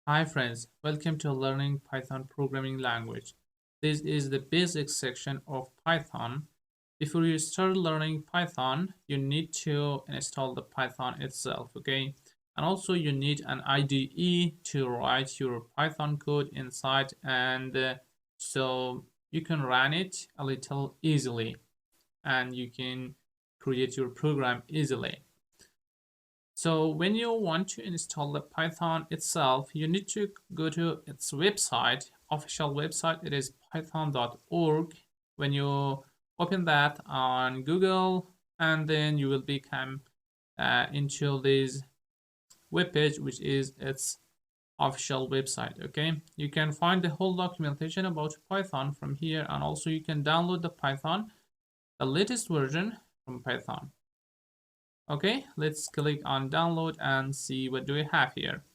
Hi friends, welcome to learning Python programming language. This is the basic section of Python. Before you start learning Python, you need to install the Python itself, okay? And also you need an IDE to write your Python code inside and so you can run it a little easily and you can create your program easily. So when you want to install the Python itself, you need to go to its website, official website. It is python.org. When you open that on Google, and then you will become into this web page, which is its official website. Okay, you can find the whole documentation about Python from here, and also you can download the Python, the latest version from Python. Okay, let's click on download and see what do we have here.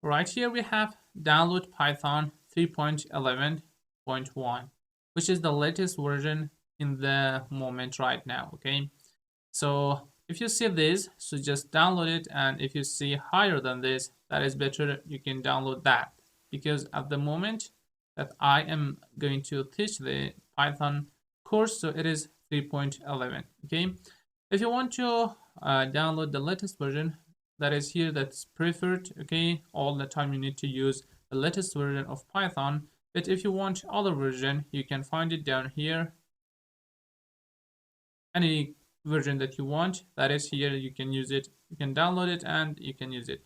Right here we have download Python 3.11.1, which is the latest version in the moment right now. Okay, so if you see this, so just download it, and if you see higher than this, that is better, you can download that, because at the moment that I am going to teach the Python course, so it is 3.11. Okay, if you want to download the latest version, that is here, that's preferred. Okay, all the time you need to use the latest version of Python, but if you want other version, you can find it down here. Any version that you want, that is here, you can use it, you can download it and you can use it.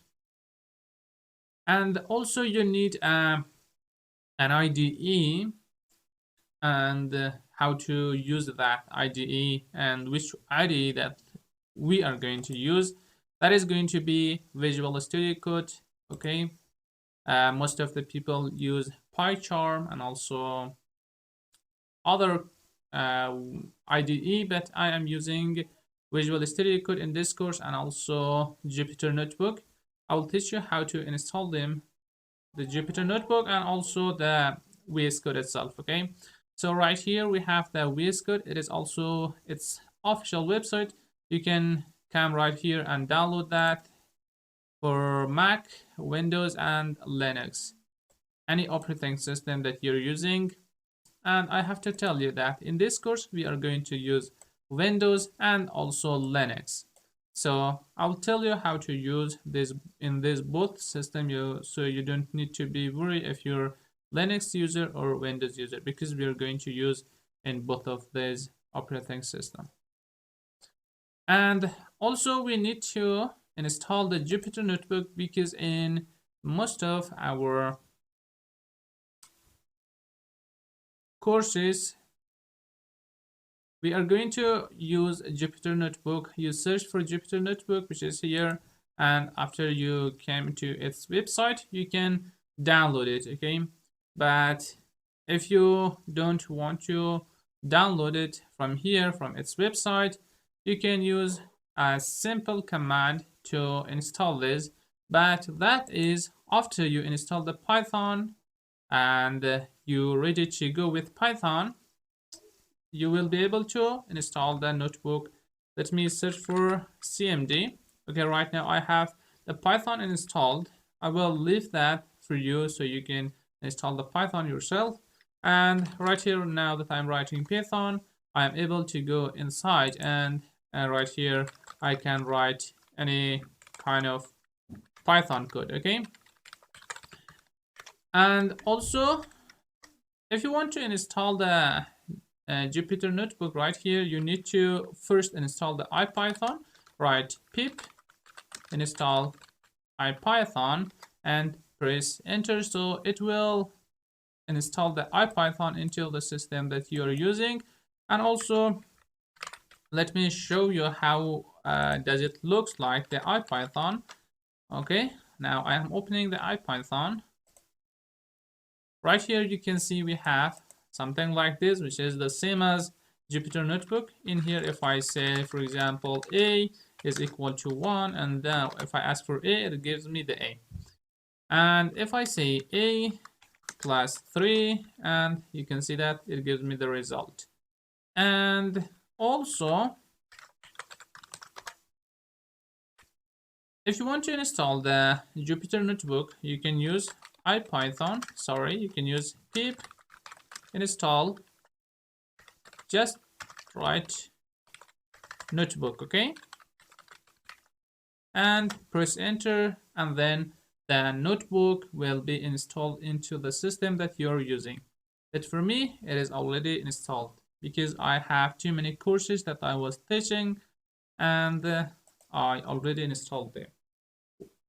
And also you need an IDE and how to use that IDE, and which IDE that we are going to use. That is going to be Visual Studio Code. Okay, most of the people use PyCharm and also other IDE, but I am using Visual Studio Code in this course, and also Jupyter Notebook. I will teach you how to install them, the Jupyter Notebook and also the VS Code itself. Okay, so right here we have the VS Code. It is also its official website. You can come right here and download that for Mac, Windows, and Linux, any operating system that you're using. And I have to tell you that in this course we are going to use Windows and also Linux. So I'll tell you how to use this in this both system, so you don't need to be worried if you're Linux user or Windows user, because we are going to use in both of these operating system. And also we need to install the Jupyter Notebook, because in most of our courses we are going to use Jupyter Notebook. You search for Jupyter Notebook, which is here, and after you came to its website, you can download it. Okay, but if you don't want to download it from here, from its website, you can use a simple command to install this, but that is after you install the Python and you're ready to go with Python, you will be able to install the notebook. Let me search for CMD. Okay, right now I have the Python installed. I will leave that for you so you can install the Python yourself. And right here, now that I'm writing Python, I am able to go inside, and right here I can write any kind of Python code. Okay, and also if you want to install the Jupyter Notebook, right here you need to first install the IPython. Write pip install IPython and press enter, so it will install the IPython into the system that you are using. And also let me show you how does it looks like, the IPython. Okay, now I am opening the IPython. Right here you can see we have something like this, which is the same as Jupyter Notebook. In here, if I say, for example, a is equal to 1, and then if I ask for a, it gives me the a. And if I say a plus 3, and you can see that it gives me the result. And also If you want to install the Jupyter Notebook, you can use IPython. Sorry, you can use pip install. Just write notebook, okay? And press enter, and then the notebook will be installed into the system that you're using. But for me, it is already installed because I have too many courses that I was teaching, and I already installed them.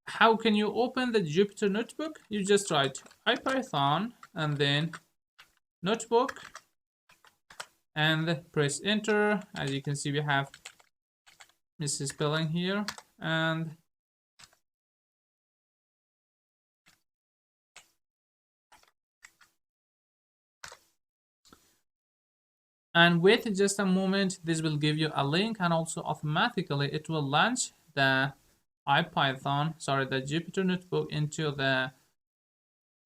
How can you open the Jupyter Notebook? You just write IPython and then notebook and press enter. As you can see, we have misspelling here, and wait just a moment. This will give you a link, and also automatically it will launch the the Jupyter Notebook into the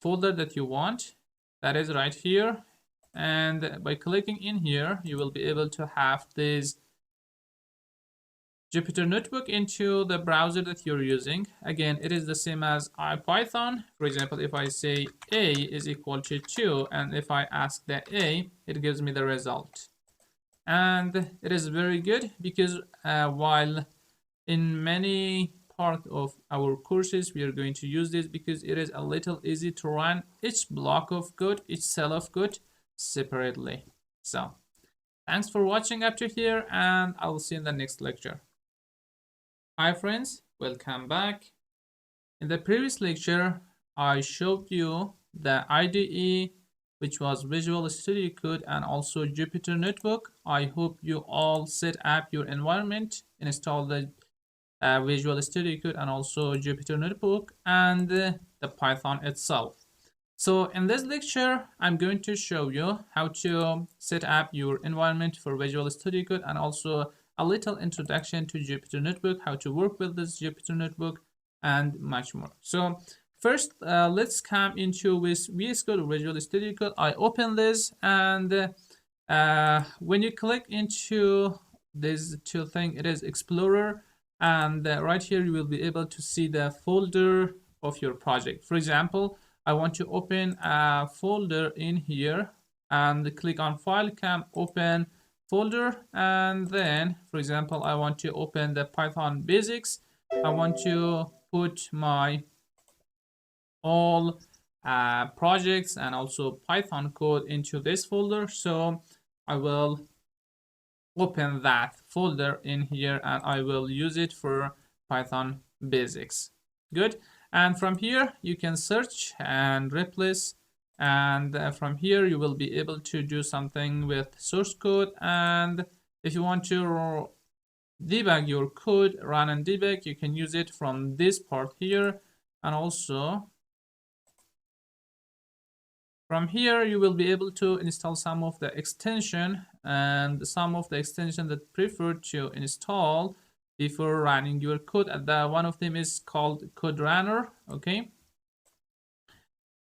folder that you want. That is right here. And by clicking in here, you will be able to have this Jupyter Notebook into the browser that you're using. Again, it is the same as IPython. For example, if I say a is equal to 2, and if I ask the a, it gives me the result. And it is very good because while in many part of our courses, we are going to use this because it is a little easy to run each block of code, each cell of code separately. So thanks for watching up to here, and I will see you in the next lecture. Hi friends, welcome back. In the previous lecture, I showed you the IDE, which was Visual Studio Code, and also Jupyter Notebook. I hope you all set up your environment, install the Visual Studio Code and also Jupyter Notebook and the Python itself. So in this lecture, I'm going to show you how to set up your environment for Visual Studio Code and also a little introduction to Jupyter Notebook, how to work with this Jupyter Notebook, and much more. So first, let's come into with VS Code or Visual Studio Code. I open this, and when you click into this two thing, it is Explorer, and right here you will be able to see the folder of your project. For example, I want to open a folder in here, and click on File, come open folder, and then for example I want to open the Python basics. I want to put my all projects and also Python code into this folder, so I will open that folder in here and I will use it for Python basics. Good. And from here you can search and replace, and from here you will be able to do something with source code. And if you want to debug your code, run and debug, you can use it from this part here. And also from here you will be able to install some of the extension, and some of the extension that prefer to install before running your code. One of them is called Code Runner. Okay,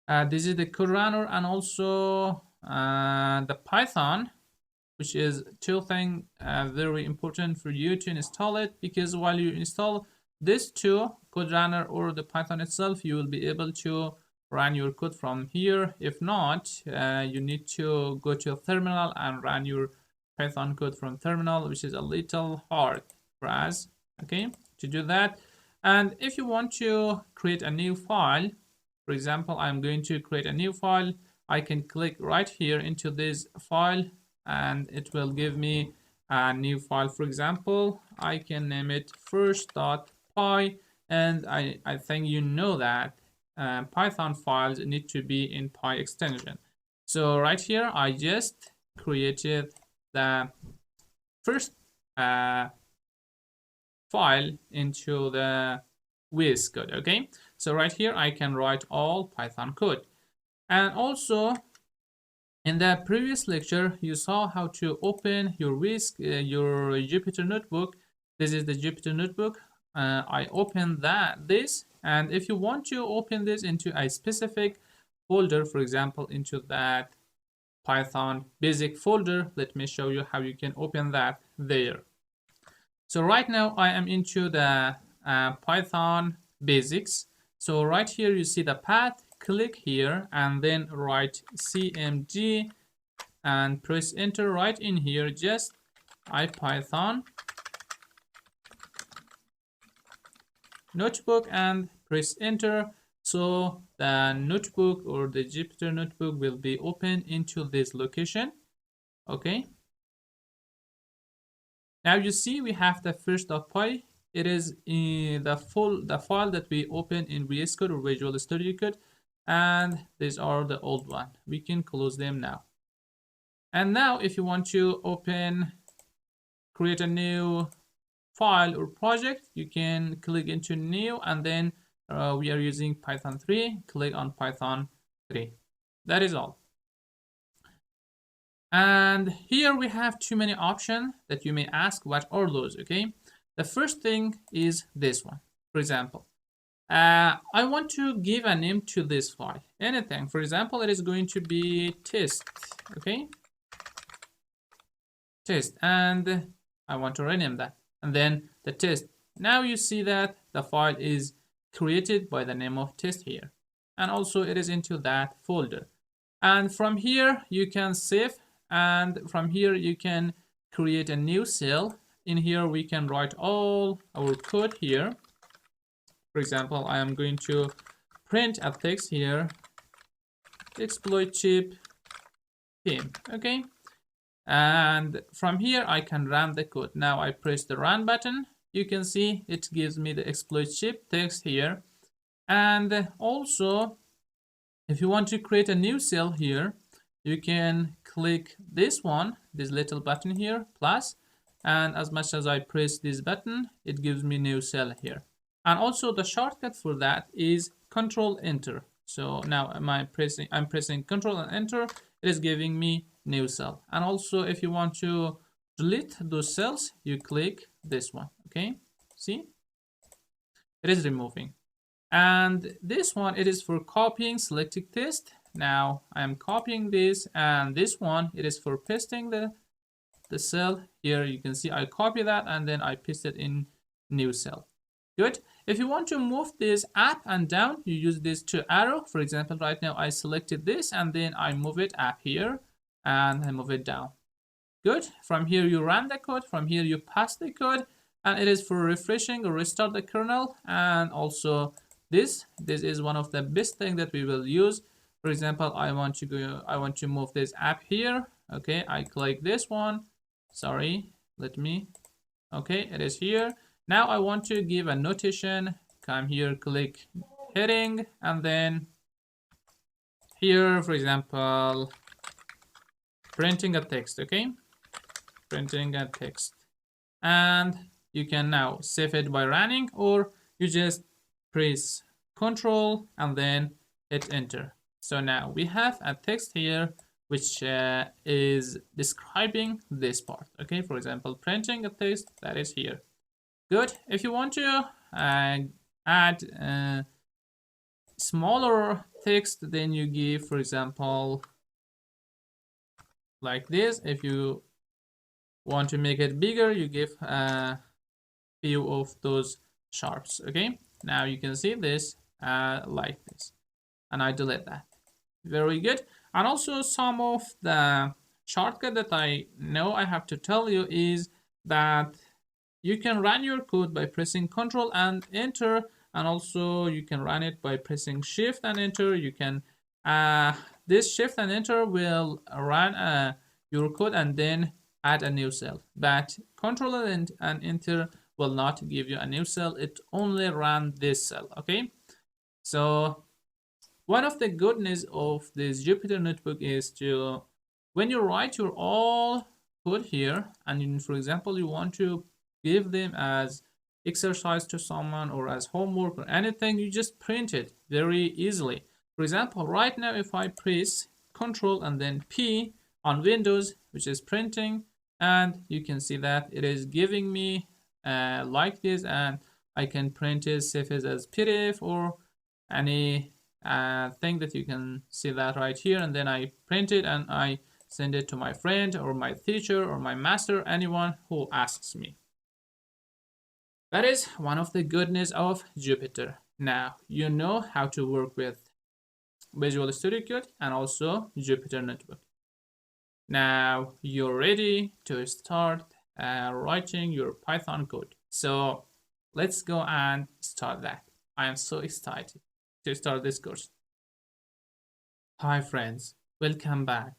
this is the Code Runner, and also the Python, which is two things very important for you to install it, because while you install this two, Code Runner or the Python itself, you will be able to run your code from here. If not, you need to go to a terminal and run your Python code from terminal, which is a little hard for us, okay, to do that. And if you want to create a new file, for example, I'm going to create a new file, I can click right here into this file and it will give me a new file. For example, I can name it first.py, and I think you know that Python files need to be in Py extension. So right here, I just created the first file into the VS Code. Okay, so right here I can write all Python code. And also in the previous lecture, you saw how to open your your Jupyter Notebook. This is the Jupyter Notebook. I opened this, and if you want to open this into a specific folder, for example, into that Python basic folder, let me show you how you can open that there. So right now I am into the Python basics. So right here you see the path, click here and then write cmd and press enter. Right in here just ipython notebook and press enter. So the notebook or the Jupyter notebook will be open into this location. Okay, now you see we have the first.py. It is in the file that we open in VS Code or Visual Studio Code, and these are the old one. We can close them now. And now if you want to create a new file or project, you can click into new, and then we are using Python 3, click on Python 3. That is all. And here we have too many options that you may ask, what are those? Okay, the first thing is this one. For example, I want to give a name to this file, anything. For example, it is going to be test. Okay, test, and I want to rename that, and then the test. Now you see that the file is created by the name of test here, and also it is into that folder. And from here you can save, and from here you can create a new cell. In here we can write all our code here. For example, I am going to print a text here, exploit chip pin. Okay, and from here I can run the code. Now I press the run button. You can see it gives me the exploit chip text here. And also if you want to create a new cell here, you can click this one, this little button here, plus, and as much as I press this button, it gives me new cell here. And also the shortcut for that is Control Enter. So now I'm pressing Control and Enter. It is giving me new cell. And also if you want to delete those cells, you click this one. Okay, see, it is removing. And this one, it is for copying selected test. Now I am copying this, and this one, it is for pasting the cell. Here you can see I copy that and then I paste it in new cell. Good. If you want to move this up and down, you use this two arrow. For example, right now I selected this and then I move it up here and I move it down. Good. From here you run the code, from here you pass the code, and it is for refreshing or restart the kernel. And also this is one of the best thing that we will use. For example, I want to move this up here. Okay, I click this one. Sorry, okay, it is here. Now I want to give a notation. Come here, click heading, and then here, for example, printing a text. Okay, printing a text, and you can now save it by running, or you just press Control and then hit enter. So now we have a text here which is describing this part. Okay, for example, printing a text that is here. Good. If you want to add smaller text, then you give, for example, like this. If you want to make it bigger, you give a few of those sharps. Okay, now you can see this like this, and I delete that. Very good. And also some of the shortcut that I know I have to tell you is that you can run your code by pressing Control and Enter, and also you can run it by pressing Shift and Enter. You can this Shift and Enter will run your code and then add a new cell, but Control and Enter will not give you a new cell. It only run this cell. Okay, so one of the goodness of this Jupyter notebook is to, when you write your all code here, and for example you want to give them as exercise to someone or as homework or anything, you just print it very easily. For example, right now if I press Control and then P on Windows, which is printing, and you can see that it is giving me like this, and I can print it, save it as PDF or any thing that you can see that right here, and then I print it and I send it to my friend or my teacher or my master, anyone who asks me. That is one of the goodness of Jupyter. Now you know how to work with Visual Studio Code and also Jupyter Notebook. Now you're ready to start writing your Python code. So let's go and start that. I am so excited to start this course. Hi friends, welcome back.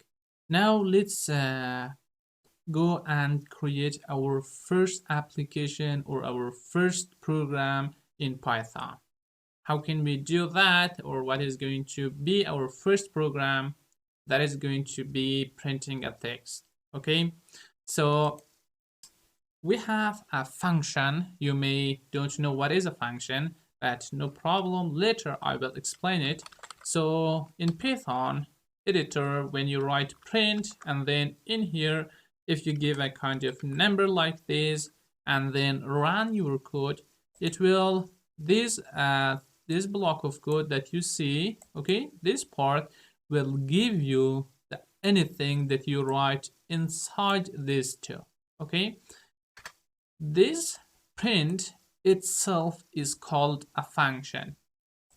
Now let's go and create our first application or our first program in Python. How can we do that, or what is going to be our first program? That is going to be printing a text. Okay, so we have a function. You may don't know what is a function, but no problem, later I will explain it. So in Python editor, when you write print, and then in here, if you give a kind of number like this and then run your code, it will this block of code that you see, okay, this part will give you anything that you write inside this two. Okay, this print itself is called a function.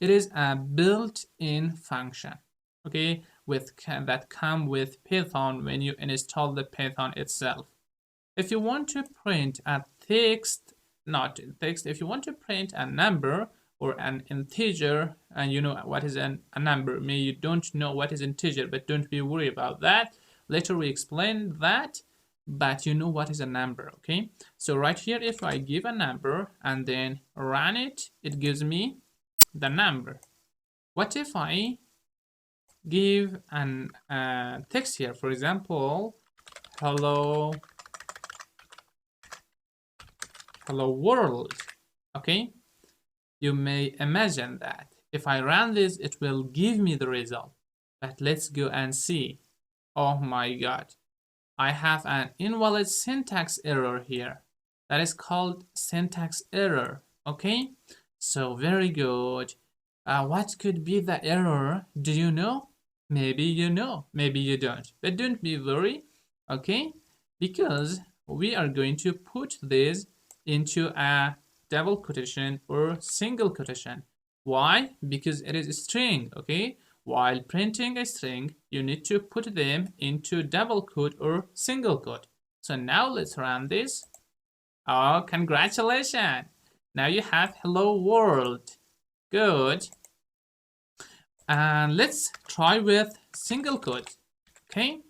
It is a built-in function, okay, that come with Python when you install the Python itself. If you want to print a text, not text, if you want to print a number or an integer, and you know what is a number, maybe you don't know what is integer, but don't be worried about that. Later we explain that, but you know what is a number, okay? So right here, if I give a number and then run it, it gives me the number. What if I give an text here, for example, hello world, okay? You may imagine that if I run this, it will give me the result. But let's go and see. Oh my God, I have an invalid syntax error here. That is called syntax error, okay? So very good. What could be the error? Do you know? Maybe you know, maybe you don't. But don't be worried, okay? Because we are going to put this into a double quotation or single quotation. Why? Because it is a string, okay? While printing a string, you need to put them into double quote or single quote. So now let's run this. Oh, congratulations! Now you have hello world. Good. And let's try with single quote. Okay.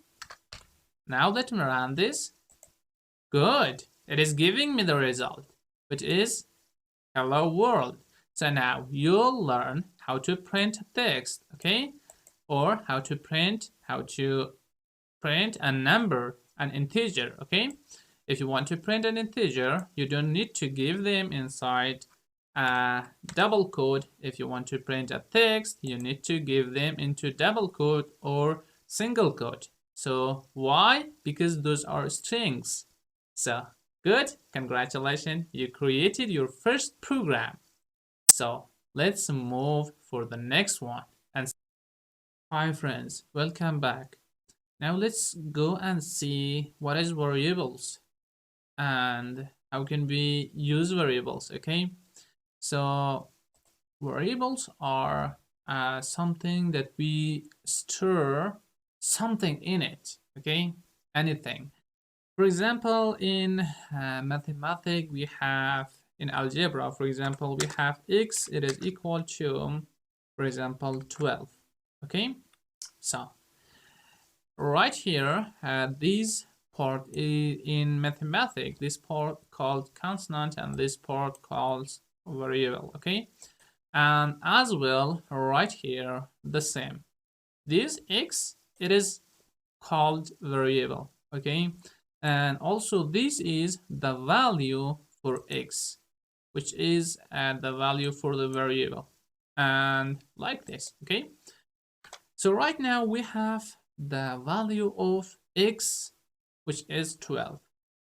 Now let me run this. Good. It is giving me the result, which is hello world. So now you'll learn how to print text, okay? Or how to print a number, an integer, okay? If you want to print an integer, you don't need to give them inside a double quote. If you want to print a text, you need to give them into double quote or single quote. So why? Because those are strings. So good, congratulations, you created your first program. So let's move for the next one. And hi friends, welcome back. Now let's go and see what is variables and how can we use variables, okay? So variables are something that we store something in it, okay? Anything. For example, in mathematics, we have, in algebra, for example, we have x, it is equal to, for example, 12, okay? So right here, this part in mathematics, this part called constant and this part called variable, okay? And as well, right here, the same. This x, it is called variable, okay? And also this is the value for x, which is the value for the variable, and like this, okay? So right now we have the value of x, which is 12.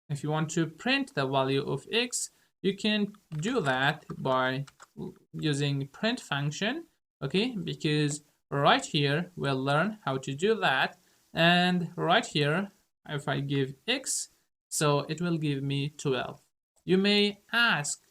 If you want to print the value of x, you can do that by using print function, okay? Because right here we'll learn how to do that, and right here if I give x, so it will give me 12. You may ask,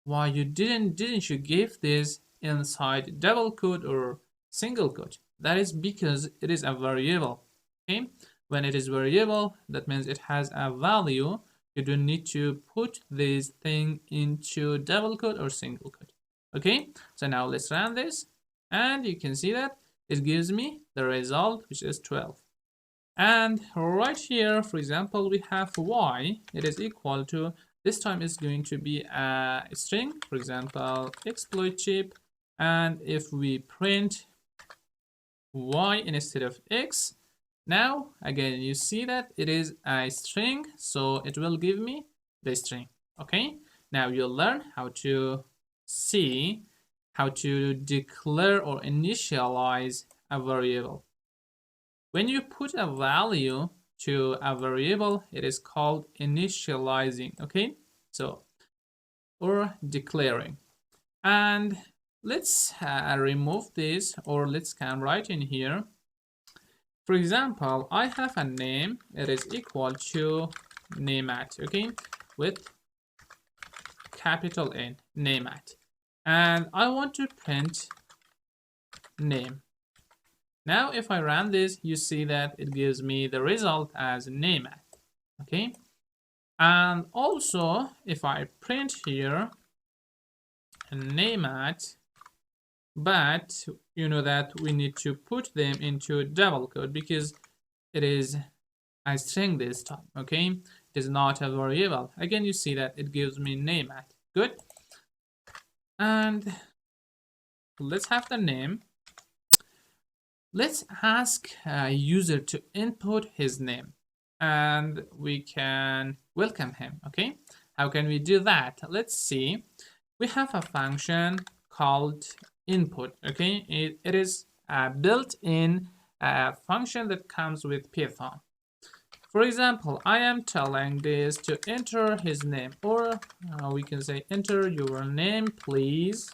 why you didn't you give this inside double quote or single quote? That is because it is a variable. Okay, when it is variable, that means it has a value. You don't need to put this thing into double quote or single quote. Okay, so now let's run this, and you can see that it gives me the result, which is 12. And right here, for example, we have y. It is equal to, this time is going to be a string, for example, exploit chip. And if we print y instead of x, now again you see that it is a string, so it will give me the string. Okay, now you'll learn how to see how to declare or initialize a variable. When you put a value to a variable, it is called initializing. Okay, so or declaring. And let's remove this, or let's can write in here. For example, I have a name. It is equal to nameat. Okay, with capital N, nameat, and I want to print name. Now, if I run this, you see that it gives me the result as nameat. Okay, and also if I print here nameat, but you know that we need to put them into double quote because it is a string this time. Okay, it is not a variable. Again, you see that it gives me nameat. Good. And let's have the name. Let's ask a user to input his name, and we can welcome him. Okay, how can we do that? Let's see. We have a function called input. Okay, it is a built-in function that comes with Python. For example, I am telling this to enter his name, or we can say enter your name, please.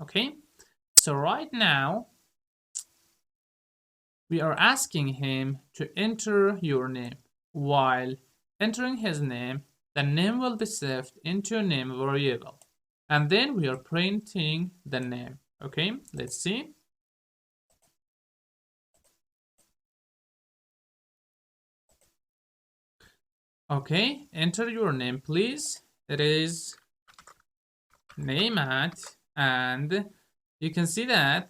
Okay, so right now we are asking him to enter your name. While entering his name, the name will be saved into a name variable. And then we are printing the name. Okay, let's see. Okay, enter your name, please. It is nameat, and you can see that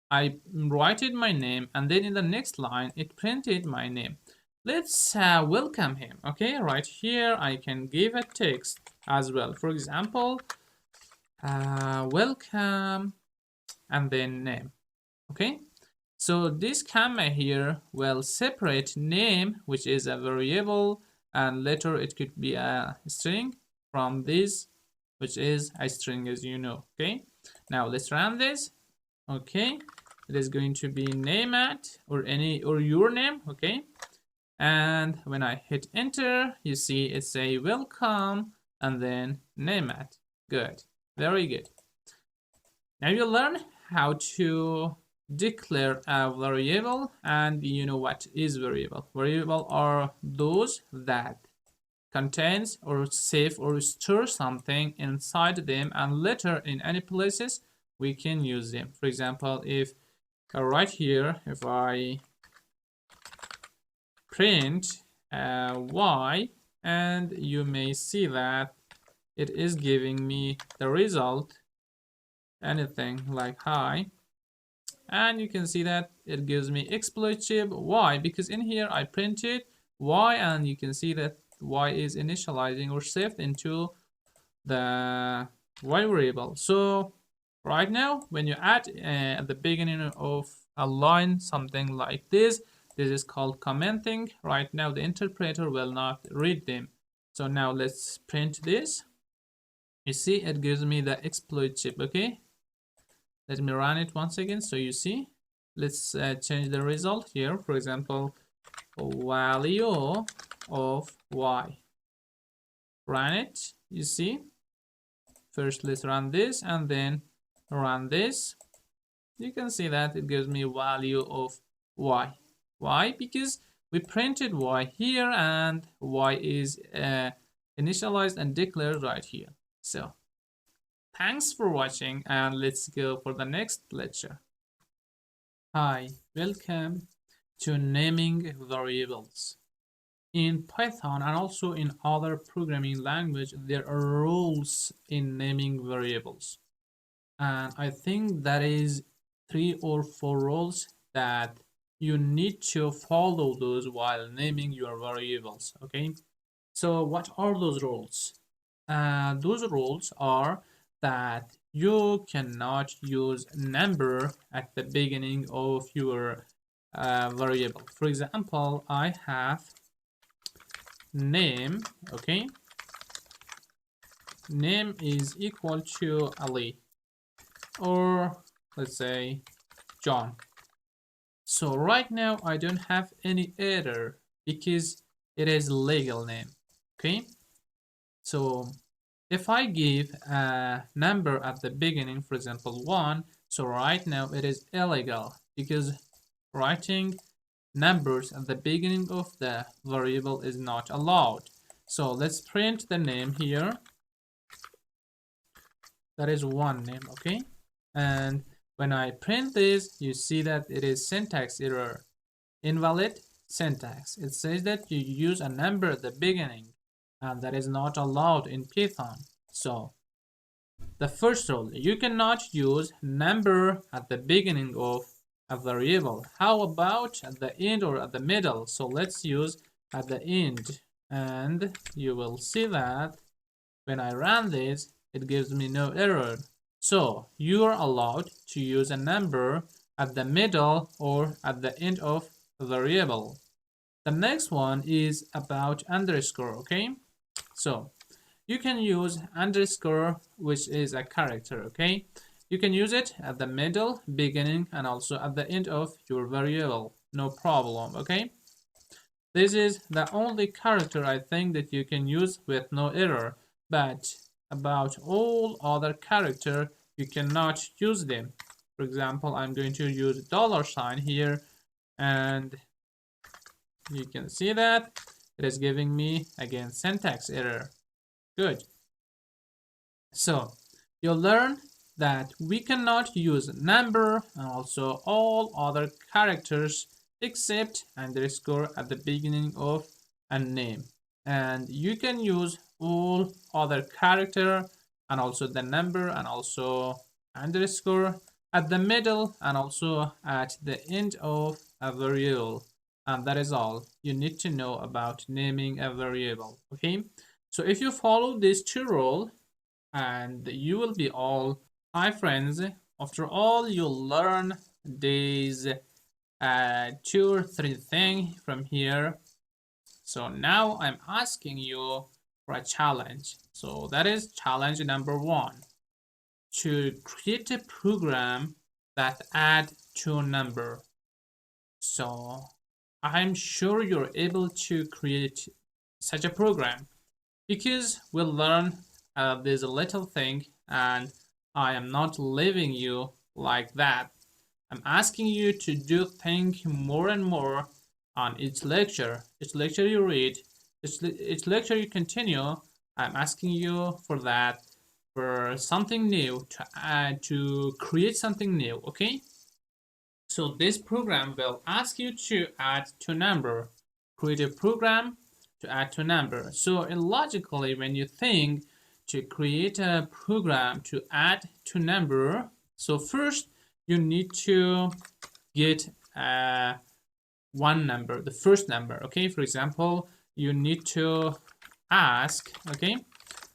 I write my name, and then in the next line it printed my name. Let's welcome him. Okay, right here I can give a text as well. For example, welcome, and then name. Okay, so this comma here will separate name, which is a variable, and later it could be a string, from this, which is a string, as you know. Okay, now let's run this. Okay, it is going to be nameat or your name. Okay, and when I hit enter, you see it's a welcome and then nameat. Good, very good. Now you learn how to declare a variable, and you know what is variable. Variable are those that contains or save or store something inside them, and later in any places we can use them. For example, if right here, if I print y, and you may see that it is giving me the result anything like hi, and you can see that it gives me exploit chip y, because in here I printed y, and you can see that y is initializing or saved into the y variable. So right now, when you add at the beginning of a line something like this is called commenting. Right now the interpreter will not read them. So now let's print this. You see it gives me the exploit chip. Okay, let me run it once again so you see. Let's change the result here. For example, value of y. Run it. You see, first let's run this and then run this. You can see that it gives me value of y. Why? Because we printed y here, and y is initialized and declared right here. So thanks for watching, and let's go for the next lecture. Hi, welcome to naming variables. In Python and also in other programming language, there are rules in naming variables. And I think that is 3 or 4 rules that you need to follow those while naming your variables. Okay, so what are those rules? Those rules are that you cannot use number at the beginning of your variable. For example, I have name. Okay, name is equal to Ali, or let's say John. So right now I don't have any error because it is legal name. Okay, so if I give a number at the beginning, for example 1, so right now it is illegal because writing numbers at the beginning of the variable is not allowed. So let's print the name here. That is one name. Okay, and when I print this, you see that it is syntax error, invalid syntax. It says that you use a number at the beginning, and that is not allowed in Python. So the first rule, you cannot use number at the beginning of a variable. How about at the end or at the middle? So let's use at the end, and you will see that when I run this, it gives me no error. So you are allowed to use a number at the middle or at the end of a variable. The next one is about underscore. Okay, so you can use underscore, which is a character. Okay, you can use it at the middle, beginning, and also at the end of your variable. No problem. Okay, this is the only character I think that you can use with no error, but about all other character you cannot use them. For example, I'm going to use $sign here, and you can see that it is giving me again syntax error. Good. So you'll learn that we cannot use number and also all other characters except underscore at the beginning of a name. And you can use all other character and also the number and also underscore at the middle and also at the end of a variable. And that is all you need to know about naming a variable. Okay, so if you follow these 2 rules, and you will be all. Hi friends, after all you'll learn these 2 or 3 things from here. So now I'm asking you for a challenge. So that is challenge number 1, to create a program that add 2 number. So I'm sure you're able to create such a program because we'll learn this little thing, and I am not leaving you like that. I'm asking you to do think more and more on each lecture. Each lecture you read, each lecture you continue, I'm asking you for that, for something new, to add, to create something new. Okay, so this program will ask you to add 2 number, create a program to add 2 number. So logically, when you think to create a program to add 2 number, so first you need to get one number, the first number. Okay, for example, you need to ask, okay,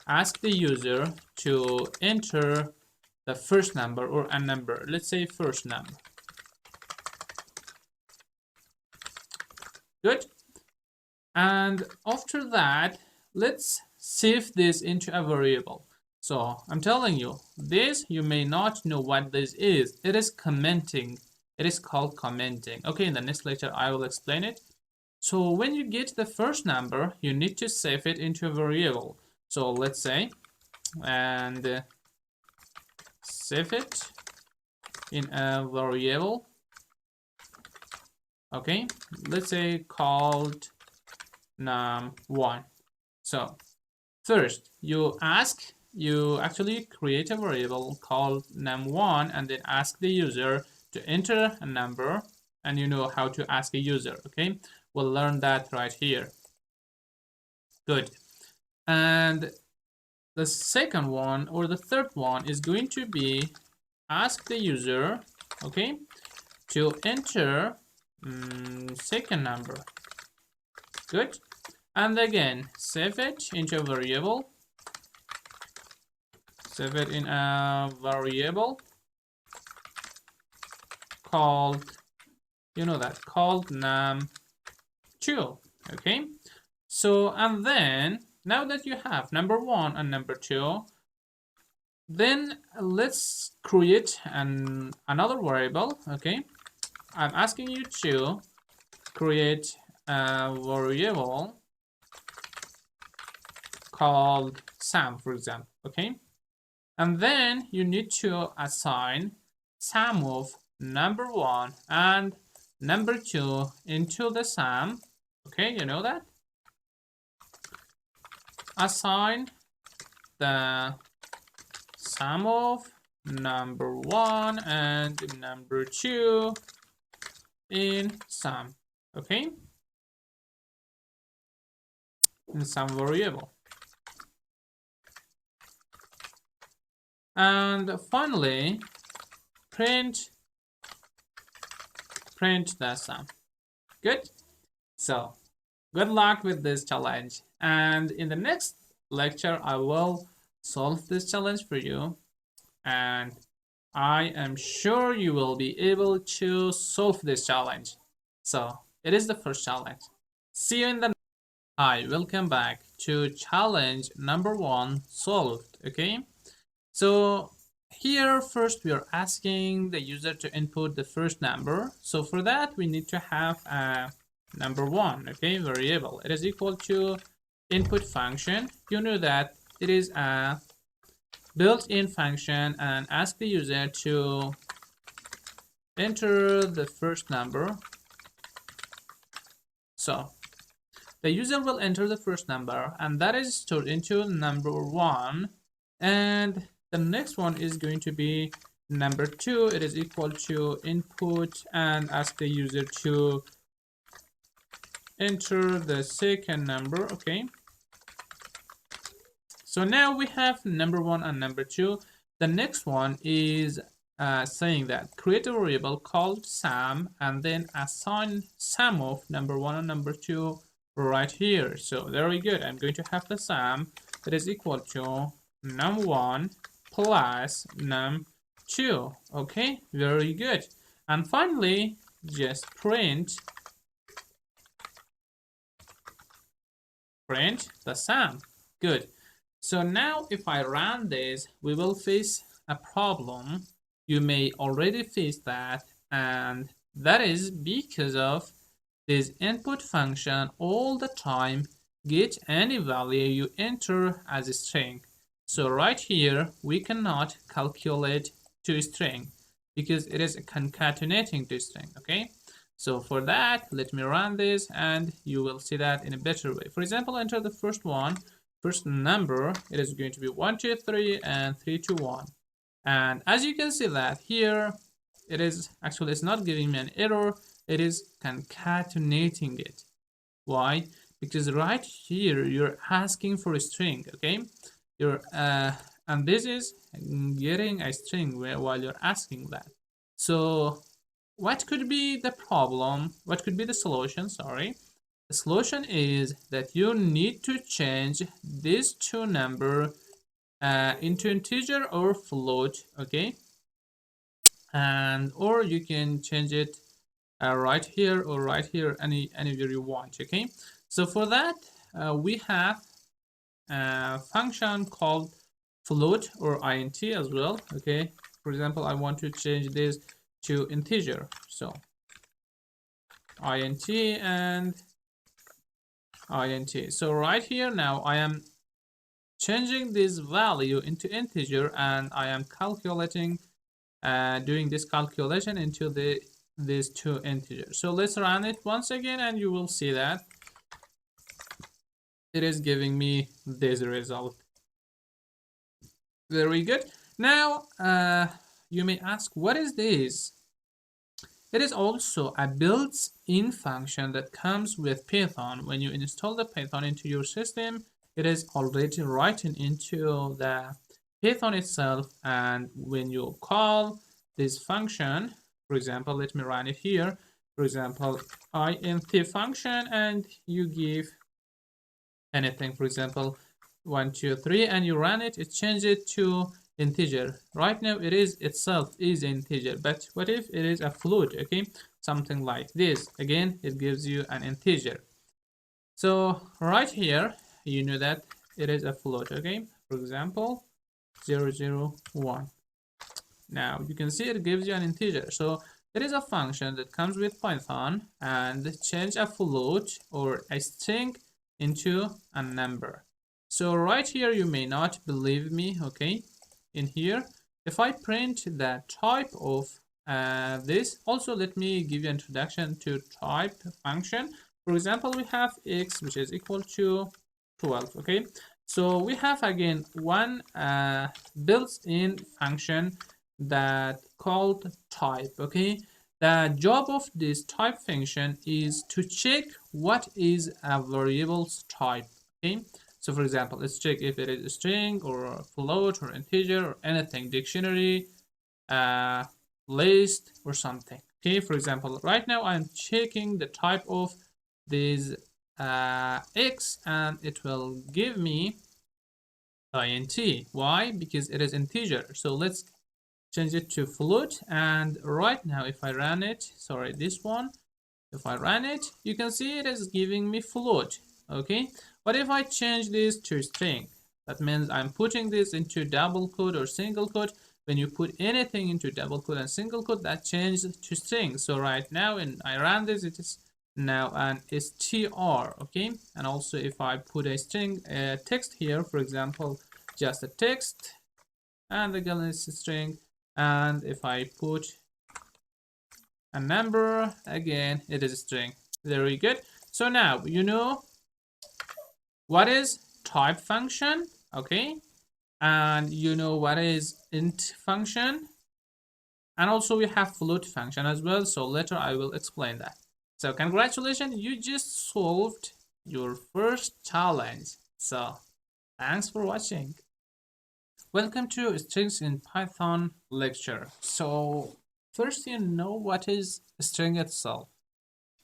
ask the user to enter the first number or a number. Let's say first number. Good. And after that, let's save this into a variable. So I'm telling you, this, you may not know what this is. It is commenting. It is called commenting. Okay, in the next lecture, I will explain it. So when you get the first number, you need to save it into a variable. So let's say, and save it in a variable. Okay, let's say called num1. So First, you actually create a variable called num1 and then ask the user to enter a number, and you know how to ask a user, okay? We'll learn that right here. Good. And the second one or the third one is going to be ask the user, okay, to enter second number. Good. And again, save it into a variable. Save it in a variable called, you know that, called num2. Okay. So, and then now that you have number 1 and number 2, then let's create another variable. Okay. I'm asking you to create a variable called sum, for example. Okay. And then you need to assign sum of number 1 and number 2 into the sum. Okay, you know that? Assign the sum of number 1 and number 2 in sum. Okay? In some variable. And finally, print the sum. Good. So good luck with this challenge, and in the next lecture I will solve this challenge for you, and I am sure you will be able to solve this challenge. So it is the first challenge. See you in the Hi, welcome back to challenge number 1 solved. Okay, so here first we are asking the user to input the first number. So for that we need to have a number 1, okay, variable. It is equal to input function. You know that it is a built-in function, and ask the user to enter the first number. So the user will enter the first number, and that is stored into number 1, and the next one is going to be number 2. It is equal to input and ask the user to enter the second number. Okay, so now we have number 1 and number 2. The next one is saying that create a variable called sum and then assign sum of number 1 and number 2 right here. So very good. I'm going to have the sum that is equal to num1 plus num2. Okay, very good. And finally, just print the sum. Good. So now if I run this, we will face a problem. You may already face that, and that is because of this input function all the time get any value you enter as a string. So right here we cannot calculate to string because it is concatenating to string. Okay, so for that let me run this and you will see that in a better way. For example, enter the first number. It is going to be 1 2 3 and 3 2 1, and as you can see that here it is actually, it's not giving me an error, it is concatenating it. Why? Because right here you're asking for a string. Okay, you're and this is getting a string while you're asking that. So what could be the problem? What could be the solution? Sorry, the solution is that you need to change these two numbers into integer or float. Okay, and or you can change it right here or right here, anywhere you want. Okay, so for that we have a function called float or int as well. Okay, for example, I want to change this to integer, so int and int. So right here now I am changing this value into integer, and I am calculating doing this calculation into these two integers. So let's run it once again and you will see that it is giving me this result. Very good. Now, you may ask, what is this? It is also a built-in function that comes with Python. When you install the Python into your system, it is already written into the Python itself. And when you call this function, for example, let me run it here. For example, int function, and you give anything, for example, 1, 2, 3, and you run it, it changes it to integer. Right now it is itself is integer, but what if it is a float? Okay, something like this. Again, it gives you an integer. So right here, you know that it is a float. Okay, for example, 001. Now you can see it gives you an integer. So there is a function that comes with Python and change a float or a string into a number. So right here, you may not believe me, okay? In here, if I print the type of this, also let me give you an introduction to type function. For example, we have x, which is equal to 12, okay? So we have again one built-in function that called type, okay? The job of this type function is to check what is a variable's type, okay? So for example, let's check if it is a string or a float or integer or anything, dictionary, list or something. Okay, for example, right now I'm checking the type of this x, and it will give me int. Why? Because it is integer. So let's change it to float, and right now if I run it, sorry, this one, if I run it, you can see it is giving me float. Okay, but if I change this to string, that means I'm putting this into double quote or single quote. When you put anything into double quote and single quote, that changes to string. So right now when I run this, it is now an str. Okay, and also if I put a string text here, for example, just a text, and again it's a string, and if I put a number, again it is a string. Very good. So now you know what is type function, okay, and you know what is int function, and also we have float function as well. So later I will explain that. So congratulations, you just solved your first challenge. So thanks for watching. Welcome to strings in Python lecture. So first, you know what is a string itself.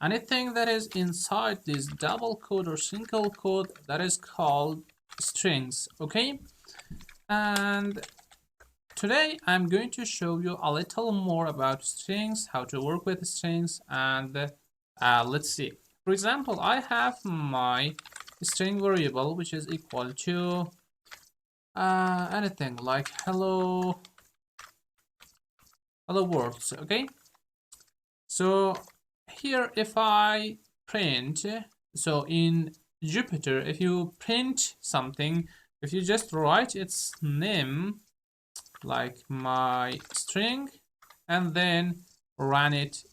Anything that is inside this double quote or single quote, that is called strings, okay? And today I'm going to show you a little more about strings, how to work with strings, and let's see. For example, I have my string variable, which is equal to anything like hello world, okay? So here, if I print, so in Jupyter, if you print something, if you just write its name, like my string, and then run it,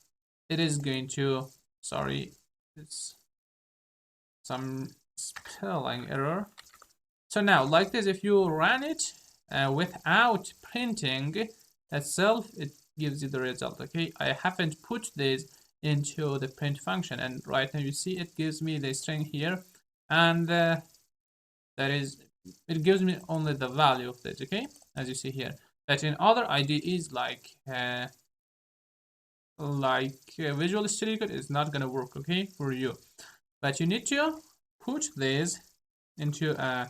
it is going to, sorry, it's some spelling error. So now, like this, if you run it without printing itself, it gives you the result, okay? I haven't put this into the print function, and right now you see it gives me the string here, and that is, it gives me only the value of this, okay, as you see here. But in other IDEs like Visual Studio Code, is not gonna work, okay, for you. But you need to put this into a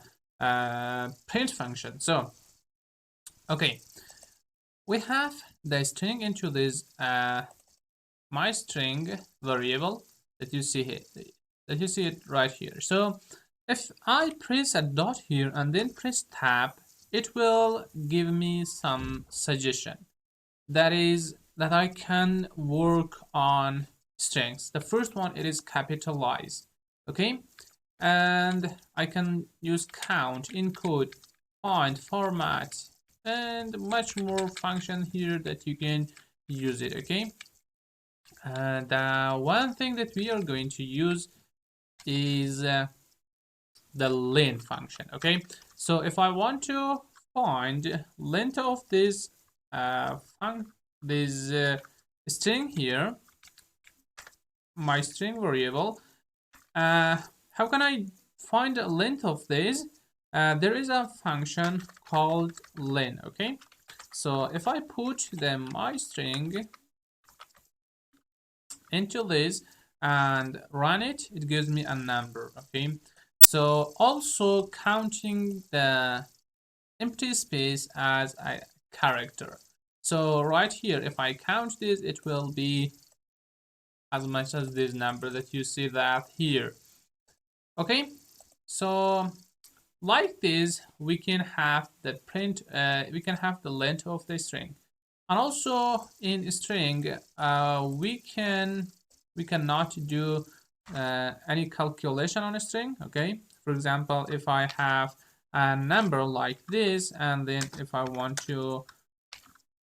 print function. So okay, we have the string into this my string variable that you see here, that you see it right here. So if I press a dot here and then press tab, it will give me some suggestion. That is that I can work on strings. The first one, it is capitalized, okay, and I can use count, encode, find, format, and much more function here that you can use it, okay. The one thing that we are going to use is the len function. Okay, so if I want to find length of this string here, my string variable, how can I find the length of this? There is a function called len. Okay, so if I put the my string into this and run it, it gives me a number. Okay, so also counting the empty space as a character. So right here, if I count this, it will be as much as this number that you see that here. Okay, so like this, we can have the print, we can have the length of the string. And also in string, we cannot do any calculation on a string. Okay, for example, if I have a number like this, and then if I want to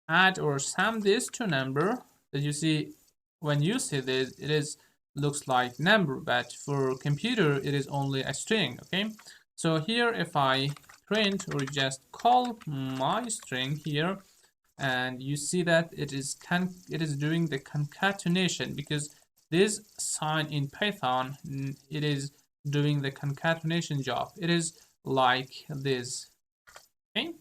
add or sum this to number, that you see when you see this, it is looks like number, but for computer it is only a string. Okay, so here if I print or just call my string here, and you see that it is doing the concatenation, because this sign in Python, it is doing the concatenation job. It is like this. Okay,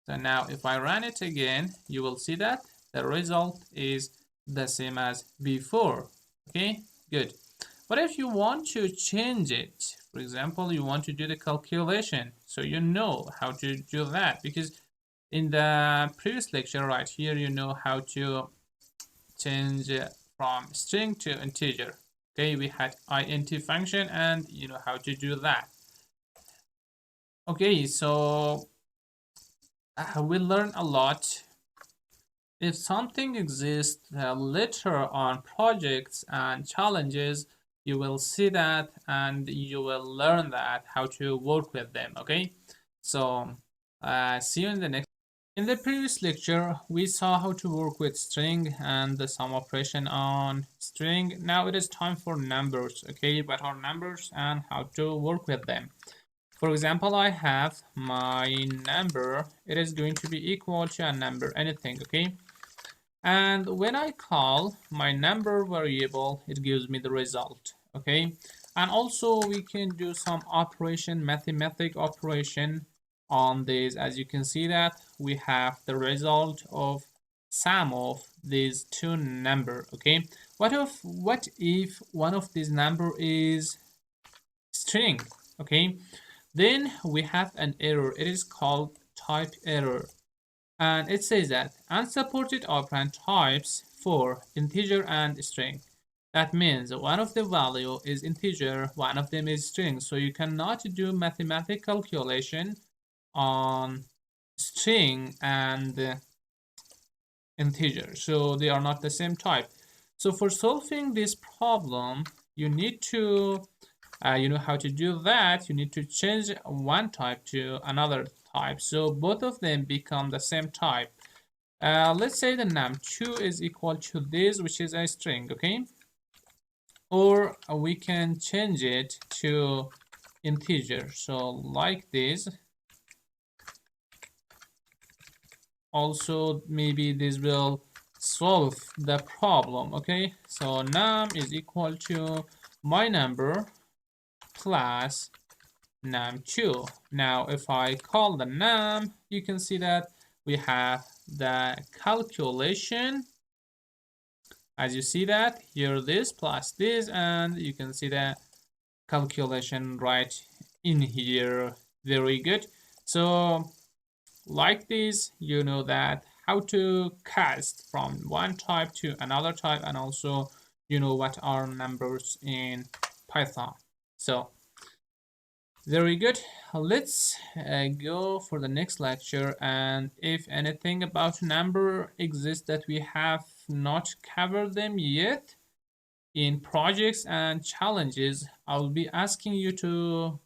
so now if I run it again, you will see that the result is the same as before. Okay, good. But if you want to change it, for example, you want to do the calculation, so you know how to do that, because in the previous lecture right here, you know how to change from string to integer. Okay, we had int function, and you know how to do that. Okay, so we learn a lot. If something exists later on projects and challenges, you will see that and you will learn that how to work with them. Okay, so see you in the next. In the previous lecture, we saw how to work with string and the sum operation on string. Now it is time for numbers. Okay, what are numbers and how to work with them? For example, I have my number. It is going to be equal to a number, anything. Okay, and when I call my number variable, it gives me the result. Okay, and also we can do some operation, mathematic operation on this. As you can see that we have the result of sum of these two number. Okay, what if one of these number is string? Okay, then we have an error. It is called type error. And it says that unsupported operand types for integer and string. That means one of the value is integer, one of them is string. So you cannot do mathematical calculation on string and integer. So they are not the same type. So for solving this problem, you need to, you know how to do that. You need to change one type to another type, so both of them become the same type. Let's say the num2 is equal to this, which is a string. Okay, or we can change it to integer, so like this. Also maybe this will solve the problem. Okay, so num is equal to my number plus num2. Now if I call the num, you can see that we have the calculation. As you see that here, this plus this, and you can see the calculation right in here. Very good. So like this, you know that how to cast from one type to another type, and also you know what are numbers in Python. So very good. Let's go for the next lecture, and if anything about number exists that we have not covered them yet in projects and challenges, I'll be asking you to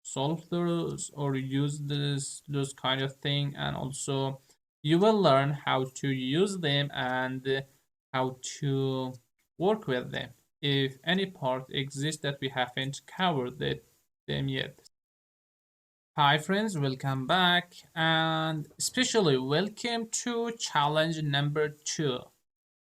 solve those or use those kind of thing, and also you will learn how to use them and how to work with them if any part exists that we haven't covered them yet. Hi friends, welcome back and especially welcome to challenge number 2.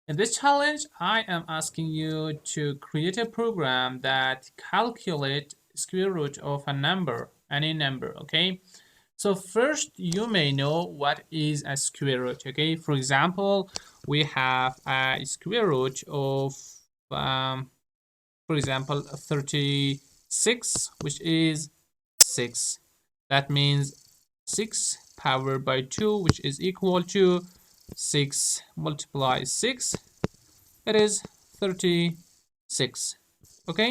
In this challenge, I am asking you to create a program that calculate square root of a number, any number, okay? So first you may know what is a square root, okay? For example, we have a square root of for example 36, which is 6. That means 6 powered by 2, which is equal to 6 multiply 6. It is 36. Okay,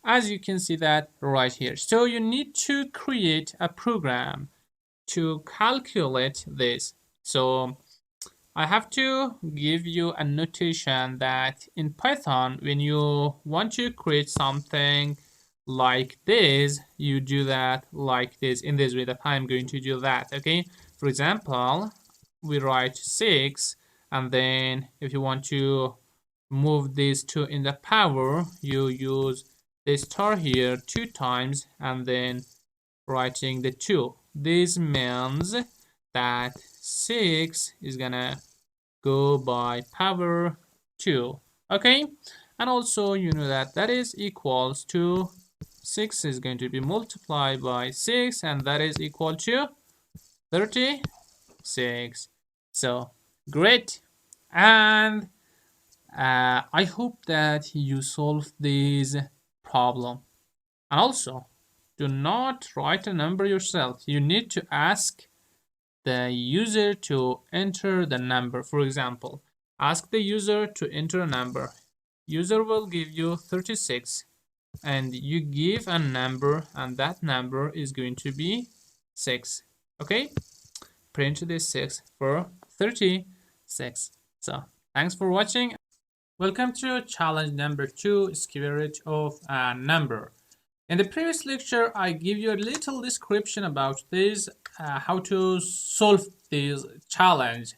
as you can see that right here. So you need to create a program to calculate this. So I have to give you a notation that in Python, when you want to create something like this, you do that like this, in this way that I'm going to do that, okay? For example, we write 6, and then if you want to move this to in the power, you use the star here 2 times, and then writing the 2. This means that 6 is gonna go by power 2. Okay, and also you know that that is equals to 6 is going to be multiplied by 6, and that is equal to 36. So great. And I hope that you solve this problem. And also, do not write a number yourself. You need to ask the user to enter the number. For example, ask the user to enter a number. User will give you 36, and you give a number, and that number is going to be 6. Okay, print this 6 for 36. So thanks for watching. Welcome to challenge number 2, square root of a number. In the previous lecture, I give you a little description about this, how to solve this challenge.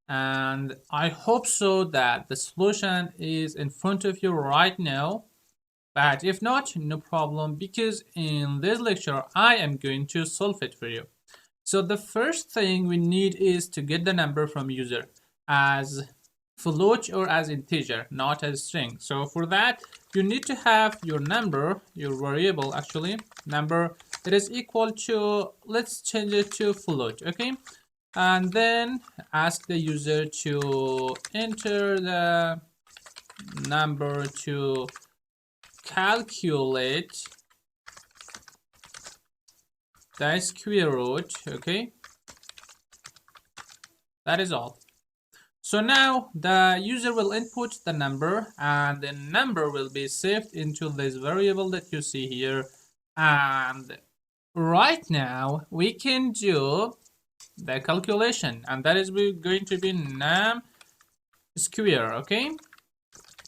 And I hope so that the solution is in front of you right now. But if not, no problem, because in this lecture, I am going to solve it for you. So the first thing we need is to get the number from user as float or as integer, not as string. So for that, you need to have your number, your variable actually, number that is equal to, let's change it to float, okay? And then ask the user to enter the number to calculate the square root, okay? That is all. So now the user will input the number, and the number will be saved into this variable that you see here. And right now we can do the calculation, and that is going to be num square, okay?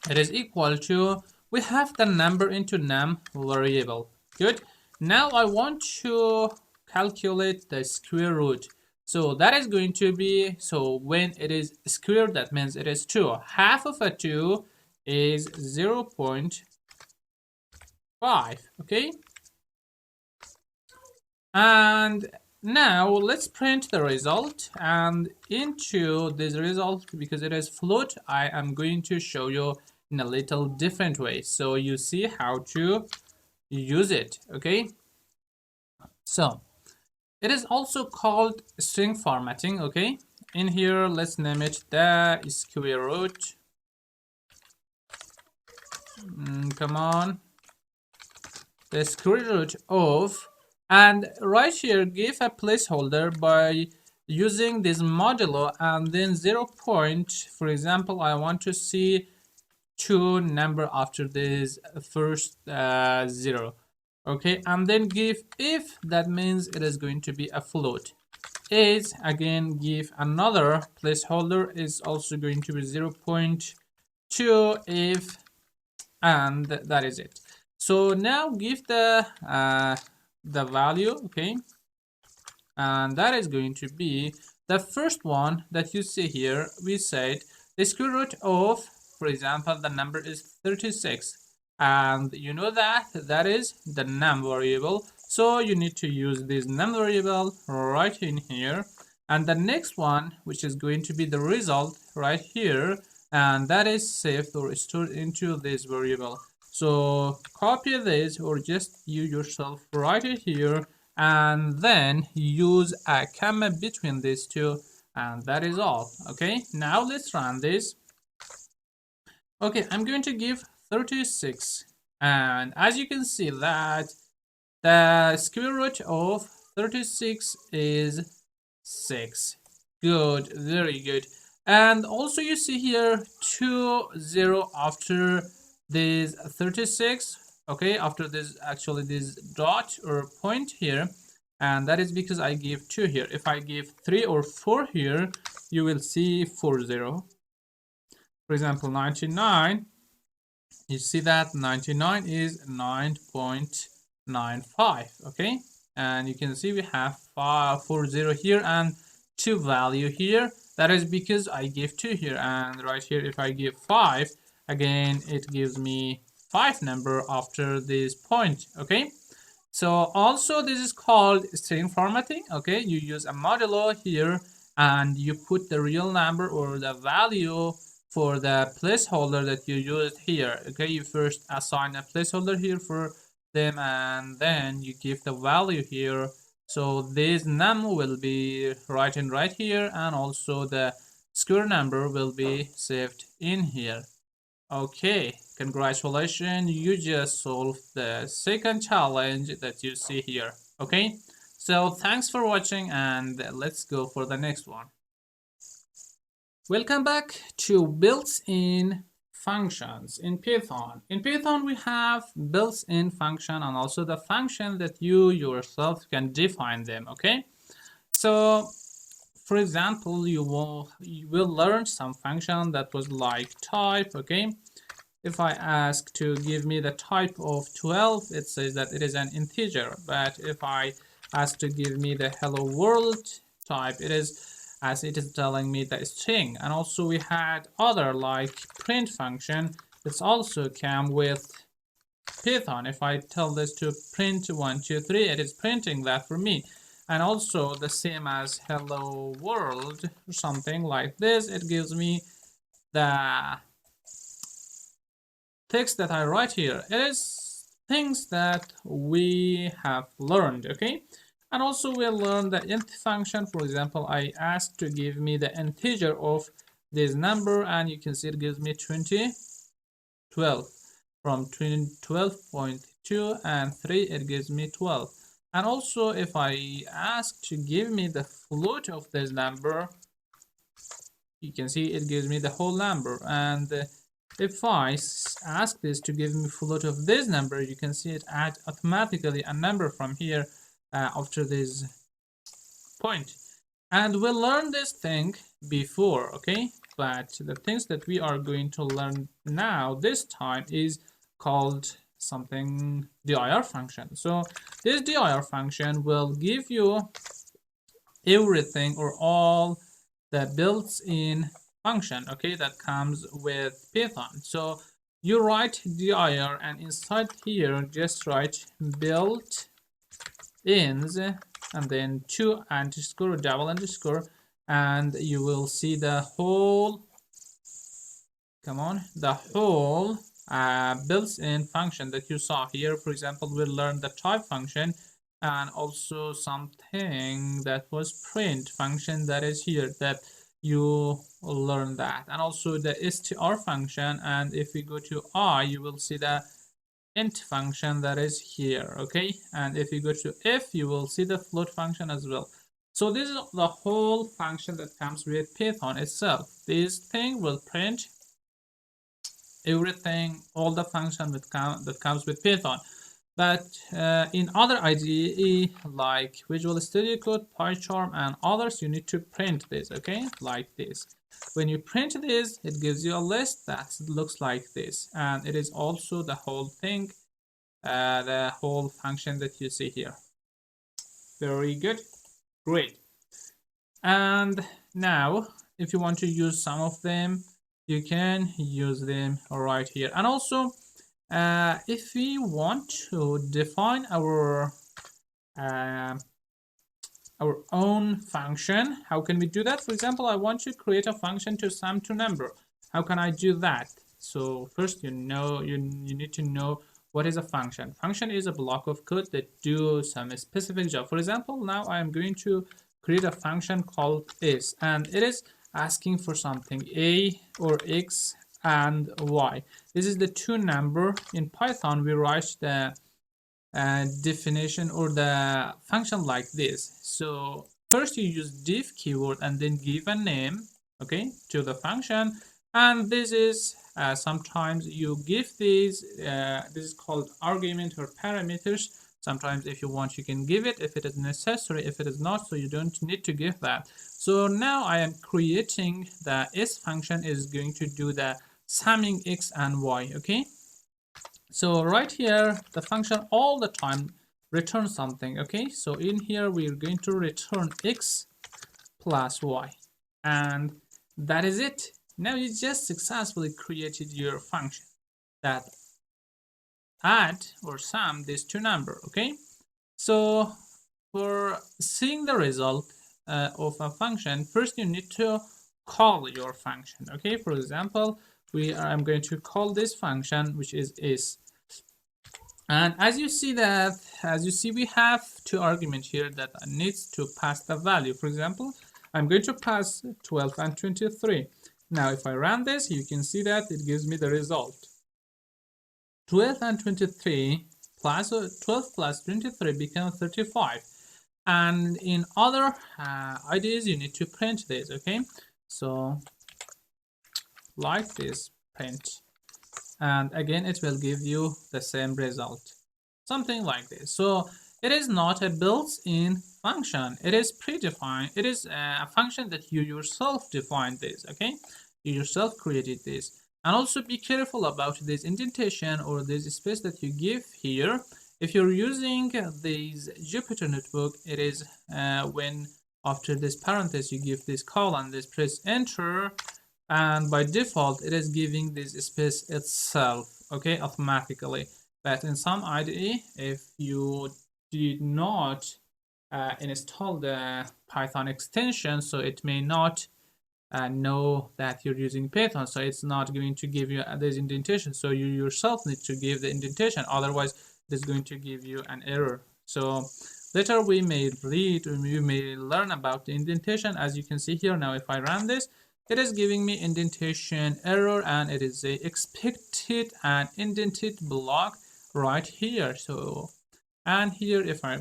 It is equal to, we have the number into num variable. Good. Now I want to calculate the square root. So that is going to be, so when it is squared, that means it is 2. Half of a 2 is 0.5, okay? And now let's print the result, and into this result, because it is float, I am going to show you in a little different way, so you see how to use it, okay? So it is also called string formatting, okay? In here, let's name it the square root. Come on. The square root of, and right here, give a placeholder by using this modulo and then 0 point. For example, I want to see 2 number after this first 0. Okay, and then give if, that means it is going to be a float. Is, again, give another placeholder, is also going to be 0 0.2 if, and that is it. So now give the value, okay, and that is going to be the first one that you see here. We said the square root of, for example, the number is 36, and you know that that is the num variable. So you need to use this num variable right in here, and the next one, which is going to be the result right here, and that is saved or stored into this variable. So copy this, or just you yourself write it here, and then use a comma between these two, and that is all. Okay, now let's run this. Okay, I'm going to give 36, and as you can see that the square root of 36 is 6. Good, very good. And also you see here 0 after this 36. Okay, after this, actually this dot or point here, and that is because I give 2 here. If I give 3 or 4 here, you will see 40. For example, 99, you see that 99 is 9.95. Okay, and you can see we have 40 here and 2 value here. That is because I give 2 here, and right here if I give 5, again it gives me 5 number after this point. Okay, so also this is called string formatting. Okay, you use a modulo here and you put the real number or the value for the placeholder that you used here. Okay, you first assign a placeholder here for them, and then you give the value here. So this num will be written right here, and also the square number will be saved in here. Okay, congratulations, you just solved the second challenge that you see here. Okay, so thanks for watching, and let's go for the next one. Welcome back to built-in functions in Python. In Python, we have built-in function and also the function that you yourself can define them. Okay, so for example, you will learn some function that was like type. Okay, if I ask to give me the type of 12, it says that it is an integer. But if I ask to give me the hello world type, it is, as it is telling me, the string. And also we had other like print function. It's also come with Python. If I tell this to print 1, 2, 3, it is printing that for me. And also the same as hello world or something like this, it gives me the text that I write here. It is things that we have learned. Okay, and also we learned the int function. For example, I asked to give me the integer of this number, and you can see it gives me 12 from 12.2 and 3, it gives me 12. And also if I ask to give me the float of this number, you can see it gives me the whole number. And if I ask this to give me float of this number, you can see it adds automatically a number from here after this point. And we learned this thing before, okay? But the things that we are going to learn now this time is called something dir function. So this dir function will give you everything or all the built-in function, okay, that comes with Python. So you write dir, and inside here just write built-ins and then 2 underscore double underscore, and you will see the whole, come on, the whole built-in function that you saw here. For example, we'll learn the type function and also something that was print function that is here, that you learn that, and also the str function. And if we go to I, you will see the int function that is here. Okay, and if you go to if, you will see the float function as well. So this is the whole function that comes with Python itself. This thing will print everything, all the function that comes with Python. But in other IDE like Visual Studio Code, PyCharm, and others, you need to print this, okay, like this. When you print this, it gives you a list that looks like this, and it is also the whole thing, the whole function that you see here. Very good, great. And now, if you want to use some of them, you can use them right here. And also, if we want to define our our own function. How can we do that? For example, I want to create a function to sum two number. How can I do that? So first, you need to know what is a function. Function is a block of code that do some specific job. For example, now I am going to create a function called is, and it is asking for something, a or x and y. This is the two number. In Python, we write the definition or the function like this. So first you use div keyword and then give a name, okay, to the function. And this is sometimes you give these, this is called argument or parameters. Sometimes if you want, you can give it if it is necessary. If it is not, so you don't need to give that. So now I am creating the is function is going to do the summing x and y, okay? So right here, the function all the time returns something, okay? So in here, we're going to return x plus y. And that is it. Now you just successfully created your function that add or sum these two numbers, okay? So for seeing the result of a function, first you need to call your function, okay? For example, I'm going to call this function, which is. And as you see, we have two arguments here that needs to pass the value. For example, I'm going to pass 12 and 23. Now, if I run this, you can see that it gives me the result. 12 and 23 plus 12 plus 23 becomes 35. And in other IDEs, you need to print this, okay? So, like this, print. And again, it will give you the same result, something like this. So it is not a built-in function, it is predefined. It is a function that you yourself defined this, okay? You yourself created this. And also be careful about this indentation or this space that you give here. If you're using this Jupyter notebook, it is when after this parenthesis you give this colon, this press enter, and by default it is giving this space itself, okay, automatically. But in some IDE, if you did not install the Python extension, so it may not know that you're using Python, so it's not going to give you this indentation. So you yourself need to give the indentation, otherwise it is going to give you an error. So later we may learn about the indentation. As you can see here now, if I run this, it is giving me indentation error, and it is a expected and indented block right here. So, and here if I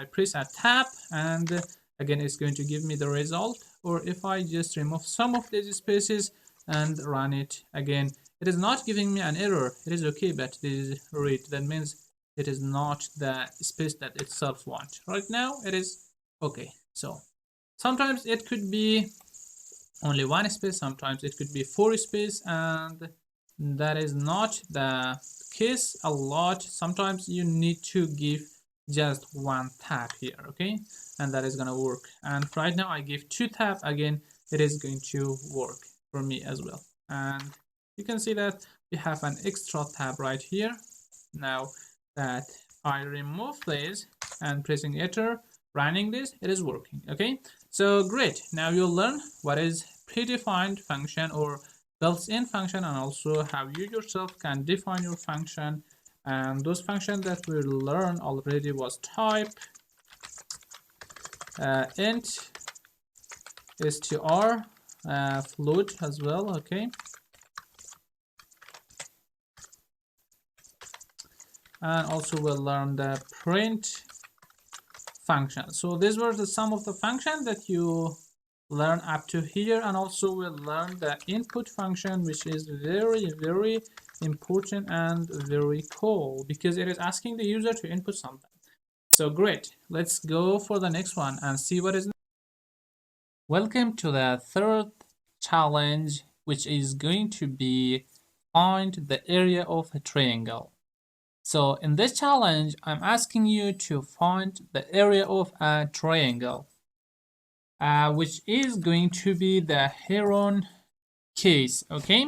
press a tab, and again it's going to give me the result. Or if I just remove some of these spaces and run it again, it is not giving me an error. It is okay, but this is read. That means it is not the space that itself wants. Right now it is okay. So sometimes it could be only one space, sometimes it could be 4 space, and that is not the case a lot. Sometimes you need to give just one tab here, okay, and that is gonna work. And right now I give 2 tab, again it is going to work for me as well. And you can see that we have an extra tab right here. Now that I remove this and pressing enter, running this, it is working, okay? So great, now you'll learn what is predefined function or built-in function, and also how you yourself can define your function. And those functions that we learned already was type, int, str, float as well, okay? And also we'll learn the print function. So these were some of the functions that you learn up to here, and also we'll learn the input function, which is very, very important and very cool because it is asking the user to input something. So great, let's go for the next one and see what is next. Welcome to the third challenge, which is going to be find the area of a triangle. So in this challenge, I'm asking you to find the area of a triangle, which is going to be the heron case, okay?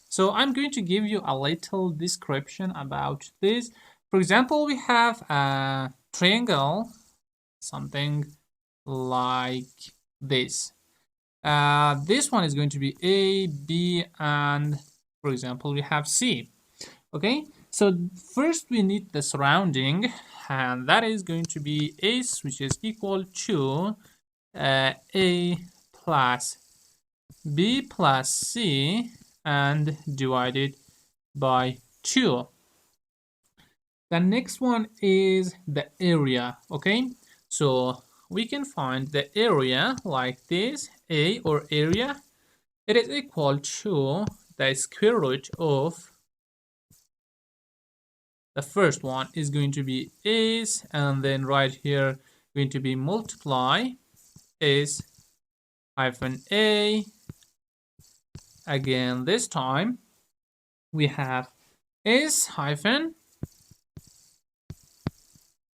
So I'm going to give you a little description about this. For example, we have a triangle, something like this. This one is going to be A, B, and for example, we have C. Okay, so first we need the surrounding, and that is going to be S, which is equal to A plus B plus C and divided by 2. The next one is the area. Okay, so we can find the area like this, A or area. It is equal to the square root of the first one is going to be is, and then right here going to be multiply is hyphen A. Again, this time we have is hyphen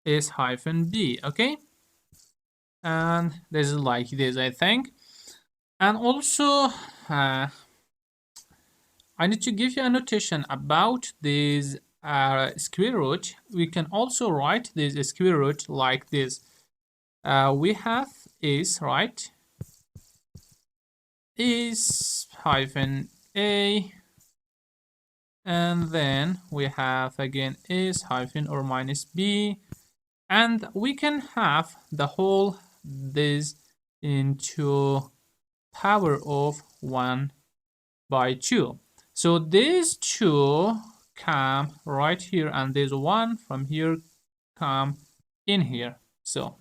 B. Okay, and this is like this, I think. And also I need to give you a notation about this square root. We can also write this square root like this. We have is, right? Is hyphen A, and then we have again is hyphen or minus B, and we can have the whole this into power of 1 by 2. So these two come right here, and this one from here come in here. So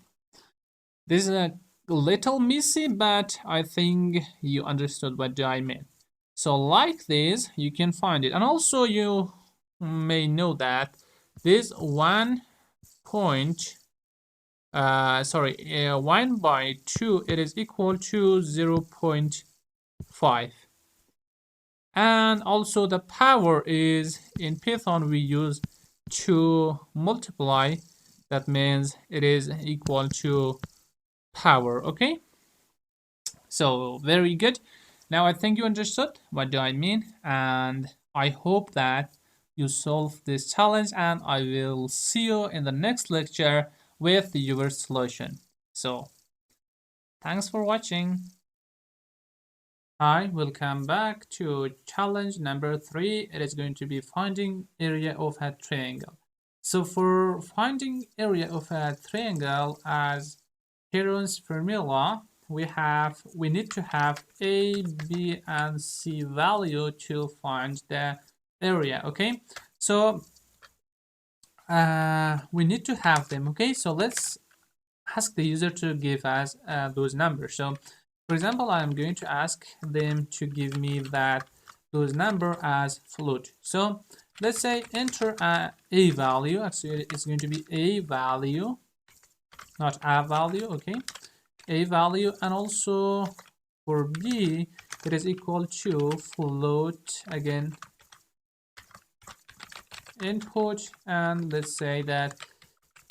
this is a little messy, but I think you understood what I mean. So like this, you can find it. And also you may know that this 1 by 2, it is equal to 0.5. And also the power is, in Python we use to multiply. That means it is equal to power. Okay, so very good. Now I think you understood what do I mean, and I hope that you solve this challenge, and I will see you in the next lecture with your solution. So thanks for watching. Hi, welcome back to challenge number 3. It is going to be finding area of a triangle. So for finding area of a triangle, as Heron's formula, we need to have A, B, and C value to find the area. Okay, so we need to have them. Okay, so let's ask the user to give us those numbers. So for example, I'm going to ask them to give me those number as float. So let's say enter a value. Actually, it's going to be a value, not a value. Okay, a value, and also for B, it is equal to float again input, and let's say that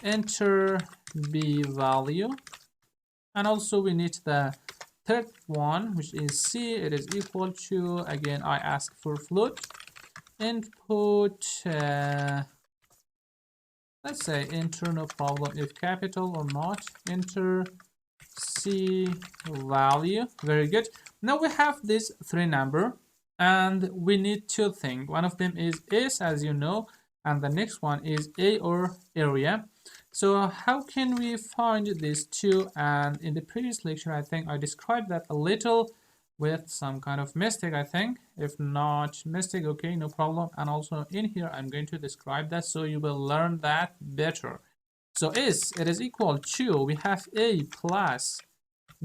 enter B value, and also we need the third one, which is C. It is equal to, again I ask for float input, let's say enter, no problem if capital or not, enter C value. Very good. Now we have this 3 number, and we need 2 things. One of them is as you know, and the next one is A or area. So how can we find these 2? And in the previous lecture, I think I described that a little with some kind of mistake, I think. If not mistake, okay, no problem. And also in here, I'm going to describe that so you will learn that better. So it is equal to, we have A plus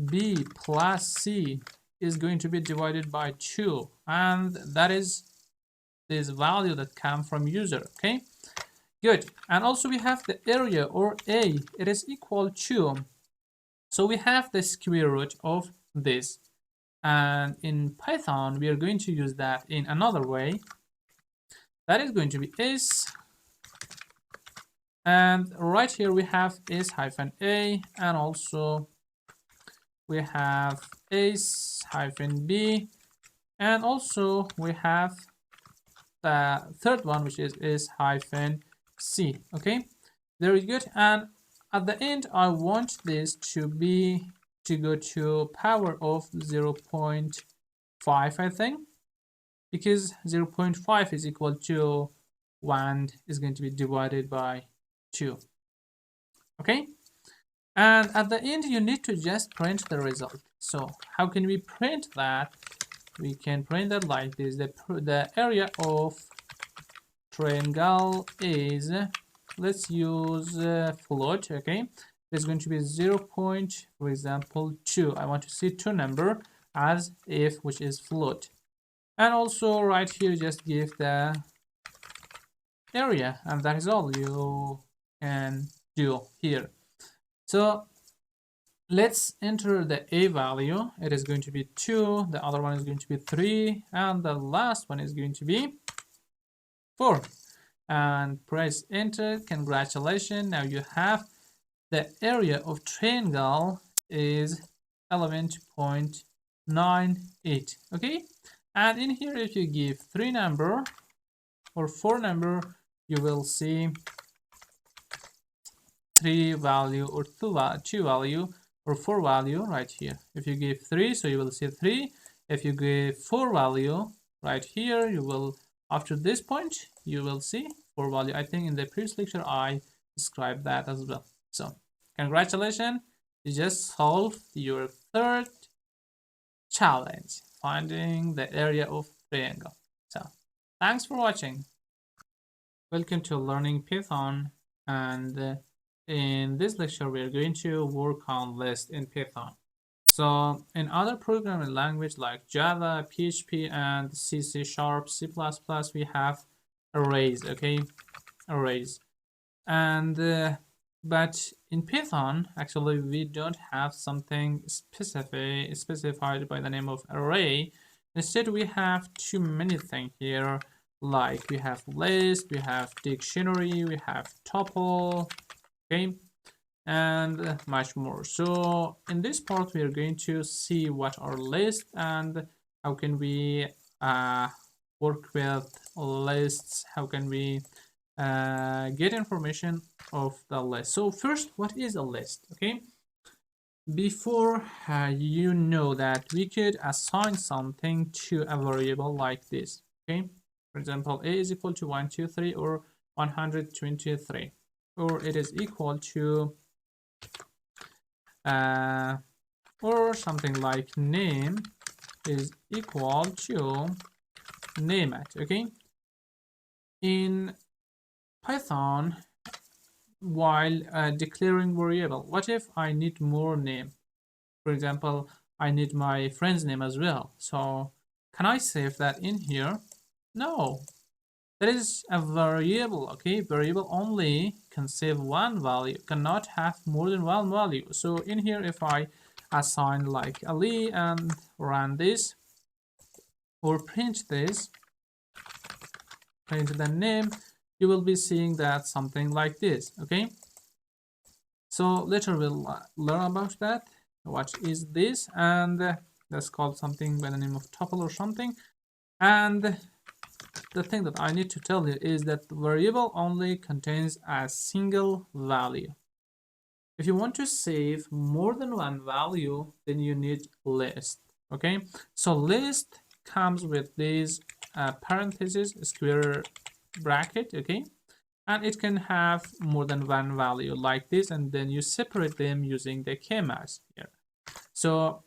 B plus C is going to be divided by 2, and that is this value that comes from user. Okay, good. And also we have the area, or A, it is equal to, so we have the square root of this, and in Python we are going to use that in another way. That is going to be is, and right here we have is hyphen A, and also we have is hyphen B, and also we have the third one, which is hyphen C. Okay, very good. And at the end, I want this to go to power of 0.5, I think, because 0.5 is equal to 1 is going to be divided by 2. Okay, and at the end you need to just print the result. So how can we print that? We can print it like this. The area of triangle is, let's use float. Okay, it's going to be 0. For example 2. I want to see 2 number as if, which is float. And also right here just give the area, and that is all you can do here. So let's enter the a value. It is going to be 2, the other one is going to be 3, and the last one is going to be 4. And press enter. Congratulations, now you have the area of triangle is 11.98. okay, and in here if you give 3 number or 4 number, you will see 3 value or 2 value or 4 value right here. If you give 3, so you will see 3. If you give 4 value right here, you will, after this point, you will see 4 value. I think in the previous lecture I described that as well. So congratulations, you just solved your 3rd challenge, finding the area of triangle. So thanks for watching. Welcome to Learning Python, and in this lecture we are going to work on list in Python. So in other programming language like Java, PHP, and C, C#, C++, we have arrays. Okay, arrays. And but in Python, actually, we don't have something specified by the name of array. Instead, we have too many things here. Like we have list, we have dictionary, we have tuple, okay, and much more. So in this part, we are going to see what are lists and how can we work with lists. How can we get information of the list. So first, what is a list? Okay, before you know that we could assign something to a variable like this. Okay, for example, a is equal to 1, 2, 3 or 123, or it is equal to or something like name is equal to name it. Okay, in Python, while declaring variable, what if I need more name? For example, I need my friend's name as well. So can I save that in here? No, that is a variable. Okay, variable only can save one value, cannot have more than one value. So in here, if I assign like Ali and run this or print this, print the name, you will be seeing that something like this. Okay, so later we'll learn about that. What is this? And that's called something by the name of tuple or something. And the thing that I need to tell you is that the variable only contains a single value. If you want to save more than one value, then you need list. Okay, so list comes with these parentheses, square bracket. Okay, and it can have more than one value like this, and then you separate them using the commas here. So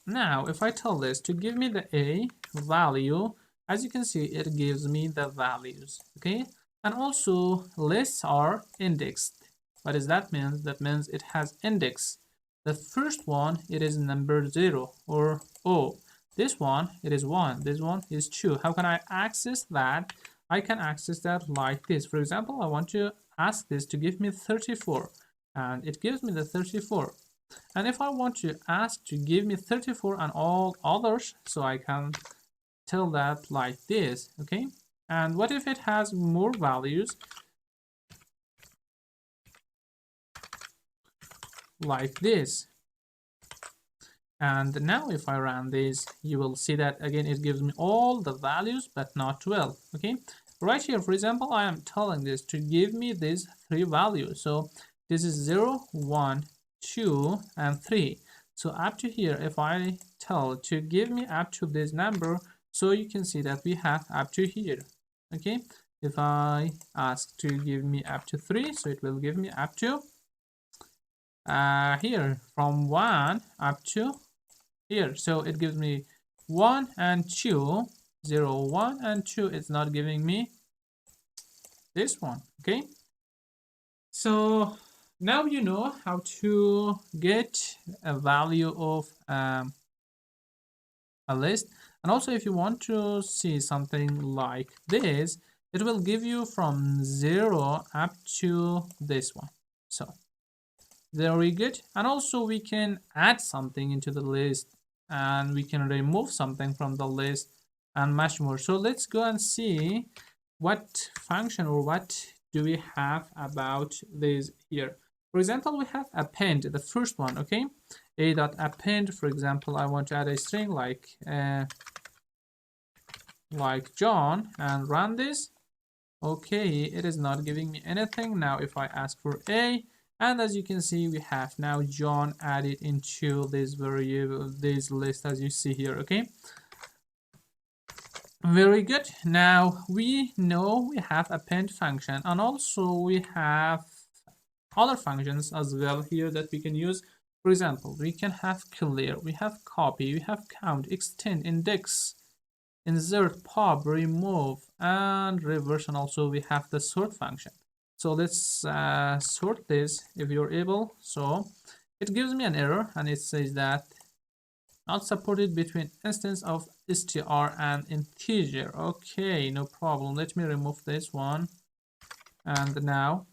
now if I tell this to give me the a value, as you can see, it gives me the values. Okay, and also lists are indexed. What does that mean? That means it has index. The first one, it is number 0 or O. This one, it is 1. This one is 2. How can I access that? I can access that like this. For example, I want to ask this to give me 34, and it gives me the 34. And if I want to ask to give me 34 and all others, so I can tell that like this. Okay, and what if it has more values? Like this. And now if I run this, you will see that again it gives me all the values but not 12. Okay, right here, for example, I am telling this to give me these 3 values. So this is 0, 1, 2, and 3. So up to here, if I tell to give me up to this number, so you can see that we have up to here. Okay, if I ask to give me up to 3, so it will give me up to here, from 1 up to here. So it gives me 1 and 2, 0, 1 and 2. It's not giving me this one. Okay, so now you know how to get a value of a list. And also, if you want to see something like this, it will give you from 0 up to this one. So very good. And also we can add something into the list, and we can remove something from the list, and much more. So let's go and see what function or what do we have about this here. For example, we have append, the first one. Okay, a.append. For example, I want to add a string like John, and run this. Okay, it is not giving me anything. Now if I ask for a, and as you can see, we have now John added into this variable, this list, as you see here. Okay, very good. Now we know we have append function, and also we have other functions as well here that we can use. For example, we can have clear, we have copy, we have count, extend, index, insert, pop, remove, and reverse, and also we have the sort function. So let's sort this if you're able. So it gives me an error, and it says that not supported between instance of str and integer. Okay, no problem. Let me remove this one, and now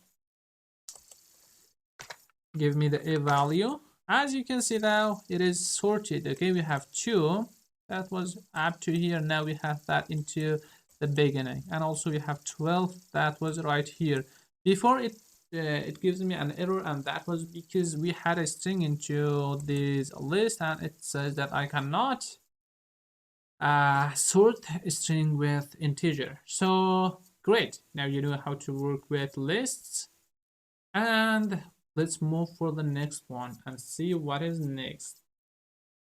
give me the a value. As you can see, now it is sorted. Okay, we have 2 that was up to here. Now we have that into the beginning, and also we have 12 that was right here. Before it gives me an error, and that was because we had a string into this list, and it says that I cannot sort a string with integer. So great, now you know how to work with lists, and let's move for the next one and see what is next.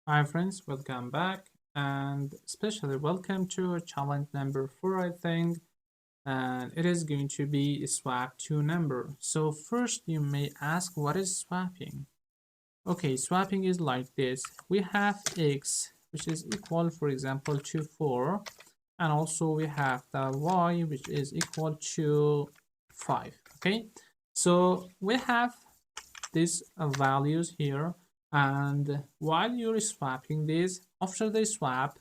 Hi friends, welcome back, and especially welcome to challenge number 4, I think, and it is going to be swap to number. So first you may ask, what is swapping? Okay, swapping is like this. We have x, which is equal, for example, to 4, and also we have the y, which is equal to 5. Okay, so we have these values here, and while you're swapping this, after the swap,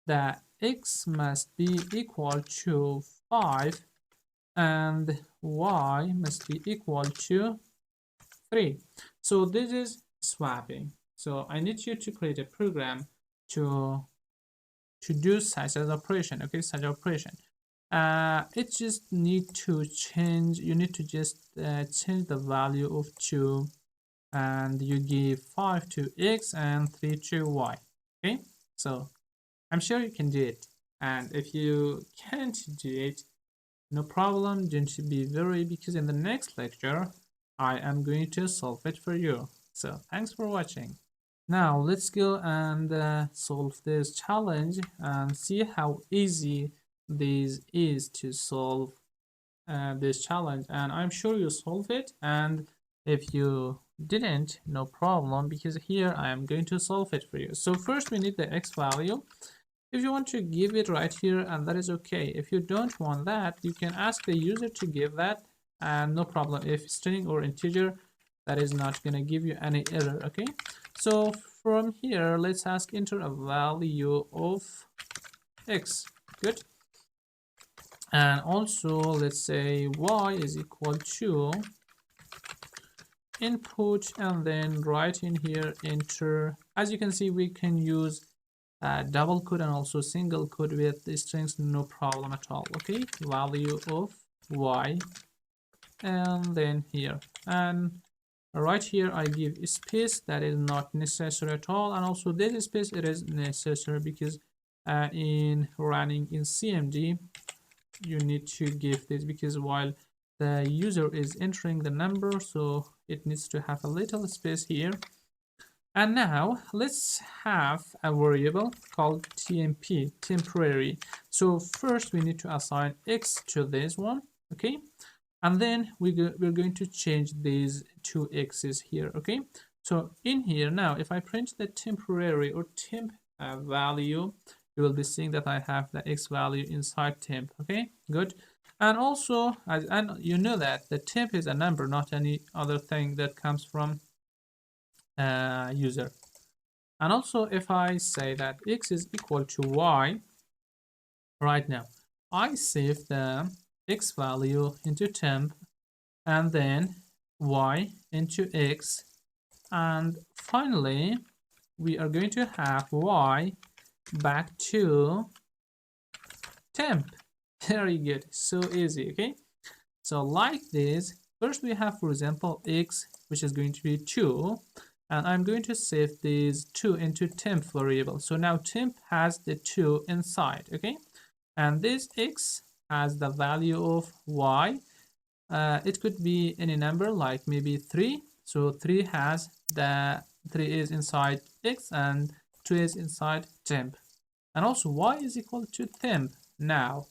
the x must be equal to 5 and y must be equal to 3. So this is swapping. So I need you to create a program to do such an operation. Okay, such operation. It just need to change. You need to just change the value of 2, and you give 5 to x and 3 to y. Okay, so I'm sure you can do it, and if you can't do it, no problem, don't be worried, because in the next lecture I am going to solve it for you. So thanks for watching. Now let's go and solve this challenge and see how easy this is to solve this challenge, and I'm sure you solve it, and if you didn't, no problem, because here I am going to solve it for you. So first we need the x value. If you want to give it right here, and that is okay. If you don't want that, you can ask the user to give that, and no problem. If string or integer, that is not gonna give you any error. Okay, so from here, let's ask enter a value of x. Good. And also let's say y is equal to input, and then write in here enter. As you can see, we can use double quote and also single quote with the strings, no problem at all. Okay, value of y, and then here, and right here I give space. That is not necessary at all, and also this space, it is necessary because in running in CMD you need to give this, because while the user is entering the number, so it needs to have a little space here. And now let's have a variable called TMP, temporary. So first we need to assign X to this one, okay? And then we're going to change these two X's here, okay? So in here now, if I print the temporary or temp value, you will be seeing that I have the X value inside temp, okay? Good. And also, and you know that the temp is a number, not any other thing that comes from user. And also, if I say that X is equal to Y, right now, I save the X value into temp and then Y into X. And finally, we are going to have Y back to temp. Very good, so easy, okay? So like this, first we have, for example, X, which is going to be 2, and I'm going to save these 2 into temp variable. So now temp has the 2 inside, okay? And this X has the value of Y. It could be any number, like maybe 3. So 3 has the 3 is inside X and 2 is inside temp. And also Y is equal to temp. Now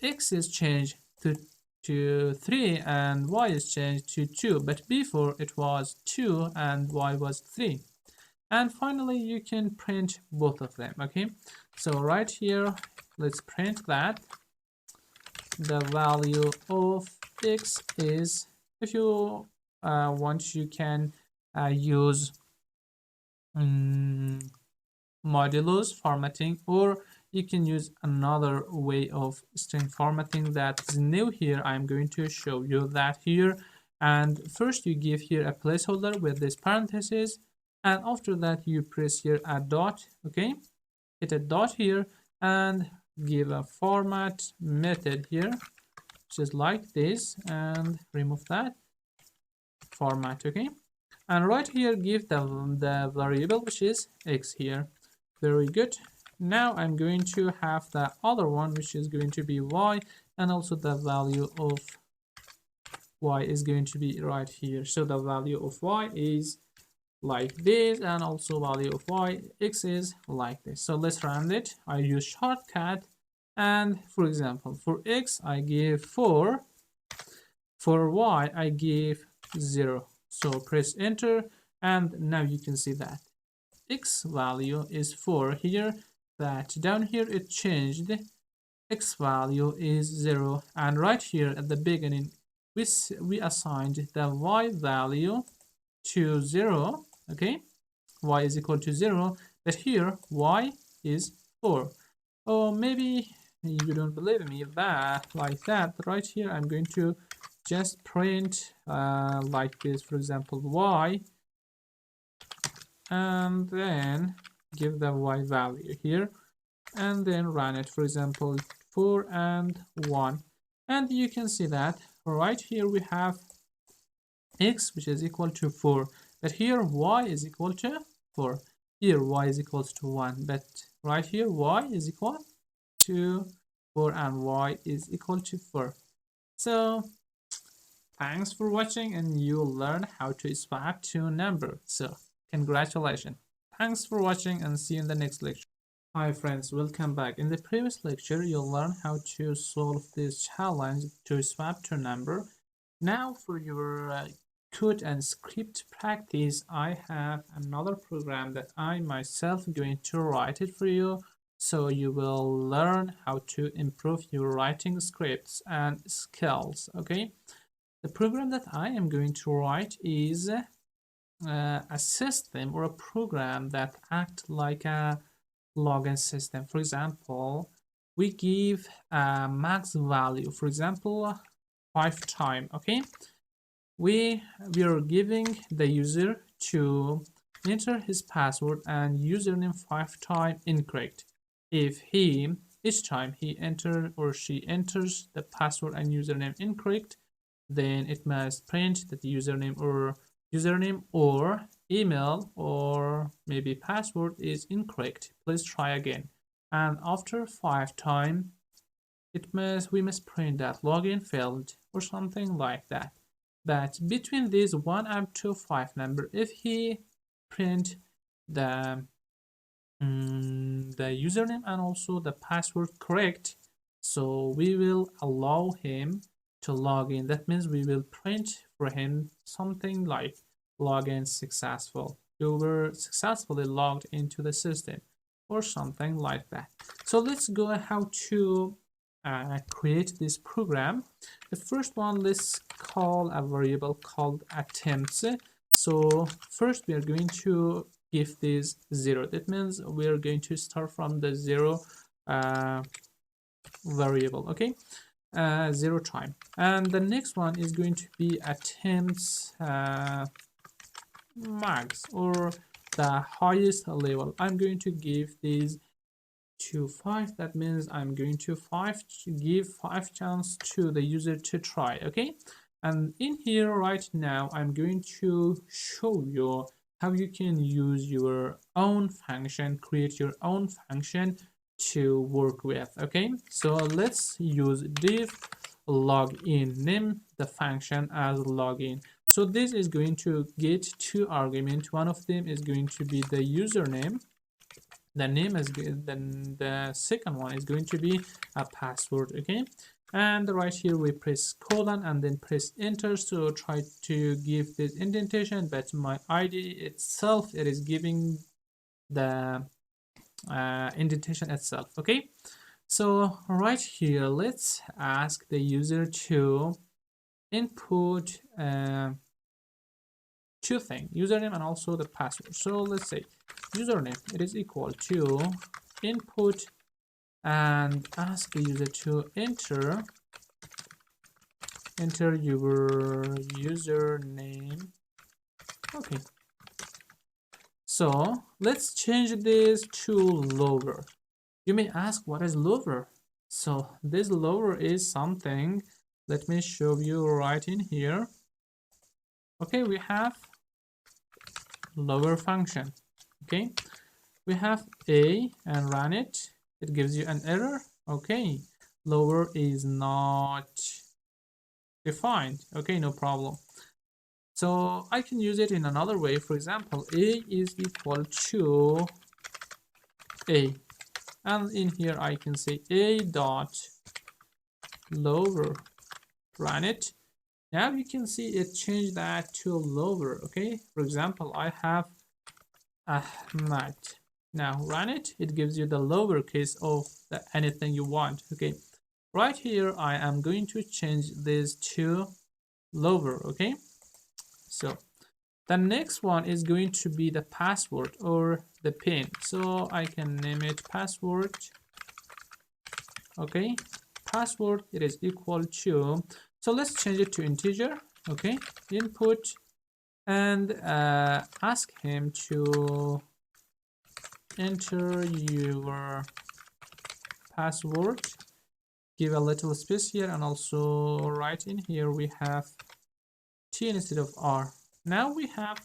X is changed to 3 and Y is changed to 2, but before it was 2 and Y was 3. And finally you can print both of them, okay? So right here, let's print that the value of X is, if you want, you can use modulus formatting, or you can use another way of string formatting that is new here. I'm going to show you that here. And first you give here a placeholder with this parenthesis, and after that you press here a dot, okay? Hit a dot here and give a format method here, which is like this, and remove that format, okay? And right here give the variable, which is X here. Very good. Now I'm going to have the other one, which is going to be Y, and also the value of Y is going to be right here. So the value of Y is like this, and also value of Y, X is like this. So let's run it. I use shortcut, and for example, for X I give 4, for Y I give 0. So press enter, and now you can see that X value is 4 here, but down here it changed. X value is 0, and right here at the beginning we assigned the Y value to 0, okay? Y is equal to 0, but here Y is 4. Or maybe you don't believe me that like that. Right here I'm going to just print like this, for example, Y, and then give the Y value here, and then run it, for example, 4 and 1. And you can see that right here we have X, which is equal to 4, but here Y is equal to 4. Here Y is equals to 1, but right here Y is equal to 4 and Y is equal to 4. So thanks for watching, and you'll learn how to swap to number. So congratulations. Thanks for watching, and see you in the next lecture. Hi friends, welcome back. In the previous lecture, you'll learn how to solve this challenge to swap to number. Now for your code and script practice, I have another program that I myself going to write it for you, so you will learn how to improve your writing scripts and skills, okay? The program that I am going to write is a system or a program that acts like a login system. For example, we give a max value, for example, 5 times, okay? We are giving the user to enter his password and username 5 times incorrect. If each time he enter or she enters the password and username incorrect, then it must print that the username or email or maybe password is incorrect. Please try again. And after 5 times it must we must print that login failed or something like that. But between these 1 up to 5 number, if he print the the username and also the password correct, so we will allow him to log in. That means we will print for him something like login successful. You were successfully logged into the system or something like that. So let's go how to create this program. The first one, let's call a variable called attempts. So first we are going to give this 0. That means we are going to start from the 0 variable, okay? 0 time. And the next one is going to be attempts max, or the highest level. I'm going to give these to 5. That means I'm going to give 5 chance to the user to try, okay? And in here right now I'm going to show you how you can use your own function, create your own function to work with, okay? So let's use div login, name the function as login. So this is going to get 2 arguments. One of them is going to be the username, the name is good, then the second one is going to be a password, okay? And right here we press colon and then press enter. So try to give this indentation, but my ID itself, it is giving the indentation itself, okay? So right here, let's ask the user to input 2 things, username and also the password. So let's say username, it is equal to input, and ask the user to enter your username, okay? So let's change this to lower. You may ask, what is lower? So this lower is something, let me show you right in here. Okay, we have lower function, okay? We have a and run it, it gives you an error, okay? Lower is not defined, okay, no problem. So I can use it in another way. For example, a is equal to a, and in here I can say a dot lower, run it. Now you can see it changed that to lower, okay? For example, I have Ahmad. Now run it, it gives you the lowercase of anything you want, okay? Right here I am going to change this to lower, okay? So the next one is going to be the password or the pin. So I can name it password, okay? Password, it is equal to, so let's change it to integer, okay? Input, and ask him to enter your password, give a little space here, and also right in here we have T instead of R. Now we have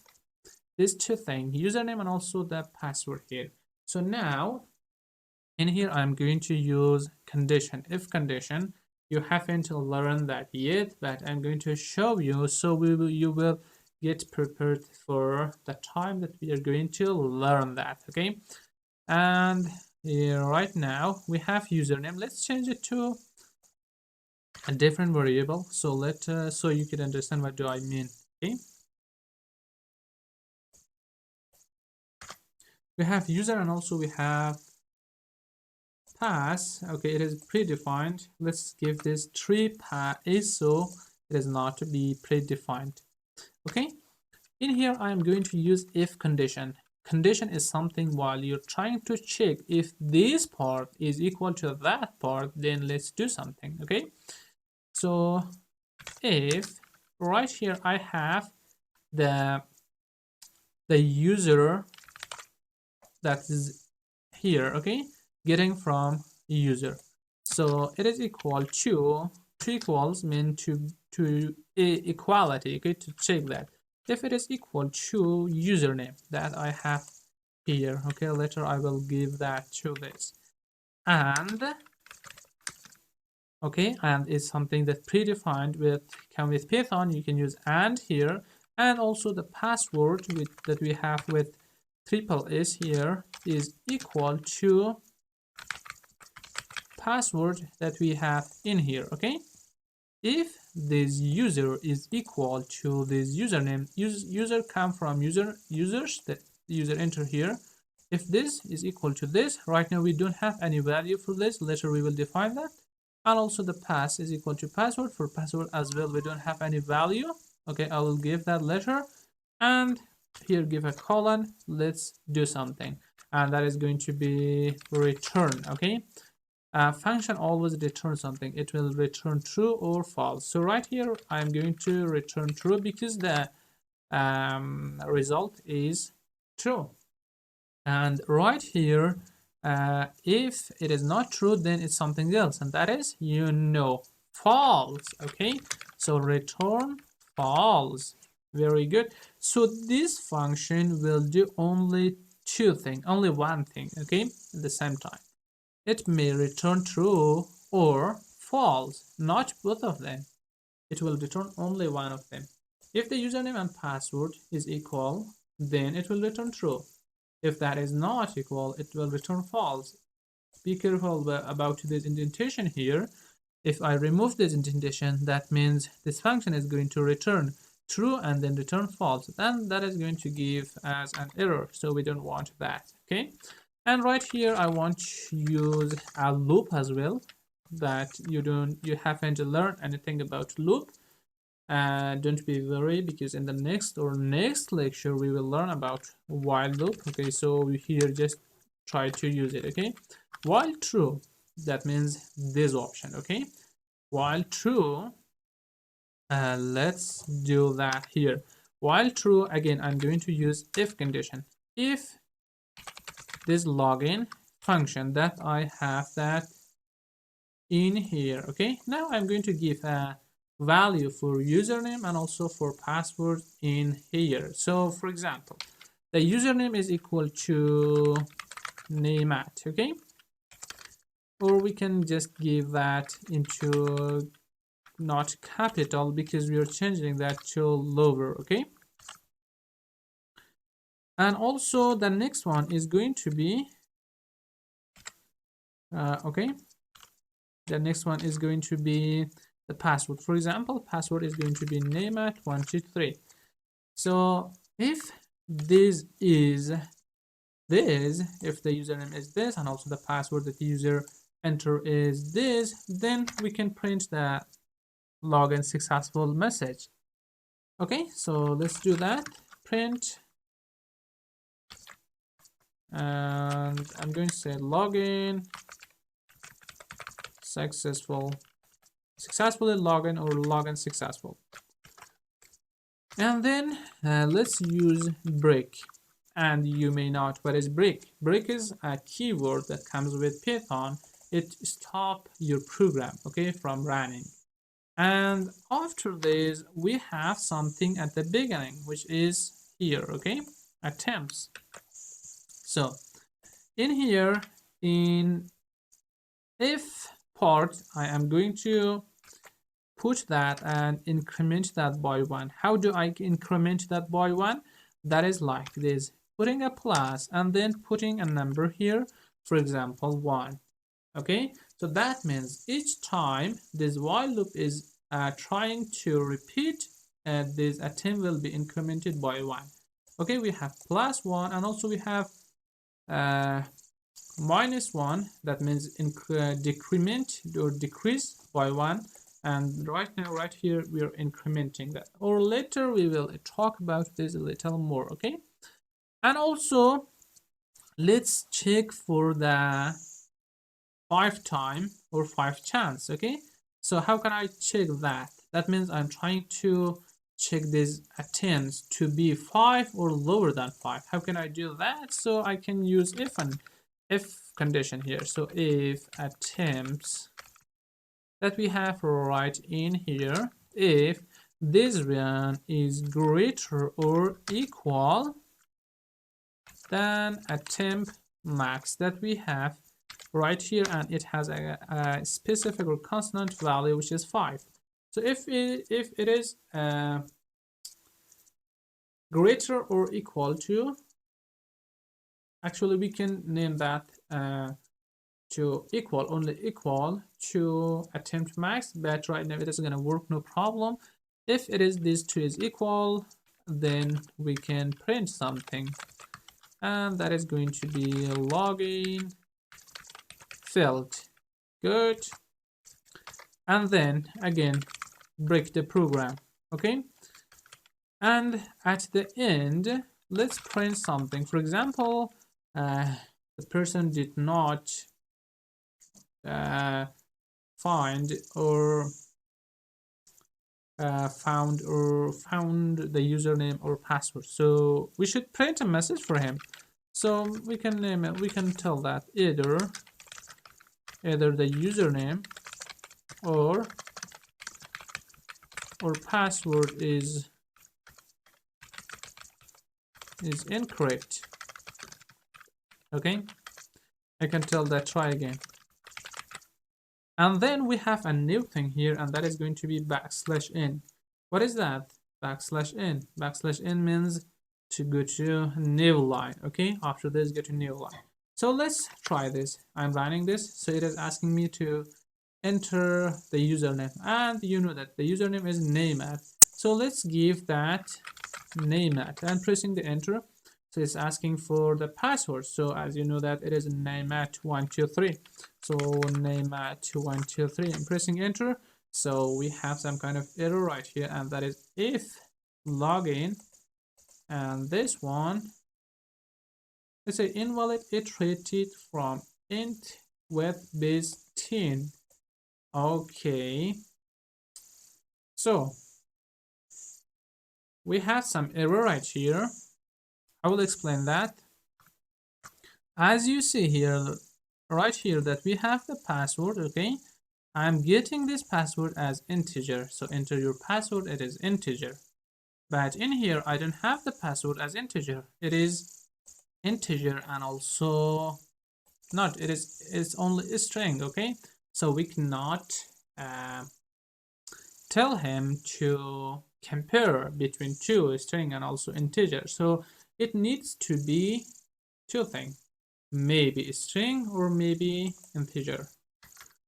these 2 things, username and also the password here. So now in here I'm going to use condition, if condition. You haven't learned that yet, but I'm going to show you, so you will get prepared for the time that we are going to learn that, okay? And here right now we have username. Let's change it to a different variable, so so you can understand what do I mean, okay? We have user and also we have pass, okay? It is predefined. Let's give this 3 pass, so it is not to be predefined, okay? In here I am going to use if condition. Condition is something while you're trying to check if this part is equal to that part, then let's do something, okay? So if right here I have the user that is here, okay, getting from user, so it is equal to equals mean to equality, okay, to check that if it is equal to username that I have here, okay, later I will give that to this, and okay, and it's something that predefined with come with Python. You can use and here, and also the password that we have with triple S here is equal to password that we have in here. Okay, if this user is equal to this username, user come from users that user enter here. If this is equal to this, right now we don't have any value for this. Later we will define that. And also the pass is equal to password. For password as well, we don't have any value. Okay, I will give that later. And here give a colon. Let's do something. And that is going to be return. Okay. Function always returns something. It will return true or false. So right here, I'm going to return true because the result is true. And right here, if it is not true, then it's something else, and that is false. Okay, so return false. Very good. So this function will do only only one thing, okay, at the same time. It may return true or false, not both of them. It will return only one of them. If the username and password is equal, then it will return true. If that is not equal, it will return false. Be careful about this indentation here. If I remove this indentation, that means this function is going to return true and then return false. Then that is going to give as an error, so we don't want that. Okay, and right here I want to use a loop as well, that you haven't learned anything about loop. Don't be worried, because in the next lecture we will learn about while loop. Okay, so here just try to use it. Okay, while true, that means this option. Okay, while true, let's do that here. While true, again I'm going to use if condition. If this login function that I have that in here. Okay, now I'm going to give a value for username and also for password in here. So for example, the username is equal to name at, okay, or we can just give that into not capital because we are changing that to lower. Okay, and also the next one is going to be okay, the next one is going to be the password. For example, password is going to be name at 123. So if this is this, if the username is this and also the password that the user enter is this, then we can print the login successful message. Okay, so let's do that. Print, and I'm going to say login successfully login or login successful. And then let's use break. And you may not, what is break? Break is a keyword that comes with Python. It stops your program, okay, from running. And after this, we have something at the beginning, which is here, okay, attempts. So in here, in if part, I am going to put that and increment that by 1. How do I increment that by 1? That is like this, putting a plus and then putting a number here, for example 1. Okay, so that means each time this while loop is trying to repeat, this attempt will be incremented by 1. Okay, we have plus 1 and also we have minus 1. That means decrement or decrease by 1. And right now, right here, we are incrementing that. Or later, we will talk about this a little more, okay? And also, let's check for the 5 time or 5 chance, okay? So how can I check that? That means I'm trying to check these attempts to be 5 or lower than 5. How can I do that? So I can use if condition here. So if attempts that we have right in here, if this one is greater or equal than attempt max that we have right here, and it has a specific or constant value which is 5. So if it is greater or equal to, actually we can name that to equal, only equal to attempt max, but right now it is going to work no problem. If it is these two is equal, then we can print something, and that is going to be login filled. Good. And then again break the program. Okay, and at the end let's print something. For example, the person did not find or found the username or password, so we should print a message for him. So we can name it, we can tell that either the username or password is incorrect. Okay, I can tell that try again. And then we have a new thing here, and that is going to be \n. What is that? \n. \n means to go to new line. Okay, after this go to new line. So let's try this. I'm running this, so it is asking me to enter the username, and you know that the username is name@. So let's give that name@, and pressing the enter. So it's asking for the password. So as you know that it is name@123. So name@123. I'm pressing enter. So we have some kind of error right here, and that is if login, and this one, let's say invalid iterated from int with base 10. Okay, so we have some error right here. I will explain that. As you see here, right here, that we have the password. Okay, I'm getting this password as integer, so enter your password, it is integer. But in here I don't have the password as integer, it is integer, and also not, it's only a string. Okay, so we cannot tell him to compare between two, string and also integer. So it needs to be two things, maybe string or maybe integer.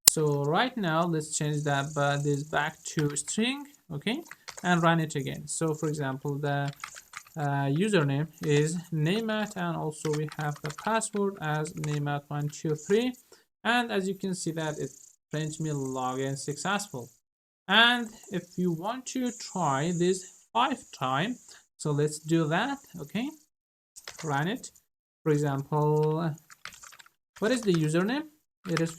So right now let's change that, but this back to string. Okay, and run it again. So for example, the username is name@, and also we have the password as name@123, and as you can see that it prints me login successful. And if you want to try this 5 times, so let's do that. Okay, run it. For example, what is the username? It is,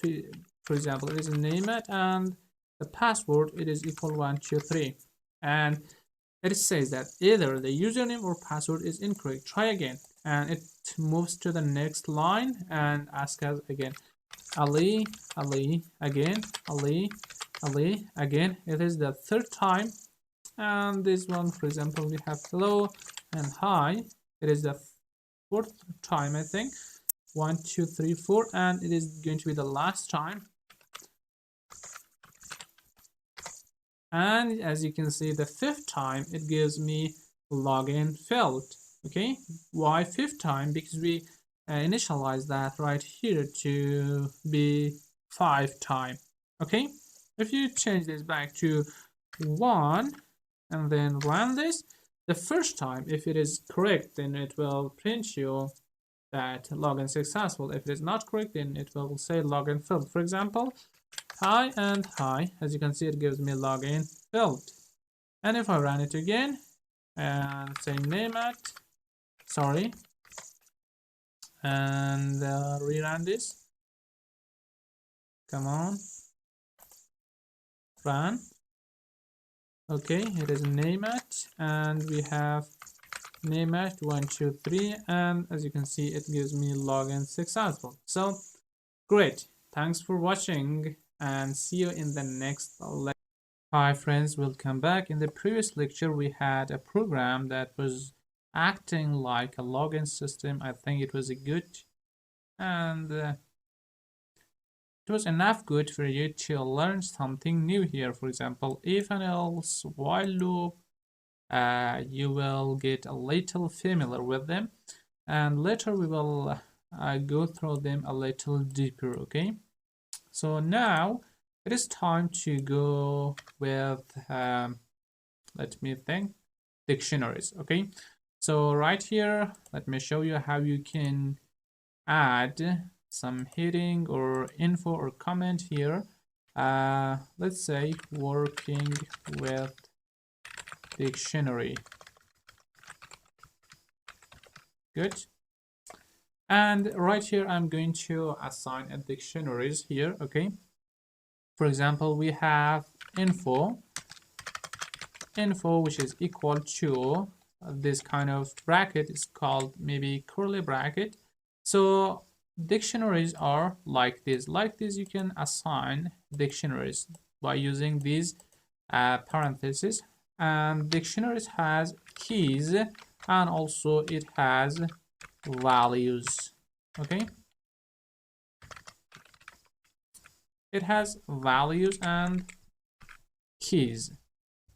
for example, it is name@, and the password it is equal 123, and it says that either the username or password is incorrect. Try again, and it moves to the next line and asks us again, Ali, Ali, again, Ali, Ali, again. It is the 3rd time. And this one, for example, we have hello and hi. It is the 4th time, I think. 1, 2, 3, 4, and it is going to be the last time. And as you can see, the 5th time it gives me login failed. Okay, why 5th time? Because we initialize that right here to be 5 times. Okay, if you change this back to 1 and then run this, the 1st time, if it is correct, then it will print you that login successful. If it is not correct, then it will say login failed. For example, hi and hi. As you can see, it gives me login failed. And if I run it again and say name@, sorry, and rerun this. Come on, run. Okay, it is name@, and we have name@123, and as you can see, it gives me login successful. So great, thanks for watching, and see you in the next lecture. Hi friends, welcome back. In the previous lecture we had a program that was acting like a login system. I think it was a good, and it was enough good for you to learn something new here. For example, if and else, while loop, you will get a little familiar with them, and later we will go through them a little deeper. Okay, so now it is time to go with let me think, dictionaries. Okay, so right here, let me show you how you can add some heading or info or comment here. Let's say working with dictionary. Good. And right here, I'm going to assign a dictionaries here. Okay. For example, we have info, which is equal to this kind of bracket is called maybe curly bracket. So dictionaries are like this. Like this, you can assign dictionaries by using these parentheses. And dictionaries has keys, and also it has values. Okay, it has values and keys.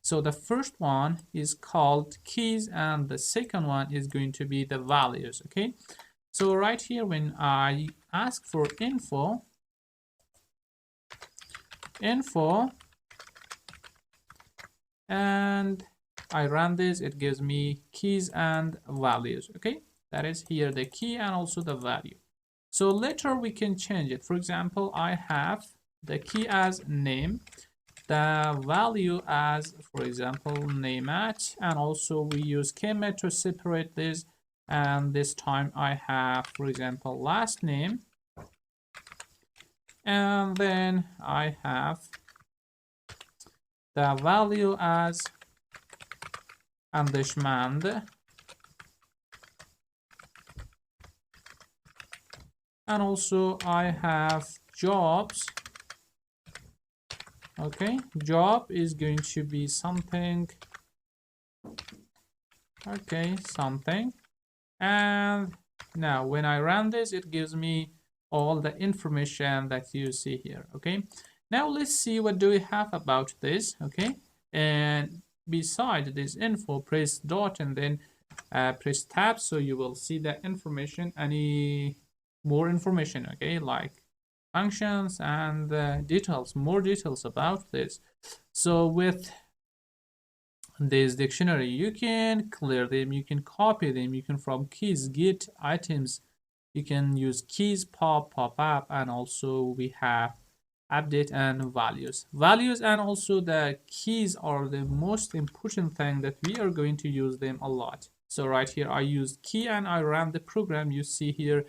So the first one is called keys, and the second one is going to be the values. Okay, so right here, when I ask for info, and I run this, it gives me keys and values. Okay, that is here the key and also the value. So later we can change it. For example, I have the key as name, the value as, for example, name at, and also we use kmet to separate this. And this time I have, for example, last name, and then I have the value as englishman, and also I have jobs. Okay, job is going to be something, okay, something. And now when I run this, it gives me all the information that you see here. Okay, now let's see what do we have about this. Okay, and beside this info, press dot and then press tab, so you will see the information, any more information. Okay, like functions and details, more details about this. So with this dictionary, you can clear them, you can copy them, you can from keys, git items, you can use keys, pop up, and also we have update and values. Values and also the keys are the most important thing that we are going to use them a lot. So right here, I use key and I run the program. You see here,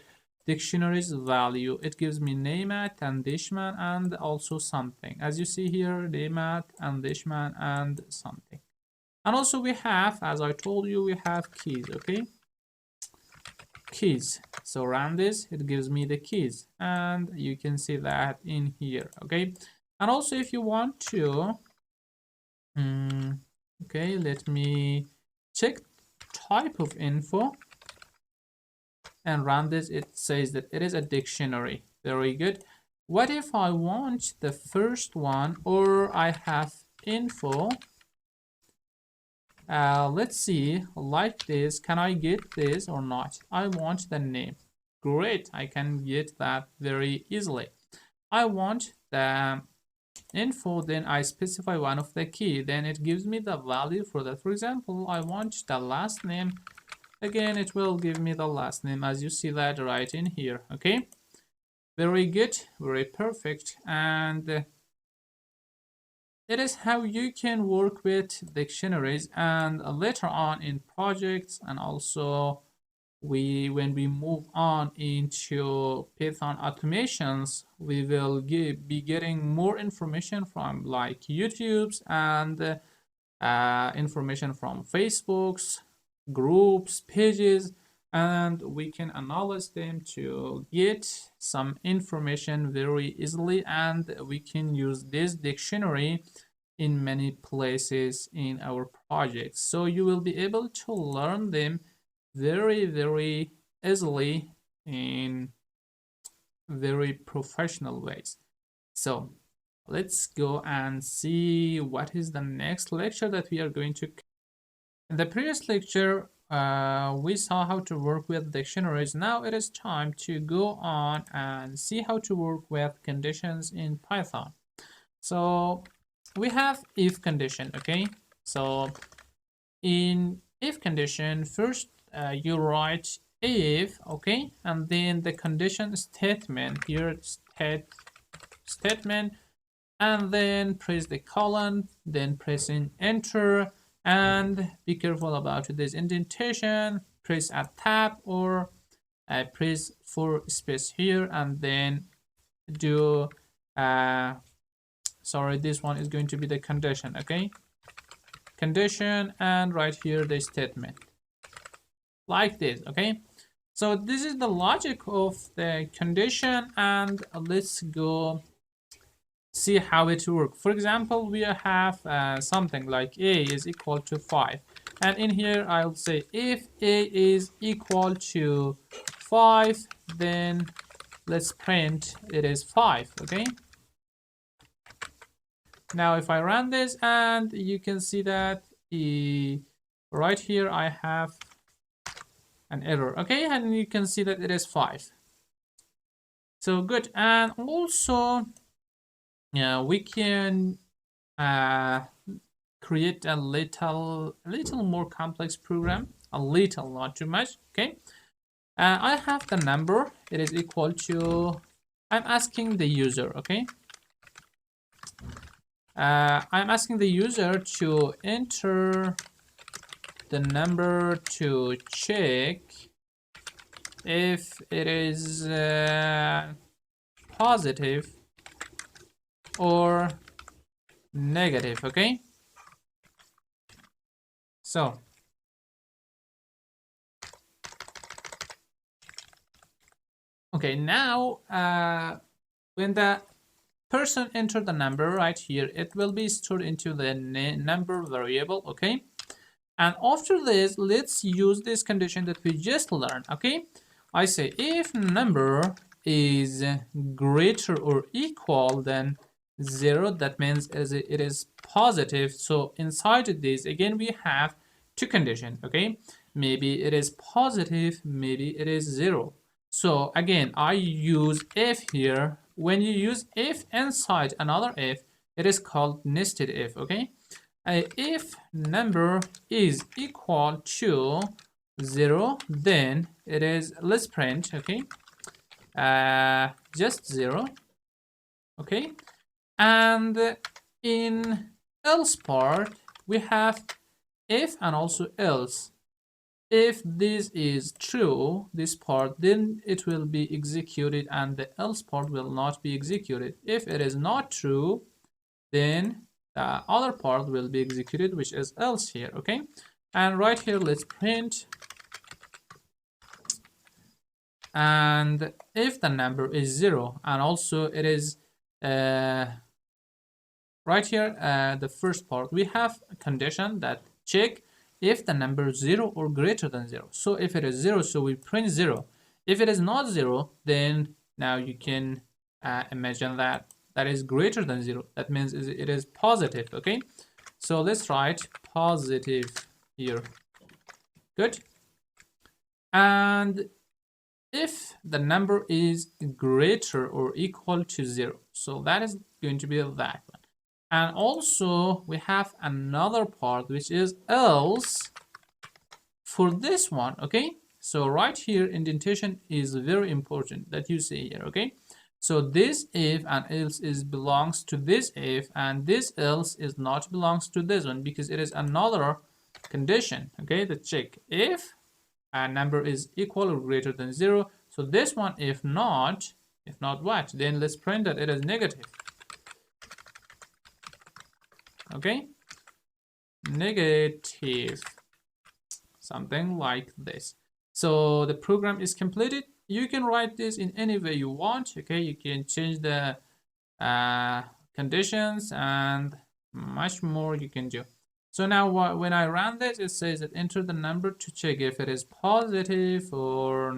dictionaries value, it gives me name at, englishman, and also something. As you see here, name at, englishman, and something. And also we have, as I told you, we have keys. Okay, keys. So run this, it gives me the keys, and you can see that in here. Okay, and also if you want to okay, let me check type of info and run this. It says that it is a dictionary. Very good. What if I want the first one, or I have info, let's see, like this, can I get this or not? I want the name. Great, I can get that very easily. I want the info, then I specify one of the key, then it gives me the value for that. For example, I want the last name. Again, it will give me the last name, as you see that right in here. Okay, very good, very perfect. And it is how you can work with dictionaries, and later on in projects, and also when we move on into Python automations, we will be getting more information from like YouTube's and information from Facebook's groups, pages, and we can analyze them to get some information very easily, and we can use this dictionary in many places in our projects. So you will be able to learn them very easily in very professional ways. So let's go and see what is the next lecture that we are going to. In the previous lecture, we saw how to work with dictionaries. Now it is time to go on and see how to work with conditions in Python. So we have if condition, okay? So in if condition, first you write if, okay? And then the condition statement, here statement, and then press the colon, then pressing enter, and be careful about this indentation. Press a tab or press 4 space here, and then do sorry, this one is going to be the condition, okay? Condition, and right here the statement, like this, okay? So this is the logic of the condition, and let's go see how it works. For example, we have something like a is equal to 5, and in here I'll say if a is equal to 5, then let's print it is 5, okay? Now if I run this, and you can see that right here I have an error, okay? And you can see that it is 5. So good. And also we can create a little more complex program, a little, not too much, okay? I have the number, it is equal to, I'm asking the user, okay? I'm asking the user to enter the number to check if it is positive or negative, okay? So okay, now when the person enter the number right here, it will be stored into the number variable, okay? And after this, let's use this condition that we just learned, okay? I say if number is greater or equal than 0, that means it is positive. So inside this, again, we have two conditions, okay? Maybe it is positive, maybe it is 0. So again, I use if here. When you use if inside another if, it is called nested if, okay? If number is equal to 0, then it is, let's print, okay, just 0, okay? And in else part, we have if and also else. If this is true, this part, then it will be executed, and the else part will not be executed. If it is not true, then the other part will be executed, which is else here, okay? And right here, let's print. And if the number is 0, and also it is right here, the first part, we have a condition that check if the number is 0 or greater than 0. So if it is 0, so we print 0. If it is not 0, then now you can imagine that that is greater than 0. That means it is positive, okay? So let's write positive here. Good. And if the number is greater or equal to 0, so that is going to be that one. And also we have another part, which is else for this one, okay? So right here, indentation is very important that you see here, okay? So this if and else is belongs to this if, and this else is not belongs to this one, because it is another condition, okay? The check if a number is equal or greater than 0. So this one, if not what? Then let's print that it is negative. Okay, negative, something like this. So the program is completed. You can write this in any way you want, okay? You can change the conditions and much more you can do. So now when I run this, it says that enter the number to check if it is positive or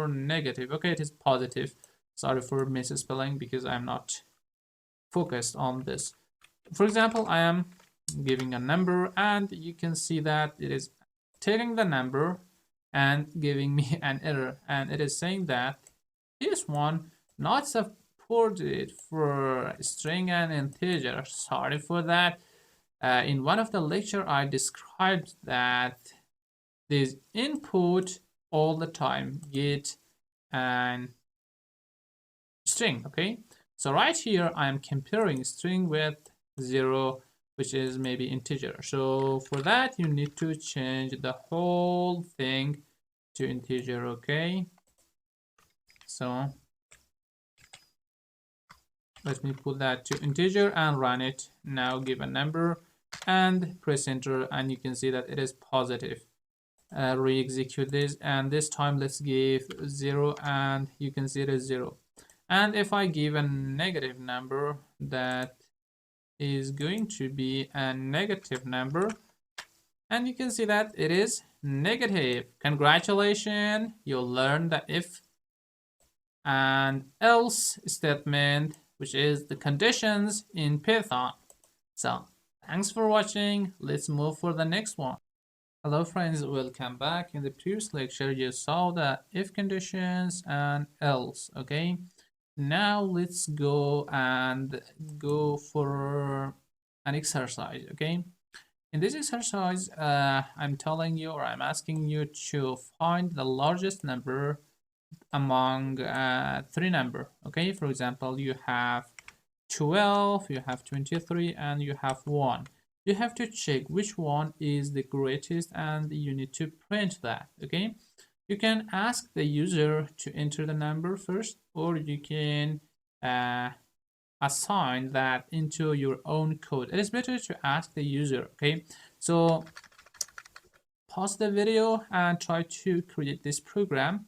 negative. Okay, it is positive. Sorry for misspelling because I'm not focused on this. For example, I am giving a number, and you can see that it is taking the number and giving me an error, and it is saying that this one not supported for string and integer. Sorry for that. In one of the lecture I described that this input all the time get and string. Okay, so right here I am comparing string with 0, which is maybe integer. So for that you need to change the whole thing to integer. Okay, so let me put that to integer and run it. Now give a number and press enter, and you can see that it is positive. Re-execute this, and this time let's give 0, and you can see it is 0. And if I give a negative number, that is going to be a negative number, and you can see that it is negative. Congratulations, you learned the if and else statement, which is the conditions in Python. So thanks for watching. Let's move for the next one. Hello friends, welcome back. In the previous lecture you saw the if conditions and else. Okay, now let's go for an exercise. Okay, in this exercise I'm telling you, or I'm asking you to find the largest number among three number. Okay, for example, you have 12, you have 23, and you have 1. You have to check which one is the greatest, and you need to print that. Okay, you can ask the user to enter the number first, or you can assign that into your own code. It is better to ask the user. Okay, so pause the video and try to create this program,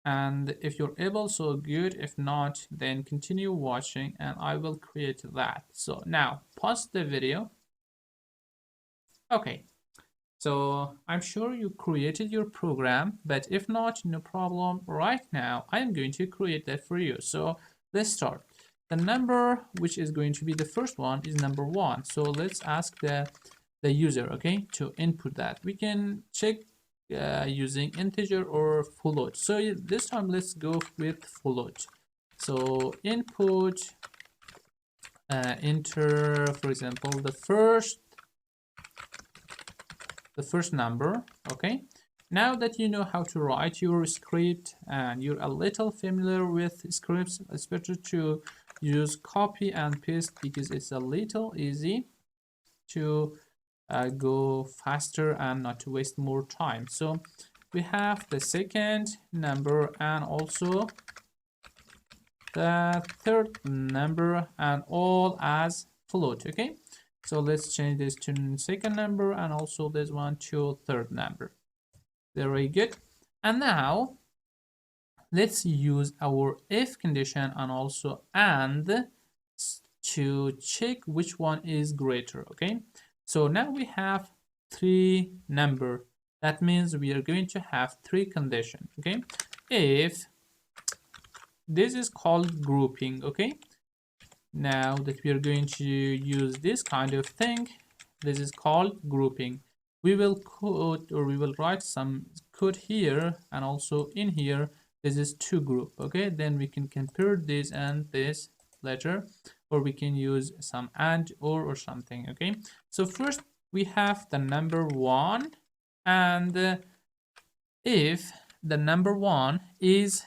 and if you're able, so good. If not, then continue watching and I will create that. So now pause the video. Okay, so I'm sure you created your program, but if not, no problem. Right now I am going to create that for you. So let's start. The number which is going to be the first one is number 1. So let's ask the user, okay, to input that. We can check using integer or float. So this time let's go with float. So input enter, for example, the first number. Okay, now that you know how to write your script and you're a little familiar with scripts, it's better to use copy and paste because it's a little easy to go faster and not to waste more time. So we have the second number and also the third number, and all as float. Okay, so let's change this to second number and also this one to third number. Very good. And now let's use our if condition and also and to check which one is greater. Okay, so now we have 3 number. That means we are going to have 3 conditions. Okay, if this is called grouping. Okay, now that we are going to use this kind of thing, this is called grouping. We will code, or we will write some code here, and also in here this is to group. Okay, then we can compare this and this later, or we can use some and or something. Okay, so first we have the number 1, and if the number 1 is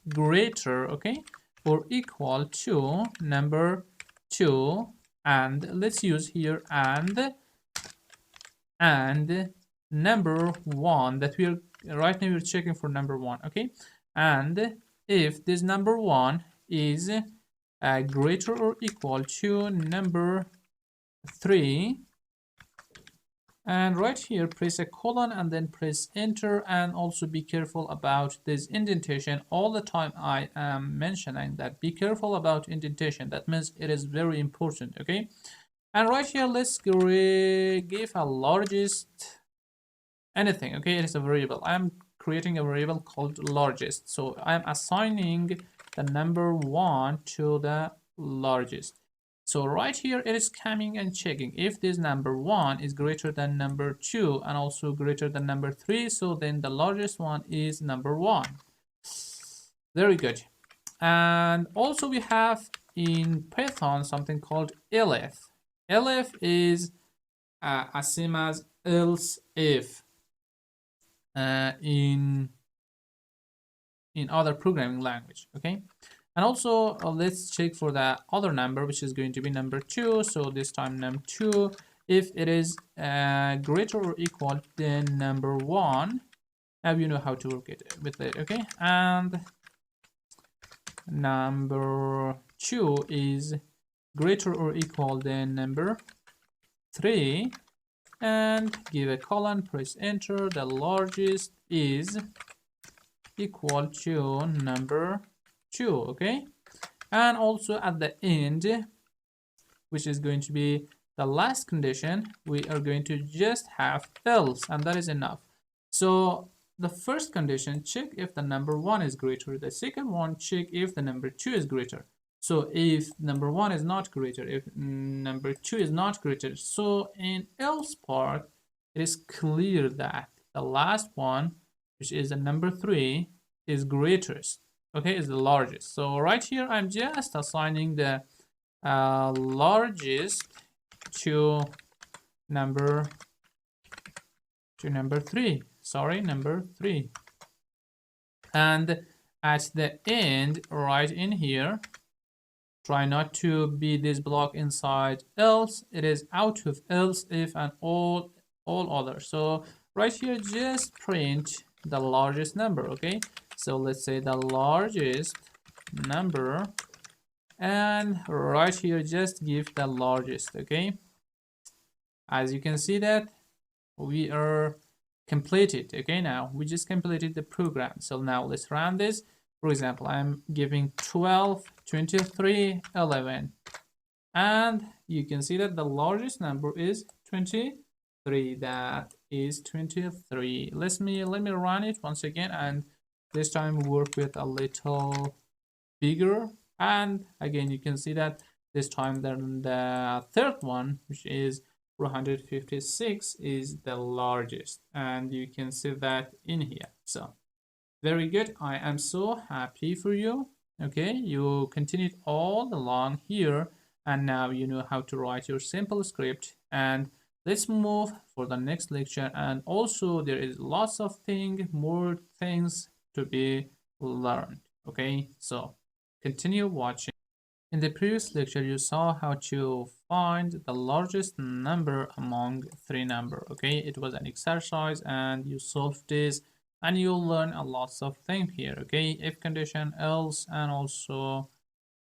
greater, okay, or equal to number 2, and let's use here and number 1, that we are right now we're checking for number 1. Okay, and if this number 1 is greater or equal to number 3, and right here press a colon and then press enter, and also be careful about this indentation. All the time I am mentioning that be careful about indentation. That means it is very important. Okay, and right here let's give a largest anything. Okay, it is a variable. I'm creating a variable called largest, so I'm assigning the number 1 to the largest. So right here it is coming and checking if this number 1 is greater than number 2 and also greater than number 3, so then the largest one is number 1. Very good. And also we have in Python something called elif. Elif is as same as else if in other programming language, okay? And also let's check for the other number, which is going to be number 2. So this time num2, if it is greater or equal than number 1, now you know how to work with it, okay? And number 2 is greater or equal than number 3, and give a colon, press enter. The largest is equal to number 2, okay? And also at the end, which is going to be the last condition, we are going to just have else, and that is enough. So the first condition, check if the number 1 is greater. The second one, check if the number 2 is greater. So if number 1 is not greater, if number 2 is not greater, so in else part, it is clear that the last one, which is the number 3, is greatest, okay, is the largest. So right here, I'm just assigning the largest to number 3. Sorry, number 3. And at the end, right in here, try not to be this block inside else. It is out of else if and all other. So right here, just print the largest number, okay? So let's say the largest number, and right here just give the largest, okay? As you can see that we are completed, okay? Now we just completed the program. So now let's run this. For example, I'm giving 12, 23, 11, and you can see that the largest number is 23. That is 23. Let me run it once again, and this time work with a little bigger, and again you can see that this time then the third one, which is 456, is the largest, and you can see that in here. So very good. I am so happy for you. Okay, you continued all along here, and now you know how to write your simple script. And let's move for the next lecture. And also there is lots of more things to be learned. Okay, so continue watching. In the previous lecture, you saw how to find the largest number among 3 numbers. Okay, it was an exercise and you solved this, and you'll learn a lots of things here. Okay, if condition, else, and also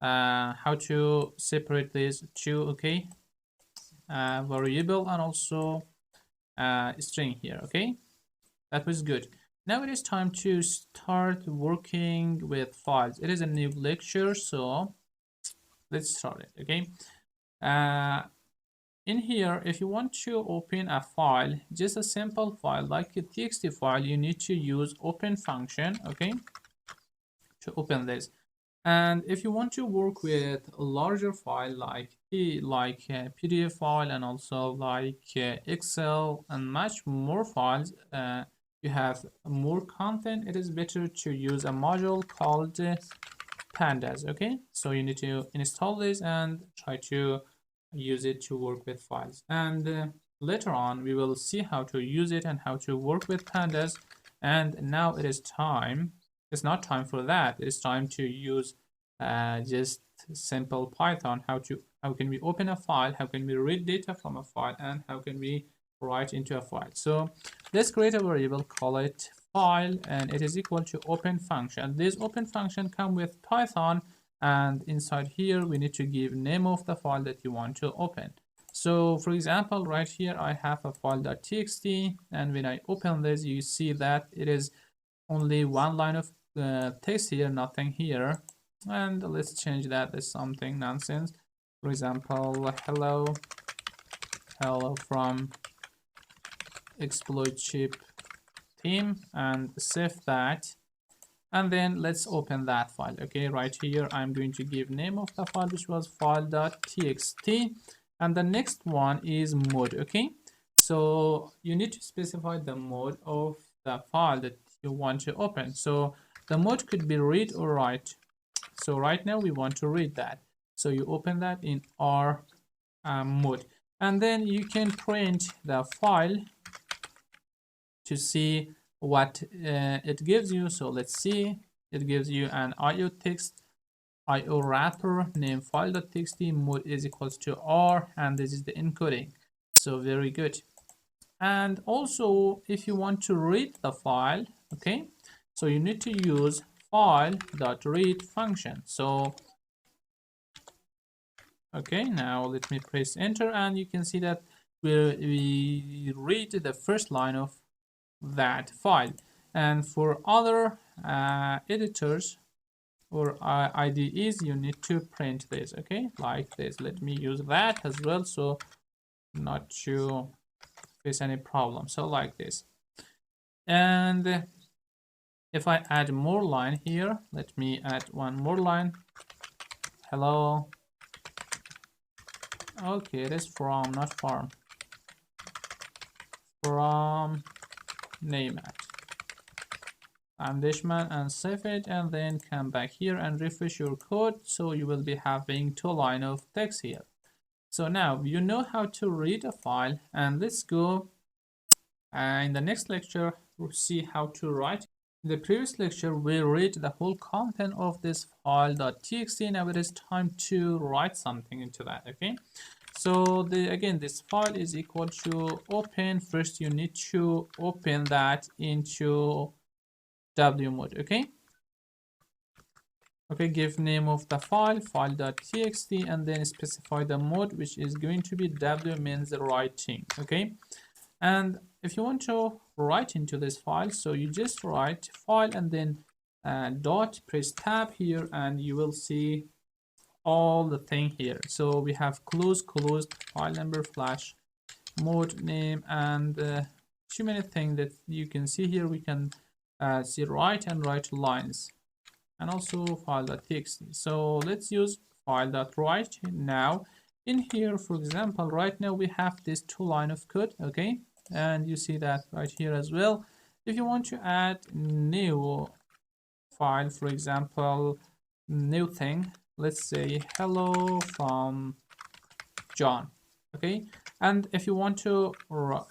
how to separate these two. Okay, variable and also string here. Okay, that was good. Now it is time to start working with files. It is a new lecture, so let's start it. Okay, in here, if you want to open a file, just a simple file like a txt file, you need to use open function, okay, to open this. And if you want to work with a larger file like a PDF file, and also like Excel and much more files, you have more content, it is better to use a module called Pandas. Okay, so you need to install this and try to use it to work with files, and later on we will see how to use it and how to work with Pandas. And now it is time, it's not time for that, it's time to use just simple Python. How can we open a file, how can we read data from a file, and how can we write into a file. So let's create a variable, call it file, and it is equal to open function. This open function come with Python, and inside here we need to give name of the file that you want to open. So for example, right here I have a file.txt, and when I open this, you see that it is only one line of text here, nothing here. And let's change that as something nonsense. For example, hello from exploit chip team, and save that. And then let's open that file. Okay, right here I'm going to give name of the file, which was file.txt, and the next one is mode. Okay, so you need to specify the mode of the file that you want to open. So the mode could be read or write. So right now we want to read that, so you open that in R mode, and then you can print the file to see what it gives you. So let's see, it gives you an IO text, IO wrapper, name file.txt, mode is equals to R, and this is the encoding. So very good. And also if you want to read the file, okay, so you need to use file.read function. So okay, now let me press enter, and you can see that we read the first line of that file. And for other editors or IDEs, you need to print this, okay, like this. Let me use that as well, so not to face any problem. So like this. And if I add more line here, let me add one more line. Hello. Okay, it is from, not farm. From name at Dashman, and save it, and then come back here and refresh your code. So you will be having 2 lines of text here. So now you know how to read a file, and let's go in the next lecture we'll see how to write. In the previous lecture we read the whole content of this file.txt. Now it is time to write something into that. Okay, so again this file is equal to open. First you need to open that into W mode. Okay, give name of the file, file.txt, and then specify the mode, which is going to be W, means writing. Okay, and if you want to write into this file, so you just write file and then dot, press tab here, and you will see all the thing here. So we have closed, file number, flash, mode name, and too many things that you can see here. We can see write and write lines, and also file.txt. So let's use file.write now. In here, for example, right now we have this 2 line of code. Okay, and you see that right here as well. If you want to add new file, for example, new thing, let's say hello from John. Okay, and if you want to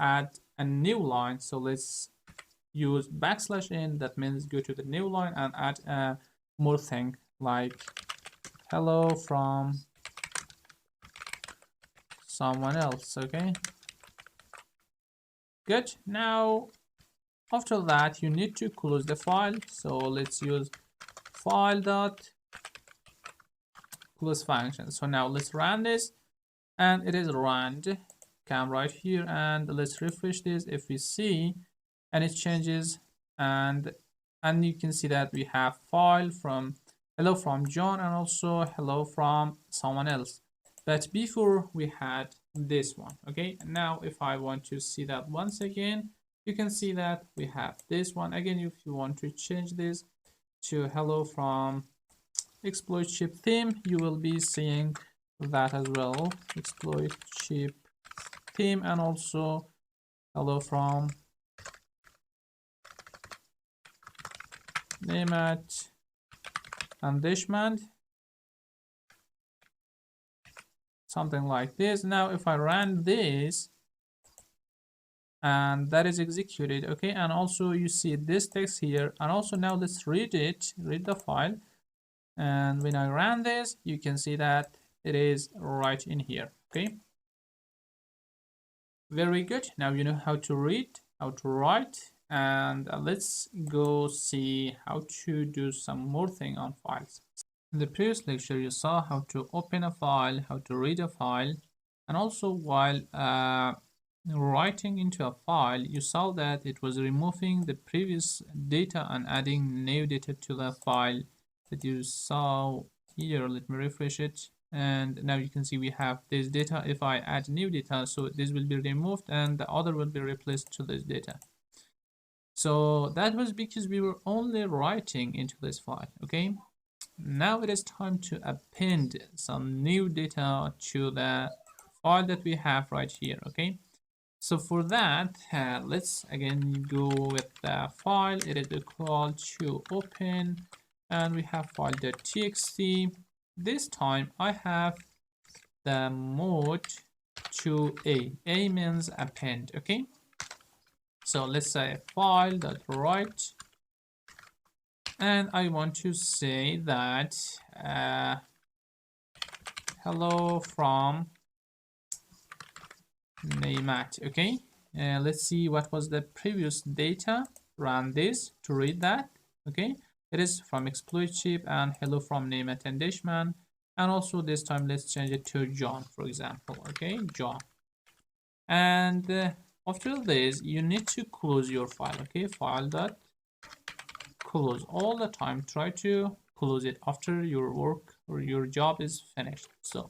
add a new line, so let's use \n, that means go to the new line and add a more thing like hello from someone else. Okay, good. Now after that you need to close the file, so let's use file dot close function. So now let's run this, and it is run. Come right here and let's refresh this. If we see any changes, and you can see that we have file from hello from John and also hello from someone else, but before we had this one. Okay, now if I want to see that once again, you can see that we have this one again. If you want to change this to hello from exploit chip theme, you will be seeing that as well, exploit chip theme, and also hello from name at Dashman, something like this. Now if I run this, and that is executed. Okay, and also you see this text here, and also now let's read it, read the file, and when I run this, you can see that it is right in here. Okay, very good. Now you know how to read, how to write, and let's go see how to do some more thing on files. In the previous lecture you saw how to open a file, how to read a file, and also while writing into a file, you saw that it was removing the previous data and adding new data to the file that you saw here. Let me refresh it, and now you can see we have this data. If I add new data, so this will be removed and the other will be replaced to this data. So that was because we were only writing into this file. Okay, now it is time to append some new data to the file that we have right here. Okay, so for that, let's again go with the file. It is equal to open, and we have file.txt. This time I have the mode to a. A means append. Okay, so let's say file.write, and I want to say that hello from Neymat. Okay, let's see what was the previous data. Run this to read that. Okay, it is from exploit chip and hello from Neymat and Dashman. And also this time let's change it to John, for example. Okay, John. And after this you need to close your file. Okay, file dot close. All the time try to close it after your work or your job is finished. So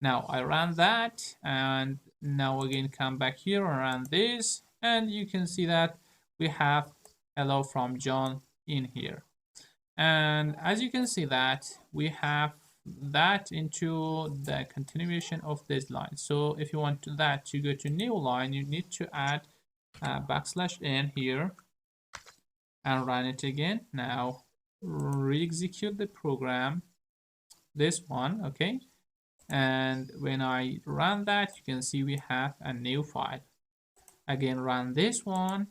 now I ran that, and now again come back here and run this, and you can see that we have hello from John in here. And as you can see that we have that into the continuation of this line. So if you want that to go to new line, you need to add \n here and run it again. Now re-execute the program, this one. Okay, and when I run that, you can see we have a new file. Again, run this one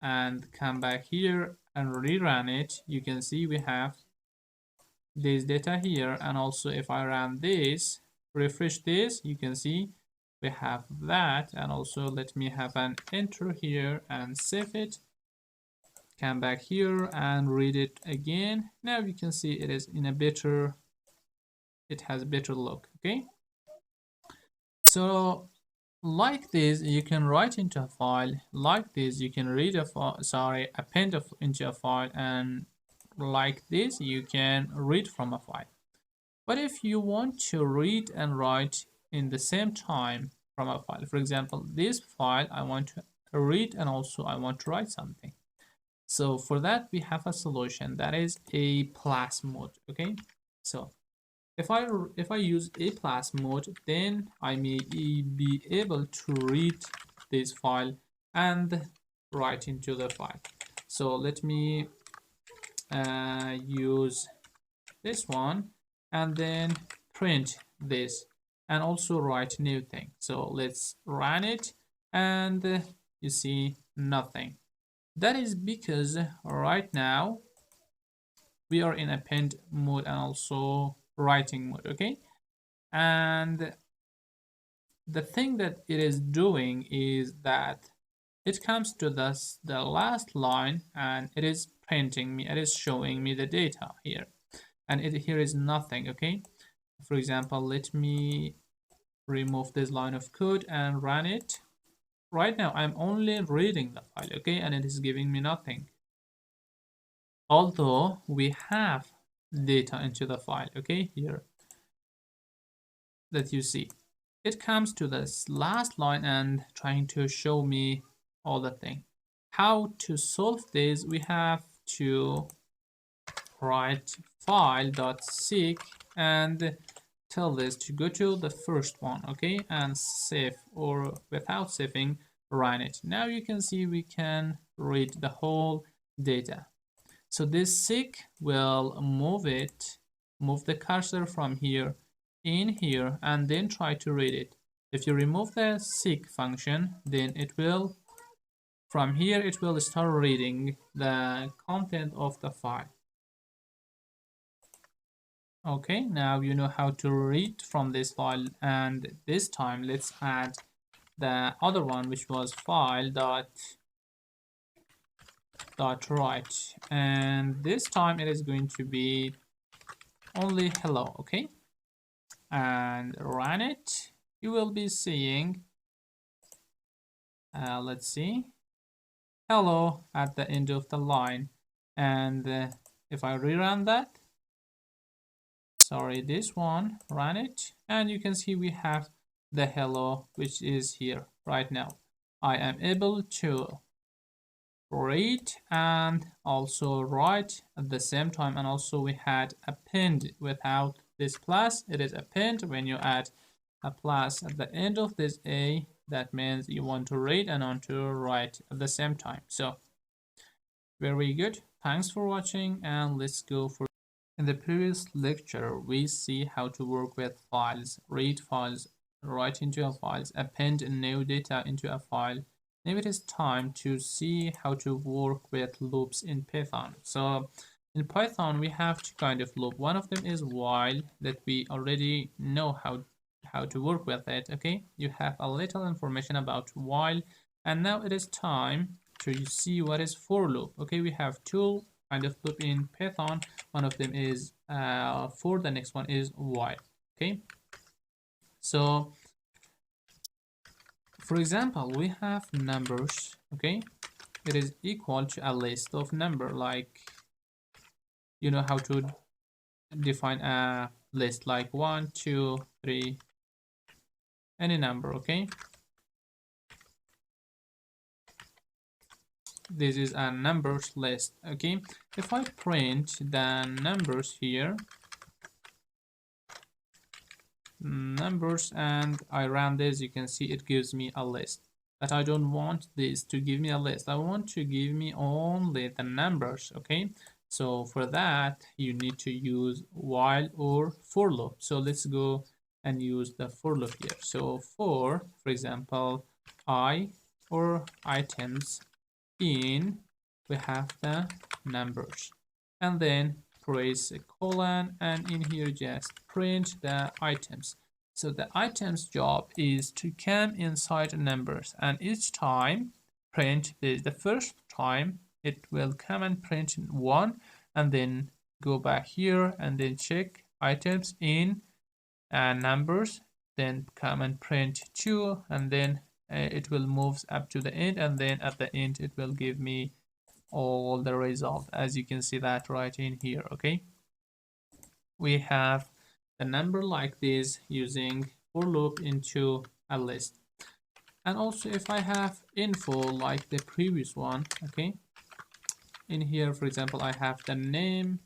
and come back here and rerun it. You can see we have this data here, and also if I run this, refresh this, you can see we have that. And also let me have an enter here and save it. Come back here and read it again. Now you can see it is in a better, it has a better look. Okay, so like this you can write into a file, like this you can read a file, append into a file, and like this you can read from a file. But if you want to read and write in the same time from a file, for example this file I want to read and also I want to write something, so for that we have a solution, that is a plus mode. Okay, so if I use a plus mode, then I may be able to read this file and write into the file. So let me use this one and then print this and also write new thing. So let's run it, and you see nothing. That is because right now we are in append mode and also writing mode. Okay, and the thing that it is doing is that it comes to the last line and it is printing me, it is showing me the data here, and here is nothing. Okay, for example let me remove this line of code and run it. Right now I'm only reading the file. Okay, and it is giving me nothing, although we have data into the file. Okay, here that you see it comes to this last line and trying to show me all the thing. How to solve this? We have to write file.seek and tell this to go to the first one. Okay, and save, or without saving run it. Now you can see we can read the whole data. So this seek will move the cursor from here in here and then try to read it. If you remove the seek function, then it will, from here it will start reading the content of the file. Okay, now you know how to read from this file, and this time let's add the other one, which was file dot write, and this time it is going to be only hello. Okay, and run it. You will be seeing let's see, hello at the end of the line. And if I rerun that, sorry, this one, run it, and you can see we have the hello which is here right now. I am able to read and also write at the same time, and also we had append without this plus. It is append. When you add a plus at the end of this a, that means you want to read and want to write at the same time. So very good. Thanks for watching, and let's go for. In the previous lecture, we see how to work with files, read files, write into a files, append new data into a file. Now it is time to see how to work with loops in Python. So in Python, we have two kind of loop. One of them is while, that we already know how to work with it. Okay, you have a little information about while, and now it is time to see what is for loop. Okay, we have two kind of loop in Python. One of them is for, the next one is while. Okay, so for example, we have numbers. Okay, it is equal to a list of number, like you know how to define a list, like 1, 2, 3, any number. Okay, this is a numbers list. Okay, if I print the numbers here, numbers, and I run this, you can see it gives me a list. But I don't want this to give me a list. I want to give me only the numbers. Okay, so for that you need to use while or for loop. So let's go and use the for loop here. So for example, I or items in, we have the numbers, and then press a colon, and in here just print the items. So the items job is to come inside numbers, and each time print this. The first time it will come and print 1, and then go back here and then check items in numbers, then come and print 2, and then it will move up to the end, and then at the end it will give me all the result, as you can see that right in here. Okay, we have the number like this using for loop into a list. And also if I have info like the previous one, okay, in here for example I have the name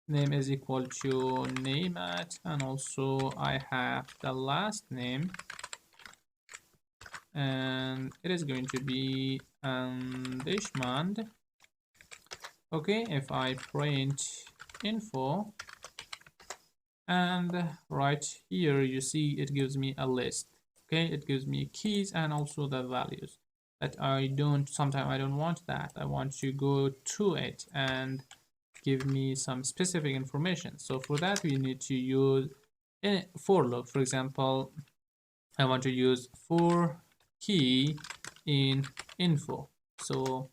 is equal to name at, and also I have the last name, and it is going to be Dishmand. Okay, if I print info, and right here you see it gives me a list. Okay, it gives me keys and also the values. But sometimes I don't want that. I want to go to it and give me some specific information. So for that we need to use a for loop. For example, I want to use for key in info. So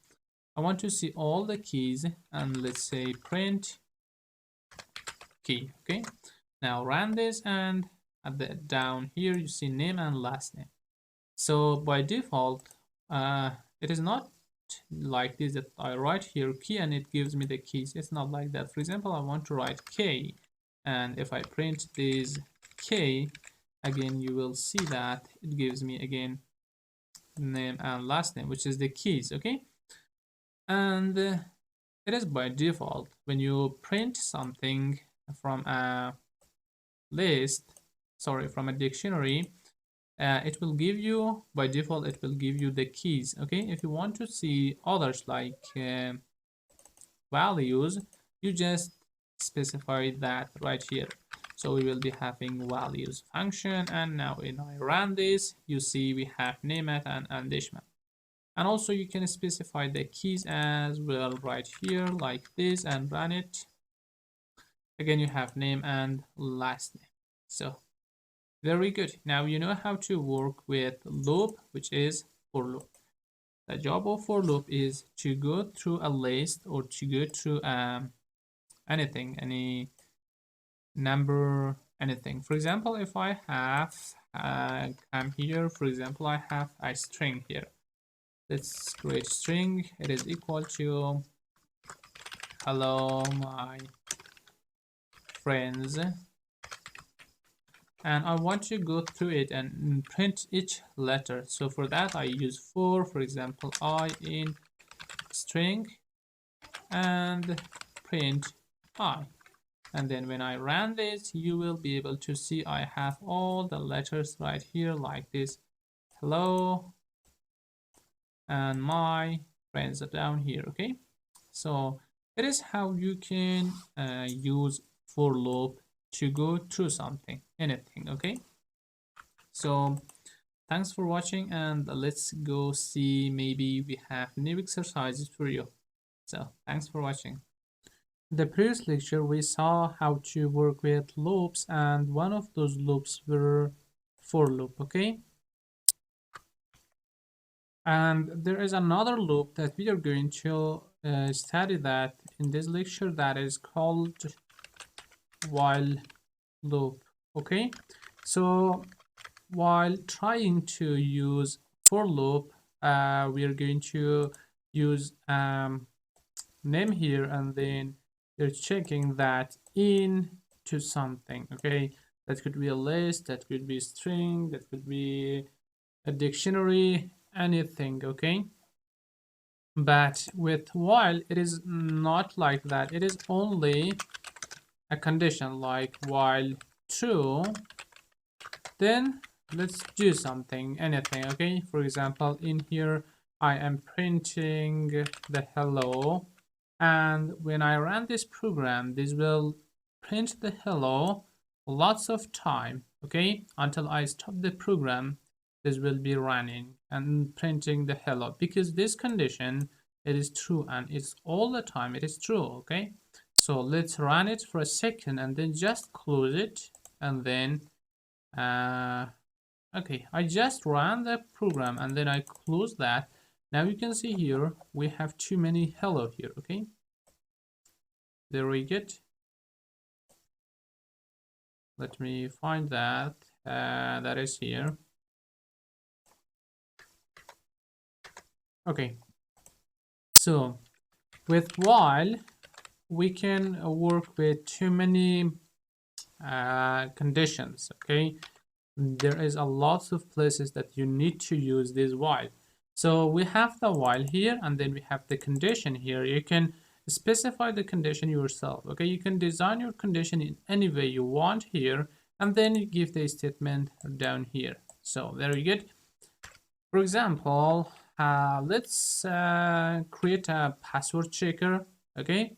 I want to see all the keys, and let's say print key. Okay, now run this, and at the down here you see name and last name. So by default it is not like this, that I write here key and it gives me the keys. It's not like that. For example, I want to write K, and if I print this K, again you will see that it gives me again name and last name, which is the keys. Okay, and it is by default. When you print something from a list, from a dictionary, it will give you, by default it will give you the keys. Okay, if you want to see others like values, you just specify that right here. So we will be having values function, and now when I run this, you see we have nameat and dishmat. And also you can specify the keys as well right here like this, and run it. Again you have name and last name. So very good. Now you know how to work with loop, which is for loop. The job of for loop is to go through a list, or to go through anything, any number, anything. For example, if I have come here, for example I have a string here. Let's create string. It is equal to hello my friends, and I want to go through it and print each letter. So for that I use for example I in string and print I. And then when I run this, you will be able to see I have all the letters right here like this. Hello, and my friends are down here, okay? So it is how you can use for loop to go through something, anything, okay? So thanks for watching, and let's go see, maybe we have new exercises for you. So thanks for watching. The previous lecture we saw how to work with loops, and one of those loops were for loop, okay? And there is another loop that we are going to study that in this lecture, that is called while loop, okay? So while trying to use for loop, we are going to use name here, and then you're checking that into something, okay? That could be a list, that could be a string, that could be a dictionary, anything, okay? But with while, it is not like that. It is only a condition, like while true, then let's do something, anything, okay? For example, in here I am printing the hello, and when I run this program, this will print the hello lots of time, okay? Until I stop the program, this will be running and printing the hello, because this condition, it is true, and it's all the time it is true, okay? So let's run it for a second and then just close it, and then okay, I just ran the program and then I close that. Now you can see here we have too many hello here, okay? There we get. Let me find that. That is here. Okay. So with while, we can work with too many conditions, okay? There is a lots of places that you need to use this while. So we have the while here, and then we have the condition here. You can specify the condition yourself, okay? You can design your condition in any way you want here, and then you give the statement down here. So there you get. For example, let's create a password checker, okay?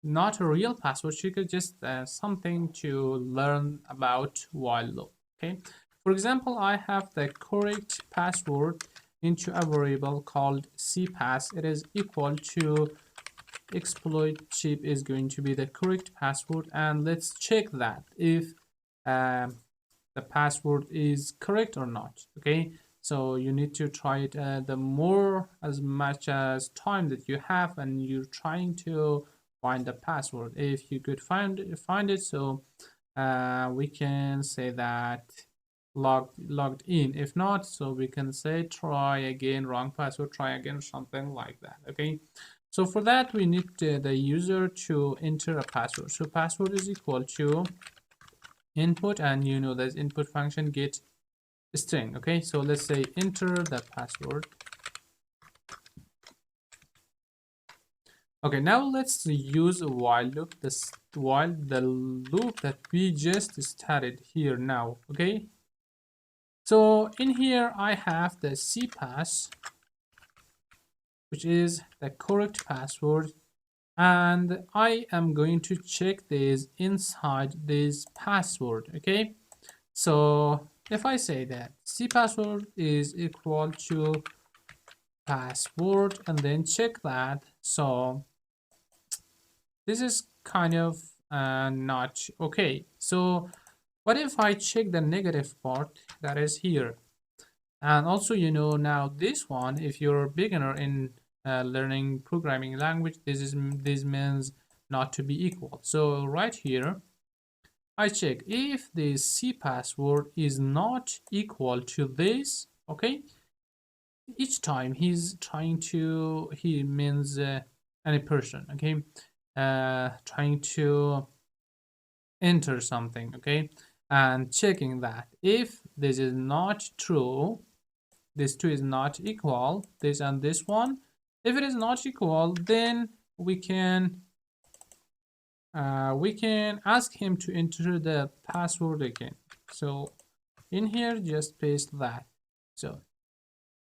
Not a real password checker, just something to learn about while loop, okay? For example, I have the correct password into a variable called cpass. It is equal to exploit chip is going to be the correct password, and let's check that if the password is correct or not, okay? So you need to try it the more as much as time that you have, and you're trying to find the password. If you could find it, so we can say that logged in. If not, so we can say try again, wrong password, try again, something like that, okay? So for that we need the user to enter a password. So password is equal to input, and you know there's input function get string, okay? So let's say enter the password. Okay, now let's use a while loop, this while the loop that we just started here now, okay? So in here I have the cpass, which is the correct password, and I am going to check this inside this password, okay? So if I say that cpassword is equal to password and then check that, so this is kind of not okay. So what if I check the negative part that is here? And also, you know, now this one, if you're a beginner in learning programming language, this means not to be equal. So right here I check if the cpassword is not equal to this, okay? Each time he's trying to, he means any person, okay? Trying to enter something, okay, and checking that if this is not true, this two is not equal, this and this one, if it is not equal, then we can ask him to enter the password again. So in here just paste that. So,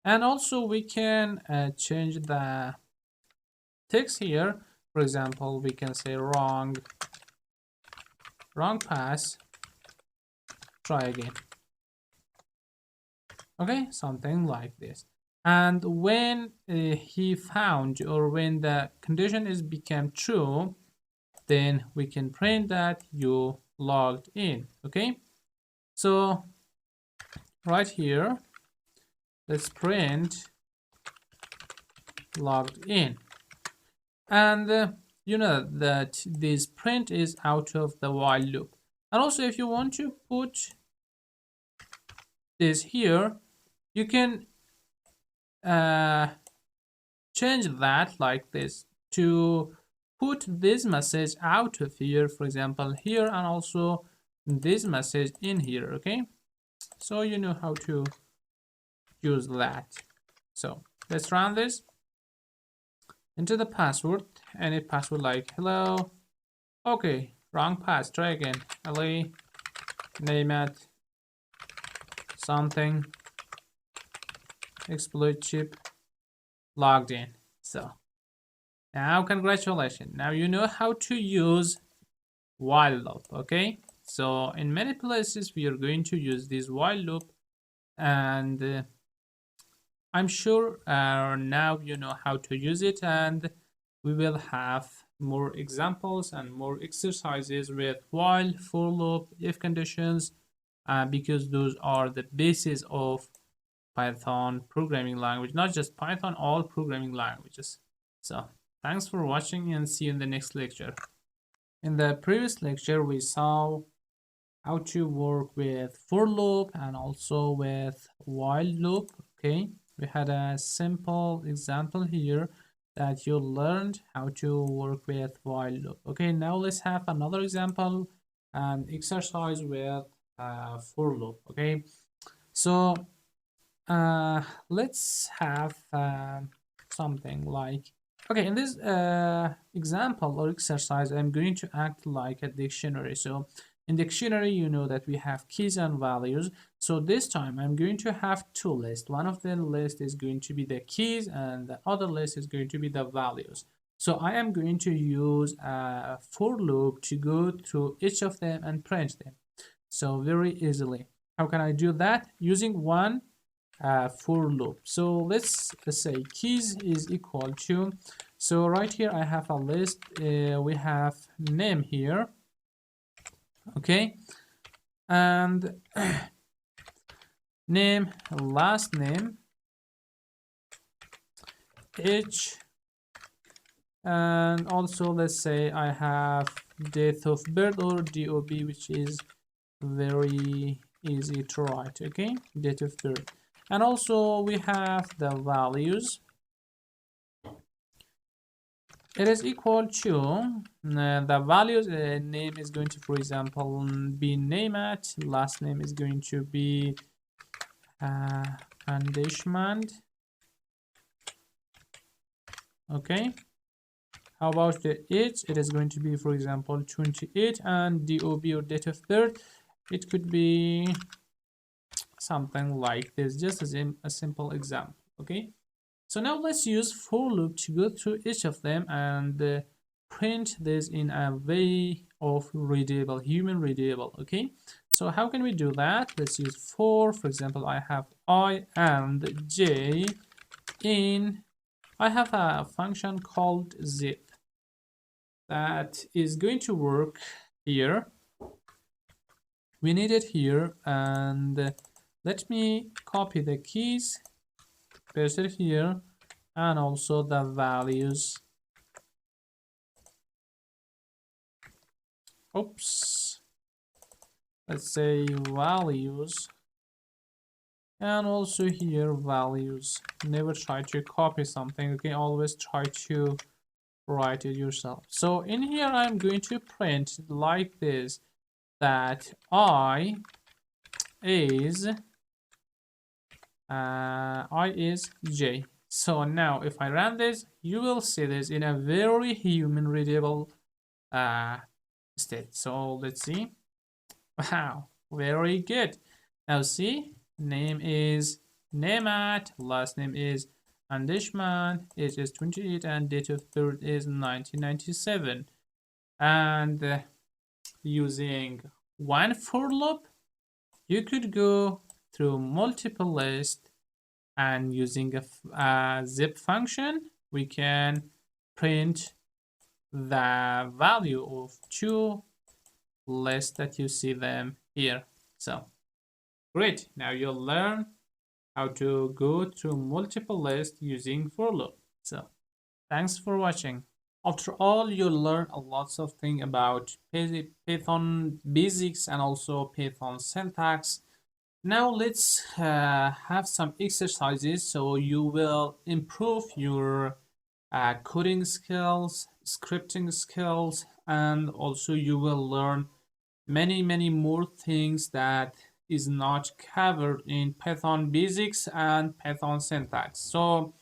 and also we can change the text here. For example, we can say wrong pass, try again. Okay, something like this. And when he found, or when the condition is become true, then we can print that you logged in. Okay, so right here, let's print logged in. And you know that this print is out of the while loop. And also, if you want to put this here, you can change that like this to put this message out of here, for example here, and also this message in here. Okay, so you know how to use that. So let's run this. Enter the password, any password like hello. Okay, wrong pass, try again. LA, name it something, exploit chip, logged in. So now congratulations, now you know how to use while loop. Okay, so in many places we are going to use this while loop, and I'm sure now you know how to use it, and we will have more examples and more exercises with while, for loop, if conditions, because those are the basis of Python programming language, not just Python, all programming languages. So thanks for watching, and see you in the next lecture. In the previous lecture, we saw how to work with for loop and also with while loop. Okay, we had a simple example here that you learned how to work with while loop. Okay, now let's have another example and exercise with for loop. Okay, so let's have something like, okay, in this example or exercise, I'm going to act like a dictionary. So in dictionary, you know that we have keys and values. So this time I'm going to have two lists. One of the list is going to be the keys, and the other list is going to be the values. So I am going to use a for loop to go through each of them and print them. So very easily. How can I do that? Using one for loop. So let's say keys is equal to, so right here I have a list. We have name here. Okay, and name, last name, age, and also let's say I have date of birth, or DOB, which is very easy to write. Okay, date of birth. And also we have the values. It is equal to the values. Name is going to, for example, be name at, last name is going to be Andeshmand. Okay, how about the age? It is going to be, for example, 28, and DOB, or date of birth, it could be something like this, just as in a simple example. Okay, so now let's use for loop to go through each of them and print this in a way of readable, human readable. Okay, so how can we do that? Let's use for example, I have I and j in, I have a function called zip that is going to work here. We need it here, and let me copy the keys, paste it here, and also the values. Oops, let's say values, and also here values. Never try to copy something, okay, always try to write it yourself. So in here I'm going to print like this. that I is j. So now if I run this, you will see this in a very human readable state. So let's see. Wow, very good. Now see, name is Nemat, last name is Andishman, age is 28, and date of birth is 1997. And using one for loop, you could go through multiple lists, and using a zip function, we can print the value of two lists that you see them here. So great, now you'll learn how to go through multiple lists using for loop. So thanks for watching. After all, you'll learn a lots of things about Python basics and also Python syntax. Now let's have some exercises so you will improve your coding skills, scripting skills, and also you will learn many more things that is not covered in Python basics and Python syntax. So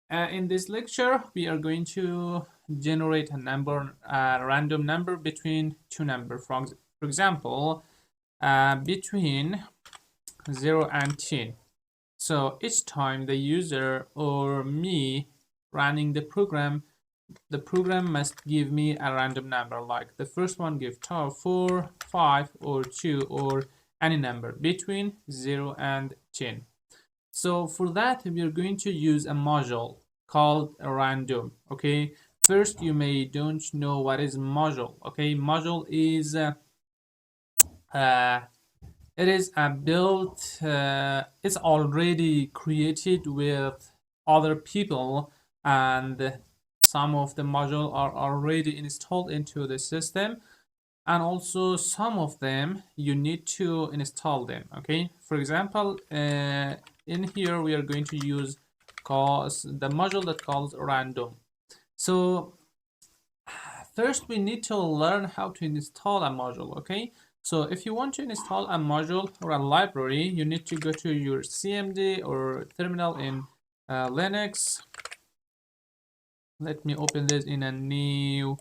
in this lecture, we are going to generate a number, random number between two numbers. For example, between 0 and 10. So each time the user or me running the program must give me a random number, like the first one give 4, 5, or 2, or any number between 0 and 10. So for that, we are going to use a module called random. Okay, first you may don't know what is module. Okay, module is it is a build, it's already created with other people, and some of the modules are already installed into the system, and also some of them you need to install them. Okay, for example, in here we are going to use the module that calls random. So first we need to learn how to install a module. Okay, so if you want to install a module or a library, you need to go to your CMD or terminal in Linux. Let me open this in a new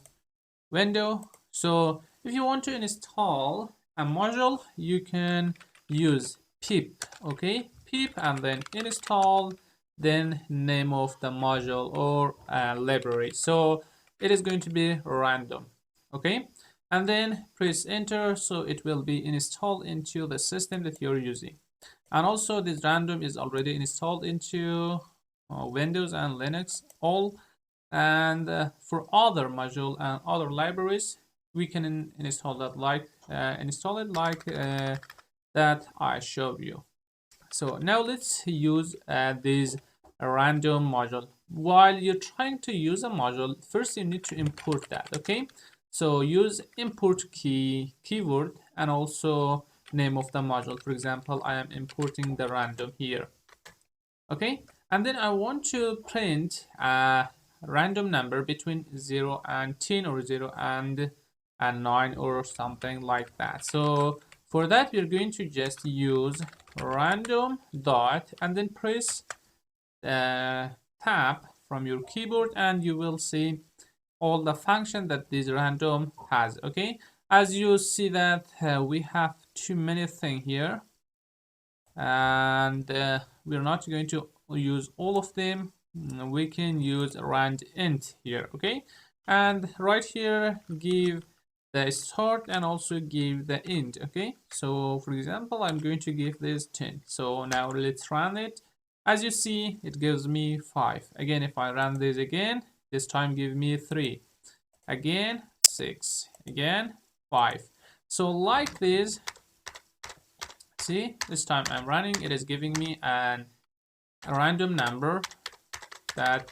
window. So if you want to install a module, you can use pip. Okay, pip, and then install, then name of the module or library. So it is going to be random. Okay, and then press enter, so it will be installed into the system that you're using. And also this random is already installed into Windows and Linux all. And for other module and other libraries, we can install that like that I showed you. So now let's use this random module. While you're trying to use a module, first you need to import that. Okay, so use import keyword and also name of the module. For example, I am importing the random here. Okay, and then I want to print a random number between 0 and 10, or 0 and 9, or something like that. So for that, we're going to just use random dot and then press tab from your keyboard, and you will see all the function that this random has. Okay, as you see that we have too many things here, and we're not going to use all of them. We can use rand int here. Okay, and right here give the start and also give the end. Okay, so for example, I'm going to give this 10. So now let's run it. As you see, it gives me 5. Again, if I run this again, this time give me 3. Again 6. Again 5. So like this, see, this time I'm running, it is giving me a random number that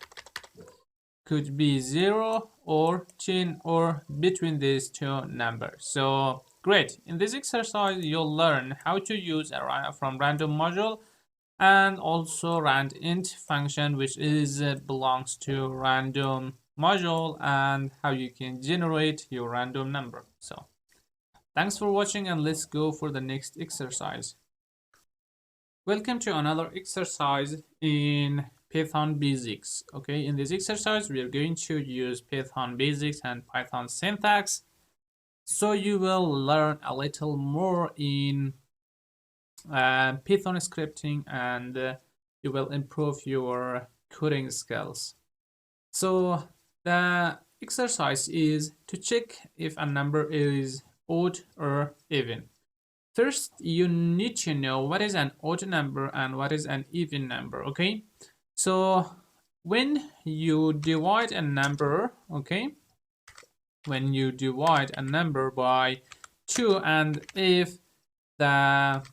could be 0 or 10 or between these two numbers. So great. In this exercise, you'll learn how to use from random module and also rand int function, which is belongs to random module, and how you can generate your random number. So Thanks for watching, and let's go for the next exercise. Welcome to another exercise in Python basics. Okay, in this exercise we are going to use Python basics and Python syntax, so you will learn a little more in Python scripting, and you will improve your coding skills. So the exercise is to check if a number is odd or even. First, you need to know what is an odd number and what is an even number, okay? So when you divide a number, okay, when you divide a number by 2, and if the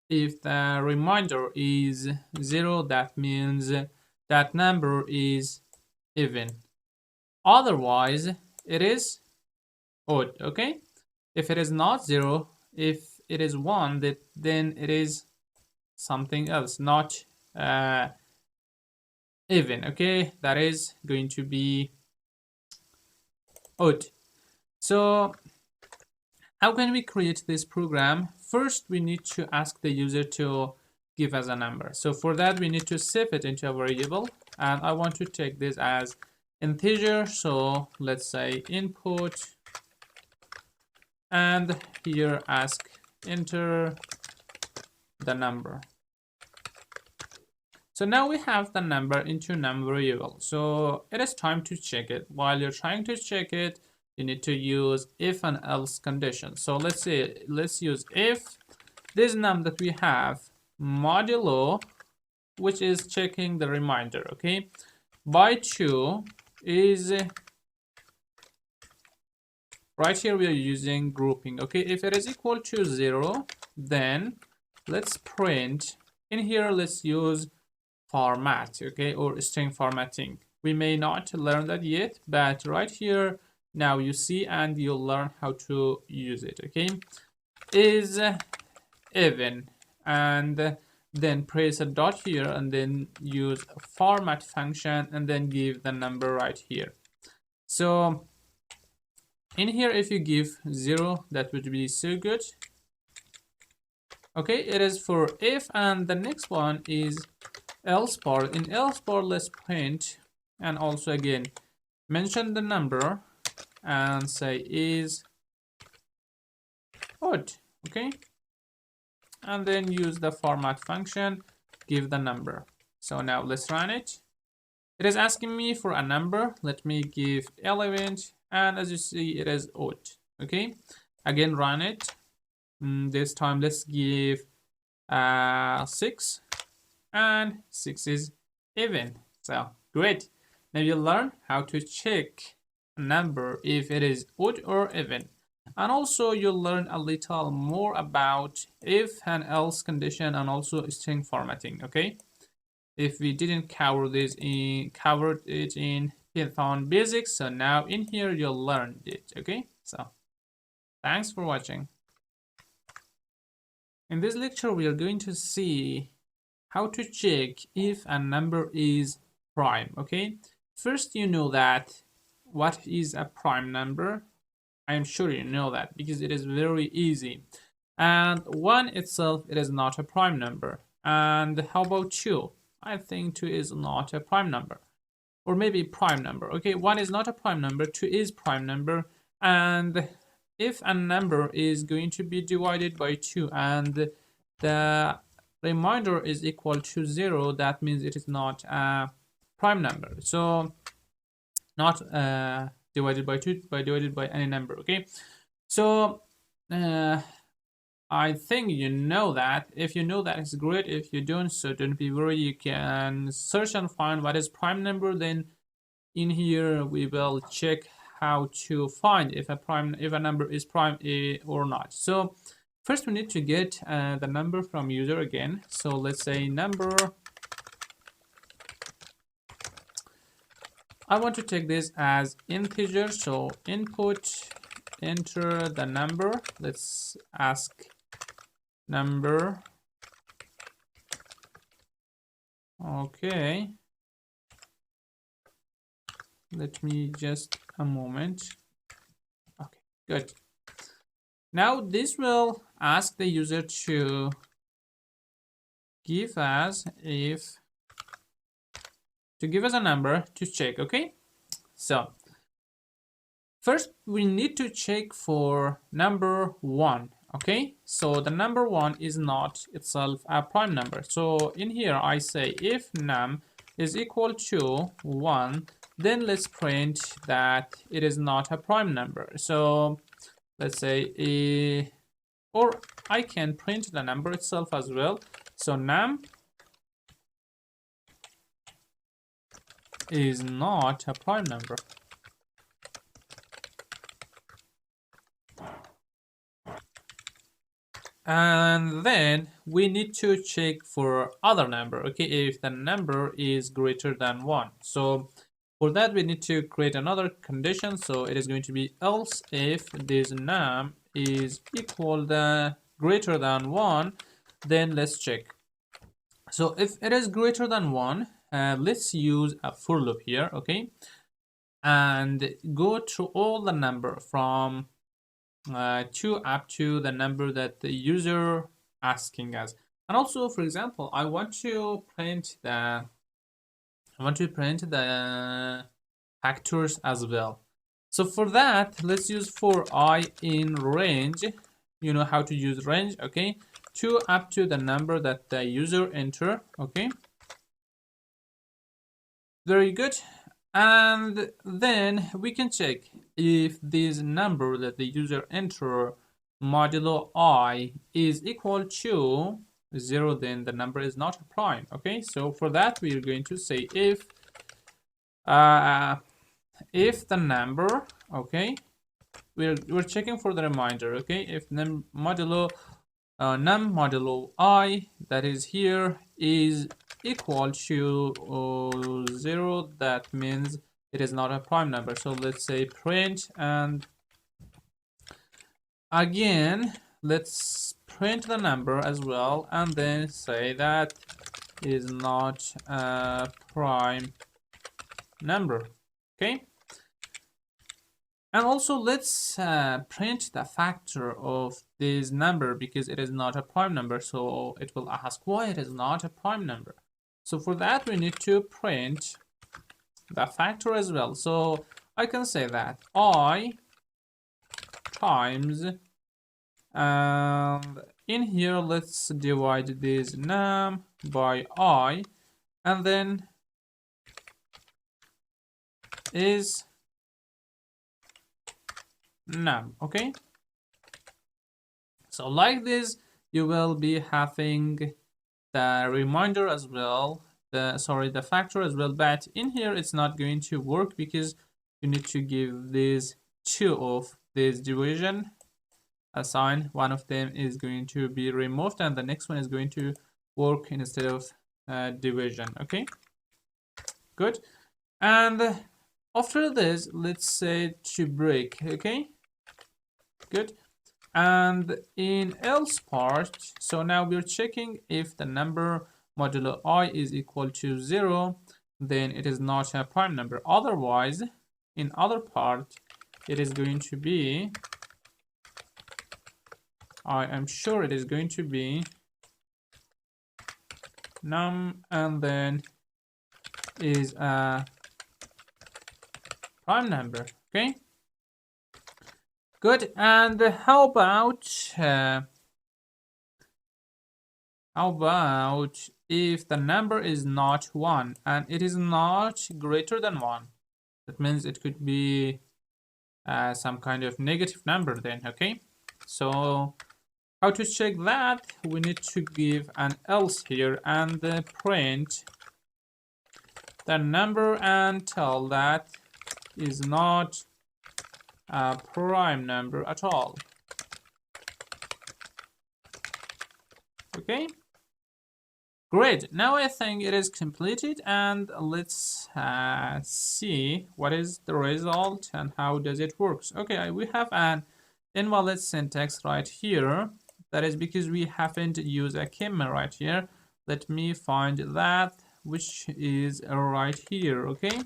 remainder is 0, that means that number is even. Otherwise, it is odd, okay? If it is not 0, if it is 1, then it is something else, not even, okay? That is going to be odd. So how can we create this program? First, we need to ask the user to give us a number. So for that, we need to save it into a variable, and I want to take this as integer. So let's say input, and here ask enter the number. So now we have the number into num variable. So it is time to check it. While you're trying to check it, you need to use if and else condition. So let's use if this num that we have modulo, which is checking the remainder, okay, by 2 is right here we are using grouping, okay. If it is equal to 0, then let's print in here, let's use format, okay, or string formatting. We may not learn that yet, but right here now you see, and you'll learn how to use it, okay. Is even, and then press a dot here, and then use a format function, and then give the number right here. So in here, if you give 0, that would be so good. Okay, it is for if, and the next one is else part. In else part, let's print, and also again mention the number and say is odd, okay, and then use the format function, give the number. So now let's run it. It is asking me for a number. Let me give 11, and as you see, it is odd, okay. Again, run it. This time let's give 6, and 6 is even. So great. Now you learn how to check a number if it is odd or even, and also you'll learn a little more about if and else condition, and also string formatting, okay. If we didn't covered it in Python basics, so now in here you'll learn it, okay. So thanks for watching. In this lecture we are going to see how to check if a number is prime, okay. First, you know that what is a prime number. I am sure you know that because it is very easy. And 1 itself, it is not a prime number. And how about 2? I think 2 is not a prime number, or maybe prime number, okay. 1 is not a prime number, 2 is prime number. And if a number is going to be divided by 2 and the remainder is equal to 0, that means it is not a prime number. So not divided by 2, but divided by any number, okay. So I think you know that. If you know that, it's great. If you don't, so don't be worried. You can search and find what is prime number. Then in here we will check how to find if a number is prime or not. So first we need to get the number from user again. So let's say number. I want to take this as integer. So input, enter the number. Let's ask number. Okay. Let me just a moment. Okay, good. Now this will ask the user to give us a number to check. Okay, so first we need to check for number 1. Okay, so the number 1 is not itself a prime number. So in here I say if num is equal to 1, then let's print that it is not a prime number. So let's say or I can print the number itself as well. So num is not a prime number. And then we need to check for other number. Okay, if the number is greater than 1. So for that we need to create another condition. So it is going to be else if this num is equal to greater than 1, then let's check. So if it is greater than 1, let's use a for loop here. Okay, and go through all the number from 2 up to the number that the user asking us. And also, for example, I want to print the factors as well. So for that, let's use for I in range. You know how to use range. Okay, 2 up to the number that the user enter. Okay, very good. And then we can check if this number that the user enter modulo I is equal to 0, then the number is not a prime. Okay, so for that we are going to say if the number, okay, we're checking for the reminder. Okay, if num modulo I, that is here, is equal to 0, that means it is not a prime number. So let's say print, and again let's print the number as well, and then say that is not a prime number. Okay, and also let's print the factor of this number because it is not a prime number. So it will ask why it is not a prime number. So for that we need to print the factor as well. So I can say that I times, and in here let's divide this num by I, and then is num. Okay, so like this you will be having the reminder as well, the factor as well, but in here it's not going to work because you need to give these 2 of this division a sign. One of them is going to be removed and the next one is going to work instead of division. Okay, good. And after this, let's say to break. Okay, good. And in else part, so now we're checking if the number modulo I is equal to 0, then it is not a prime number. Otherwise, in other part, it is going to be, I am sure it is going to be num, and then is a prime number. Okay, good. And how about if the number is not 1 and it is not greater than 1? That means it could be some kind of negative number then. Okay, so how to check that? We need to give an else here and print the number and tell that is not a prime number at all. Okay, great. Now I think it is completed, and let's see what is the result and how does it work. Okay, we have an invalid syntax right here. That is because we haven't used a comma right here. Let me find that, which is right here. Okay,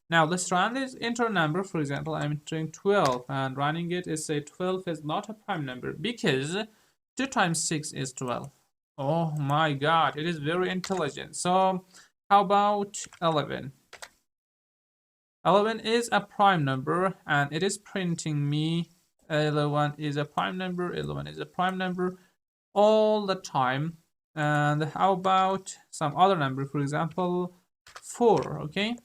Now let's run this, enter a number. For example, I'm entering 12 and running it. It say 12 is not a prime number because 2 times 6 is 12. Oh my god, it is very intelligent. So how about 11? 11 is a prime number and it is printing me 11 is a prime number, 11 is a prime number all the time. And how about some other number, for example 4? Okay,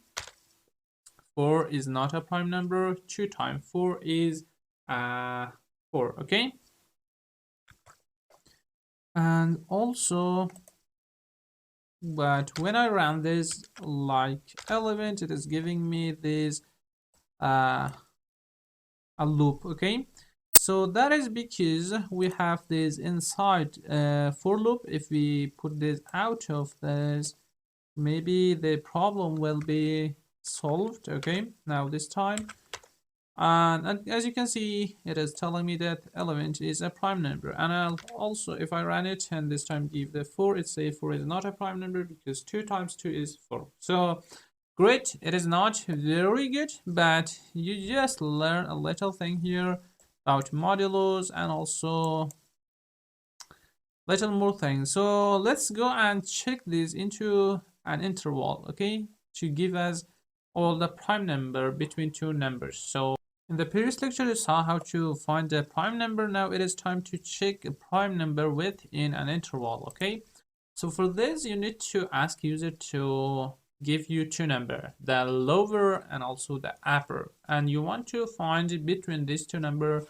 4 is not a prime number. 2 times 4 is 4. Okay, and also, but when I run this like element, it is giving me this a loop. Okay, so that is because we have this inside for loop. If we put this out of this, maybe the problem will be solved. Okay, now this time, and as you can see, it is telling me that element is a prime number. And I'll also, if I run it and this time give the 4, it say 4 is not a prime number because 2 times 2 is 4. So great, it is not very good, but you just learn a little thing here about modulos and also little more things. So let's go and check this into an interval, okay, to give us all the prime number between two numbers. So in the previous lecture, you saw how to find a prime number. Now it is time to check a prime number within an interval, okay? So for this, you need to ask user to give you two numbers, the lower and also the upper. And you want to find between these two numbers,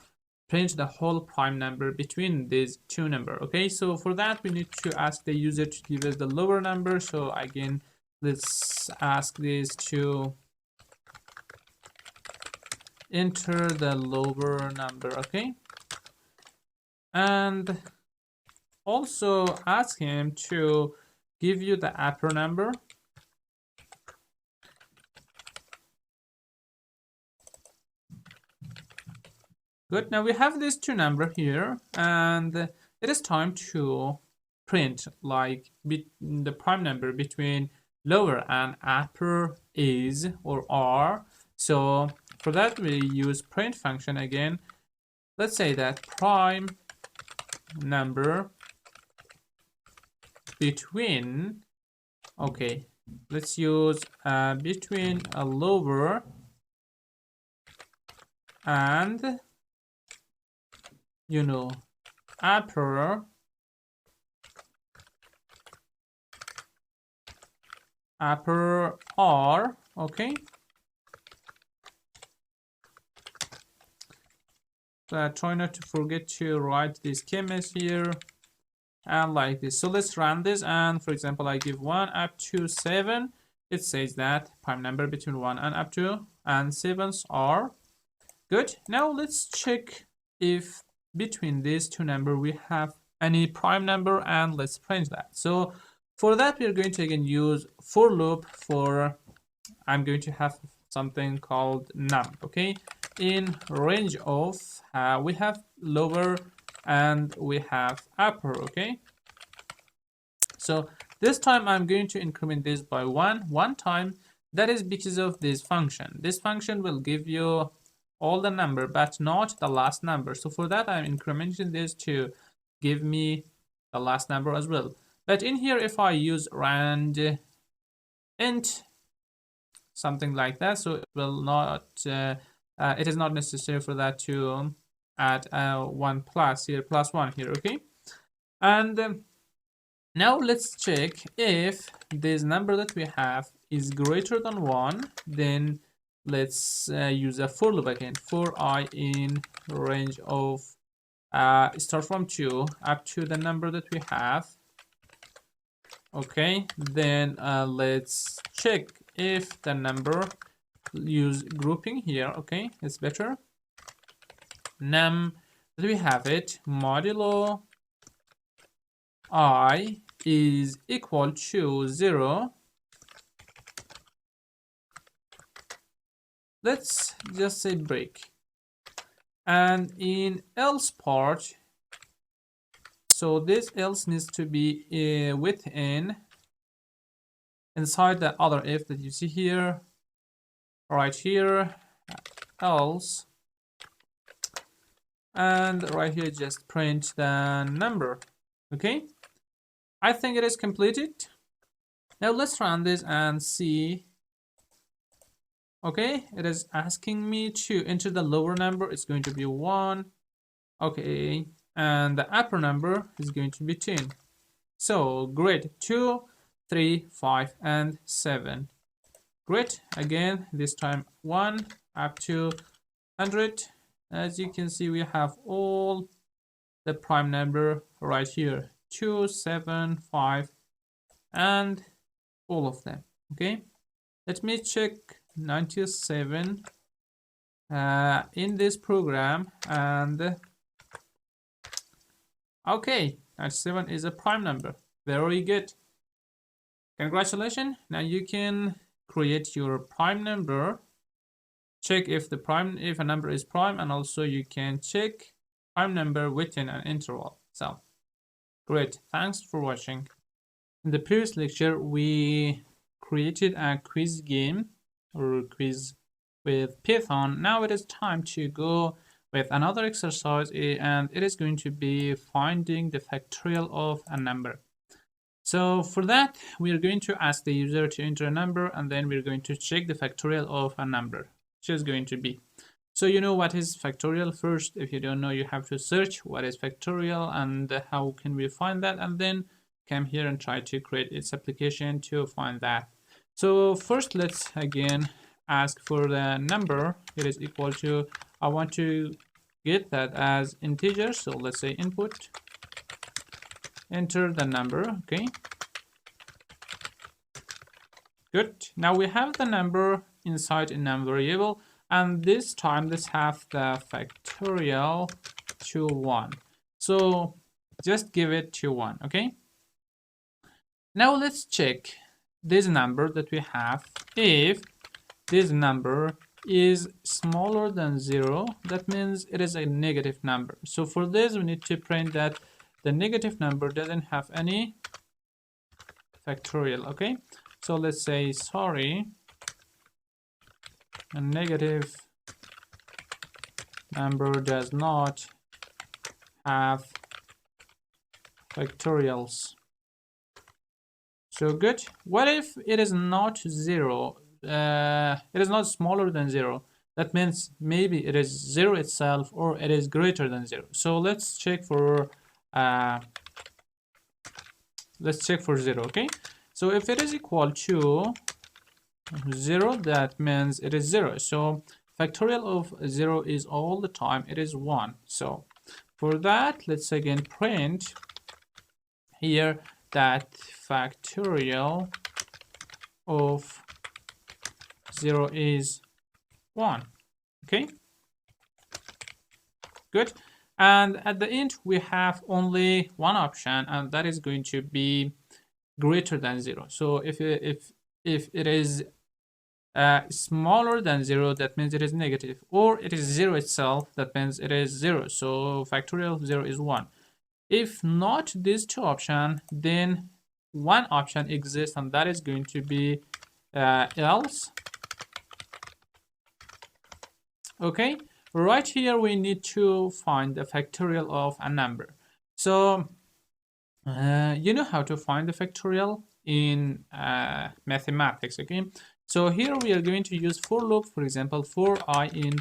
print the whole prime number between these two numbers, okay? So for that, we need to ask the user to give us the lower number. So again, let's ask this to enter the lower number, okay? And also ask him to give you the upper number. Good, now we have these two numbers here, and it is time to print like the prime number between lower and upper is or are. So for that, we use print function again. Let's say that prime number between, okay, let's use between a lower and, you know, upper R, okay? So try not to forget to write these schemas here and like this. So let's run this, and for example, I give 1 up to 7. It says that prime number between 1 and up to and 7s are good. Now let's check if between these two numbers we have any prime number, and let's print that. So for that, we're going to again use for loop for, I'm going to have something called num, okay? In range of, we have lower and we have upper, okay? So this time I'm going to increment this by one time. That is because of this function. This function will give you all the number, but not the last number. So for that, I'm incrementing this to give me the last number as well. But in here, if I use rand int, something like that, so it will not, it is not necessary for that to add 1 plus here, plus 1 here, okay? And now let's check if this number that we have is greater than 1, then let's use a for loop again. For I in range of, start from 2 up to the number that we have. Okay, then let's check if the number, use grouping here, okay, it's better. Num, that we have it, modulo I is equal to 0. Let's just say break. And in else part, so this else needs to be within, inside the other if that you see here, right here, else, and right here just print the number. Okay, I think it is completed. Now let's run this and see. Okay, it is asking me to enter the lower number. It's going to be 1. Okay, and the upper number is going to be 10. So great, 2, 3, 5, and 7. Great, again, this time 1 up to 100. As you can see, we have all the prime number right here, 2, 7, 5, and all of them. Okay, let me check 97 in this program, and okay, 97 is a prime number. Very good. Congratulations. Now you can create your prime number, check if a number is prime, and also you can check prime number within an interval. So great, thanks for watching. In the previous lecture we created a quiz game or quiz with Python. Now it is time to go with another exercise, and it is going to be finding the factorial of a number. So for that, we are going to ask the user to enter a number, and then we're going to check the factorial of a number, which is going to be. So you know what is factorial first. If you don't know, you have to search what is factorial and how can we find that, and then come here and try to create its application to find that. So first, let's again ask for the number. It is equal to, I want to get that as integer, so let's say input, enter the number. Okay, good. Now we have the number inside a num variable, and this time let's have the factorial to 1. So just give it to 1. Okay, now let's check this number that we have. If this number is smaller than 0, that means it is a negative number. So for this, we need to print that the negative number doesn't have any factorial. Okay, so let's say sorry, a negative number does not have factorials. So good. What if it is not 0? It is not smaller than 0. That means maybe it is 0 itself, or it is greater than 0. So let's check for 0. Okay, so if it is equal to 0, that means it is 0. So factorial of 0 is all the time it is 1. So for that, let's again print here that factorial of 0 is 1. Okay, good. And at the end, we have only one option, and that is going to be greater than 0. So if it is smaller than 0, that means it is negative, or it is 0 itself, that means it is 0. So factorial of 0 is 1. If not these two options, then one option exists, and that is going to be else. Okay, right here we need to find the factorial of a number. So you know how to find the factorial in mathematics. Okay, so here we are going to use for loop, for example, for I in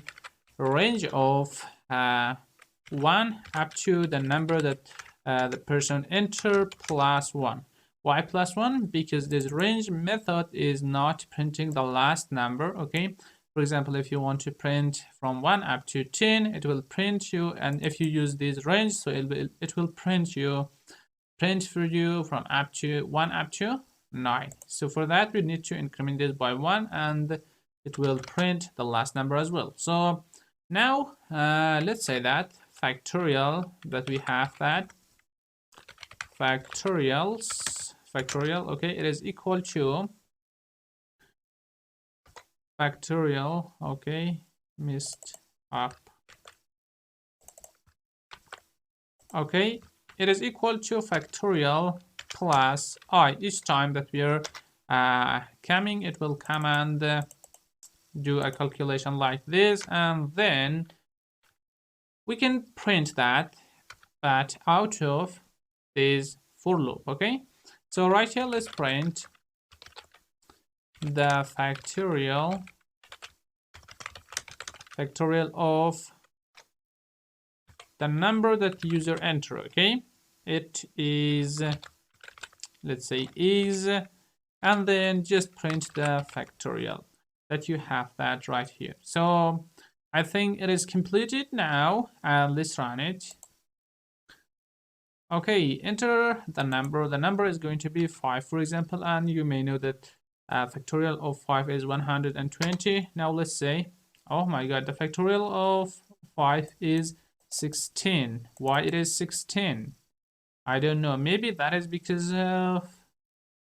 range of 1 up to the number that the person enter plus 1. Why plus 1? Because this range method is not printing the last number. Okay, for example, if you want to print from 1 up to 10, it will print you, and if you use this range, so it will print for you from 1 up to 9. So for that, we need to increment this by 1, and it will print the last number as well. So now let's say that factorial that we have, that factorial, okay, it is equal to factorial, okay, messed up, okay, it is equal to factorial plus I. Each time that we are coming, it will come and do a calculation like this, and then we can print that out of this for loop. Okay, so right here, let's print the factorial of the number that user enter. Okay, it is, let's say, is, and then just print the factorial that you have that right here. So I think it is completed now, and let's run it. Okay, enter the number. The number is going to be 5, for example, and you may know that factorial of 5 is 120. Now let's say, oh my god, the factorial of 5 is 16. Why it is 16? I don't know. Maybe that is because of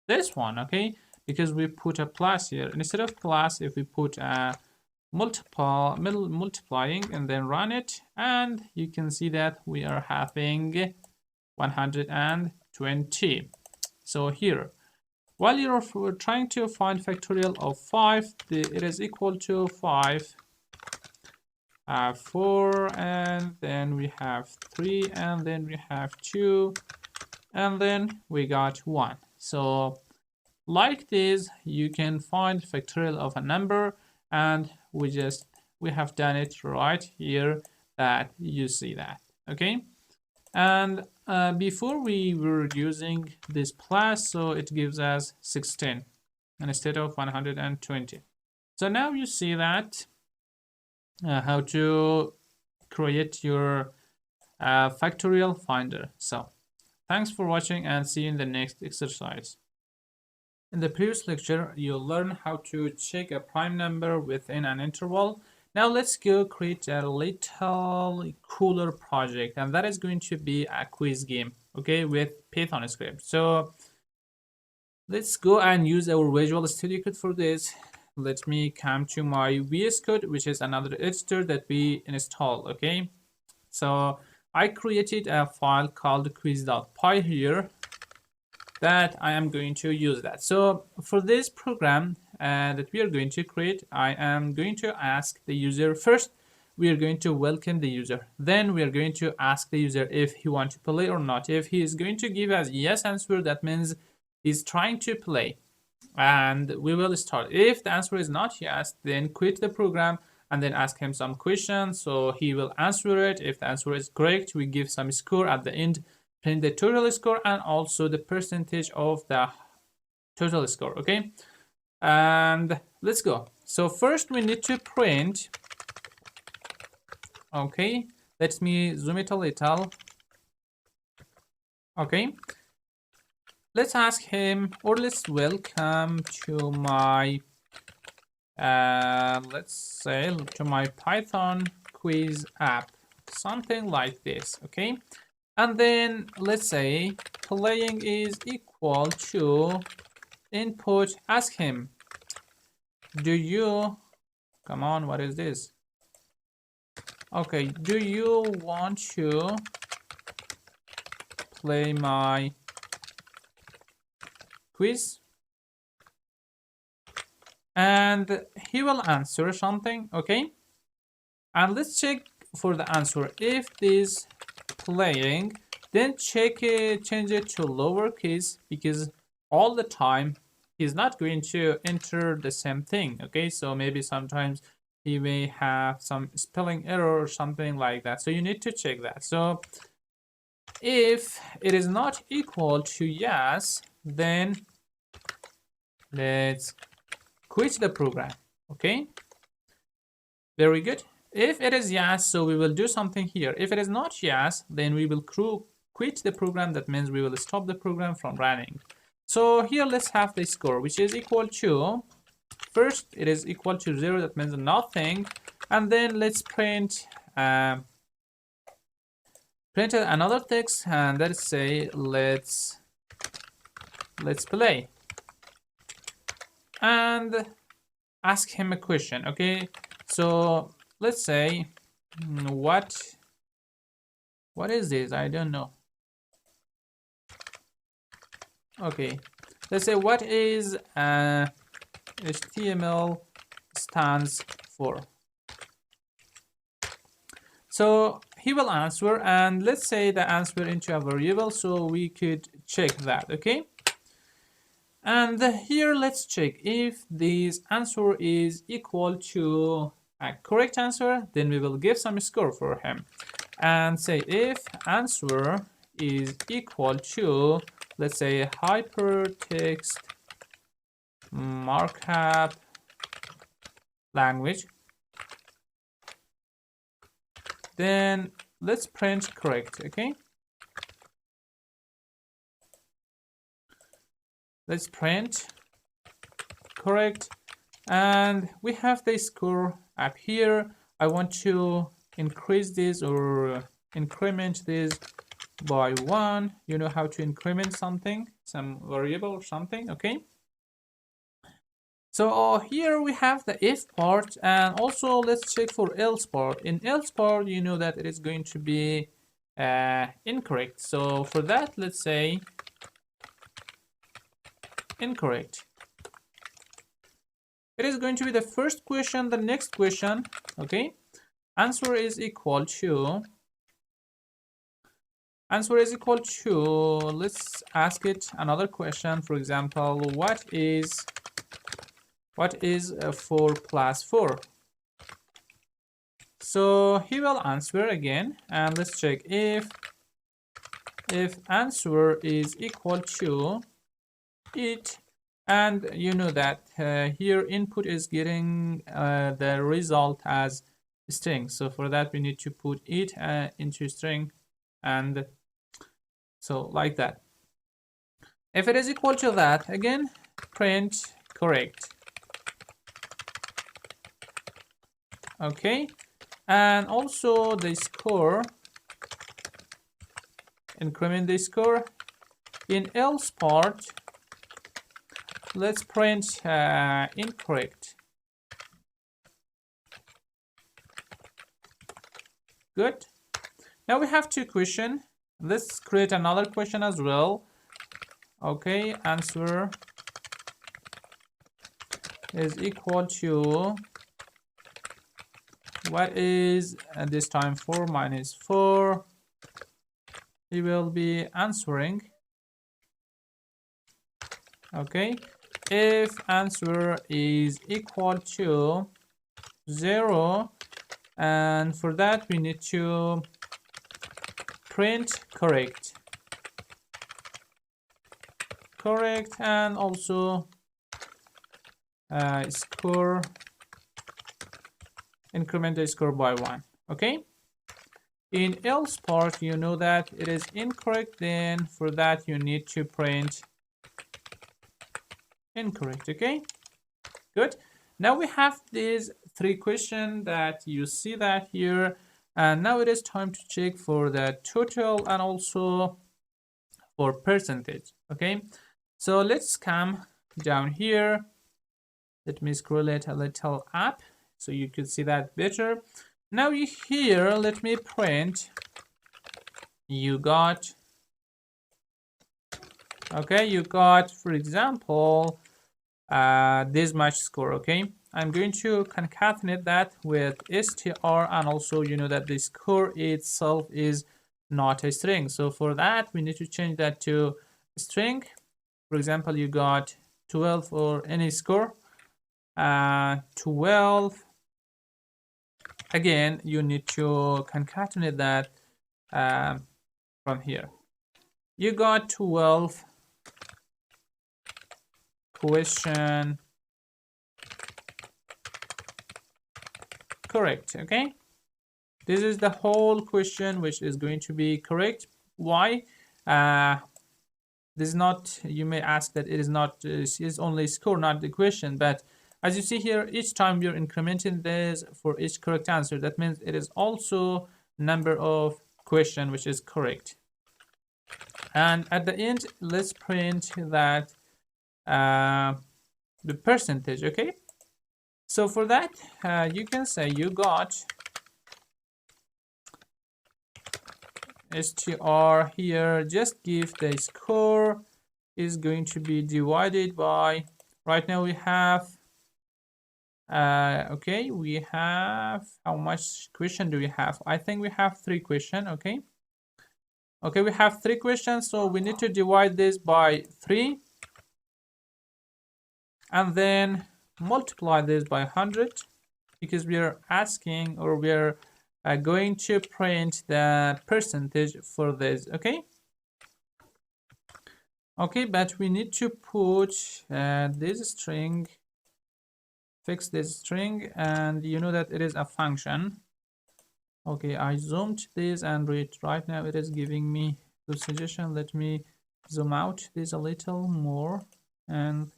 this one. Okay, because we put a plus here instead of plus. If we put a multiplying and then run it, and you can see that we are having 120. So here, while you're trying to find factorial of 5, it is equal to 5, 4, and then we have 3, and then we have 2, and then we got 1. So like this, you can find factorial of a number, and we have done it right here that you see that. Okay, and before we were using this plus, so it gives us 16 instead of 120. So now you see that how to create your factorial finder. So thanks for watching, and see you in the next exercise. In the previous lecture, you'll learn how to check a prime number within an interval. Now let's go create a little cooler project, and that is going to be a quiz game, okay, with Python script. So let's go and use our Visual Studio Code for this. Let me come to my VS Code, which is another editor that we install. Okay, so I created a file called quiz.py here that I am going to use that. So for this program that we are going to create, I am going to ask the user first. We are going to welcome the user. Then we are going to ask the user if he wants to play or not. If he is going to give us yes answer, that means he's trying to play, and we will start. If the answer is not yes, then quit the program and then ask him some questions, so he will answer it. If the answer is correct, we give some score at the end, print the total score and also the percentage of the total score. Okay, and let's go. So first we need to print. Okay, let me zoom it a little. Okay, let's ask him, or let's welcome to my let's say to my Python quiz app, something like this. Okay, and then let's say playing is equal to input. Ask him, do you, come on, what is this? Okay, do you want to play my quiz? And he will answer something. Okay, and let's check for the answer. If this playing, then check it, change it to lowercase, because all the time he's not going to enter the same thing. Okay, so maybe sometimes he may have some spelling error or something like that, so you need to check that. So if it is not equal to yes, then let's quit the program. Okay, very good. If it is yes, so we will do something here. If it is not yes, then we will quit the program. That means we will stop the program from running. So here let's have the score, which is equal to, first it is equal to 0, that means nothing, and then let's print another text, and let's say let's play, and ask him a question. Okay, so let's say what is this? I don't know. Okay, let's say what is HTML stands for. So he will answer, and let's say the answer into a variable, so we could check that, okay? And here let's check if this answer is equal to a correct answer, then we will give some score for him and say if answer is equal to, let's say, hypertext markup language, then let's print correct, okay? Let's print correct, and we have the score up here. I want to increase this or increment this by 1. You know how to increment something, some variable or something, okay? So here we have the if part, and also let's check for else part. In else part, you know that it is going to be incorrect. So for that, let's say incorrect. It is going to be the first question, the next question, okay? Answer is equal to, let's ask it another question. For example, what is 4 plus 4? So he will answer again, and let's check if answer is equal to it, and you know that here input is getting the result as string. So for that we need to put it into string, and so like that. If it is equal to that, again print correct, okay? And also the score, increment the score. In else part, let's print incorrect. Good. Now we have 2 questions. Let's create another question as well. Okay, answer is equal to, what is this time 4 minus 4? He will be answering, okay, if answer is equal to 0, and for that we need to print correct, and also score, increment the score by 1, okay? In else part, you know that it is incorrect, then for that you need to print incorrect, okay? Good. Now we have these 3 questions that you see that here, and now it is time to check for the total and also for percentage, okay? So let's come down here. Let me scroll it a little up so you could see that better. Now here, let me print you got, okay, you got, for example, this much score, okay? I'm going to concatenate that with str, and also you know that the score itself is not a string. So for that, we need to change that to string. For example, you got 12 or any score, 12. Again, you need to concatenate that from here. You got 12 question correct, okay? This is the whole question which is going to be correct. Why? This is not, you may ask that it is not, is only score, not the question, but as you see here, each time we are incrementing this for each correct answer, that means it is also number of question which is correct. And at the end, let's print that the percentage, okay? So for that, you can say you got str here, just give the score is going to be divided by, right now we have Okay, we have, how much question do we have? I think we have 3 questions. Okay. Okay, we have 3 questions, so we need to divide this by 3 and then multiply this by 100 because we are asking, or we are going to print the percentage for this. Okay. Okay, but we need to put this string, fix this string, and you know that it is a function. Okay, I zoomed this and right now it is giving me good suggestion. Let me zoom out this a little more, and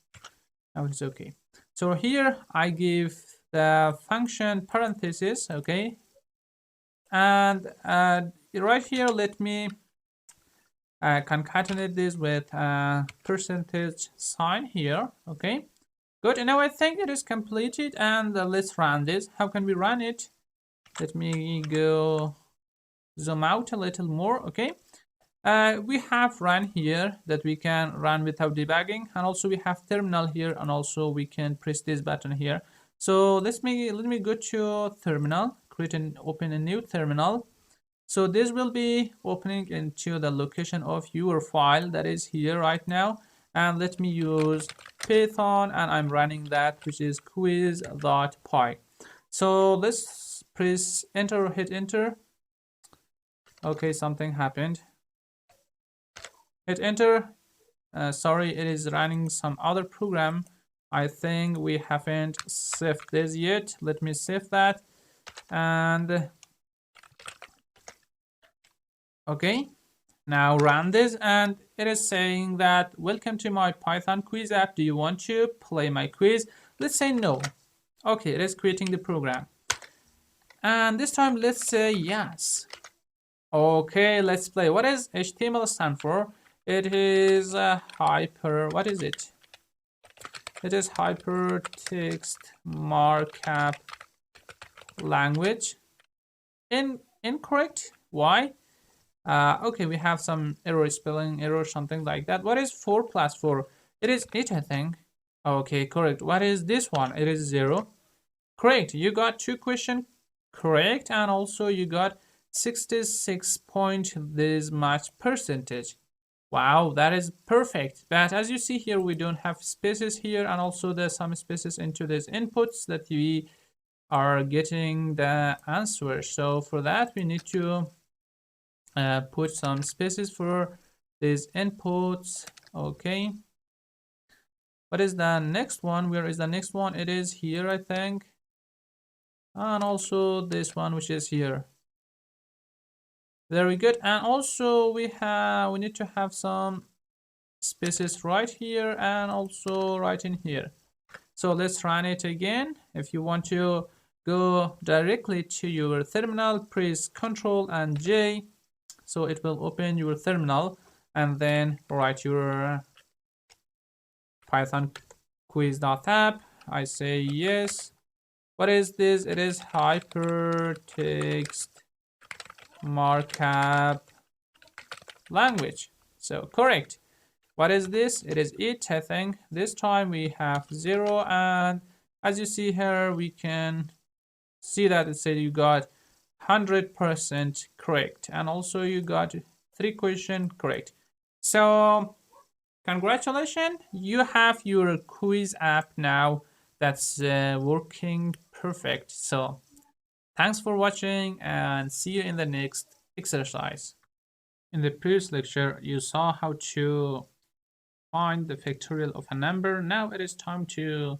now it's okay. So here I give the function parenthesis. Okay, and right here let me concatenate this with a percentage sign here. Okay, good. And now I think it is completed, and let's run this. How can we run it? Let me go zoom out a little more. Okay, we have run here that we can run without debugging, and also we have terminal here, and also we can press this button here. So let me go to terminal, create and open a new terminal. So this will be opening into the location of your file that is here right now, and let me use Python, and I'm running that, which is quiz.py. So let's press enter, hit enter. Okay, something happened. Hit enter. Sorry, it is running some other program. I think we haven't saved this yet. Let me save that. And okay, now run this, and it is saying that welcome to my Python quiz app. Do you want to play my quiz? Let's say no. Okay, it is creating the program. And this time let's say yes. Okay, let's play. What does HTML stand for? It is what is it? It is hypertext markup language. Incorrect. Why? Okay, we have some error, spelling error, something like that. What is 4 plus 4? It is 8, I think. Okay, correct. What is this one? It is 0. Correct. You got 2 questions correct, and also you got 66 point this much percentage. Wow, that is perfect. But as you see here, we don't have spaces here, and also there's some spaces into these inputs that we are getting the answer. So for that, we need to put some spaces for these inputs. Okay. What is the next one? Where is the next one? It is here, I think. And also this one, which is here. Very good. And also we need to have some spaces right here and also right in here. So let's run it again. If you want to go directly to your terminal, press Ctrl and J. So it will open your terminal, and then write your Python quiz.app. I say yes. What is this? It is hypertext markup language. So correct. What is this? It is it, I think. This time we have 0, and as you see here, we can see that it said you got 100% correct, and also you got 3 questions correct. So congratulations, you have your quiz app now that's working perfect. So thanks for watching, and see you in the next exercise. In the previous lecture, you saw how to find the factorial of a number. Now it is time to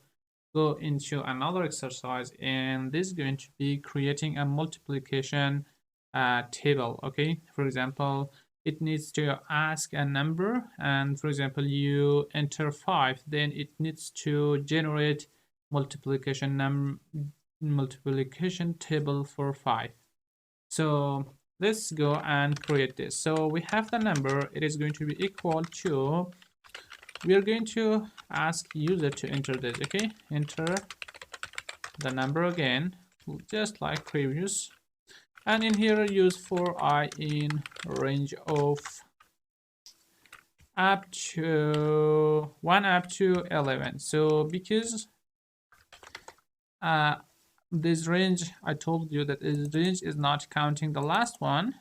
go into another exercise, and this is going to be creating a multiplication table. Okay, for example, it needs to ask a number, and for example, you enter 5, then it needs to generate multiplication table for 5. So let's go and create this. So we have the number. It is going to be equal to, we are going to ask user to enter this. Okay, enter the number again, just like previous, and in here use for I in range of up to 1 up to 11. So because this range, I told you that this range is not counting the last one.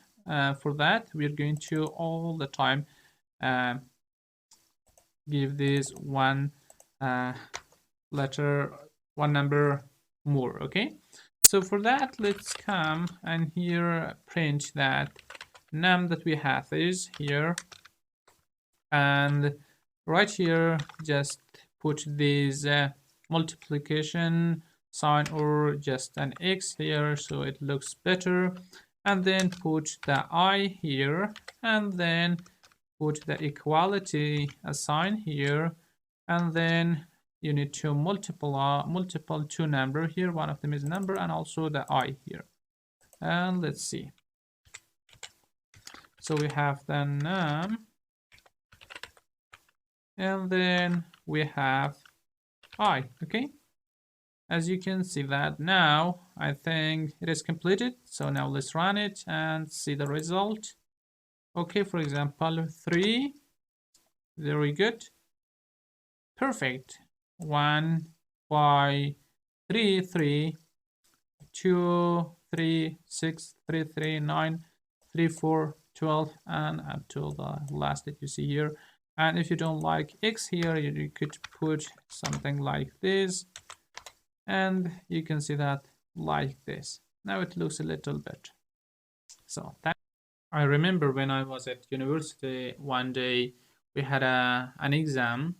For that, we're going to all the time give this one letter, one number more. Okay, so for that, let's come and here print that num that we have is here, and right here just put this multiplication sign or just an X here so it looks better, and then put the I here, and then put the equality sign here, and then you need to multiple two number here. One of them is number and also the I here. And let's see. So we have the num, and then we have I. Okay. As you can see that now, I think it is completed. So now let's run it and see the result. Okay, for example, 3. Very good. Perfect. 1 by 3, 3, 2, 3, 6, 3, 3, 9, 3, 4, 12, and up to the last that you see here. And if you don't like X here, you could put something like this. And you can see that like this. Now it looks a little bit. So that I remember when I was at university one day, we had an exam,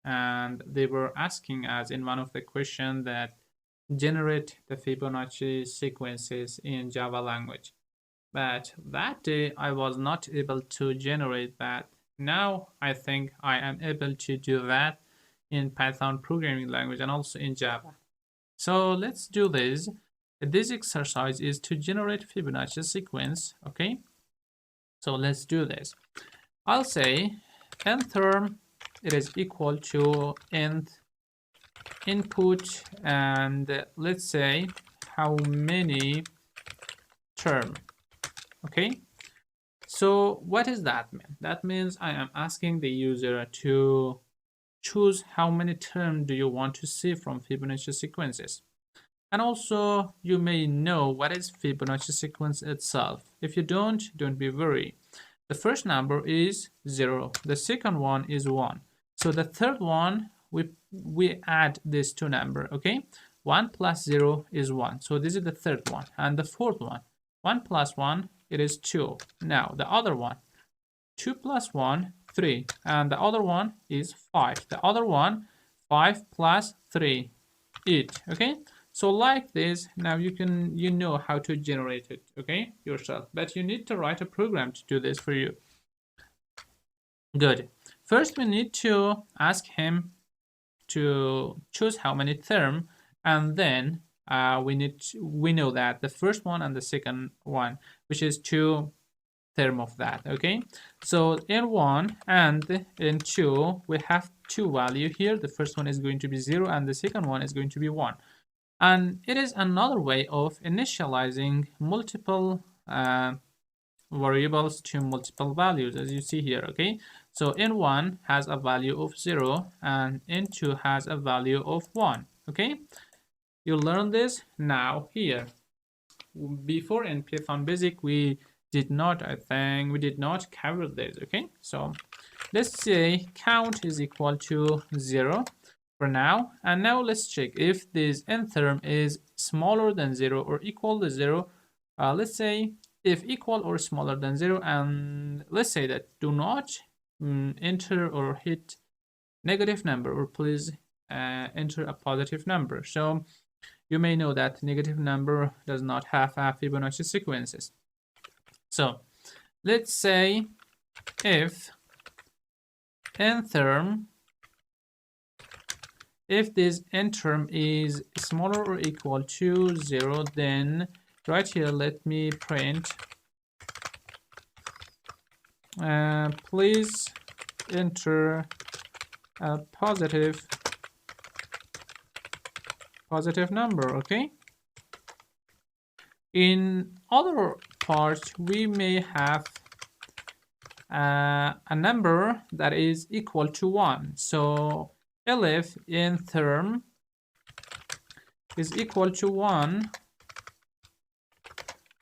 and they were asking us in one of the questions that generate the Fibonacci sequences in Java language. But that day I was not able to generate that. Now I think I am able to do that in Python programming language and also in Java. So let's do this. This exercise is to generate Fibonacci sequence. Okay. So let's do this. I'll say nth term, it is equal to nth input, and let's say how many term. Okay. So what does that mean? That means I am asking the user to choose how many terms do you want to see from Fibonacci sequences. And also you may know what is Fibonacci sequence itself. If you don't be worried. The first number is 0. The second one is 1. So the third one, we add these two numbers, okay? 1 plus 0 is 1. So this is the third one. And the fourth one, 1 plus 1, it is 2. Now the other one, 2 plus 1, 3. And the other one is 5. The other one, 5 plus 3, 8. Okay? So like this, now you know how to generate it, okay, yourself. But you need to write a program to do this for you. Good. First, we need to ask him to choose how many term, and then we know that the first one and the second one, which is 2 term of that. Okay. So in 1 and in 2, we have 2 value here. The first one is going to be 0, and the second one is going to be 1. And it is another way of initializing multiple variables to multiple values, as you see here. Okay, so in1 has a value of 0 and in2 has a value of 1. Okay, you learn this now here. Before in Python basic we did not cover this. Okay, so let's say count is equal to 0 for now, and now let's check if this nth term is smaller than 0 or equal to 0. Let's say if equal or smaller than 0, and let's say that do not enter or hit negative number, or please enter a positive number. So you may know that negative number does not have Fibonacci sequences. So let's say if nth term, if this n term is smaller or equal to 0, then right here let me print please enter a positive number. Okay, in other parts we may have a number that is equal to 1. So elif in term is equal to 1,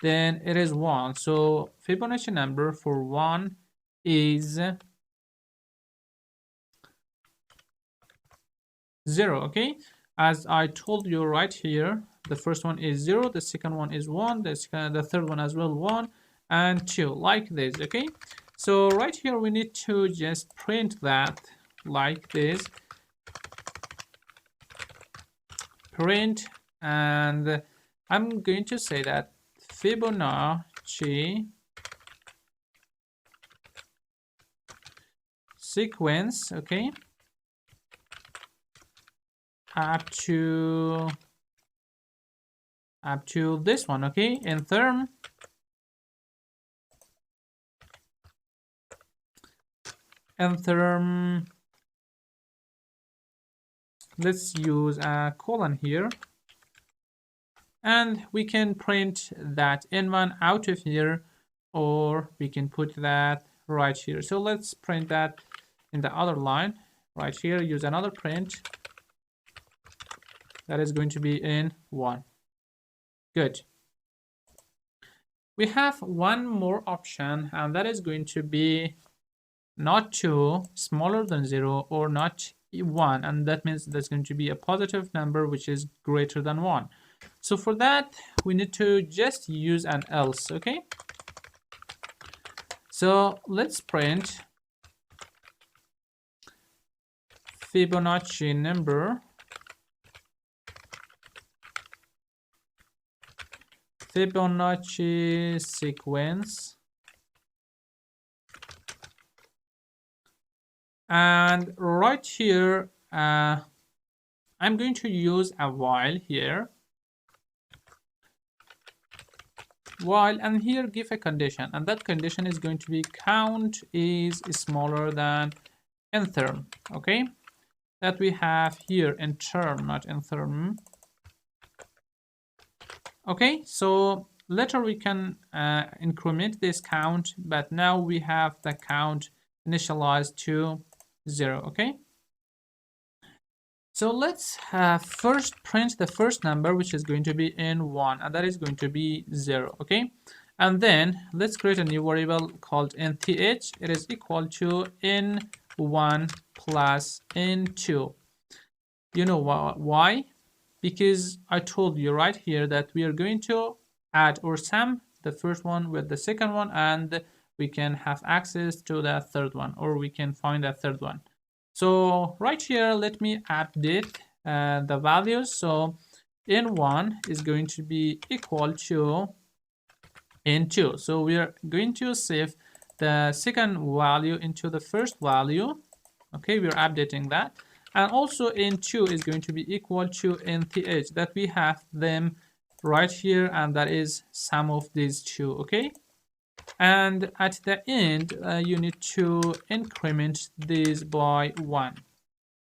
then it is 1. So Fibonacci number for 1 is 0, okay? As I told you right here, the first one is 0, the second one is 1, the third one as well 1, and 2, like this, okay? So right here we need to just print that like this. Print, and I'm going to say that Fibonacci sequence, okay, up to this one, okay, in term let's use a colon here, and we can print that n1 out of here, or we can put that right here. So let's print that in the other line right here, use another print that is going to be in 1. Good. We have one more option, and that is going to be not 2, smaller than 0, or not 1, and that means there's going to be a positive number which is greater than 1. So for that we need to just use an else, okay? So let's print Fibonacci number Fibonacci sequence, and right here I'm going to use a while here, while, and here give a condition, and that condition is going to be count is smaller than n term, okay, that we have here in term, not in term. Okay, so later we can increment this count, but now we have the count initialized to 0, okay? So let's first print the first number, which is going to be n1, and that is going to be 0, okay? And then let's create a new variable called nth. It is equal to n1 plus n2. You know why? Because I told you right here that we are going to add or sum the first one with the second one, and we can have access to the third one, or we can find a third one. So right here, let me update the values. So n1 is going to be equal to n2. So we are going to save the second value into the first value. Okay, we are updating that. And also n2 is going to be equal to nth, that we have them right here, and that is sum of these two, okay? And at the end, you need to increment this by 1.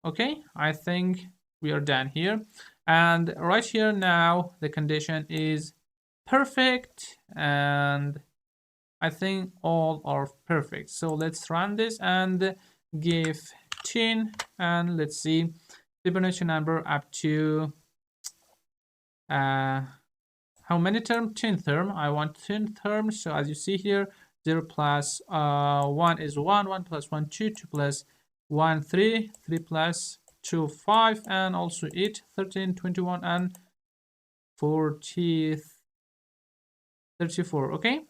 Okay, I think we are done here. And right here now, the condition is perfect, and I think all are perfect. So let's run this and give 10, and let's see Fibonacci number up to how many terms? 10 term. I want 10 terms. So as you see here, 0 plus 1 is 1, 1 plus 1, 2, 2 plus 1, 3, 3 plus 2, 5, and also 8, 13, 21, and 40, 34. Okay,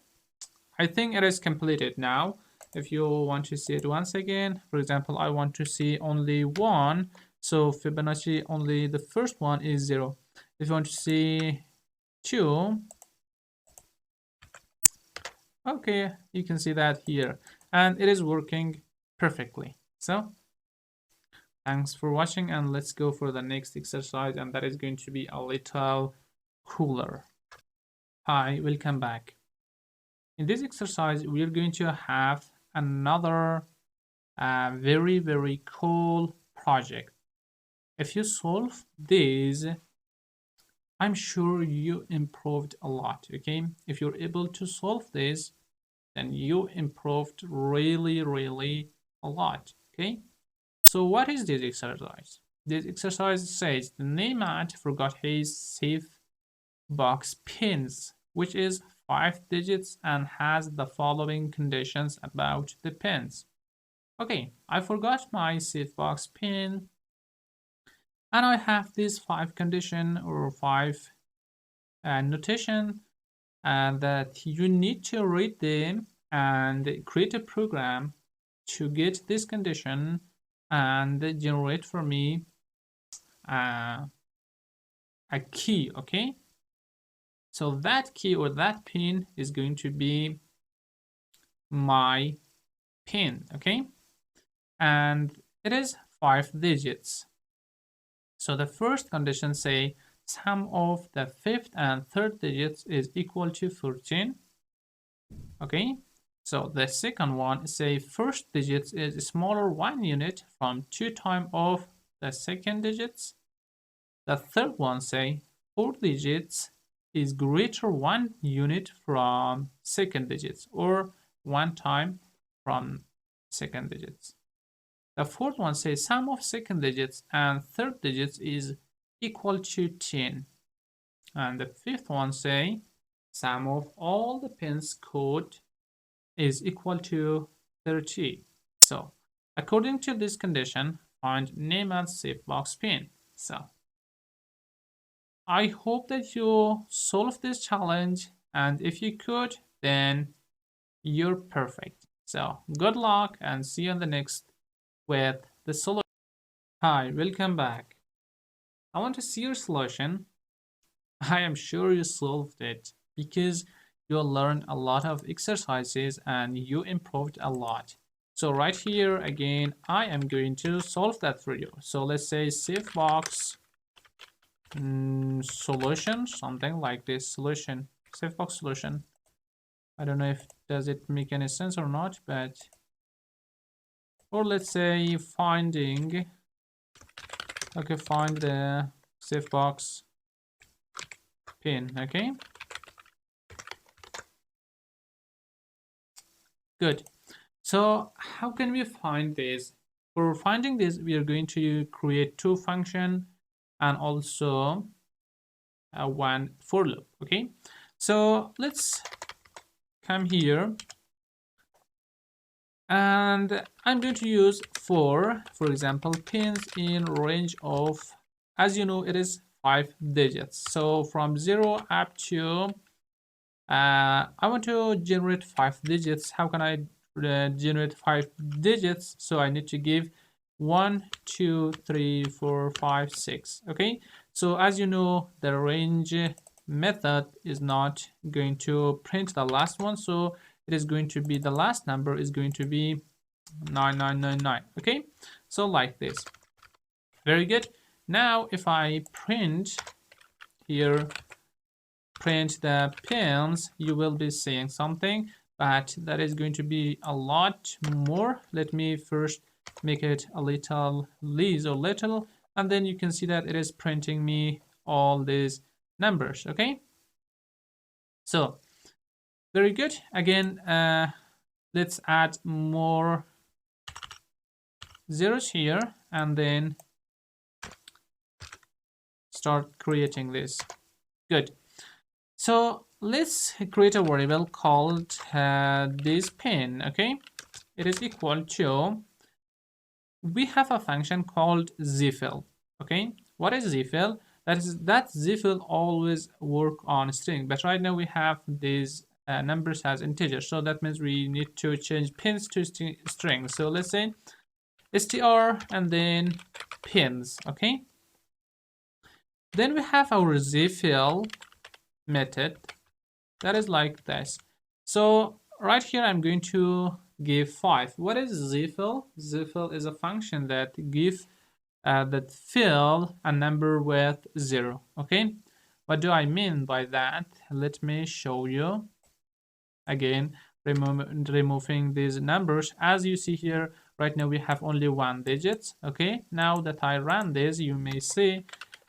I think it is completed now. If you want to see it once again, for example, I want to see only 1, so Fibonacci only the first one is 0. If you want to see 2, okay, you can see that here, and it is working perfectly. So thanks for watching, and let's go for the next exercise, and that is going to be a little cooler. Hi, welcome back. In this exercise, we are going to have another very, very cool project. If you solve this, I'm sure you improved a lot, okay? If you're able to solve this, then you improved really, really a lot, okay? So what is this exercise? This exercise says the Nemat forgot his safe box pins, which is 5 digits and has the following conditions about the pins. Okay, I forgot my safe box pin, and I have these 5 condition or 5 notation, and that you need to read them and create a program to get this condition and generate for me a key. Okay, so that key or that pin is going to be my pin. Okay, and it is 5 digits. So the first condition say sum of the fifth and third digits is equal to 14. Okay, so the second one say first digits is smaller 1 unit from 2 times of the second digits. The third one say 4 digits is greater 1 unit from second digits or 1 time from second digits. The fourth one says sum of second digits and third digits is equal to 10. And the fifth one say sum of all the pins code is equal to 30. So according to this condition, find name and safe box pin. So I hope that you solve this challenge, and if you could, then you're perfect. So good luck and see you on the next with the solution. Hi, welcome back. I want to see your solution. I am sure you solved it because you learned a lot of exercises and you improved a lot. So right here again, I am going to solve that for you. So let's say safe box solution, something like this solution, safe box solution. I don't know if does it make any sense or not, but or let's say finding, okay, find the safe box pin. Okay, good. So how can we find this? For finding this, we are going to create 2 function and also one for loop. Okay, so let's come here, and I'm going to use for example, pins in range of, as you know, it is 5 digits. So from 0 up to I want to generate 5 digits. How can I generate 5 digits? So I need to give 1, 2, 3, 4, 5, 6. Okay, so as you know, the range method is not going to print the last one, so it is going to be the last number is going to be 9999. Okay, so like this. Very good. Now if I print here, print the pins, you will be seeing something, but that is going to be a lot more. Let me first make it a little less or little, and then you can see that it is printing me all these numbers. Okay, so very good. Again, let's add more zeros here and then start creating this. Good. So let's create a variable called this pin. Okay, it is equal to, we have a function called zfill. Okay, what is zfill? That zfill always work on string, but right now we have these numbers as integers, so that means we need to change pins to string. So let's say str and then pins. Okay, then we have our zfill method that is like this. So right here I'm going to give 5. What is zfill? Zfill is a function that that fill a number with 0. Okay, what do I mean by that? Let me show you. Again, removing these numbers. As you see here, right now we have only 1 digit. Okay, now that I run this, you may see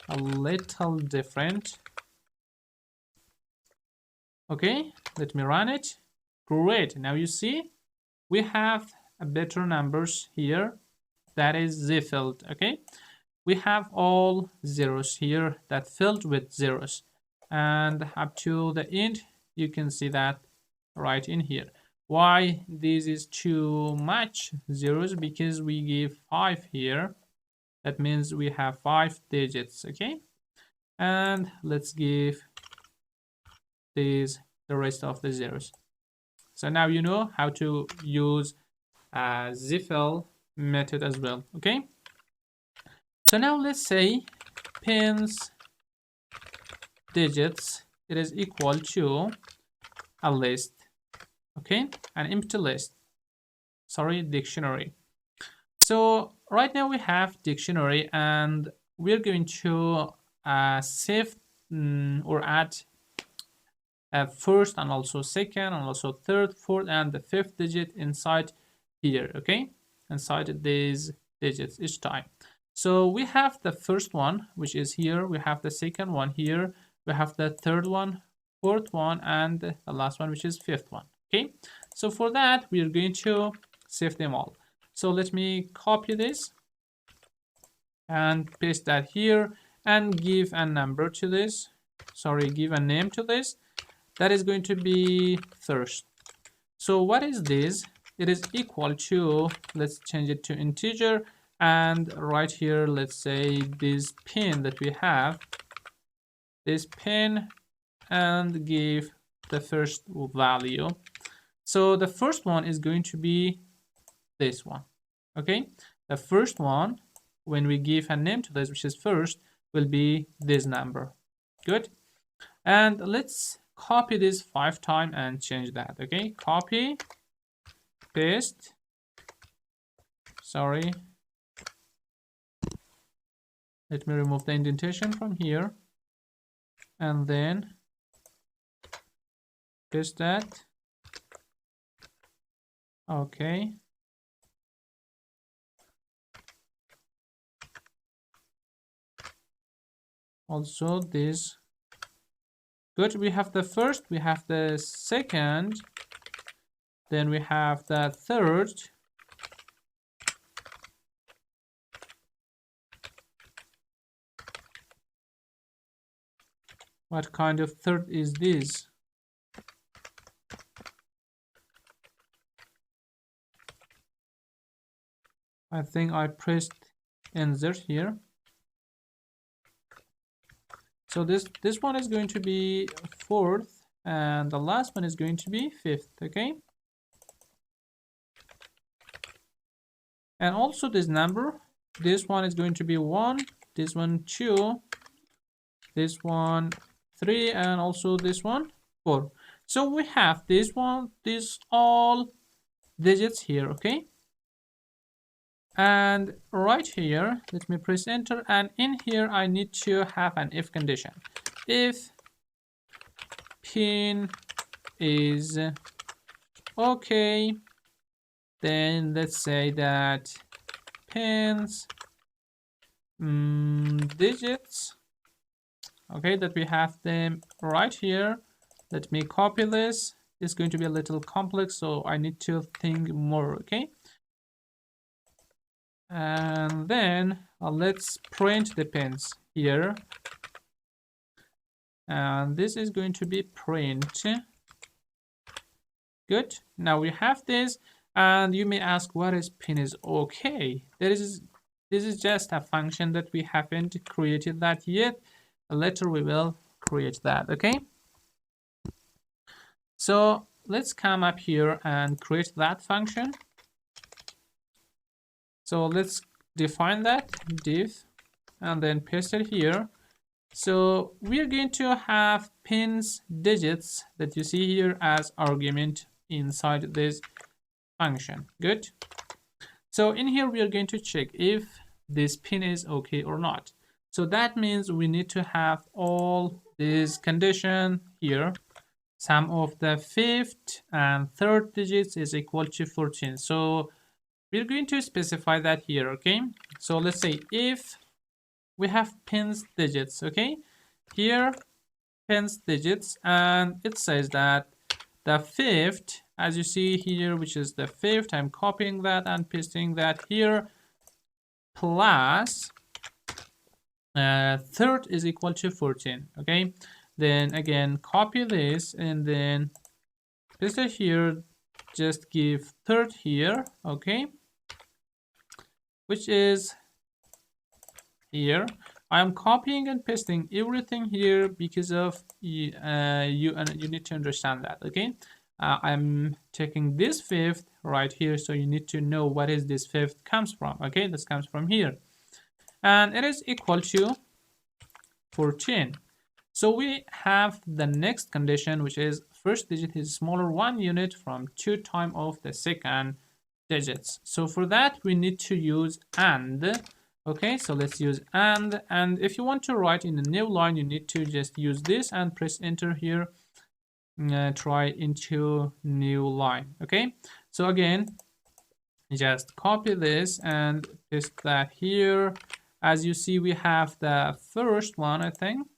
a little different. Okay, let me run it. Great. Now you see we have a better numbers here. That is zfilled. Okay, we have all zeros here that filled with zeros, and up to the end you can see that right in here. Why this is too much zeros? Because we give 5 here. That means we have 5 digits. Okay, and let's give these the rest of the zeros. So now you know how to use zfill method as well. Okay, so now let's say pins digits, it is equal to a list. Okay, an empty list, sorry, dictionary. So right now we have dictionary, and we're going to save or add first and also second and also third, fourth, and the fifth digit inside here. Okay, inside these digits each time. So we have the first one, which is here. We have the second one here. We have the third one, fourth one, and the last one, which is fifth one. Okay, so for that we are going to save them all. So let me copy this and paste that here and give a number to this. Sorry, give a name to this. That is going to be first. So what is this? It is equal to, let's change it to integer, and right here let's say this pin that we have, this pin, and give the first value. So the first one is going to be this one. Okay, the first one, when we give a name to this, which is first, will be this number. Good. And let's copy this 5 times and change that. Okay, copy, paste, sorry, let me remove the indentation from here, and then paste that. Okay, also this. Good, we have the first, we have the second, then we have the third, what kind of third is this? I think I pressed insert here. So this one is going to be fourth, and the last one is going to be fifth. Okay, and also this number, this one is going to be 1, this one 2, this one 3, and also this one 4. So we have this one, these all digits here. Okay, and right here let me press enter, and in here I need to have an if condition. If pin is okay, then let's say that pins digits, okay, that we have them right here. Let me copy this. It's going to be a little complex, so I need to think more. Okay, and then let's print the pins here, and this is going to be print. Good, now we have this, and you may ask, what is pin is okay? This is just a function that we haven't created that yet. Later we will create that. Okay, so let's come up here and create that function. So let's define that div and then paste it here. So we're going to have pins digits that you see here as argument inside this function. Good. So in here we are going to check if this pin is okay or not. So that means we need to have all these condition here. Sum of the fifth and third digits is equal to 14. So we're going to specify that here. Okay, so let's say if we have pins digits. Okay, here pins digits, and it says that the fifth, as you see here, which is the fifth, I'm copying that and pasting that here, plus third is equal to 14. Okay, then again copy this and then paste it here, just give third here. Okay, which is here. I am copying and pasting everything here because of you need to understand that. Okay, I'm taking this fifth right here, so you need to know what is this fifth comes from. Okay, this comes from here, and it is equal to 14. So we have the next condition, which is first digit is smaller 1 unit from 2 times of the second digits. So for that we need to use and. Okay, so let's use and if you want to write in a new line, you need to just use this and press enter here. Try into new line. Okay, so again just copy this and paste that here. As you see, we have the first one. I think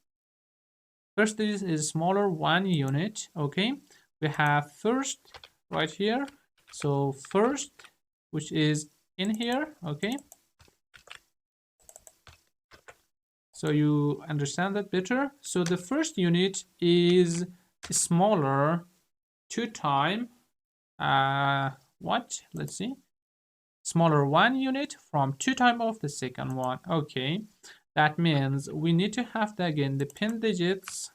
first is smaller 1 unit. Okay, we have first right here, so first, which is in here. Okay, so you understand that better. So the first unit is smaller 2 times what, let's see, smaller 1 unit from 2 times of the second one. Okay, that means we need to have the, again, the pin digits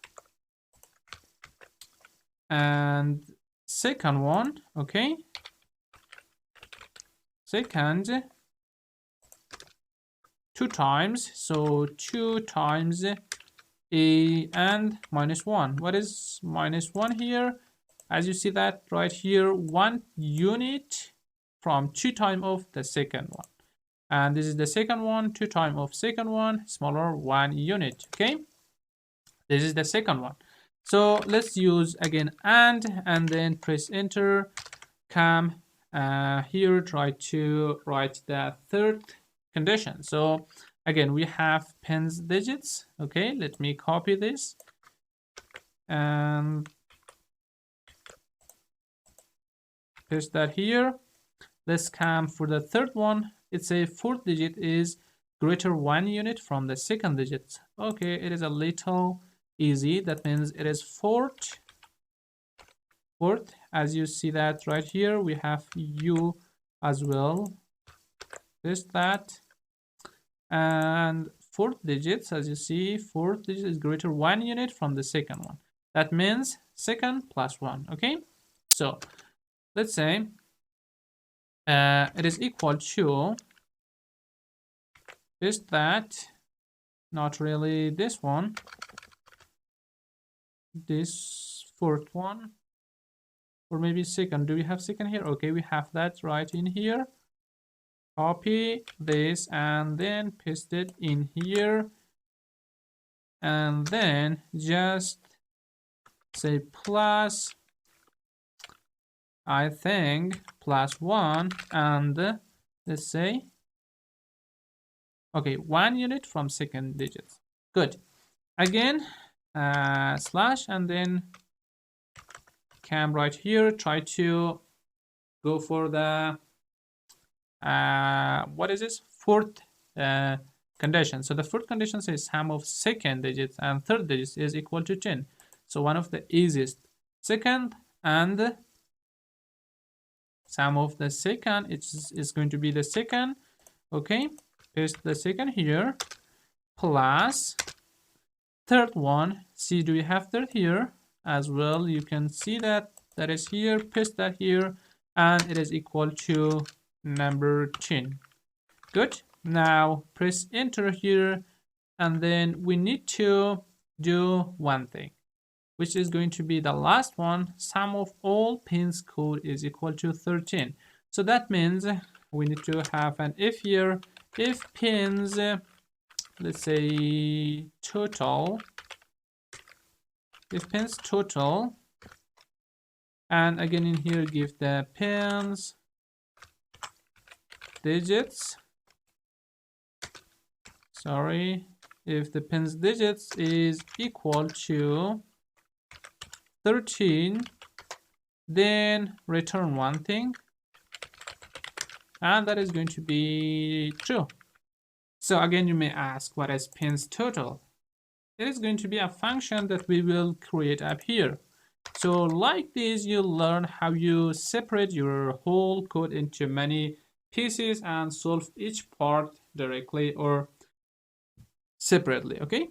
and second one. Okay, second 2 times, so 2 times a and -1. What is -1 here? As you see that right here, 1 unit from 2 times of the second one, and this is the second one, 2 times of second one, smaller 1 unit. Okay, this is the second one. So let's use again and then press enter. Come here, try to write the third condition. So again we have pins digits. Okay, let me copy this and paste that here. Let's come for the third one. It's a fourth digit is greater 1 unit from the second digit. Okay, it is a little easy. That means it is fourth. As you see that right here, we have u as well. Paste that. And fourth digits, as you see, fourth digit is greater 1 unit from the second one. That means second plus 1. Okay, so let's say it is equal to, is that not really this one, this fourth one, or maybe second. Do we have second here? Okay, we have that right in here. Copy this and then paste it in here, and then just say plus, I think +1, and let's say, okay, 1 unit from second digits. Good. Again slash, and then come right here, try to go for the what is this, fourth condition. So the fourth condition says sum of second digits and third digits is equal to 10. So one of the easiest, second and sum of the second is going to be the second. Okay, paste the second here, plus third one. See, do we have third here as well? You can see that that is here. Paste that here, and it is equal to number 10. Good. Now press enter here, and then we need to do one thing, which is going to be the last one. Sum of all pins code is equal to 13. So that means we need to have an if here. If pins, let's say total, if pins total, and again in here give the pins digits. Sorry, if the pins digits is equal to 13, then return one thing, and that is going to be true. So again, you may ask, what is pins total? It is going to be a function that we will create up here. So like this, you learn how you separate your whole code into many pieces and solve each part directly or separately, okay?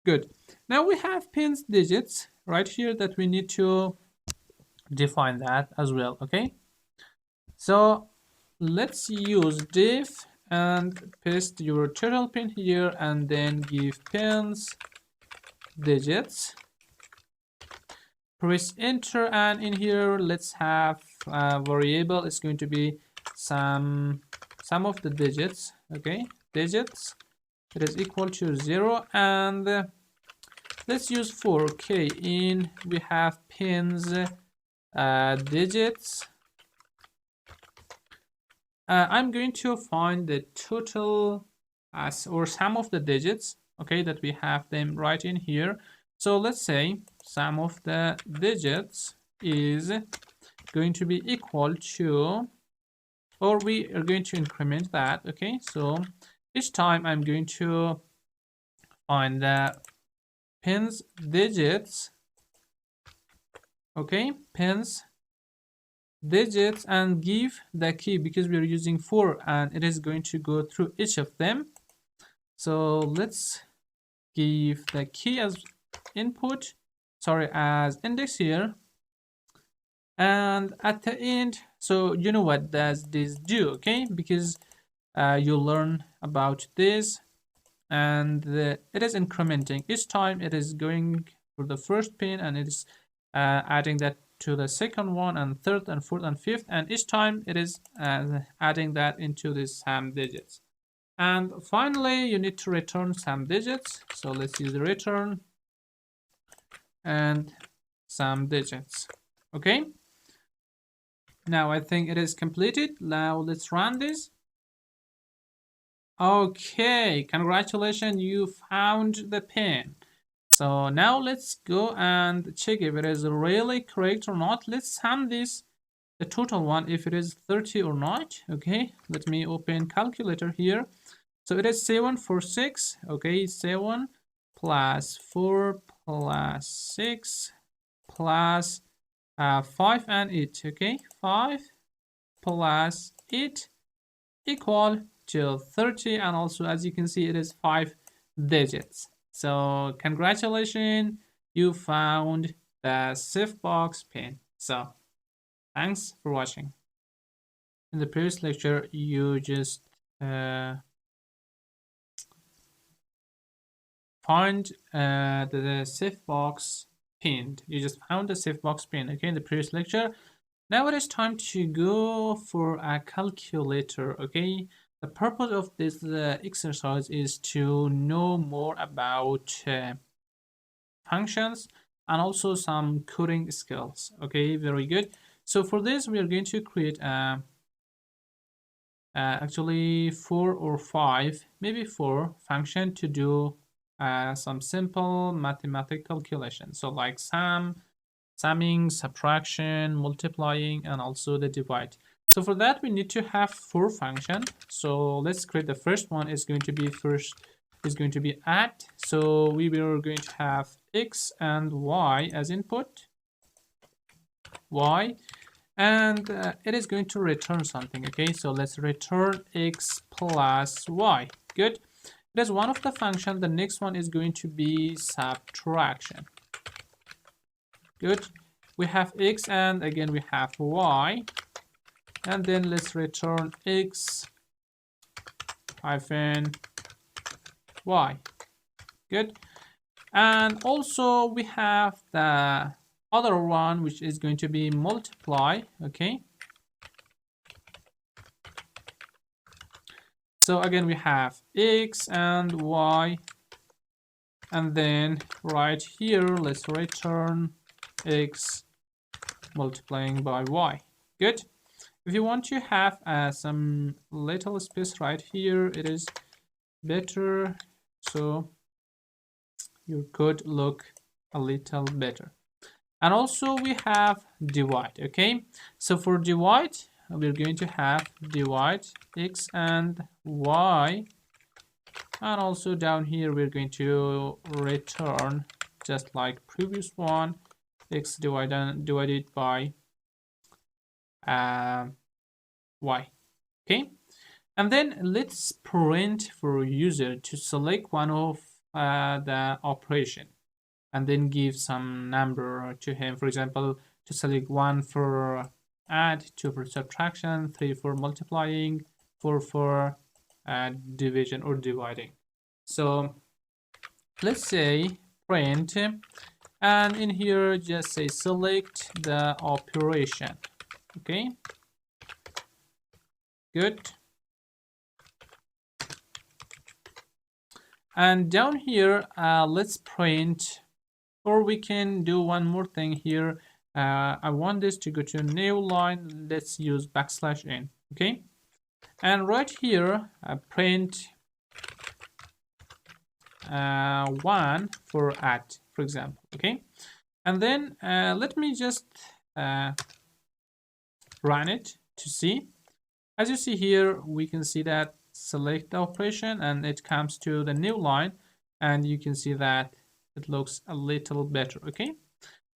Good. Now we have pins digits right here that we need to define that as well, okay? So let's use div and paste your total pin here and then give pins digits. Press enter, and in here let's have a variable. It's going to be some of the digits, okay? Digits. It is equal to 0, and let's use for k in. We have pins digits. I'm going to find the total or sum of the digits, okay, that we have them right in here. So let's say sum of the digits is going to be equal to, or we are going to increment that, okay? So each time I'm going to find the pins digits, okay, pins digits, and give the key because we are using 4 and it is going to go through each of them. So let's give the key as input, sorry, as index here, and at the end, so you know what does this do, okay? Because you learn about this, and it is incrementing each time. It is going for the first pin and it is adding that to the second one and third and fourth and fifth, and each time it is adding that into the sum digits. And finally you need to return sum digits, so let's use the return and sum digits, okay? Now I think it is completed. Now let's run this. Okay, congratulations, you found the pin. So now let's go and check if it is really correct or not. Let's sum this, the total one, if it is 30 or not. Okay, let me open calculator here. So it is 746, okay, 7 plus 4 plus 6 plus 5 and 8, okay, 5 plus 8 equal to 30, and also as you can see it is 5 digits. So congratulations, you found the shiftbox pin. So thanks for watching. In the previous lecture you just find the shiftbox pinned. You just found the shiftbox pin, okay, in the previous lecture. Now it is time to go for a calculator, okay? The purpose of this exercise is to know more about functions and also some coding skills, okay? Very good. So for this we are going to create actually 4 or 5, maybe 4 function to do some simple mathematical calculations. So like summing, subtraction, multiplying, and also the divide. So for that we need to have 4 functions. So let's create the first one. Is going to be add. So we are going to have x and y as input, y, and it is going to return something, okay? So let's return x plus y. Good. It is one of the function. The next one is going to be subtraction. Good. We have x and again we have y, and then let's return x hyphen y. Good. And also we have the other one, which is going to be multiply, okay? So again we have x and y, and then right here let's return x multiplying by y. Good. If you want to have some little space right here, it is better, so your code look a little better. And also we have divide, okay? So for divide, we're going to have divide x and y, and also down here we're going to return just like previous one, x divided by y. Okay, and then let's print for user to select one of the operation, and then give some number to him. For example, to select 1 for add, 2 for subtraction, 3 for multiplying, 4 for division or dividing. So let's say print, and in here just say select the operation. Okay, good. And down here let's print, or we can do one more thing here. I want this to go to a new line. Let's use \n. Okay, and right here print 1 for add, for example. Okay, and then let me just run it to see. As you see here, we can see that select the operation and it comes to the new line, and you can see that it looks a little better. Okay,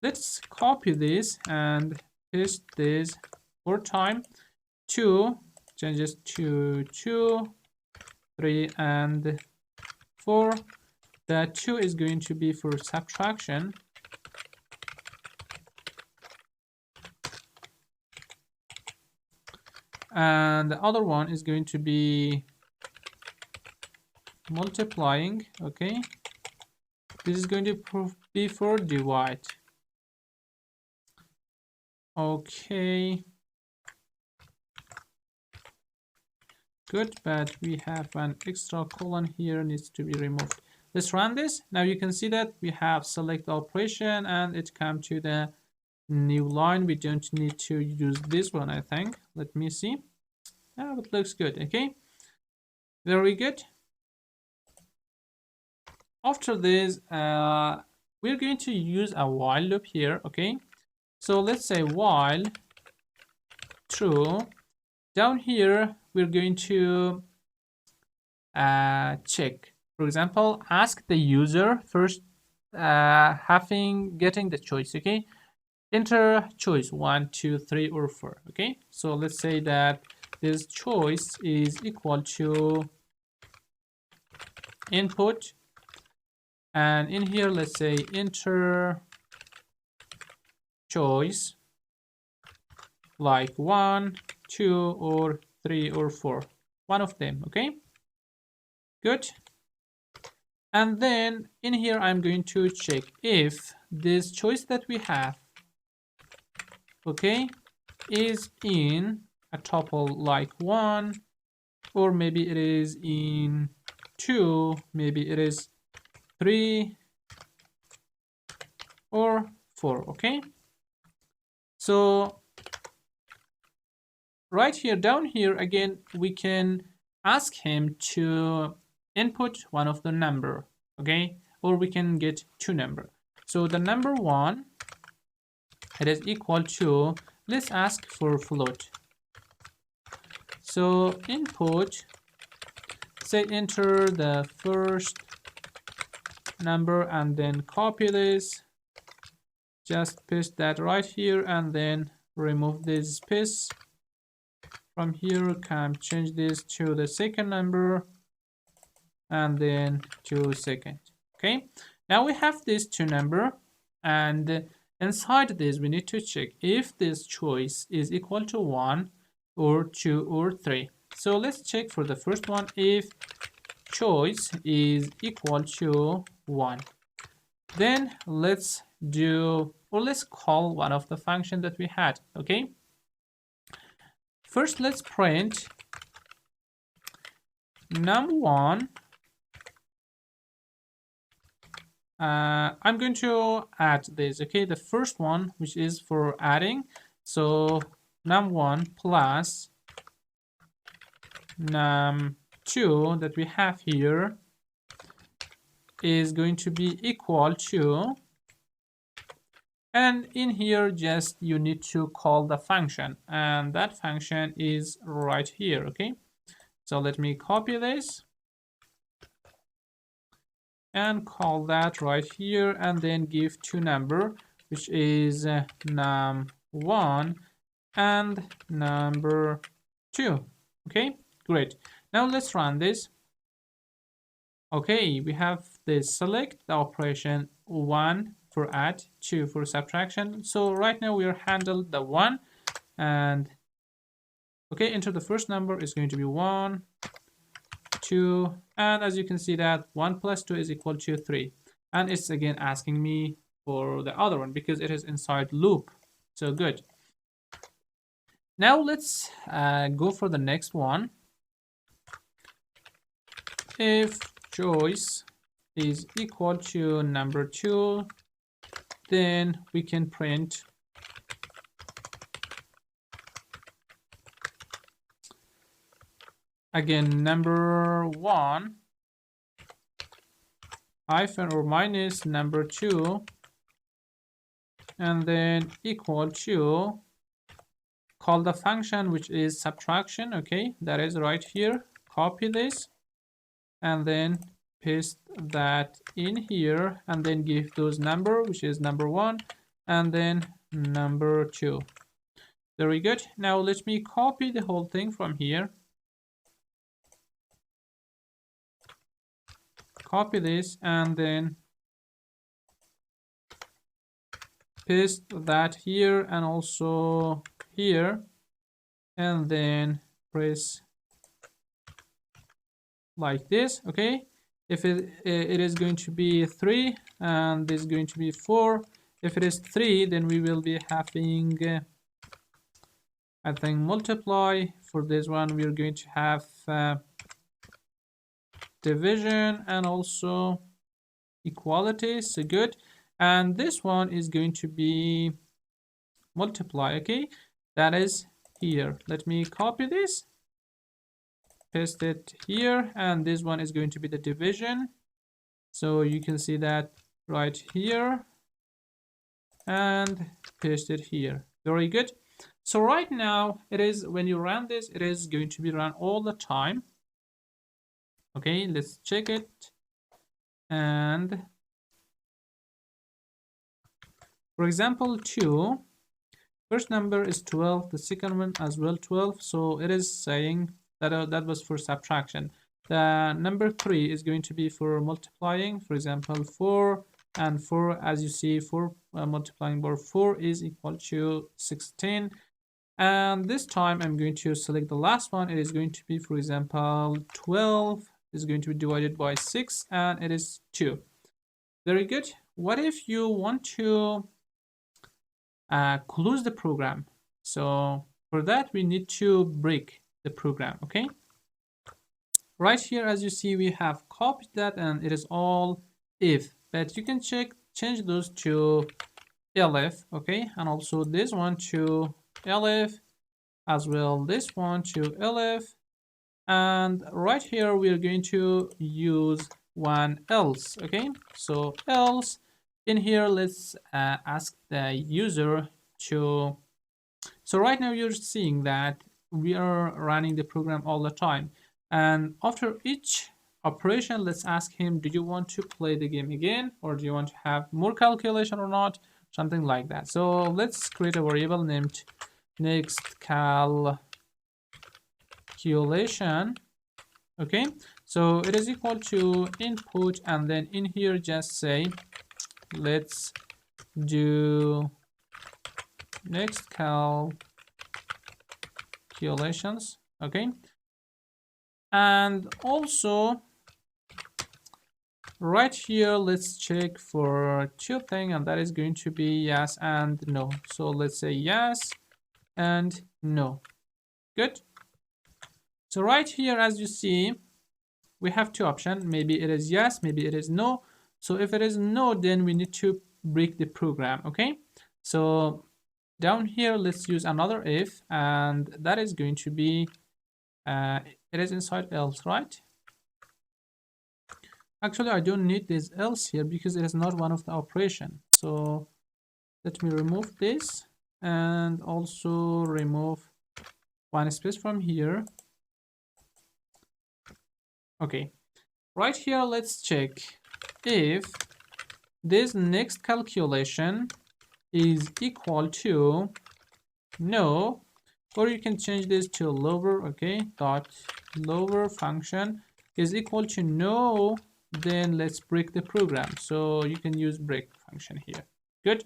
let's copy this and paste this 4 times. 2 changes to 2, 3, and 4. The 2 is going to be for subtraction, and the other one is going to be multiplying. Okay, this is going to be for divide. Okay, good, but we have an extra colon here, needs to be removed. Let's run this. Now you can see that we have select operation and it comes to the new line. We don't need to use this one, I think. Let me see. Yeah, it looks good. Okay, very good. After this we're going to use a while loop here. Okay, so let's say while true. Down here we're going to check, for example, ask the user first, getting the choice. Okay, enter choice 1, 2, 3, or 4. Okay, so let's say that this choice is equal to input, and in here let's say enter choice like 1, 2, or 3, or 4, one of them. Okay, good. And then in here I'm going to check if this choice that we have, okay, is in a tuple like 1, or maybe it is in 2, maybe it is 3, or 4. Okay, so right here, down here again, we can ask him to input one of the number. Okay, or we can get 2 number. So the number 1, it is equal to, let's ask for float. So input, say enter the first number, and then copy this, just paste that right here, and then remove this space from here, can change this to the second number, and then to second. Okay, now we have these 2 number, and inside this we need to check if this choice is equal to 1 or 2 or 3. So let's check for the first one, if choice is equal to 1. Then let's do, or let's call one of the function that we had. Okay, first let's print num1. I'm going to add this. Okay, the first one, which is for adding. So num1 plus num2 that we have here is going to be equal to, And in here, just you need to call the function, and that function is right here. Okay, so let me copy this and call that right here, and then give two number, which is num1 and number 2. Okay, great. Now let's run this. Okay, we have this select, the operation 1 for add, 2 for subtraction. So right now we are handled the 1, and okay, enter the first number is going to be 1, 2, and as you can see that 1 plus 2 is equal to 3. And it's again asking me for the other one because it is inside loop. So good. Now let's go for the next one. If choice is equal to number 2, then we can print again number 1 hyphen or minus number 2, and then equal to call the function which is subtraction. Okay, that is right here. Copy this and then paste that in here, and then give those number, which is number 1 and then number 2. Very good. Now let me copy the whole thing from here. Copy this and then paste that here and also here, and then press like this. Okay, if it is going to be 3 and this is going to be 4. If it is 3, then we will be having I think multiply. For this one we are going to have division and also equality. So good. And this one is going to be multiply. Okay, that is here. Let me copy this, paste it here, and this one is going to be the division. So you can see that right here and paste it here. Very good. So right now it is, when you run this, it is going to be run all the time. Okay, let's check it. And for example 2, first number is 12, the second one as well 12, so it is saying that that was for subtraction. The number 3 is going to be for multiplying. For example 4 and 4, as you see, 4 multiplying by 4 is equal to 16. And this time I'm going to select the last one. It is going to be, for example, 12 is going to be divided by 6, and it is 2. Very good. What if you want to close the program? So for that we need to break the program. Okay, right here as you see we have copied that and it is all if, but you can change those to elif. Okay, and also this one to elif as well, this one to elif, and right here we are going to use one else. Okay, so else in here, let's ask the user to, so right now you're seeing that we are running the program all the time, and after each operation let's ask him, do you want to play the game again, or do you want to have more calculation or not, something like that. So let's create a variable named next calculation. Okay, so it is equal to input, and then in here just say let's do next calculations. Okay, and also right here let's check for two things, and that is going to be yes and no. So let's say yes and no. Good. So right here as you see we have two options. Maybe it is yes, maybe it is no. So if it is no, then we need to break the program. Okay, so down here let's use another if, and that is going to be it is inside else, right? Actually I don't need this else here because it is not one of the operation. So Let me remove this and also remove one space from here. Okay, right here, let's check if this next calculation is equal to no, or you can change this to lower. Okay, dot lower function is equal to no, then let's break the program. So you can use break function here. Good.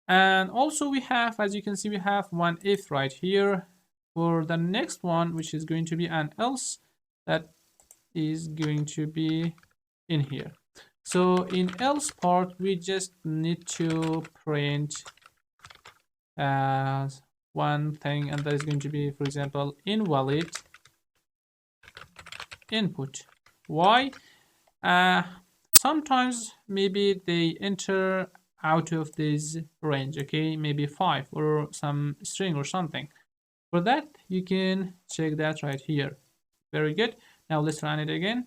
And also we have, as you can see, we have one if right here for the next one, which is going to be an else that is going to be in here. So in else part, we just need to print one thing, and that is going to be, for example, invalid input. Why? Sometimes maybe they enter out of this range, okay, maybe 5 or some string or something. For that, you can check that right here. Very good. Now let's run it again.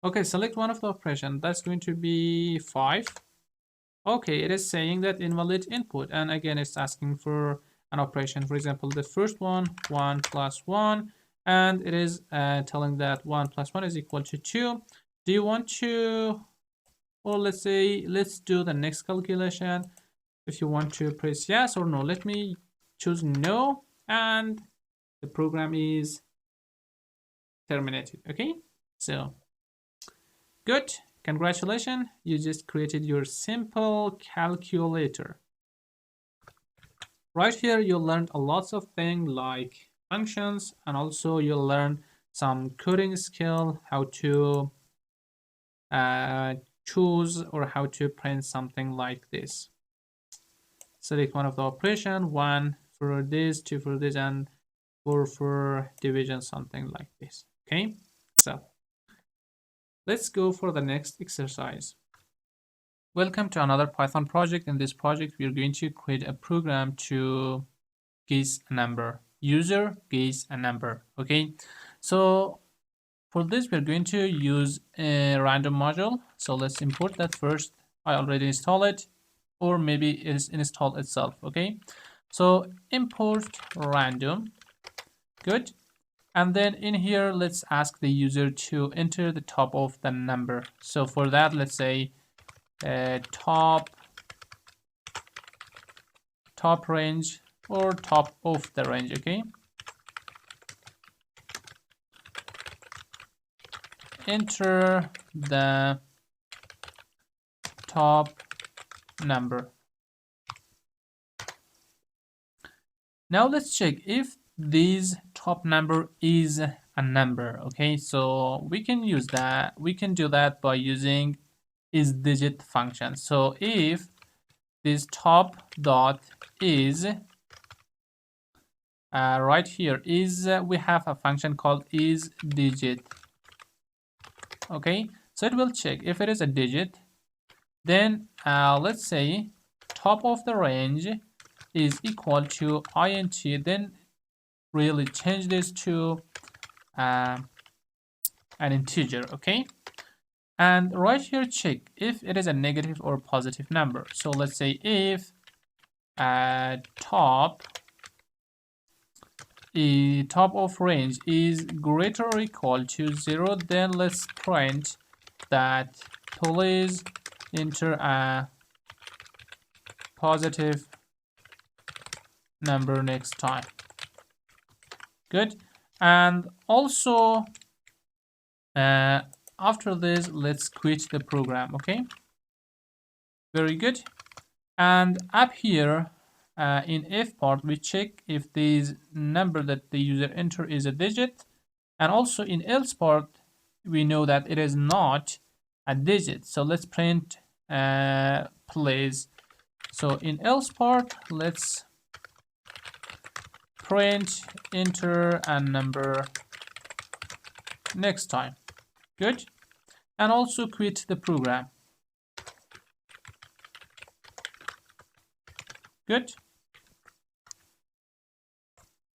Okay, select one of the operation. That's going to be 5. Okay, it is saying that invalid input, and again it's asking for an operation. For example, the first one, 1 plus 1, and it is telling that 1 plus 1 is equal to 2. Do you want to, or let's say, let's do the next calculation. If you want to press yes or no, let me choose no, and the program is terminated. Okay, so good. Congratulations, you just created your simple calculator. Right here, you learned a lots of things like functions, and also you learn some coding skill, how to choose or how to print something like this. Select one of the operation, 1 for this, 2 for this, and 4 for division, something like this. Okay, so let's go for the next exercise. Welcome to another Python project. In this project, we are going to create a program to guess a number. User guess a number. Okay, so for this, we're going to use a random module. So let's import that first. I already installed it, or maybe it's installed itself. Okay, so import random. Good. And then in here, let's ask the user to enter the top of the number. So for that, let's say top range or top of the range. Okay, enter the top number. Now let's check if this top number is a number. Okay, so we can use that, we can do that by using isDigit function. So if this top dot is right here is we have a function called isDigit. Okay, so it will check if it is a digit, then let's say top of the range is equal to int, then really change this to an integer. Okay, and right here check if it is a negative or positive number. So let's say if top of range is greater or equal to 0, then let's print that please enter a positive number next time. Good. And also after this, let's quit the program. Okay, very good. And up here in if part, we check if this number that the user enter is a digit, and also in else part, we know that it is not a digit. So let's print please. So in else part, let's print enter a number next time. Good. And also quit the program. Good.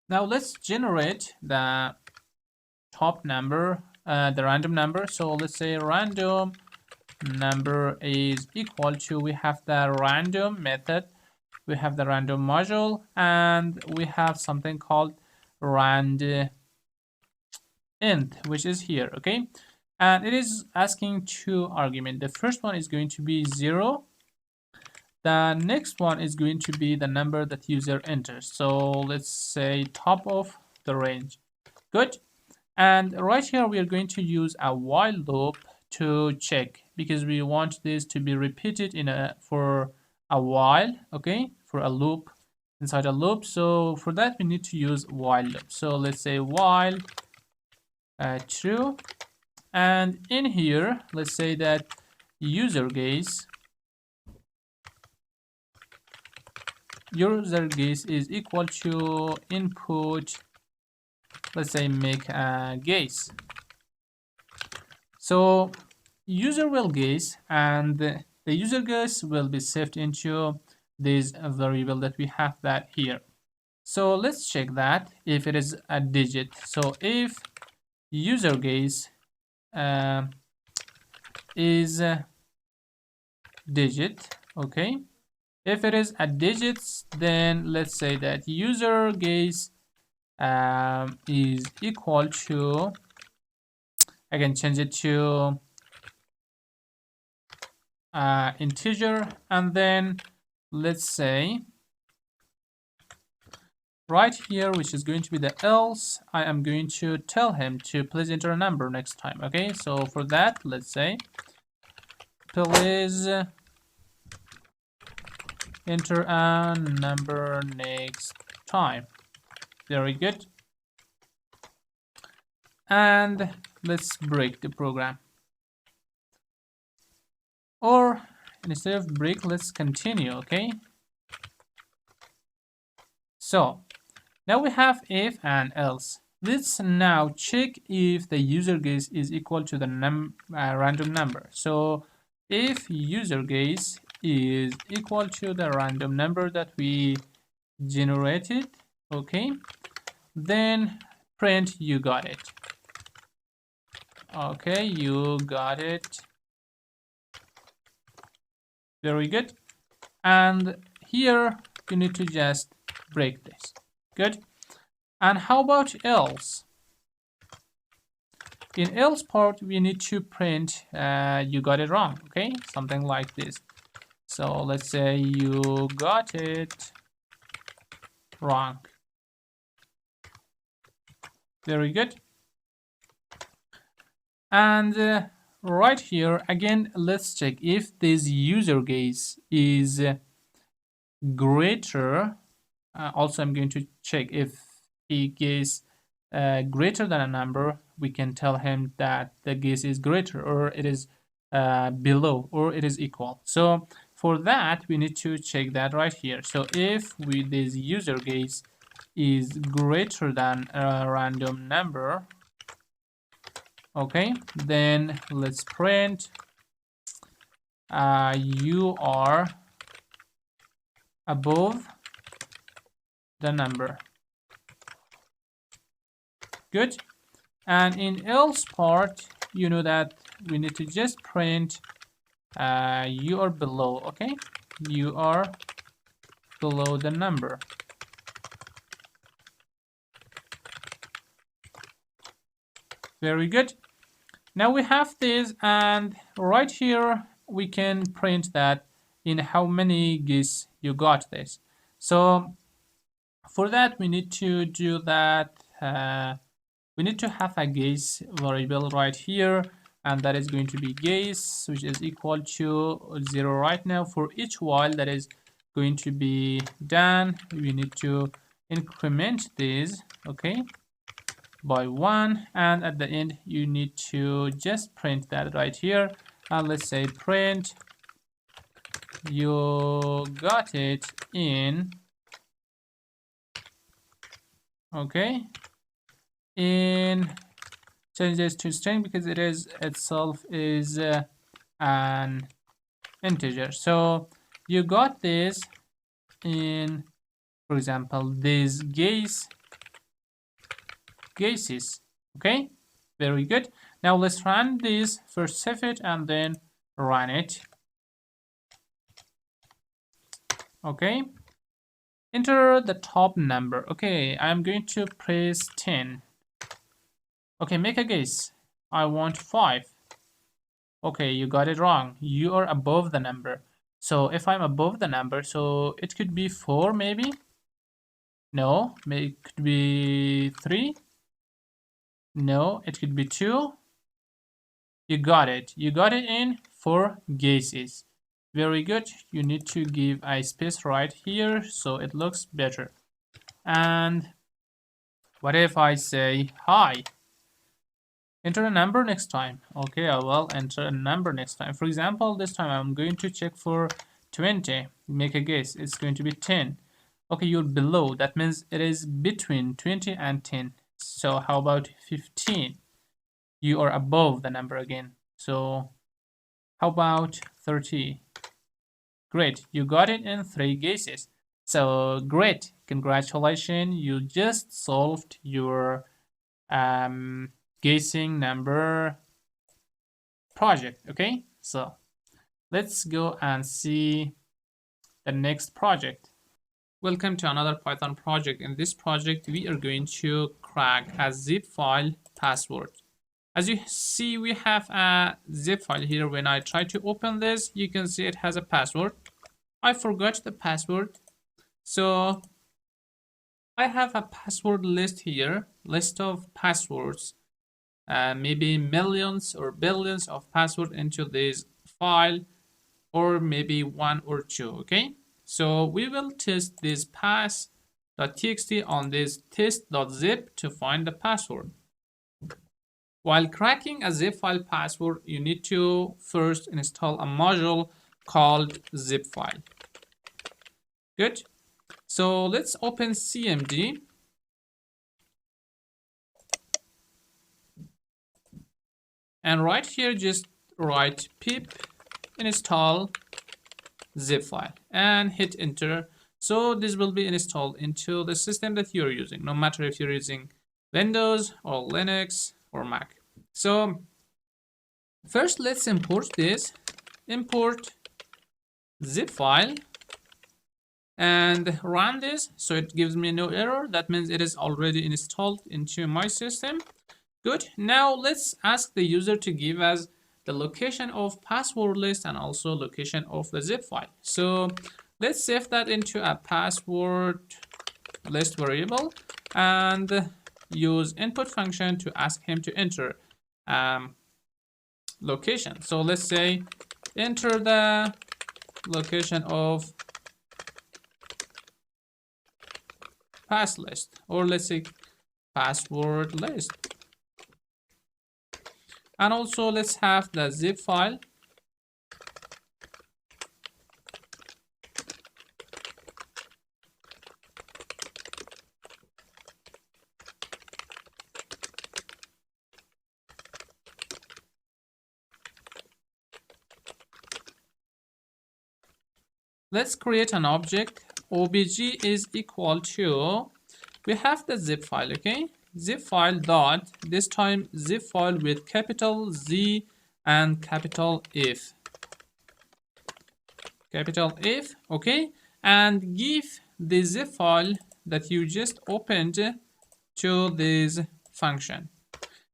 Now let's generate the top number the random number. So let's say random number is equal to, we have the random method, we have the random module, and we have something called rand int, which is here. Okay, and it is asking two arguments. The first one is going to be 0. The next one is going to be the number that user enters. So let's say top of the range. Good. And right here we are going to use a while loop to check, because we want this to be repeated for a while. Okay, for a loop inside a loop. So for that we need to use while loop. So let's say while true, and in here let's say that user guess is equal to input, let's say make a guess. So user will guess, and the user guess will be saved into this variable that we have that here. So let's check that if it is a digit. So if user guess is a digit, okay, if it is a digits, then let's say that user guess is equal to, I can change it to integer, and then let's say right here, which is going to be the else, I am going to tell him to please enter a number next time. Okay, so for that, let's say please enter a number next time. Very good. And let's break the program, or instead of break, let's continue. Okay, so now we have if and else. Let's now check if the user guess is equal to the random number. So if user guess is equal to the random number that we generated, okay, then print you got it. Okay, you got it. Very good. And here you need to just break this. Good. And how about else? In else part, we need to print you got it wrong. Okay, something like this. So let's say you got it wrong. Very good. And right here again, let's check if this user guess is greater. Also, I'm going to check if he guess greater than a number. We can tell him that the guess is greater, or it is below, or it is equal. So for that, we need to check that right here. So if this user guess is greater than a random number, okay, then let's print you are above the number. Good. And in else part, you know that we need to just print you are below. Okay, you are below the number. Very good. Now we have this, and right here we can print that in how many guess you got this. So for that, we need to do that. We need to have a guess variable right here, and that is going to be guess, which is equal to 0 right now. For each while that is going to be done, we need to increment this, okay, by 1, and at the end you need to just print that right here. And let's say print you got it in, okay, in, change this to string because it is itself is an integer. So you got this in, for example, this guesses. Okay, very good. Now let's run this, first save it and then run it. Okay, enter the top number. Okay, I'm going to press 10. Okay, make a guess. I want 5. Okay, you got it wrong. You are above the number. So if I'm above the number, so it could be 4 maybe? No, it could be 3. No, it could be 2. You got it. You got it in 4 guesses. Very good. You need to give a space right here so it looks better. And what if I say hi? Enter a number next time. Okay, I will enter a number next time. For example, this time I'm going to check for 20. Make a guess. It's going to be 10. Okay, you're below. That means it is between 20 and 10. So how about 15? You are above the number again. So how about 30? Great, you got it in 3 guesses. So great, congratulations, you just solved your guessing number project. Okay, so let's go and see the next project. Welcome to another Python project. In this project, we are going to crack a zip file password. As you see, we have a zip file here. When I try to open this, you can see it has a password. I forgot the password. So I have a password list here, list of passwords, maybe millions or billions of passwords into this file, or maybe 1 or 2, okay? So we will test this pass.txt on this test.zip to find the password. While cracking a zip file password, you need to first install a module called zip file. Good. So let's open CMD. And right here, just write pip install zip file and hit enter. So this will be installed into the system that you're using, no matter if you're using Windows or Linux or Mac. So first, let's import this. Import zip file and run this. So it gives me no error. That means it is already installed into my system. Good. Now let's ask the user to give us the location of password list and also location of the zip file. So let's save that into a password list variable and use input function to ask him to enter location. So let's say enter the location of pass list, or let's say password list. And also let's have the zip file. Let's create an object. obj is equal to, we have the zip file, okay? Zip file dot, this time zip file with capital Z and capital F. Capital F, okay? And give the zip file that you just opened to this function.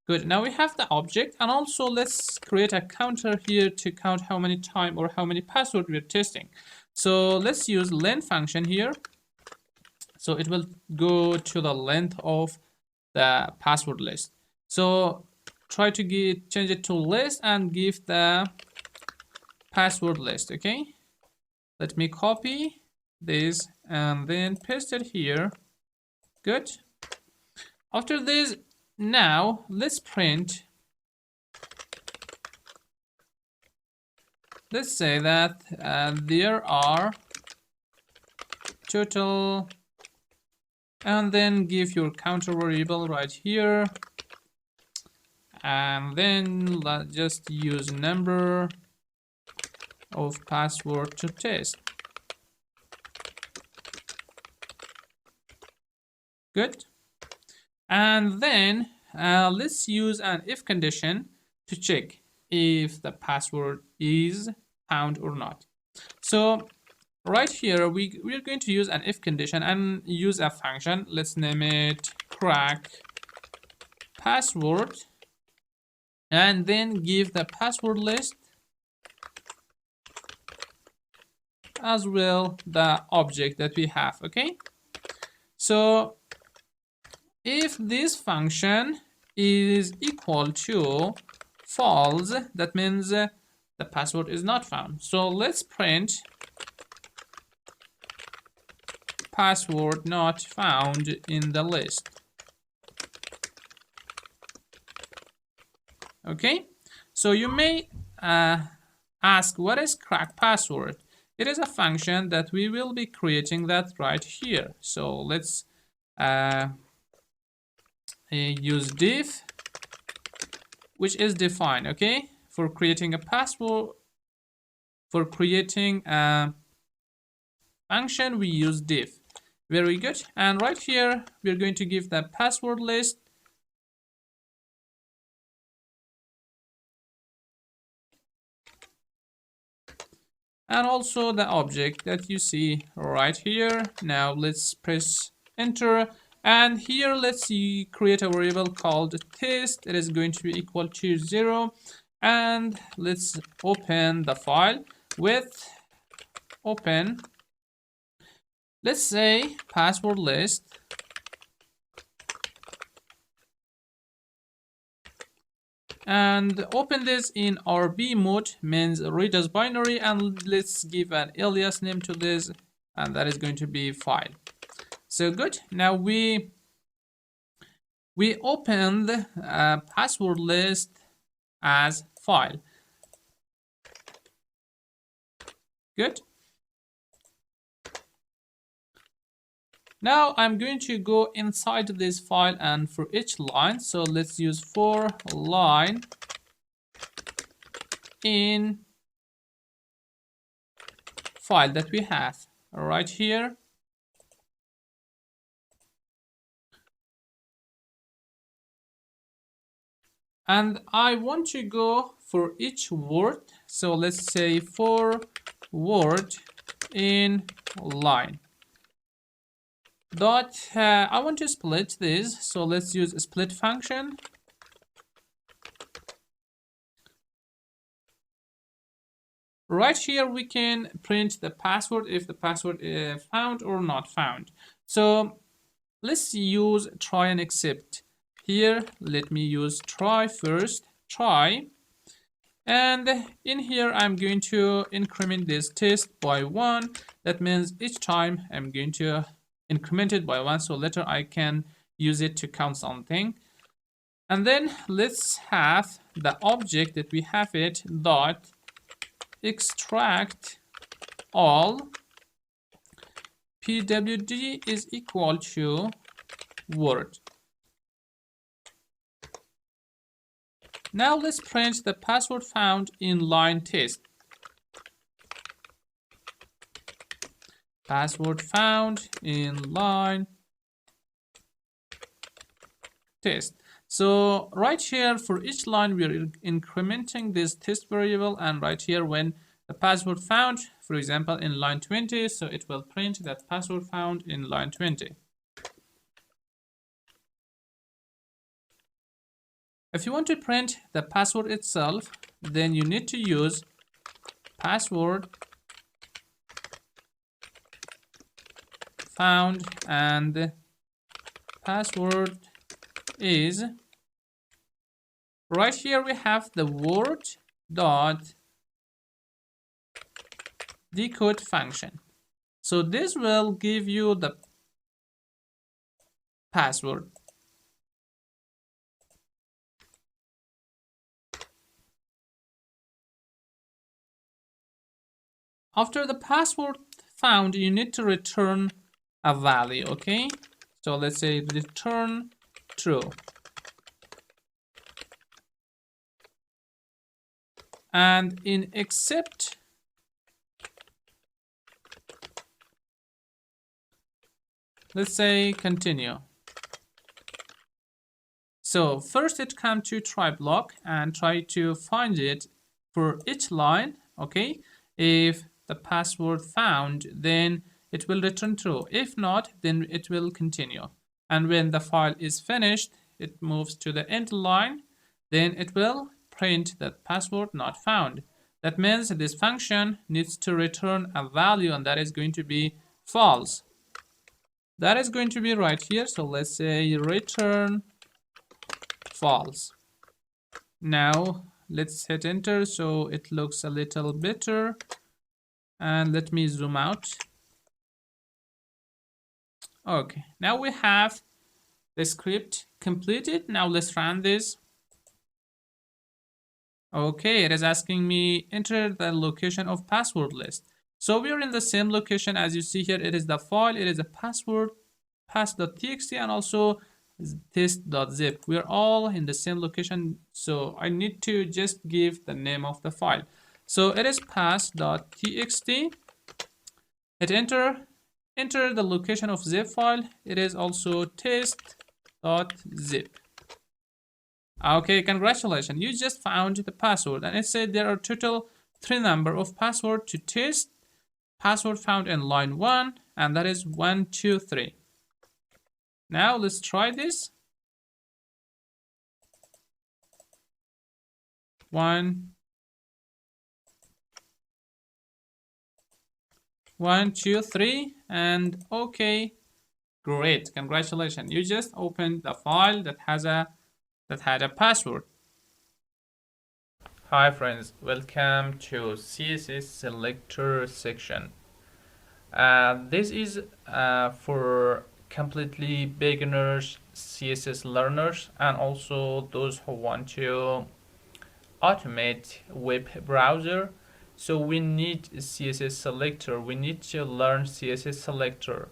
Good, now we have the object, and also let's create a counter here to count how many times or how many passwords we're testing. So let's use length function here. So it will go to the length of the password list. So try to change it to list and give the password list, okay? Let me copy this and then paste it here. Good. After this, now let's print. Let's say that there are total, and then give your counter variable right here, and then let's just use number of password to test. Good. And then let's use an if condition. to check if the password is found or not. So right here, we're going to use an if condition and use a function. Let's name it crack password, and then give the password list as well the object that we have. Okay, so if this function is equal to false, that means the password is not found. So let's print password not found in the list. Okay, so you may ask, what is crack password? It is a function that we will be creating that right here. So let's use div, which is defined, okay, for creating a password. For creating a function, we use div. Very good. And right here, we're going to give the password list. And also the object that you see right here. Now let's press enter. And here, let's create a variable called test. It is going to be equal to 0. And let's open the file with open, let's say, password list. And open this in RB mode, means read as binary, and let's give an alias name to this, and that is going to be file. So good. Now we opened a password list as file. Good. Now I'm going to go inside this file, and for each line, so let's use for line in file that we have right here. And I want to go for each word. So let's say for word in line. Dot, I want to split this. So let's use a split function. Right here, we can print the password if the password is found or not found. So let's use try and except. Here, let me use try first, try. And in here, I'm going to increment this test by 1. That means each time I'm going to increment it by 1. So later I can use it to count something. And then let's have the object that we have it dot extract all pwd is equal to word. Now let's print the password found in line test. Password found in line test. So right here, for each line, we are incrementing this test variable, and right here, when the password found, for example, in line 20, so it will print that password found in line 20. If you want to print the password itself, then you need to use password found, and password is, right here we have the word dot decode function. So this will give you the password. After the password found, you need to return a value, okay? So let's say return true. And in except, let's say continue. So first it come to try block and try to find it for each line. Okay, if the password found, then it will return true. If not, then it will continue. And when the file is finished, it moves to the end line, then it will print that password not found. That means this function needs to return a value, and that is going to be false. That is going to be right here. So let's say return false. Now let's hit enter so it looks a little better. And let me zoom out. Okay, now we have the script completed. Now let's run this. Okay, it is asking me enter the location of password list. So we are in the same location as you see here. It is the file, it is a password, pass.txt, and also test.zip. We are all in the same location. So I need to just give the name of the file. So it is pass.txt. Hit enter. Enter the location of zip file. It is also test.zip. Okay, congratulations. You just found the password, and it said there are total 3 number of password to test. Password found in line 1, and that is 123. Now let's try this. 1, 1, 2, 3, and okay, great, congratulations. You just opened the file that had a password. Hi friends, welcome to CSS selector section. This is for completely beginners, CSS learners, and also those who want to automate web browser. So we need a CSS selector. We need to learn CSS selector.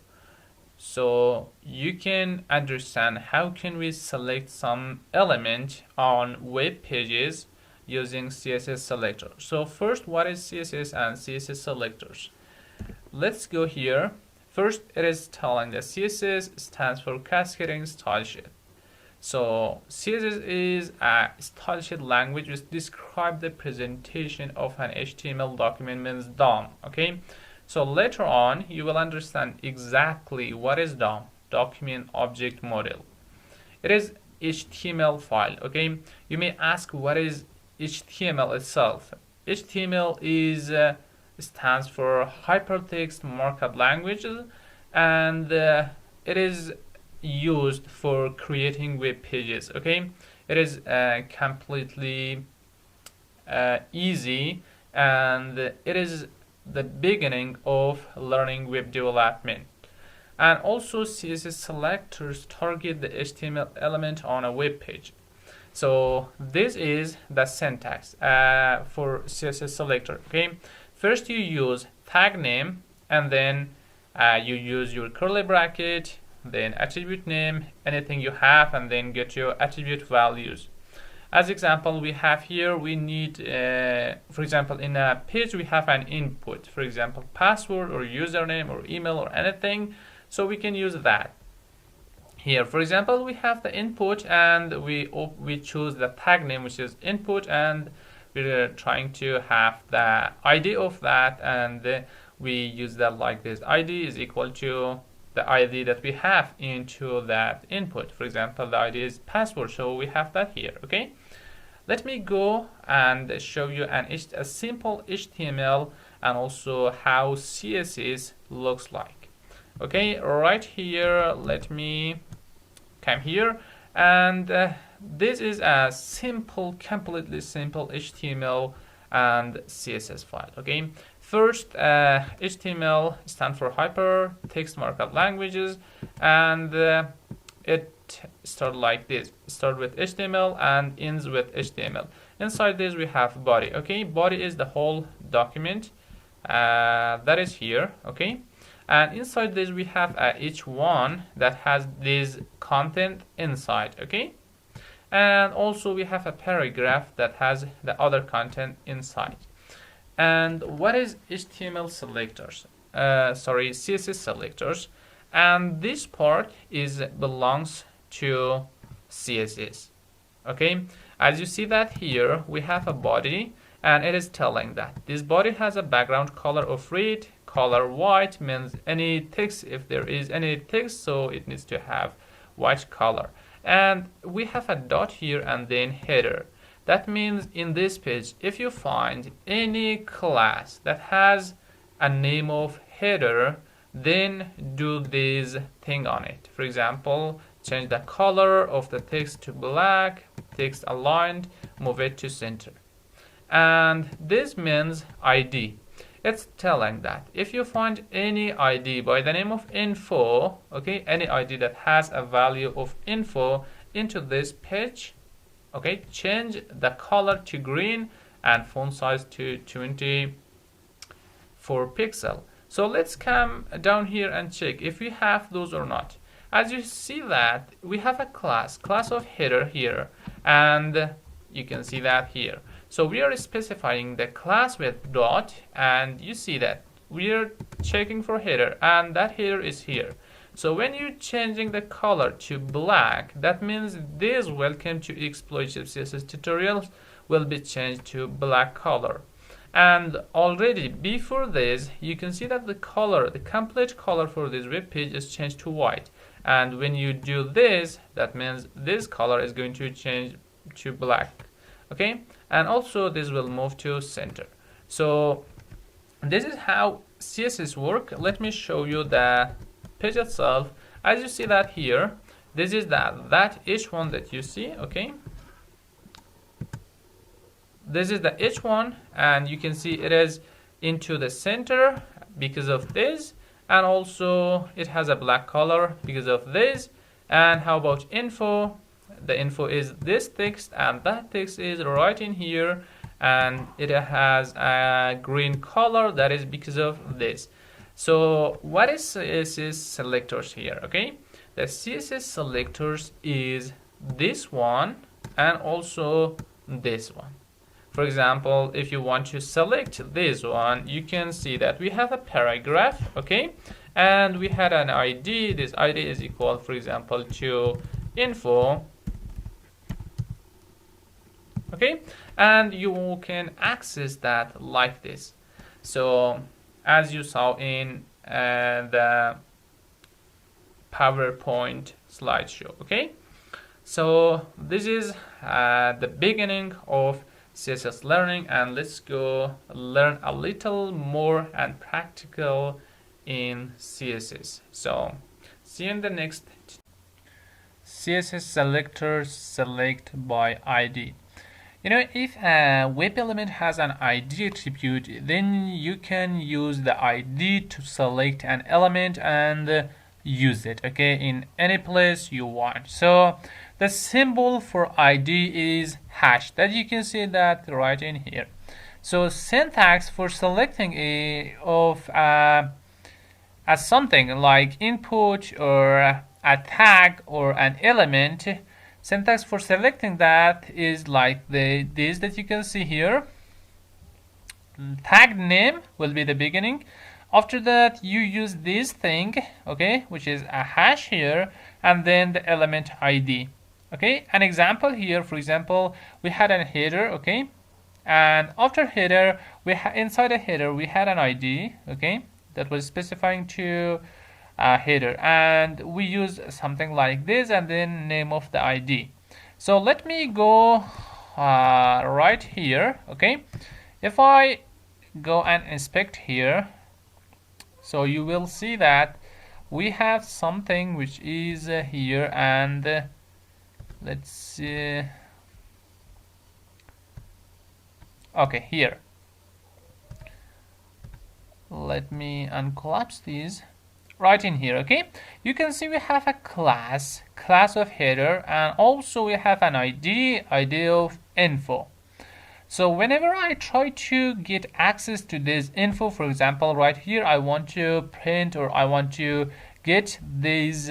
So you can understand how can we select some element on web pages using CSS selector. So first, what is CSS and CSS selectors? Let's go here. First, it is telling that CSS stands for cascading style sheet. So CSS is a style sheet language which describes the presentation of an HTML document, means DOM. Okay. So later on, you will understand exactly what is DOM, Document Object Model. It is HTML file, okay? You may ask what is HTML itself. HTML stands for Hypertext Markup Languages, and it is used for creating web pages, okay? It is completely easy, and it is the beginning of learning web development. And also CSS selectors target the HTML element on a web page. So this is the syntax for CSS selector. Okay, first you use tag name, and then you use your curly bracket, then attribute name, anything you have, and then get your attribute values. As example, we have here, we need, for example, in a page, we have an input, for example, password or username or email or anything. So we can use that. Here, for example, we have the input, and we choose the tag name, which is input, and we're trying to have the ID of that, and we use that like this. ID is equal to the ID that we have into that input. For example, the ID is password, so we have that here. Okay, let me go and show you a simple HTML and also how CSS looks like. Okay, right here, let me come here, and this is a simple, completely simple HTML and CSS file. Okay, first, HTML stands for Hypertext Markup Languages, and it starts like this. Start with HTML and ends with HTML. Inside this we have body. Okay, body is the whole document that is here. Okay, and inside this we have each one that has this content inside. Okay, and also we have a paragraph that has the other content inside. And what is HTML selectors? CSS selectors, and this part belongs to CSS. Okay, as you see that here we have a body, and it is telling that this body has a background color of red, color white means any text, if there is any text, so it needs to have white color. And we have a dot here and then header. That means in this page, if you find any class that has a name of header, then do this thing on it. For example, change the color of the text to black, text aligned, move it to center. And this means ID. It's telling that if you find any ID by the name of info, okay, any ID that has a value of info into this page, okay, change the color to green and font size to 24 pixel. So let's come down here and check if we have those or not. As you see that we have a class of header here, and you can see that here. So we are specifying the class with dot, and you see that we are checking for header, and that header is here. So when you're changing the color to black, that means this welcome to exploitive CSS tutorials will be changed to black color. And already before this, you can see that the color, the complete color for this web page is changed to white. And when you do this, that means this color is going to change to black. Okay, and also this will move to center. So this is how CSS work. Let me show you the page itself. As you see that here, this is that H1 that you see. Okay, this is the H1, and you can see it is into the center because of this, and also it has a black color because of this. And how about info? The info is this text, and that text is right in here, and it has a green color. That is because of this. So what is CSS selectors here? Okay, the CSS selectors is this one and also this one. For example, if you want to select this one, you can see that we have a paragraph, okay, and we had an ID. This ID is equal, for example, to info, okay, and you can access that like this. So as you saw in the PowerPoint slideshow, okay. So this is the beginning of CSS learning, and let's go learn a little more and practical in CSS. So see you in the next. CSS selectors select by ID. You know, if a web element has an ID attribute, then you can use the ID to select an element and use it, okay, in any place you want. So the symbol for ID is hash, that you can see that right in here. So syntax for selecting as something like input or a tag or an element, syntax for selecting that is like this that you can see here. Tag name will be the beginning. After that, you use this thing, okay, which is a hash here, and then the element ID. Okay, an example here, for example, we had a header, okay, and after header, inside a header we had an ID, okay, that was specifying to a header, and we use something like this and then name of the ID. So let me go right here, okay. If I go and inspect here, so you will see that we have something which is here, and let's see. Okay, here. Let me uncollapse these. Right in here, okay. You can see we have a class of header, and also we have an ID of info. So whenever I try to get access to this info, for example, right here, I want to print or I want to get this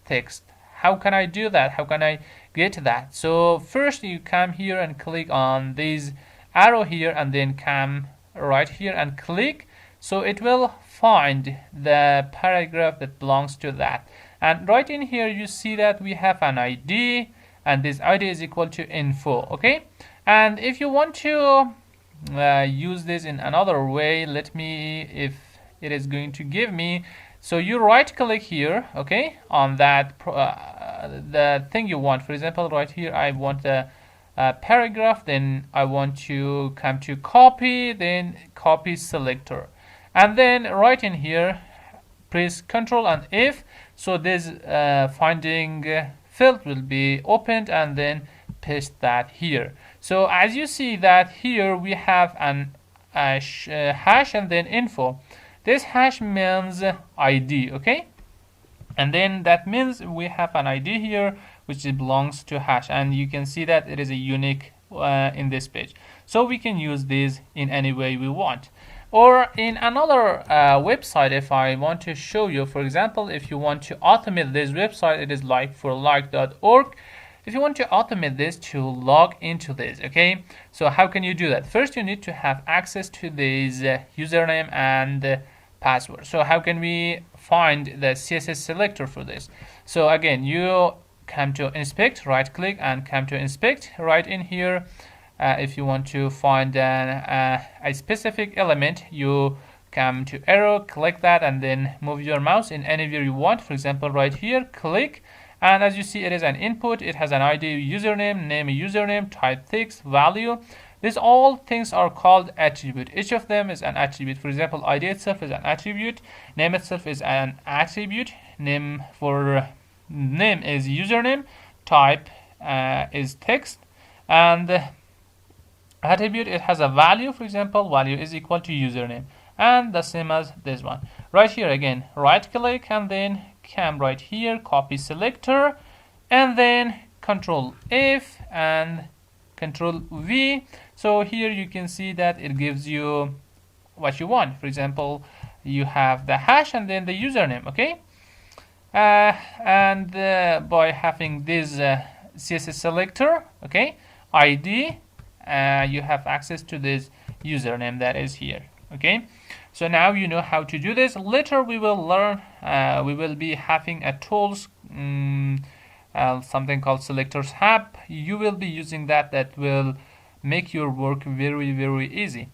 text. How can I do that? How can I get that? So first you come here and click on this arrow here, and then come right here and click. So it will find the paragraph that belongs to that. And right in here, you see that we have an ID, and this id is equal to info. Okay, and if you want to use this in another way, let me, if it is going to give me, so you right click here, okay, on that the thing you want. For example, right here I want a paragraph, then I want to come to copy, then copy selector, and then right in here press Control and F, so this finding field will be opened, and then paste that here. So as you see that here we have an hash and then info. This hash means ID, okay, and then that means we have an ID here which belongs to hash, and you can see that it is a unique in this page. So we can use this in any way we want. Or in another website, if I want to show you, for example, if you want to automate this website, it is likeforlike.org. If you want to automate this to log into this, okay, so how can you do that? First, you need to have access to this username and password. So how can we find the CSS selector for this? So again, you come to inspect, right click and come to inspect. Right in here, if you want to find a specific element, you come to arrow, click that, and then move your mouse in anywhere you want. For example, right here, click, and as you see, it is an input. It has an ID, username, name, username, type text, value. These all things are called attribute. Each of them is an attribute. For example, ID itself is an attribute, name itself is an attribute, name for name is username, type is text, and attribute, it has a value. For example, value is equal to username, and the same as this one. Right here again, right click and then come right here, copy selector, and then Control F and Control V. So here you can see that it gives you what you want. For example, you have the hash and then the username, okay, and by having this CSS selector, okay, ID, you have access to this username that is here, okay. So now you know how to do this. Later we will learn, we will be having a tools, something called selectors hub. You will be using that will make your work very, very easy.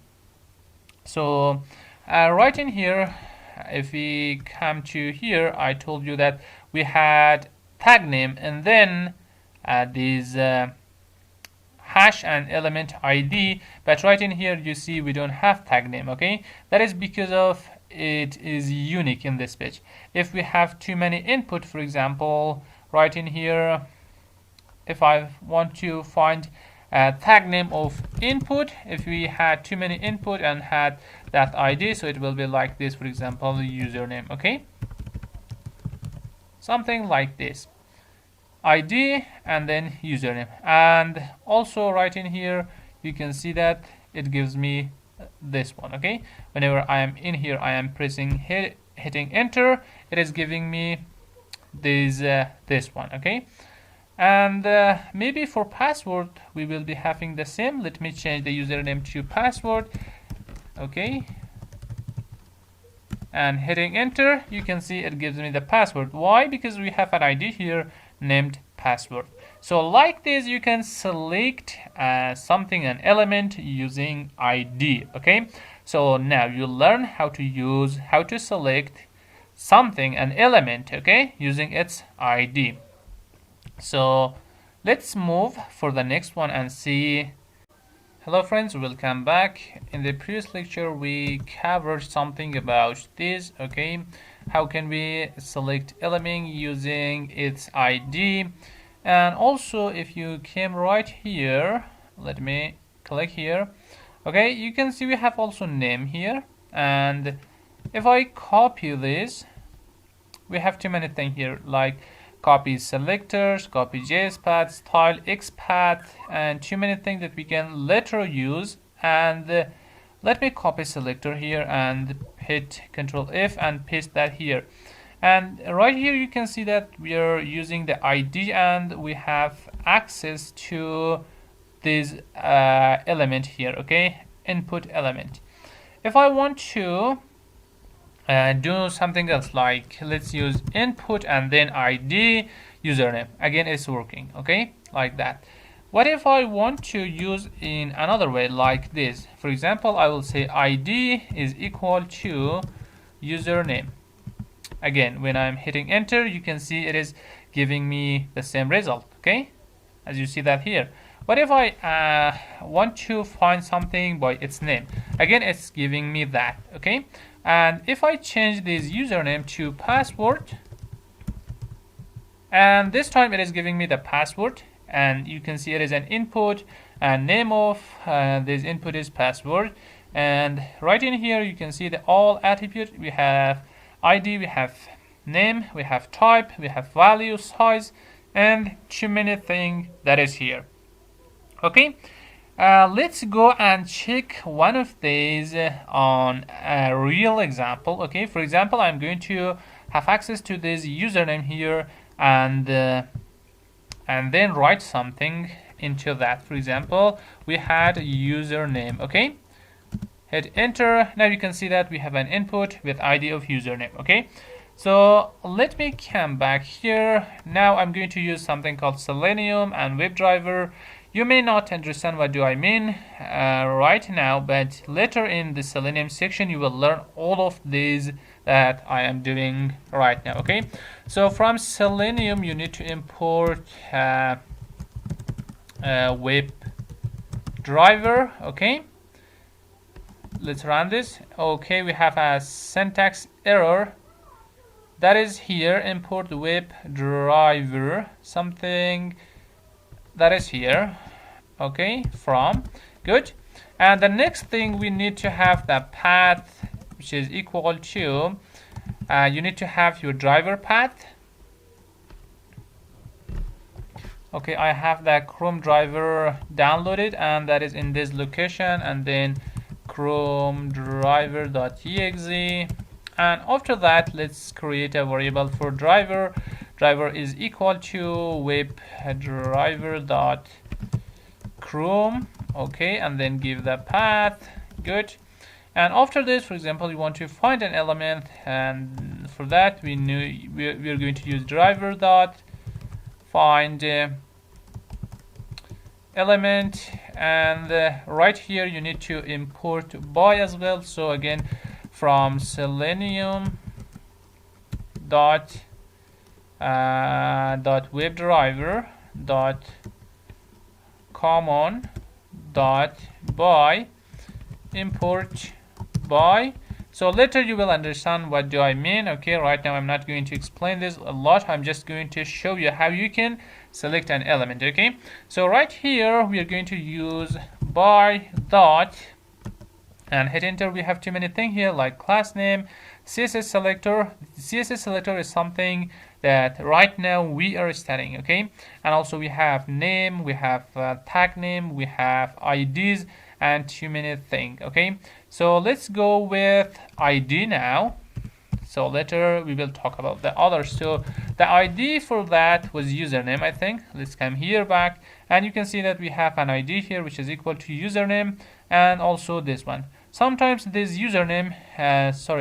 So right in here, if we come to here, I told you that we had tag name and then these hash and element ID, but right in here you see we don't have tag name, okay. That is because of it is unique in this page. If we have too many input, for example, right in here, if I want to find a tag name of input, if we had too many input and had that ID, so it will be like this, for example, username, okay, something like this, ID and then username. And also right in here you can see that it gives me this one, okay. Whenever I am in here, I am pressing hitting enter, it is giving me this one, okay. And maybe for password we will be having the same. Let me change the username to password, okay, and hitting enter, you can see it gives me the password. Why? Because we have an ID here named password. So like this, you can select something, an element, using ID, okay. So now you learn how to select something, an element, okay, using its ID. So let's move for the next one and see. Hello friends, welcome back. In the previous lecture we covered something about this, okay, how can we select element using its ID. And also if you came right here, let me click here, okay, you can see we have also name here, and if I copy this, we have too many things here, like copy selectors, copy JS path, style X path, and too many things that we can later use. And let me copy selector here and hit Control F and paste that here. And right here you can see that we are using the ID and we have access to this element here, okay, input element. If I want to do something else, like let's use input and then ID, username. Again, it's working, okay, like that. What if I want to use in another way, like this? For example, I will say id is equal to username. Again, when I'm hitting enter, you can see it is giving me the same result, okay, as you see that here. What if I want to find something by its name? Again, it's giving me that, okay. And if I change this username to password, and this time it is giving me the password, and you can see it is an input, and name of this input is password. And right in here you can see the all attribute. We have id, we have name, we have type, we have value, size, and too many things that is here, okay. Let's go and check one of these on a real example, okay. For example, I'm going to have access to this username here, and then write something into that. For example, we had username, okay. Hit enter. Now you can see that we have an input with id of username, okay. So let me come back here. Now I'm going to use something called Selenium and WebDriver. You may not understand what do I mean right now, but later in the Selenium section you will learn all of these that I am doing right now, okay. So from Selenium you need to import WebDriver, okay. Let's run this. Okay, we have a syntax error that is here. Import WebDriver, something that is here, okay, from. Good. And the next thing, we need to have the path, which is equal to you need to have your driver path. Okay, I have the Chrome driver downloaded, and that is in this location, and then Chrome driver.exe. And after that, let's create a variable for driver. Driver is equal to WebDriver.Chrome, okay, and then give the path. Good. And after this, for example, you want to find an element, and for that we are going to use driver.find element, and right here you need to import by as well. So again, from Selenium dot WebDriver dot common dot by import by. So later you will understand what do I mean, okay. Right now I'm not going to explain this a lot. I'm just going to show you how you can select an element, okay. So right here we are going to use by dot and hit enter. We have too many things here, like class name, CSS selector. CSS selector is something that right now we are studying, okay. And also we have name, we have tag name, we have IDs, and too many things, okay. So let's go with ID now. So later we will talk about the others. So the ID for that was username, I think. Let's come here back, and you can see that we have an ID here which is equal to username, and also this one. Sometimes this username,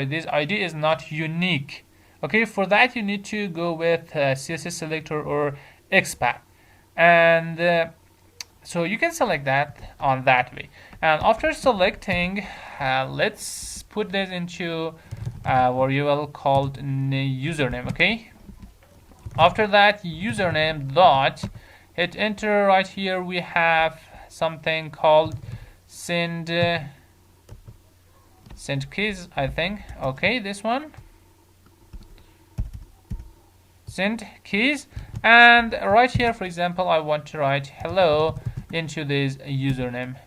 this ID is not unique, okay. For that you need to go with CSS selector or XPath, and so you can select that on that way. And after selecting, let's put this into variable called username, okay. After that, username dot hit enter. Right here we have something called send keys, I think, okay, this one, send keys. And right here, for example, I want to write hello into this username,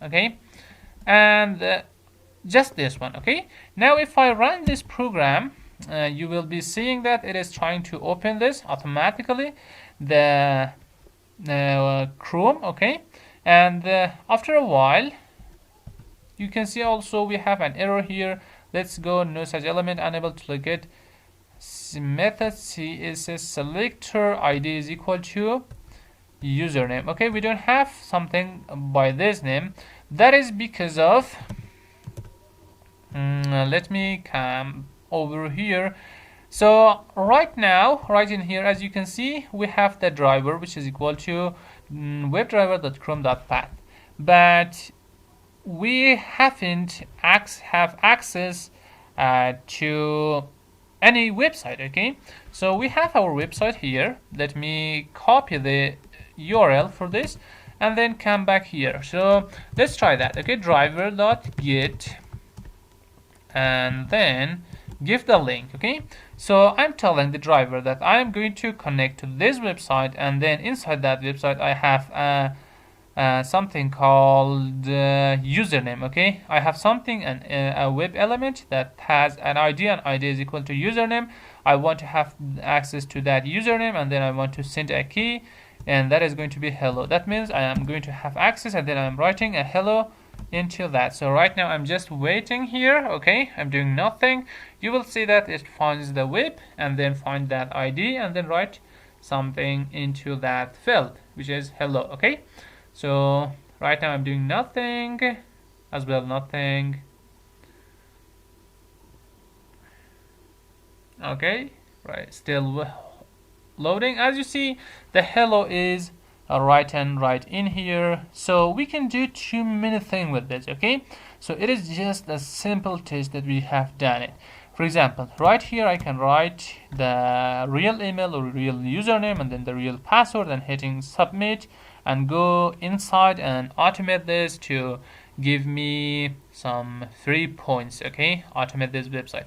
okay, and just this one, okay. Now if I run this program, you will be seeing that it is trying to open this automatically, the Chrome, okay. And after a while you can see also we have an error here. Let's go no such element, unable to locate method CSS selector ID is equal to username, okay. We don't have something by this name. That is because of let me come over here. So right now, right in here, as you can see, we have the driver, which is equal to webdriver.chrome.path, but we haven't have access to any website. Okay, so we have our website here. Let me copy the URL for this and then come back here. So let's try that. Okay, driver.git and then give the link. Okay, so I'm telling the driver that I'm going to connect to this website, and then inside that website I have something called username. Okay, I have something, a web element that has an ID, and ID is equal to username. I want to have access to that username, and then I want to send a key, and that is going to be hello. That means I am going to have access, and then I'm writing a hello into that. So right now I'm just waiting here. Okay, I'm doing nothing. You will see that it finds the web and then find that ID and then write something into that field, which is hello. Okay, so right now I'm doing nothing as well, nothing. Okay, right, still loading. As you see, the hello is written right in here. So we can do too many things with this. Okay, so it is just a simple test that we have done it. For example, right here I can write the real email or real username and then the real password and hitting submit, and go inside and automate this to give me some 3 points. Okay, automate this website.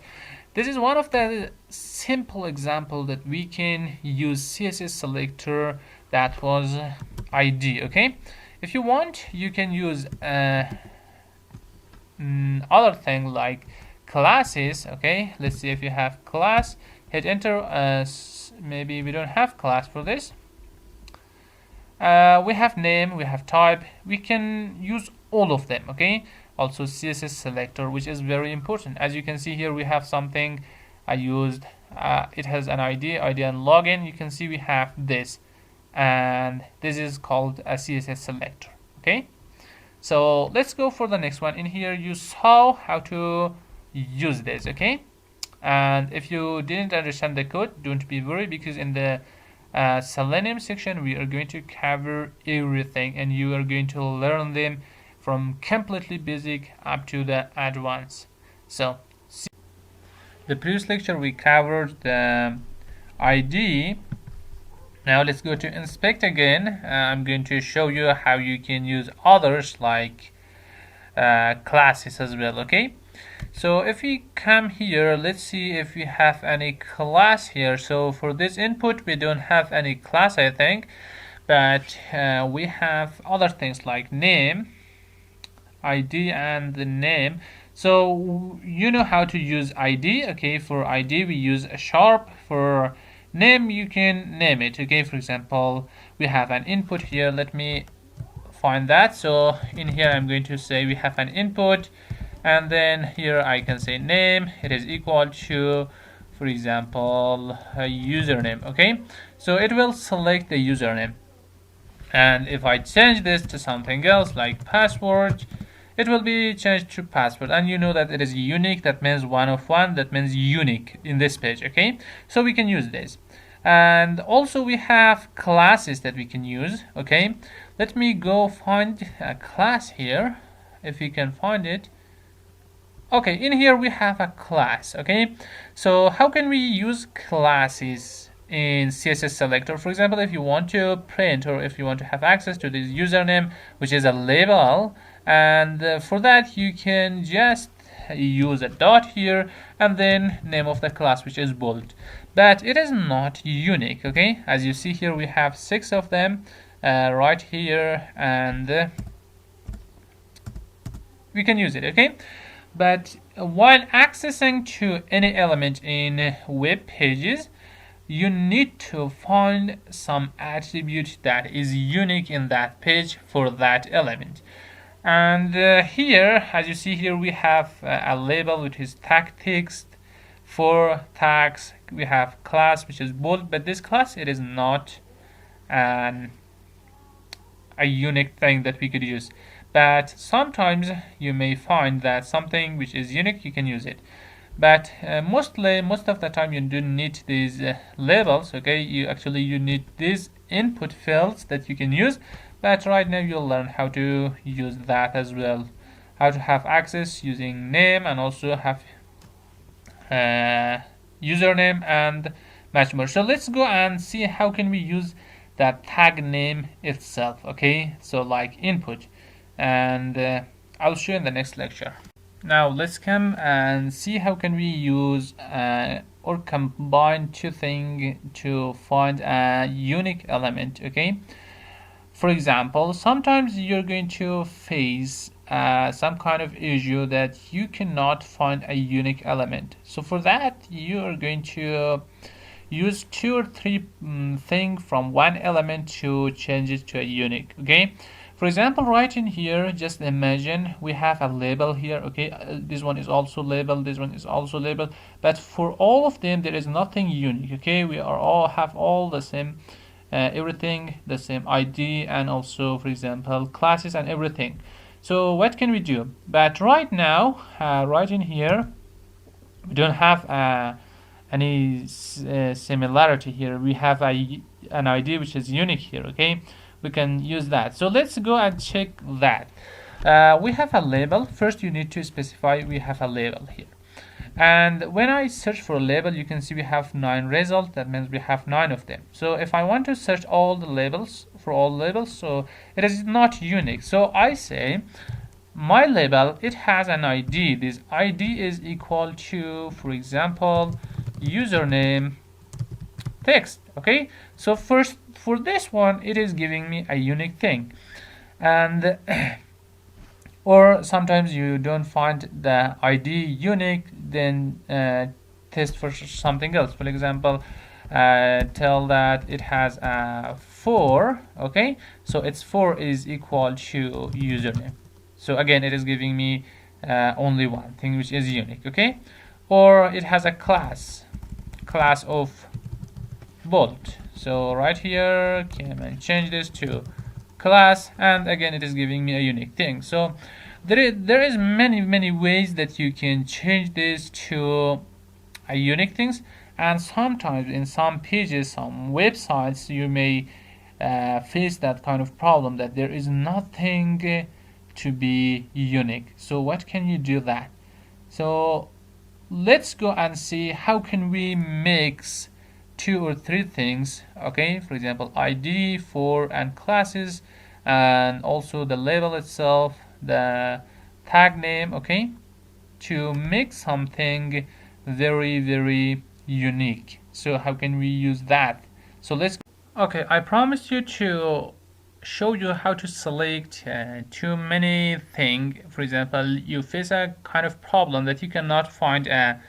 This is one of the simple example that we can use CSS selector that was ID. Okay, if you want, you can use other thing like classes. Okay, let's see if you have class. Hit enter. Maybe we don't have class for this. We have name, we have type. We can use all of them. Okay, also CSS selector, which is very important. As you can see here, we have something I used. It has an ID and login. You can see we have this, and this is called a CSS selector. Okay, so let's go for the next one. In here you saw how to use this. Okay, and if you didn't understand the code, don't be worried, because in the Selenium section we are going to cover everything, and you are going to learn them from completely basic up to the advanced. So the previous lecture we covered the ID. Now let's go to inspect again. I'm going to show you how you can use others like classes as well. Okay, so if we come here, let's see if we have any class here. So for this input we don't have any class, I think, but we have other things like name, ID, and the name. So you know how to use ID. Okay, for ID we use a sharp. For name you can name it. Okay, for example, we have an input here. Let me find that. So in here I'm going to say we have an input, and then here I can say name. It is equal to, for example, a username. Okay, so it will select the username, and if I change this to something else like password, it will be changed to password. And you know that it is unique. That means 1 of 1. That means unique in this page. Okay, so we can use this. And also we have classes that we can use. Okay, let me go find a class here, if you can find it. Okay, in here we have a class. Okay, so how can we use classes in CSS selector? For example, if you want to print, or if you want to have access to this username, which is a label, and for that you can just use a dot here and then name of the class, which is bold, but it is not unique. Okay, as you see here we have 6 of them right here, and we can use it. Okay, but while accessing to any element in web pages, you need to find some attribute that is unique in that page for that element. And here, as you see here, we have a label which is tag text. For tags we have class, which is bold, but this class, it is not a unique thing that we could use. But sometimes you may find that something which is unique, you can use it. but most of the time you don't need these labels. Okay, you need these input fields that you can use, but right now you'll learn how to use that as well, how to have access using name and also have username and much more. So let's go and see how can we use that tag name itself. Okay, so like input, and I'll show you in the next lecture. Now let's come and see how can we use or combine two things to find a unique element. Okay, for example, sometimes you're going to face some kind of issue that you cannot find a unique element. So for that, you are going to use two or three things from one element to change it to a unique. Okay, for example, right in here, just imagine we have a label here. Okay, this one is also labeled, this one is also labeled, but for all of them there is nothing unique. Okay, we are all have all the same everything, the same ID, and also, for example, classes and everything. So what can we do? But right now, right in here, we don't have any similarity here. We have an ID which is unique here. Okay, we can use that. So let's go and check that. We have a label. First, you need to specify we have a label here. And when I search for a label, you can see we have 9 results. That means we have 9 of them. So if I want to search all the labels for all labels, so it is not unique. So I say my label, it has an ID. This ID is equal to, for example, username text. Okay, so first for this one, it is giving me a unique thing. And or sometimes you don't find the ID unique, then test for something else. For example, tell that it has a 4. Okay, so it's 4 is equal to username. So again, it is giving me only one thing which is unique. Okay, or it has a class of bolt. So right here, can I change this to class, and again it is giving me a unique thing. So there is many ways that you can change this to a unique things, and sometimes in some pages, some websites, you may face that kind of problem that there is nothing to be unique. So what can you do that? So let's go and see how can we mix 2 or 3 things. Okay, for example, ID, 4, and classes, and also the label itself, the tag name. Okay, to make something very unique. So how can we use that? So let's okay, I promised you to show you how to select too many things. For example, you face a kind of problem that you cannot find a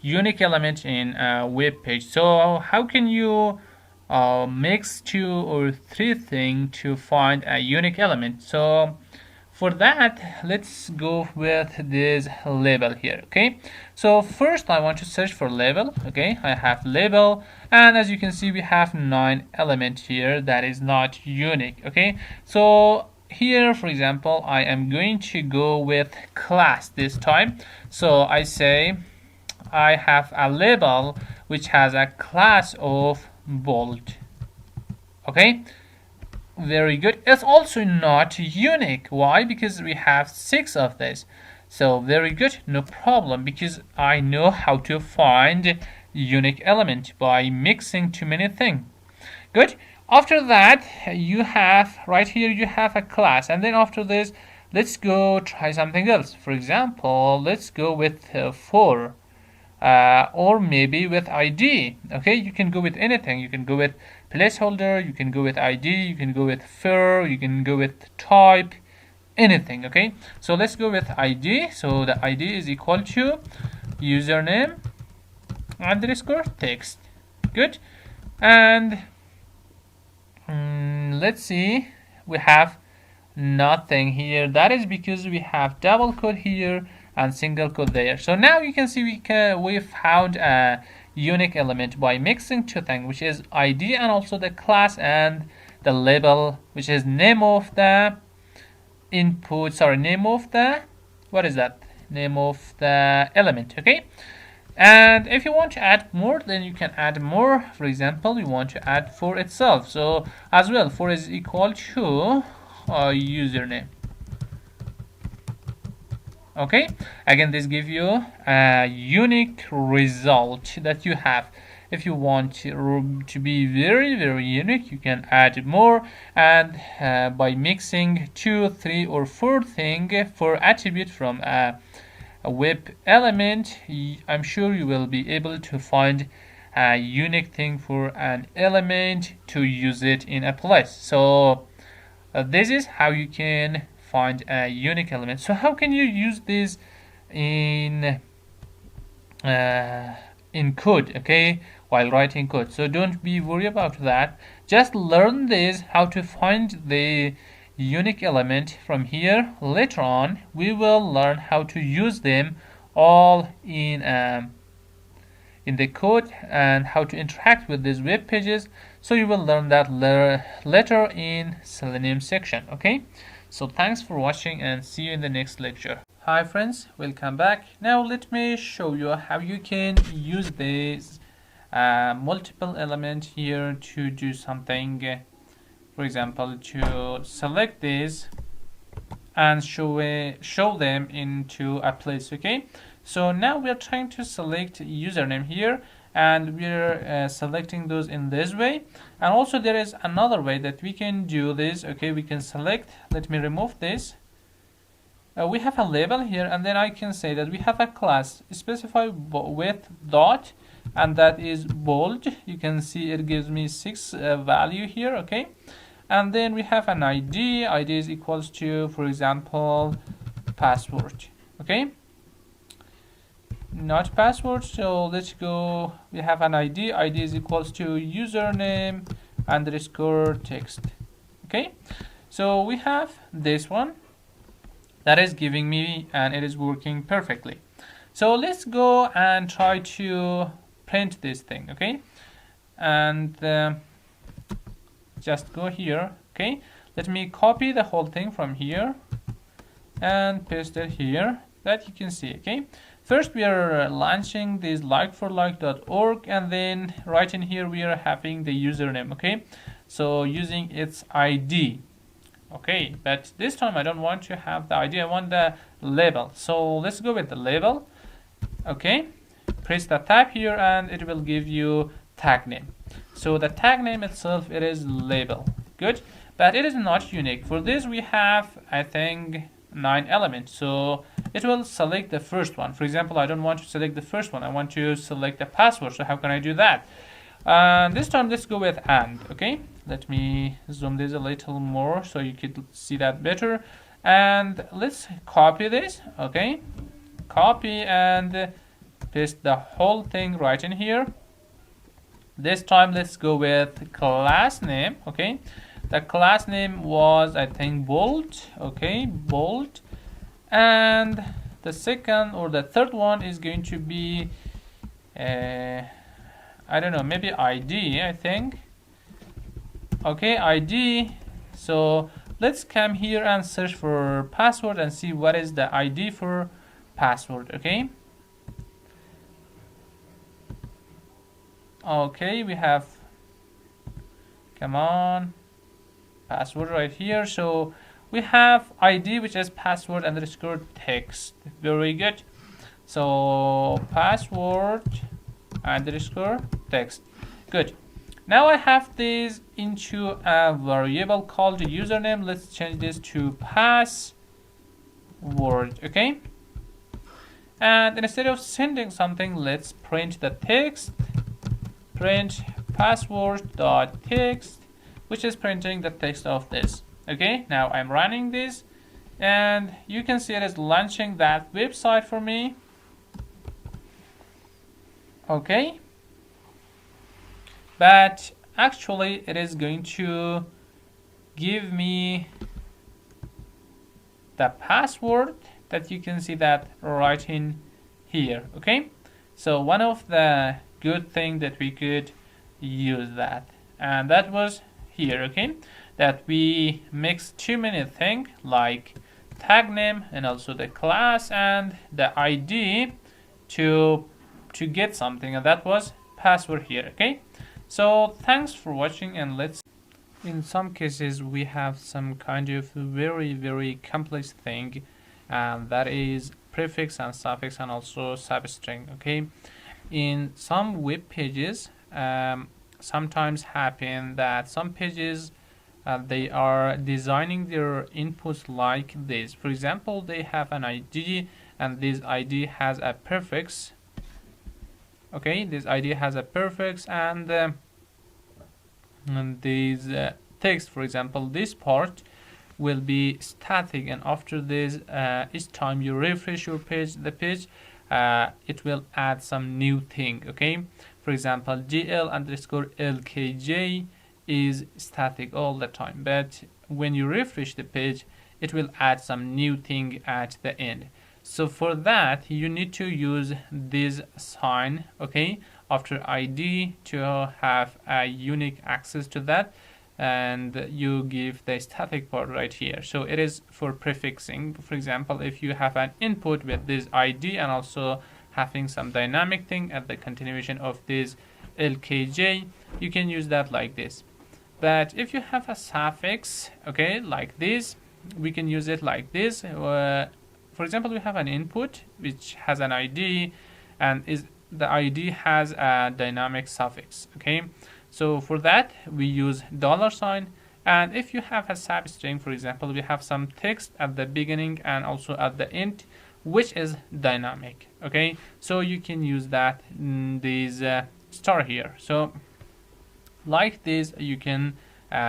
unique element in a web page. So how can you mix 2 or 3 things to find a unique element? So for that, let's go with this label here. Okay, so first I want to search for label. Okay, I have label, and as you can see we have 9 elements here that is not unique. Okay, so here, for example, I am going to go with class this time. So I say I have a label which has a class of bolt. Okay, very good. It's also not unique. Why? Because we have 6 of this. So very good, no problem, because I know how to find unique element by mixing too many things. Good. After that, you have right here you have a class, and then after this, let's go try something else. For example, let's go with 4. Or maybe with ID. Okay, you can go with anything. You can go with placeholder, you can go with ID, you can go with fur, you can go with type, anything. Okay, so let's go with ID. So the ID is equal to username underscore text. Good. And let's see, we have nothing here. That is because we have double quote here and single quote there. So now you can see we found a unique element by mixing 2 things, which is ID and also the class, and the label, which is name of the input, sorry, name of the, what is that? Name of the element. Okay, And if you want to add more, then you can add more. For example, you want to add for itself. So as well, for is equal to username. Okay, again, this gives you a unique result that you have. If you want to be very, very unique, you can add more, and by mixing 2, 3, or 4 things for attribute from a web element, I'm sure you will be able to find a unique thing for an element to use it in a place. So this is how you can find a unique element. So how can you use this in code, okay, while writing code? So don't be worried about that. Just learn this, how to find the unique element from here. Later on, we will learn how to use them all in the code and how to interact with these web pages. So you will learn that later in Selenium section. Okay, so thanks for watching and see you in the next lecture. Hi friends, welcome back. Now let me show you how you can use this multiple element here to do something. For example, to select this and show them into a place. Okay, so now we are trying to select username here, and we're selecting those in this way. And also there is another way that we can do this. Okay, we can select, let me remove this. We have a label here, and then I can say that we have a class specified with dot, and that is bold. You can see it gives me 6 value here. Okay, and then we have an ID. ID is equals to, for example, password. Okay, not password, so let's go, we have an ID. ID is equals to username underscore text. Okay, so we have this one that is giving me, and it is working perfectly. So let's go and try to print this thing. Okay, and just go here. Okay, let me copy the whole thing from here and paste it here, that you can see. Okay, first we are launching this likeforlike.org, and then right in here we are having the username. Okay, so using its ID. Okay, but this time I don't want to have the ID, I want the label. So let's go with the label. Okay, press the tab here and it will give you tag name. So the tag name itself, it is label. Good, but it is not unique. For this we have, I think, 9 elements, so it will select the first one. For example, I don't want to select the first one, I want to select the password. So how can I do that? This time let's go with and. Okay, let me zoom this a little more so you could see that better, and let's copy this. Okay, copy and paste the whole thing right in here. This time let's go with class name. Okay, the class name was, I think, bold. Okay, bold, and the second or the third one is going to be I don't know, maybe ID, I think. Okay, ID. So let's come here and search for password and see what is the ID for password. Okay, okay, we have, come on, password right here. So we have ID, which is password underscore text. Very good. So password underscore text. Good. Now I have this into a variable called username. Let's change this to password. Okay, and instead of sending something, let's print the text. Print password.text, which is printing the text of this. Okay, now I'm running this, and you can see it is launching that website for me. Okay, but actually it is going to give me the password that you can see that right in here. Okay, so one of the good thing that we could use that, and that was here. Okay, that we mix too many things like tag name and also the class and the ID to to get something, and that was password here. Okay, so thanks for watching, and let's. In some cases, we have some kind of very complex thing, and that is prefix and suffix and also substring. Okay, in some web pages, sometimes happen that some pages they are designing their inputs like this. For example, they have an ID, and this ID has a prefix. Okay, this ID has a prefix, and this text, for example, this part will be static, and after this, each time you refresh your page, the page, it will add some new thing. Okay, for example, gl_lkj is static all the time, but when you refresh the page, it will add some new thing at the end. So for that, you need to use this sign, okay, after ID to have a unique access to that, and you give the static part right here. So it is for prefixing. For example, if you have an input with this ID and also having some dynamic thing at the continuation of this lkj, you can use that like this. But if you have a suffix, okay, like this, we can use it like this. For example, we have an input which has an ID, and the ID has a dynamic suffix. Okay, so for that we use $sign. And if you have a substring, for example, we have some text at the beginning and also at the end, which is dynamic. Okay, so you can use that this star here. So like this, you can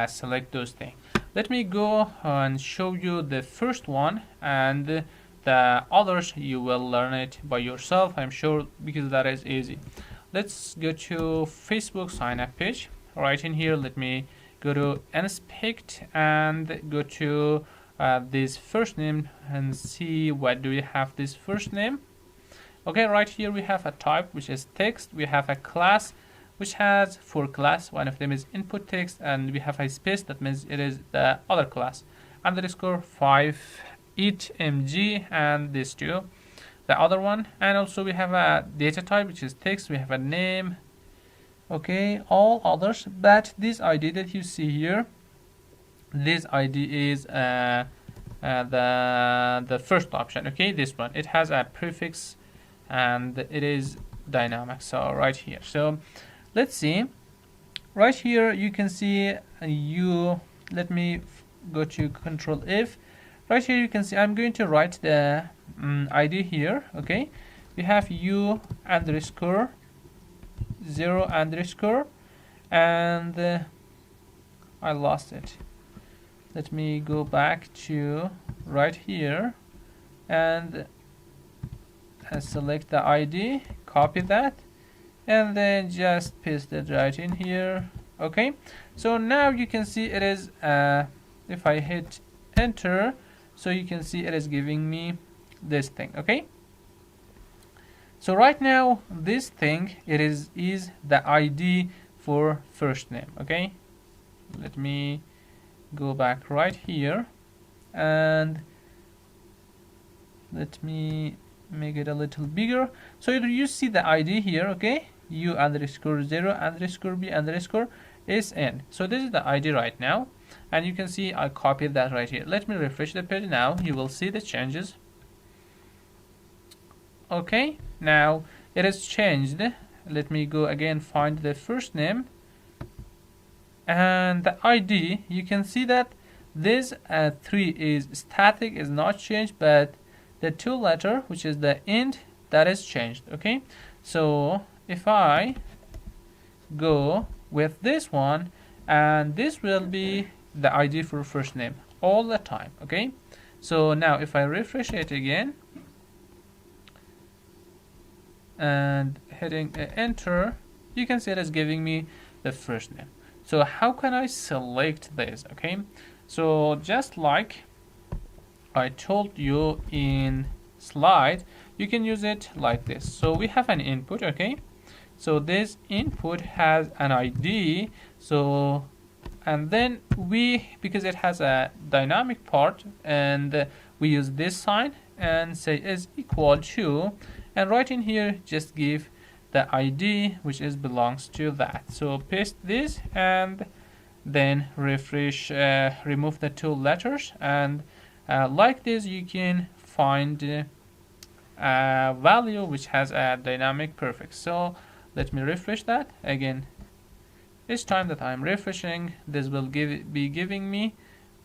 select those things. Let me go and show you the first one, and the others you will learn it by yourself, I'm sure, because that is easy. Let's go to Facebook sign up page. Right in here, let me go to inspect and go to this first name and see what do we have this first name. Okay, right here we have a type which is text. We have a class which has 4 class. One of them is input text, and we have a space, that means it is the other class. Underscore 5 itmg, and this two, the other one. And also we have a data type which is text. We have a name. Okay, all others, but this ID that you see here, this ID is the first option. Okay, this one, it has a prefix and it is dynamic. So right here, so let's see. Right here you can see let me go to Control F. Right here you can see I'm going to write the ID here. Okay, we have u_0_, and I lost it. Let me go back to right here and select the ID, copy that, and then just paste it right in here. Okay, so now you can see it is if I hit enter, so you can see it is giving me this thing. Okay, so right now this thing, it is the ID for first name. Okay, let me go back right here and let me make it a little bigger. So you see the ID here. Okay, u_0_b_sn. So this is the ID right now, and you can see I copied that right here. Let me refresh the page now. You will see the changes. Okay, now it is changed. Let me go again, find the first name and the ID. You can see that this 3 is static, is not changed, but the 2 letter, which is the int, that is changed. Okay, so if I go with this one, and this will be the ID for first name all the time. Okay, so now if I refresh it again and hitting enter, you can see it is giving me the first name. So how can I select this? Okay, so just like I told you in slide, you can use it like this. So we have an input. Okay, so this input has an ID, so and then because it has a dynamic part, and we use this sign and say is equal to, and right in here just give the ID which is belongs to that. So paste this and then refresh, remove the two letters, and like this you can find a value which has a dynamic prefix. So let me refresh that again. Each time that I'm refreshing, this will be giving me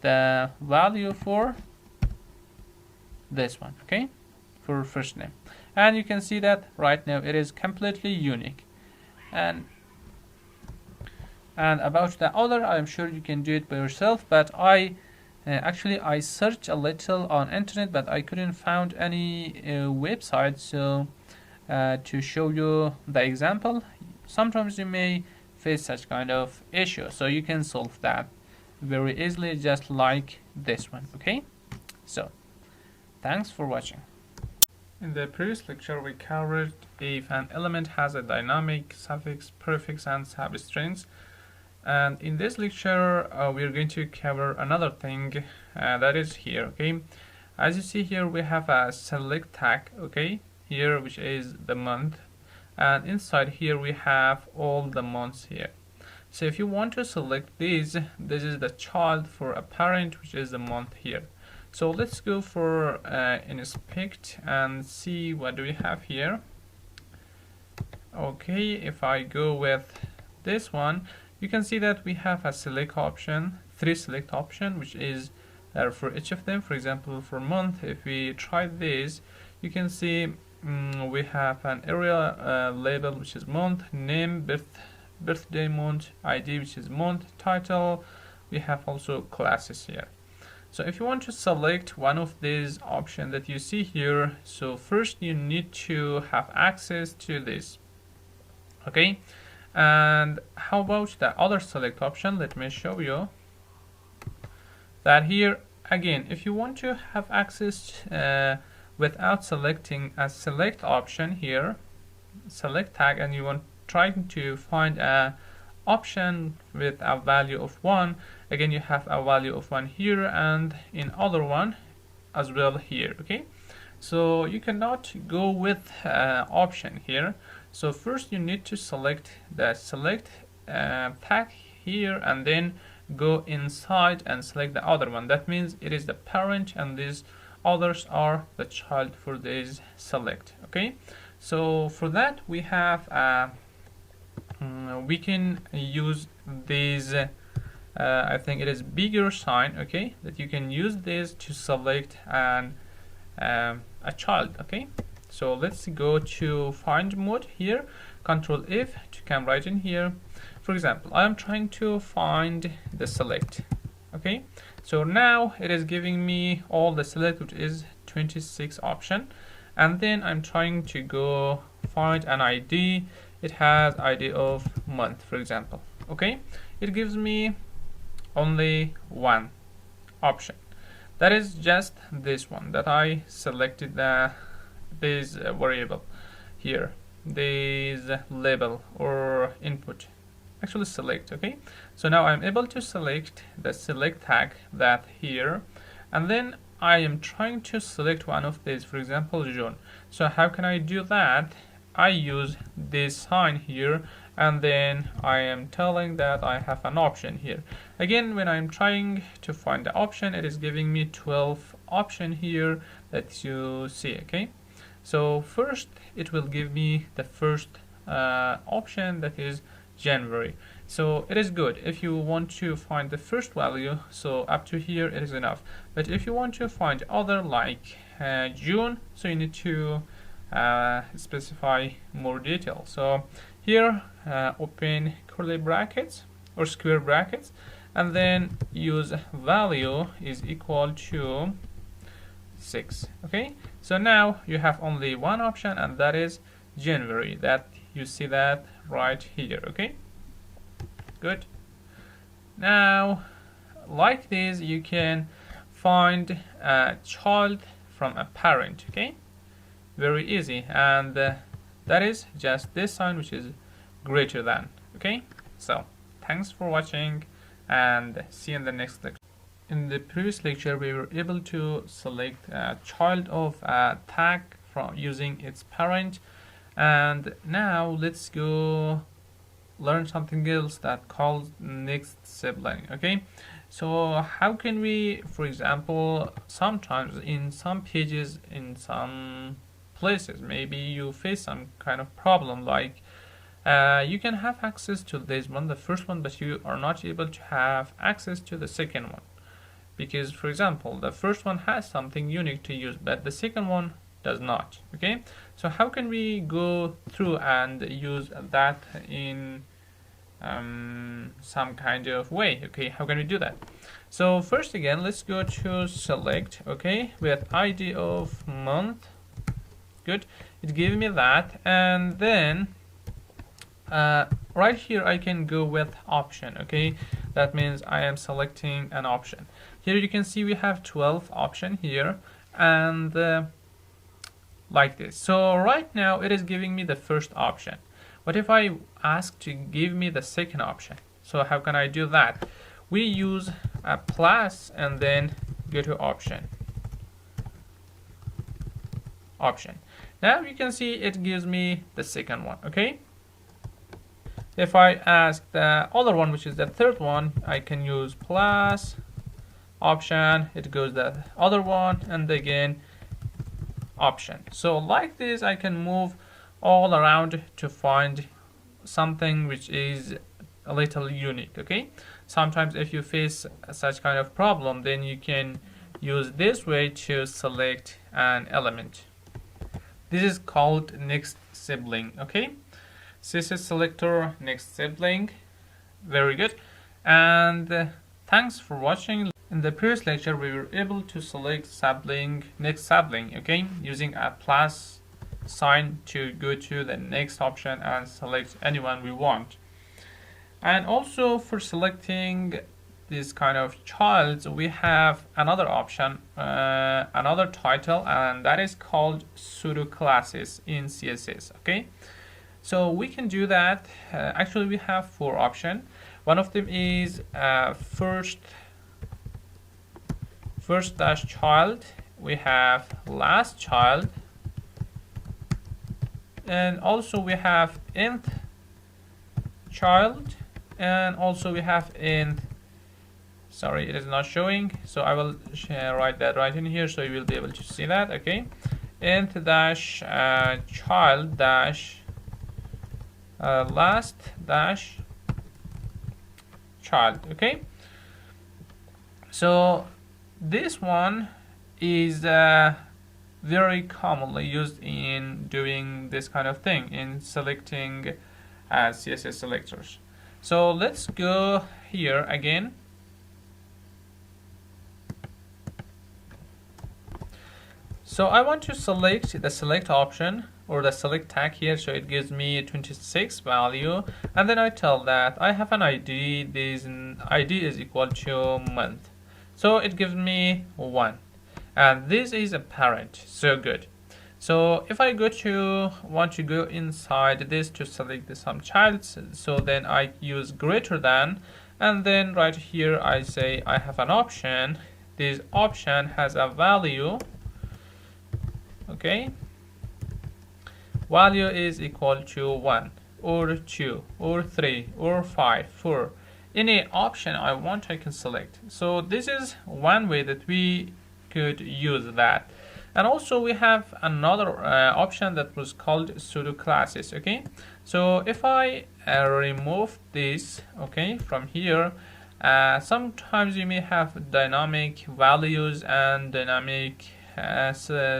the value for this one, okay, for first name. And you can see that right now it is completely unique. And about the other, I'm sure you can do it by yourself, but I searched a little on internet, but I couldn't find any website. So to show you the example, sometimes you may face such kind of issue, so you can solve that very easily, just like this one. Okay, so thanks for watching. In the previous lecture we covered if an element has a dynamic suffix, prefix, and substrings, and in this lecture we are going to cover another thing that is here. Okay, as you see here we have a select tag, okay, here, which is the month, and inside here we have all the months here. So if you want to select these, this is the child for a parent, which is the month here. So let's go for inspect and see what do we have here. Okay, if I go with this one, you can see that we have a select option, 3 select option, which is for each of them. For example, for month, if we try this, you can see we have an area label, which is month, name, birthday month, ID, which is month, title. We have also classes here. So if you want to select one of these options that you see here, so first you need to have access to this. Okay, and how about the other select option? Let me show you that here again. If you want to have access without selecting a select option here, select tag, and you want trying to find a option with a value of 1, again you have a value of 1 here, and in other one as well here. Okay, so you cannot go with option here. So first you need to select the select tag here, and then go inside and select the other one. That means it is the parent, and these others are the child for this select. Okay, so for that we have we can use this I think it is bigger sign, okay, that you can use this to select a child. Okay, so let's go to find mode here, Control F to come right in here. For example, I am trying to find the select. Okay, so now it is giving me all the select, which is 26 option, and then I'm trying to go find an ID. It has ID of month, for example. Okay, it gives me only one option, that is just this one that I selected, this variable here, this label or input, actually select. Okay, so now I'm able to select the select tag that here, and then I am trying to select one of these, for example June. So how can I do that? I use this sign here, and then I am telling that I have an option here. Again, when I'm trying to find the option, it is giving me 12 option here that you see. Okay, so first it will give me the first option, that is January. So it is good if you want to find the first value, so up to here it is enough. But if you want to find other like June, so you need to specify more detail. So here open curly brackets or square brackets, and then use value is equal to 6. Okay, so now you have only one option, and that is January, that you see that right here. Okay, good. Now like this you can find a child from a parent. Okay, very easy, and that is just this sign, which is greater than. Okay, so thanks for watching, and see you in the next lecture. In the previous lecture we were able to select a child of a tag from using its parent, And now let's go learn something else that calls next sibling. Okay, so how can we, for example, sometimes in some pages, in some places, maybe you face some kind of problem, like you can have access to this one, the first one, but you are not able to have access to the second one, because for example the first one has something unique to use but the second one does not. Okay, so how can we go through and use that in some kind of way? Okay, how can we do that? So first, again, let's go to select, okay, with ID of month. Good, it gave me that, and then right here I can go with option. Okay, that means I am selecting an option. Here you can see we have 12 option here, and like this. So right now it is giving me the first option. What if I ask to give me the second option? So how can I do that? We use a plus and then go to option. Now you can see it gives me the second one. Okay, if I ask the other one, which is the third one, I can use plus option, it goes the other one, and again option. So like this I can move all around to find something which is a little unique. Okay, sometimes if you face such kind of problem, then you can use this way to select an element. This is called next sibling. Okay, CSS selector, next sibling. Very good. And thanks for watching. In the previous lecture we were able to select sibling, next sibling, okay, using a plus sign to go to the next option and select anyone we want. And also for selecting this kind of child, we have another option, another title, and that is called pseudo classes in CSS. Okay, so we can do that. Actually we have 4 options. One of them is first dash child, we have last child, and also we have nth child, and also we have nth, sorry it is not showing, so I will write that right in here so you will be able to see that. Okay, nth dash child dash last dash child. Okay, so this one is very commonly used in doing this kind of thing, in selecting CSS selectors. So let's go here again. So I want to select the select option or the select tag here, so it gives me 26 value, and then I tell that I have an ID. This ID is equal to month, so it gives me 1, and this is a parent. So good. So if I want to go inside this to select some child, so then I use greater than, and then right here I say I have an option. This option has a value. Okay, value is equal to 1 or 2 or 3 or 5, 4. Any option I want I can select. So this is one way that we could use that. And also we have another option that was called pseudo classes. Okay, so if I remove this, okay, from here, sometimes you may have dynamic values and dynamic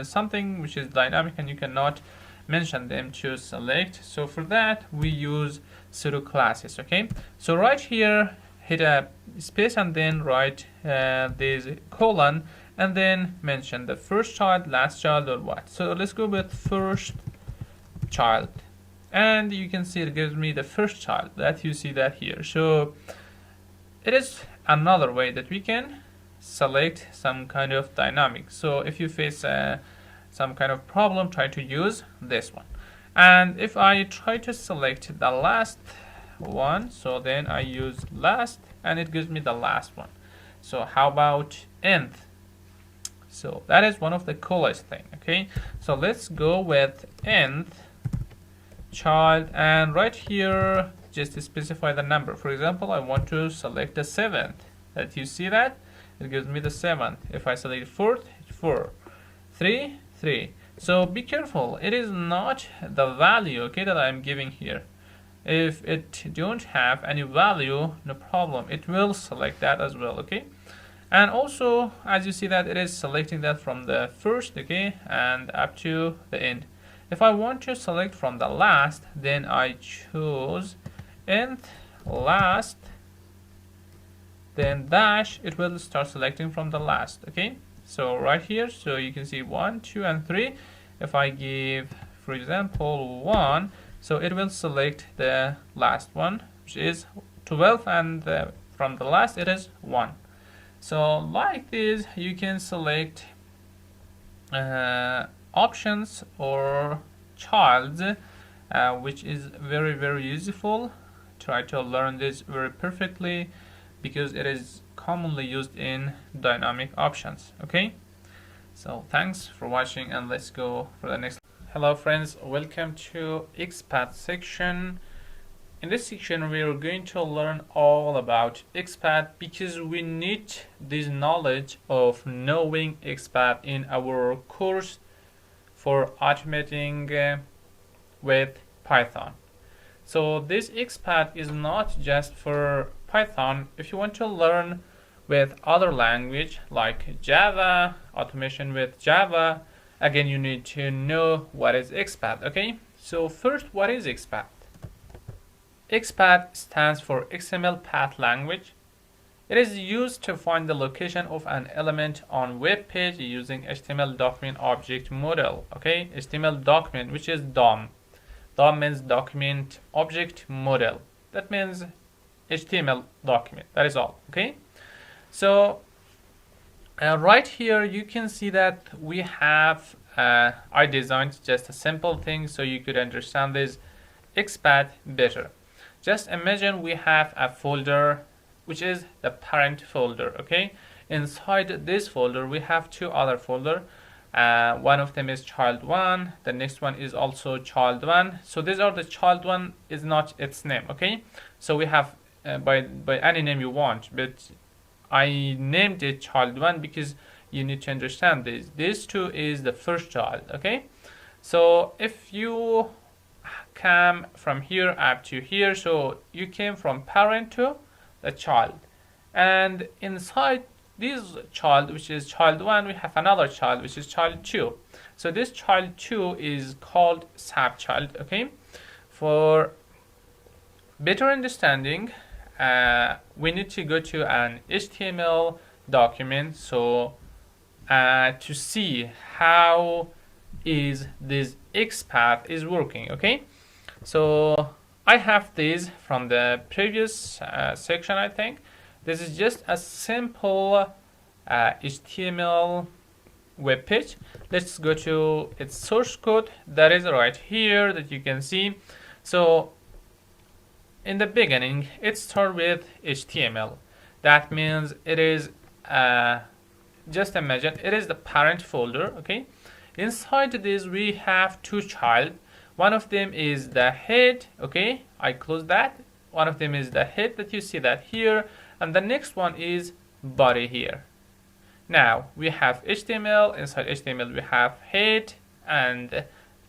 something which is dynamic and you cannot mention them to select. So for that we use pseudo classes. Okay, so right here hit a space and then write this colon and then mention the first child, last child, or what. So let's go with first child, and you can see it gives me the first child, that you see that here. So it is another way that we can select some kind of dynamic. So if you face some kind of problem, try to use this one. And if I try to select the last one, so then I use last and it gives me the last one. So how about nth? So that is one of the coolest thing. Okay, so let's go with nth child, and right here just specify the number. For example, I want to select the 7th. That you see that it gives me the 7th. If I select 4th, 4, 3, 3. So be careful, it is not the value, okay, that I'm giving here. If it don't have any value, no problem, it will select that as well, okay. And also, as you see that it is selecting that from the first, okay, and up to the end. If I want to select from the last, then I choose nth last, then dash, it will start selecting from the last, okay. So right here, so you can see 1, 2, and 3. If I give, for example, 1, so it will select the last one, which is 12, and from the last it is 1. So like this, you can select options or childs, which is very, very useful. Try to learn this very perfectly because it is commonly used in dynamic options, okay. So thanks for watching, and let's go for the next. Hello friends, welcome to XPath section. In this section we are going to learn all about XPath because we need this knowledge of knowing XPath in our course for automating with Python. So this XPath is not just for Python. If you want to learn with other language like Java, automation with Java, again you need to know what is XPath, okay? So first, what is XPath? XPath stands for XML Path Language. It is used to find the location of an element on web page using HTML document object model, okay? HTML document, which is DOM. DOM means document object model. That means HTML document, that is all, okay? So right here you can see that we have I designed just a simple thing so you could understand this XPath better. Just imagine we have a folder which is the parent folder, okay? Inside this folder we have two other folders. One of them is child1, the next one is also child1. So these are the child1 is not its name, okay? So we have by any name you want, but I named it child1 because you need to understand this. This two is the first child, okay? So if you come from here up to here, so you came from parent to the child, and inside this child, which is child1, we have another child which is child2. So this child2 is called subchild, okay? For better understanding, we need to go to an HTML document so to see how is this XPath is working, okay? So I have this from the previous section, I think. This is just a simple HTML web page. Let's go to its source code that is right here that you can see. So in the beginning it starts with HTML. That means it is just imagine it is the parent folder, okay? Inside this we have two child. One of them is the head, okay? I close that. One of them is the head that you see that here, and the next one is body here. Now we have HTML. Inside HTML we have head and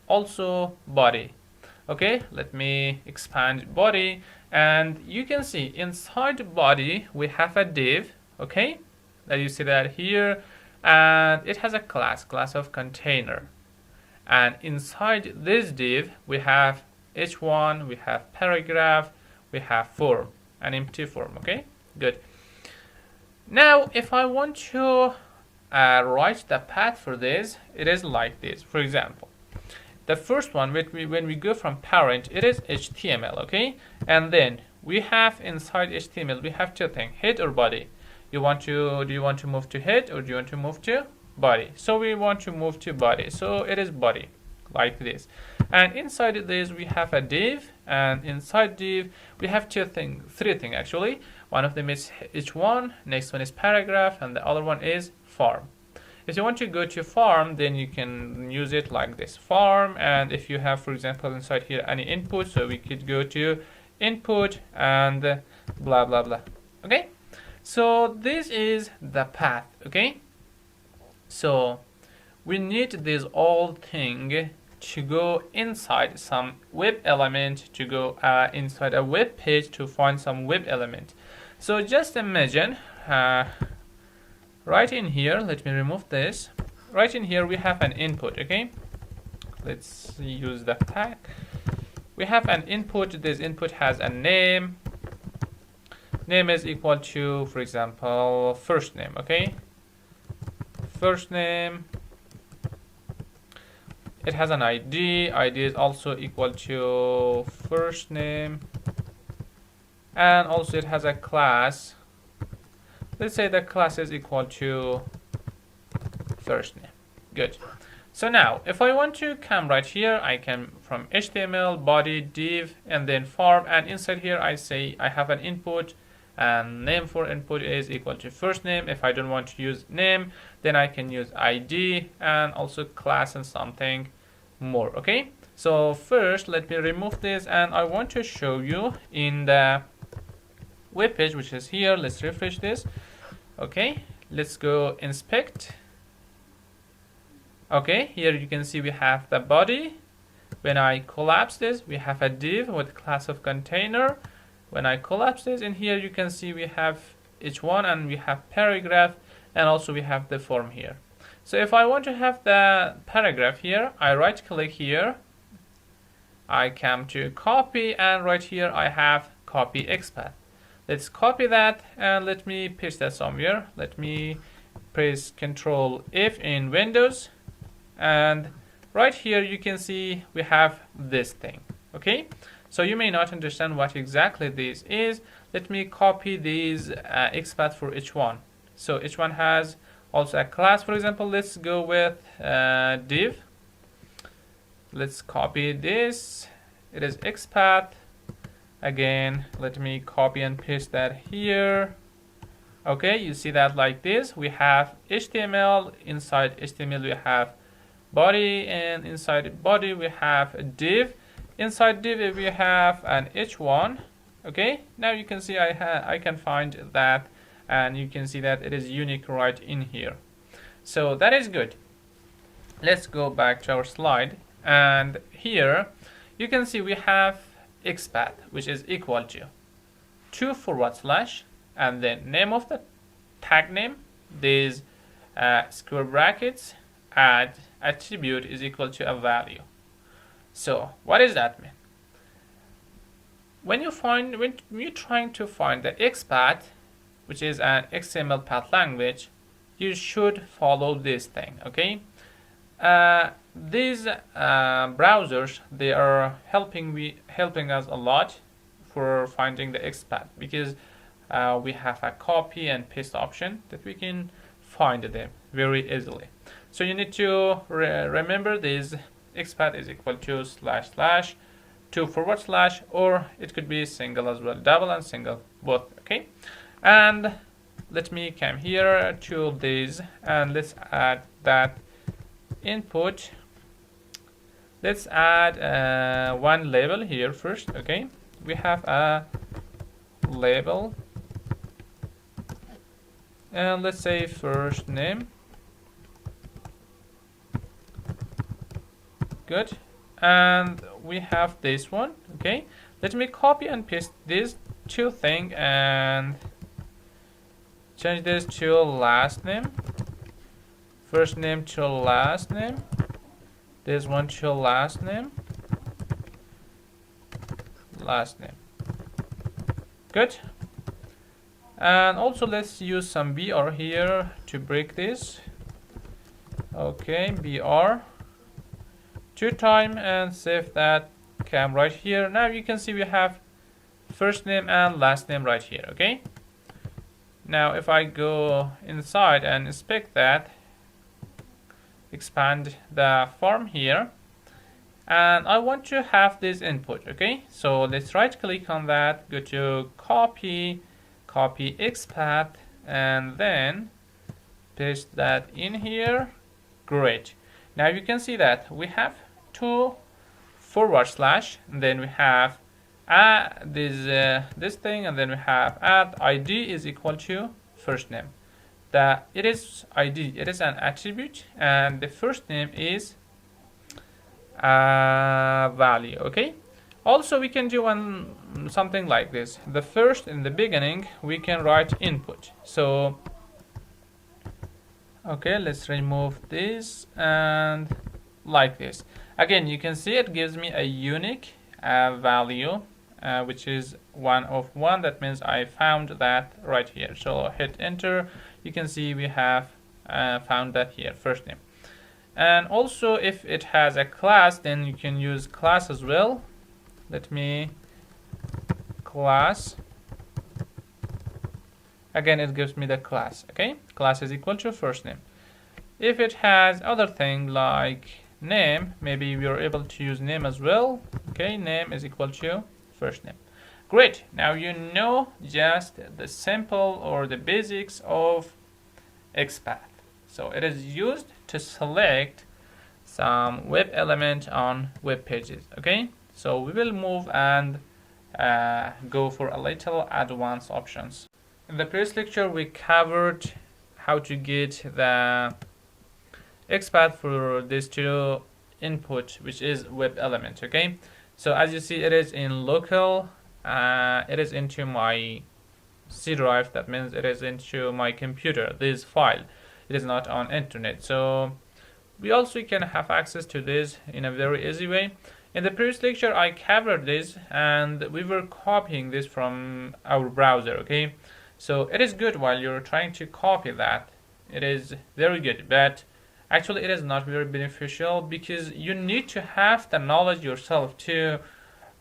also body. Okay, let me expand body, and you can see inside body we have a div, okay, that you see that here, and it has a class of container, and inside this div we have h1, we have paragraph, we have form, an empty form, okay, good. Now if I want to write the path for this, it is like this. For example, the first one, when we go from parent, it is HTML, okay? And then we have inside HTML, we have two things, head or body. Do you want to move to head or do you want to move to body? So we want to move to body, so it is body, like this. And inside this we have a div, and inside div we have three things actually. One of them is h1, next one is paragraph, and the other one is form. If you want to go to farm, then you can use it like this, farm. And if you have, for example, inside here any input, so we could go to input and blah blah blah. Okay, so this is the path. Okay, so we need this all thing to go inside some web element, to go inside a web page to find some web element. So just imagine right in here, let me remove this. Right in here we have an input. Okay, let's use the tag. We have an input. This input has a name. Name is equal to, for example, first name. Okay, first name. It has an ID. ID is also equal to first name. And also it has a class. Let's say the class is equal to first name. Good. So now, if I want to come right here, I can from HTML, body, div, and then form. And inside here, I say I have an input, and name for input is equal to first name. If I don't want to use name, then I can use ID and also class and something more. Okay. So first, let me remove this, and I want to show you in the web page, which is here. Let's refresh this. Okay. Let's go inspect. Okay, here you can see we have the body. When I collapse this, we have a div with class of container. When I collapse this, in here you can see we have h1 and we have paragraph, and also we have the form here. So if I want to have the paragraph here, I right click here, I come to copy, and right here I have copy XPath. Let's copy that and let me paste that somewhere. Let me press Ctrl F in Windows. And right here you can see we have this thing. Okay, so you may not understand what exactly this is. Let me copy these XPath for each one. So each one has also a class. For example, let's go with div. Let's copy this. It is XPath. Again, let me copy and paste that here. Okay, you see that like this. We have HTML. Inside HTML we have body, and inside body we have a div. Inside div we have an h1. Okay, now you can see I can find that, and you can see that it is unique right in here. So that is good. Let's go back to our slide, and here you can see we have XPath, which is equal to 2// and then name of the tag name, these square brackets, add attribute is equal to a value. So what does that mean? When you're trying to find the XPath, which is an XML path language, you should follow this thing. Okay, these browsers, they are helping us a lot for finding the XPath, because we have a copy and paste option that we can find them very easily. So you need to remember this XPath is equal to // 2//, or it could be single as well, double and single, both. Okay, and let me come here to this, and let's add that input. Let's add one label here first. Okay, we have a label, and let's say first name. Good, and we have this one. Okay, let me copy and paste these two things and change this to last name, first name to last name, this one to last name, last name. Good, and also let's use some BR here to break this. Okay, BR 2 times, and save that. Come right here. Now you can see we have first name and last name right here. Okay, now if I go inside and inspect that, expand the form here, and I want to have this input. Okay, so let's right click on that, go to copy XPath, and then paste that in here. Great. Now you can see that we have two /, and then we have this thing, and then we have add id is equal to first name. It is id, it is an attribute, and the first name is value. Okay. Also, we can do something like this. The first, in the beginning, we can write input. So, okay, let's remove this, and like this. Again, you can see it gives me a unique value, which is 1 of 1. That means I found that right here. So hit enter. You can see we have found that here, first name. And also, if it has a class, then you can use class as well. Let me class. Again, it gives me the class. Okay, class is equal to first name. If it has other thing like name, maybe we are able to use name as well. Okay, name is equal to first name. Great. Now you know just the simple or the basics of XPath. So it is used to select some web element on web pages. Okay, so we will move and go for a little advanced options. In the previous lecture, we covered how to get the XPath for these two input, which is web element. Okay, so as you see, it is in local. It is into my C drive. That means it is into my computer. This file, it is not on internet. So we also can have access to this in a very easy way. In the previous lecture, I covered this, and we were copying this from our browser. Okay, so it is good while you're trying to copy that. It is very good, but actually it is not very beneficial because you need to have the knowledge yourself to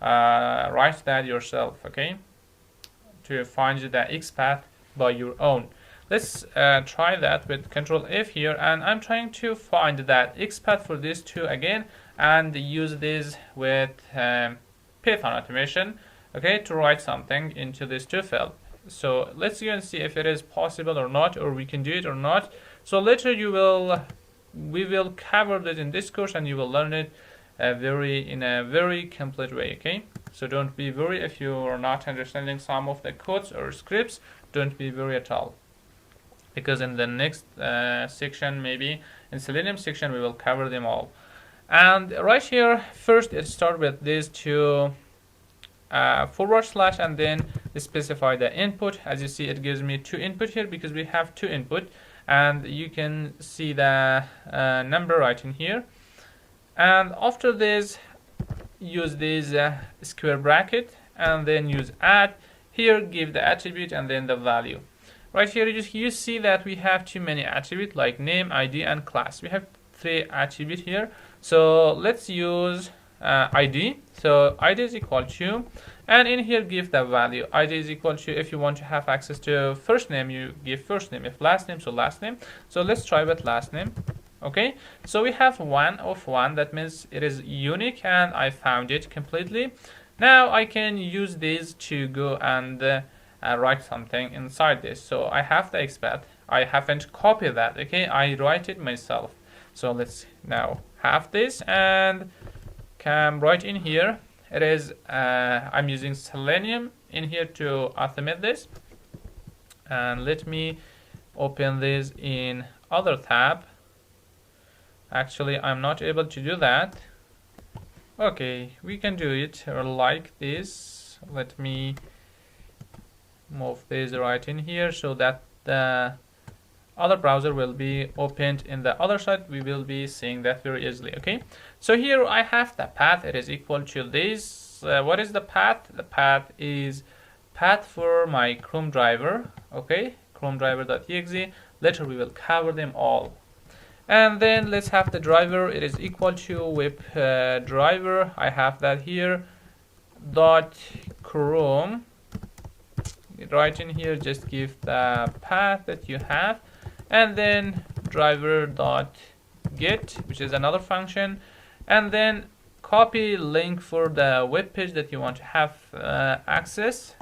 write that yourself. Okay, to find the XPath by your own. Let's try that with Control F here, and I'm trying to find that XPath for these two again, and use this with Python automation, okay, to write something into this two field. So let's go and see if it is possible or not, or we can do it or not. So later we will cover this in this course, and you will learn it in a very complete way. Okay, so don't be worried if you are not understanding some of the codes or scripts. Don't be worried at all, because in the next section, maybe in Selenium section, we will cover them all. And right here, first it starts with these two / and then specify the input. As you see, it gives me two input here because we have two input, and you can see the number right in here. And after this, use this square bracket, and then use add. Here, give the attribute and then the value. Right here, you see that we have too many attributes like name, ID, and class. We have 3 attributes here. So let's use ID. So ID is equal to, and in here give the value. ID is equal to, if you want to have access to first name, you give first name. If last name, so last name. So let's try with last name. Okay, so we have 1 of 1. That means it is unique, and I found it completely. Now I can use this to go and write something inside this. So I have the XPath. I haven't copied that. Okay, I write it myself. So let's now have this and come right in here. It is I'm using Selenium in here to automate this, and let me open this in other tab. Actually, I'm not able to do that. Okay, we can do it like this. Let me move this right in here so that the other browser will be opened in the other side. We will be seeing that very easily. Okay, so here I have the path. It is equal to this. What is the path? The path is path for my Chrome driver. Okay, Chrome driver.exe. Later we will cover them all. And then let's have the driver. It is equal to web driver. I have that here. Dot Chrome. Right in here, just give the path that you have, and then driver dot get, which is another function, and then copy link for the web page that you want to have access.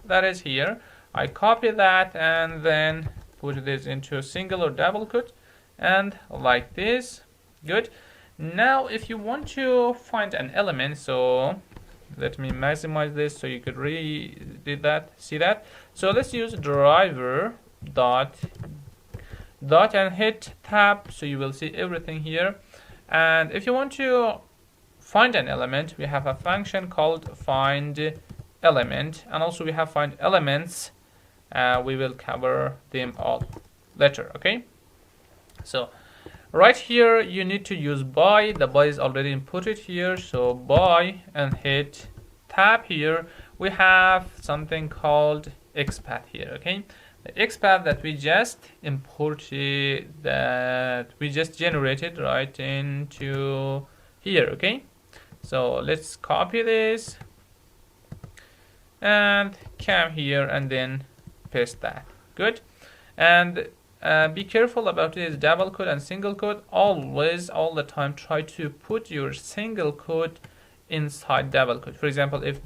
That is here. I copy that and then put this into single or double quote, and like this. Good. Now if you want to find an element, so let me maximize this so you could read that, see that. So let's use driver dot and hit tab, so you will see everything here. And if you want to find an element, we have a function called find element, and also we have find elements. We will cover them all later. Okay, so right here you need to use by. The by is already inputted here, so by and hit tab. Here we have something called XPath here. Okay, the XPath that we just imported, that we just generated right into here. Okay, so let's copy this and come here and then paste that. Good. And be careful about this double quote and single quote. Always, all the time, try to put your single quote inside double quote. For example, if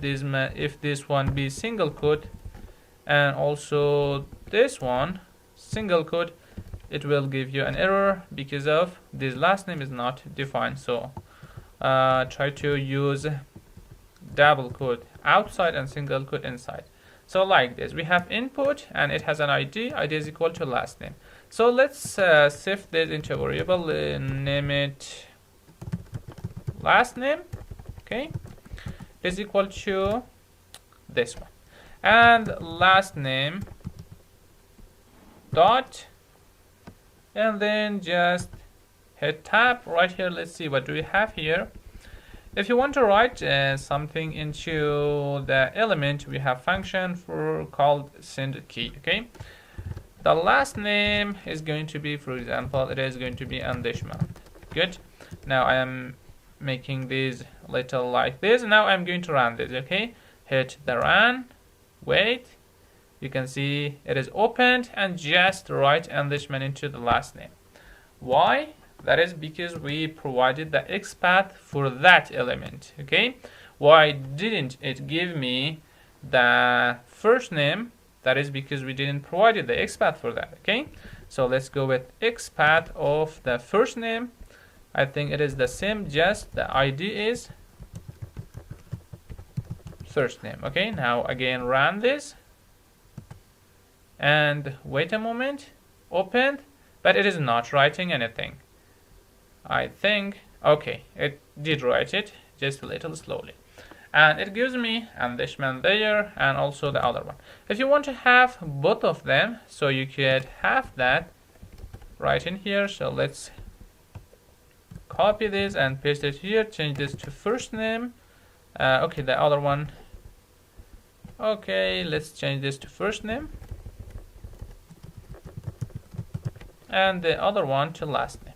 this one be single quote and also this one single quote, it will give you an error because of this last name is not defined. So try to use double quote outside and single quote inside. So like this, we have input and it has an ID. ID is equal to last name. So let's shift this into a variable, name it last name. Okay, is equal to this one, and last name dot, and then just hit tab. Right here, let's see what do we have here. If you want to write something into the element, we have function for called send key. Okay, the last name is going to be, for example, it is going to be Andeshman. Good. Now I am making these little like this. Now I'm going to run this. Okay, hit the run. Wait, you can see it is opened, and just write Andeshman into the last name. Why? That is because we provided the XPath for that element. Okay, why didn't it give me the first name? That is because we didn't provide the XPath for that. Okay, so let's go with XPath of the first name. I think it is the same, just the ID is first name. Okay, now again run this and wait a moment, opened, but it is not writing anything. I think, okay, it did write it, just a little slowly. And it gives me Andeshman there and also the other one. If you want to have both of them, so you could have that right in here. So let's copy this and paste it here, change this to first name. Okay, the other one. Okay, let's change this to first name. And the other one to last name.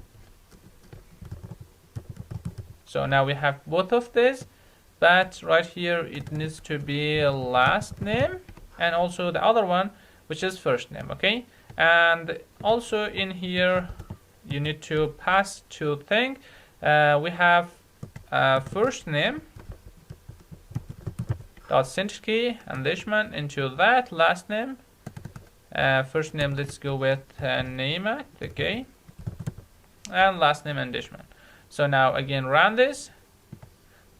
So now we have both of these, but right here it needs to be last name and also the other one, which is first name. Okay, and also in here you need to pass two things. We have first name dot send key Andeshman into that last name. First name, let's go with name it. Okay, and last name Andeshman. So now again run this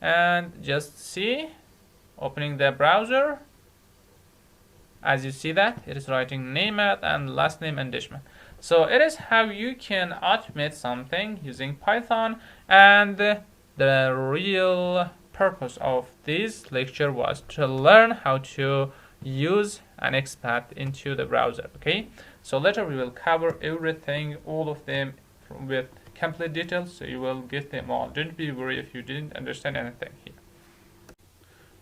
and just see, opening the browser, as you see that it is writing name it and last name Andeshman. So it is how you can automate something using Python, and the real purpose of this lecture was to learn how to use an XPath into the browser. Okay, so later we will cover everything, all of them with complete details, so you will get them all. Don't be worried if you didn't understand anything here.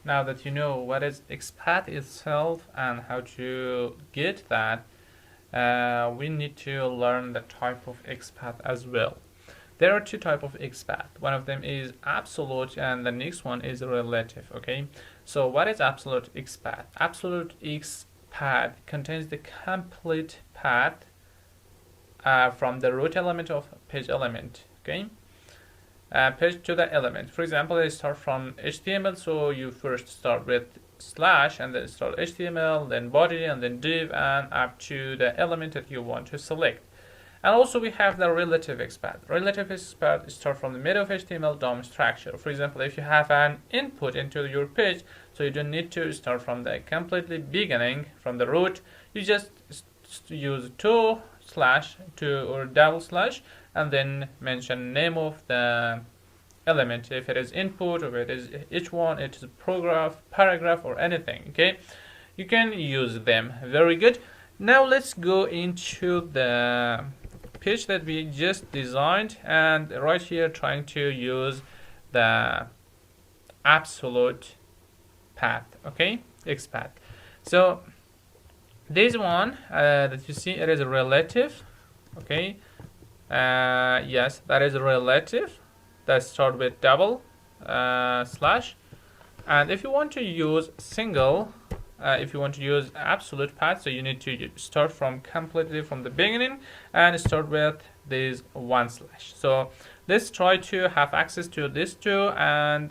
Now that you know what is XPath itself and how to get that, we need to learn the type of XPath as well. There are two types of XPath. One of them is absolute and the next one is relative. Okay, so what is absolute XPath? Absolute XPath contains the complete path from the root element of page element. Okay, page to the element. For example, I start from HTML, so you first start with slash and then start HTML, then body, and then div, and up to the element that you want to select. And also we have the relative XPath. Relative XPath start from the middle of HTML DOM structure. For example, if you have an input into your page, so you don't need to start from the completely beginning, from the root, you just use two or double slash, and then mention name of the element, if it is input, or if it is h1, it is paragraph, or anything. Okay, you can use them. Very good. Now let's go into the page that we just designed, and right here trying to use the absolute path, okay, XPath. So this one that you see, it is a relative, okay. Yes, that is a relative that start with double slash. And if you want to use single, if you want to use absolute path, so you need to start from completely from the beginning and start with this one slash. So let's try to have access to these two and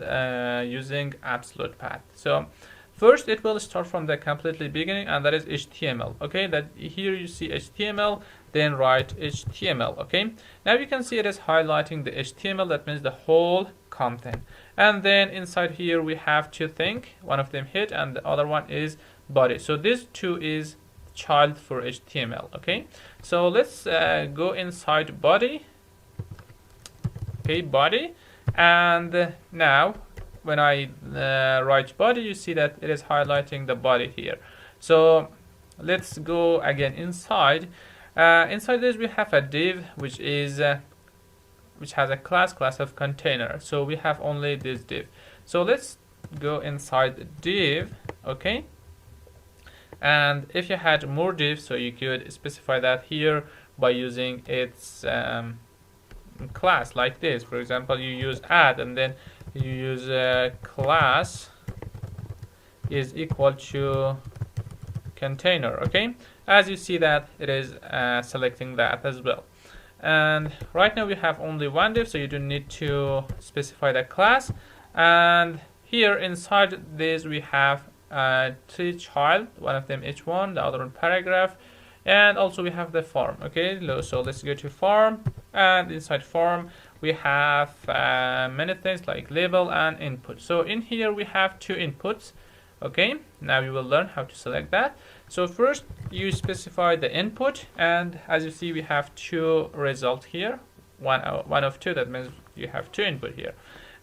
using absolute path. So first it will start from the completely beginning, and that is HTML. Okay, that here you see HTML, then write HTML. Okay, now you can see it is highlighting the HTML. That means the whole content. And then inside here we have two things, one of them hit and the other one is body. So this two is child for HTML. Okay, so let's go inside body. Okay, body, and now when I write body, you see that it is highlighting the body here. So let's go again inside. Inside this we have a div which has a class of container. So we have only this div. So let's go inside the div. Okay, and if you had more divs, so you could specify that here by using its class like this. For example, you use add, and then you use class is equal to container. Okay, as you see that it is selecting that as well. And right now we have only one div, so you don't need to specify the class. And here inside this we have three child, one of them h1, the other one paragraph, and also we have the form. Okay, so let's go to form, and inside form we have many things like label and input. So in here we have two inputs. Okay, now we will learn how to select that. So first you specify the input, and as you see we have two results here, one of two. That means you have two input here.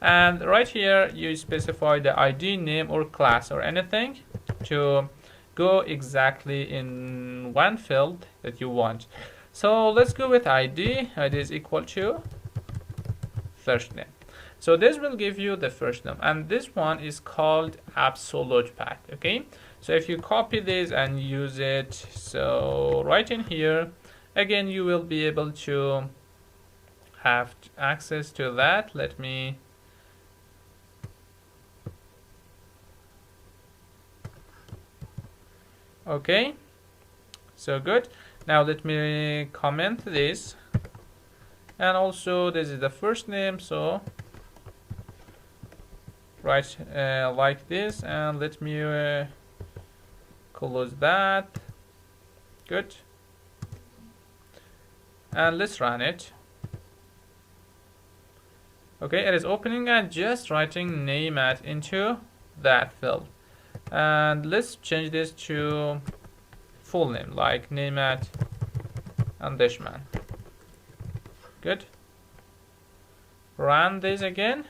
And right here you specify the ID, name, or class, or anything to go exactly in one field that you want. So let's go with ID. ID is equal to first name. So this will give you the first name, and this one is called absolute path. Okay, so if you copy this and use it, so right in here again you will be able to have access to that. Let me okay, so good. Now let me comment this, and also this is the first name, so write like this, and let me close that. Good, and let's run it. Okay, it is opening and just writing name at into that field. And let's change this to full name, like name at and Dishman. Good. Run this again,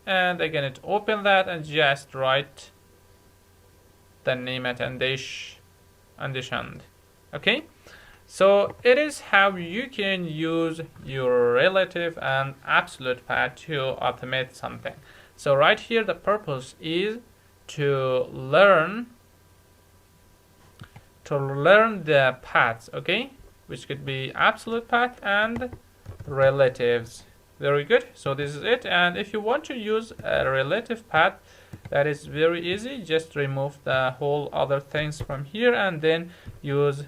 and again it open that and just write the name at and Dishand. Okay, so it is how you can use your relative and absolute path to automate something. So right here the purpose is to learn the paths, okay, which could be absolute path and relatives. Very good. So this is it. And if you want to use a relative path, that is very easy. Just remove the whole other things from here and then use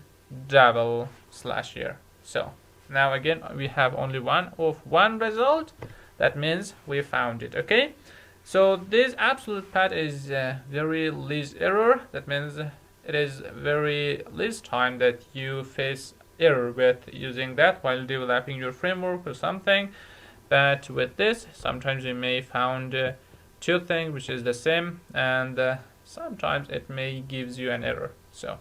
double slash here. So now again we have only one result. That means we found it. Okay, So this absolute path is very least error. That means it is very least time that you face error with using that while developing your framework or something. But with this, sometimes you may found two things which is the same, and sometimes it may gives you an error. So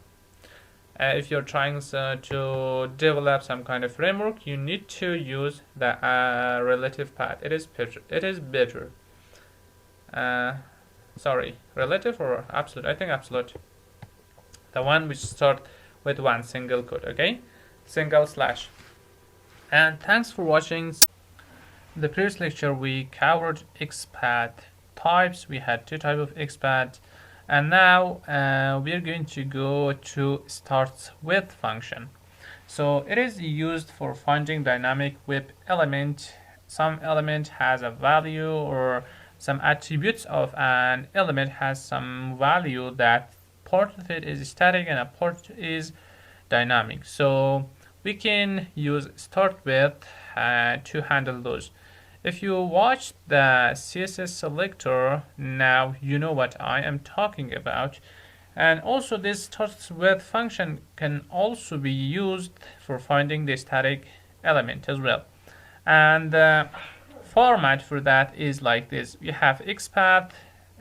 if you're trying to develop some kind of framework, you need to use the relative path. It is better. It is better. Sorry, relative or absolute? I think absolute. The one which start with one single quote. Okay, single slash. And thanks for watching. In the previous lecture we covered XPath types. We had two types of XPath, and now we are going to go to starts with function. So it is used for finding dynamic web element. Some element has a value, or some attributes of an element has some value, that part of it is static and a part is dynamic. So we can use start with to handle those. If you watch the CSS selector, now you know what I am talking about. And also this starts with function can also be used for finding the static element as well. And the format for that is like this. You have XPath,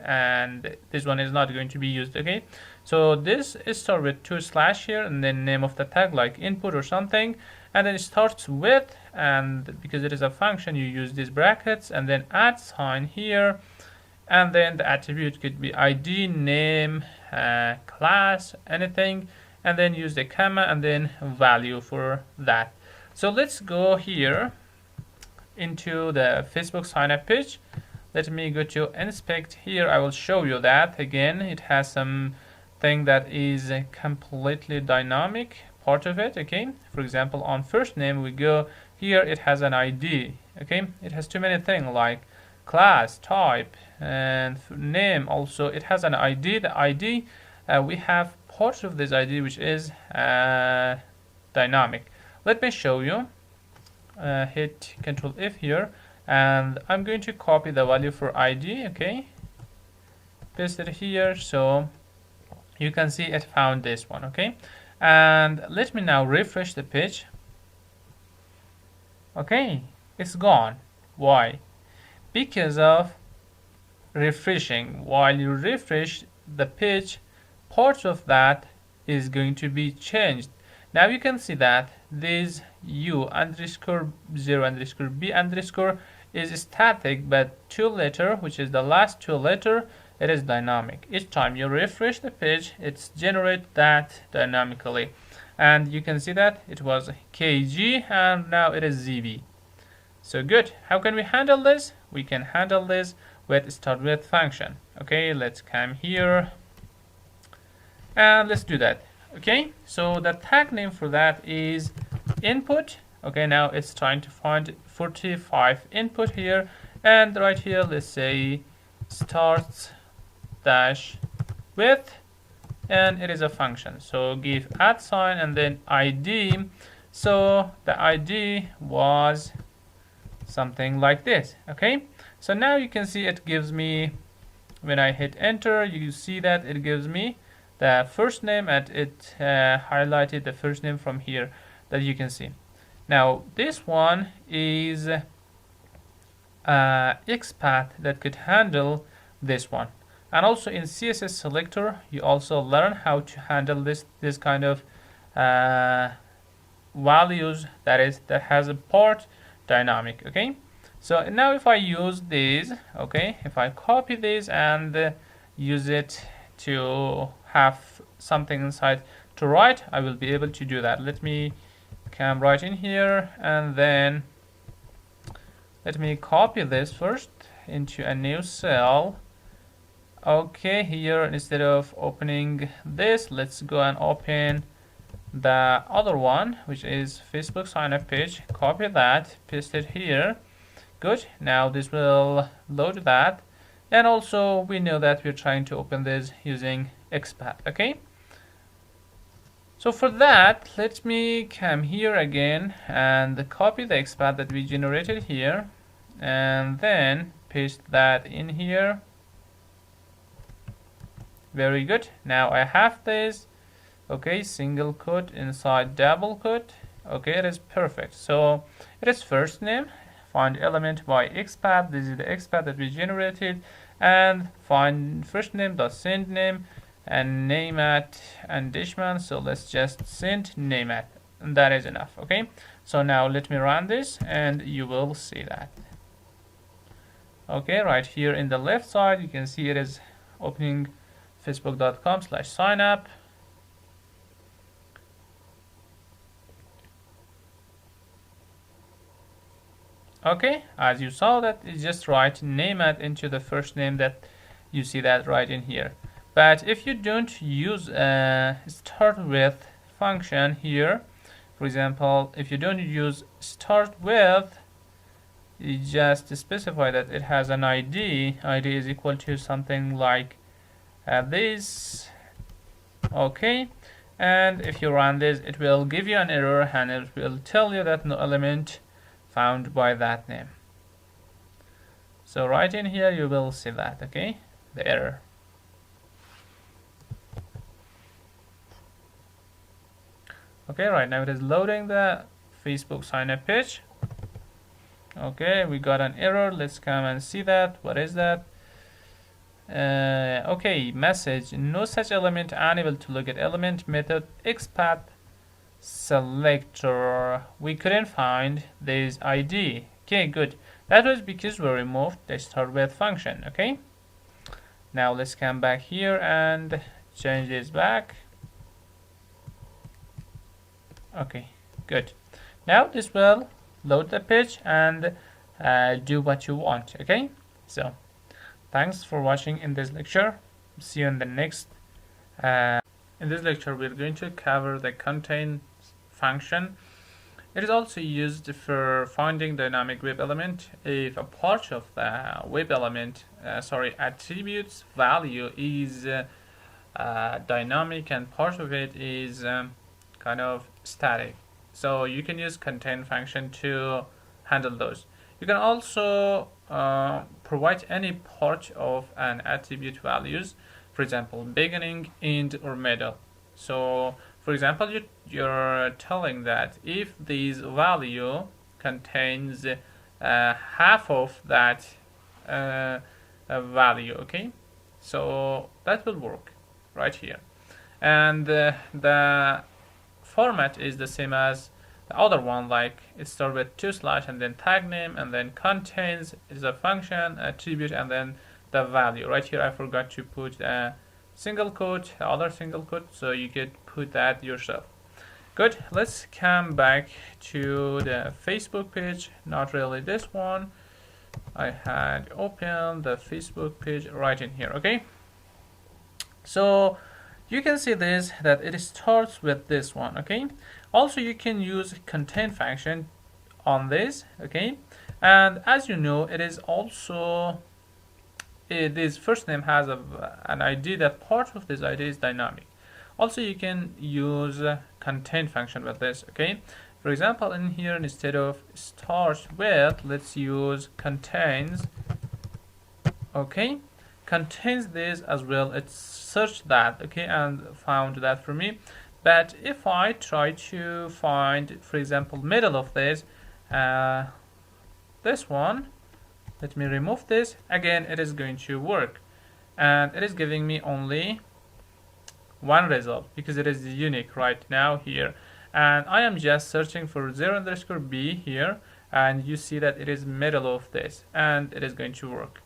and this one is not going to be used. Okay, so this is start with 2/ here, and then name of the tag like input or something, and then it starts with, and because it is a function you use these brackets, and then add sign here, and then the attribute could be ID, name, class, anything, and then use the comma and then value for that. So let's go here into the Facebook sign up page. Let me go to inspect. Here I will show you that again it has some thing that is completely dynamic part of it. Okay, for example, on first name we go here, it has an ID. Okay, it has too many things like class, type, and name. Also it has an ID. The ID we have part of this ID which is dynamic. Let me show you. Hit Control F here, and I'm going to copy the value for ID. Okay, paste it here, so you can see it found this one. Okay, and let me now refresh the page. Okay, it's gone. Why? Because of refreshing. While you refresh the page, part of that is going to be changed. Now you can see that this u_0_b_ is static, but two letter, which is the last two letter, it is dynamic. Each time you refresh the page, it's generate that dynamically, and you can see that it was kg and now it is zb. So good. How can we handle this? We can handle this with start with function. Okay, let's come here and let's do that. Okay, so the tag name for that is input. Okay, now it's trying to find 45 input here, and right here let's say starts dash with, and it is a function, so give @ and then ID. So the ID was something like this. Okay, so now you can see it gives me, when I hit enter, you see that it gives me the first name, and it highlighted the first name from here that you can see. Now this one is XPath that could handle this one, and also in CSS selector you also learn how to handle this kind of values that has a part dynamic. Okay, so now if I use these, okay, if I copy this and use it to have something inside to write, I will be able to do that. Let me come right in here, and then let me copy this first into a new cell. Okay, here instead of opening this, let's go and open the other one, which is Facebook sign up page. Copy that, paste it here. Good. Now this will load that, and also we know that we're trying to open this using XPath. Okay, so for that, let me come here again and copy the XPath that we generated here, and then paste that in here. Very good. Now I have this. Okay, single quote inside double quote. Okay, it is perfect. So it is first name, find element by xpath. This is the xpath that we generated, and find first name dot send name and name at and dishman. So let's just send name at, and that is enough. Okay, so now let me run this and you will see that. Okay, right here in the left side you can see it is opening facebook.com/signup. Okay, as you saw that, it's just write name at into the first name that you see that right in here. But if you don't use start with function here, for example, if you don't use start with, you just specify that it has an ID. ID is equal to something like this. Okay, and if you run this, it will give you an error and it will tell you that no element found by that name. So right in here you will see that, okay, the error. Okay, right now it is loading the Facebook sign up page. Okay, we got an error. Let's come and see that. What is that? Okay, message, no such element, unable to look at element method xpath selector. We couldn't find this ID. Okay, good. That was because we removed the start with function. Okay, now let's come back here and change this back. Okay, good. Now this will load the page and do what you want. Okay, so thanks for watching in this lecture. See you in the next. In this lecture, we're going to cover the contain function. It is also used for finding dynamic web element. If a part of the web element, attributes value is dynamic and part of it is kind of static. So you can use contain function to handle those. You can also provide any part of an attribute values, for example, beginning, end, or middle. So, for example, you're telling that if this value contains half of that value, okay, so that will work right here. And the format is the same as the other one, like it starts with 2/ and then tag name and then contains is a function attribute and then the value. Right here I forgot to put a single quote, other single quote, so you could put that yourself. Good, let's come back to the Facebook page. Not really this one. I had opened the Facebook page right in here. Okay, so you can see this, that it starts with this one. Okay, also you can use contain function on this. Okay, and as you know, it is also this first name has an ID, that part of this ID is dynamic. Also you can use contain function with this. Okay, for example, in here instead of start with, let's use contains. Okay, contains this as well. It's searched that, okay, and found that for me. But if I try to find, for example, middle of this one, let me remove this. Again, it is going to work, and it is giving me only one result because it is unique right now here, and I am just searching for 0_b here, and you see that it is middle of this, and it is going to work.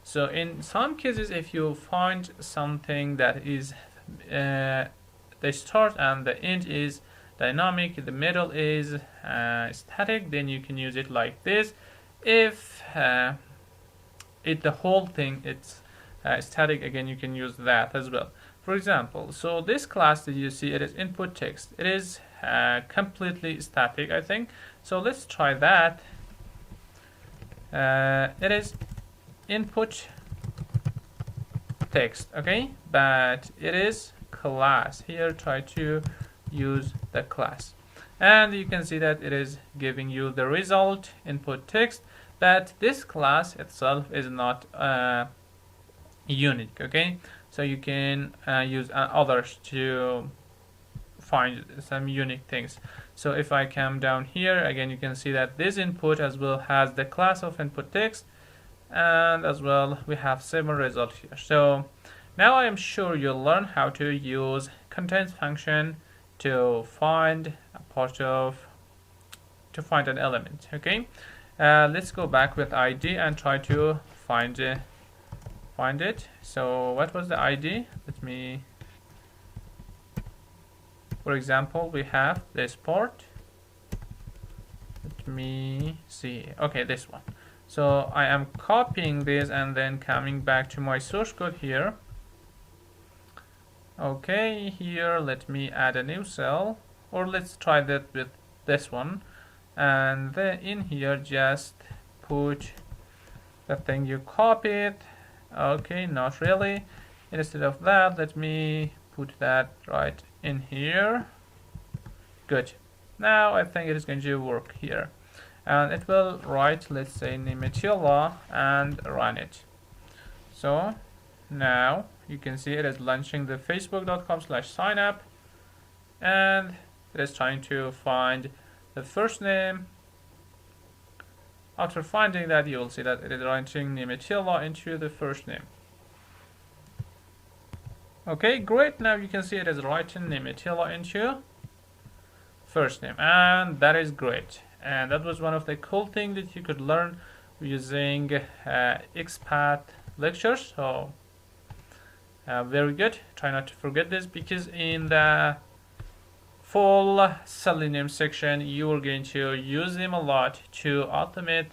So in some cases, if you find something that is the start and the end is dynamic, the middle is static, then you can use it like this. If the whole thing it's static, again you can use that as well. For example, so this class that you see, it is input text. It is completely static, I think. So let's try that. It is input text, okay, but it is class. Here try to use the class, and you can see that it is giving you the result input text, but this class itself is not unique. Okay, so you can use others to find some unique things. So if I come down here again, you can see that this input as well has the class of input text, and as well we have 7 results here. So now I am sure you'll learn how to use contains function to find a part of find an element. Okay, let's go back with id and try to find it. So what was the id? Let me, for example, we have this part. Let me see. Okay, this one. So I am copying this and then coming back to my source code here. Okay, here let me add a new cell, or let's try that with this one, and then in here just put the thing you copied. Okay, not really. Instead of that, let me put that right in here. Good. Now I think it is going to work here, and it will write, let's say, Nimetila, and run it. So now you can see it is launching the facebook.com/signup, and it is trying to find the first name. After finding that, you will see that it is writing Nimetila into the first name. Okay, great. Now you can see it is writing Nimetila into first name, and that is great. And that was one of the cool things that you could learn using XPath lectures. So very good. Try not to forget this, because in the full Selenium section you are going to use them a lot to automate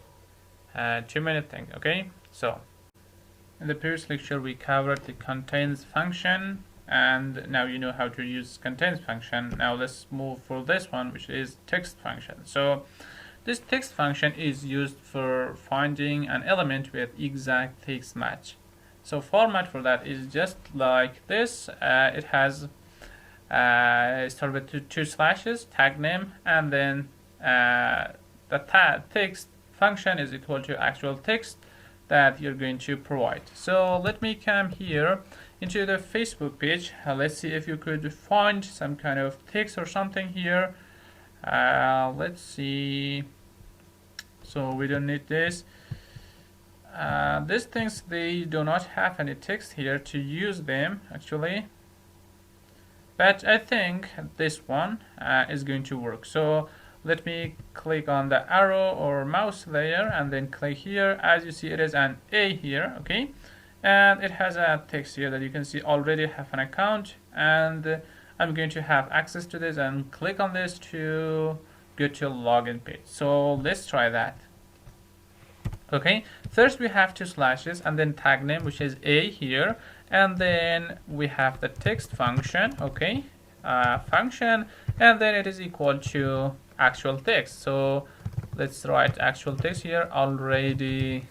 too many things. Okay, so in the previous lecture we covered the contains function, and now you know how to use contains function. Now let's move for this one, which is text function. So this text function is used for finding an element with exact text match. So format for that is just like this. It has start with two slashes, tag name, and then the text function is equal to actual text that you're going to provide. So let me come here into the Facebook page. Let's see if you could find some kind of text or something here. Let's see. So we don't need this. These things, they do not have any text here to use them actually, but I think this one is going to work. So let me click on the arrow or mouse layer and then click here. As you see, it is an A here. Okay, and it has a text here that you can see already have an account, and I'm going to have access to this and click on this to go to login page. So let's try that. Okay, first we have two slashes and then tag name, which is A here, and then we have the text function. Okay, function, and then it is equal to actual text. So let's write actual text here. Already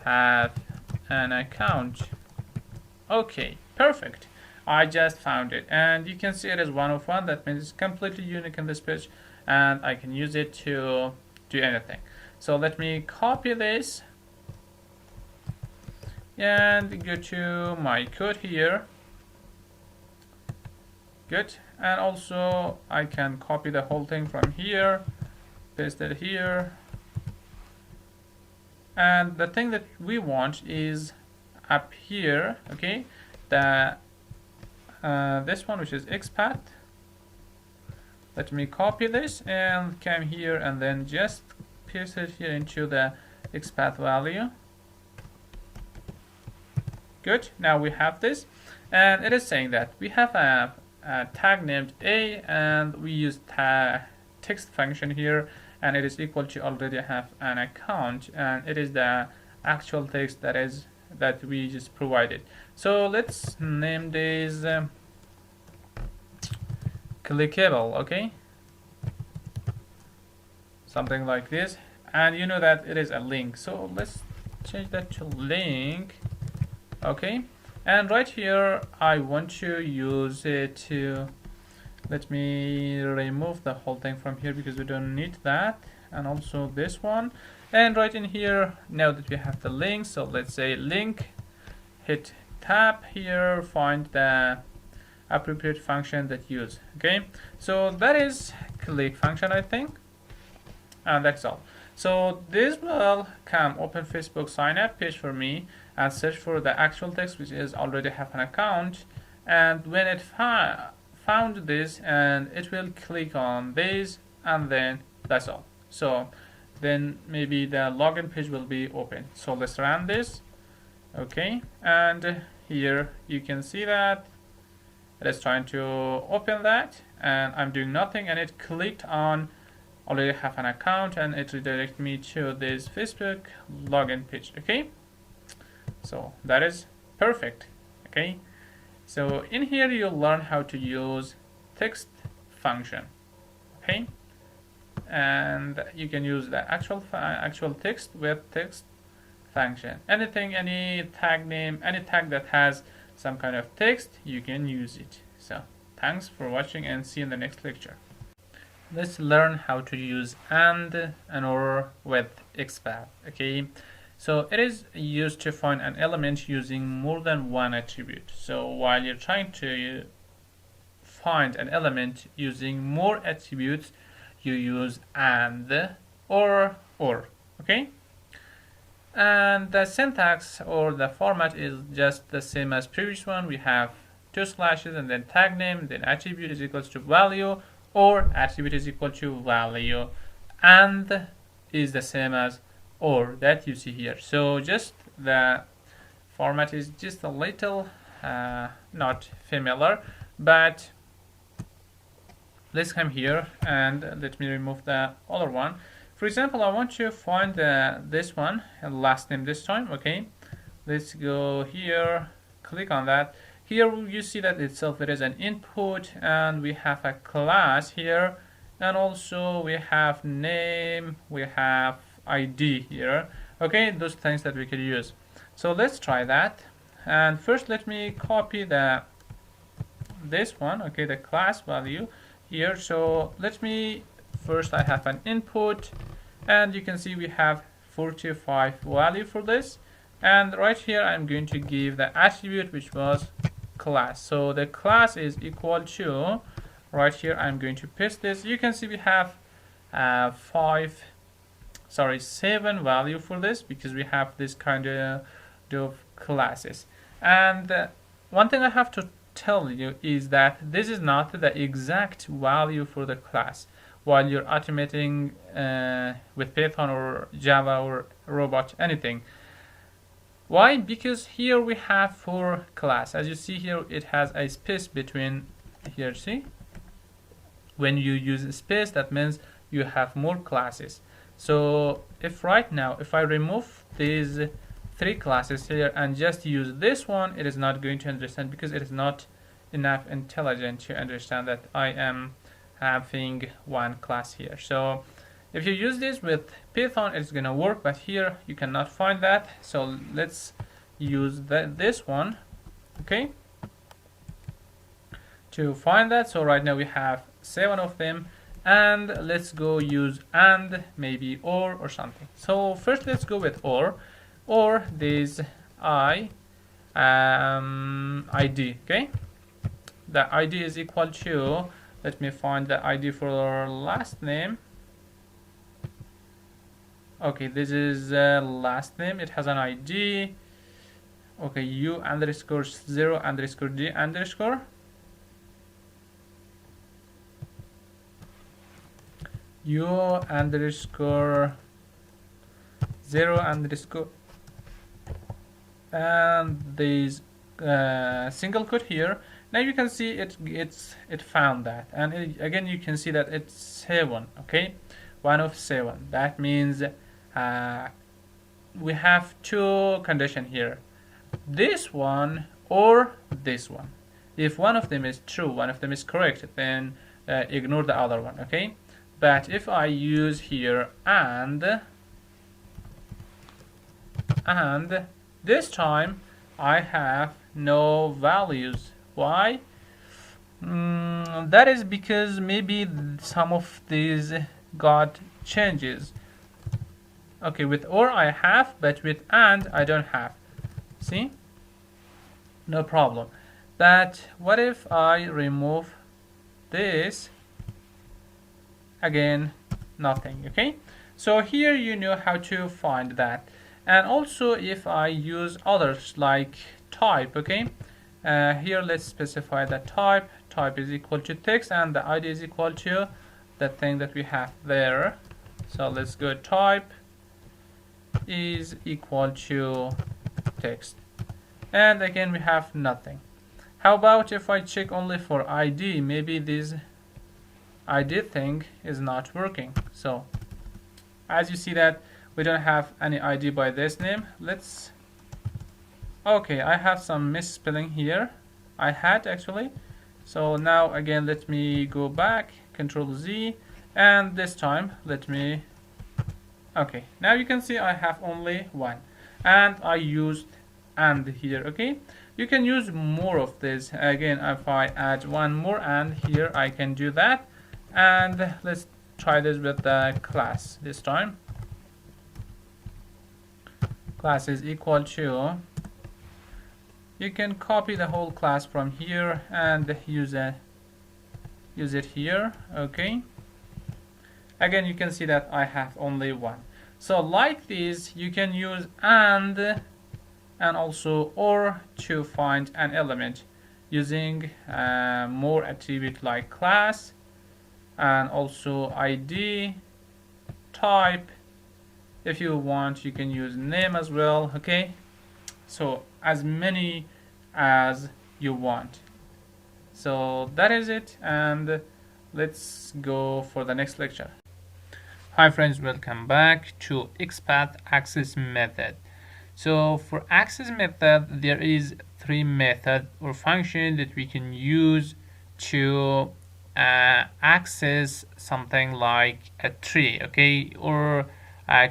have an account. Okay, perfect. I just found it, and you can see it is 1 of 1. That means it's completely unique in this page, and I can use it to do anything. So let me copy this and go to my code here. Good. And also I can copy the whole thing from here, paste it here. And the thing that we want is up here. Okay, the this one, which is XPath. Let me copy this and come here and then just paste it here into the XPath value. Good. Now we have this, and it is saying that we have a tag named A, and we use text function here, and it is equal to already have an account, and it is the actual text that we just provided. So let's name this clickable. Okay, something like this, and you know that it is a link, so let's change that to link. Okay, and right here I want to use it to, let me remove the whole thing from here because we don't need that. and also this one. And right in here, now that we have the link, so let's say link, hit tab here, find the appropriate function that use. Okay, so that is click function, I think, and that's all. So this will come open Facebook sign up page for me and search for the actual text, which is already have an account. And when it found this, and it will click on this, and then that's all. So then maybe the login page will be open. So let's run this. Okay, and here you can see that it is trying to open that, and I'm doing nothing, and it clicked on already have an account, and it redirects me to this Facebook login page. Okay, so that is perfect. Okay, so in here you'll learn how to use text function. Okay, and you can use the actual text with text function. Anything, any tag name, any tag that has some kind of text, you can use it. So thanks for watching, and see you in the next lecture. Let's learn how to use and or with XPath. Okay, so it is used to find an element using more than one attribute. So while you're trying to find an element using more attributes, you use and or. Okay, and the syntax or the format is just the same as previous one. We have two slashes and then tag name, then attribute is equals to value, or attribute is equal to value, and is the same as or that you see here. So just the format is just a little not familiar, but let's come here and let me remove the other one. For example, I want to find this one and last name this time. Okay, let's go here, click on that. Here you see that itself there is an input, and we have a class here, and also we have name, we have ID here. Okay, those things that we could use. So let's try that. And first let me copy this one, okay, the class value here. So let me first, I have an input, and you can see we have 45 value for this, and right here I'm going to give the attribute which was class. So the class is equal to, right here I'm going to paste this. You can see we have 7 value for this, because we have this kind of classes. And one thing I have to tell you is that this is not the exact value for the class while you're automating with Python or Java or robot, anything. Why? Because here we have 4 class. As you see here, it has a space between here. See, when you use a space, that means you have more classes. So if right now, if I remove these 3 classes here and just use this one, it is not going to understand, because it is not enough intelligent to understand that I am having 1 class here. So if you use this with Python, it's gonna work, but here you cannot find that. So let's use this one, okay, to find that. So right now we have 7 of them, and let's go use and maybe or something. So first let's go with or this ID. Okay, the ID is equal to, let me find the ID for our last name. Okay, this is last name, it has an ID. Okay, u underscore 0 underscore d underscore. U underscore 0 underscore, and this single quote here. Now you can see it found that, and again you can see that it's 7. Okay, 1 of 7. That means we have 2 conditions here, this one or this one. If one of them is true, one of them is correct, then ignore the other one. Okay, but if I use here and this time I have no values. Why? That is because maybe some of these got changes. Okay, with or I have, but with and I don't have. See? No problem. But what if I remove this? Again, nothing. Okay, so here you know how to find that. And also if I use others like type, okay, here let's specify the type is equal to text and the id is equal to the thing that we have there. So let's go type is equal to text, and again we have nothing. How about if I check only for id? Maybe this id thing is not working. So as you see that we don't have any id by this name. Let's okay, I have some misspelling here. I had actually. So now again let me go back, Control Z, and this time let me okay, now you can see I have only one and I used and here. Okay, you can use more of this. Again, if I add one more and here I can do that. And let's try this with the class this time. Class is equal to, you can copy the whole class from here and use it here. Okay, again you can see that I have only one. So like this you can use and also or to find an element using more attribute like class and also id, type. If you want you can use name as well. Okay, so as many as you want. So that is it, and let's go for the next lecture. Hi friends, welcome back to XPath access method. So for access method there is three method or function that we can use to access something like a tree, okay, or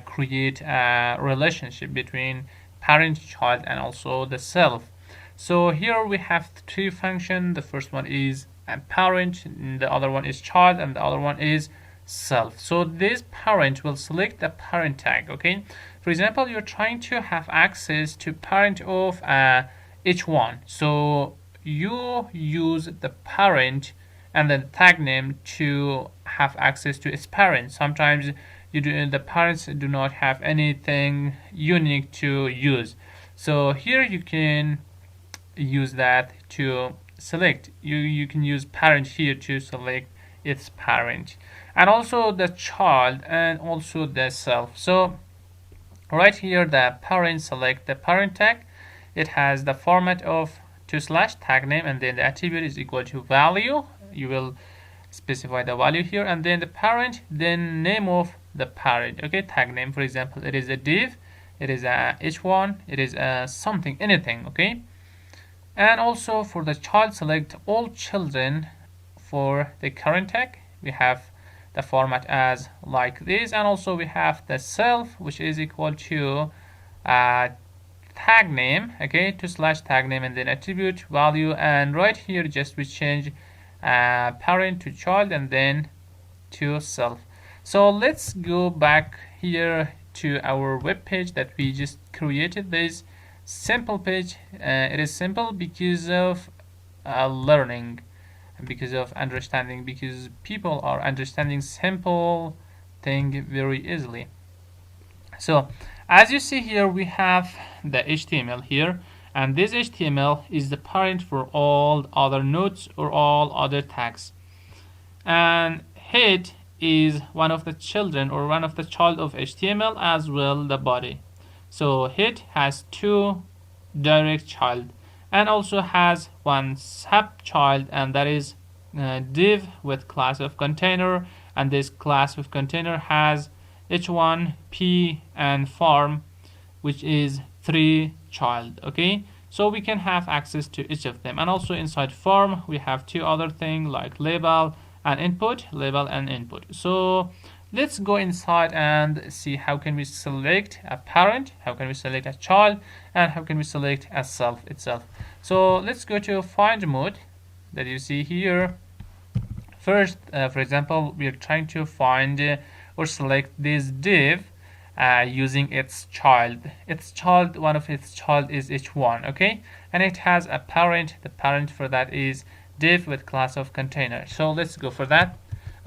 create a relationship between parent, child, and also the self. So here we have three functions. The first one is a parent, the other one is child, and the other one is self. So this parent will select the parent tag. Okay, for example, you're trying to have access to parent of each one, so you use the parent and the tag name to have access to its parent. Sometimes the parents do not have anything unique to use, so here you can use that to select. You can use parent here to select its parent, and also the child and also the self. So right here the parent, select the parent tag. It has the format of /tag name, and then the attribute is equal to value. You will specify the value here, and then the parent, then name of the parent. Okay, tag name, for example, it is a div, it is a h1, it is a something, anything. Okay, and also for the child, select all children. For the current tag we have the format as like this, and also we have the self, which is equal to tag name, okay, /tag name, and then attribute value. And right here just we change parent to child and then to self. So let's go back here to our web page that we just created. This simple page, it is simple because of learning, because of understanding, because people are understanding simple thing very easily. So as you see here we have the HTML here, and this HTML is the parent for all other nodes or all other tags, and head is one of the children or one of the child of HTML as well the body. So head has two direct child and also has one sub child, and that is div with class of container, and this class of container has h1, p, and farm, which is 3 child. Okay, so we can have access to each of them. And also inside farm we have two other things like label and input, label and input. So let's go inside and see how can we select a parent, how can we select a child, and how can we select a self itself. So let's go to find mode that you see here. first, for example, we are trying to find or select this div using its child. One of its child is h1, okay, and it has a parent. The parent for that is div with class of container. So let's go for that.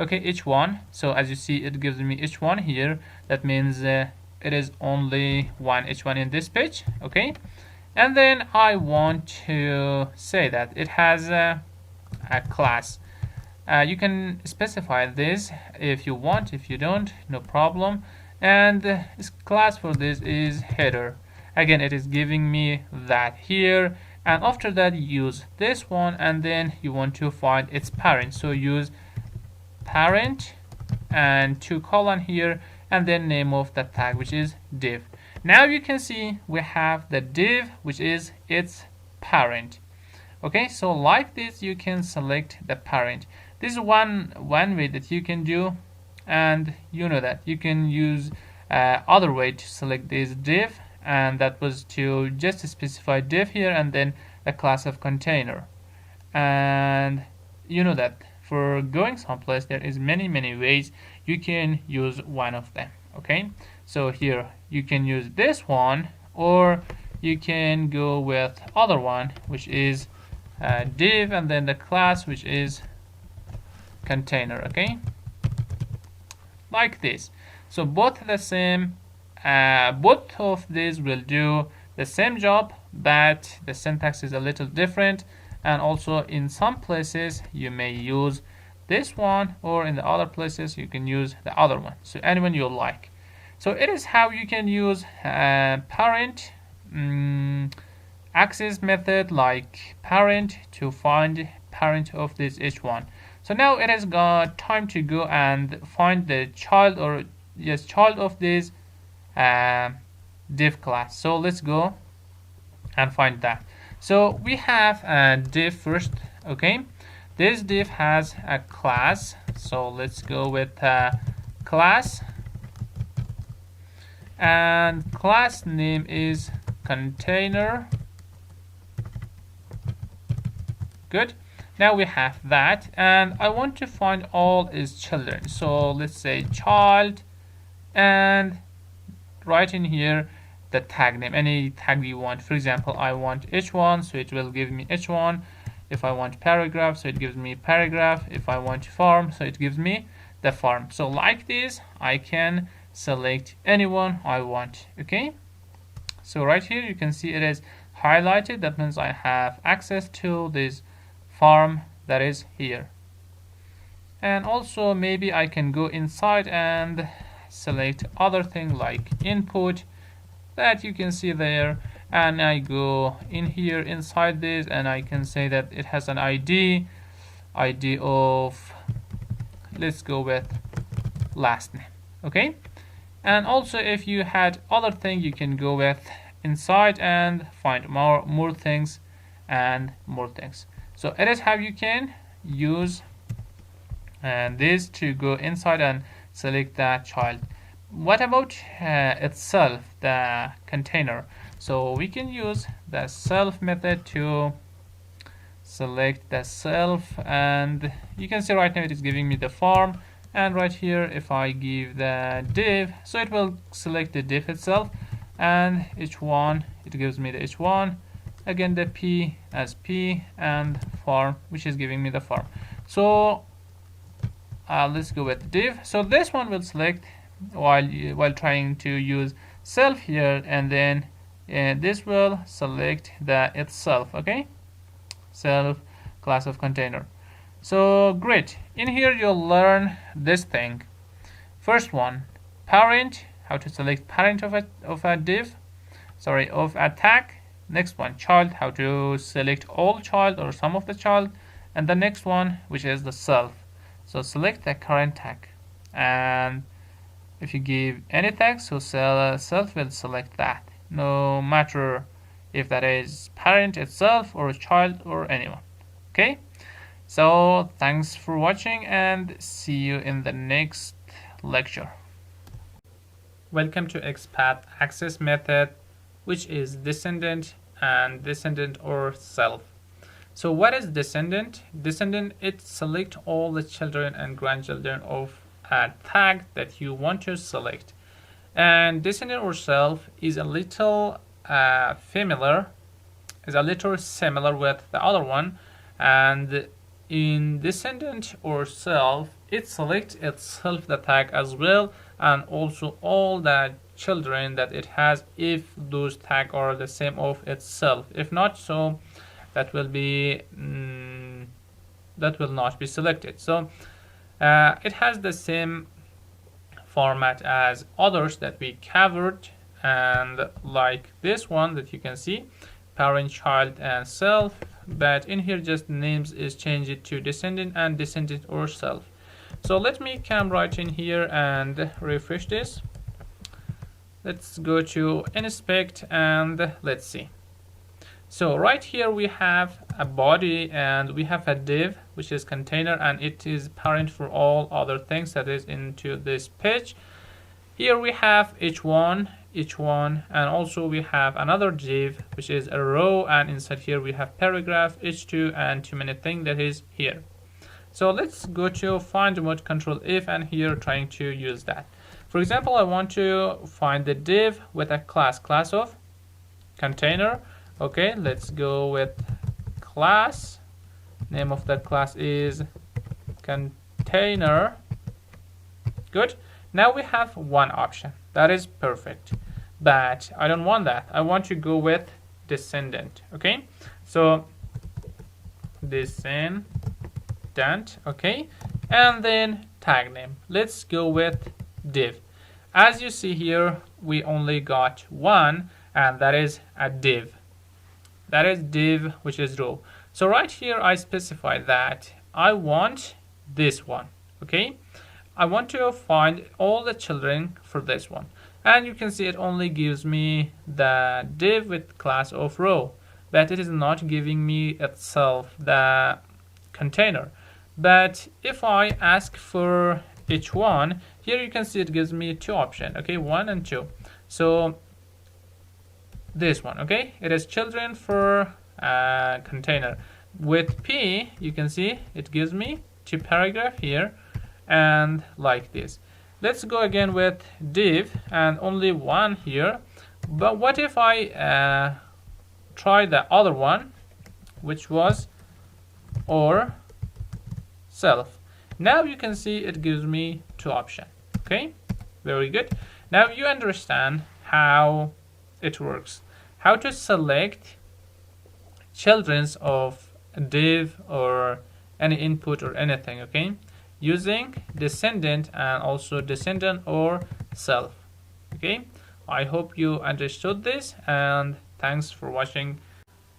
Okay, h1. So as you see, it gives me h1 here. That means it is only one h1 in this page, okay. And then I want to say that it has a class. You can specify this if you want. If you don't, no problem. And this class for this is header. Again, it is giving me that here, and after that you use this one, and then you want to find its parent, so use parent and 2:, here, and then name of the tag, which is div. Now you can see we have the div, which is its parent. Okay, so like this you can select the parent. This is one way that you can do, and you know that you can use other way to select this div, and that was to just specify div here and then the class of container. And you know that for going someplace there is many ways you can use one of them. Okay, so here you can use this one, or you can go with other one, which is div and then the class, which is container. Okay, like this. So both the same, both of these will do the same job, but the syntax is a little different, and also in some places you may use this one, or in the other places you can use the other one, so anyone you like. So it is how you can use parent access method like parent to find parent of this h1. So now it has got time to go and find the child, or yes, child of this div class. So let's go and find that. So we have a div first. Okay, this div has a class, so let's go with class, and class name is container. Good. Now we have that, and I want to find all its children. So let's say child, and write in here the tag name, any tag you want. For example, I want h1, so it will give me h1. If I want paragraph, so it gives me paragraph. If I want farm, so it gives me the farm. So like this, I can select anyone I want. Okay, so right here you can see it is highlighted. That means I have access to this farm that is here. And also maybe I can go inside and select other thing like input that you can see there, and I go in here inside this, and I can say that it has an ID of, let's go with last name. Okay, and also if you had other thing, you can go with inside and find more things and more things. So it is how you can use this to go inside and select that child. What about itself, the container? So we can use the self method to select the self, and you can see right now it is giving me the farm, and right here if I give the div, so it will select the div itself, and h1, it gives me the h1, again the p as p, and farm, which is giving me the farm. So let's go with div. So this one will select while trying to use self here, and then this will select the itself. Okay, self class of container. So great. In here you'll learn this thing. First one, parent, how to select parent of a div, sorry, of a tag. Next one, child, how to select all child or some of the child, and the next one, which is the self. So select the current tag, and if you give any tag, so self will select that, no matter if that is parent itself or a child or anyone. Okay, so thanks for watching, and see you in the next lecture. Welcome to expat access method, which is descendant and descendant or self. So what is descendant? Descendant, it select all the children and grandchildren of a tag that you want to select. And descendant or self is a little similar with the other one. And in descendant or self, it selects itself the tag as well, and also all the children that it has if those tags are the same of itself. If not, so that will not be selected. So it has the same format as others that we covered, and like this one that you can see, parent, child, and self, but in here just names is changed to descendant and descendant or self. So let me come right in here and refresh this. Let's go to inspect and let's see. So right here we have a body and we have a div which is container, and it is parent for all other things that is into this page. Here we have h1, and also we have another div which is a row, and inside here we have paragraph, h2, and too many things that is here. So let's go to find mode, control if, and here trying to use that. For example, I want to find the div with a class of container. Okay, let's go with class. Name of that class is container. Good. Now we have one option. That is perfect. But I don't want that. I want to go with descendant. Okay, so descendant. Okay, and then tag name. Let's go with div. As you see here, we only got one, and that is a div. That is div, which is row. So right here I specify that I want this one. Okay, I want to find all the children for this one, and you can see it only gives me the div with class of row, but it is not giving me itself the container. But if I ask for h1, here you can see it gives me two options. Okay, 1 and 2. So this one, okay, it is children for container. With p, you can see it gives me two paragraph here, and like this. Let's go again with div and only one here. But what if I try the other one, which was or self? Now you can see it gives me two options. Okay, very good. Now you understand how it works, how to select children's of a div or any input or anything, okay, using descendant and also descendant or self. Okay, I hope you understood this, and thanks for watching.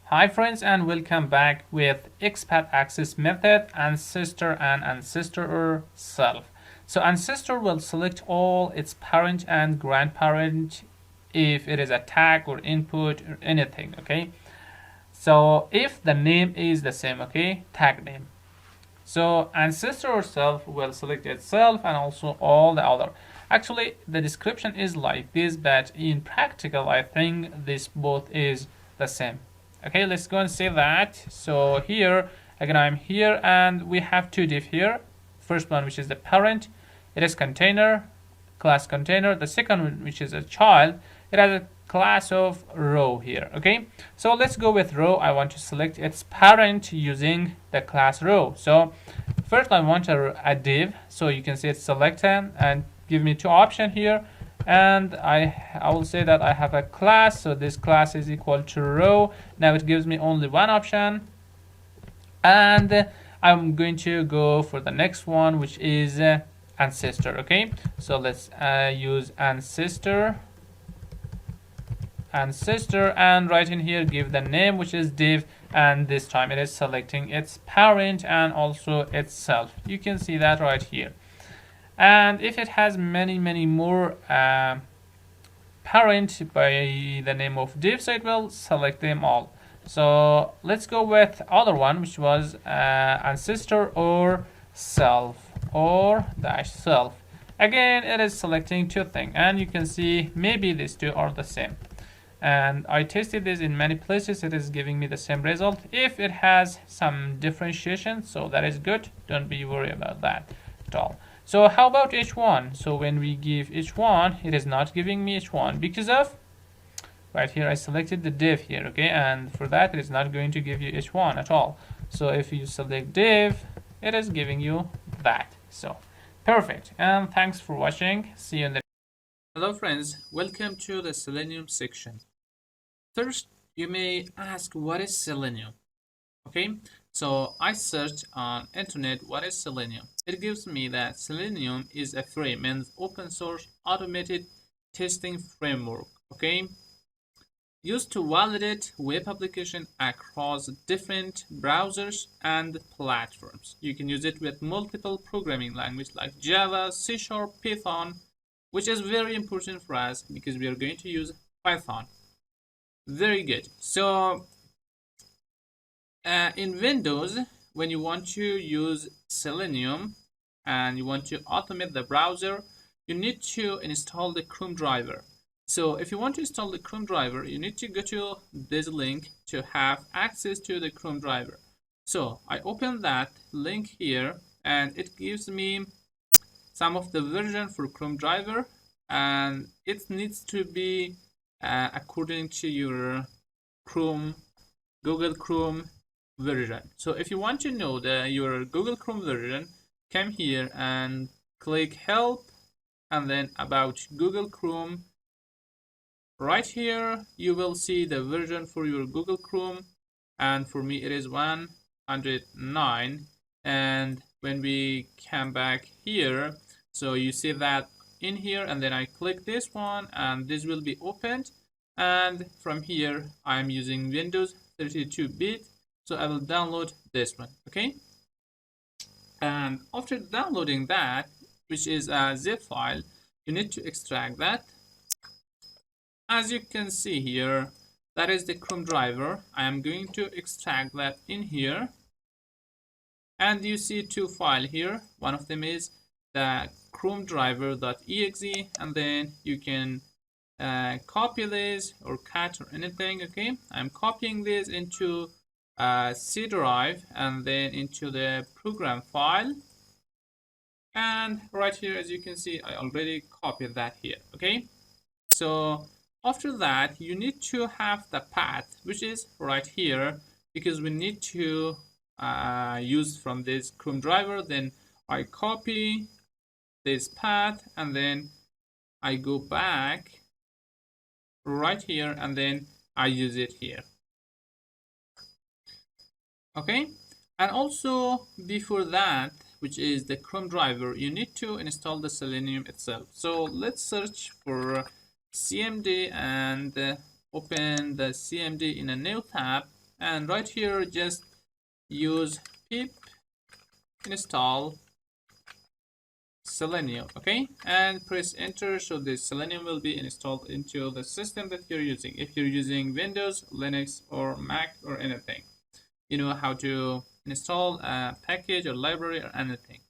Hi friends, and welcome back with XPath access method, ancestor and ancestor or self. So ancestor will select all its parent and grandparent if it is a tag or input or anything. Okay, so if the name is the same, okay, tag name. So ancestor or self will select itself and also all the other. Actually the description is like this, but in practical I think this both is the same. Okay, let's go and save that. So here again I'm here and we have two div here. First one, which is the parent, it is container, class container. The second one, which is a child, it has a class of row here. Okay, so let's go with row. I want to select its parent using the class row. So first I want a div, so you can see it's selected and give me two options here, and I will say that I have a class, so this class is equal to row. Now it gives me only one option, and I'm going to go for the next one, which is ancestor. Okay, so let's use ancestor, and right in here give the name, which is div, and this time it is selecting its parent and also itself. You can see that right here. And if it has many more parent by the name of div, so it will select them all. So let's go with other one, which was ancestor or self or dash self. Again it is selecting two things, and you can see maybe these two are the same. and I tested this in many places. It is giving me the same result. If it has some differentiation, so that is good. Don't be worried about that at all. So how about h1? So when we give h1, it is not giving me h1 because of right here I selected the div here, okay, and for that it is not going to give you h1 at all. So if you select div, it is giving you that. So perfect, and thanks for watching. See you in the hello friends, welcome to the Selenium section. First, you may ask, what is Selenium? Okay, so I searched on internet what is Selenium. It gives me that Selenium is a free, means open source automated testing framework, okay, used to validate web application across different browsers and platforms. You can use it with multiple programming languages like Java, C#, Python, which is very important for us because we are going to use Python. Very good. So in Windows, when you want to use Selenium and you want to automate the browser, you need to install the Chrome driver. So if you want to install the Chrome driver, you need to go to this link to have access to the Chrome driver. So I open that link here and it gives me some of the version for Chrome driver, and it needs to be according to your Google Chrome version. So if you want to know your Google Chrome version, come here and click help and then about Google Chrome. Right here you will see the version for your Google Chrome, and for me it is 109. And when we come back here, so you see that in here, and then I click this one and this will be opened, and from here I'm using Windows 32-bit, so I will download this one, okay. And after downloading that, which is a zip file, you need to extract that. As you can see here, that is the Chrome driver. I am going to extract that in here, and you see two files here. One of them is the Chrome driver.exe, and then you can copy this or cut or anything, okay. I'm copying this into C drive and then into the program file, and right here as you can see I already copied that here, okay. So after that you need to have the path, which is right here, because we need to use from this Chrome driver. Then I copy this path and then I go back right here and then I use it here, okay. And also before that, which is the Chrome driver, you need to install the Selenium itself. So let's search for CMD and open the CMD in a new tab, and right here just use pip install Selenium, okay, and press enter. So the Selenium will be installed into the system that you're using. If you're using Windows, Linux, or Mac or anything, you know how to install a package or library or anything.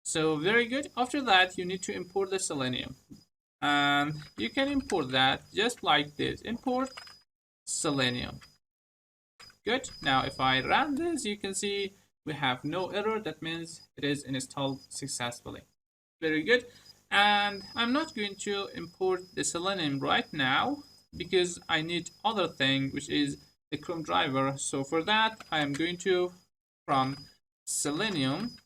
So very good. After that you need to import the Selenium, and you can import that just like this, import Selenium. Good. Now if I run this, you can see we have no error. That means it is installed successfully. Very good. And I'm not going to import the Selenium right now because I need other thing, which is the Chrome driver. So for that I am going to from Selenium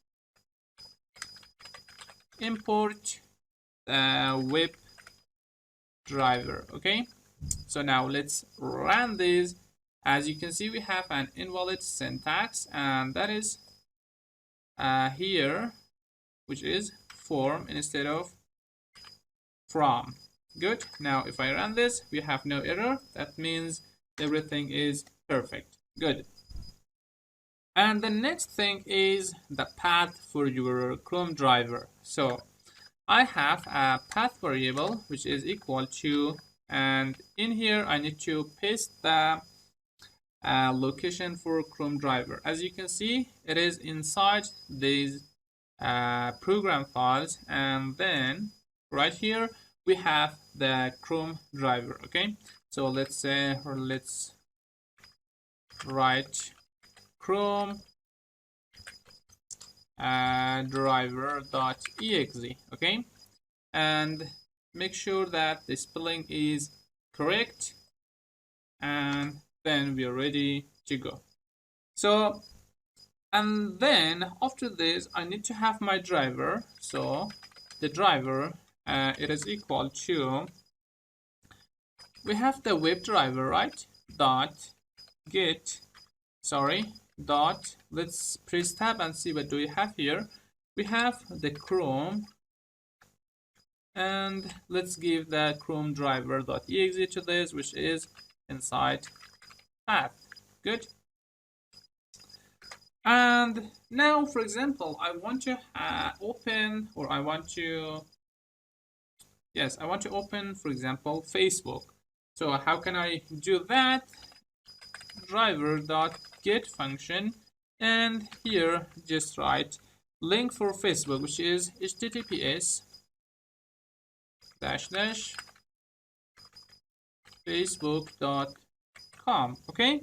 import the WebDriver, okay. So now let's run this. As you can see we have an invalid syntax, and that is here, which is form instead of from. Good. Now if I run this, we have no error. That means everything is perfect. Good. And the next thing is the path for your Chrome driver. So I have a path variable which is equal to, and in here I need to paste the location for Chrome driver. As you can see, it is inside these program files, and then right here we have the Chrome driver, okay. So let's say, or let's write Chrome driver.exe, okay, and make sure that the spelling is correct, and then we are ready to go. So, and then after this I need to have my driver. So the driver, it is equal to, we have the WebDriver, right, dot git, dot, let's press tab and see what do we have here. We have the Chrome, and let's give the Chrome driver.exe to this, which is inside path. Good. And now, for example, I want to open, or I want to, yes, I want to open, for example, Facebook. So how can I do that? Driver.get function, and here just write link for Facebook, which is https facebook.com. okay,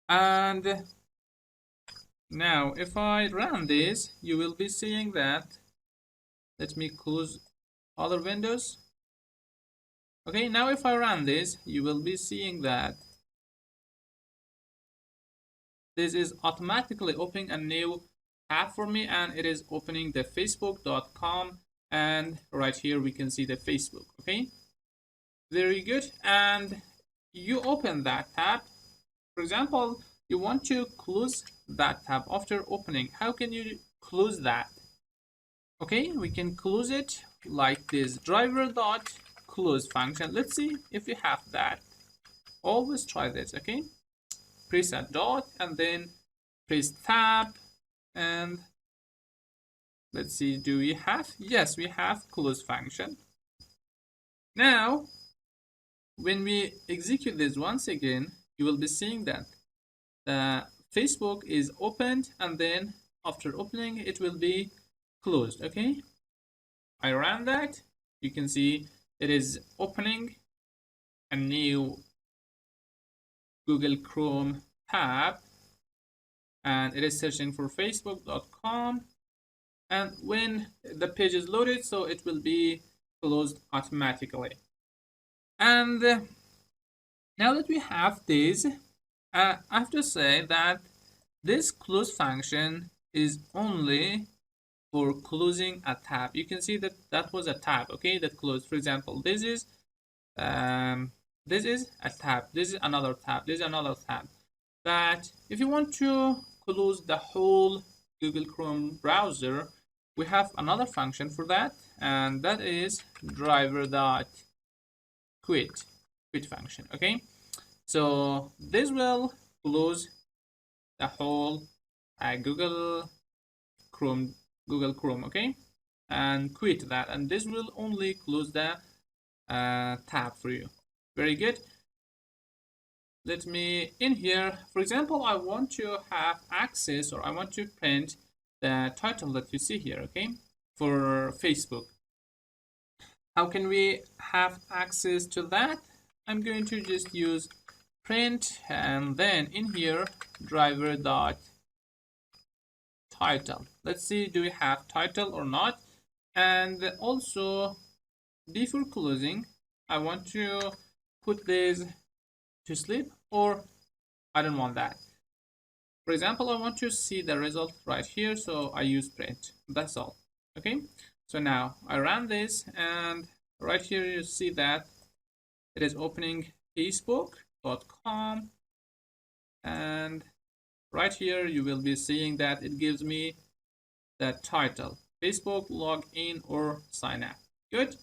and now if I run this, you will be seeing that, let me close other windows. Okay, now if I run this, you will be seeing that this is automatically opening a new tab for me, and it is opening the facebook.com, and right here we can see the Facebook. Okay, very good. And you open that tab. For example, you want to close that tab after opening. How can you close that? Okay, we can close it like this, driver.close function. Let's see if we have that. Always try this. Okay, press a dot and then press tab, and let's see, do we have? Yes, we have close function. Now when we execute this once again, you will be seeing that the Facebook is opened, and then after opening it will be closed. Okay, I ran that, you can see it is opening a new Google Chrome tab, and it is searching for facebook.com, and when the page is loaded, so it will be closed automatically. And now that we have this, I have to say that this close function is only for closing a tab. You can see that that was a tab, okay, that closed. For example, this is a tab, this is another tab, this is another tab. But if you want to close the whole Google Chrome browser, we have another function for that, and that is driver.quit function. Okay, so this will close the whole Google Chrome, okay, and quit that, and this will only close the tab for you. Very good. Let me in here, for example, I want to have access, or I want to print the title that you see here, okay, for Facebook. How can we have access to that? I'm going to just use print, and then in here driver.title. Let's see, do we have title or not? And also, before closing, I want to put this to sleep, or I don't want that. For example, I want to see the result right here, so I use print. That's all. Okay, so now I run this, and right here you see that it is opening facebook.com, and right here you will be seeing that it gives me the title, Facebook login or sign up. Good.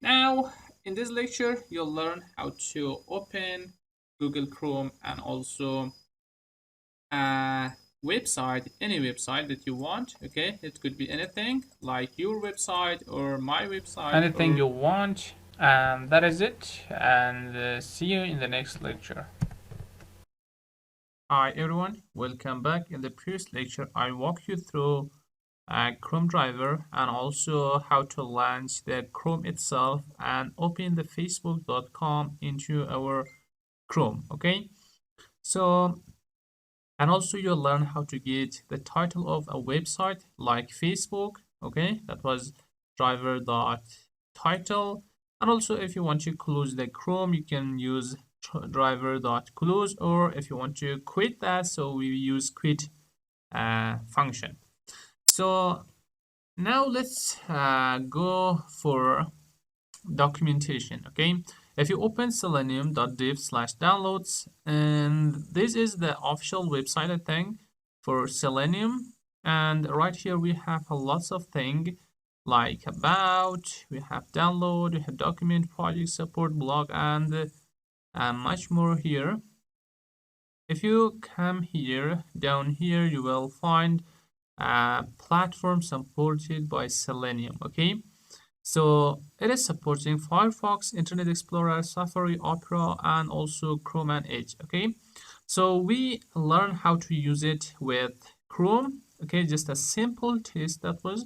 Now in this lecture you'll learn how to open Google Chrome, and also a website, any website that you want. Okay, it could be anything like your website or my website, anything you want. And that is it, and see you in the next lecture. Hi everyone, welcome back. In the previous lecture I walked you through Chrome driver, and also how to launch the Chrome itself and open the facebook.com into our Chrome. Okay, so and also you'll learn how to get the title of a website like Facebook. Okay, that was driver dot title. And also if you want to close the Chrome, you can use driver dot close, or if you want to quit that, so we use quit function. So now let's go for documentation. Okay, if you open selenium.dev/downloads, and this is the official website, I think, for Selenium. And right here we have a lots of things like about, we have download, we have document, project, support, blog, and much more here. If you come here, down here, you will find a platform supported by Selenium. Okay, so it is supporting Firefox, Internet Explorer, Safari, Opera, and also Chrome and Edge. Okay, so we learn how to use it with Chrome. Okay, just a simple test that was.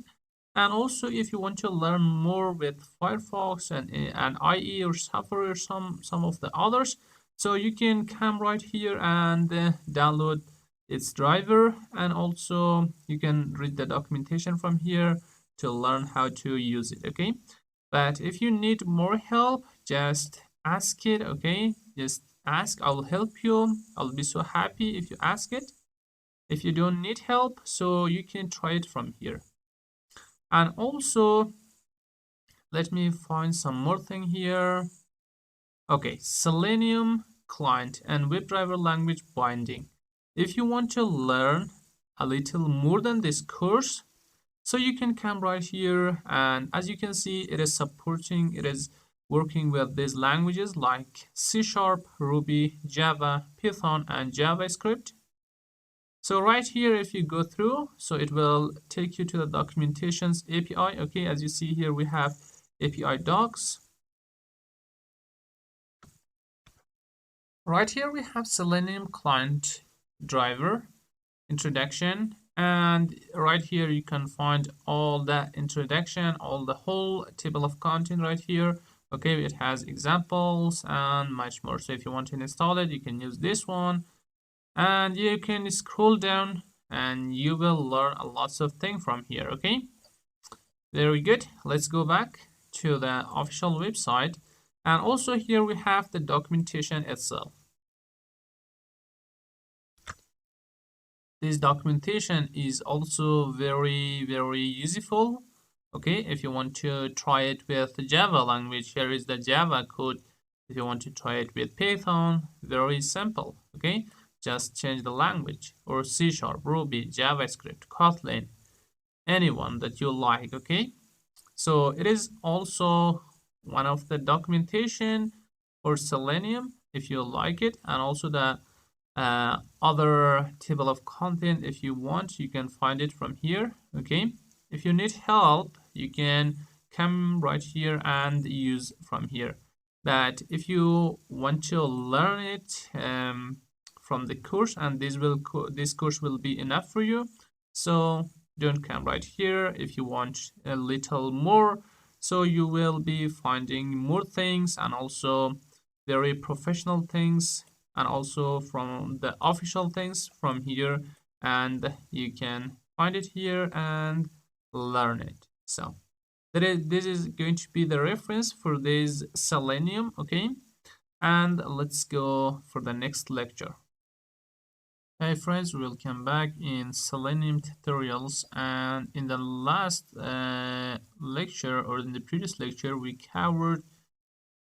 And also if you want to learn more with Firefox and IE or Safari or some of the others, so you can come right here and download its driver, and also you can read the documentation from here to learn how to use it. Okay, but if you need more help, just ask it. Okay, just ask, I'll help you. I'll be so happy if you ask it. If you don't need help, so you can try it from here. And also let me find some more thing here. Okay, Selenium client and WebDriver language binding. If you want to learn a little more than this course, so you can come right here, and as you can see, it is working with these languages like C#, Ruby, Java, Python, and JavaScript. So right here, if you go through, so it will take you to the documentations API. Okay, as you see here, we have API docs. Right here, we have Selenium client driver introduction, and right here you can find all the introduction, all the whole table of content right here. Okay, it has examples and much more. So if you want to install it, you can use this one, and you can scroll down and you will learn a lots of things from here. Okay, very good. Let's go back to the official website, and also here we have the documentation itself. This documentation is also very useful. Okay, if you want to try it with the Java language, here is the Java code. If you want to try it with Python, very simple. Okay, just change the language, or C#, Ruby, JavaScript, Kotlin, anyone that you like. Okay, so it is also one of the documentation for Selenium if you like it, and also the other table of content. If you want, you can find it from here. Okay, if you need help, you can come right here and use from here. But if you want to learn it from the course, and this course will be enough for you, so don't come right here. If you want a little more, so you will be finding more things, and also very professional things, and also from the official things from here, and you can find it here and learn it. So this is going to be the reference for this Selenium. Okay, and let's go for the next lecture. Hey friends, we'll come back in Selenium tutorials, and in the last lecture, or in the previous lecture, we covered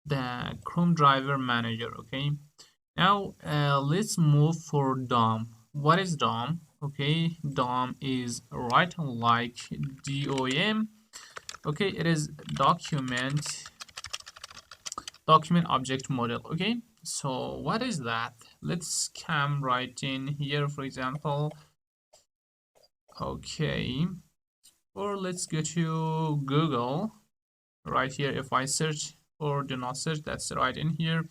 the Chrome driver manager. Okay, now let's move for DOM. What is DOM? Okay, DOM is right like DOM. Okay, it is document object model. Okay, so what is that? Let's come right in here, for example. Okay, or let's go to Google right here. If I search or do not search, that's right in here.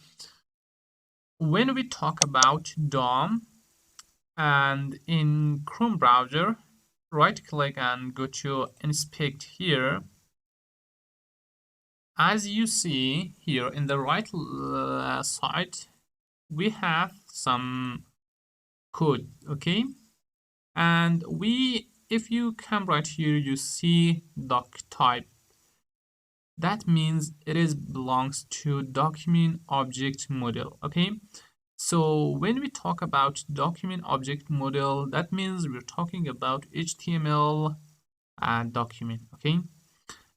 When we talk about DOM and in Chrome browser, right click and go to inspect here, as you see here in the right side, we have some code, okay? And if you come right here, you see doc type. That means it is belongs to document object model, okay? So when we talk about document object model, that means we're talking about HTML document, okay?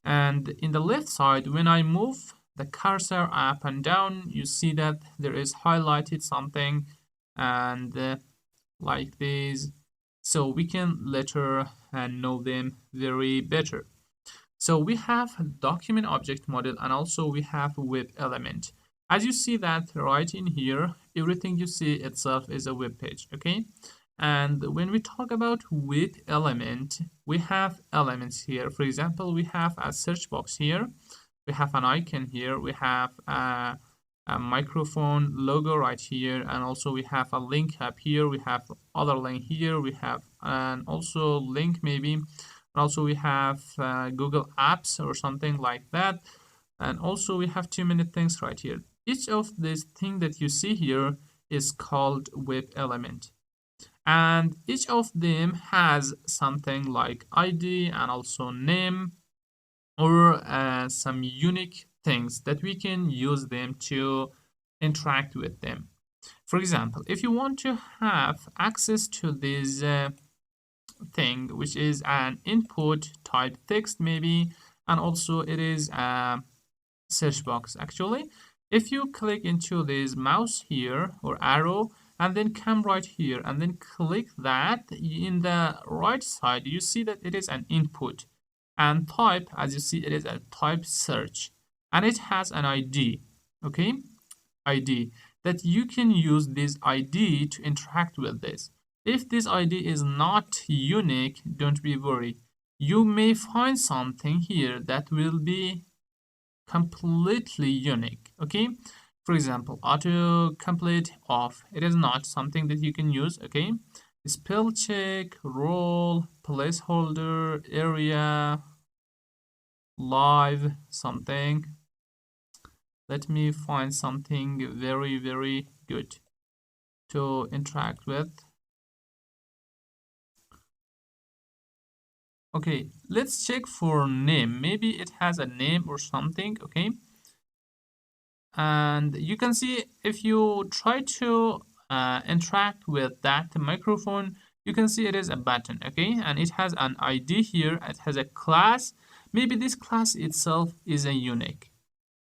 And in the left side, when I move the cursor up and down, you see that there is highlighted something and like this. So we can later know them very better. So we have document object model and also we have web element. As you see that right in here, everything you see itself is a web page, okay? And when we talk about web element, we have elements here. For example, we have a search box here. We have an icon here. We have a microphone logo right here. And also we have a link up here. We have other link here. We have an also link maybe. And also we have Google Apps or something like that. And also we have 2 minute things right here. Each of these things that you see here is called web element. And each of them has something like ID and also name or some unique things that we can use them to interact with them. For example, if you want to have access to this thing, which is an input type text maybe, and also it is a search box actually. If you click into this mouse here or arrow and then come right here and then click that, in the right side you see that it is an input, and type, as you see, it is a type search and it has an ID, okay? ID that you can use this ID to interact with this. If this ID is not unique, don't be worried. You may find something here that will be completely unique, okay? For example, autocomplete off. It is not something that you can use, okay? Spell check, role, placeholder, area, live, something. Let me find something very, very good to interact with. Okay, let's check for name. Maybe it has a name or something, okay? And you can see if you try to interact with that microphone, you can see it is a button, okay? And it has an ID here, it has a class. Maybe this class itself is a unique.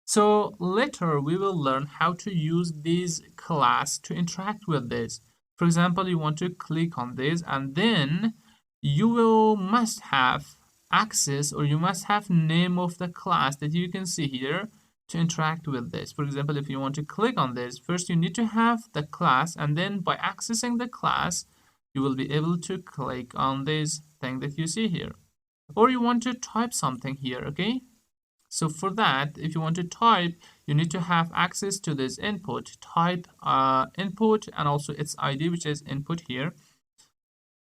So later we will learn how to use this class to interact with this. For example, you want to click on this and then you must have access, or you must have name of the class that you can see here to interact with this. For example, if you want to click on this, first you need to have the class, and then by accessing the class, you will be able to click on this thing that you see here. Or you want to type something here, okay? So for that, if you want to type, you need to have access to this input, type input, and also its ID, which is input here.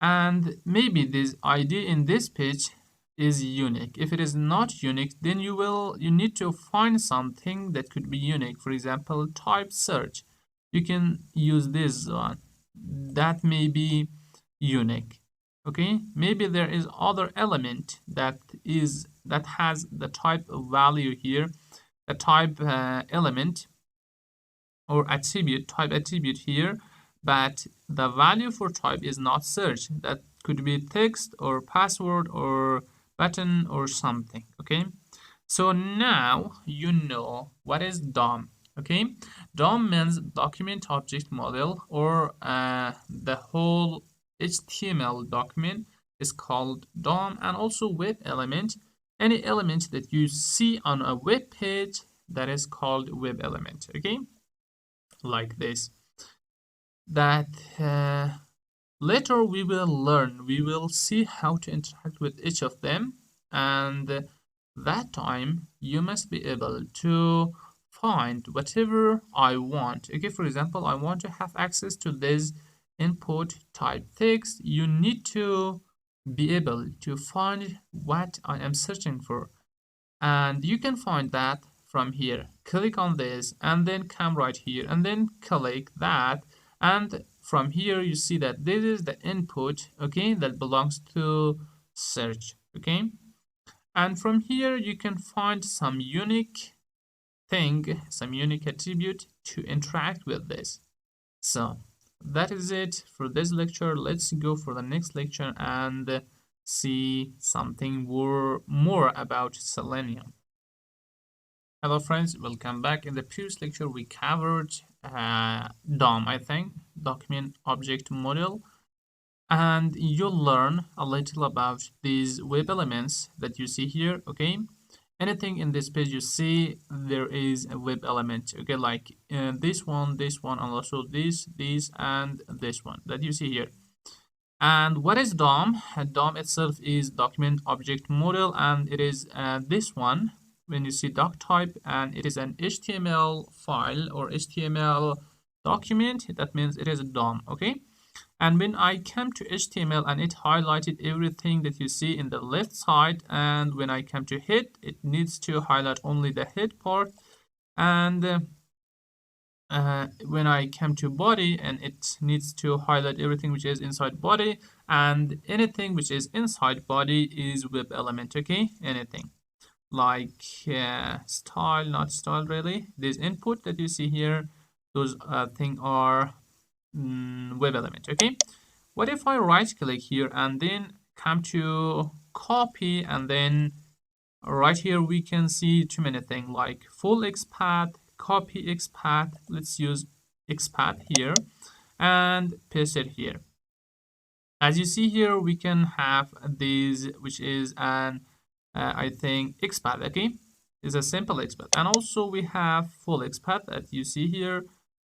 And maybe this ID in this page is unique. If it is not unique, then you need to find something that could be unique. For example, type search. You can use this one. That may be unique. Okay, maybe there is other element that has the type of value here, a type element or attribute, type attribute here, but the value for type is not search. That could be text or password or button or something, okay? So now you know what is DOM, okay? DOM means document object model, or the whole HTML document is called DOM, and also web element. Any element that you see on a web page, that is called web element, okay? Like this. That later we will see how to interact with each of them, and that time you must be able to find whatever I want. Okay, for example, I want to have access to this input type text. You need to be able to find what I am searching for. And you can find that from here. Click on this and then come right here and then click that. And from here you see that this is the input, okay, that belongs to search, okay. And from here you can find some unique thing, some unique attribute to interact with this. So that is it for this lecture. Let's go for the next lecture and see something more about Selenium. Hello friends, welcome back. In the previous lecture we covered DOM, I think, Document Object Model, and you'll learn a little about these web elements that you see here, okay. Anything in this page you see, there is a web element, okay, like this one, and also this, and this one that you see here. And what is DOM? DOM itself is Document Object Model, and it is this one when you see doc type, and it is an HTML file or HTML document. That means it is a DOM, okay. And when I come to HTML, and it highlighted everything that you see in the left side, and when I come to head, it needs to highlight only the head part, and when I come to body, and it needs to highlight everything which is inside body, and anything which is inside body is web element, okay. Anything like style, not style really, this input that you see here, those things are web element, okay. What if I right click here and then come to copy, and then right here we can see too many things like full XPath, copy XPath. Let's use XPath here and paste it here. As you see here, we can have these, which is an I think XPath, okay, is a simple XPath, and also we have full XPath that you see here.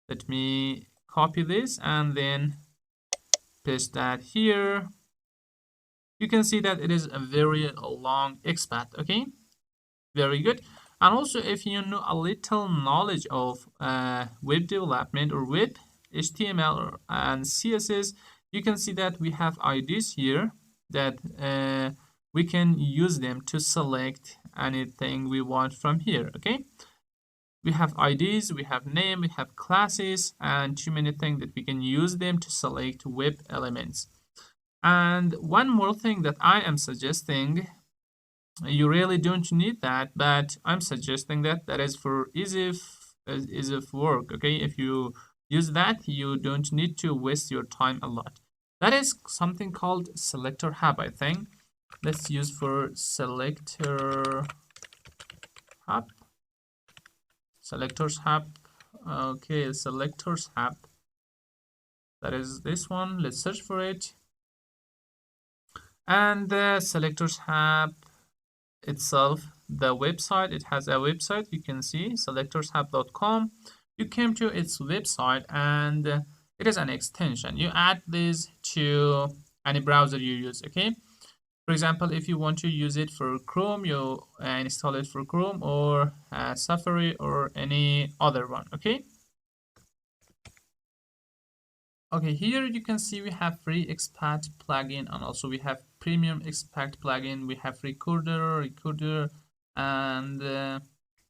Let me copy this and then paste that here. You can see that it is a very long XPath, okay, very good. And also, if you know a little knowledge of web development or web HTML and CSS, you can see that we have IDs here that we can use them to select anything we want from here, okay. We have IDs, we have name, we have classes, and too many things that we can use them to select web elements. And one more thing that I am suggesting, you really don't need that, but I'm suggesting that is for easy of work, okay. If you use that, you don't need to waste your time a lot. That is something called selector hub, I think. Let's use for selector hub, selectors hub, okay, selectors hub, that is this one. Let's search for it. And the selectors hub itself, the website, it has a website, you can see selectorshub.com. You came to its website, and it is an extension. You add this to any browser you use, okay. For example, if you want to use it for Chrome, you install it for Chrome or Safari or any other one, okay. Okay, here you can see we have free XPath plugin, and also we have premium XPath plugin. We have recorder, and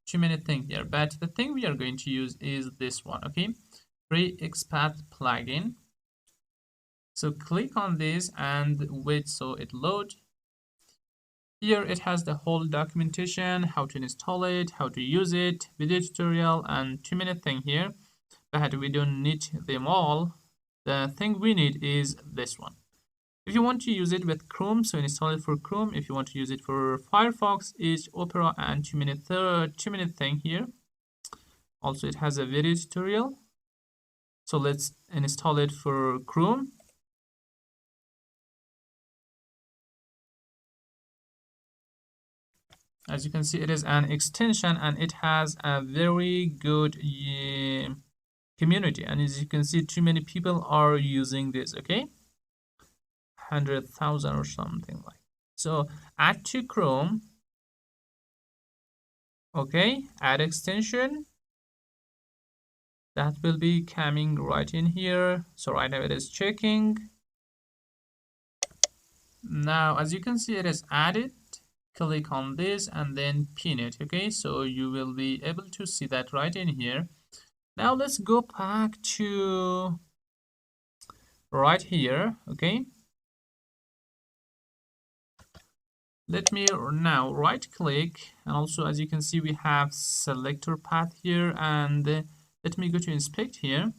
too many things here. But the thing we are going to use is this one, okay? Free XPath plugin. So click on this and wait so it loads. Here it has the whole documentation, how to install it, how to use it, video tutorial, and too many things here. But we don't need them all. The thing we need is this one. If you want to use it with Chrome, so install it for Chrome. If you want to use it for Firefox, Edge, Opera, and too many thing here. Also, it has a video tutorial. So let's install it for Chrome. As you can see, it is an extension, and it has a very good community, and as you can see, too many people are using this, okay, 100,000 or something like. So add to Chrome, okay, add extension, that will be coming right in here. So right now it is checking. Now, as you can see, it is added. Click on this and then pin it. Okay, so you will be able to see that right in here. Now let's go back to right here. Okay, let me now right click, and also as you can see we have selector path here, and let me go to inspect here.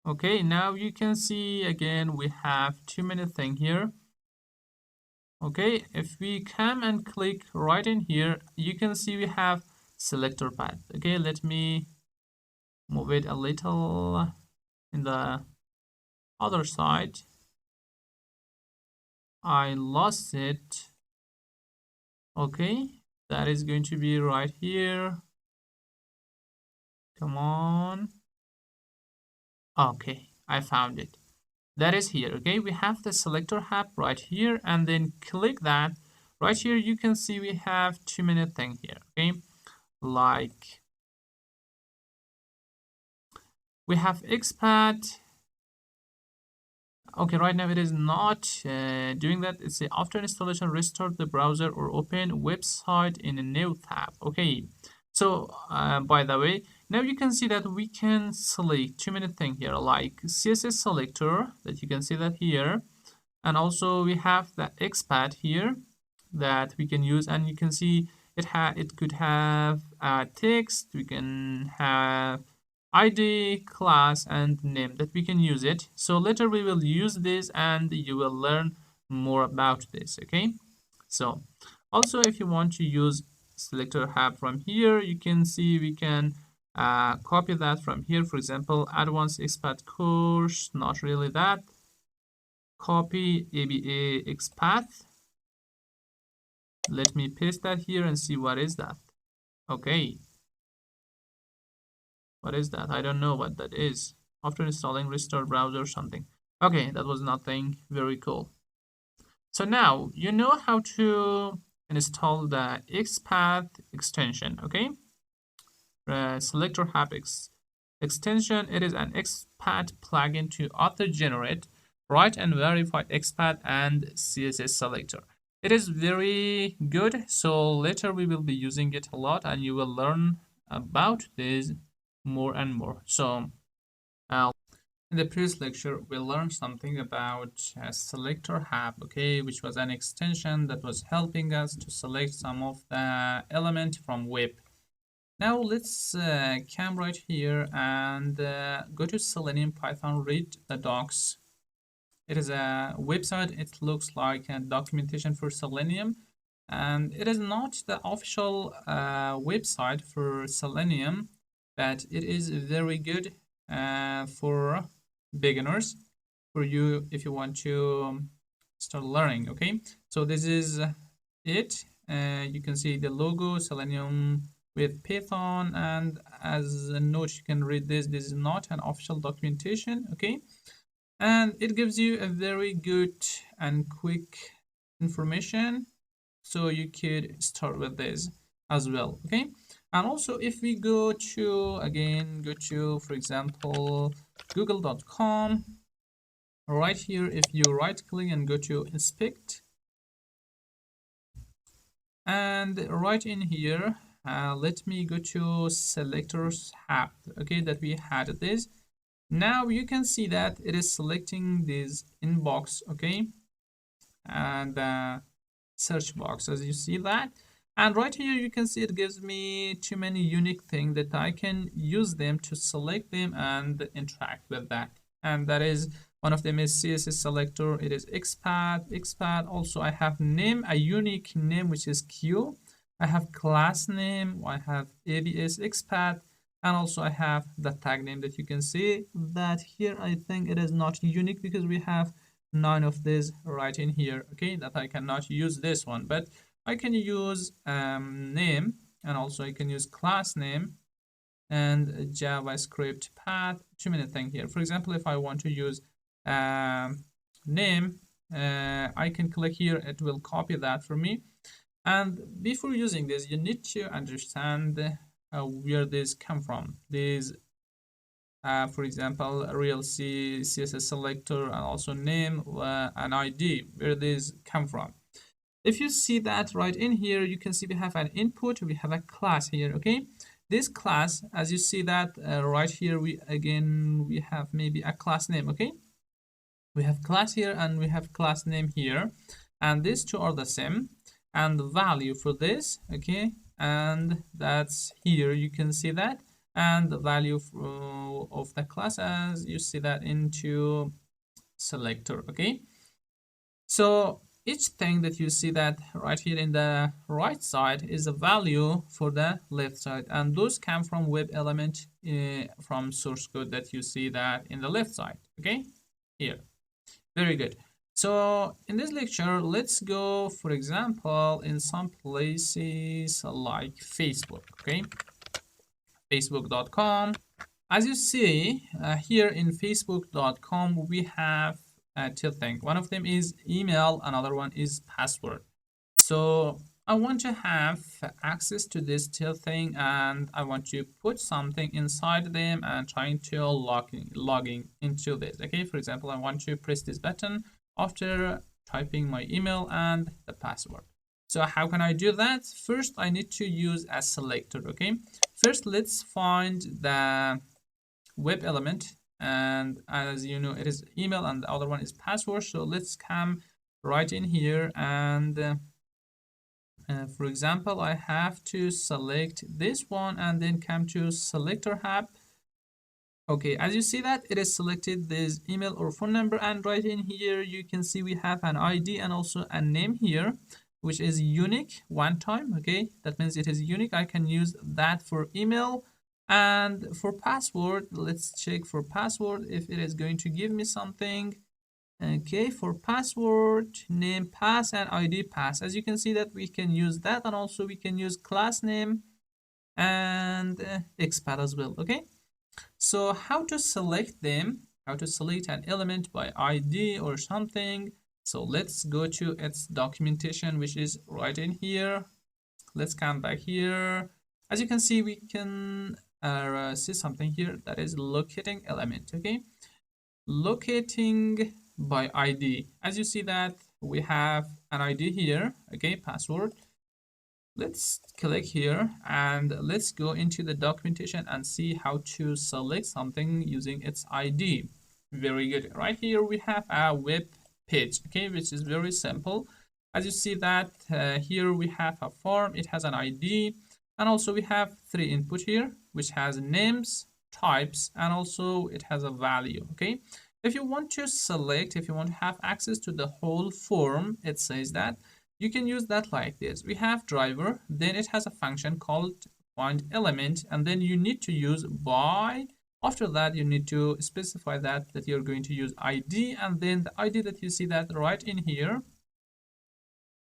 Okay, now you can see again we have 2-minute thing here. Okay, if we come and click right in here, you can see we have selector path. Okay, let me move it a little in the other side. I lost it. Okay, that is going to be right here. Come on. Okay, I found it. That is here. Okay, we have the selector hub right here, and then click that. Right here you can see we have 2-minute thing here. Okay, like we have expat. Okay, right now it is not doing that. It's after installation, restart the browser or open website in a new tab. Okay, so by the way, now you can see that we can select 2-minute thing here, like CSS selector, that you can see that here, and also we have the expat here that we can use, and you can see it could have text. We can have ID, class, and name that we can use it. So later we will use this and you will learn more about this. Okay, so also if you want to use selector hub from here, you can see we can copy that from here. For example, advanced expat course, not really that. Copy ABA expat. Let me paste that here and see what is that. Okay, what is that? I don't know what that is. After installing, restart browser or something. Okay, that was nothing very cool. So now you know how to install the XPath extension. Okay, selector hub extension. It is an XPath plugin to auto-generate, write, and verify XPath and CSS selector. It is very good. So later we will be using it a lot, and you will learn about this more and more. So in the previous lecture, we learned something about selector hub, okay, which was an extension that was helping us to select some of the element from web. Now let's come right here and go to Selenium Python, read the docs. It is a website. It looks like a documentation for Selenium, and it is not the official website for Selenium, but it is very good for beginners, for you if you want to start learning. Okay, so this is it. You can see the logo, Selenium with Python, and as a note you can read this. This is not an official documentation. Okay, and it gives you a very good and quick information, so you could start with this as well. Okay, and also if we go to for example google.com, right here if you right click and go to inspect, and right in here let me go to selectors hub, okay, that we had this. Now you can see that it is selecting this inbox, okay, and search box, as you see that. And right here you can see it gives me too many unique things that I can use them to select them and interact with that. And that is, one of them is CSS selector. It is expat. Also I have name, a unique name, which is Q. I have class name. I have ABS expat. And also I have the tag name that you can see that here. I think it is not unique because we have 9 of this right in here. Okay, that I cannot use this one, but I can use name, and also I can use class name and JavaScript path 2-minute thing here. For example, if I want to use name, I can click here. It will copy that for me. And before using this, you need to understand where these come from. These, for example, real CSS selector and also name and ID, where these come from. If you see that right in here, you can see we have an input, we have a class here, okay? This class, as you see that right here, we have maybe a class name, okay? We have class here and we have class name here, and these two are the same, and the value for this, okay, and that's here, you can see that, and the value of the class, as you see that into selector, okay? So each thing that you see that right here in the right side is a value for the left side, and those come from web element from source code that you see that in the left side, okay, here. Very good. So in this lecture, let's go, for example, in some places like Facebook, okay, facebook.com. As you see here in facebook.com, we have two things. One of them is email, another one is password. So I want to have access to this two thing, and I want to put something inside them and trying to logging into this. Okay, for example, I want to press this button after typing my email and the password. So how can I do that? First, I need to use a selector. Okay, first let's find the web element, and as you know, it is email and the other one is password. So let's come right in here, and for example, I have to select this one and then come to selector hub. Okay, as you see that it is selected this email or phone number, and right in here you can see we have an ID and also a name here, which is unique one time. Okay, that means it is unique. I can use that for email. And for password, let's check for password if it is going to give me something. Okay, for password, name pass and ID pass. As you can see that we can use that, and also we can use class name and expat as well. Okay, so how to select them, how to select an element by ID or something. So let's go to its documentation, which is right in here. Let's come back here. As you can see, we can see something here that is locating element. Okay, locating by ID. As you see that we have an ID here, okay, password. Let's click here and let's go into the documentation and see how to select something using its ID. Very good. Right here we have a web page, okay, which is very simple. As you see that here we have a form, it has an ID, and also we have three input here, which has names, types, and also it has a value. Okay, if you want to select, if you want to have access to the whole form, it says that you can use that like this. We have driver, then it has a function called find element, and then you need to use by. After that, you need to specify that you're going to use ID, and then the ID that you see that right in here.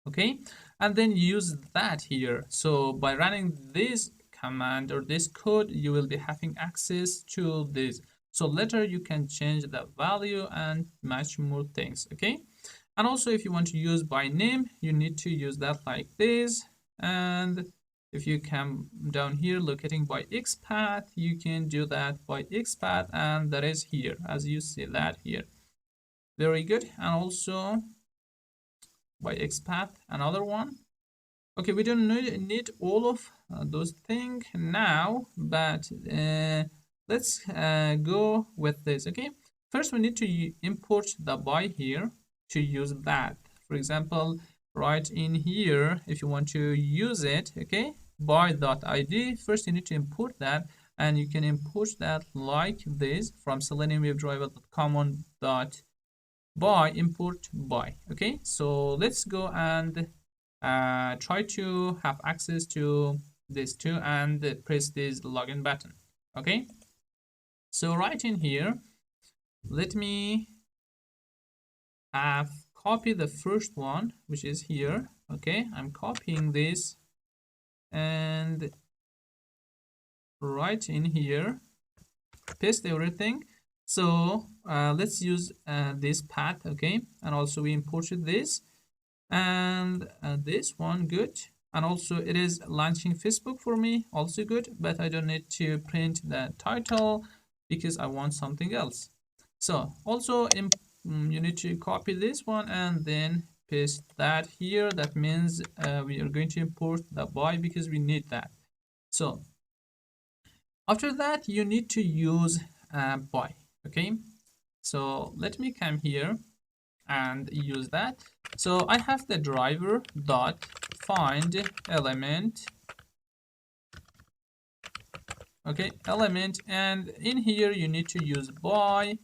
Okay, and then use that here. So by running this command or this code, you will be having access to this. So later you can change the value and much more things. Okay, and also if you want to use by name, you need to use that like this. And if you come down here locating by XPath, you can do that by XPath, and that is here, as you see that here. Very good. And also by XPath, another one. Okay, we don't need all of those things now, but let's go with this. Okay, first we need to import the by here to use that. For example, right in here, if you want to use it, okay, by.id, first you need to import that, and you can import that like this from selenium WebDriver.common by import by. Okay, so let's go and try to have access to this too and press this login button. Okay, so right in here, let me have copy the first one, which is here. Okay, I'm copying this, and right in here paste everything. So let's use this path. Okay, and also we imported this and this one. Good. And also it is launching Facebook for me, also good, but I don't need to print the title because I want something else. So also you need to copy this one and then paste that here. That means we are going to import the by because we need that. So after that you need to use by. Okay, so let me come here and use that. So I have the driver dot find element, okay, element, and in here you need to use by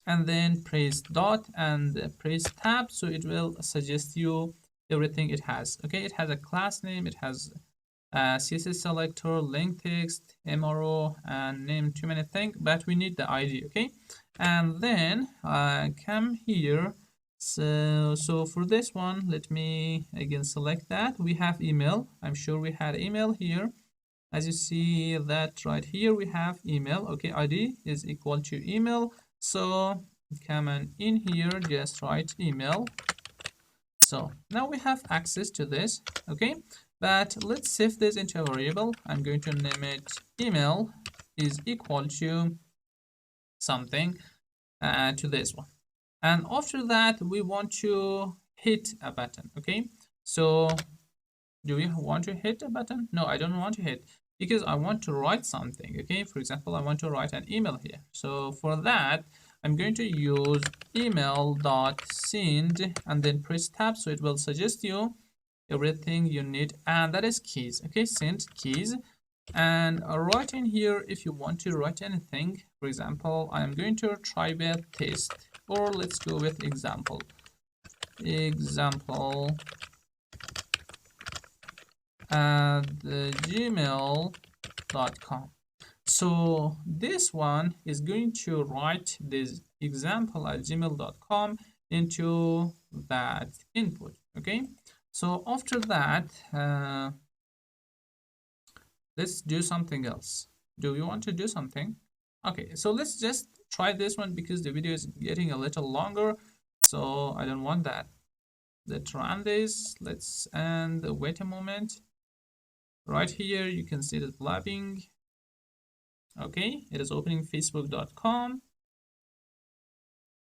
and then press dot and press tab, so it will suggest you everything it has. Okay, it has a class name, it has CSS selector, link text, MRO, and name, too many things, but we need the ID. Okay, and then come here. So for this one, let me again select that. We have email. I'm sure we had email here. As you see that right here, we have email. Okay, ID is equal to email. So come on in here, just write email. So now we have access to this. Okay, but let's save this into a variable. I'm going to name it email is equal to something to this one. And after that, we want to hit a button. Okay, so do we want to hit a button? No, I don't want to hit because I want to write something. Okay, for example, I want to write an email here. So for that, I'm going to use email.send and then press tab, so it will suggest you everything you need, and that is keys. Okay, send keys, and right in here if you want to write anything. For example, I'm going to try with test, or let's go with example at gmail.com. So this one is going to write this example at gmail.com into that input. Okay, so after that let's do something else. Do we want to do something? Okay, so let's just try this one because the video is getting a little longer, so I don't want that. Let's run this. Let's, and wait a moment. Right here you can see the blabbing. Okay, it is opening facebook.com.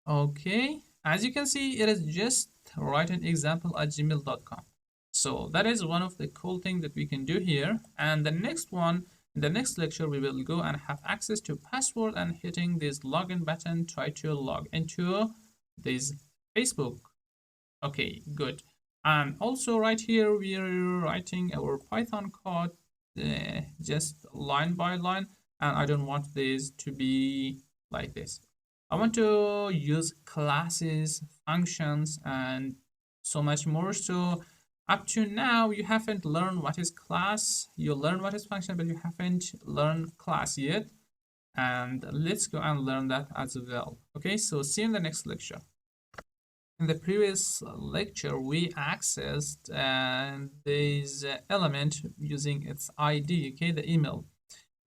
Okay, as you can see, it is just write an example at gmail.com. So that is one of the cool things that we can do here. And the next one, in the next lecture, we will go and have access to password and hitting this login button, try to log into this Facebook. Okay, good. And also right here, we are writing our Python code just line by line. And I don't want this to be like this. I want to use classes, functions, and so much more. So up to now, you haven't learned what is class. You learn what is function, but you haven't learned class yet. And let's go and learn that as well. Okay, so see you in the next lecture. In the previous lecture, we accessed this element using its ID, okay, the email.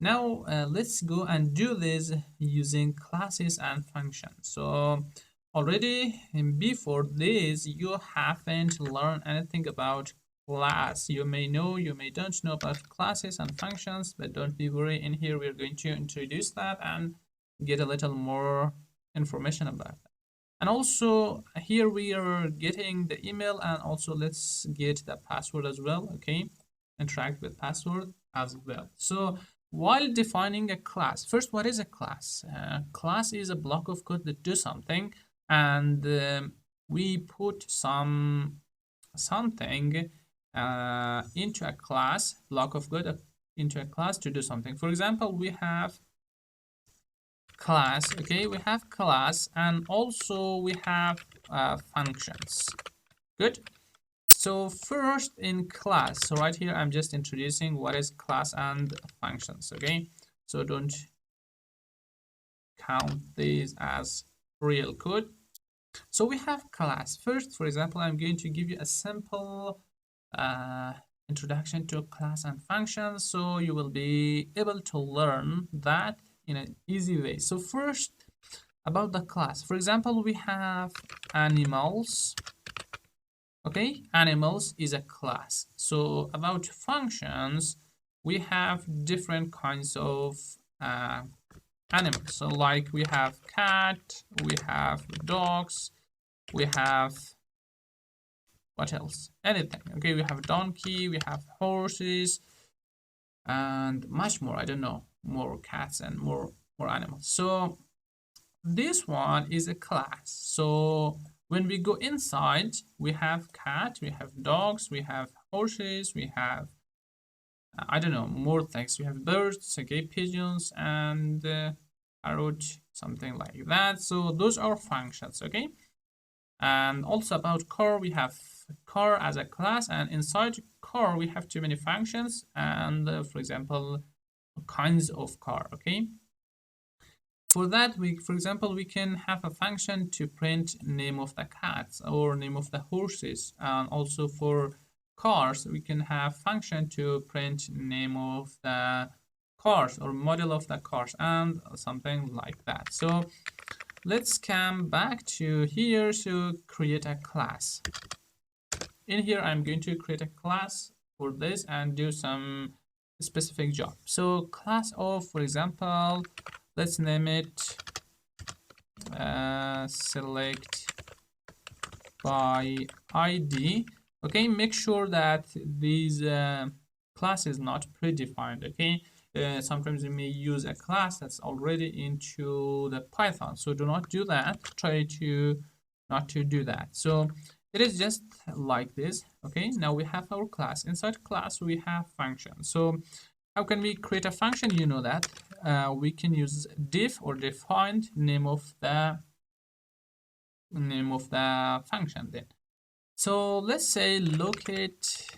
Now let's go and do this using classes and functions. So already before this, you haven't learned anything about class. You may know, you may don't know about classes and functions, but don't be worried. In here, we're going to introduce that and get a little more information about that. And also here we are getting the email, and also let's get the password as well. Okay, interact with password as well. So while defining a class, first, what is a class? Class is a block of code that do something, and we put something into a class, block of code into a class to do something. For example, we have class. Okay, we have class, and also we have functions. Good. So first in class, so right here I'm just introducing what is class and functions. Okay, so don't count these as real code. So we have class. First, for example, I'm going to give you a simple introduction to class and functions, so you will be able to learn that in an easy way. So first, about the class. For example, we have animals. Okay, animals is a class. So about functions, we have different kinds of animals. So like we have cat, we have dogs, we have what else? Anything. Okay, we have donkey, we have horses, and much more. I don't know, more cats and more animals. So this one is a class. So when we go inside, we have cat, we have dogs, we have horses, we have I don't know, more things. We have birds, okay, pigeons, and parrot, something like that. So those are functions, okay. And also about car, we have car as a class, and inside car we have too many functions, and for example, kinds of car, okay. For that, for example, we can have a function to print name of the cats or name of the horses, and also for cars, we can have function to print name of the cars or model of the cars and something like that. So let's come back to here to create a class. In here, I'm going to create a class for this and do some specific job. So class of, for example, let's name it select by ID. Okay, make sure that these class is not predefined. Okay, sometimes you may use a class that's already into the Python, so do not do that. Try to not to do that. So it is just like this. Okay, now we have our class. Inside class we have function. So how can we create a function? You know that we can use diff or defined name of the function then. So let's say locate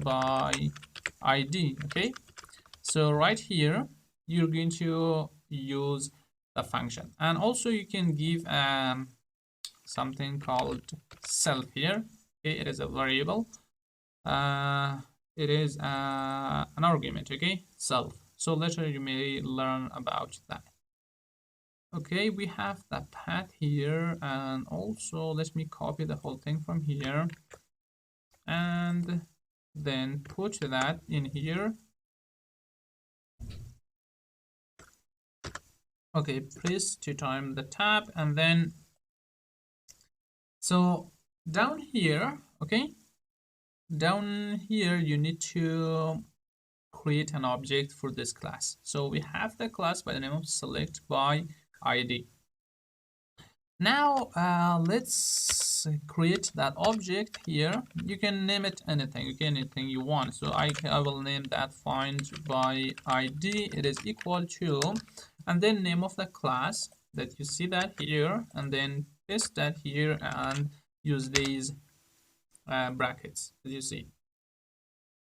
by ID. Okay, so right here you're going to use the function, and also you can give something called self here. Okay, it is a variable. It is an argument. Okay, self. So later you may learn about that. Okay, we have the path here, and also let me copy the whole thing from here and then put that in here. Okay, press to time the tab, and then so down here, okay, down here you need to create an object for this class. So we have the class by the name of select by ID. Now let's create that object here. You can name it anything, anything you want. So I will name that find by ID. It is equal to, and then name of the class that you see that here, and then paste that here and use these brackets that you see.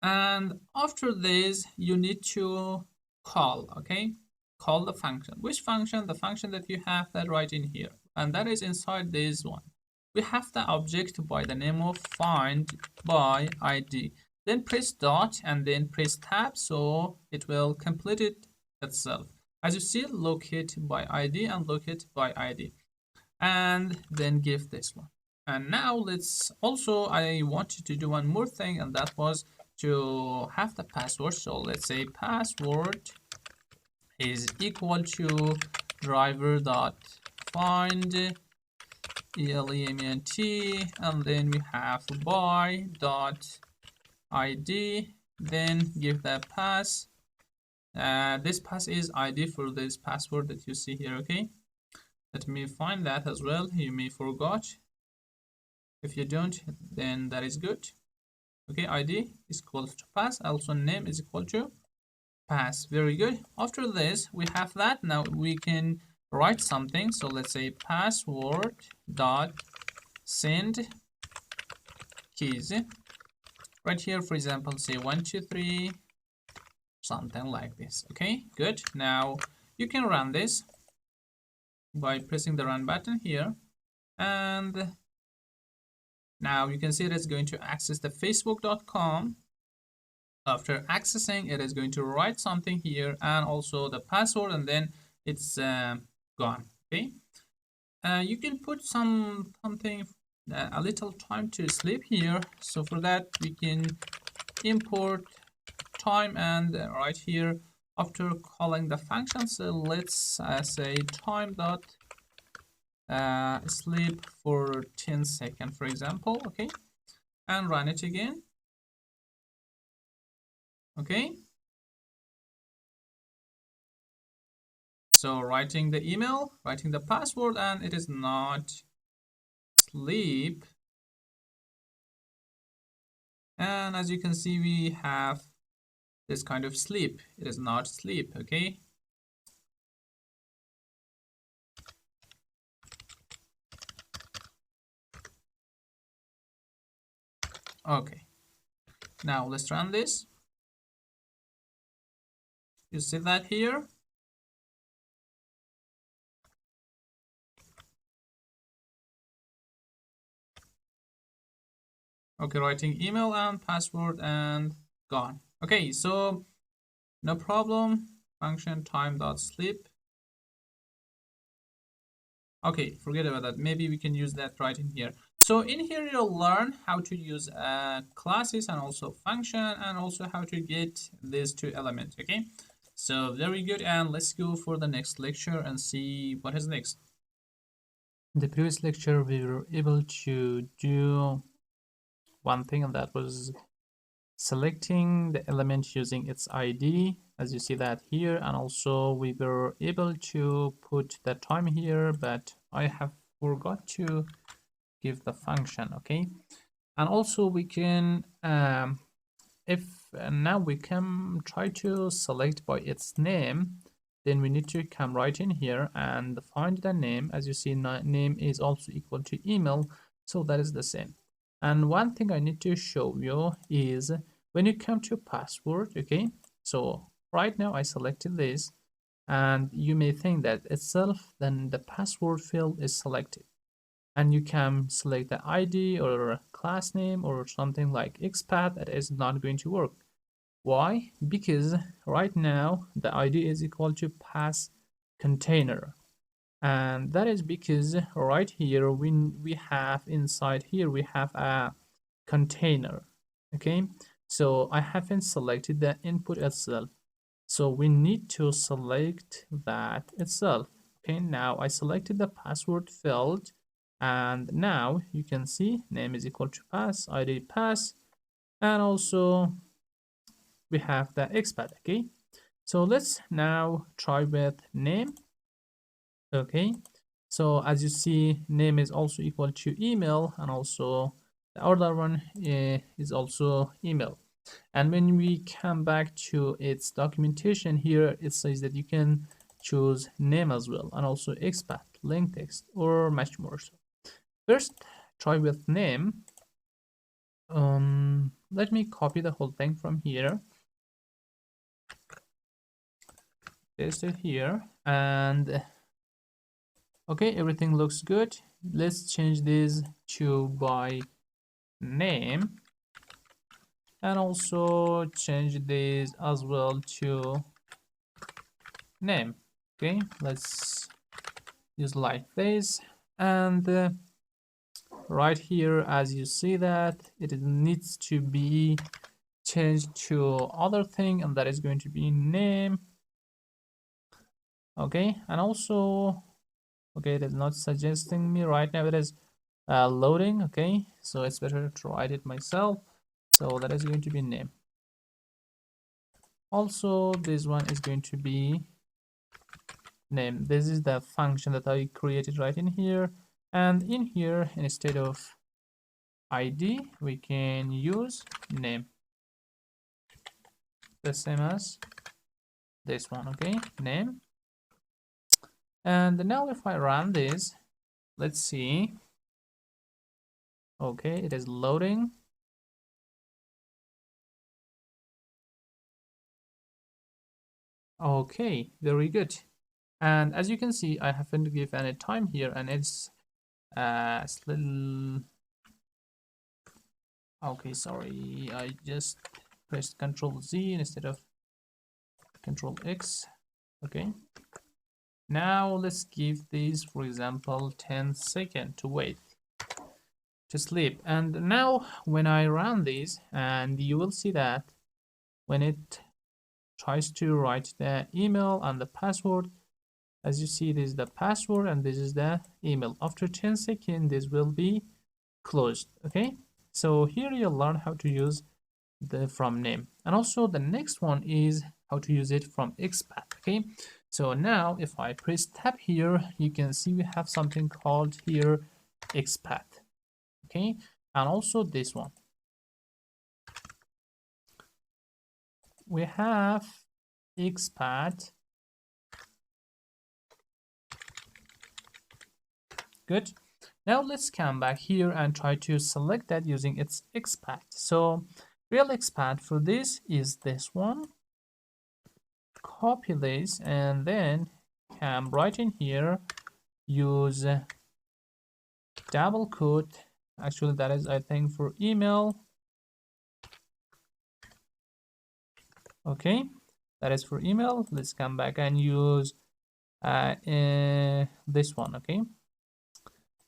And after this, you need to call, okay? Call the function. Which function? The function that you have that right in here. And that is inside this one. We have the object by the name of find by ID. Then press dot and then press tab, so it will complete it itself. As you see, locate by ID and locate by ID. And then give this one. And now let's also, I wanted to do one more thing, and that was to have the password. So let's say password is equal to driver dot find element, and then we have by dot ID, then give the pass. This pass is ID for this password that you see here. Okay, let me find that as well. You may forgot. If you don't, then that is good. Okay, ID is equal to pass. Also name is equal to pass. Very good. After this, we have that. Now we can write something. So let's say password dot send keys. Right here, for example, say 1, 2, 3, something like this. Okay, good. Now you can run this by pressing the run button here, and now you can see it is going to access the facebook.com. After accessing, it is going to write something here and also the password, and then it's gone. Okay, you can put something a little time to sleep here. So for that, we can import time, and right here, after calling the function, so let's say time dot sleep for 10 seconds, for example. Okay, and run it again. Okay, so writing the email, writing the password, and it is not sleep. And as you can see, we have this kind of sleep. It is not sleep. Okay, okay, now let's run this. You see that here? Okay, writing email and password and gone. Okay, so no problem. Function time dot sleep. Okay, forget about that. Maybe we can use that right in here. So in here, you'll learn how to use classes and also function, and also how to get these two elements. Okay, so very good. And let's go for the next lecture and see what is next. In the previous lecture, we were able to do one thing, and that was selecting the element using its ID, as you see that here. And also we were able to put the time here, but I have forgot to give the function. Okay, and also we can if now we can try to select by its name, then we need to come right in here and find the name. As you see, name is also equal to email, so that is the same. And one thing I need to show you is when you come to password. Okay, so right now I selected this, and you may think that itself then the password field is selected, and you can select the ID or class name or something like expat. That is not going to work. Why? Because right now the ID is equal to pass container, and that is because right here we have inside here we have a container. Okay, so I haven't selected the input itself, so we need to select that itself. Okay, now I selected the password field, and now you can see name is equal to pass, ID pass, and also we have the expat. Okay, so let's now try with name. Okay, so as you see, name is also equal to email, and also the other one is also email. And when we come back to its documentation here, it says that you can choose name as well, and also expat, link text, or much more. So first, try with name. Let me copy the whole thing from here, paste it here, and okay, everything looks good. Let's change this to by name, and also change this as well to name. Okay, let's use like this, and right here, as you see that it needs to be changed to other thing, and that is going to be name. Okay, and also okay, it is not suggesting me right now. It is loading. Okay, so it's better to write it myself, so that is going to be name. Also this one is going to be name. This is the function that I created right in here, and in here instead of ID we can use name, the same as this one. Okay, name. And now if I run this, let's see. Okay, it is loading. Okay, very good. And as you can see, I haven't given any time here, and it's little. Okay, sorry, I just pressed Control Z instead of Control X. Okay, now let's give this, for example, 10 seconds to wait. to sleep. And now when I run this, and you will see that when it tries to write the email and the password, as you see, this is the password and this is the email. After 10 seconds, this will be closed. Okay, so here you'll learn how to use the from name, and also the next one is how to use it from expat. Okay, so now if I press tab here, you can see we have something called here expat. Okay, and also this one we have expat. Good. Now let's come back here and try to select that using its expat. So real expat for this is this one. Copy this and then come right in here, use double quote. Actually, that is, I think, for email. Okay, that is for email. Let's come back and use this one. Okay,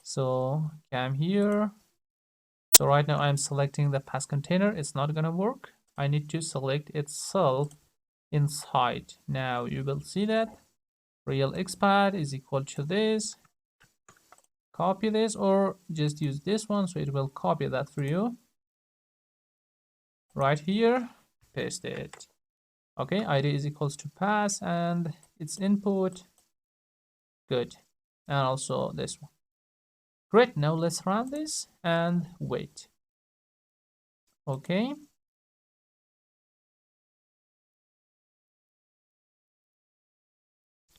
so come here. So right now I'm selecting the pass container. It's not gonna work. I need to select itself inside. Now you will see that real expat is equal to this. Copy this, or just use this one so it will copy that for you. Right here, paste it. Okay, ID is equals to pass and its input. Good. And also this one. Great, now let's run this and wait. Okay.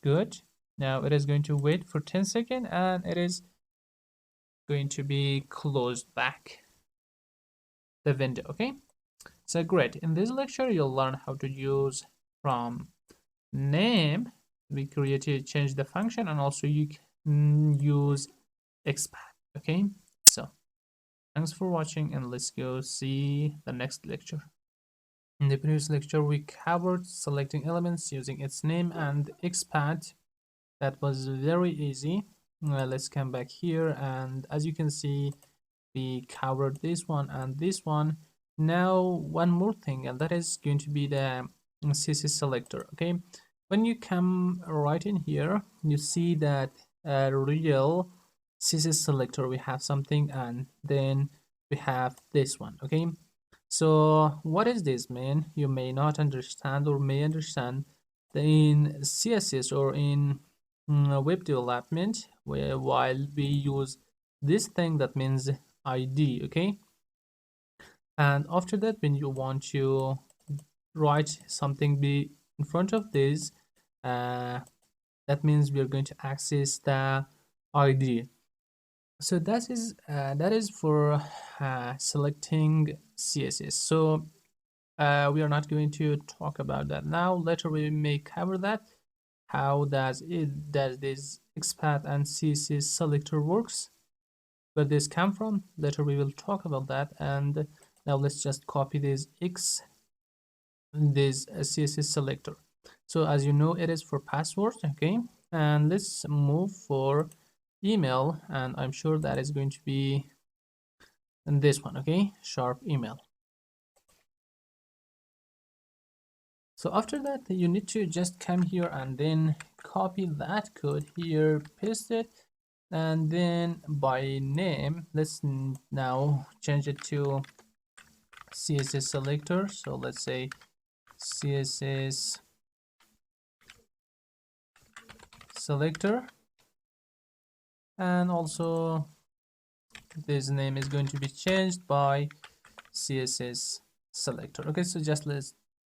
Good. Now it is going to wait for 10 seconds and it is going to be closed back the window. Okay. So great. In this lecture, you'll learn how to use from name. We change the function, and also you can use expat. Okay. So thanks for watching, and let's go see the next lecture. In the previous lecture, we covered selecting elements using its name and expat. That was very easy. Let's come back here, and as you can see, we covered this one and this one. Now one more thing, and that is going to be the CSS selector. Okay, when you come right in here, you see that real CSS selector, we have something, and then we have this one. Okay, so what is this, man? You may not understand, or may understand that in CSS or in web development, while we use this thing, that means ID. Okay, and after that, when you want to write something be in front of this, that means we are going to access the ID. So that is for selecting CSS. So we are not going to talk about that now. Later we may cover that. How does this expat and CSS selector works? Where this come from? Later we will talk about that. And now let's just copy this CSS selector. So as you know, it is for password. Okay, and let's move for email, and I'm sure that is going to be in this one. Okay, sharp email. So after that, you need to just come here and then copy that code here, paste it, and then by name, let's now change it to CSS selector. So let's say CSS selector, and also this name is going to be changed by CSS selector. Okay, so just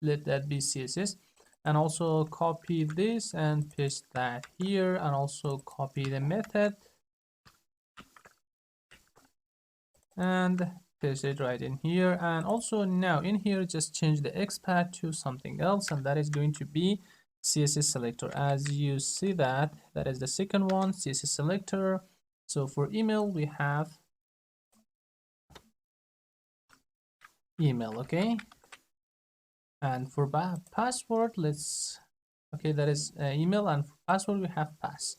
let that be CSS, and also copy this and paste that here, and also copy the method and paste it right in here. And also now in here, just change the expat to something else, and that is going to be CSS selector. As you see that is the second one, CSS selector. So for email, we have email. Okay, and for password, okay, that is email, and for password we have pass.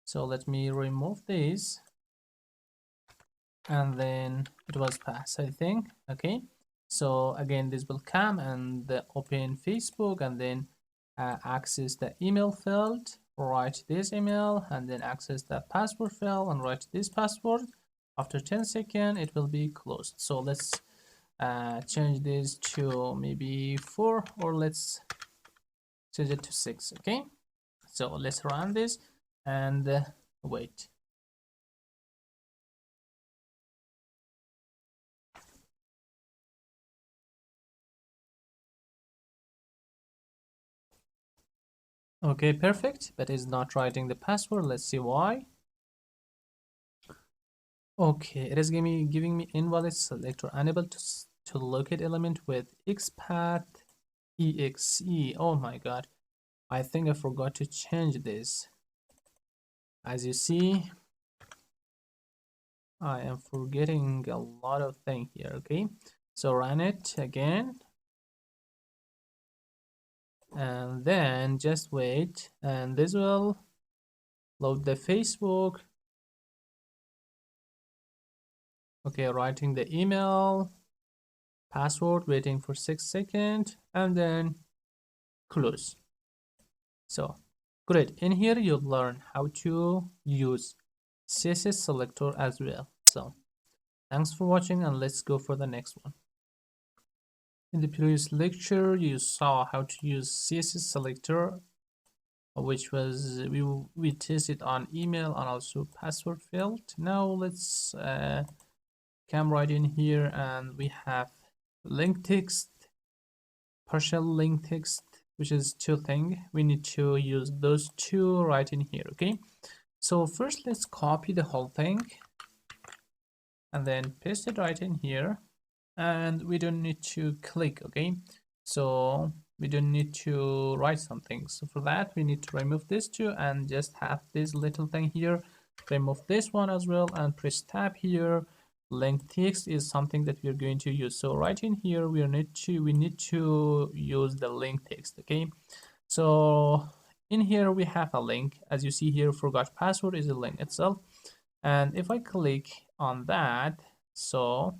So let me remove this and then it was passed, I think. Okay, so again this will come and open Facebook, and then access the email field, write this email, and then access the password field and write this password. After 10 seconds it will be closed. So let's change this to maybe 4, or let's change it to 6. Okay, so let's run this and wait. Okay, perfect, but it's not writing the password. Let's see why. Okay, it is giving me invalid selector, unable to locate element with xpath exe. Oh my god, I think I forgot to change this. As you see, I am forgetting a lot of things here. Okay, so run it again, and then just wait, and this will load the Facebook. Okay, writing the email, password, waiting for 6 seconds, and then close. So great. In here you'll learn how to use CSS selector as well. So thanks for watching, and let's go for the next one. In the previous lecture you saw how to use CSS selector, which was we tested on email and also password field. Now let's come right in here, and we have link text, partial link text, which is two things. We need to use those two right in here. Okay, so first let's copy the whole thing and then paste it right in here, and we don't need to click. Okay, so we don't need to write something. So for that we need to remove this two and just have this little thing here. Remove this one as well and press tab here. Link text is something that we're going to use. So right in here we need to use the link text. Okay, so in here we have a link. As you see here, forgot password is a link itself, and if I click on that, so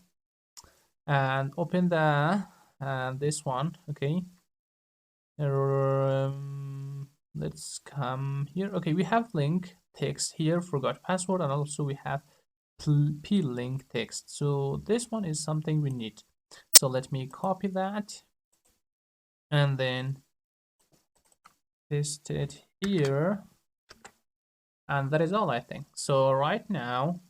and open the this one. Okay, let's come here. Okay, we have link text here, forgot password, and also we have p-link text. So this one is something we need. So let me copy that and then paste it here, and that is all, I think. So right now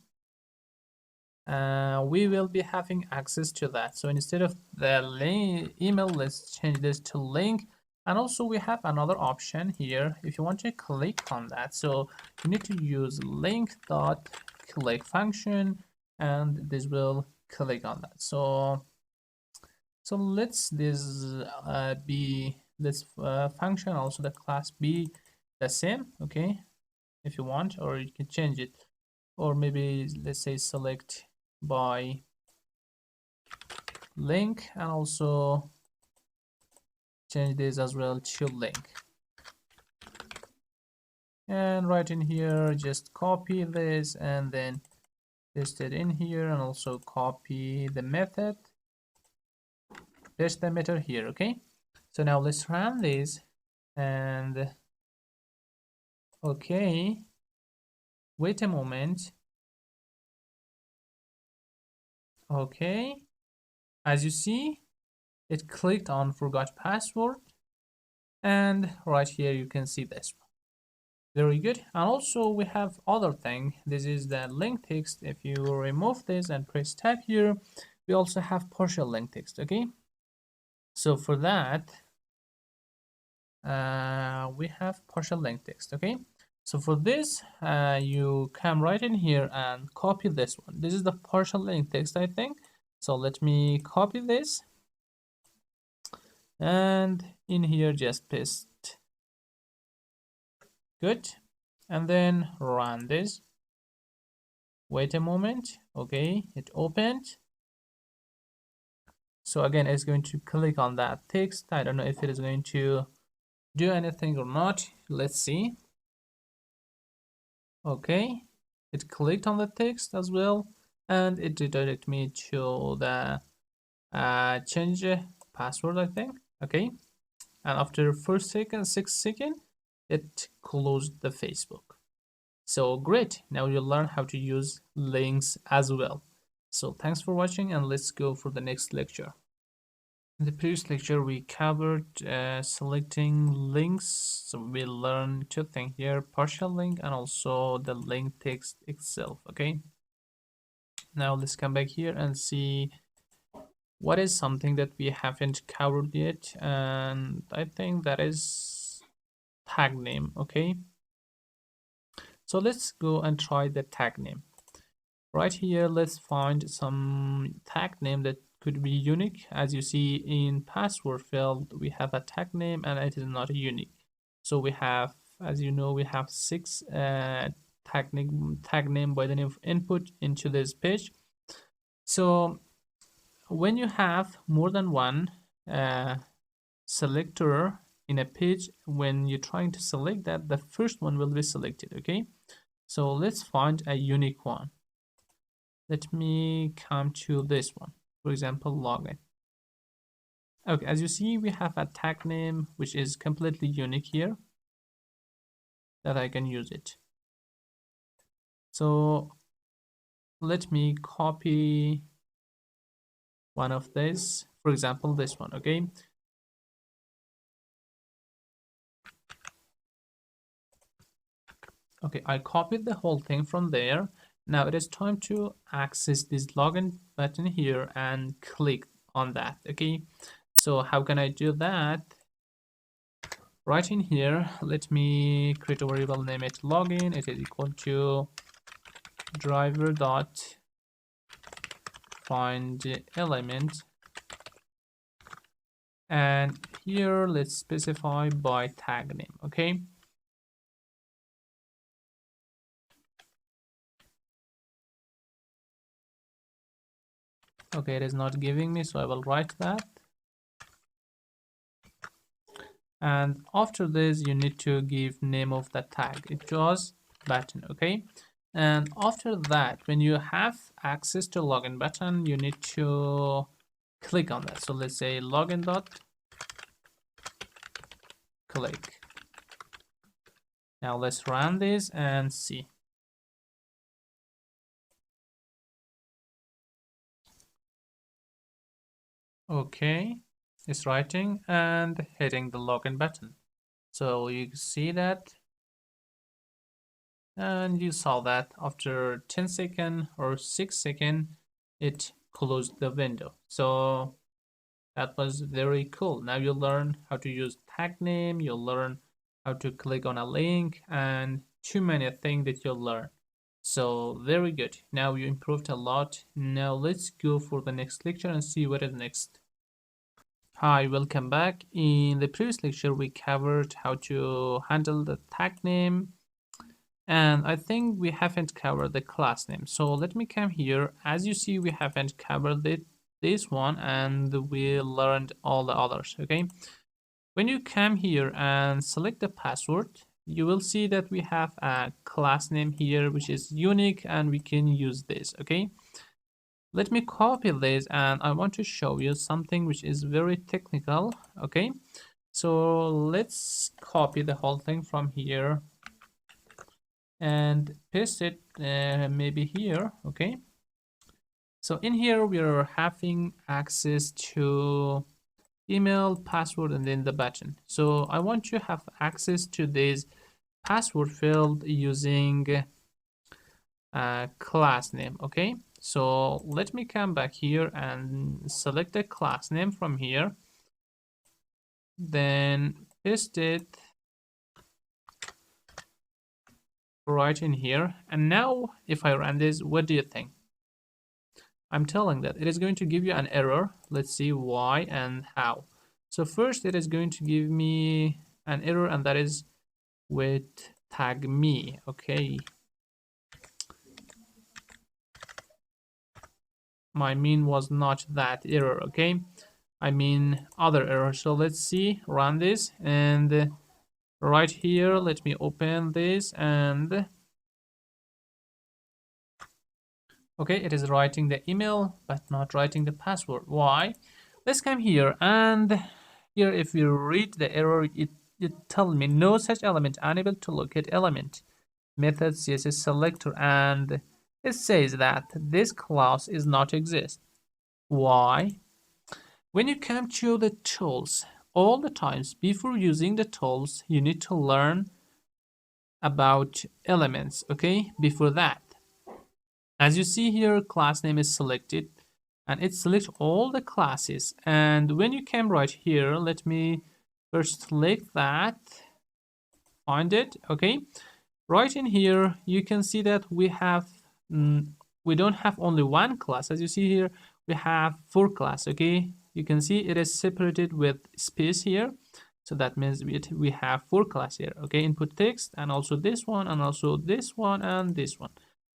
we will be having access to that. So instead of the email, let's change this to link. And also we have another option here if you want to click on that. So you need to use link.click function, and this will click on that. So let's be this function, also the class be the same. Okay, if you want, or you can change it, or maybe let's say select by link, and also change this as well to link. And right in here just copy this and then paste it in here, and also copy the method, paste the method here. Okay, so now let's run this, and okay, wait a moment. Okay, as you see, it clicked on forgot password, and right here you can see this one. Very good. And also we have other thing. This is the link text. If you remove this and press tab here, we also have partial link text. Okay, so for that we have partial link text. Okay, so for this you come right in here and copy this one. This is the partial link text, I think. So let me copy this, and in here just paste. Good, and then run this. Wait a moment. Okay, it opened. So again, it's going to click on that text. I don't know if it is going to do anything or not. Let's see. Okay, it clicked on the text as well. and it redirected me to the change password, I think. Okay, and after 4 seconds, 6 seconds, it closed the Facebook. So great, now you learn how to use links as well. So thanks for watching, and let's go for the next lecture. In the previous lecture, we covered selecting links. So we learned two things here: partial link and also the link text itself. Okay, now let's come back here and see what is something that we haven't covered yet, and I think that is tag name. Okay, so let's go and try the tag name. Right here, let's find some tag name that could be unique. As you see in password field, we have a tag name and it is not unique. So we have, as you know, we have 6 tag name by the name of input into this page. So when you have more than one selector in a page, when you're trying to select that, the first one will be selected. Okay, so let's find a unique one. Let me come to this one, for example, login. Okay, as you see, we have a tag name which is completely unique here that I can use it. So let me copy one of these, for example, this one. Okay, I copied the whole thing from there. Now it is time to access this login button here and click on that. Okay, so how can I do that? Right in here, let me create a variable, name it login. It is equal to driver dot find element, and here let's specify by tag name. Okay, it is not giving me, so I will write that. And after this, you need to give name of the tag. It was button. Okay, and after that, when you have access to login button, you need to click on that. So let's say login dot click. Now let's run this and see. Okay, it's writing and hitting the login button. So you see that, and you saw that after 10 seconds or 6 seconds, it closed the window. So that was very cool. Now you learn how to use tag name, you'll learn how to click on a link, and too many things that you'll learn. So very good. Now you improved a lot. Now let's go for the next lecture and see what is next. Hi, welcome back. In the previous lecture, we covered how to handle the tag name, and I think we haven't covered the class name. So let me come here. As you see, we haven't covered this one, and we learned all the others. Okay, when you come here and select the password, you will see that we have a class name here which is unique, and we can use this. Okay, let me copy this, and I want to show you something which is very technical. Okay, so let's copy the whole thing from here and paste it maybe here. Okay, so in here we are having access to email, password, and then the button. So I want to have access to this password field using class name. Okay, so let me come back here and select the class name from here, then paste it right in here. And now if I run this, what do you think? I'm telling that it is going to give you an error. Let's see why and how. So first it is going to give me an error, and that is with tag me. Okay, my mean was not that error. Okay, I mean other error. So let's see, run this, and right here let me open this, and Okay, it is writing the email but not writing the password. Why? Let's come here, and here if you read the error, it tells me no such element, unable to locate element, method CSS selector, and it says that this class is not exist. Why? When you come to the tools, all the times before using the tools, you need to learn about elements, okay? Before that, as you see here, class name is selected and it selects all the classes. And when you come right here, let me first select that, find it, okay? Right in here, you can see that we have, we don't have only one class. As you see here, we have 4 class, okay? You can see it is separated with space here. So that means we have 4 class here, okay? Input text, and also this one, and also this one, and this one.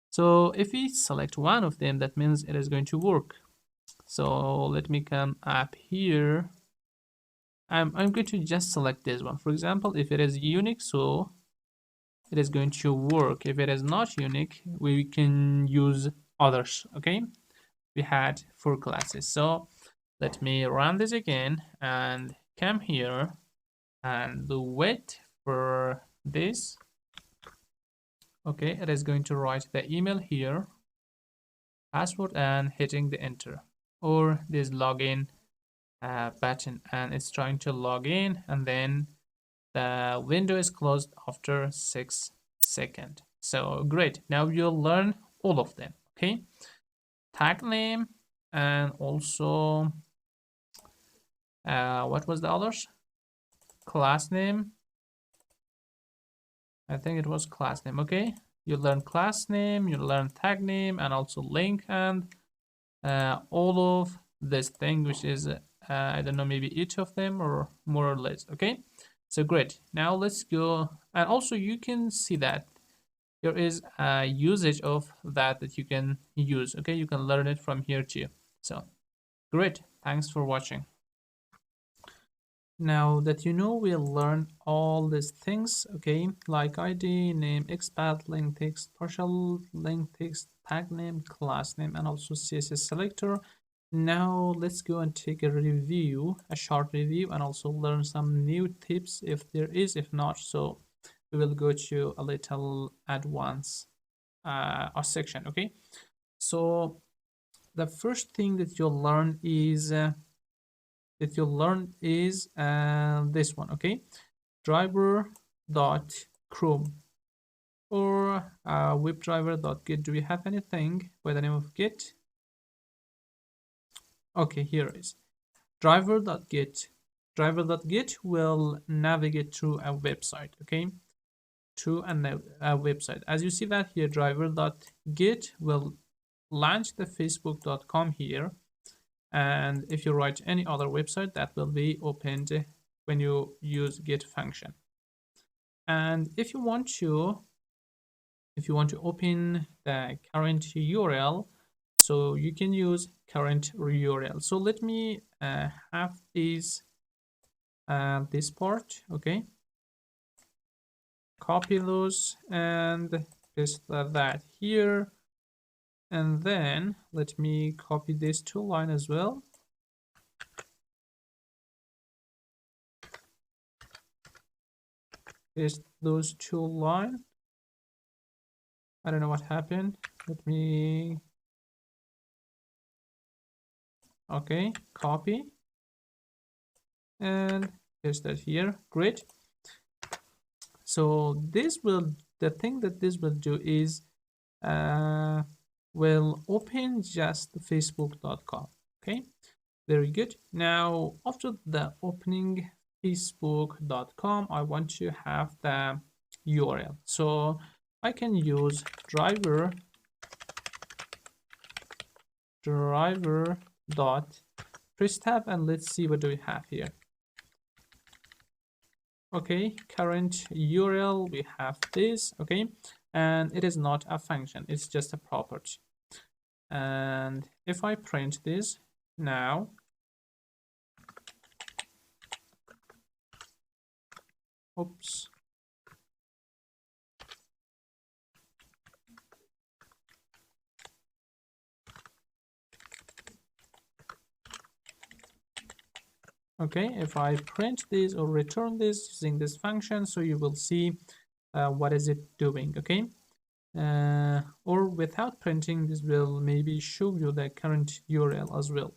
So if we select one of them, that means it is going to work. So let me come up here. I'm going to just select this one. For example, if it is unique, so it is going to work. If it is not unique, we can use others, okay? We had 4 classes. So let me run this again and come here and wait for this. Okay, it is going to write the email here, password, and hitting the enter, or this login button, and it's trying to log in, and then the window is closed after 6 seconds. So great, now you'll learn all of them, okay? Tag name, and also what was the others? Class name. I think it was class name, okay? You learn class name, you learn tag name, and also link, and all of this thing, which is I don't know, maybe each of them or more or less, okay? So great, now let's go, and also you can see that there is a usage of that you can use, okay? You can learn it from here too. So great, thanks for watching. Now that you know, we'll learn all these things, okay, like ID, name, XPath, link text, partial link text, tag name, class name, and also CSS selector. Now let's go and take a review, a short review, and also learn some new tips if there is. If not, so we will go to a little advanced section, okay? So the first thing that you'll learn is this one, okay? Driver.chrome or WebDriver.git. Do we have anything by the name of Git? Okay, here it is. Driver.git. Driver.git will navigate through a website, okay? To a website. As you see that here, driver.git will launch the facebook.com here. And if you write any other website, that will be opened when you use git function. And if you want to open the current URL, so you can use current URL. So let me have this part, okay? Copy those and paste that here. And then let me copy this 2 line as well. Paste those 2 line. I don't know what happened. Let me, okay, copy and paste that here. Great. So this will, the thing that this will do is will open just facebook.com. Okay, very good. Now after the opening facebook.com, I want to have the URL. So I can use driver dot press tab, and let's see what do we have here. Okay, current URL, we have this, okay, and it is not a function, it's just a property. And if I print this now, oops, Okay, if I print this or return this using this function, so you will see what is it doing. Okay, or without printing, this will maybe show you the current URL as well.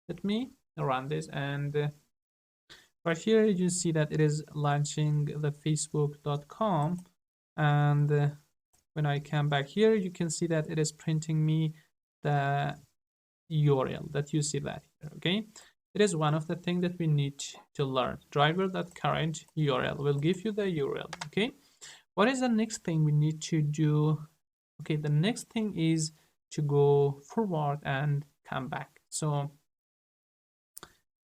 Let me run this, and right here you see that it is launching the facebook.com, and when I come back here, you can see that it is printing me the URL that you see that here. Okay, it is one of the things that we need to learn. Driver.current URL will give you the URL. Okay, what is the next thing we need to do? Okay, the next thing is to go forward and come back. So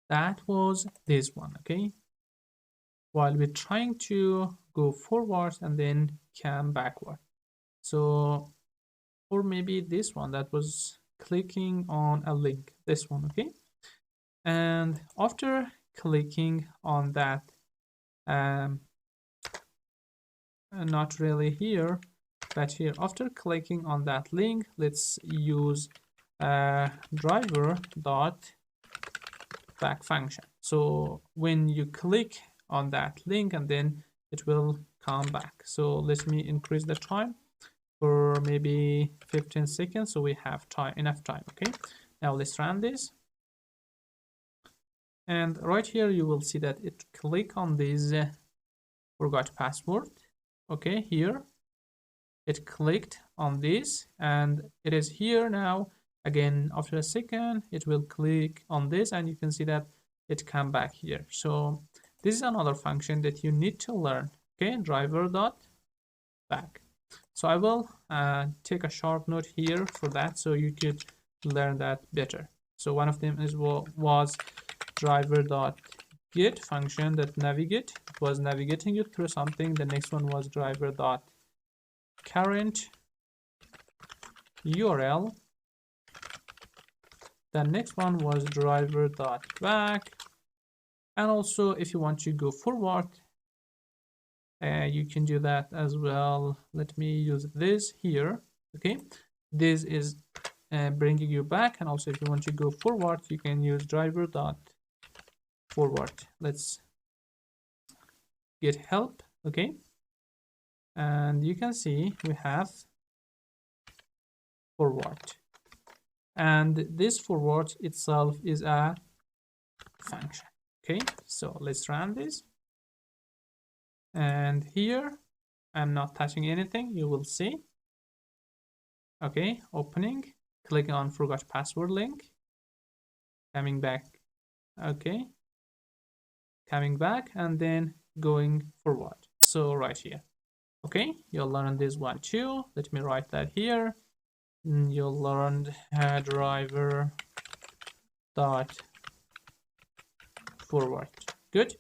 that was this one. Okay, while we're trying to go forward and then come backward. So, or maybe this one that was clicking on a link, this one. Okay, and after clicking on that, not really here, but here, after clicking on that link, let's use driver dot back function. So when you click on that link, and then it will come back. So let me increase the time for maybe 15 seconds, so we have time, enough time. Okay, now let's run this, and right here you will see that it click on this forgot password. Okay, here it clicked on this, and it is here now. Again, after a second, it will click on this, and you can see that it come back here. So this is another function that you need to learn. Okay, driver dot back. So I will take a sharp note here for that, so you could learn that better. So one of them is was driver dot get function that navigate. It was navigating you through something. The next one was driver dot current URL. The next one was driver dot back. And also, if you want to go forward, you can do that as well. Let me use this here. Okay, this is bringing you back, and also if you want to go forward, you can use driver dot forward. Let's get help. Okay, and you can see we have forward, and this forward itself is a function. Okay, so let's run this, and here I'm not touching anything, you will see. Okay, opening, clicking on forgot password link, coming back. Okay, coming back, and then going forward. So right here. Okay, you'll learn this one too. Let me write that here. You'll learn driver dot forward. Good.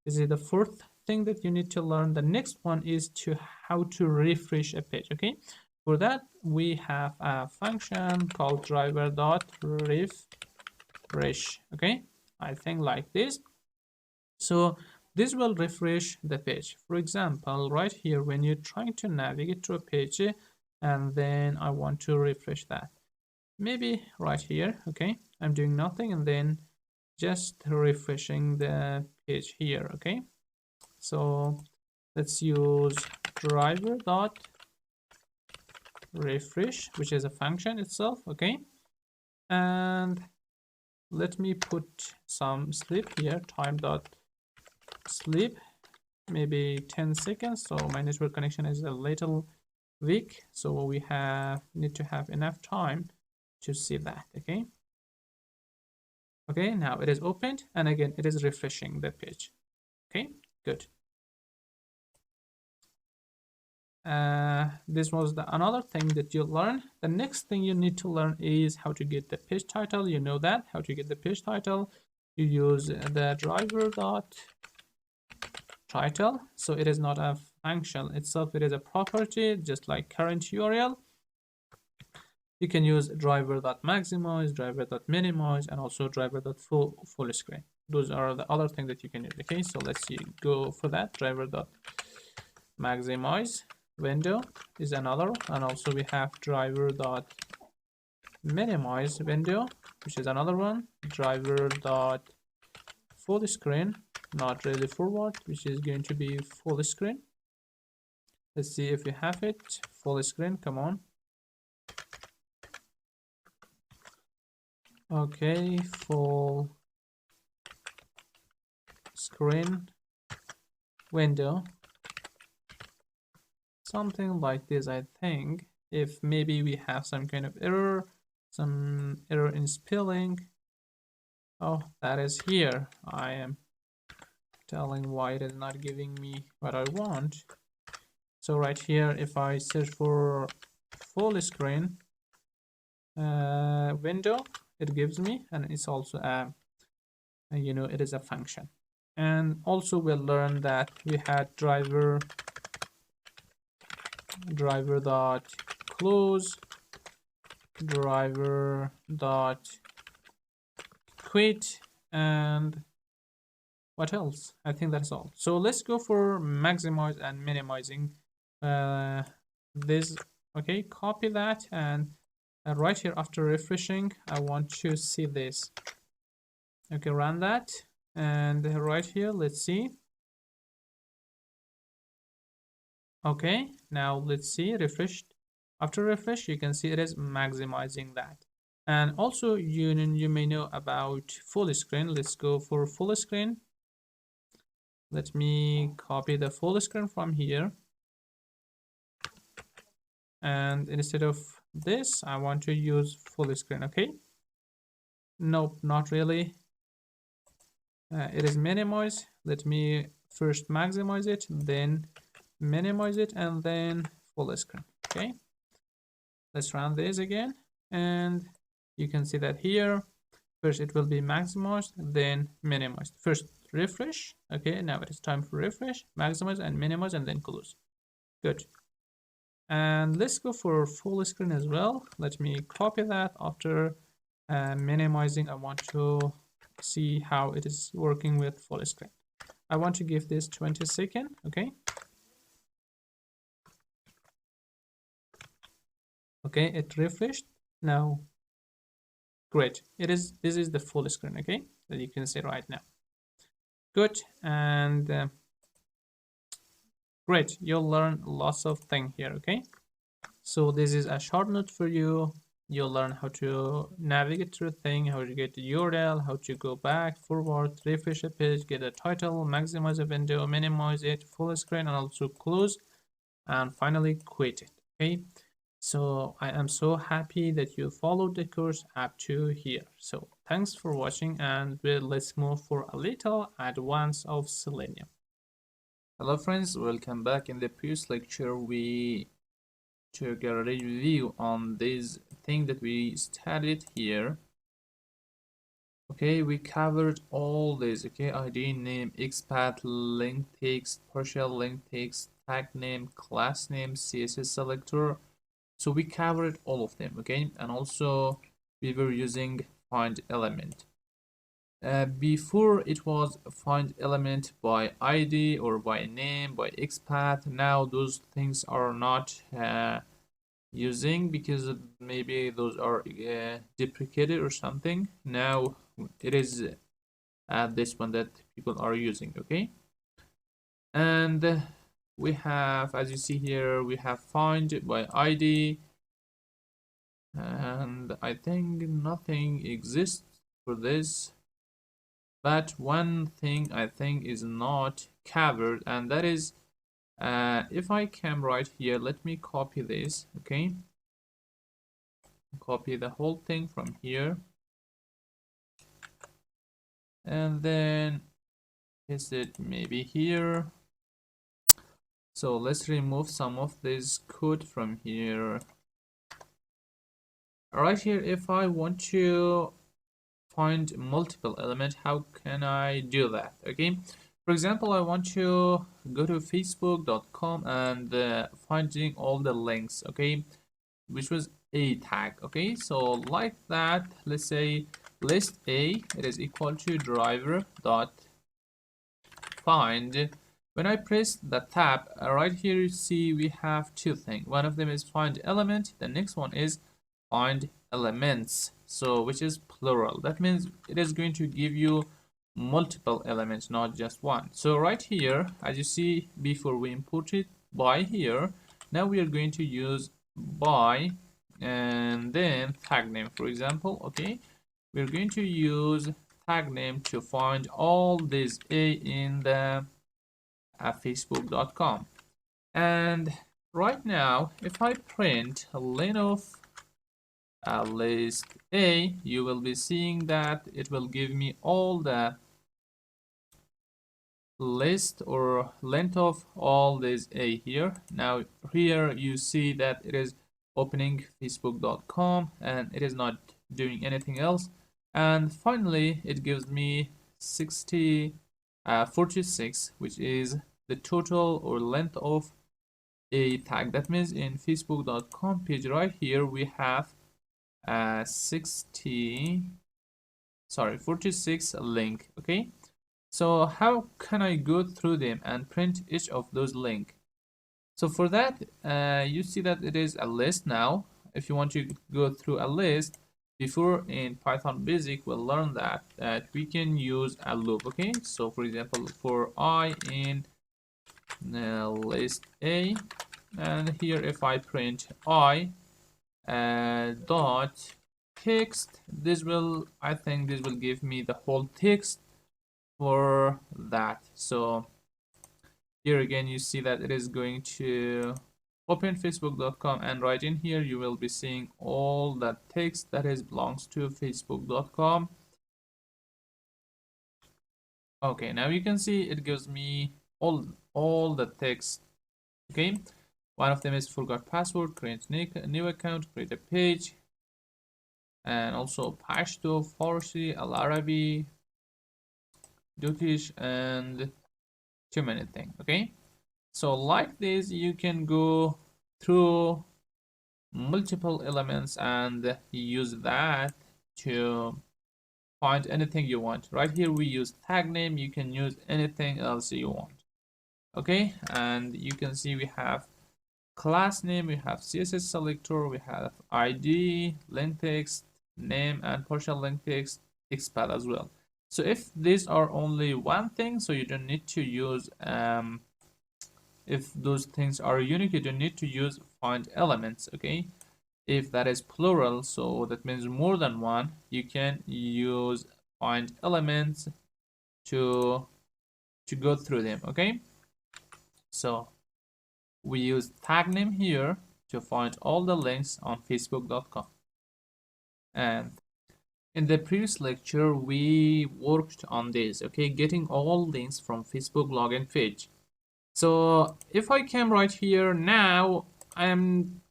This is the fourth thing that you need to learn. The next one is to how to refresh a page. Okay, for that we have a function called driver dot refresh. Okay, I think like this. So this will refresh the page. For example, right here, when you're trying to navigate to a page, and then I want to refresh that, maybe right here. Okay, I'm doing nothing, and then just refreshing the page here. Okay, so let's use driver dot refresh, which is a function itself. Okay, and let me put some sleep here, time dot sleep, maybe 10 seconds. So my network connection is a little weak, so we need to have enough time to see that. Okay, okay, now it is opened, and again it is refreshing the page. Okay, good. This was another thing that you learn. The next thing you need to learn is how to get the page title. You know that, how to get the page title. You use the driver dot title. So it is not a function itself, it is a property, just like current URL. You can use driver.maximize, driver.minimize, and also driver.full screen. Those are the other things that you can use. Okay, so let's go for that. Driver.maximize window is another, and also we have driver.minimize window, which is another one. Driver.full full screen, not really forward, which is going to be full screen. Let's see if we have it. Full screen, come on. Okay, full screen window. Something like this, I think. If maybe we have some kind of error, some error in spelling. Oh, that is here. I am telling why it is not giving me what I want. So right here, if I search for full screen window, it gives me, and it's also a, it is a function. And also we'll learn that we had driver dot close, driver dot quit, and what else? I think that's all. So let's go for maximize and minimizing this. Okay, copy that, and right here after refreshing, I want to see this. Okay, run that, and right here, let's see. Okay, now let's see, refreshed. After refresh, you can see it is maximizing that. And also you may know about full screen. Let's go for full screen. Let me copy the full screen from here. And instead of this, I want to use full screen, okay? Nope, not really. It is minimized. Let me first maximize it, then minimize it, and then full screen, okay? Let's run this again, and you can see that here, first it will be maximized, then minimized. First refresh, okay, now it is time for refresh, maximize and minimize, and then close. Good. And let's go for full screen as well. Let me copy that. After minimizing, I want to see how it is working with full screen. I want to give this 20 seconds, okay? Okay, it refreshed. Now, great. This is the full screen, okay? That you can see right now. Good, and great. You'll learn lots of things here, okay? So this is a short note for you. You'll learn how to navigate through things, how to get the URL, how to go back, forward, refresh a page, get a title, maximize a window, minimize it, full screen, and also close, and finally quit it, okay? So I am so happy that you followed the course up to here. So thanks for watching, and let's move for a little advance of Selenium. Hello friends, welcome back. In the previous lecture we took a review on this thing that we studied here. Okay, we covered all this. Okay, ID name, XPath, link text, partial link text, tag name, class name, CSS selector. So we covered all of them, okay? And also we were using find element. Before it was find element by ID or by name, by XPath. Now those things are not using because maybe those are deprecated or something. Now it is this one that people are using, okay? And we have, as you see here, we have find by ID, and I think nothing exists for this, but one thing I think is not covered, and that is if I come right here, let me copy this, okay? Copy the whole thing from here, and then paste it maybe here. So let's remove some of this code from here. Right here, if I want to find multiple elements, how can I do that? Okay, for example, I want to go to facebook.com and finding all the links, okay, which was a tag. Okay, so like that, let's say list A, it is equal to driver dot find. When I press the tab right here, you see we have two things. One of them is find element, the next one is find elements, so which is plural. That means it is going to give you multiple elements, not just one. So right here, as you see, before we import it by here, now we are going to use by and then tag name, for example. Okay, we're going to use tag name to find all this a in the facebook.com. And right now, if I print a line of list a, you will be seeing that it will give me all the list or length of all this a here. Now here you see that it is opening facebook.com and it is not doing anything else. And finally it gives me 46, which is the total or length of a tag. That means in facebook.com page right here we have 46 link. Okay, so how can I go through them and print each of those links? So for that, you see that it is a list now. If you want to go through a list, before in Python Basic, we'll learn that we can use a loop. Okay, so for example, for I in list A, and here if I print I dot text, I think this will give me the whole text for that. So here again you see that it is going to open facebook.com, and right in here you will be seeing all that text that is belongs to facebook.com. Okay, now you can see it gives me all the text. Okay, one of them is forgot password, create new account, create a page, and also Pashto, Farsi, Al Arabi, Turkish, and too many things. Okay, so like this you can go through multiple elements and use that to find anything you want. Right here we use tag name, you can use anything else you want. Okay, and you can see we have class name, we have CSS selector, we have ID, link text, name, and partial link text, XPath as well. So if these are only one thing, so you don't need to use if those things are unique, you don't need to use find elements. Okay, if that is plural, so that means more than one, you can use find elements to go through them. Okay, so we use tag name here to find all the links on facebook.com. And in the previous lecture we worked on this, okay, getting all links from Facebook login page. So if I come right here now, I'm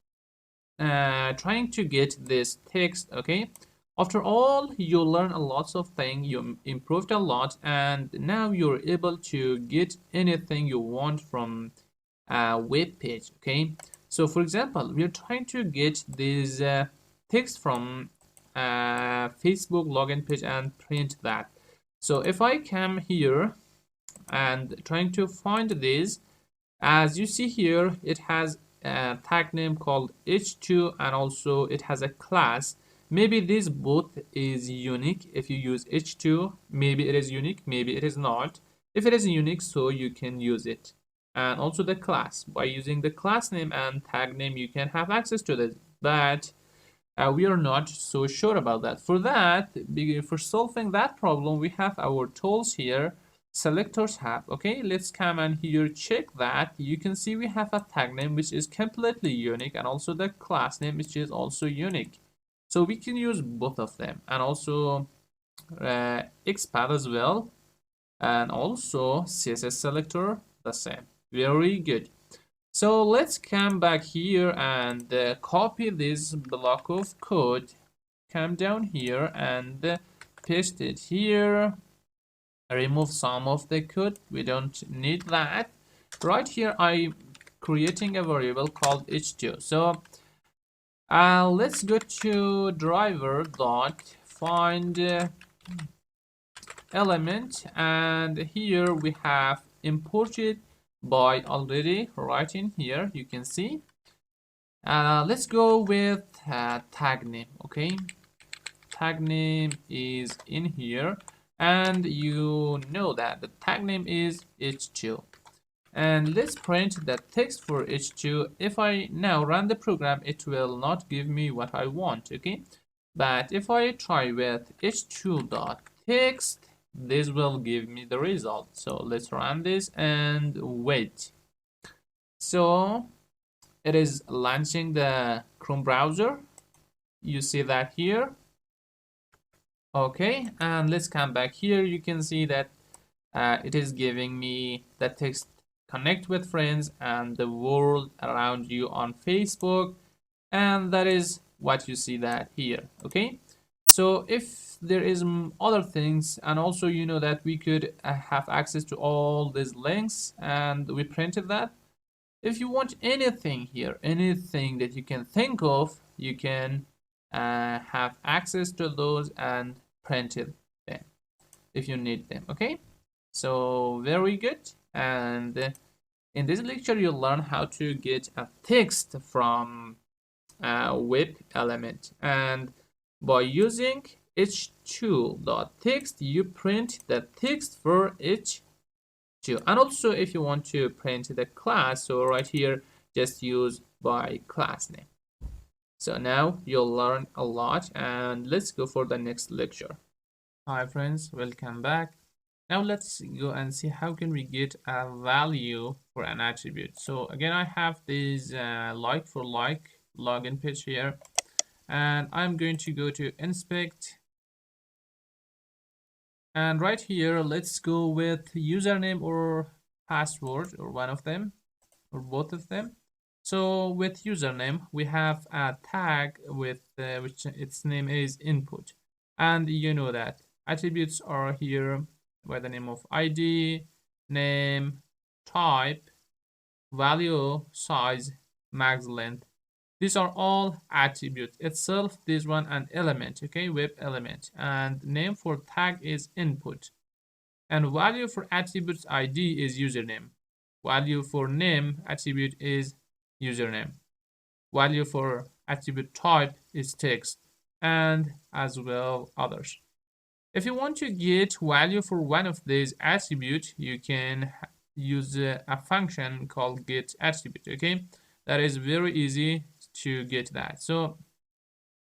trying to get this text. Okay, after all, you learn a lot of things, you improved a lot, and now you're able to get anything you want from a web page. Okay, so for example, we're trying to get this text from Facebook login page and print that. So if I come here and trying to find this, as you see here, it has a tag name called h2, and also it has a class. Maybe this both is unique. If you use h2, maybe it is unique, maybe it is not. If it is unique, so you can use it. And also the class, by using the class name and tag name you can have access to this, but we are not so sure about that. For that, for solving that problem, we have our tools here, selectors have. Okay, let's come and here check that. You can see we have a tag name which is completely unique, and also the class name which is also unique. So we can use both of them, and also XPath as well, and also CSS selector the same. Very good. So let's come back here and copy this block of code, come down here and paste it here, remove some of the code, we don't need that. Right here I'm creating a variable called h2. So let's go to driver dot find element, and here we have imported by already right in here. You can see let's go with tag name. Okay, tag name is in here, and you know that the tag name is h2. And let's print the text for h2. If I now run the program, it will not give me what I want, okay? But if I try with h2.text, this will give me the result. So let's run this and wait. So it is launching the Chrome browser. You see that here. Okay, and let's come back here. You can see that it is giving me the text connect with friends and the world around you on Facebook, and that is what you see that here. Okay, so if there is other things, and also you know that we could have access to all these links, and we printed that. If you want anything here, anything that you can think of, you can have access to those and print it them if you need them. Okay, so very good. And in this lecture you'll learn how to get a text from a web element, and by using h2.text you print the text for h2. And also if you want to print the class, so right here just use by class name. So now you'll learn a lot, and let's go for the next lecture. Hi friends, welcome back. Now let's go and see how can we get a value for an attribute. So again, I have this like for like login page here, and I'm going to go to inspect, and right here let's go with username or password, or one of them or both of them. So with username we have a tag with which its name is input, and you know that attributes are here by the name of ID, name, type, value, size, max length. These are all attributes itself. This one an element, okay, web element, and name for tag is input, and value for attributes ID is username. Value for name attribute is username. Value for attribute type is text, and as well others. If you want to get value for one of these attributes, you can use a function called get attribute, okay? That is very easy to get that. So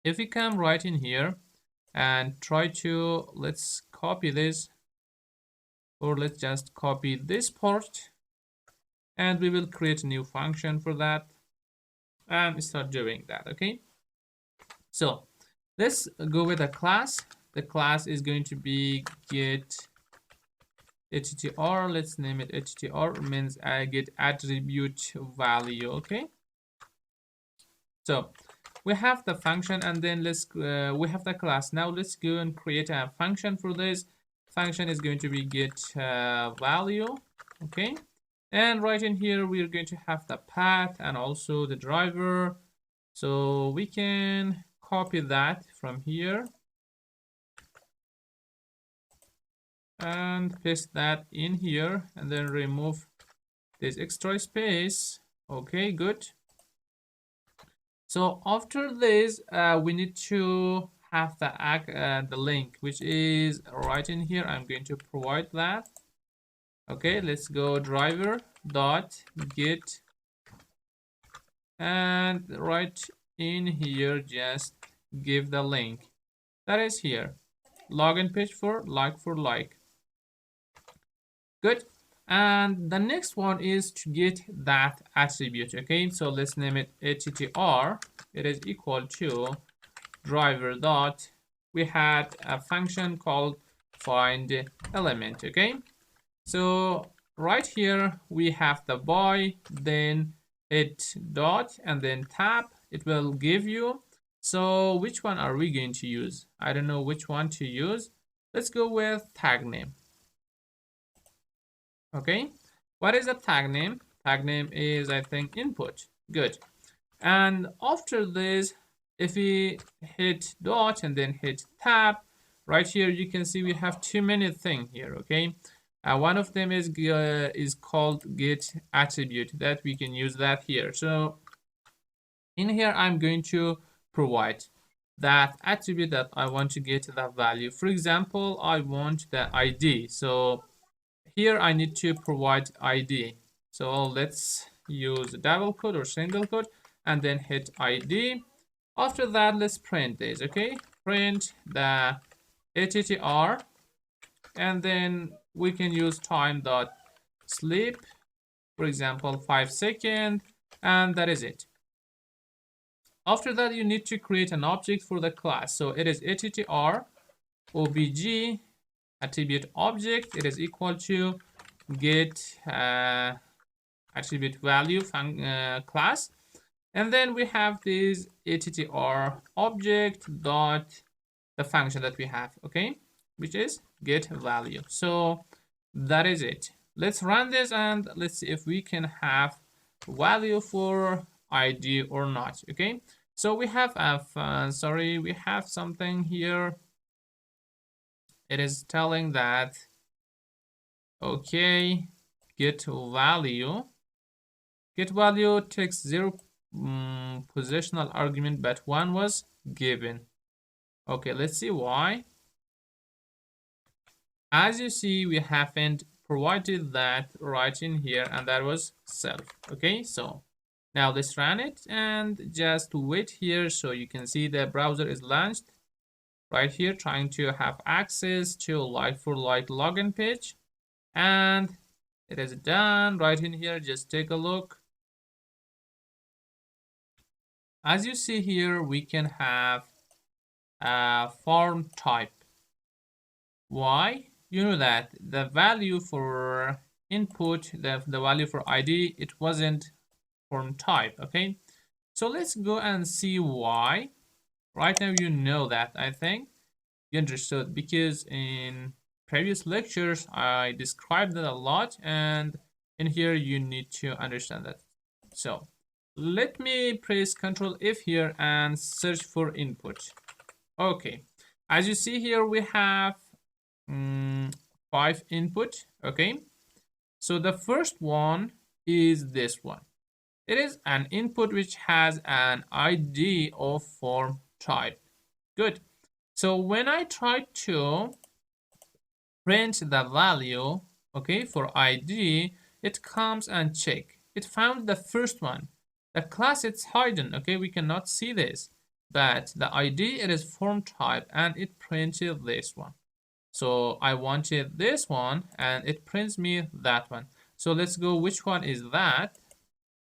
if we come right in here and try to, let's copy this, or let's just copy this part, and we will create a new function for that and start doing that, okay? So let's go with a class. The class is going to be get attr. Let's name it attr, means I get attribute value, okay? So we have the function, and then let's we have the class. Now let's go and create a function for this. Function is going to be get value, okay? And right in here we're going to have the path and also the driver. So we can copy that from here and paste that in here, and then remove this extra space. Okay, good. So after this we need to have the link, which is right in here. I'm going to provide that. Okay, let's go driver dot get, and right in here just give the link that is here, login page for like. Good. And the next one is to get that attribute, okay? So let's name it attr. It is equal to driver dot, we had a function called find element, okay? So right here we have the by, then hit dot, and then tap. It will give you. So which one are we going to use? I don't know which one to use. Let's go with tag name. Okay, what is a tag name? Tag name is, I think, input. Good. And after this, if we hit dot and then hit tab, right here you can see we have too many things here, okay? One of them is called get attribute, that we can use that here. So in here I'm going to provide that attribute that I want to get that value. For example, I want the ID. So here I need to provide ID. So let's use double quote or single quote and then hit ID. After that, let's print this, okay? Print the attr, and then we can use time dot sleep, for example, 5 seconds, and that is it. After that, you need to create an object for the class. So it is attr obj attribute object. It is equal to get attribute value class, and then we have this attr object dot the function that we have, okay, which is get value. So that is it. Let's run this and let's see if we can have value for ID or not. Okay, so we have we have something here. It is telling that, okay, get value takes 0 positional argument, but 1 was given. Okay, let's see why. As you see, we haven't provided that right in here, and that was self. Okay, so now let's run it and just wait here so you can see the browser is launched right here, trying to have access to like for like login page, and it is done right in here. Just take a look. As you see here, we can have a form type. Why? You know that the value for input, the value for ID, it wasn't form type, okay? So let's go and see why. Right now you know that, I think you understood, because in previous lectures I described that a lot, and in here you need to understand that. So let me press Ctrl F here and search for input. Okay, as you see here we have 5 input. Okay, so the first one is this one. It is an input which has an ID of form type. Good. So when I try to print the value, okay, for ID, it comes and check. It found the first one. The class it's hidden, okay, we cannot see this, but the ID, it is form type, and it printed this one. So I wanted this one, and it prints me that one. So let's go, which one is that?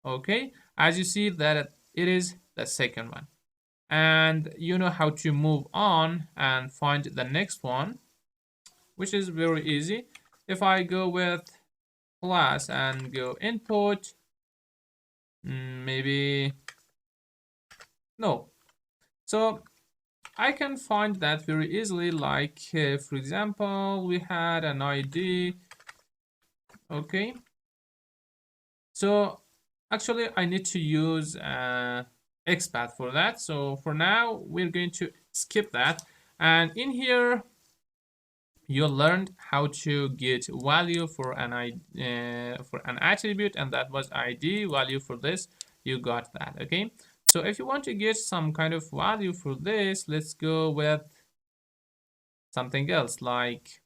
Okay, as you see that it is the second one. And you know how to move on and find the next one, which is very easy. If I go with class and go input, maybe no. So I can find that very easily, like for example, we had an ID. Okay, so actually I need to use XPath for that. So for now we're going to skip that, and in here you learned how to get value for an attribute, and that was ID value. For this you got that. Okay, so if you want to get some kind of value for this, let's go with something else, like,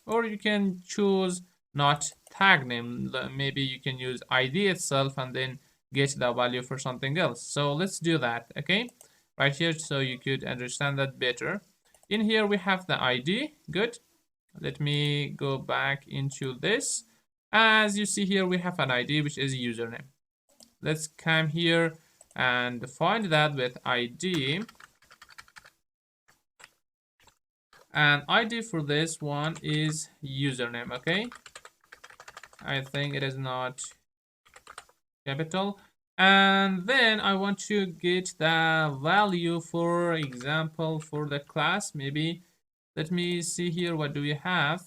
or you can choose not tag name. Maybe you can use ID itself and then get the value for something else. So let's do that. Okay, right here, so you could understand that better. In here we have the ID. Good. Let me go back into this. As you see here, we have an ID which is username. Let's come here and find that with ID, and ID for this one is username. Okay, I think it is not capital. And then I want to get the value, for example, for the class. Maybe let me see here, what do we have?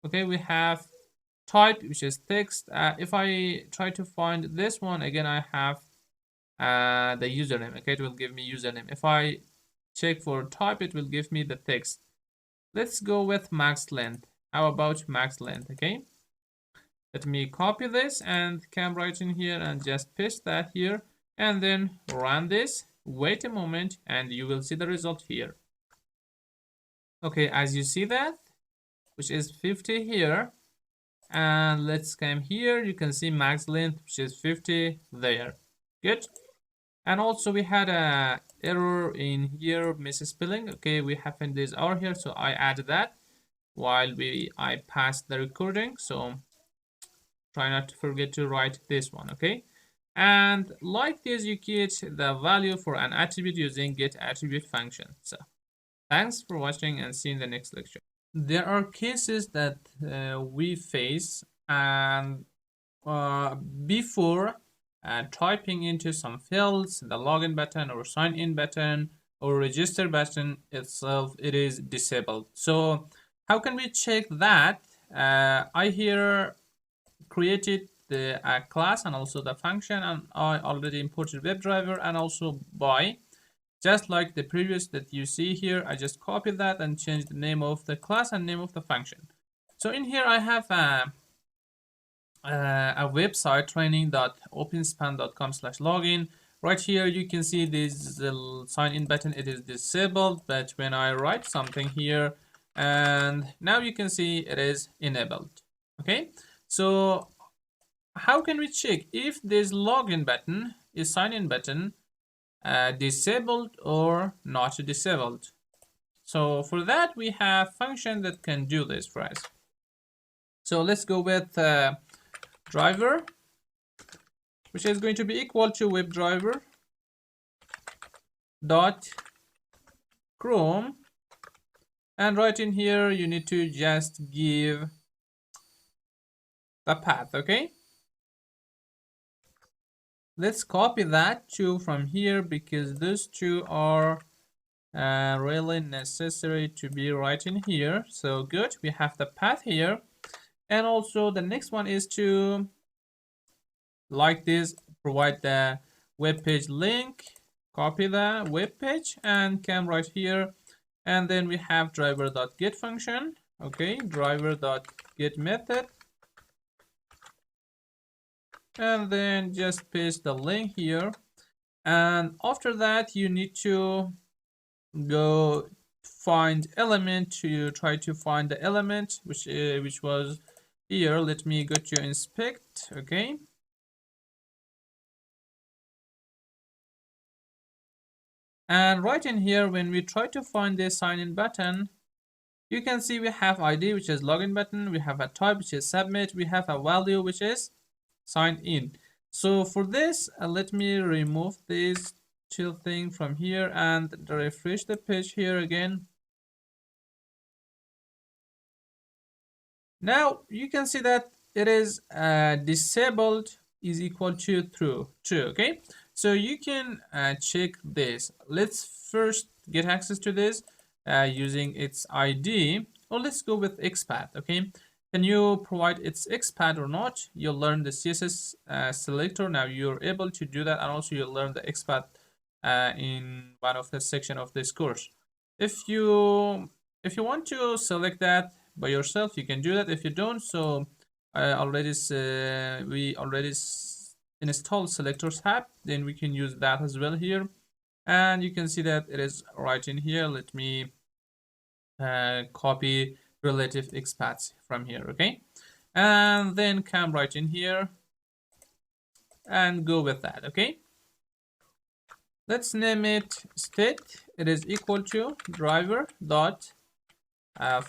Okay, we have type, which is text. If I try to find this one again, I have the username. Okay, it will give me username. If I check for type, it will give me the text. Let's go with max length. How about max length? Okay, let me copy this and come right in here and just paste that here, and then run this. wait a moment and you will see the result here. Okay, as you see that, which is 50 here, and let's come here, you can see max length, which is 50 there. Good. And also we had a error in here, misspelling. Okay, we haven't this hour here, so I added that while I passed the recording. So try not to forget to write this one. Okay, and like this, you get the value for an attribute using get attribute function. So thanks for watching and see you in the next lecture. There are cases that we face, and before typing into some fields, the login button or sign in button or register button itself, it is disabled. So how can we check that? I here created the class and also the function, and I already imported WebDriver and also by. Just like the previous that you see here, I just copied that and changed the name of the class and name of the function. So in here I have a website training.openspan.com/login. Right here you can see this sign in button, it is disabled, but when I write something here, and now you can see it is enabled. Okay, so how can we check if this login button is sign in button disabled or not disabled? So for that we have function that can do this for us. So let's go with driver, which is going to be equal to WebDriver dot Chrome, and right in here you need to just give the path. Okay, let's copy that two from here because those two are really necessary to be right in here. So good, we have the path here, and also the next one is to, like this, provide the web page link, copy the web page and come right here, and then we have driver.get function. Okay, driver.get method, and then just paste the link here, and after that you need to go find element to try to find the element which was here. Let me go to inspect. Okay, and right in here when we try to find the sign in button, you can see we have ID, which is login button, we have a type, which is submit, we have a value, which is sign in. So for this, let me remove this two thing from here and refresh the page here again. Now you can see that it is disabled is equal to true. Okay, so you can check this. Let's first get access to this using its ID, or let's go with XPath. Okay, can you provide its XPath or not? You'll learn the CSS selector. Now you're able to do that, and also you'll learn the XPath in one of the section of this course. If you want to select that by yourself, you can do that. If you don't, so we already installed selectors tab, then we can use that as well here, and you can see that it is right in here. Let me copy relative XPaths from here. Okay, and then come right in here and go with that. Okay, let's name it state. It is equal to driver dot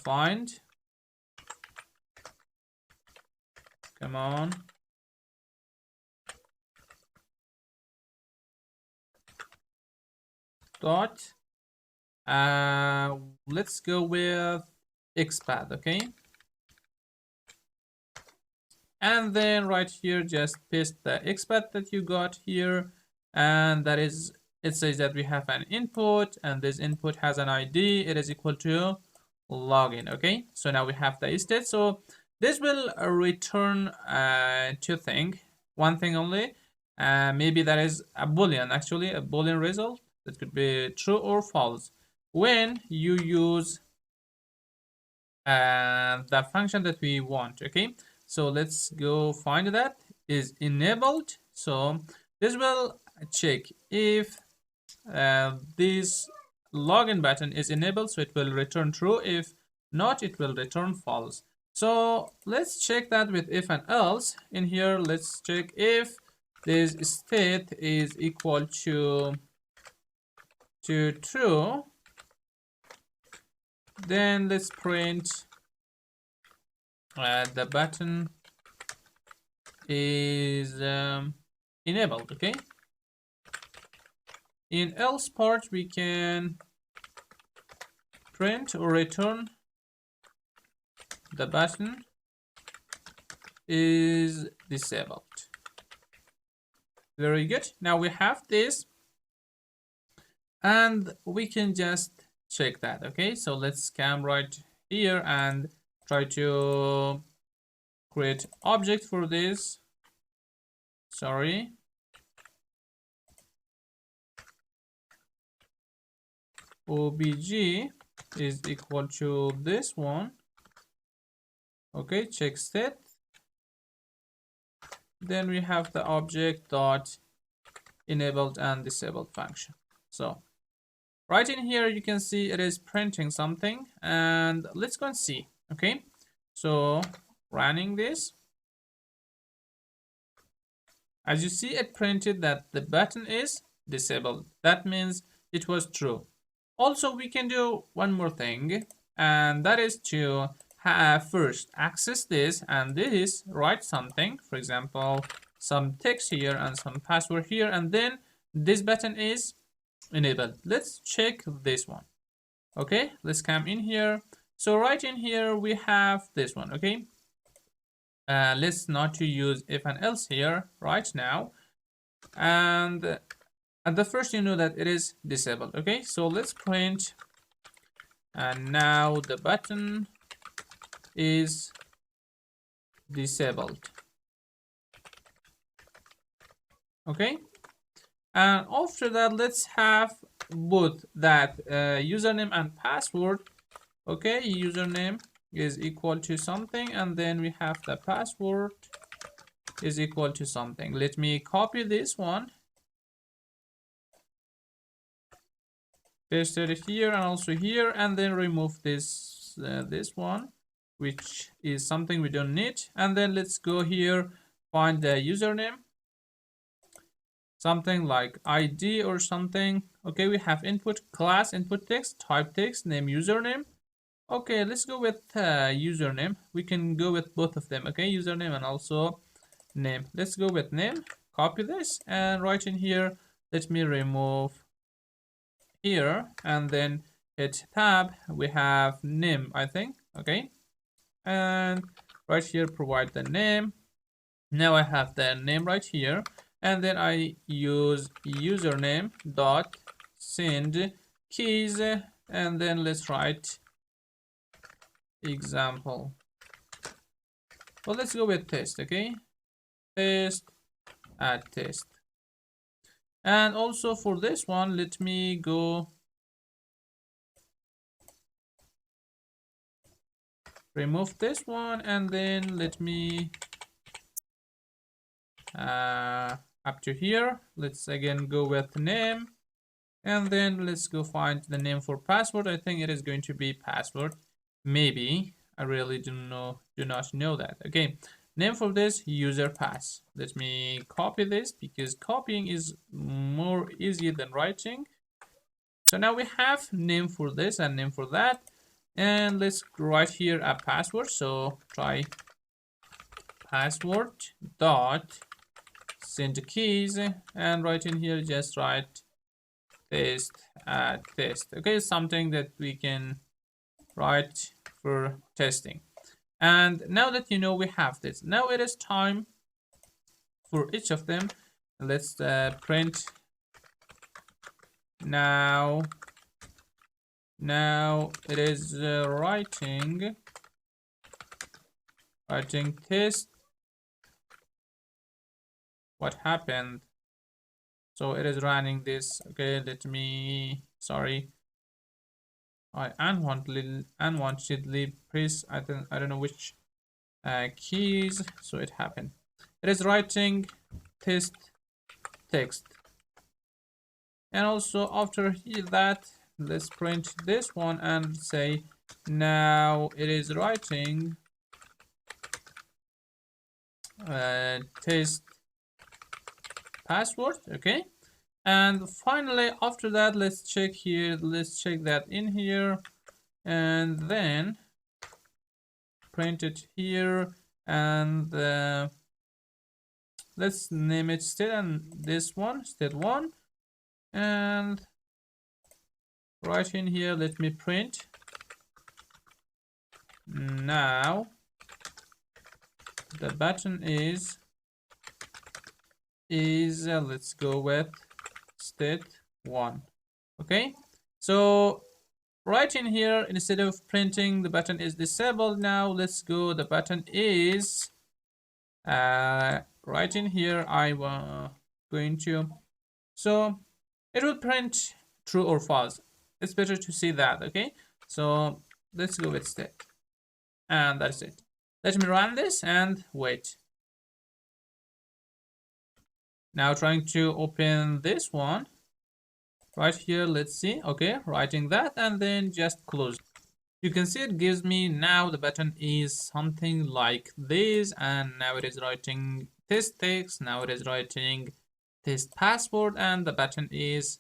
find, come on, dot let's go with XPath. Okay, and then right here just paste the XPath that you got here, and that is, it says that we have an input and this input has an ID, it is equal to login. Okay, so now we have the state. So this will return two things, one thing only, maybe that is a boolean, actually a boolean result that could be true or false when you use the function that we want. Okay, so let's go find that is enabled. So this will check if this login button is enabled, so it will return true. If not, it will return false. So let's check that with if and else. In here, let's check if this state is equal to true, then let's print the button is enabled. Okay, in else part we can print or return the button is disabled. Very good. Now we have this and we can just check that. Okay, so let's come right here and try to create object for this. Sorry, obj is equal to this one. Okay, check state. Then we have the object dot enabled and disabled function. So right in here you can see it is printing something, and let's go and see. Okay, so running this, as you see, it printed that the button is disabled. That means it was true. Also, we can do one more thing, and that is to first access this and this, write something, for example, some text here and some password here, and then this button is enabled. Let's check this one. Okay, let's come in here. So right in here we have this one. Okay, let's not to use if and else here right now, and at the first you know that it is disabled. Okay, so let's print, and now the button is disabled. Okay, and after that let's have both that username and password. Okay, username is equal to something, and then we have the password is equal to something. Let me copy this one, paste it here and also here, and then remove this this one, which is something we don't need. And then let's go here, find the username, something like ID or something. Okay, we have input class, input text, type text, name, username. Okay, let's go with username. We can go with both of them. Okay, username and also name. Let's go with name. Copy this and right in here, let me remove here and then hit tab. We have name, I think. Okay, and right here provide the name. Now I have the name right here, and then I use username dot send keys, and then let's write example. Well, let's go with test. Okay, test, add test. And also for this one, let me go remove this one, and then let me up to here. Let's again go with name, and then let's go find the name for password. I think it is going to be password, maybe. I really do not know that. Okay, name for this, user pass. Let me copy this because copying is more easier than writing. So now we have name for this and name for that, and let's write here a password. So try password dot send keys, and right in here just write test, add test. Okay, something that we can write for testing. And now that you know we have this, now it is time for each of them. Let's print now it is writing test. What happened? So it is running this. Okay, let me, sorry, I unwantedly press I don't know which keys, so it happened. It is writing test text. And also after that, let's print this one and say now it is writing test password. Okay, and finally after that, let's check here, let's check that in here, and then print it here, and let's name it state, and this one state 1, and right in here let me print now the button is let's go with state 1. Okay, so right in here, instead of printing the button is disabled, now let's go the button is right in here I going to, so it will print true or false. It's better to see that. Okay, so let's go with state, and that's it. Let me run this and wait. Now trying to open this one right here, let's see. Okay, writing that and then just close. You can see it gives me now the button is something like this, and now it is writing test text, now it is writing test password, and the button is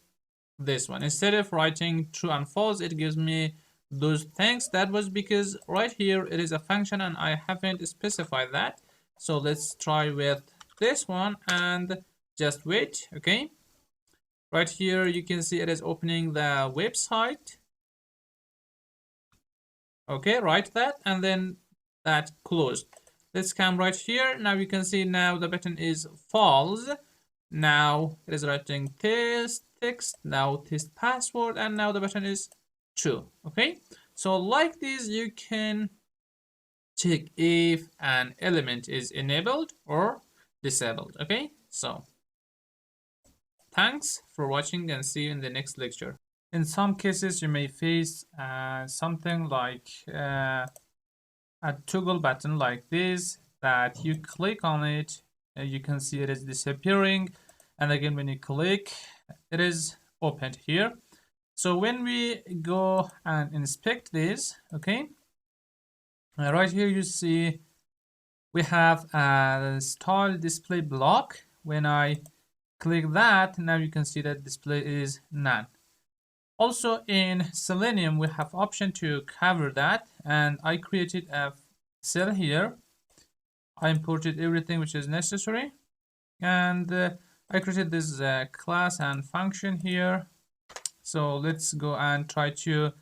this one. Instead of writing true and false, it gives me those things. That was because right here it is a function and I haven't specified that. So let's try with this one and just wait. Okay, right here you can see it is opening the website. Okay, write that and then that closed. Let's come right here. Now you can see now the button is false. Now it is writing test text, now test password, and now the button is true. Okay, so like this you can check if an element is enabled or disabled. Okay, so thanks for watching and see you in the next lecture. In some cases you may face something like a toggle button like this, that you click on it and you can see it is disappearing, and again when you click it is opened here. So when we go and inspect this, okay, right here you see we have a style display block. When I click that, now you can see that display is none. Also in Selenium we have option to cover that, and I created a cell here. I imported everything which is necessary, and I created this class and function here. So let's go and try to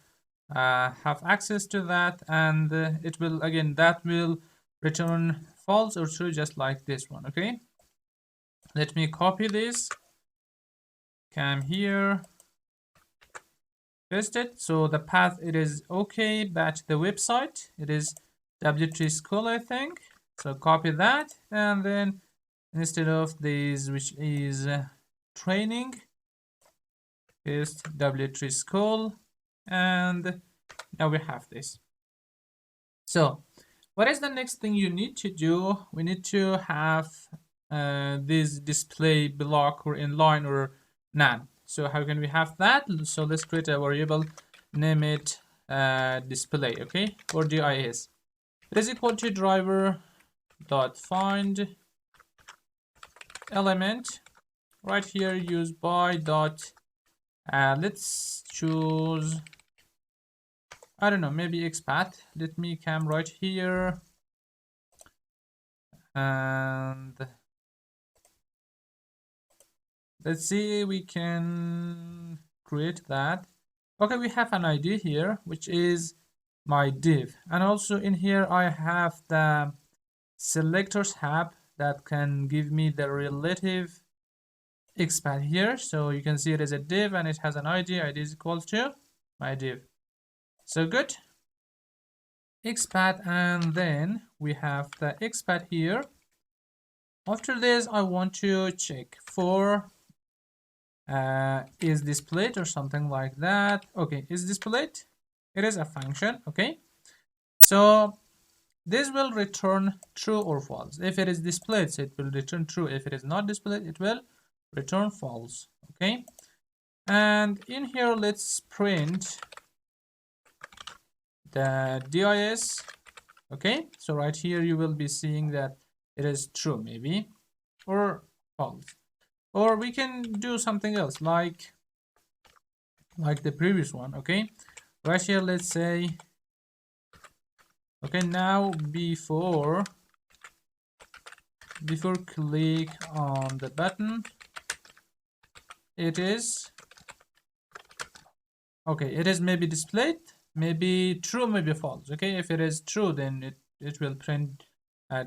have access to that, and it will again that will return false or true, just like this one. Okay, let me copy this, come here, paste it. So the path it is okay, but the website it is W3 school, I think. So copy that, and then instead of this which is training, paste W3 school, and now we have this. So what is the next thing you need to do? We need to have this display block or inline or none. So how can we have that? So let's create a variable, name it display, okay, or dis. It is equal to driver dot find element. Right here use by dot let's choose, I don't know, maybe XPath. Let me come right here and let's see, we can create that. Okay, we have an ID here which is my div, and also in here I have the selectors tab that can give me the relative XPath here. So you can see it as a div and it has an ID is equal to my div. So good, XPath, and then we have the XPath here. After this I want to check for is displayed or something like that. Okay, is displayed, it is a function. Okay, so this will return true or false. If it is displayed, so it will return true. If it is not displayed, it will return false. Okay, And in here, let's print the dis. Okay, so right here you will be seeing that it is true, maybe, or false. Or we can do something else, like the previous one. Okay, right here, let's say, okay, now before click on the button, it is okay, it is maybe displayed, maybe true, maybe false. Okay, if it is true, then it will print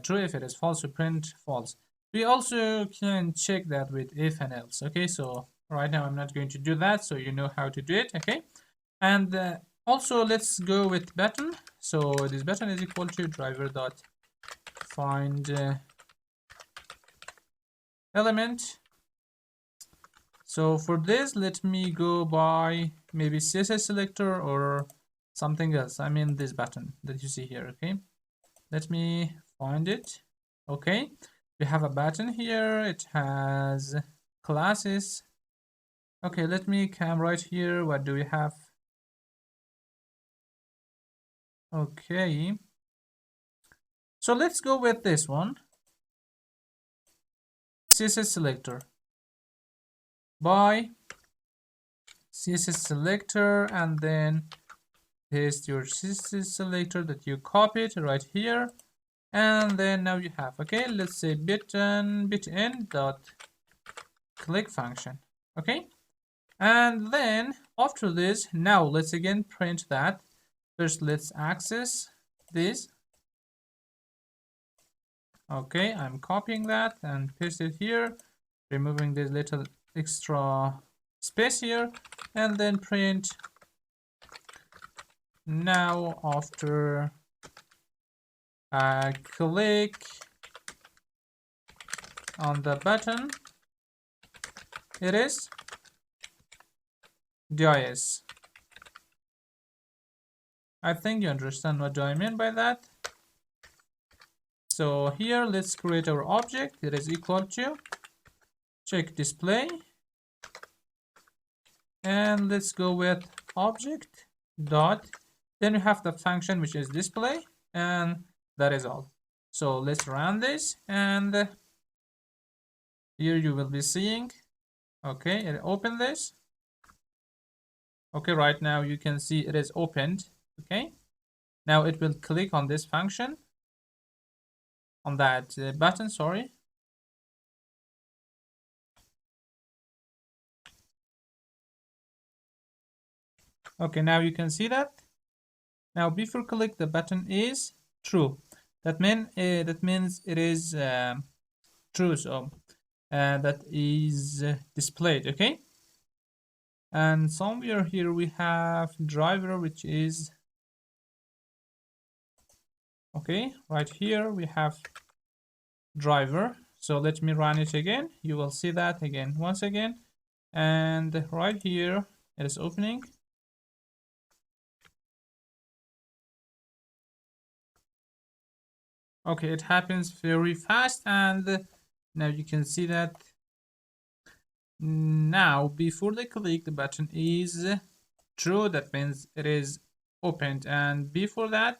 true. If it is false, it print false. We also can check that with if and else. Okay, so right now I'm not going to do that, so you know how to do it. Okay, and also let's go with button. So this button is equal to driver dot find element. So for this, let me go by maybe CSS selector or something else. I mean this button that you see here. Okay, let me find it. Okay, we have a button here. It has classes. Okay, let me come right here. What do we have? Okay, so let's go with this one. CSS selector. By CSS selector, and then paste your CSS selector that you copied right here, and then now you have, okay, let's say button in dot click function. Okay, and then after this, now let's again print that. First, let's access this. Okay, I'm copying that and paste it here, removing this little extra space here, and then print now after I click on the button, it is dis. I think you understand what do I mean by that. So here, let's create our object. It is equal to check display, and let's go with object dot, then we have the function which is display, and that is all. So let's run this, and here you will be seeing, okay, and open this. Okay, right now you can see it is opened. Okay, now it will click on this function, on that button, sorry. Okay, now you can see that. Now before click, the button is true. That means it is true. So that is displayed. Okay. And somewhere here we have driver, which is okay. Right here we have driver. So let me run it again. You will see that again once again. And right here it is opening. Okay, it happens very fast, and now you can see that now before they click, the button is true. That means it is opened, and before that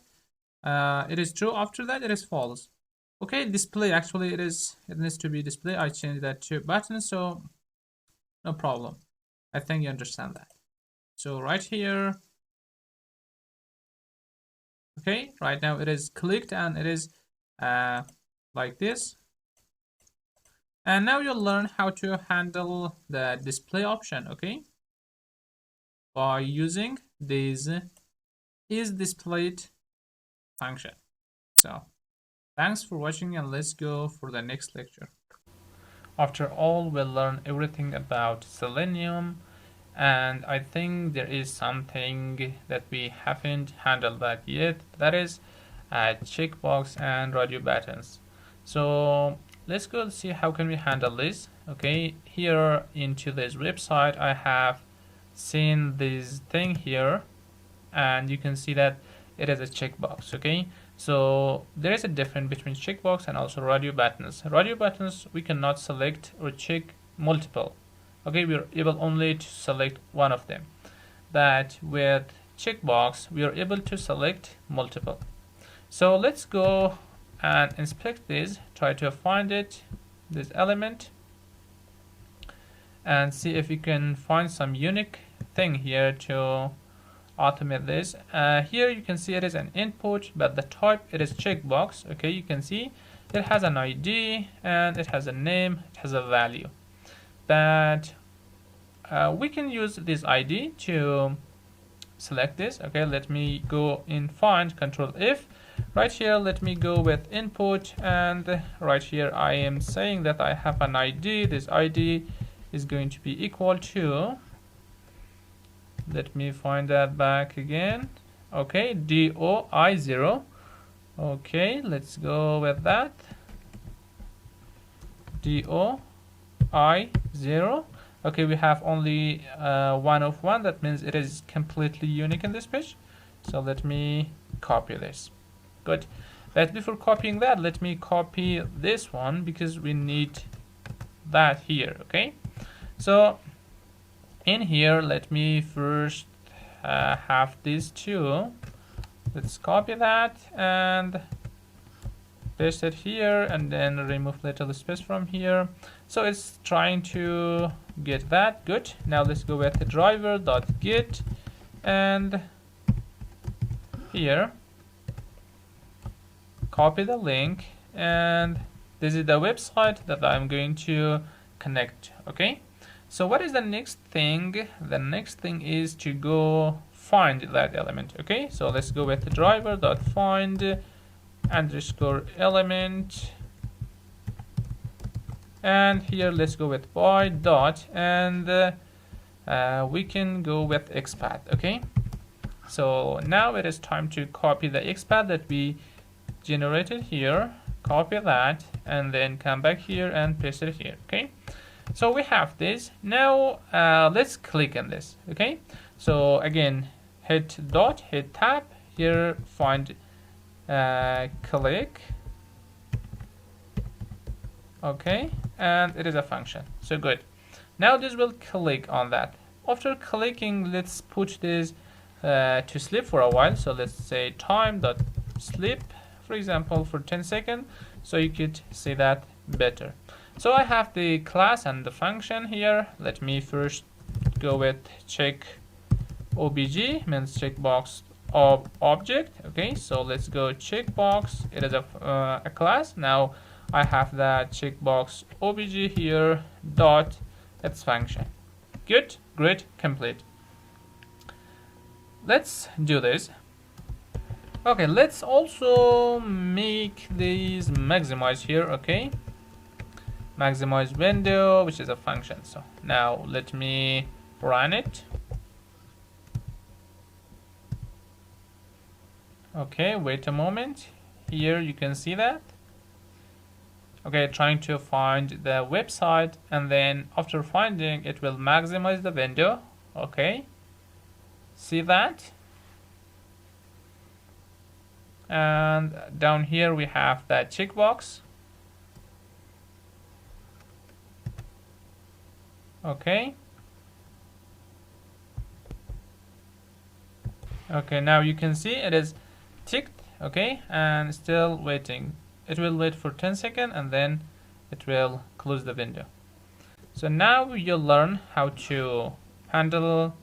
it is true. After that it is false. Okay, display, actually it needs to be display. I changed that to button, so no problem. I think you understand that. So right here, okay, right now it is clicked and it is like this. And now you'll learn how to handle the display option, okay, by using this is displayed function. So thanks for watching, and let's go for the next lecture. After all, we'll learn everything about Selenium, and I think there is something that we haven't handled that yet, that is checkbox and radio buttons. So let's go see how can we handle this. Okay, here into this website I have seen this thing here, and you can see that it is a checkbox. Okay, so there is a difference between checkbox and also radio buttons. Radio buttons, we cannot select or check multiple. Okay, we're able only to select one of them. But with checkbox, we are able to select multiple. So let's go and inspect this, try to find it, this element, and see if we can find some unique thing here to automate this. Here you can see it is an input, but the type it is checkbox. Okay, you can see it has an ID and it has a name, it has a value. But we can use this ID to select this. Okay, let me go in find, Control F. Right here, let me go with input, and right here I am saying that I have an ID. This ID is going to be equal to, let me find that back again. Okay, DOI0. Okay, let's go with that. DOI0. Okay, we have only one of one. That means it is completely unique in this page. So let me copy this. Good. But before copying that, let me copy this one because we need that here. Okay. So in here, let me first have these two. Let's copy that and paste it here, and then remove little space from here. So it's trying to get that. Good. Now let's go with the driver.git, and here copy the link, and this is the website that I'm going to connect. Okay, so what is the next thing? The next thing is to go find that element. Okay, so let's go with the driver.find underscore element, and here let's go with by dot, and we can go with XPath. Okay, so now it is time to copy the XPath that we generated here, copy that, and then come back here and paste it here. Okay, so we have this. Now let's click on this. Okay, so again, hit dot, hit tab here, find click. Okay, and it is a function. So good. Now this will click on that. After clicking, let's put this to sleep for a while. So let's say time.sleep, for example, for 10 seconds, so you could see that better. So I have the class and the function here. Let me first go with check obj, means checkbox of object. Okay, so let's go checkbox. It is a class. Now I have that checkbox obj here dot its function. Good, great, complete. Let's do this. Okay, let's also make these maximize here. Okay, maximize window, which is a function. So now let me run it. Okay, wait a moment. Here you can see that. Okay, trying to find the website, and then after finding it will maximize the window. Okay, see that? And down here we have that checkbox. Okay. Okay, now you can see it is ticked. Okay, and still waiting. It will wait for 10 seconds and then it will close the window. So now you'll learn how to handle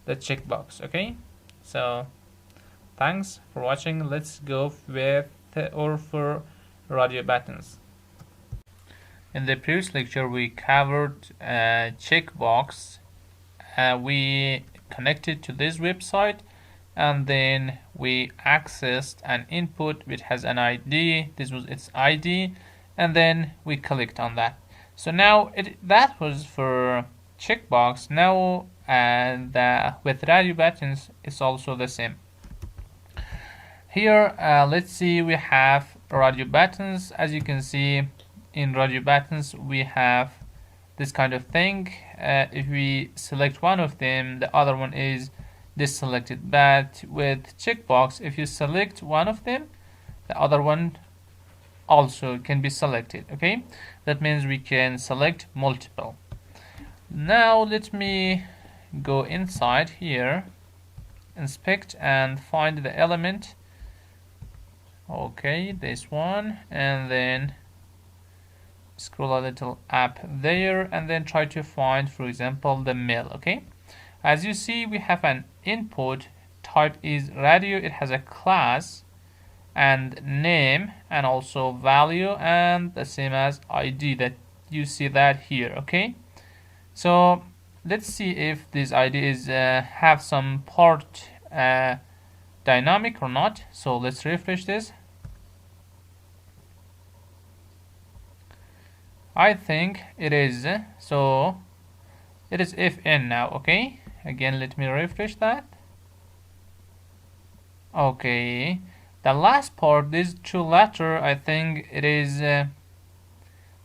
the checkbox. Okay, so thanks for watching. Let's go with or for radio buttons. In the previous lecture, we covered checkbox. We connected to this website, and then we accessed an input which has an ID. This was its ID, and then we clicked on that. So now that was for checkbox. Now with radio buttons, it's also the same. Here, let's see, we have radio buttons. As you can see, in radio buttons, we have this kind of thing. If we select one of them, the other one is deselected. But with checkbox, if you select one of them, the other one also can be selected. Okay, that means we can select multiple. Now let me go inside here, inspect and find the element. Okay, this one, and then scroll a little up there and then try to find, for example, the mail. Okay, as you see, we have an input type is radio. It has a class and name and also value and the same as ID that you see that here. Okay, so let's see if this ID is have some part dynamic or not. So let's refresh this. I think it is, so it is if in now. Okay, again let me refresh that. Okay, the last part, this two letter, I think it is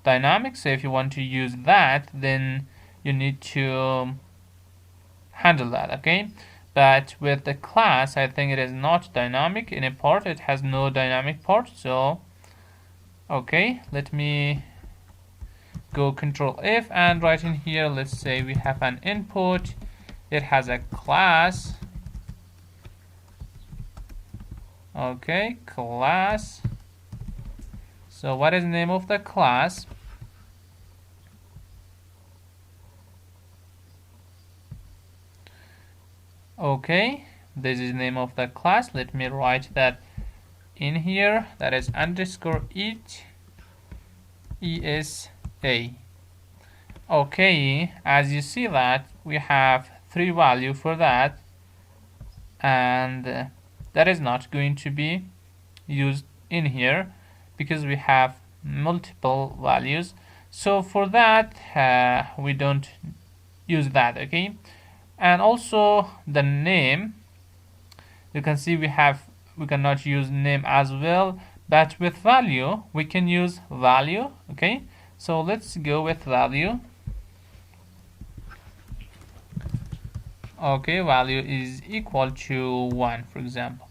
dynamic. So if you want to use that, then you need to handle that. Okay, but with the class, I think it is not dynamic. In a part, it has no dynamic part. So okay, let me go Control F and right in here, let's say we have an input. It has a class. Okay, class. So what is the name of the class? Okay, this is the name of the class. Let me write that in here. That is underscore it ESA. Okay, as you see that we have 3 value for that, and that is not going to be used in here because we have multiple values. So for that we don't use that. Okay, and also the name, you can see we cannot use name as well, but with value we can use value. Okay, so let's go with value. Okay, value is equal to 1, for example.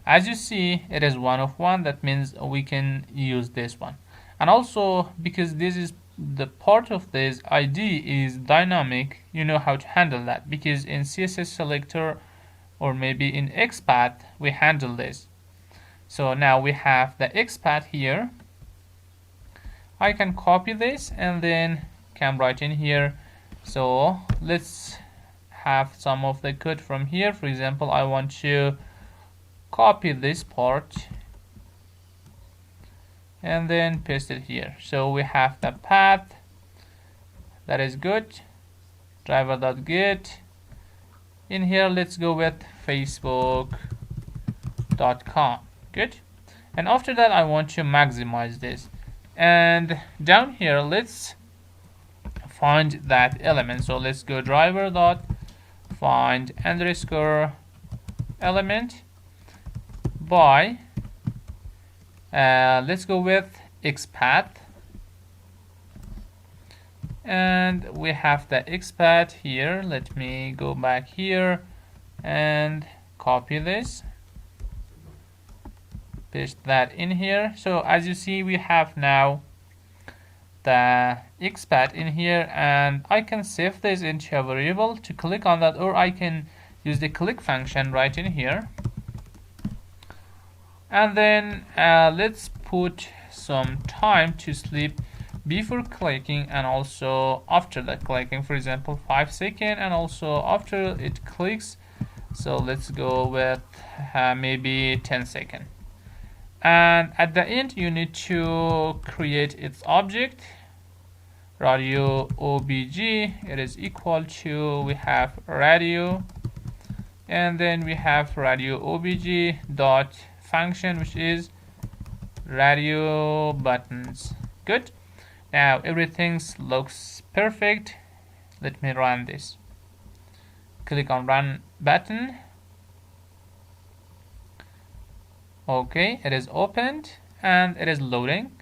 As you see, it is 1 of 1. That means we can use this one. And also, because this is the part of this ID is dynamic, you know how to handle that, because in CSS selector or maybe in XPath we handle this. So now we have the XPath here. I can copy this and then come right in here. So let's have some of the code from here. For example, I want to copy this part and then paste it here. So we have the path. That is good. Driver.get. In here, let's go with facebook.com. Good. And after that, I want to maximize this. And down here, let's find that element. So let's go driver.find underscore element by let's go with XPath, and we have the XPath here. Let me go back here and copy this, paste that in here. So as you see, we have now the XPath in here, and I can save this into a variable to click on that, or I can use the click function right in here. And then let's put some time to sleep before clicking and also after the clicking. For example, 5 seconds, and also after it clicks. So let's go with maybe 10 seconds. And at the end, you need to create its object, radio obj. It is equal to, we have radio, and then we have radio obj dot function, which is radio buttons. Good. Now everything looks perfect. Let me run this. Click on run button. Okay, it is opened and it is loading.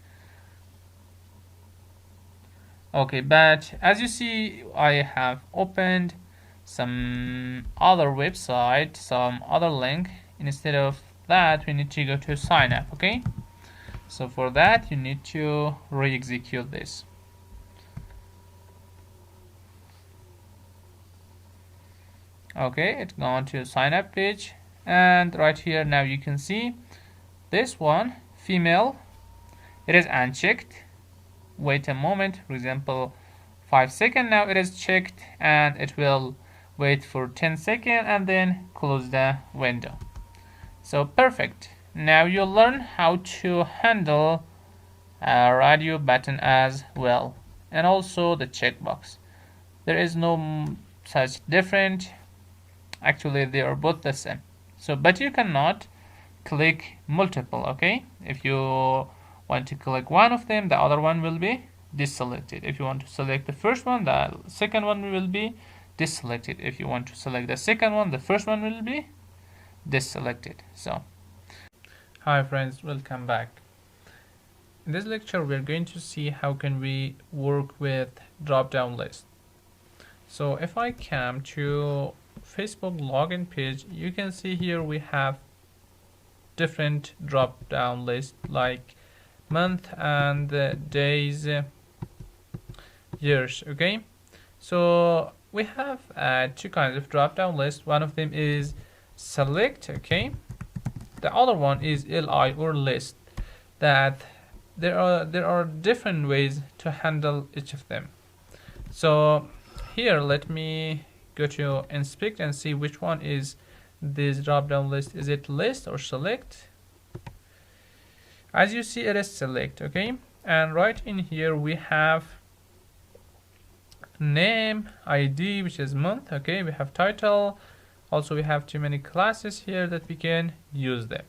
Okay, but as you see, I have opened some other website, some other link. Instead of that, we need to go to sign up. Okay, so for that you need to re-execute this. Okay, it's gone to sign up page, and right here now you can see this one, female, it is unchecked. Wait a moment, for example 5 seconds. Now it is checked, and it will wait for 10 seconds and then close the window. So perfect. Now you learn how to handle a radio button as well, and also the checkbox. There is no such different. Actually, they are both the same. So, but you cannot click multiple. Okay, if you want to click one of them, the other one will be deselected. If you want to select the first one, the second one will be deselected. If you want to select the second one, the first one will be deselected. So, hi friends, welcome back. In this lecture, we're going to see how can we work with drop-down list. So if I come to Facebook login page, you can see here we have different drop-down lists like month and days, years. Okay, so we have two kinds of drop-down lists. One of them is select. Okay, the other one is li or list. That there are different ways to handle each of them. So here let me go to inspect and see which one is this drop down list. Is it list or select? As you see, it is select. Okay, and right in here we have name, id, which is month. Okay, we have title, also we have too many classes here that we can use them.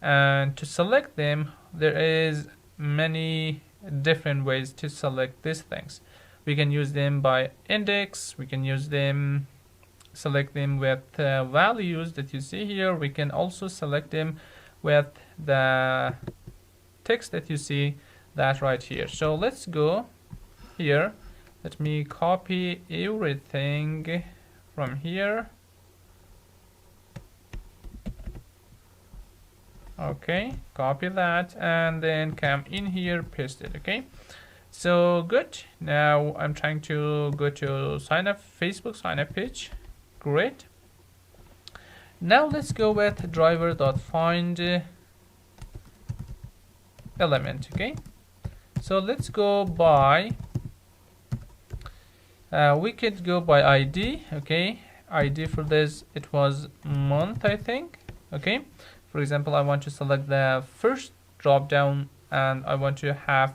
And to select them, there is many different ways to select these things. We can use them by index, we can use them, select them with values that you see here. We can also select them with the text that you see that right here. So let's go here. Let me copy everything from here. Okay, copy that and then come in here, paste it. Okay, so good. Now I'm trying to go to sign up, Facebook sign up page. Great. Now let's go with driver.find element. Okay, so let's go by we could go by id. Okay, id for this, it was month, I think. Okay, for example, I want to select the first drop down and I want to have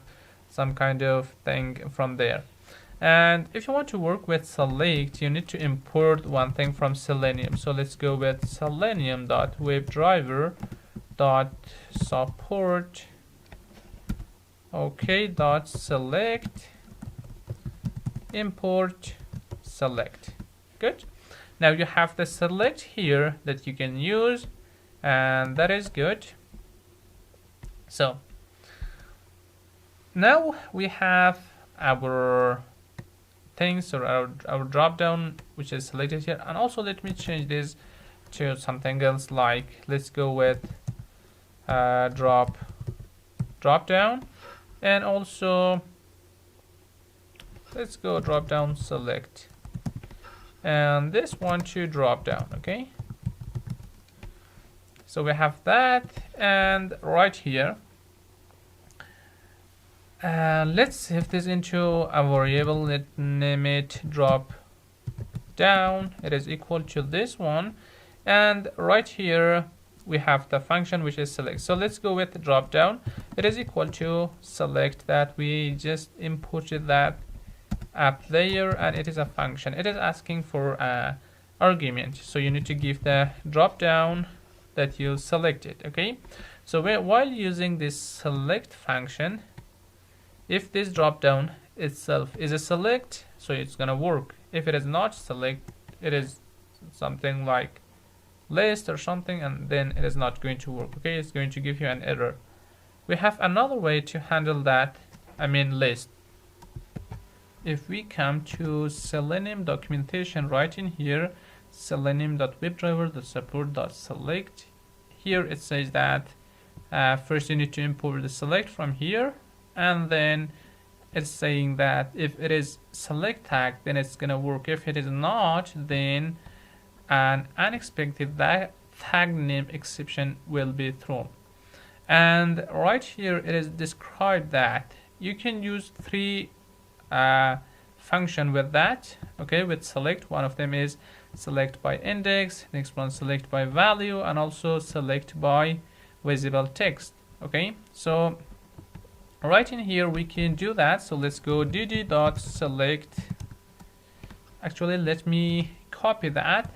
some kind of thing from there. And if you want to work with select, you need to import one thing from Selenium. So let's go with selenium.webdriver.support. Okay, dot select, import select. Good. Now you have the select here that you can use, and that is good. So now we have our things, or our drop down, which is selected here. And also let me change this to something else, like let's go with drop down, and also let's go drop down select, and this one to drop down. Okay, so we have that. And right here let's save this into a variable. Let name it drop down. It is equal to this one, and right here we have the function which is select. So let's go with the drop down. It is equal to select, that we just imported that app layer, and it is a function. It is asking for a argument, so you need to give the drop down that you selected. Okay, so while using this select function, if this drop down itself is a select, so it's gonna work. If it is not select, it is something like list or something, and then it is not going to work. Okay, it's going to give you an error. We have another way to handle that, I mean list. If we come to Selenium documentation, right in here, selenium.webdriver.support.select, here it says that first you need to import the select from here, and then it's saying that if it is select tag, then it's gonna work. If it is not, then an unexpected tag name exception will be thrown. And right here it is described that you can use three function with that, okay, with select. One of them is select by index, next one select by value, and also select by visible text. Okay, so right in here we can do that. So let's go dd.select. Actually, let me copy that.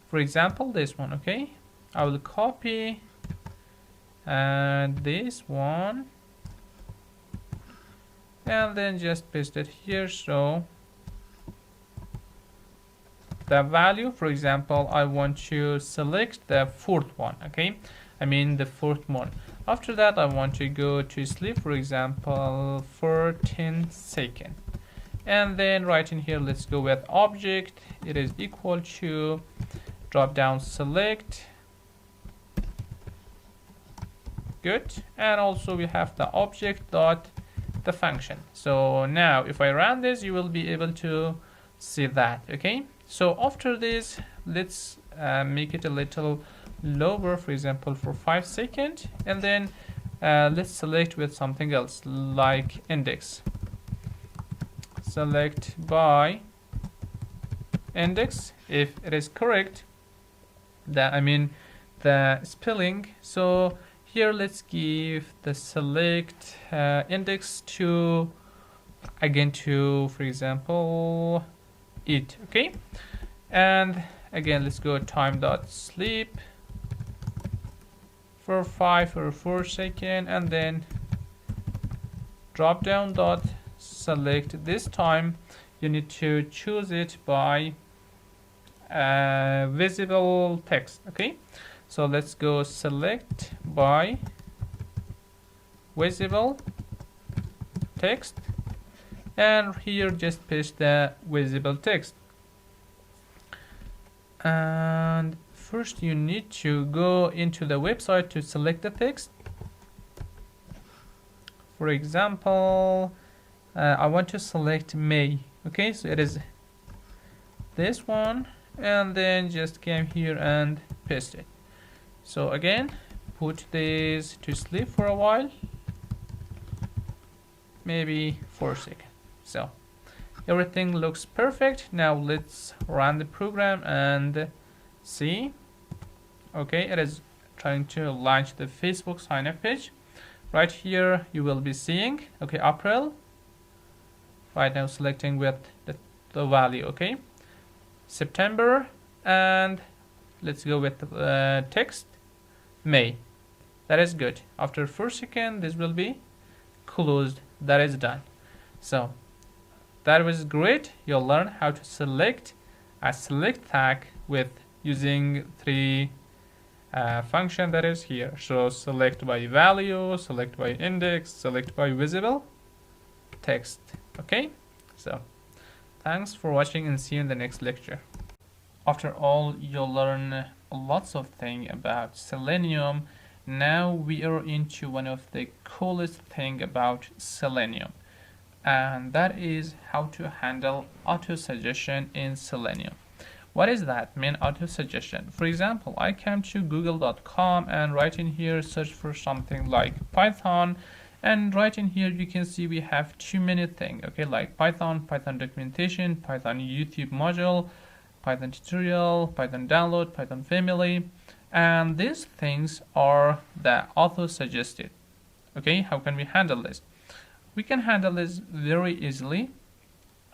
For example, this one. Okay, I will copy and this one and then just paste it here. So the value, for example, I want to select the fourth one. Okay, I mean the fourth one. After that I want to go to sleep, for example, for 10 seconds. And then right in here let's go with object. It is equal to drop down select. Good. And also we have the object dot the function. So now if I run this, you will be able to see that. Okay, so after this, let's make it a little lower, for example, for 5 seconds, and then let's select with something else like index. Select by index if it is correct, that I mean the spelling. So here let's give the select index to, again, to, for example, it. Okay, and again let's go time dot sleep for 5 or 4 seconds, and then drop down dot select. This time you need to choose it by visible text. Okay, so let's go select by visible text, and here just paste the visible text. And first you need to go into the website to select the text. For example, I want to select May. Okay, so it is this one, and then just came here and paste it. So again, put this to sleep for a while, maybe 4 seconds. So everything looks perfect. Now let's run the program and see. Okay, it is trying to launch the Facebook sign up page. Right here you will be seeing, okay, April. Right now selecting with the value. Okay, September, and let's go with the text May. That is good. After 4 seconds this will be closed. That is done. So that was great. You'll learn how to select a select tag with using three function that is here. So select by value, select by index, select by visible text. Okay, so thanks for watching and see you in the next lecture. After all, you'll learn lots of things about Selenium. Now we are into one of the coolest thing about Selenium, and that is how to handle auto suggestion in Selenium. What is that mean, auto suggestion? For example, I come to google.com and right in here search for something like Python, and right in here you can see we have too many things, okay, like Python documentation, Python YouTube module, Python tutorial, Python download, Python family, and these things are the auto suggested. Okay, how can we handle this? We can handle this very easily.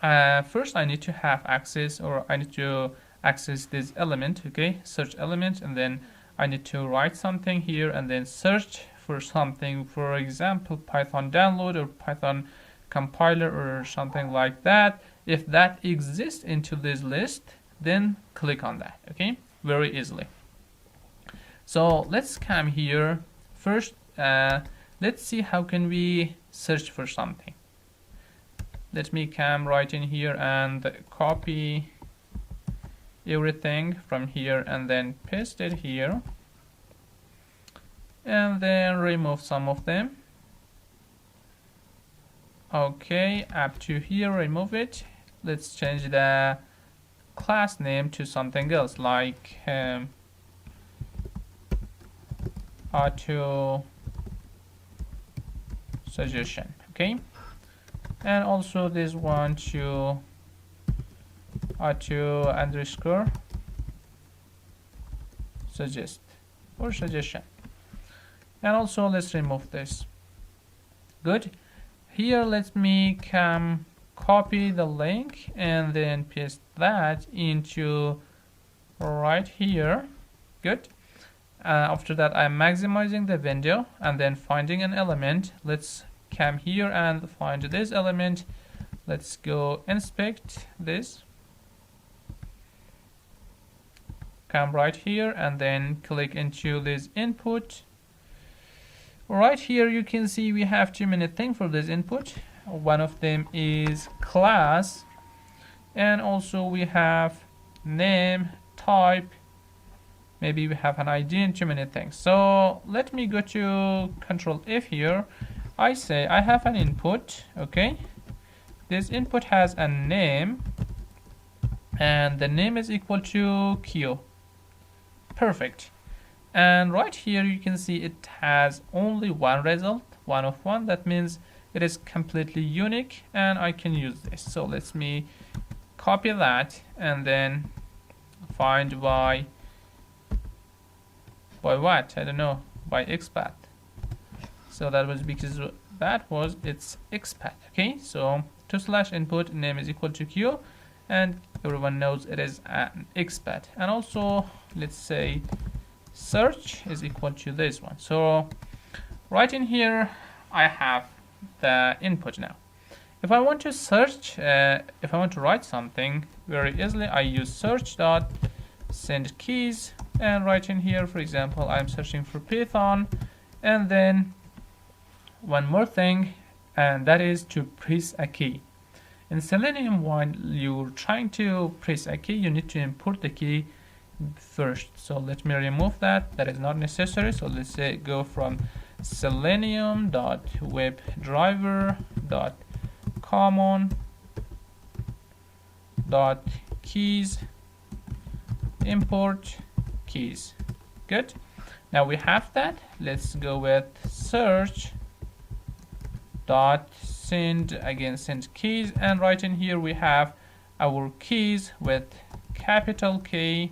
First I need to have access, or I need to access this element, okay, search element, and then I need to write something here and then search for something, for example Python download or Python compiler or something like that. If that exists into this list, then click on that. Okay, very easily. So let's come here first. Let's see how can we search for something. Let me come right in here and copy everything from here and then paste it here, and then remove some of them. Okay, up to here, remove it. Let's change the class name to something else, like auto suggestion. Okay, and also this one to auto underscore suggest or suggestion. And also let's remove this. Good. Here let me copy the link and then paste that into right here. Good. After that, I'm maximizing the window and then finding an element. Let's come here and find this element. Let's go inspect this. Come right here and then click into this input. Right here you can see we have two many things for this input. One of them is class, and also we have name, type, maybe we have an ID, and too many things. So let me go to Control F here. I say I have an input. Okay, this input has a name and the name is equal to Q. Perfect. And right here you can see it has only one result, 1 of 1. That means it is completely unique and I can use this. So let me copy that and then find by what? I don't know, by XPath. So that was because that was its XPath. Okay, so /input name is equal to Q, and everyone knows it is an XPath. And also let's say search is equal to this one. So right in here I have the input now. If I want to search, if I want to write something very easily, I use search dot send keys, and right in here, for example, I'm searching for Python, and then one more thing, and that is to press a key. In Selenium, when you're trying to press a key, you need to import the key first. So let me remove that. That is not necessary. So let's say go from selenium.webdriver.common.keys import keys. Good. Now we have that. Let's go with search dot send keys, and right in here we have our keys with capital K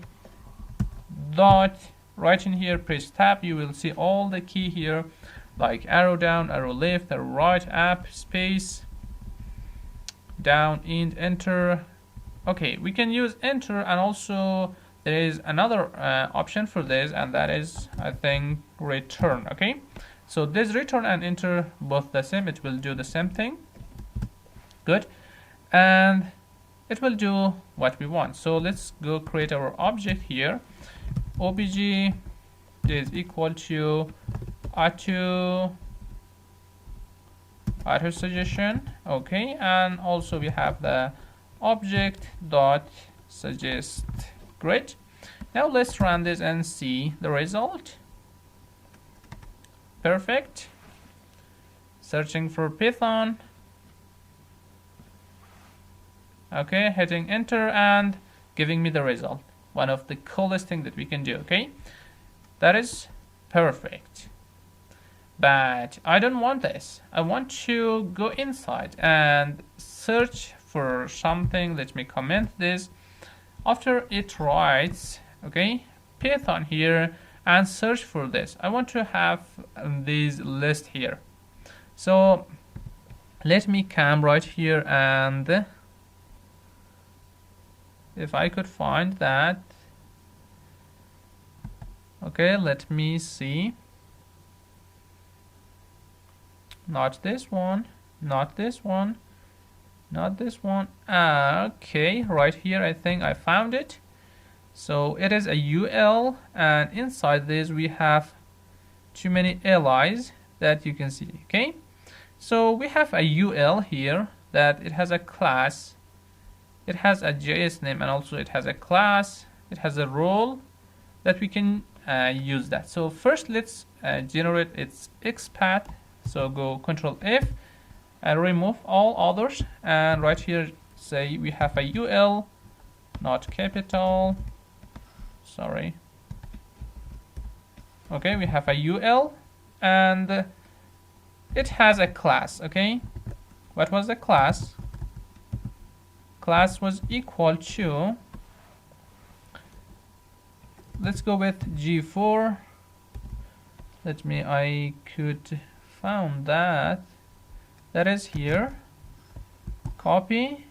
dot. Right in here press tab, you will see all the key here, like arrow down, arrow left, arrow right, up, space, down, end, enter. Okay, we can use enter, and also there is another option for this, and that is, I think, return. Okay, so this return and enter both the same, it will do the same thing. Good. And it will do what we want. So let's go create our object here. Obj is equal to auto suggestion. Okay, and also we have the object dot suggest. Great. Now let's run this and see the result. Perfect. Searching for Python. Okay, hitting enter and giving me the result. One of the coolest things that we can do. Okay, that is perfect. But I don't want this. I want to go inside and search for something. Let me comment this. After it writes, okay, Python here, and search for this, I want to have this list here. So let me come right here, and if I could find that. Okay, let me see. Not this one, not this one, not this one. Okay, right here I think I found it. So it is a UL, and inside this we have too many LIs that you can see. Okay, so we have a UL here that it has a class, it has a JS name, and also it has a class, it has a role that we can use that. So first let's generate its XPath. So go Control F and remove all others, and right here say we have a UL not capital, sorry. Okay, we have a UL and it has a class. Okay, what was the class? Class was equal to, let's go with G4. I could found that is here, copy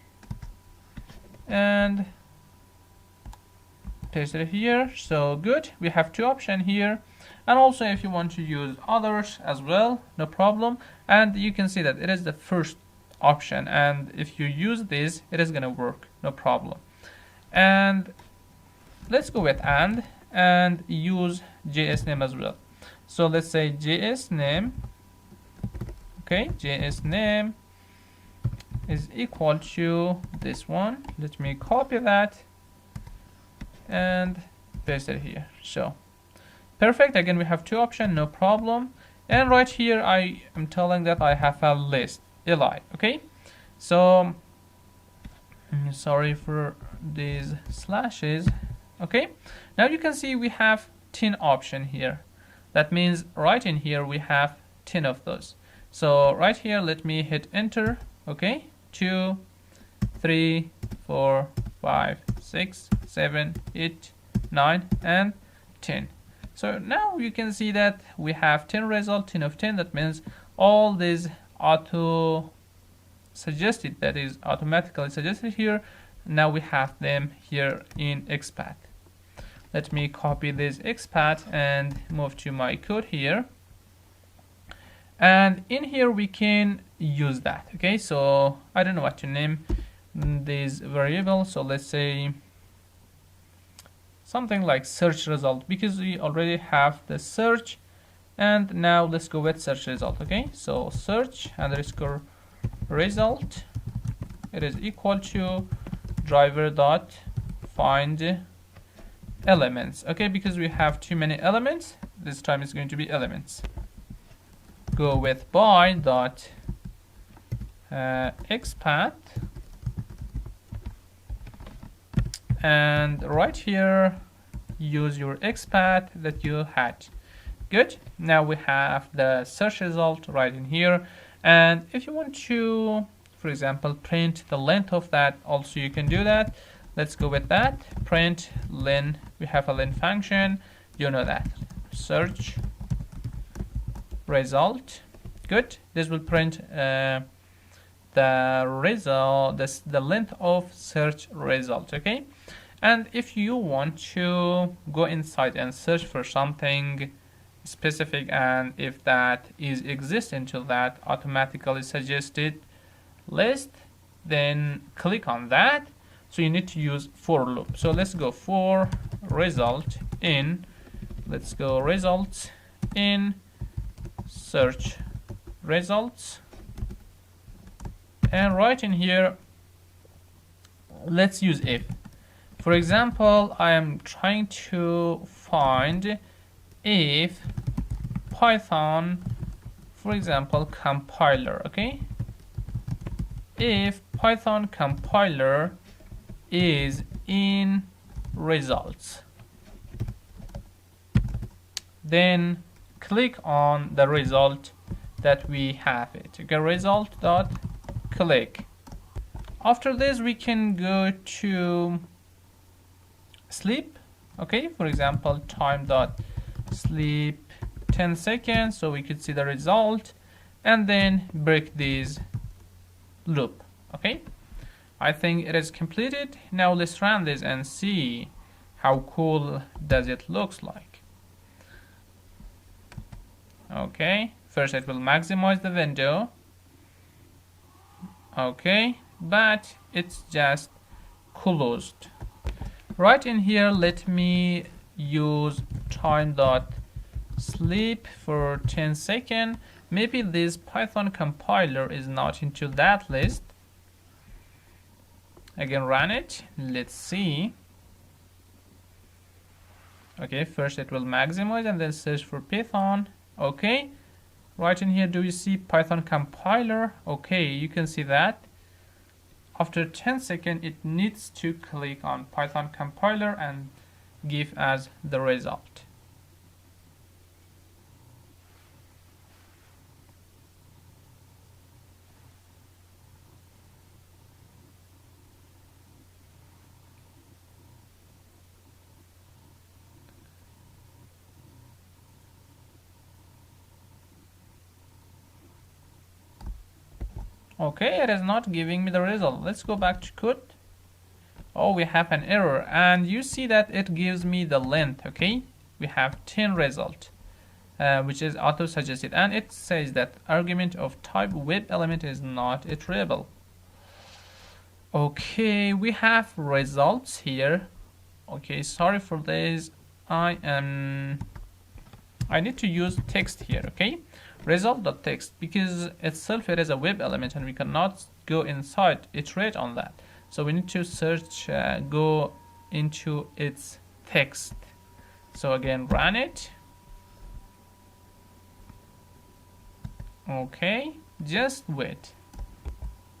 and paste it here. So good, we have two options here, and also if you want to use others as well, no problem. And you can see that it is the first option, and if you use this it is gonna work, no problem. And let's go with and use JS name as well. So let's say JS name. Okay, JS name is equal to this one. Let me copy that and paste it here. So perfect, again we have two options, no problem. And right here I am telling that I have a list, li. Okay, so sorry for these slashes. Okay, now you can see we have 10 options here. That means right in here we have 10 of those. So right here, let me hit enter. Okay, 2, 3, 4, 5, 6, 7, 8, 9, and 10. So now you can see that we have 10 results, 10 of 10. That means all these auto suggested, that is automatically suggested here, now we have them here in XPath. Let me copy this XPath and move to my code here. And in here we can use that. Okay, so I don't know what to name this variable. So let's say something like search result, because we already have the search. And now let's go with search result. Okay, so search underscore result, it is equal to driver dot find elements. Okay, because we have too many elements, this time it's going to be elements. Go with by dot XPath, and right here use your XPath that you had. Good, now we have the search result right in here. And if you want to, for example, print the length of that, also you can do that. Let's go with that, print len. We have a len function, you know that, search result. Good, this will print the result, the length of search result. Okay, and if you want to go inside and search for something specific, and if that is existing to that automatically suggested list, then click on that. So you need to use for loop. So let's go for result in, let's go results in search results, and right in here let's use if. For example, I am trying to find if Python, for example, compiler. Okay, if Python compiler is in results, then click on the result that we have it. Okay, result dot click. After this we can go to sleep. Okay, for example, time dot sleep 10 seconds, so we could see the result, and then break this loop. Okay, I think it is completed. Now let's run this and see how cool does it looks like. Okay, first it will maximize the window. Okay, but it's just closed. Right in here, let me use time dot sleep for 10 seconds. Maybe this Python compiler is not into that list. Again, run it. Let's see. Okay, first it will maximize and then search for Python. Okay, right in here, do you see Python compiler? Okay, you can see that. after 10 seconds it needs to click on Python compiler and give as the result. Okay, it is not giving me the result. Let's go back to code. Oh, we have an error, and you see that it gives me the length. Okay, we have 10 result, which is auto suggested, and it says that argument of type web element is not iterable. Okay, we have results here. Okay, sorry for this. I need to use text here. Okay, result.text, because itself it is a web element and we cannot go inside iterate on that, so we need to search go into its text. So again, run it. Okay, just wait.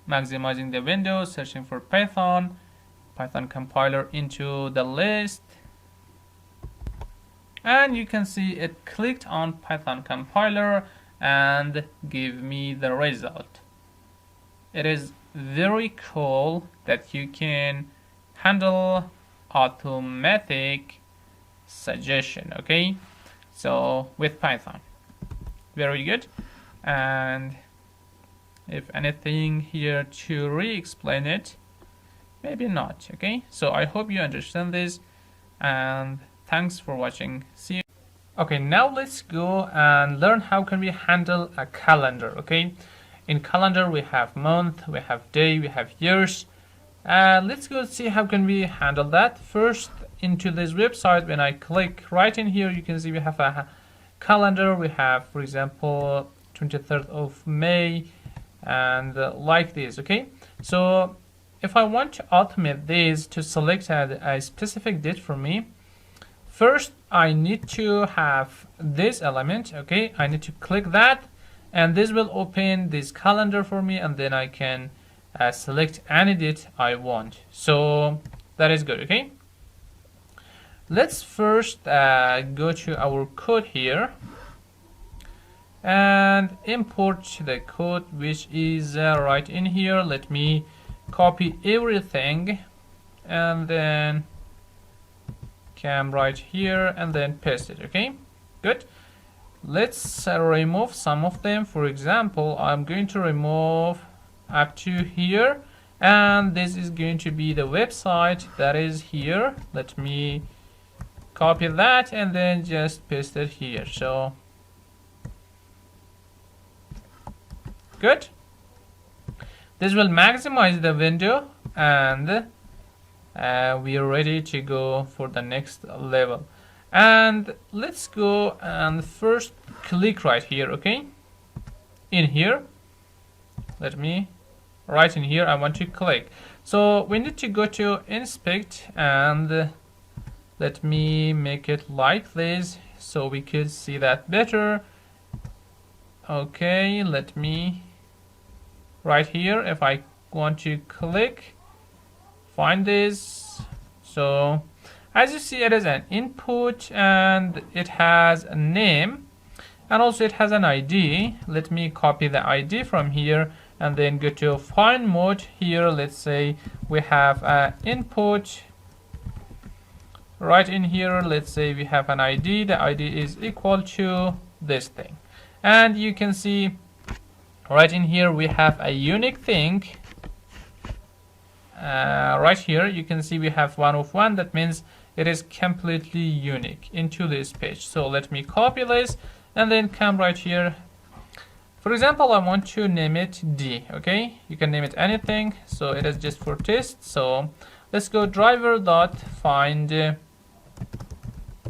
Maximizing the window, searching for Python compiler into the list, and you can see it clicked on Python compiler and give me the result. It is very cool that you can handle automatic suggestion. Okay, so with Python, very good. And if anything here to re-explain it, maybe not. Okay, so I hope you understand this, and thanks for watching. See you. Okay, now let's go and learn how can we handle a calendar. Okay, in calendar we have month, we have day, we have years. Let's go see how can we handle that. First, into this website, when I click right in here, you can see we have a calendar. We have, for example, 23rd of May, and like this. Okay, so if I want to automate this to select a specific date for me, first I need to have this element. Okay, I need to click that, and this will open this calendar for me, and then I can select any date I want. So that is good. Okay, let's first go to our code here and import the code which is right in here. Let me copy everything and then come right here and then paste it. Okay, good. Let's remove some of them. For example, I'm going to remove up to here, and this is going to be the website that is here. Let me copy that and then just paste it here. So good. This will maximize the window, and we are ready to go for the next level. And let's go and first click right here. Okay, in here, let me right in here, I want to click. So we need to go to inspect, and let me make it like this so we could see that better. Okay, let me right here, if I want to click, find this. So as you see, it is an input and it has a name, and also it has an ID. Let me copy the ID from here and then go to find mode here. Let's say we have an input right in here. Let's say we have an ID. The ID is equal to this thing, and you can see right in here we have a unique thing. Right here you can see we have 1 of 1. That means it is completely unique into this page. So let me copy this and then come right here. For example, I want to name it D. Okay, you can name it anything, so it is just for test. So let's go driver dot find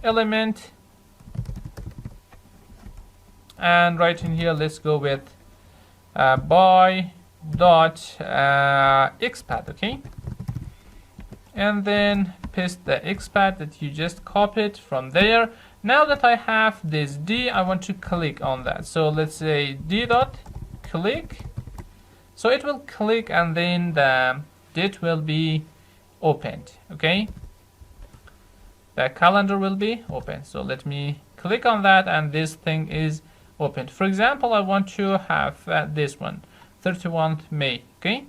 element, and right in here let's go with by dot xpath. Okay, and then paste the xpath that you just copied from there. Now that I have this D, I want to click on that. So let's say D dot click. So it will click, and then the date will be opened. Okay, the calendar will be open. So let me click on that, and this thing is opened. For example, I want to have this one, 31st May. Okay,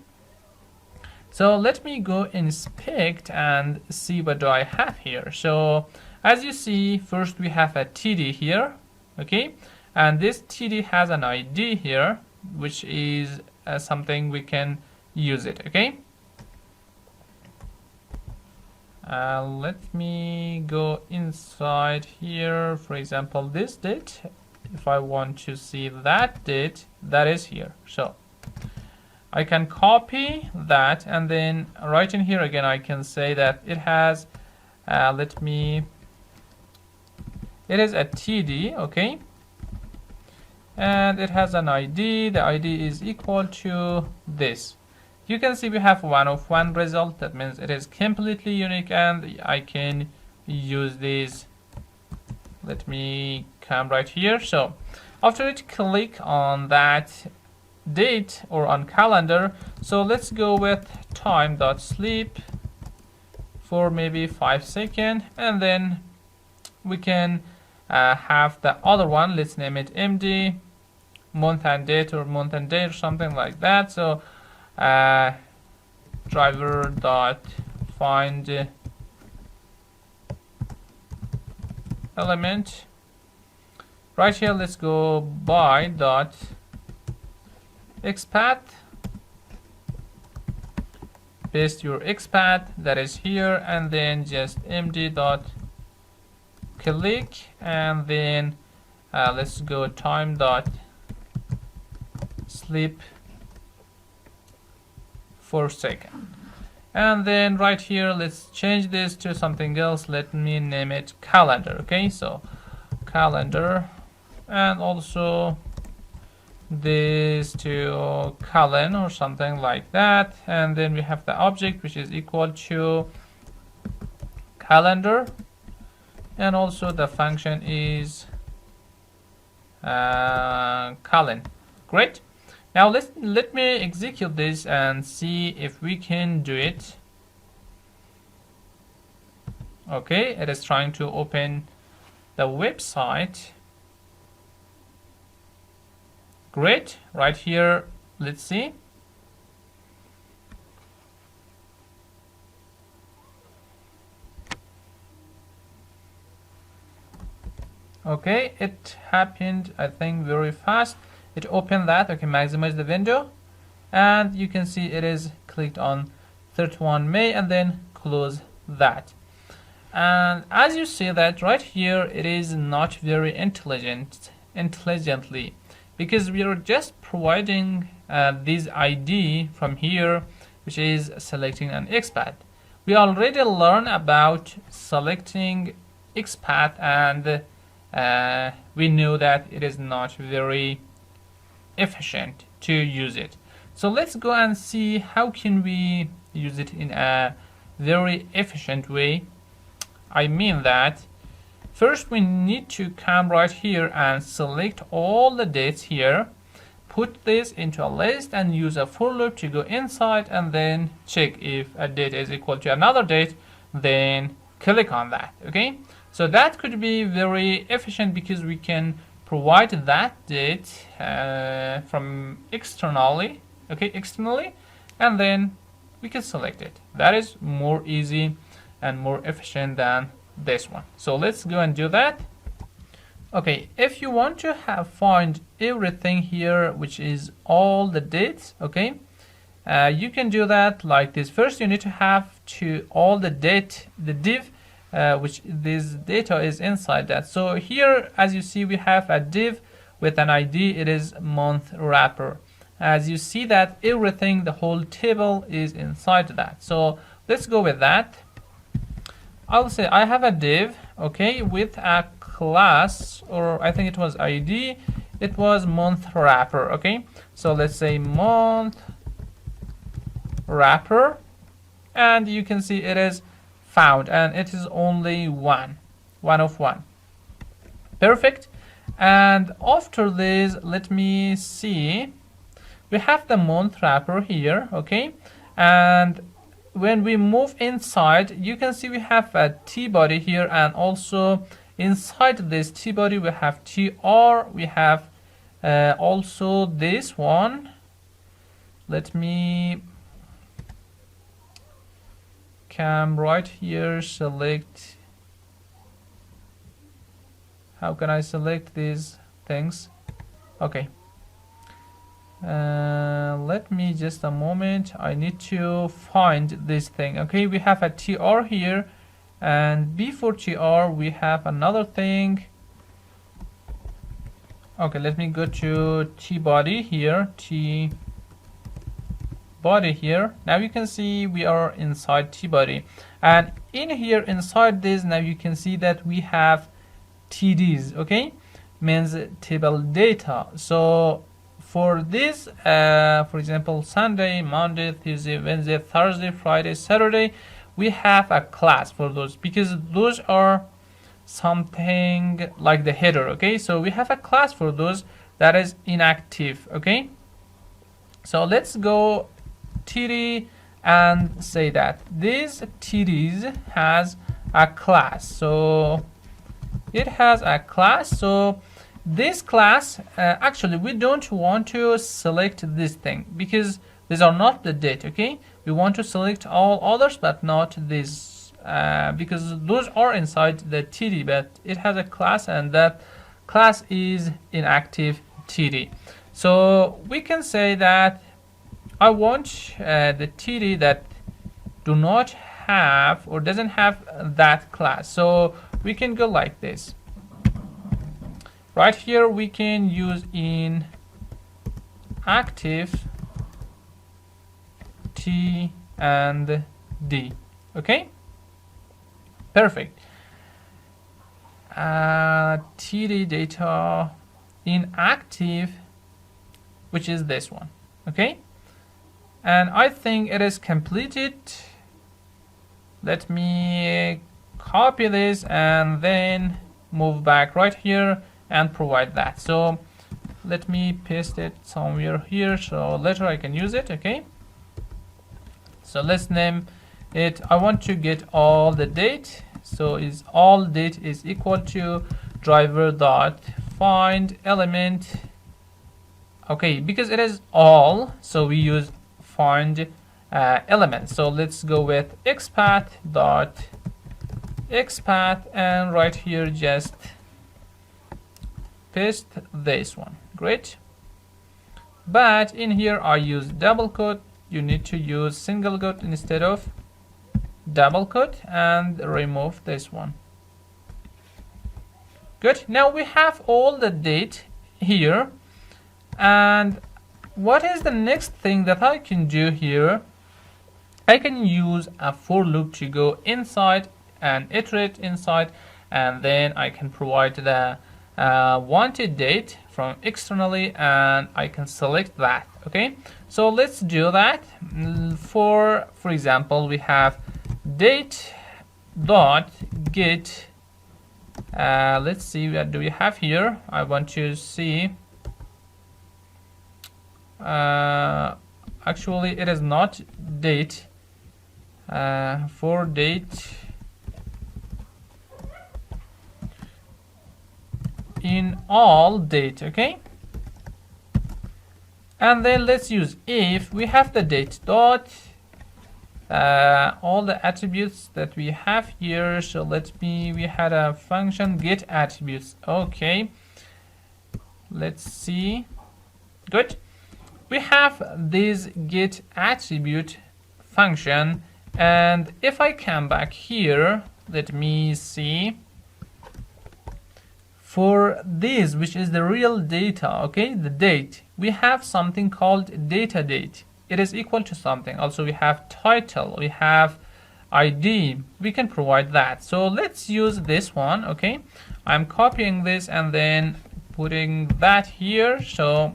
so let me go inspect and see what do I have here. So as you see, first we have a TD here. Okay, and this TD has an ID here, which is something we can use it. Okay, let me go inside here. For example, this date, if I want to see that date, that is here. So I can copy that, and then right in here again I can say that it has it is a TD. Okay, and it has an ID. The ID is equal to this. You can see we have 1 of 1 result. That means it is completely unique, and I can use this. Let me come right here. So after it, click on that date or on calendar. So let's go with time.sleep for maybe 5 seconds, and then we can have the other one. Let's name it MD, month and date, or month and date, or something like that. So driver dot find element. Right here, let's go by dot xpath. Paste your xpath that is here, and then just md dot click, and then let's go time dot sleep for second, and then right here let's change this to something else. Let me name it calendar. Okay, so calendar, and also this to colon or something like that, and then we have the object which is equal to calendar, and also the function is colon. Great. Now let me execute this and see if we can do it. Okay, it is trying to open the website. Great. Right here, let's see. Okay, it happened, I think, very fast. It opened that. Okay, maximize the window, and you can see it is clicked on 31 May, and then close that. And as you see that right here, it is not very intelligently, because we are just providing this ID from here, which is selecting an XPath. We already learned about selecting XPath, and we know that it is not very efficient to use it. So let's go and see how can we use it in a very efficient way. I mean that first we need to come right here and select all the dates here, put this into a list, and use a for loop to go inside, and then check if a date is equal to another date, then click on that. Okay, so that could be very efficient because we can provide that date from externally, and then we can select it. That is more easy and more efficient than this one. So let's go and do that. Okay, if you want to find everything here, which is all the dates, okay, you can do that like this. First, you need to have all the date, the div, which this data is inside that. So here, as you see, we have a div with an ID. It is month wrapper. As you see that everything, the whole table is inside that. So let's go with that. I'll say I have a div, okay, with a class, or I think it was ID. It was month wrapper. Okay, so let's say month wrapper, and you can see it is found, and it is only one of one. Perfect. And after this, let me see, we have the month wrapper here, okay, and when we move inside, you can see we have a T body here, and also inside this T body we have TR, we have also this one. Let me come right here, select. How can I select these things? Okay. Let me just a moment. I need to find this thing. Okay, we have a TR here, and before TR we have another thing. Okay, let me go to T body here. T body here. Now you can see we are inside T body, and in here inside this, now you can see that we have TDs. Okay, means table data. So for this, for example, Sunday, Monday, Tuesday, Wednesday, Thursday, Friday, Saturday, we have a class for those, because those are something like the header. Okay, so we have a class for those that is inactive. Okay, so let's go TD and say that this TDs has a class. So it has a class. So this class, actually we don't want to select this thing because these are not the date. Okay, we want to select all others but not this, because those are inside the TD, but it has a class and that class is inactive TD. So we can say that I want the TD that do not have or doesn't have that class. So we can go like this. Right here we can use in active T and D. Okay, perfect. TD data inactive, which is this one. Okay, and I think it is completed. Let me copy this and then move back right here and provide that. So let me paste it somewhere here so later I can use it. Okay, so let's name it, I want to get all the date. So is all date is equal to driver dot find element. Okay, because it is all, so we use find element. So let's go with xpath dot xpath, and right here just paste this one. Great, but in here I use double quote. You need to use single quote instead of double quote, and remove this one. Good, now we have all the date here, and what is the next thing that I can do here? I can use a for loop to go inside and iterate inside, and then I can provide the wanted date from externally, and I can select that. Okay, so let's do that. For example, we have date dot get. Let's see, what do we have here? I want to see. Actually, it is not date. For date in all date. Okay, and then let's use if we have the date dot all the attributes that we have here. So we had a function get attributes. Okay, let's see. Good, we have this get attribute function, and if I come back here, let me see. For this, which is the real data, okay, the date, we have something called data date. It is equal to something. Also, we have title, we have ID. We can provide that. So let's use this one. Okay, I'm copying this and then putting that here. So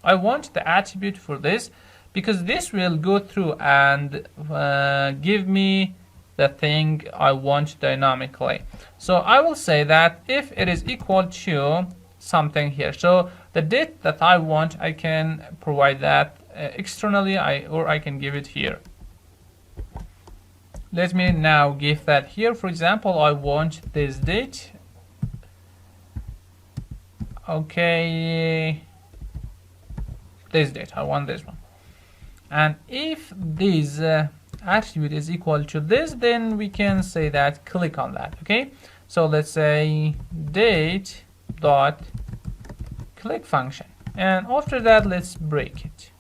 I want the attribute for this, because this will go through and give me the thing I want dynamically. So I will say that if it is equal to something here, so the date that I want, I can provide that externally, or I can give it here. let me now give that here. For example, I want this date. Okay, this date, I want this one. And if this attribute is equal to this, then we can say that click on that. Okay, so let's say date dot click function, and after that let's break it.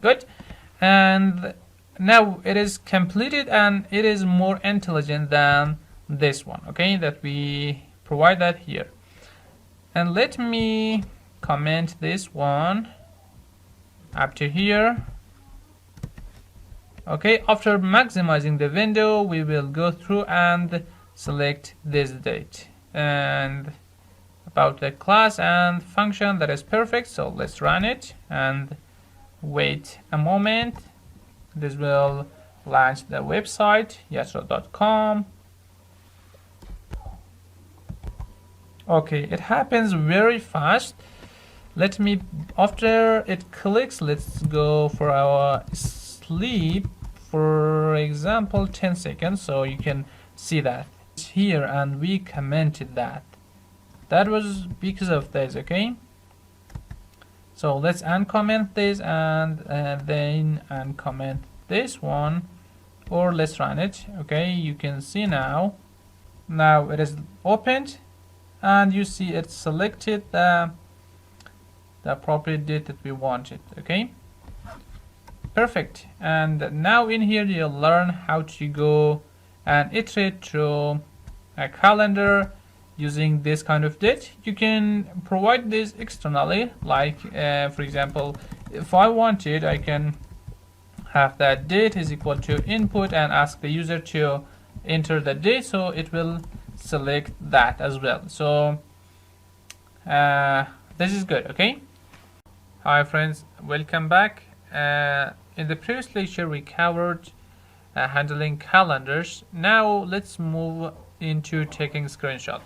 Good. And now it is completed and it is more intelligent than this one, okay, that we provide that here. And let me comment this one up to here. Okay, after maximizing the window, we will go through and select this date and about the class and function. That is perfect. So let's run it and wait a moment. This will launch the website yatra.com. Okay, it happens very fast. Let me, after it clicks, let's go for our sleep, for example 10 seconds, so you can see that here, and we commented that was because of this. Okay, so let's uncomment this and then uncomment this one, or let's run it. Okay, you can see now it is opened and you see it selected the appropriate date that we wanted. Okay, perfect. And now in here you'll learn how to go and iterate through a calendar using this kind of date. You can provide this externally, like for example, if I wanted, I can have that date is equal to input and ask the user to enter the date, so it will select that as well. So this is good. Okay, hi friends, welcome back. In the previous lecture we covered handling calendars. Now let's move into taking screenshot.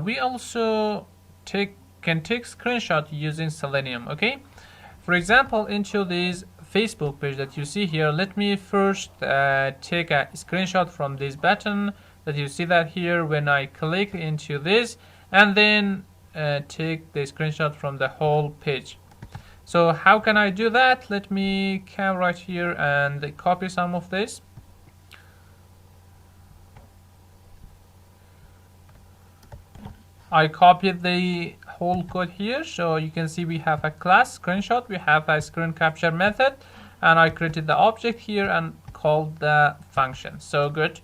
We also can take screenshot using Selenium. Okay, for example, into this Facebook page that you see here, let me first take a screenshot from this button that you see that here when I click into this, and then take the screenshot from the whole page. So how can I do that? Let me come right here and copy some of this. I copied the whole code here, so you can see we have a class screenshot, we have a screen capture method, and I created the object here and called the function. So good.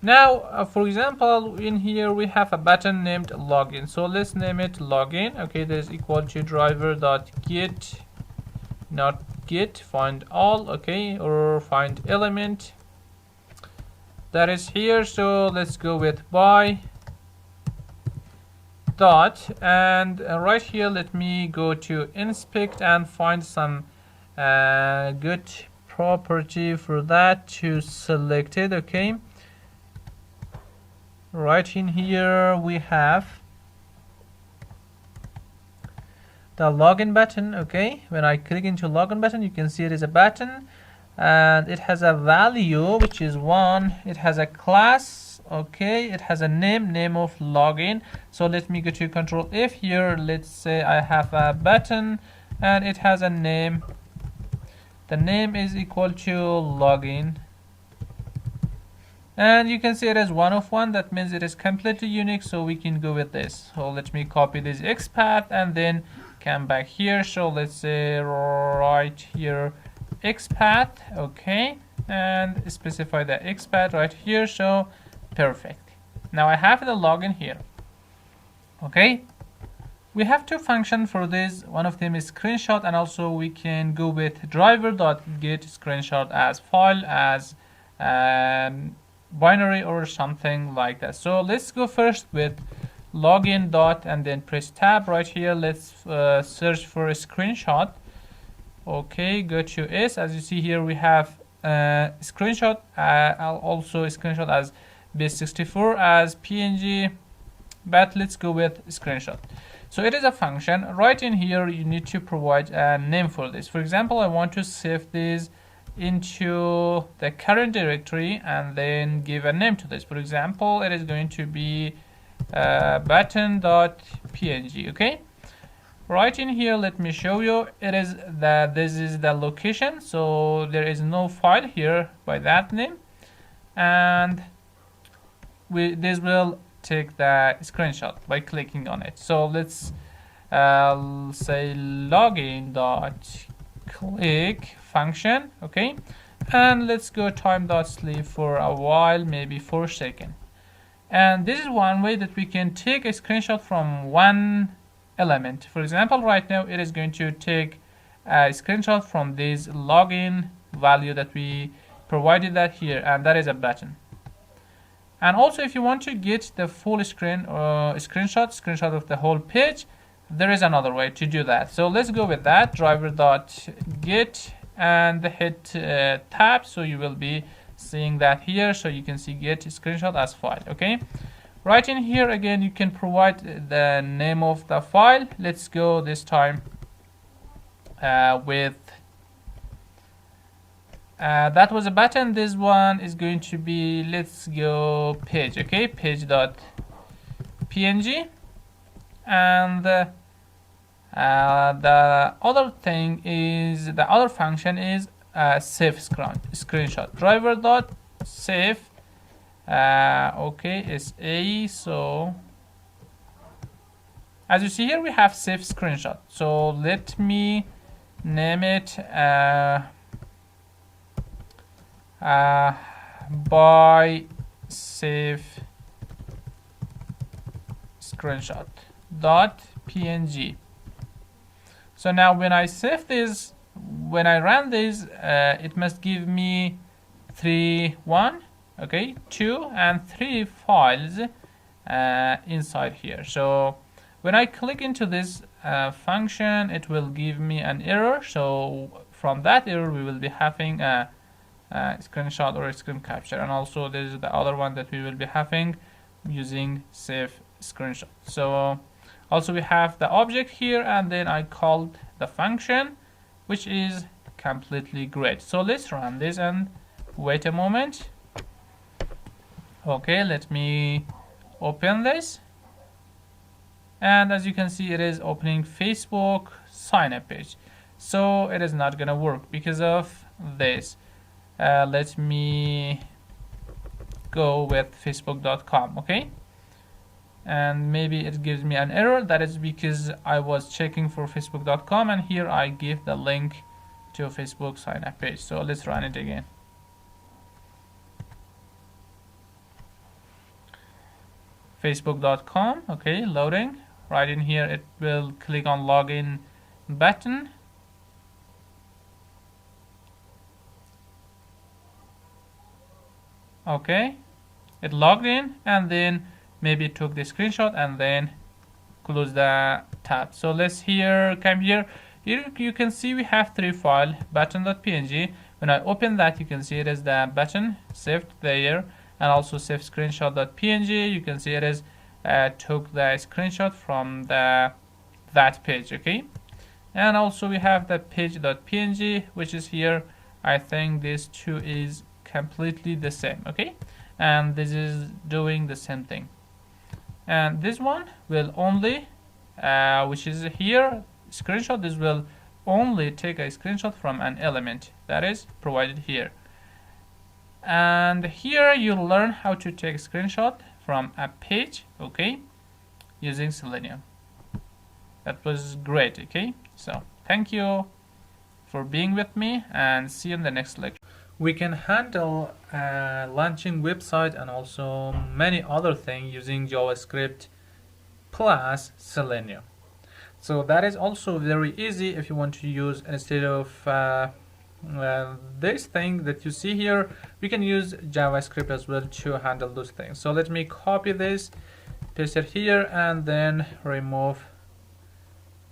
Now for example, in here we have a button named login, so let's name it login. Okay, that is equal to driver.get, not get, find all, okay, or find element that is here. So let's go with by dot, and right here let me go to inspect and find some good property for that to select it. Okay, right in here we have the login button. Okay, when I click into login button, you can see it is a button and it has a value which is 1. It has a class. Okay, it has a name of login. So let me go to Control F here. Let's say I have a button and it has a name. The name is equal to login, and you can see it is 1 of 1. That means it is completely unique, so we can go with this. So let me copy this XPath and then come back here. So let's say right here XPath. Okay, and specify the XPath right here. So perfect. Now I have the login here. Okay, we have 2 functions for this. One of them is screenshot, and also we can go with driver.get screenshot as file, as binary or something like that. So let's go first with login dot and then press tab right here. Let's search for a screenshot. Okay, go to S. As you see here, we have screenshot, also a screenshot as base64, as PNG, but let's go with screenshot. So it is a function. Right in here you need to provide a name for this. For example, I want to save this into the current directory and then give a name to this. For example, it is going to be button.png. Okay, right in here, let me show you. It is that this is the location, so there is no file here by that name, and this will take the screenshot by clicking on it. So let's say login.click function. Okay, and let's go time.sleep for a while, maybe 4 seconds. And this is one way that we can take a screenshot from one element. For example, right now it is going to take a screenshot from this login value that we provided that here, and that is a button. And also, if you want to get the full screen screenshot of the whole page, there is another way to do that. So let's go with that, driver.get, and hit tab, so you will be seeing that here, so you can see get screenshot as file. Okay, right in here again you can provide the name of the file. Let's go this time with that was a button. This one is going to be, let's go page. Okay, page.png, and the other thing is, the other function is save screenshot, driver.save. Okay, it's a, so as you see here we have save screenshot. So let me name it by save screenshot dot png. So now when I save this, when I run this, it must give me 2 and 3 files inside here. So when I click into this function, it will give me an error. So from that error we will be having a screenshot or a screen capture, and also there is the other one that we will be having using save screenshot. So also we have the object here, and then I called the function, which is completely great. So let's run this and wait a moment. Okay, let me open this, and as you can see it is opening Facebook sign up page. So it is not gonna work because of this. Let me go with facebook.com. okay, and maybe it gives me an error. That is because I was checking for facebook.com, and here I give the link to a Facebook sign up page. So let's run it again. facebook.com. okay, loading. Right in here it will click on login button. Okay, it logged in, and then maybe took the screenshot and then close the tab. So let's come here. Here you can see we have 3 files, button.png. When I open that, you can see it is the button saved there, and also save screenshot.png. You can see it is took the screenshot from that page. Okay, and also we have the page.png, which is here. I think these two is completely the same. Okay, and this is doing the same thing, and this one will only which is here screenshot, this will only take a screenshot from an element that is provided here. And here you'll learn how to take a screenshot from a page, okay, using Selenium. That was great. Okay, so thank you for being with me, and see you in the next lecture. We can handle launching website and also many other things using JavaScript plus Selenium. So that is also very easy if you want to use, instead of this thing that you see here, we can use JavaScript as well to handle those things. So let me copy this, paste it here, and then remove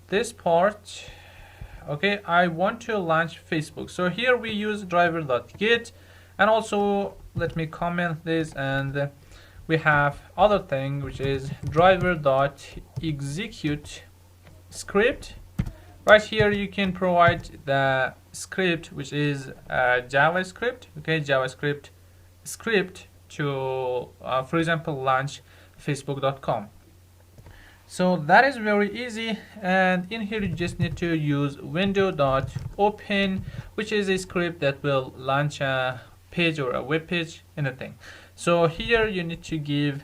this part. Okay, I want to launch Facebook. So here we use driver.get, and also let me comment this, and we have other thing which is driver.execute script. Right here you can provide the script, which is JavaScript, okay, JavaScript script to, for example, launch facebook.com. So that is very easy, and in here you just need to use window.open, which is a script that will launch a page or a web page, anything. So here you need to give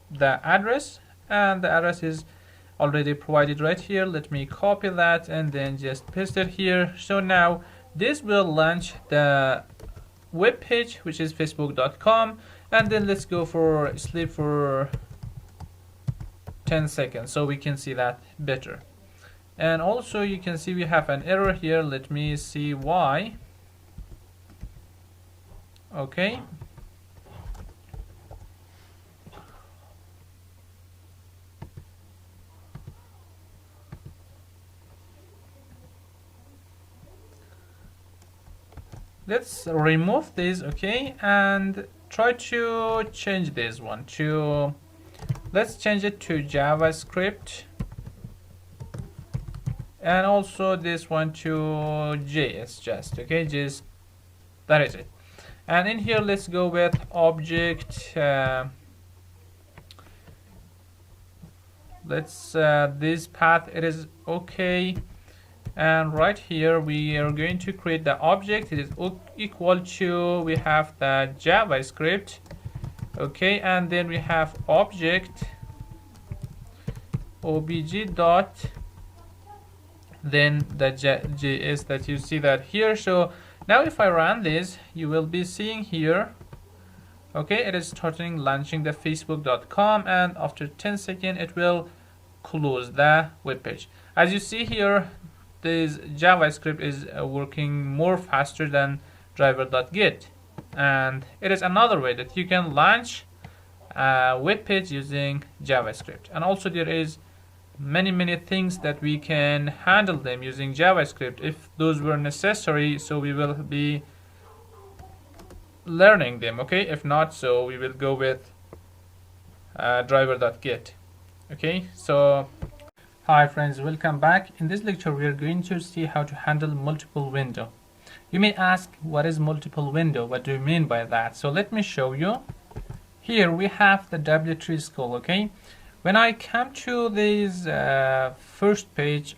the address, and the address is already provided right here. Let me copy that and then just paste it here. So now this will launch the web page, which is facebook.com, and then let's go for sleep for 10 seconds so we can see that better. And also you can see we have an error here. Let me see why. Okay, let's remove this, okay, and try to change this one to, let's change it to JavaScript, and also this one to JS, just okay, just that is it. And in here let's go with object, let's this path, it is okay. And right here we are going to create the object. It is equal to, we have the JavaScript, okay, and then we have object obj dot, then the JS that you see that here. So now if I run this, you will be seeing here, okay, it is starting launching the facebook.com, and after 10 seconds it will close the web page. As you see here, this JavaScript is working more faster than driver.git, and it is another way that you can launch a web page using JavaScript. And also there is many things that we can handle them using JavaScript if those were necessary, so we will be learning them, okay. If not, so we will go with driver.git. Okay, so hi friends, welcome back. In this lecture we are going to see how to handle multiple window. You may ask, what is multiple window? What do you mean by that? So let me show you. Here we have the W3 school, okay. When I come to this first page,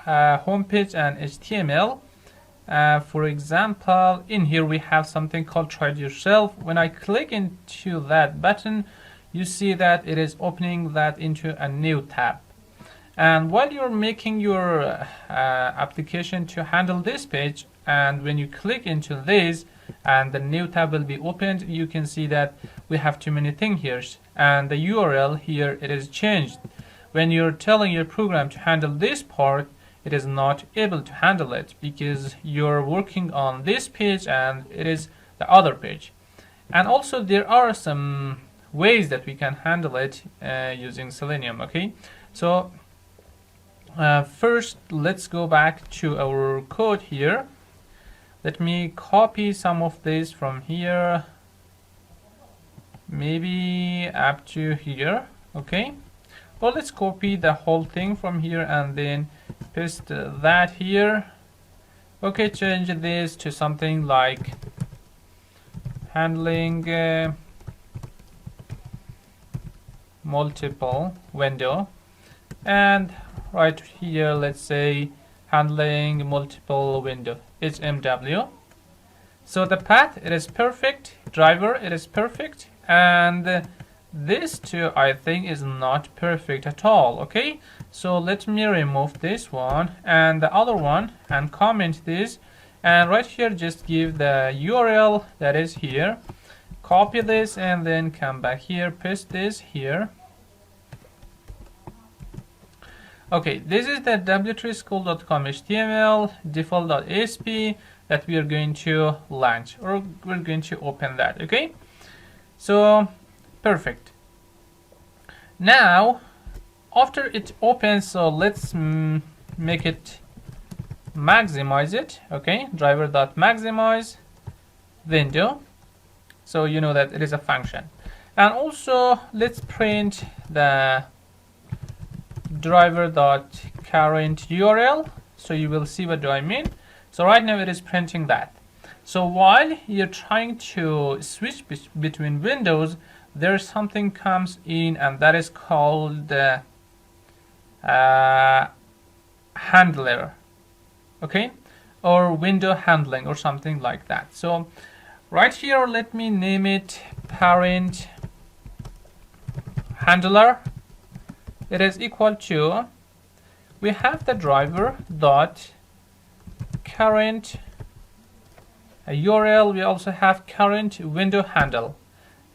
home page and HTML, for example, in here we have something called try it yourself. When I click into that button, you see that it is opening that into a new tab. And while you're making your application to handle this page, and when you click into this and the new tab will be opened, you can see that we have too many things here, and the URL here, it is changed. When you're telling your program to handle this part, it is not able to handle it because you're working on this page and it is the other page. And also there are some ways that we can handle it using Selenium, okay. So first let's go back to our code here. Let me copy some of this from here, maybe up to here, okay. Well, let's copy the whole thing from here and then paste that here. Okay, change this to something like handling multiple window, and right here let's say handling multiple window, it's MW. So the path, it is perfect, driver, it is perfect, and this too I think is not perfect at all, okay. So let me remove this one and the other one and comment this, and right here just give the URL that is here, copy this and then come back here, paste this here. Okay, this is the w3school.com HTML default.asp that we are going to launch, or we're going to open that, okay. So perfect. Now after it opens, so let's make it maximize it, okay. Driver.maximize window, so you know that it is a function. And also let's print the driver.current URL, so you will see what do I mean. So right now it is printing that. So while you're trying to switch between windows, there's something comes in, and that is called handler, okay, or window handling or something like that. So right here, let me name it parent handler. It is equal to, we have the driver dot current URL. We also have current window handle.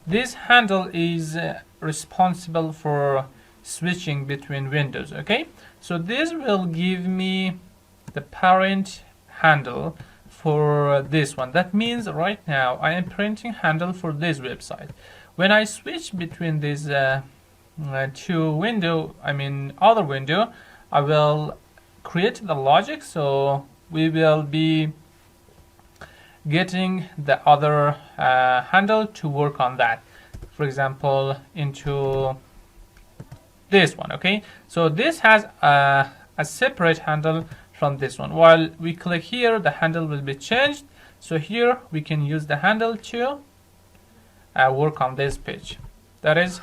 This handle is responsible for switching between windows, okay? So this will give me the parent handle for this one. That means right now I am printing handle for this website. When I switch between these two window, other window, I will create the logic, so we will be getting the other handle to work on that. For example, into this one, okay? So this has a separate handle from this one. While we click here, the handle will be changed. So here we can use the handle to work on this page. That is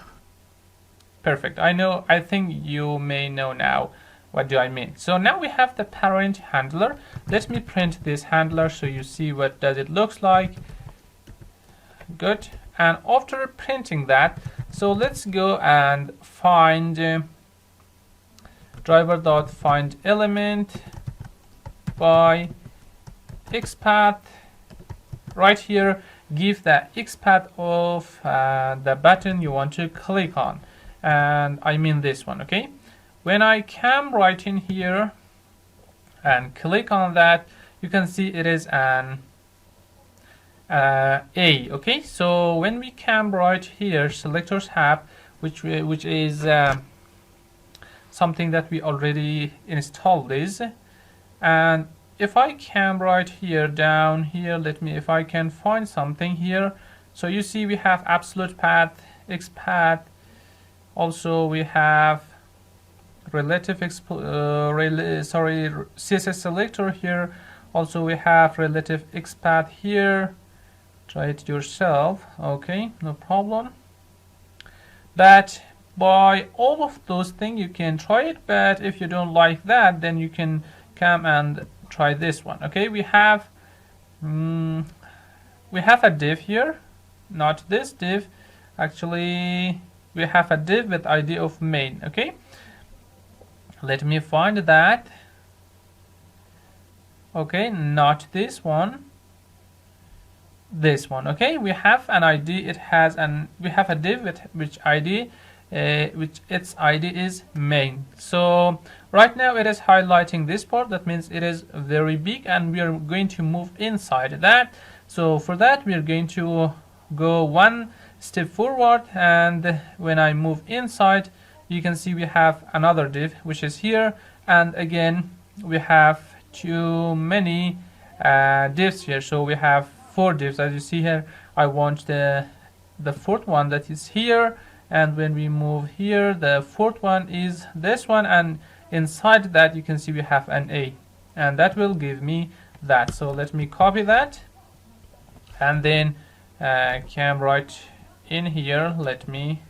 perfect. I think you may know now what do I mean. So now we have the parent handler. Let me print this handler so you see what does it looks like. Good. And after printing that, so let's go and find driver.find element by XPath. Right here, give the XPath of the button you want to click on, and I mean this one, okay? When I come right in here and click on that, you can see it is an A, okay? So when we come right here, selectors have, which is something that we already installed this. And if I come right here down here, if I can find something here. So you see we have absolute path, XPath. Also we have relative CSS selector here. Also we have relative XPath here. Try it yourself, okay, no problem. But by all of those things you can try it, but if you don't like that, then you can come and try this one, okay? We have a div here, not this div. Actually we have a div with ID of main, okay? Let me find that. Okay, not this one, this one, okay? We have an ID, we have a div with which its ID is main. So right now it is highlighting this part. That means it is very big, and we are going to move inside that. So for that we are going to go one step forward, and when I move inside, you can see we have another div which is here, and again we have too many divs here. So we have 4 divs, as you see here. I want the 4th one that is here, and when we move here, the 4th one is this one, and inside that you can see we have an A, and that will give me that. So let me copy that, and then come right in here, let me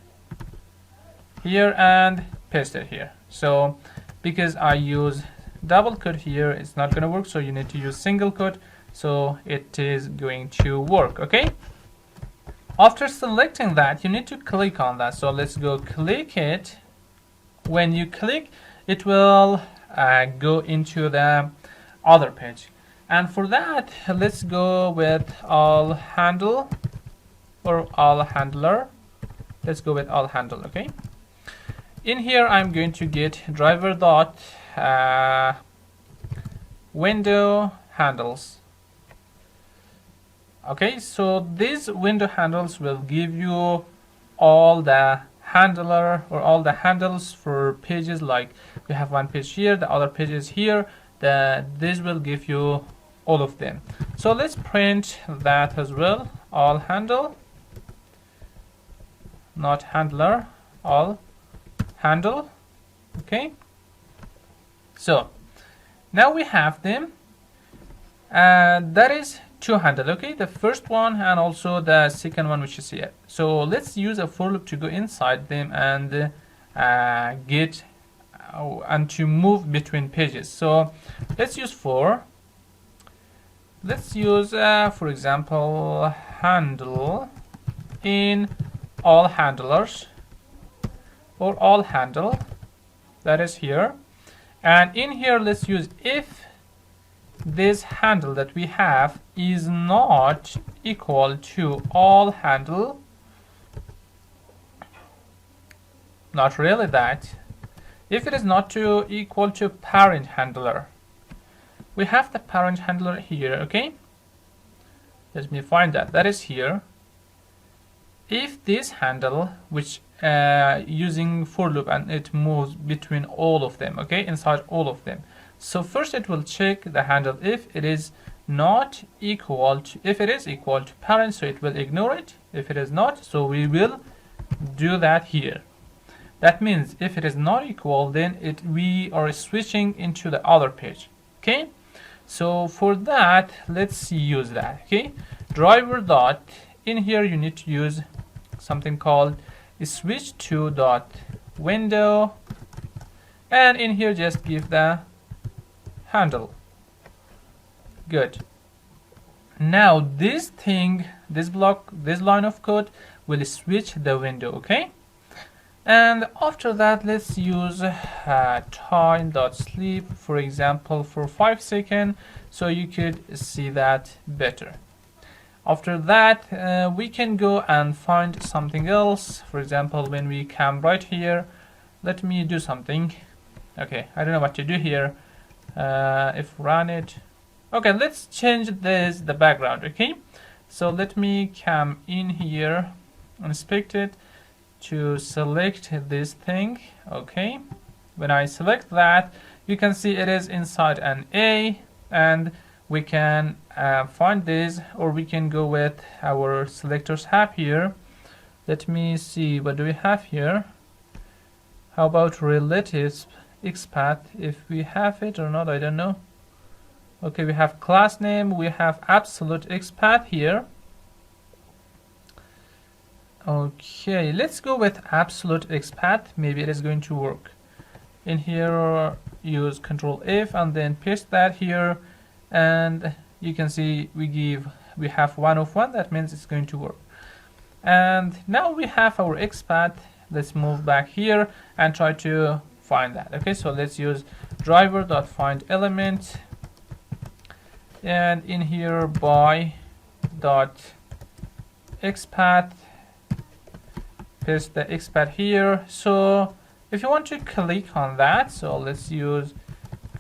here and paste it here. So because I use double quote here, it's not going to work, so you need to use single quote, so it is going to work, okay? After selecting that, you need to click on that. So let's go click it. When you click, it will go into the other page, and for that let's go with all handle or all handler. Let's go with all handle, okay? In here I'm going to get driver dot window handles. Okay, so these window handles will give you all the handler or all the handles for pages. Like we have one page here, the other page is here. This will give you all of them. So let's print that as well. All handle, not handler, all handle. Okay, so now we have them. And that is two handle, okay, the first one and also the second one, which is here. So let's use a for loop to go inside them and get and to move between pages. So let's use let's use for example handle in all handlers or all handle, that is here, and in here let's use if this handle that we have is not equal to all handle. Not really that. If it is not equal to parent handler, we have the parent handler here, okay? Let me find that. That is here. If this handle, which using for loop and it moves between all of them, okay, inside all of them. So first it will check the handle if it is not equal to, if it is equal to parent, so it will ignore it. If it is not, so we will do that here. That means if it is not equal, then we are switching into the other page, okay? So for that, let's use that, okay? Driver dot, in here you need to use something called switch to dot window, and in here just give the handle. Good. Now this thing, this block, this line of code will switch the window, okay? And after that, let's use time.sleep, for example, for 5 seconds, so you could see that better. After that, we can go and find something else. For example, when we come right here, let me do something. Okay, I don't know what to do here. If run it. Okay, let's change the background, okay? So let me come in here, inspect it, to select this thing, okay? When I select that, you can see it is inside an A, and we can find this, or we can go with our selectors have here. Let me see, what do we have here? How about relatives XPath, if we have it or not, I don't know. Okay, we have class name, we have absolute XPath here. Okay, let's go with absolute XPath. Maybe it is going to work. In here, use Control F and then paste that here, and you can see we have 1 of 1. That means it's going to work. And now we have our XPath. Let's move back here and try to find that. Okay, so let's use driver.find element, and in here by dot XPath, paste the XPath here. So if you want to click on that, so let's use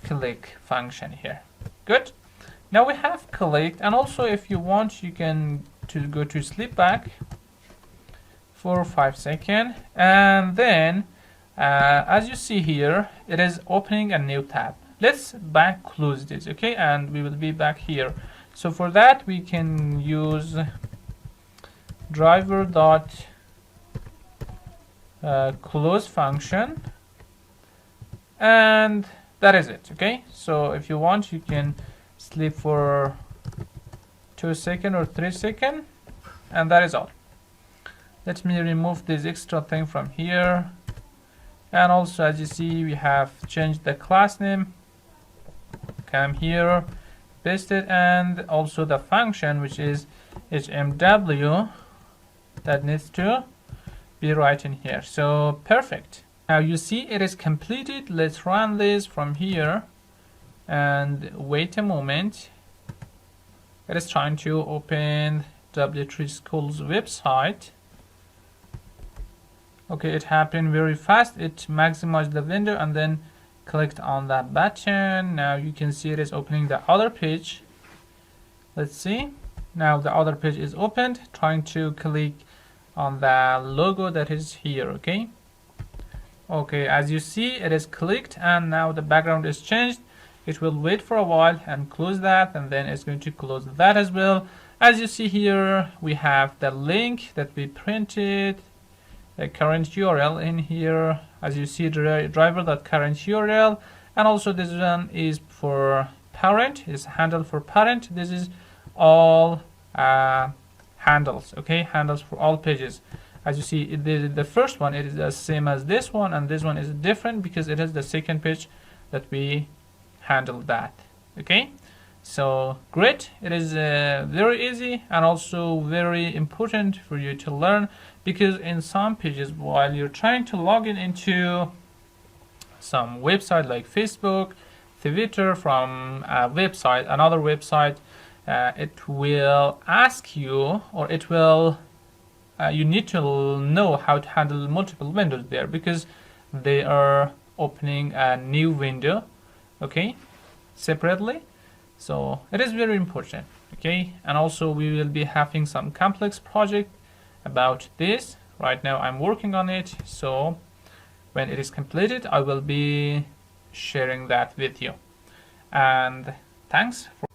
click function here. Good. Now we have clicked, and also if you want, you can go to sleep back for 5 seconds, and then as you see here, it is opening a new tab. Let's back close this, okay, and we will be back here. So for that, we can use driver dot close function, and that is it, okay? So if you want, you can sleep for 2 seconds or 3 seconds, and that is all. Let me remove this extra thing from here, and also as you see, we have changed the class name. Come here, paste it, and also the function, which is HMW, that needs to be right in here. So perfect. Now you see it is completed. Let's run this from here and wait a moment. It is trying to open W3 Schools website. Okay, it happened very fast. It maximized the window and then clicked on that button. Now you can see it is opening the other page. Let's see. Now the other page is opened, trying to click on the logo that is here, okay? Okay, as you see, it is clicked, and now the background is changed. It will wait for a while and close that, and then it's going to close that as well. As you see here, we have the link that we printed, the current URL in here. As you see, driver.current URL, and also this one is for parent is handle for parent. This is all handles, okay, handles for all pages. As you see, the first one, it is the same as this one, and this one is different because it is the second page that we handle that. Okay, so great. It is very easy and also very important for you to learn, because in some pages, while you're trying to log in into some website like Facebook, Twitter, from a website, another website, it will ask you, or it will you need to know how to handle multiple windows there, because they are opening a new window, okay, separately. So it is very important, okay. And also we will be having some complex project about this. Right now I'm working on it, so when it is completed I will be sharing that with you. And thanks for.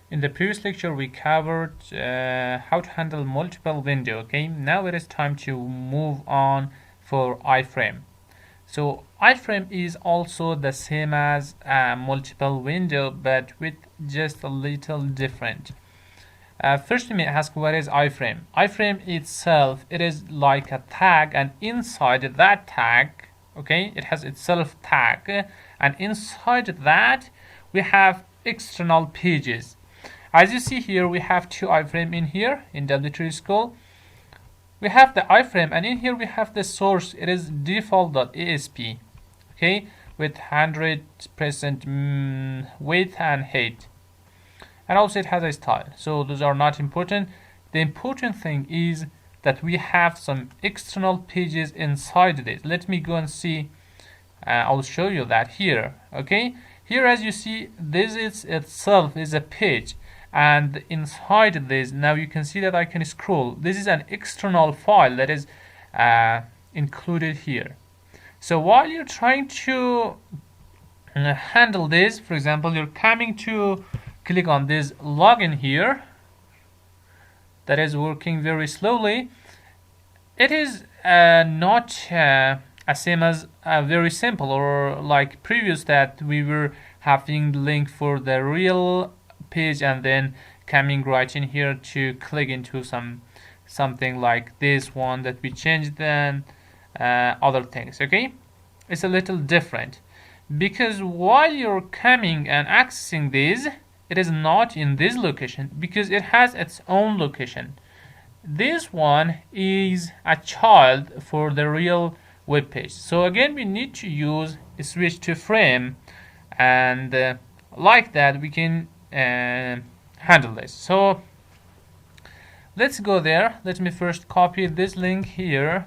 In the previous lecture we covered how to handle multiple window, okay. Now it is time to move on for iframe. So iframe is also the same as a multiple window, but with just a little different. First let me ask, what is iframe? Iframe itself, it is like a tag, and inside that tag, okay, it has itself tag, and inside that we have external pages. As you see here, we have two iframe in here in W3 School. We have the iframe, and in here we have the source. It is default.asp, okay, with 100% width and height, and also it has a style. So those are not important. The important thing is that we have some external pages inside this. Let me go and see. I'll show you that here, okay. Here, as you see, this is itself is a page. And inside this, now you can see that I can scroll. This is an external file that is included here. So while you're trying to handle this, for example, you're coming to click on this login here, that is working very slowly. It is not same as very simple, or like previous that we were having the link for the real page and then coming right in here to click into something like this one that we changed, then other things, okay. It's a little different, because while you're coming and accessing this, it is not in this location because it has its own location. This one is a child for the real web page. So again, we need to use a switch to frame, and like that we can handle this. So let's go there. Let me first copy this link here,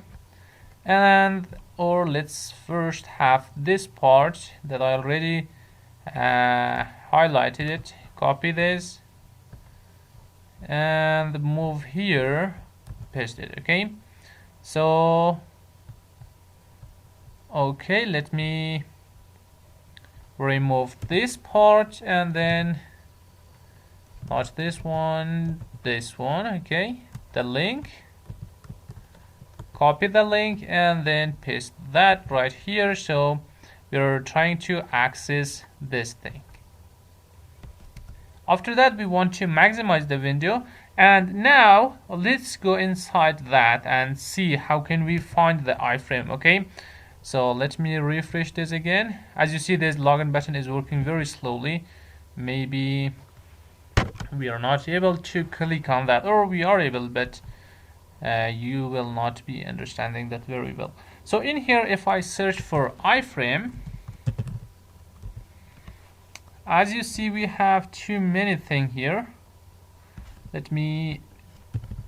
or let's first have this part that I already highlighted it. Copy this and move here, paste it, okay. So okay, let me remove this part, and then not this one, okay, the link, copy the link and then paste that right here. So we're trying to access this thing. After that, we want to maximize the window, and now let's go inside that and see how can we find the iframe, okay. So let me refresh this again. As you see, this login button is working very slowly. Maybe we are not able to click on that, or we are able, but you will not be understanding that very well. So in here, if I search for iframe, as you see, we have too many things here. Let me,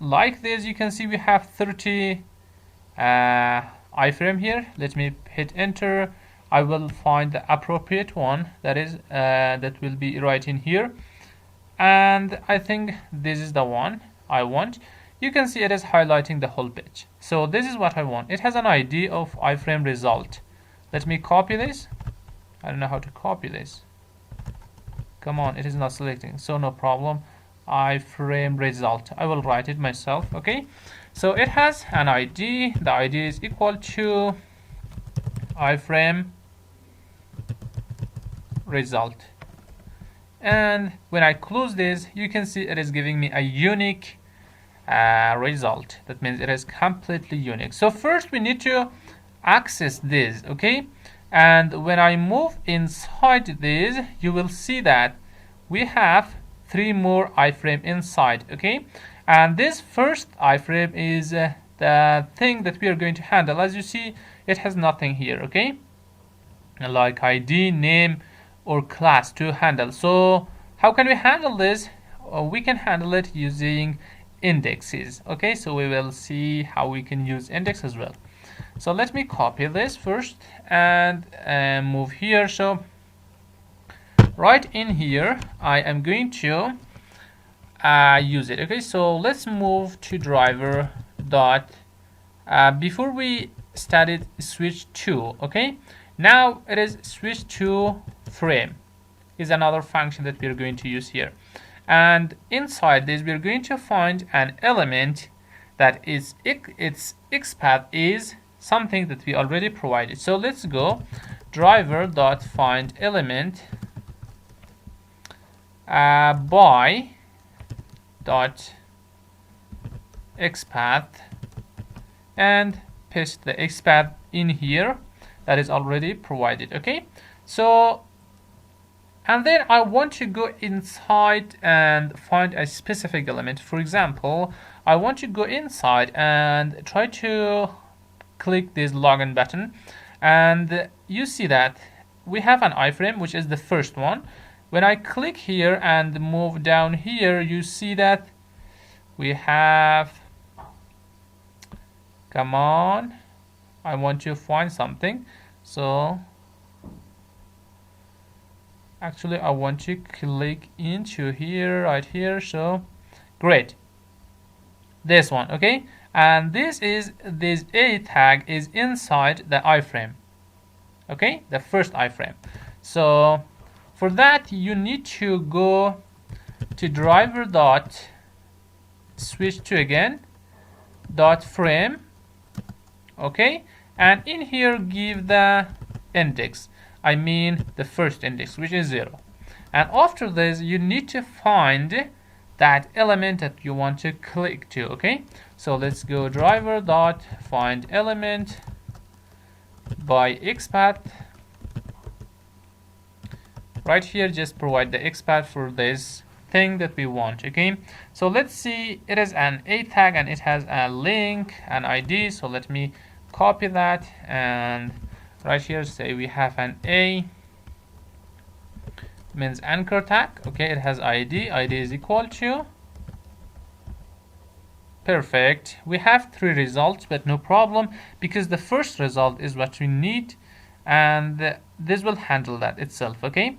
like this, you can see we have 30 iframe here. Let me hit enter. I will find the appropriate one, that is that will be right in here, and I think this is the one I want. You can see it is highlighting the whole page. So this is what I want. It has an ID of iframe result. Let me copy this. I don't know how to copy this. Come on, it is not selecting, so no problem. Iframe result, I will write it myself, okay. So it has an ID. The ID is equal to iframe result. And when I close this, you can see it is giving me a unique result. That means it is completely unique. So first we need to access this, okay? And when I move inside this, you will see that we have 3 more iframe inside, okay? And this first iframe is the thing that we are going to handle. As you see, it has nothing here, okay? Like ID, name, or class to handle. So how can we handle this? We can handle it using indexes, okay? So we will see how we can use index as well. So let me copy this first and move here. So right in here I am going to use it, okay? So let's move to driver dot before we started switch to, okay? Now it is switch to frame is another function that we are going to use here. And inside this we are going to find an element that is its XPath is something that we already provided. So let's go driver dot find element by dot XPath and paste the XPath in here that is already provided, okay? So and then I want to go inside and find a specific element. For example, I want to go inside and try to click this login button, and you see that we have an iframe, which is the first one. When I click here and move down here, you see that we have, come on, I want to find something. So actually I want to click into here, right here. So great, this one, okay? And this A tag is inside the iframe, okay, the first iframe. So for that you need to go to driver dot switch to again dot frame, okay, and in here give the index, I mean the first index, which is 0. And after this you need to find that element that you want to click to, okay? So let's go driver dot find element by XPath. Right here just provide the XPath for this thing that we want, okay? So let's see, it is an A tag and it has a link, an ID. So let me copy that and right here say we have an A means anchor tag, okay? It has ID is equal to, perfect. We have 3 results, but no problem, because the first result is what we need and this will handle that itself, okay?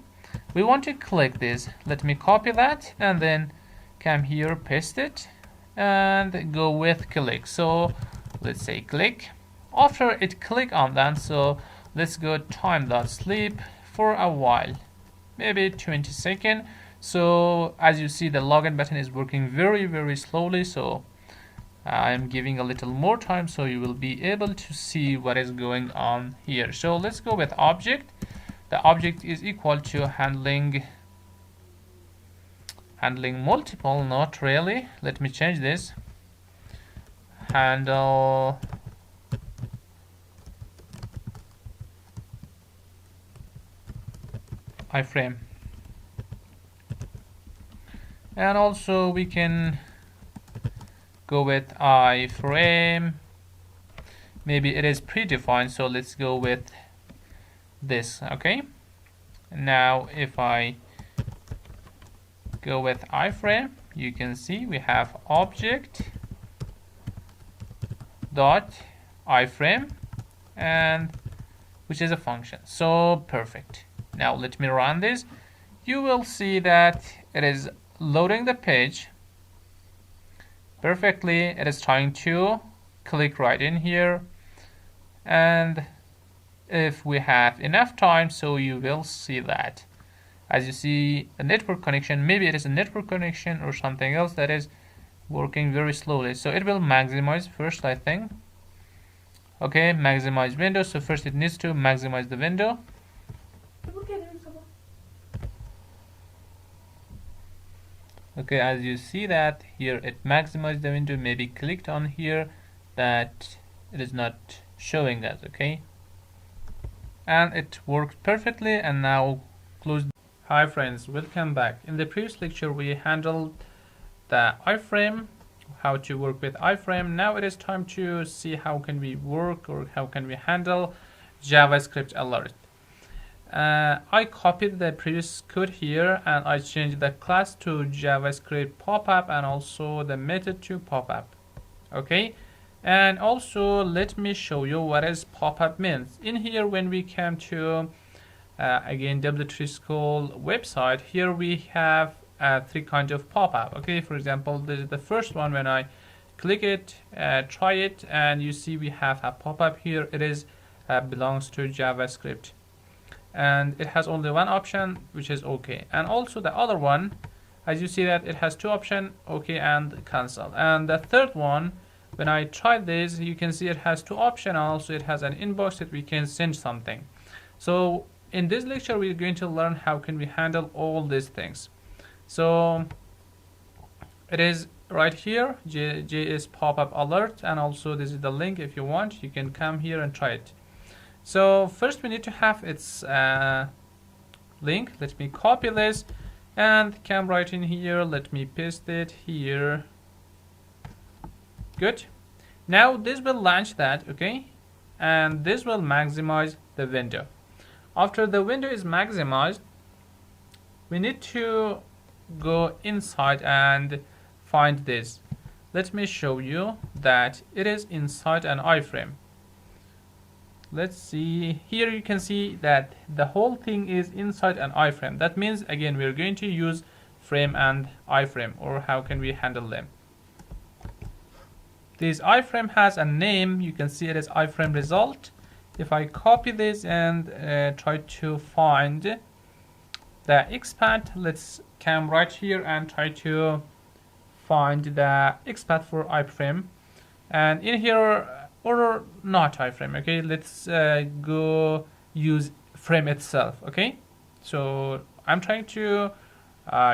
We want to click this. Let me copy that and then come here, paste it and go with click. So let's say click. After it click on that, so let's go time.sleep for a while, maybe 20 seconds. So as you see, the login button is working very slowly, so I'm giving a little more time so you will be able to see what is going on here. So let's go with object. The object is equal to handling multiple, not really. Let me change this. Handle iframe. And also we can go with iframe. Maybe it is predefined, so let's go with this, okay? Now if I go with iframe, you can see we have object dot iframe, and which is a function. So perfect. Now let me run this. You will see that it is loading the page perfectly. It is trying to click right in here, and if we have enough time, so you will see that. As you see, a network connection, maybe it is a network connection or something else that is working very slowly. So it will maximize first, I think. Okay, maximize window. So first it needs to maximize the window. Okay, as you see that here it maximized the window, maybe clicked on here that it is not showing us. Okay, and it worked perfectly. And now close. Hi friends, welcome back. In the previous lecture we handled the iframe, how to work with iframe. Now it is time to see how can we work or how can we handle JavaScript alert. I copied the previous code here and I changed the class to JavaScript popup and also the method to popup. Okay, and also let me show you what is popup means. In here, when we come to again W3 School website, here we have three kinds of popup. Okay, for example, this is the first one. When I click it, try it, and you see we have a popup here. It is belongs to JavaScript, and it has only one option, which is OK. And also the other one, as you see that it has two options, OK and cancel. And the third one, when I try this, you can see it has two options. Also it has an inbox that we can send something. So in this lecture we're going to learn how can we handle all these things. So it is right here, JS pop-up alert, and also this is the link. If you want, you can come here and try it. So first we need to have its link. Let me copy this and come right in here. Let me paste it here. Good. Now this will launch that, okay? And this will maximize the window. After the window is maximized, we need to go inside and find this. Let me show you that it is inside an iframe. Let's see, here you can see that the whole thing is inside an iframe. That means again we're going to use frame and iframe, or how can we handle them. This iframe has a name. You can see it is iframe result. If I copy this and try to find the XPath, let's come right here and try to find the XPath for iframe, and in here, or not iframe. Okay, let's go use frame itself. Okay, so I'm trying to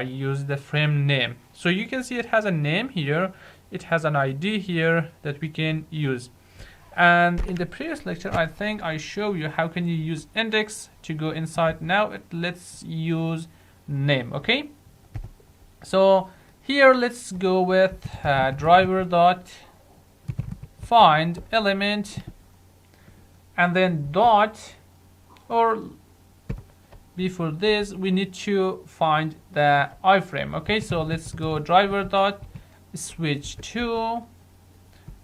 use the frame name. So you can see it has a name here, it has an ID here that we can use. And in the previous lecture I think I showed you how can you use index to go inside. Now let's use name. Okay, so here let's go with driver dot find element, and then dot, or before this we need to find the iframe. Okay, so let's go driver dot switch to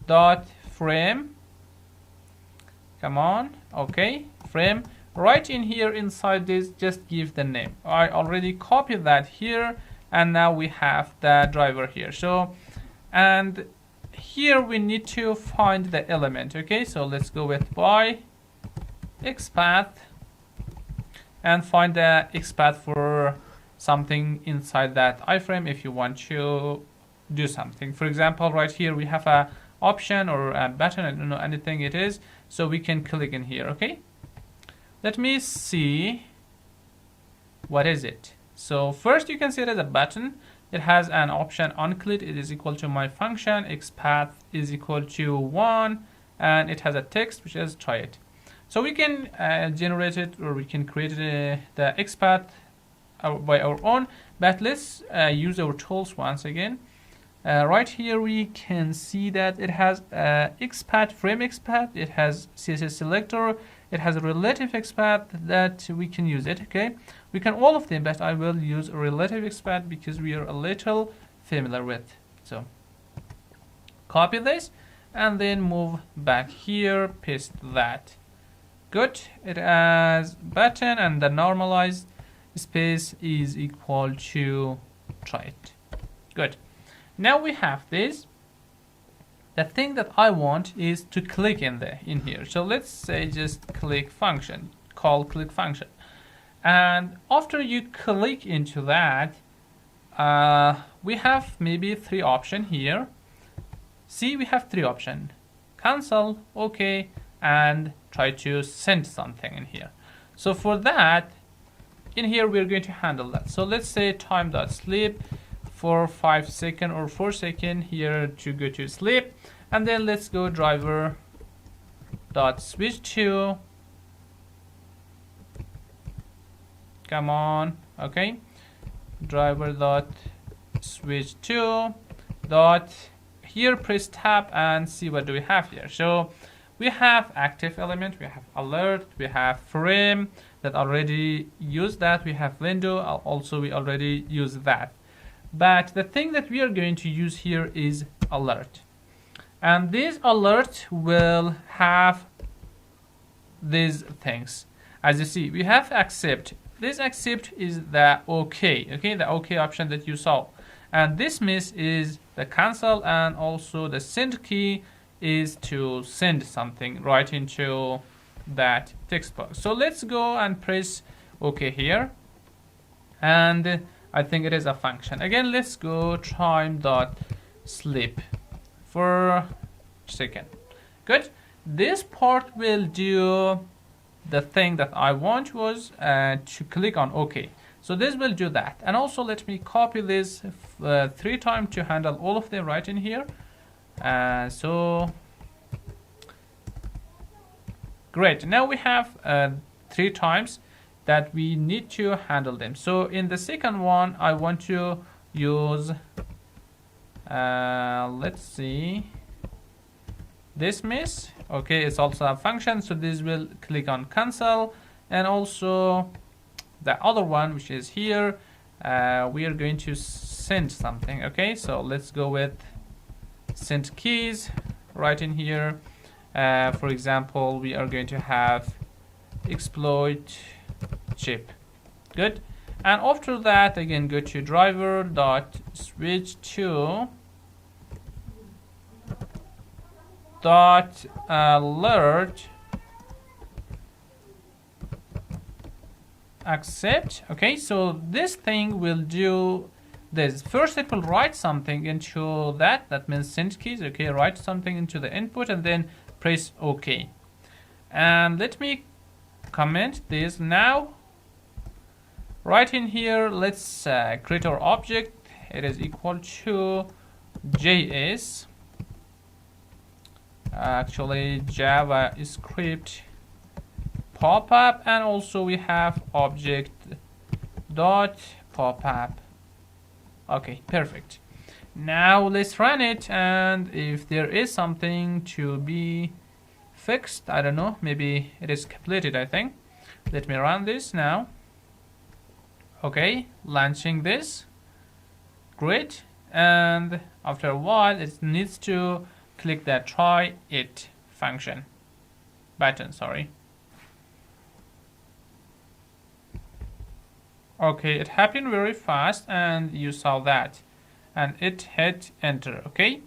dot frame. Come on, okay, frame. Right in here inside this, just give the name. I already copied that here, and now we have the driver here. So, and here we need to find the element. Okay, so let's go with by XPath and find the XPath for something inside that iframe if you want to do something. For example, right here we have a option or a button, I don't know anything it is, so we can click in here. Okay, let me see what is it. So first you can see it as a button. It has an option onClick, it is equal to my function, XPath is equal to 1, and it has a text which is try it. So we can generate it, or we can create the XPath by our own, but let's use our tools once again. Right here we can see that it has XPath, frame XPath, it has CSS selector, it has a relative XPath that we can use it. Okay, we can all of them, but I will use a relative XPath because we are a little familiar with. So copy this and then move back here, paste that. Good, it has button and the normalized space is equal to try it. Good. Now we have this. The thing that I want is to click in here. So let's say just click function, call click function. And after you click into that, we have maybe three options here. See, we have three options: cancel, OK, and try to send something in here. So for that, in here we're going to handle that. So let's say time.sleep for 5 seconds or 4 seconds here to go to sleep. And then let's go driver dot switch to, come on, okay, driver dot switch to dot, here press tab and see what do we have here. So we have active element, we have alert, we have frame that already use that, we have window also, we already use that. But the thing that we are going to use here is alert, and this alert will have these things. As you see, we have accept. This accept is the OK, the OK option that you saw, and this miss is the cancel, and also the send key is to send something right into that text box. So let's go and press OK here, and I think it is a function. Again, let's go time dot sleep for a second. Good. This part will do the thing that I want was to click on OK. So this will do that. And also let me copy this 3 times to handle all of them right in here. So great. Now we have 3 times that we need to handle them. So in the second one, I want to use, let's see, this miss. Okay, it's also a function, so this will click on cancel. And also the other one, which is here, we are going to send something. Okay, so let's go with send keys right in here. For example, we are going to have exploit chip. Good. And after that, again, go to driver dot switch to dot alert accept. Okay, so this thing will do this. First it will write something into that means send keys. Okay, write something into the input and then press OK. And let me comment this now. Right in here, let's create our object. It is equal to JS, actually JavaScript pop-up, and also we have object dot pop-up. Okay, perfect. Now let's run it, and if there is something to be fixed, I don't know, maybe it is completed, I think. Let me run this now. Okay, launching this. Great. And after a while, it needs to click that try it function button, sorry. Okay, it happened very fast and you saw that, and it hit enter. Okay,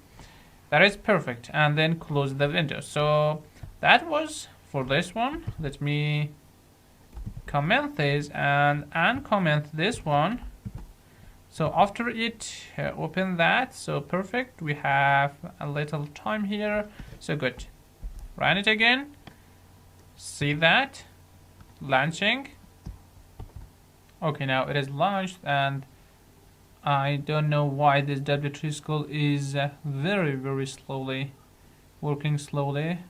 that is perfect. And then close the window. So that was for this one. Let me comment this and uncomment this one. So after it open that, so perfect, we have a little time here, so good. Run it again, see that launching. Okay, now it is launched, and I don't know why this W3 school is very slowly working slowly.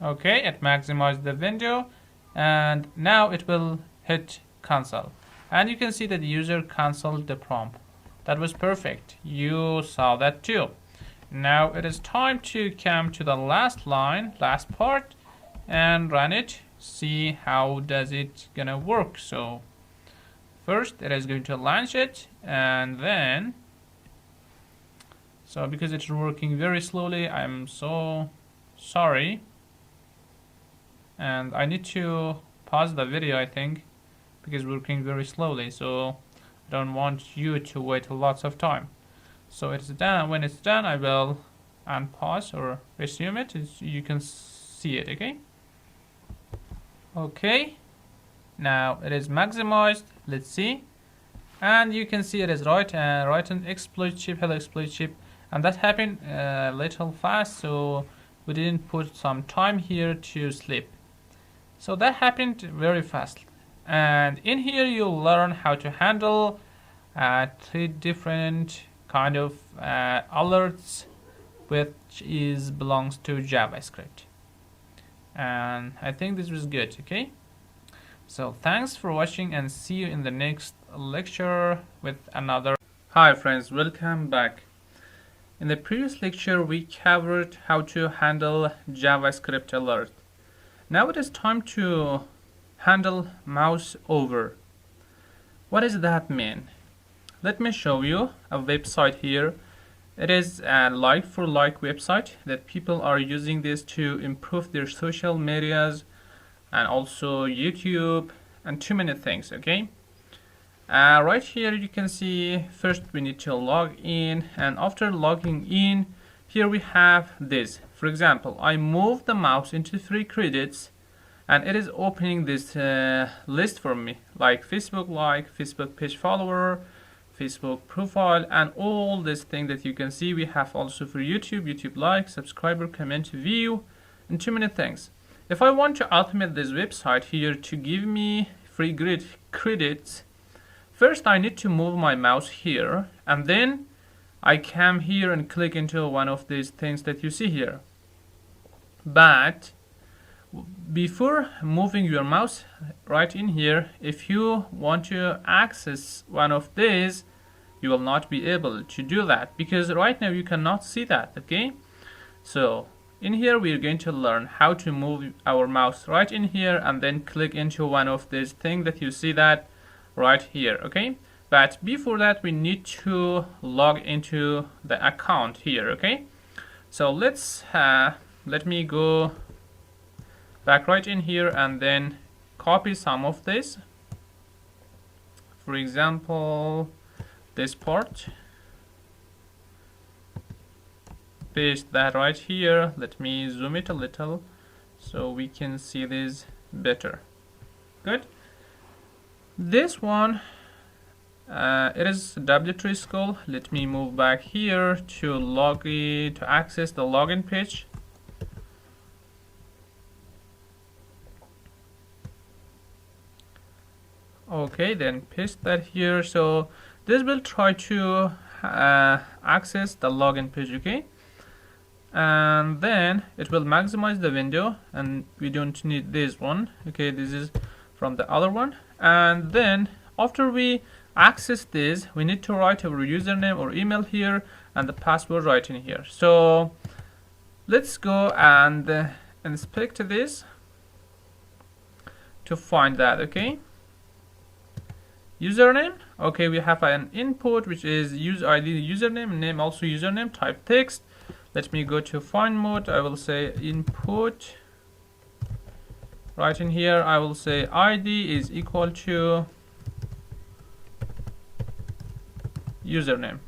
Okay, it maximized the window, and now it will hit cancel. And you can see that the user canceled the prompt. That was perfect. You saw that too. Now it is time to come to the last line, last part, and run it. See how does it gonna work. So first it is going to launch it, and then, so because it's working very slowly, I'm so sorry, and I need to pause the video, I think, because working very slowly, so I don't want you to wait lots of time. So it's done. When it's done, I will unpause or resume it. You can see it. Okay, now it is maximized. Let's see, and you can see it is right an exploit chip, hello exploit chip, and that happened a little fast, so we didn't put some time here to sleep. So that happened very fast. And in here you'll learn how to handle three different kind of alerts, which is belongs to JavaScript. And I think this was good. Okay, so thanks for watching and see you in the next lecture with another. Hi friends, welcome back. In the previous lecture we covered how to handle JavaScript alert. Now it is time to handle mouse over. What does that mean? Let me show you a website here. It is a like for like website that people are using this to improve their social medias and also YouTube and too many things. Okay, right here you can see first we need to log in, and after logging in here we have this. For example, I move the mouse into 3 credits and it is opening this list for me, like, Facebook page follower, Facebook profile, and all this thing that you can see. We have also for YouTube like, subscriber, comment, view, and too many things. If I want to automate this website here to give me free credits, first I need to move my mouse here, and then I come here and click into one of these things that you see here. But before moving your mouse right in here, if you want to access one of these, you will not be able to do that because right now you cannot see that. Okay, so in here we are going to learn how to move our mouse right in here and then click into one of these things that you see that right here. Okay, but before that we need to log into the account here. Okay, so let me go back right in here and then copy some of this. For example, this part, paste that right here. Let me zoom it a little so we can see this better. Good. This one it is W3 school. Let me move back here to access the login page. Okay, then paste that here. So this will try to access the login page. Okay, and then it will maximize the window, and we don't need this one. Okay, this is from the other one. And then after we access this, we need to write our username or email here and the password right in here. So let's go and inspect this to find that. Okay, username. Okay, we have an input which is user ID, username, name also username, type text. Let me go to find mode. I will say input. Right in here I will say ID is equal to username.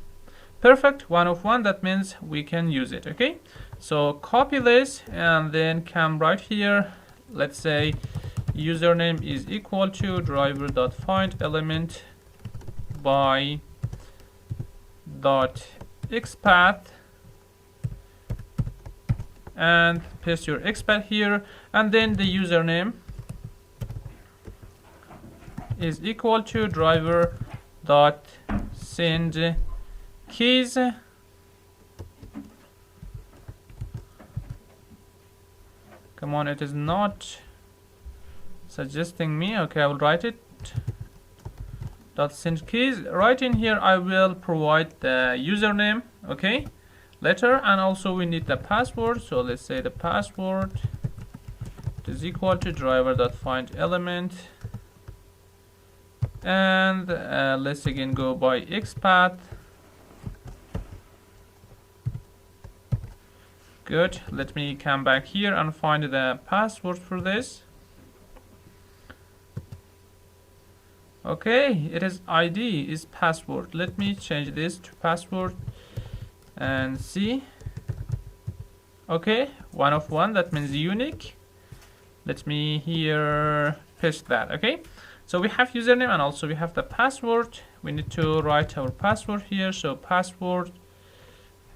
Perfect, 1 of 1. That means we can use it. Okay, so copy this and then come right here. Let's say username is equal to driver.find element by .xpath, and paste your xpath here, and then the username is equal to driver.send keys. Come on, it is not suggesting me. Okay, I will write it. .send keys. Right in here I will provide the username, okay, letter, and also we need the password. So let's say the password is equal to driver.find element, and let's again go by xpath. Good. Let me come back here and find the password for this. Okay, it is ID is password. Let me change this to password and see. Okay, 1 of 1, that means unique. Let me here paste that. Okay, so we have username and also we have the password. We need to write our password here. So password,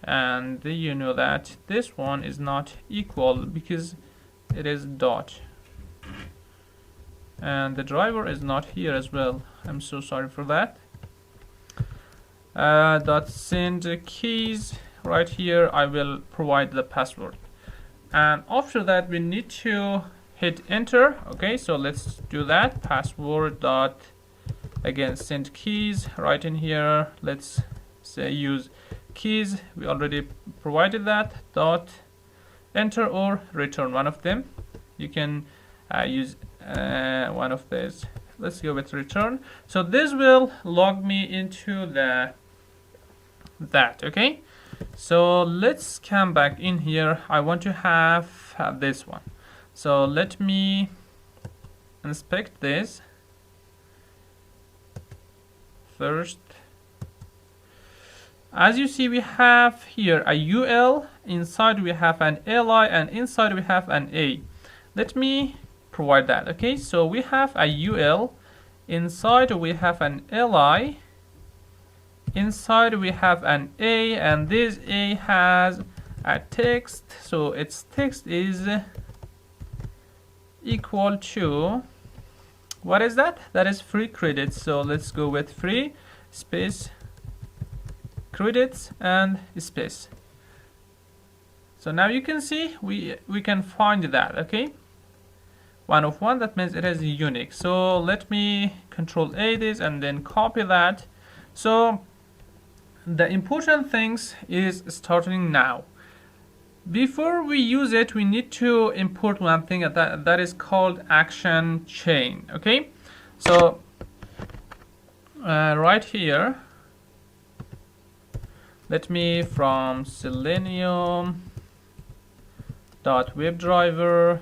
and you know that this one is not equal because it is dot, and the driver is not here as well. I'm so sorry for that. dot send keys. Right here I will provide the password, and after that we need to hit enter. Okay, so let's do that. Password dot, again, send keys. Right in here, let's say use keys, we already provided that. Dot enter or return, one of them. You can use one of these. Let's go with return. So this will log me into that. Okay, so let's come back in here. I want to have this one. So let me inspect this first. As you see, we have here a UL, inside we have an LI, and inside we have an A. Let me provide that. Okay, so we have a UL, inside we have an LI, inside we have an A, and this A has a text, so its text is equal to, what is that? That is free credits. So let's go with free space credits and space. So now you can see we can find that. Okay, 1 of 1, that means it is unique. So let me control A this and then copy that. So the important things is starting now. Before we use it, we need to import one thing that is called action chain. Okay, so right here, let me from selenium dot WebDriver,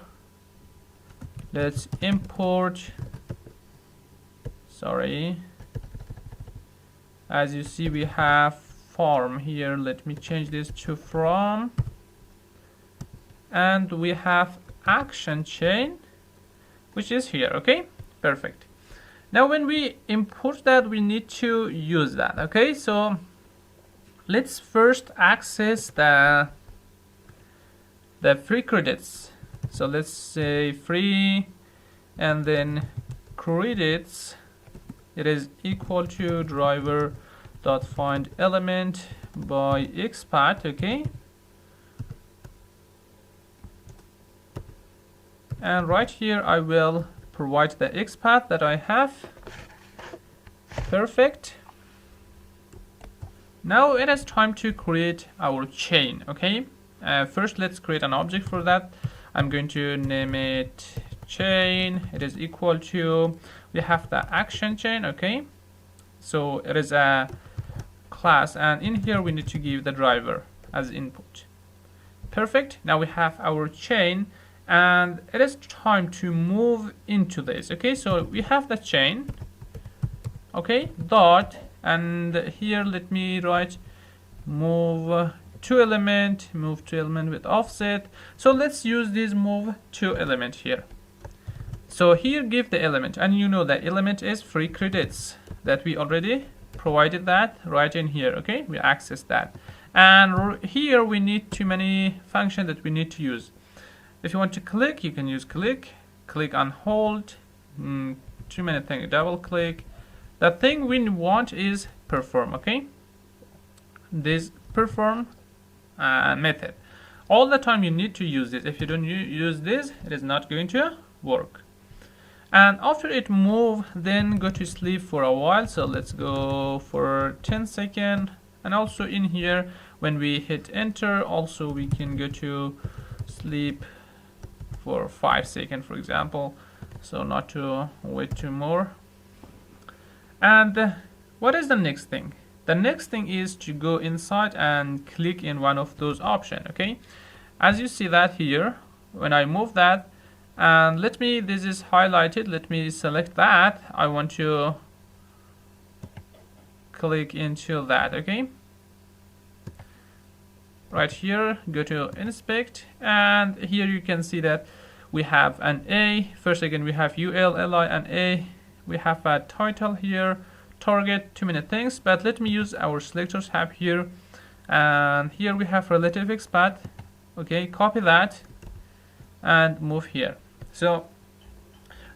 let's import, sorry, as you see we have form here. Let me change this to from, and we have action chain, which is here. Okay, perfect. Now when we import that, we need to use that. Okay, so let's first access the free credits. So let's say free and then credits, it is equal to driver dot find element by XPath. Okay, and right here I will provide the XPath that I have. Perfect. Now it is time to create our chain. Okay, first let's create an object for that. I'm going to name it chain. It is equal to, we have the action chain. Okay, so it is a class, and in here we need to give the driver as input. Perfect. Now we have our chain, and it is time to move into this. Okay, so we have the chain. Okay, dot, and here let me write move to element with offset. So let's use this move to element here. So here give the element, and you know the element is free credits that we already provided that right in here. Okay, we access that, and here we need too many functions that we need to use. If you want to click, you can use click on hold, too many things, double click. The thing we want is perform. Okay, this perform method, all the time you need to use this. If you don't use this, it is not going to work. And after it move, then go to sleep for a while. So let's go for 10 seconds. And also in here, when we hit enter, also we can go to sleep for 5 seconds, for example, so not to wait too more. And what is the next thing? The next thing is to go inside and click in one of those options. Okay, as you see that here, when I move that, and let me, this is highlighted, let me select that. I want to click into that. Okay, right here, go to inspect, and here you can see that we have an A. First again, we have UL, LI, and A. We have a title here, target, too many things, but let me use our selectors tab here, and here we have relative XPath. Okay, copy that and move here. So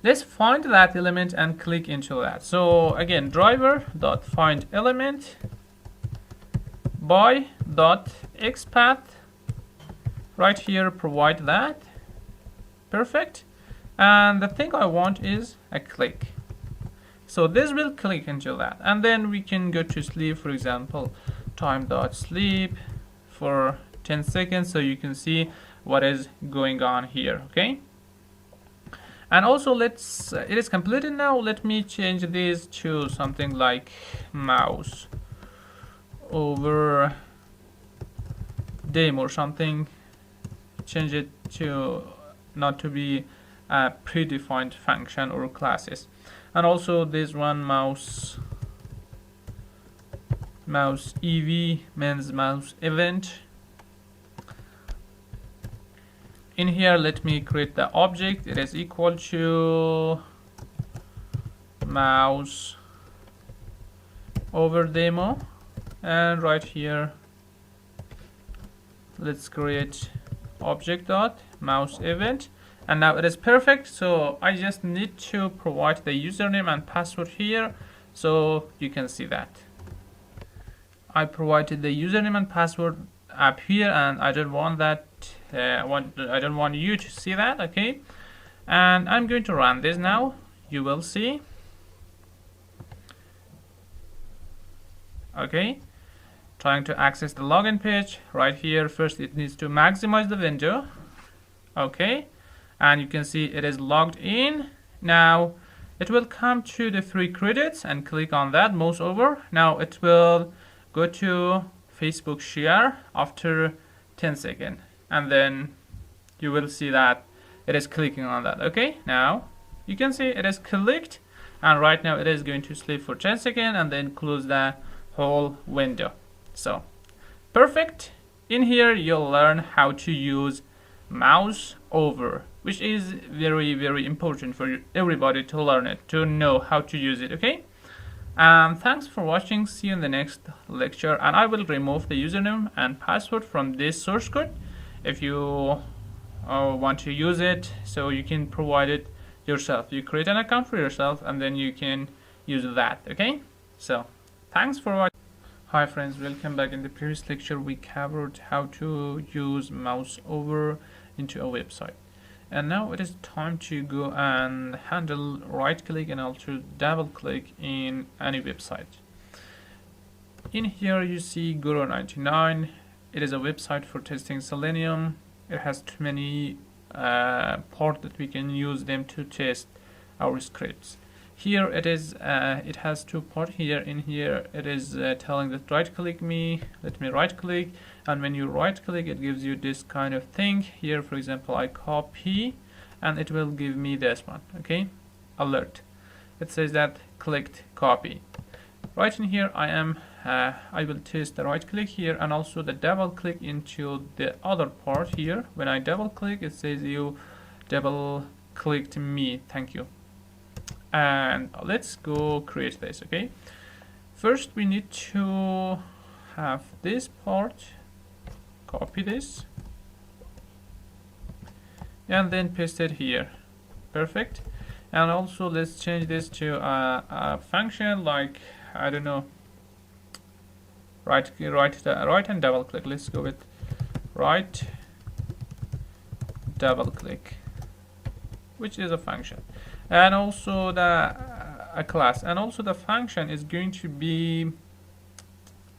let's find that element and click into that. So again, driver dot find element, by.xpath right here, provide that. Perfect. And the thing I want is a click. So this will click into that, and then we can go to sleep, for example, time.sleep for 10 seconds, so you can see what is going on here. Okay. And also it is completed now. Let me change this to something like mouse over demo or something. Change it to not to be a predefined function or classes. And also this one, mouse EV means mouse event. In here, let me create the object. It is equal to mouse over demo, and right here let's create object dot mouse event, and now it is perfect. So I just need to provide the username and password here, so you can see that I provided the username and password up here, and I don't want that I don't want you to see that. Okay, and I'm going to run this now. You will see. Okay, trying to access the login page right here. First it needs to maximize the window. Okay, and you can see it is logged in. Now it will come to the free credits and click on that, mouse over. Now it will go to Facebook share after 10 seconds, and then you will see that it is clicking on that. Okay, now you can see it is clicked, and right now it is going to sleep for 10 seconds and then close the whole window. So perfect. In here you'll learn how to use mouse over, which is very, very important for everybody to learn it, to know how to use it. Okay, thanks for watching. See you in the next lecture, and I will remove the username and password from this source code if you want to use it, so you can provide it yourself. You create an account for yourself and then you can use that. Okay, so thanks for watching. Hi friends, welcome back. In the previous lecture we covered how to use mouse over into a website, and now it is time to go and handle right click and also double click in any website. In here you see Guru 99. It is a website for testing Selenium. It has too many parts that we can use them to test our scripts. Here it is, it has two parts here. In here it is telling that right click me. Let me right click, and when you right click it gives you this kind of thing. Here for example I copy and it will give me this one. Okay, alert. It says that clicked copy. Right in here I will test the right click here and also the double click into the other part here. When I double click it says you double clicked me, thank you. And let's go create this. Okay, first we need to have this part, copy this and then paste it here. Perfect. And also let's change this to a function like, I don't know, right and double click. Let's go with right double click, which is a function, and also a class, and also the function is going to be,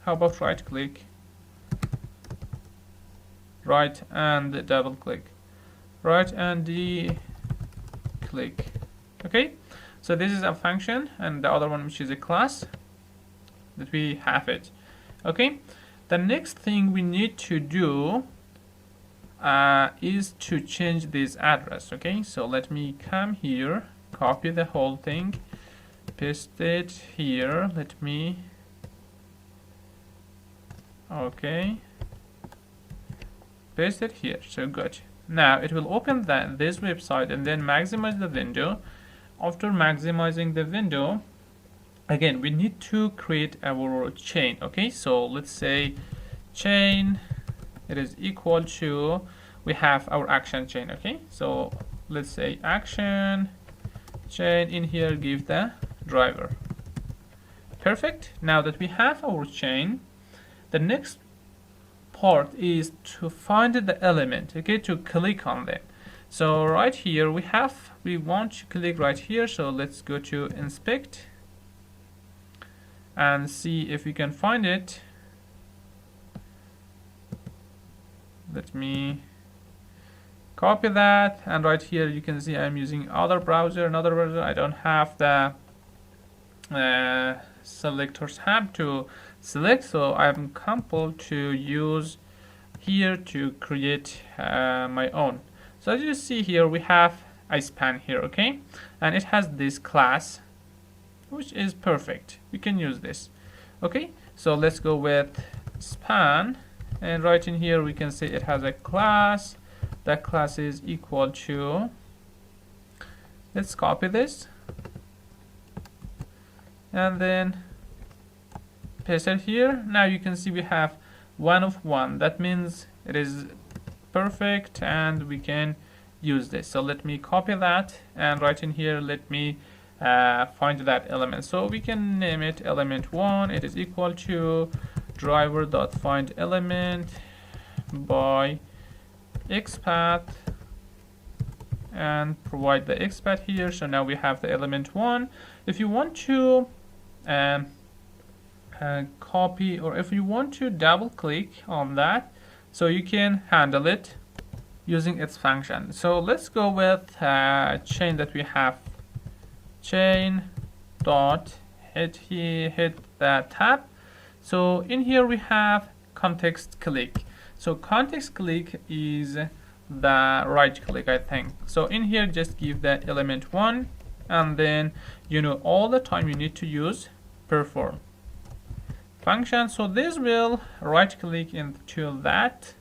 how about right click, right and double click, right and click. Okay, so this is a function, and the other one which is a class that we have it. Okay, the next thing we need to do is to change this address. Okay, so let me come here, copy the whole thing, paste it here. Let me, okay, paste it here. So good. Now it will open this website and then maximize the window. After maximizing the window, again we need to create our chain. Okay, so let's say chain, it is equal to, we have our action chain. Okay, so let's say action chain. In here give the driver. Perfect. Now that we have our chain, The next part is to find the element, okay, to click on them. So right here we want to click right here, so let's go to inspect and see if we can find it. Let me copy that, and right here you can see I'm using another browser. I don't have the selectors tab to select, so I'm compelled to use here to create my own. So as you see here, we have a span here, okay, and it has this class, which is perfect. We can use this, okay. So let's go with span, and right in here we can see it has a class. That class is equal to, let's copy this and then paste it here. Now you can see we have 1 of 1. That means it is perfect and we can use this. So let me copy that, and right in here let me find that element. So we can name it element 1. It is equal to driver.find element by xpath, and provide the xpath here. So now we have the element 1. If you want to copy, or if you want to double click on that, so you can handle it using its function. So let's go with chain that we have, chain dot hit that tab. So in here we have context click. So context click is the right click, I think. So in here just give the element 1, and then all the time you need to use perform function. So this will right click into that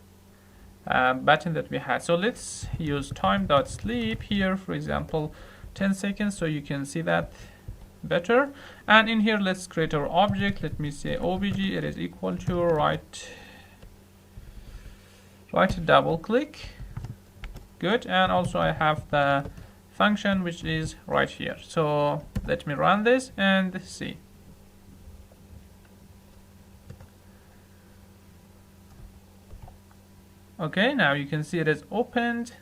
button that we had. So let's use time.sleep here, for example 10 seconds, so you can see that better. And in here let's create our object. Let me say obj, it is equal to right double click. Good. And also I have the function which is right here. So let me run this and see. Okay, now you can see it is opened.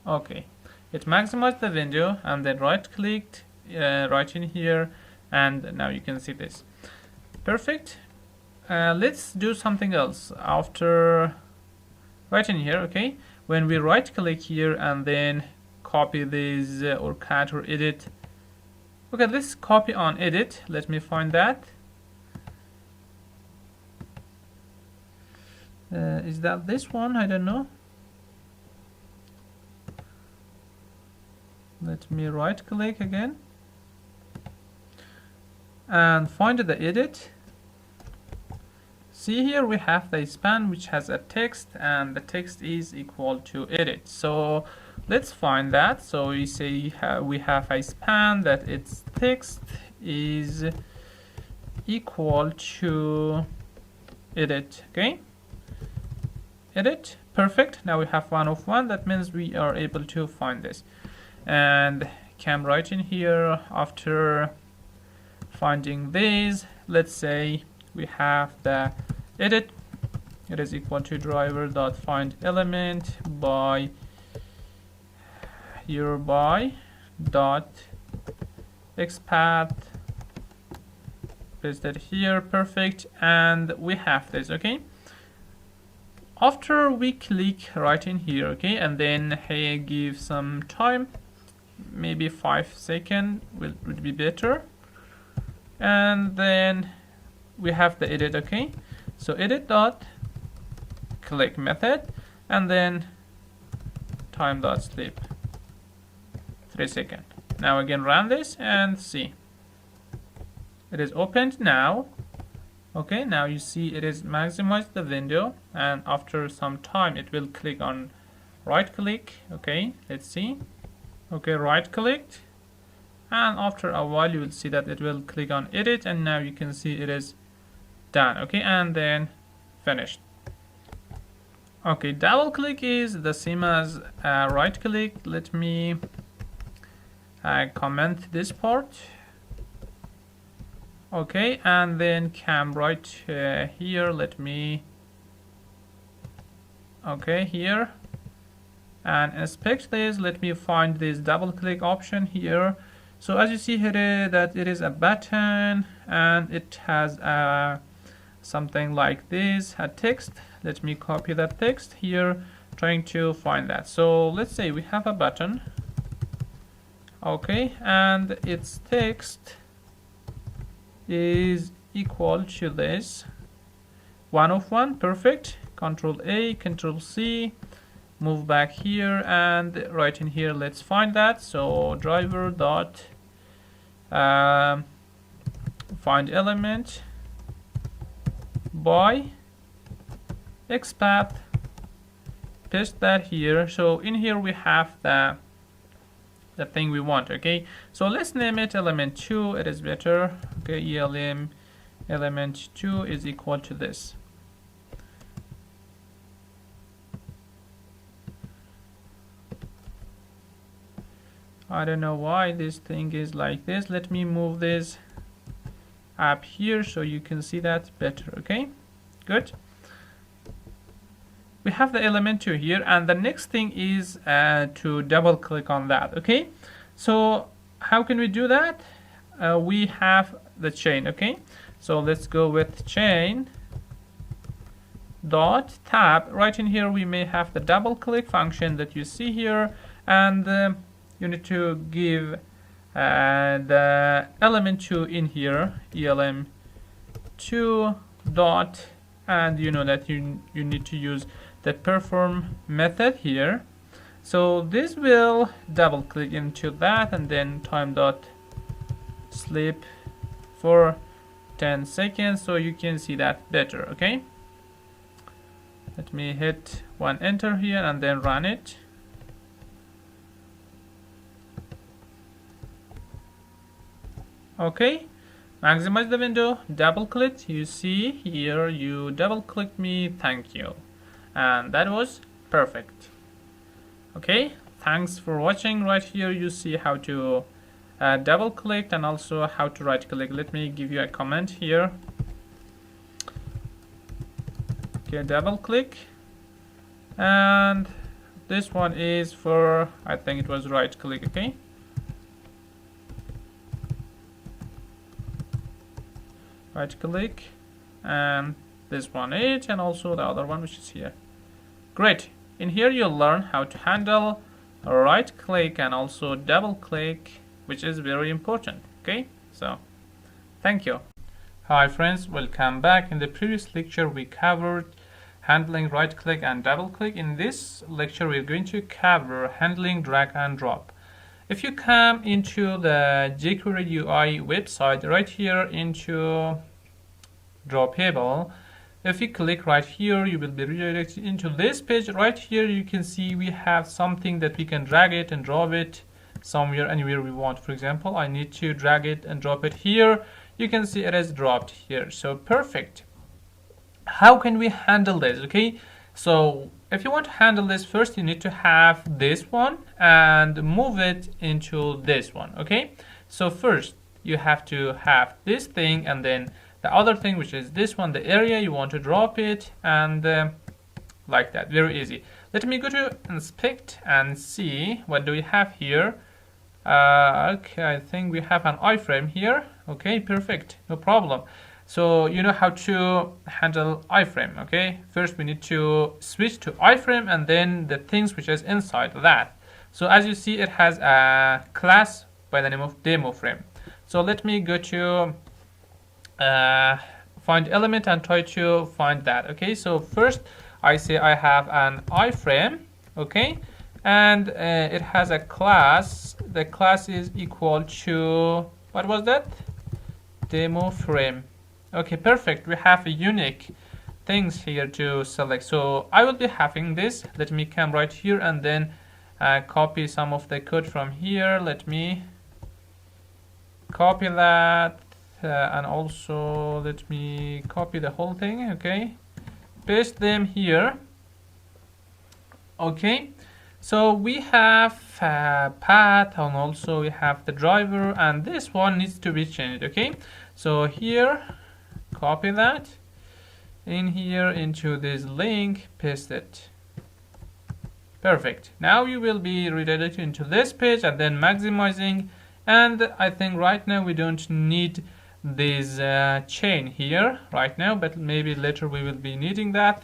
Okay, it maximized the window and then right clicked right in here, and now you can see this. Perfect. Let's do something else after right in here. Okay, when we right click here and then copy this or cut or edit. Okay, let's copy on edit. Let me find that. Is that this one? I don't know. Let me right click again and find the edit. See here we have the span which has a text, and the text is equal to edit. So let's find that. So we say we have a span that its text is equal to edit. Okay, edit. Perfect. Now we have 1 of 1. That means we are able to find this, and come right in here. After finding these, let's say we have the edit. It is equal to driver.find element by dot xpath. Paste that here. Perfect. And we have this. Okay, after we click right in here, okay, and then hey, give some time, maybe 5 seconds would be better, and then we have the edit. Okay, so edit dot click method, and then time dot sleep 3 seconds. Now again run this and see it is opened now. Okay, now you see it is maximized the window, and after some time it will click on right click. Okay, let's see. Okay, right clicked, and after a while you will see that it will click on edit, and now you can see it is done. Okay, and then finished. Okay, double click is the same as right click. Let me comment this part. Okay, and then come right here. Let me, okay, here, and inspect this. Let me find this double click option here. So as you see here, that it is a button, and it has something like this, a text. Let me copy that text here, trying to find that. So let's say we have a button, okay, and its text is equal to this 1 of 1. Perfect. Control A, Control C, move back here, and right in here let's find that. So driver dot find element by XPath, paste that here. So in here we have the thing we want. Okay, so let's name it element2. It is better. Okay, elm element2 is equal to this. I don't know why this thing is like this. Let me move this up here so you can see that better. Okay, good. We have the element2 here, and the next thing is to double click on that. Okay, so how can we do that? We have the chain. Okay, so let's go with chain dot tab. Right in here we may have the double click function that you see here, and you need to give the element2 in here, elm2 dot, and you know that you need to use the perform method here. So this will double click into that, and then time dot sleep for 10 seconds so you can see that better. Okay, let me hit one enter here and then run it. Okay, maximize the window, double click. You see here, you double clicked me, thank you, and that was perfect. Okay, thanks for watching. Right here you see how to double click and also how to right click. Let me give you a comment here. Okay, double click, and this one is for, I think it was right click. Okay, right click, and this one is, and also the other one which is here. Great. In here you'll learn how to handle right click and also double click, which is very important. Okay, so thank you. Hi friends, welcome back. In the previous lecture we covered handling right click and double click. In this lecture we're going to cover handling drag and drop. If you come into the jQuery UI website, right here into droppable, if you click right here you will be redirected into this page. Right here you can see we have something that we can drag it and drop it somewhere, anywhere we want. For example, I need to drag it and drop it here. You can see it is dropped here. So perfect. How can we handle this? Okay, so if you want to handle this, first you need to have this one and move it into this one. Okay, so first you have to have this thing, and then the other thing, which is this one, the area you want to drop it, and like that. Very easy. Let me go to inspect and see what do we have here. Okay, I think we have an iframe here. Okay, perfect, no problem. So you know how to handle iframe. Okay, first we need to switch to iframe, and then the things which is inside that. So as you see, it has a class by the name of demo frame. So let me go to find element and try to find that. Okay, so first I say I have an iframe. Okay, and it has a class. The class is equal to, what was that? Demo frame. Okay, perfect. We have a unique things here to select. So I will be having this. Let me come right here and then copy some of the code from here. Let me copy that, and also let me copy the whole thing. Okay, paste them here. Okay, So we have path, and also we have the driver, and this one needs to be changed. Okay, so here, copy that in here into this link, paste it. Perfect. Now you will be redirected into this page and then maximizing. And I think right now we don't need this chain here right now, but maybe later we will be needing that.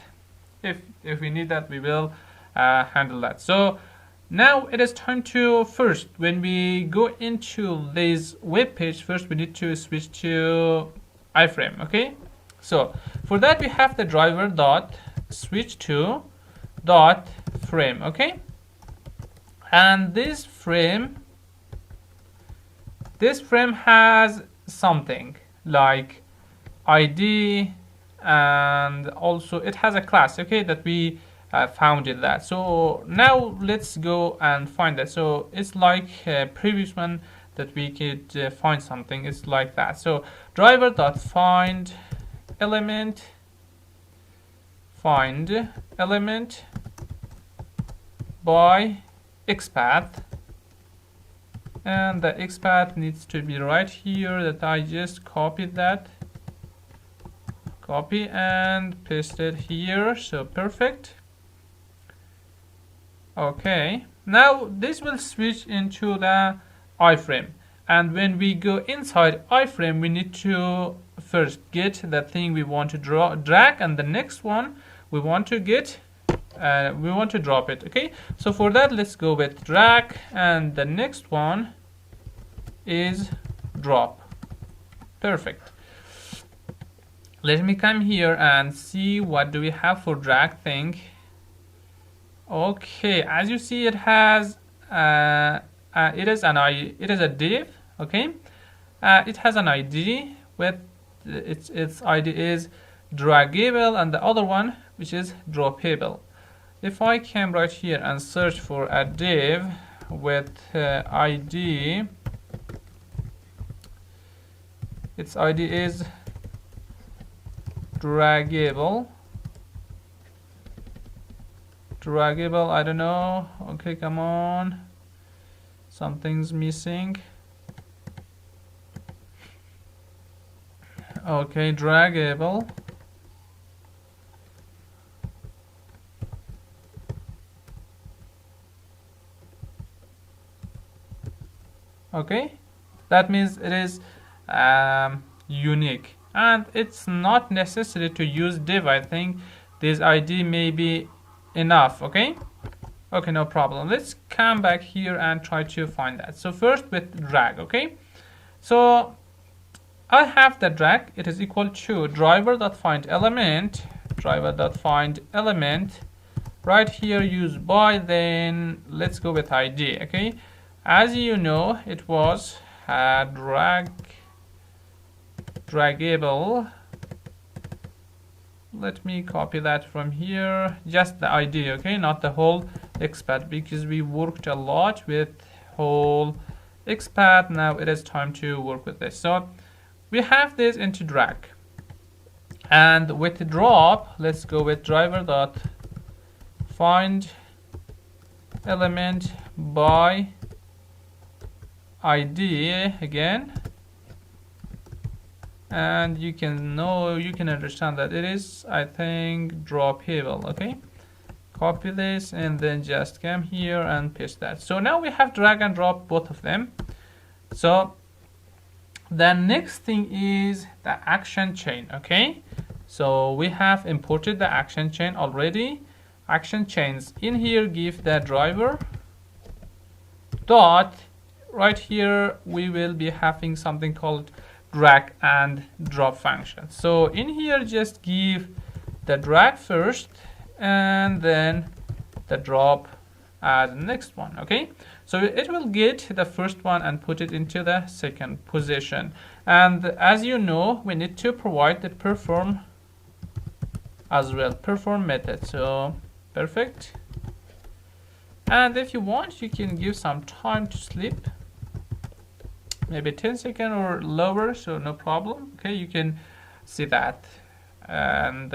If we need that, we will handle that. So now it is time to, first when we go into this web page, first we need to switch to iframe. Okay, so for that we have the driver dot switch to dot frame. Okay, and this frame has something like ID, and also it has a class, okay, that we founded that. So now let's go and find that. So it's like previous one that we could find something. It's like that. So driver dot find element by XPath, and the XPath needs to be right here, that I just copied that, copy and paste it here. So perfect. Okay, now this will switch into the iframe, and when we go inside iframe, we need to first get the thing we want to drag, and the next one we want to get we want to drop it. Okay, so for that let's go with drag, and the next one is drop. Perfect. Let me come here and see what do we have for drag thing. Okay, as you see, it has it is a div. Okay, it has an ID with its ID is draggable, and the other one which is droppable. If I come right here and search for a div with ID, its ID is draggable, I don't know. Okay, come on, something's missing. Okay, draggable. Okay, that means it is unique, and it's not necessary to use div. I think this ID may be enough. Okay, no problem. Let's come back here and try to find that. So first with drag. Okay, so I have the drag. It is equal to driver.find element, right here, use by, then let's go with ID. Okay, as you know, it was draggable. Let me copy that from here, just the ID. Okay, not the whole XPath, because we worked a lot with whole XPath. Now it is time to work with this. So we have this into drag, and with drop, let's go with driver.find element by ID again, and you can understand that it is, I think, droppable. Okay, copy this and then just come here and paste that. So now we have drag and drop both of them. So the next thing is the action chain. Okay, so we have imported the action chain already. Action chains in here give the driver dot, right here we will be having something called drag and drop function. So in here just give the drag first and then the drop as the next one. Okay, so it will get the first one and put it into the second position. And as you know, we need to provide the perform as well, perform method. So perfect. And if you want, you can give some time to sleep, maybe 10 seconds or lower, so no problem. Okay, you can see that. And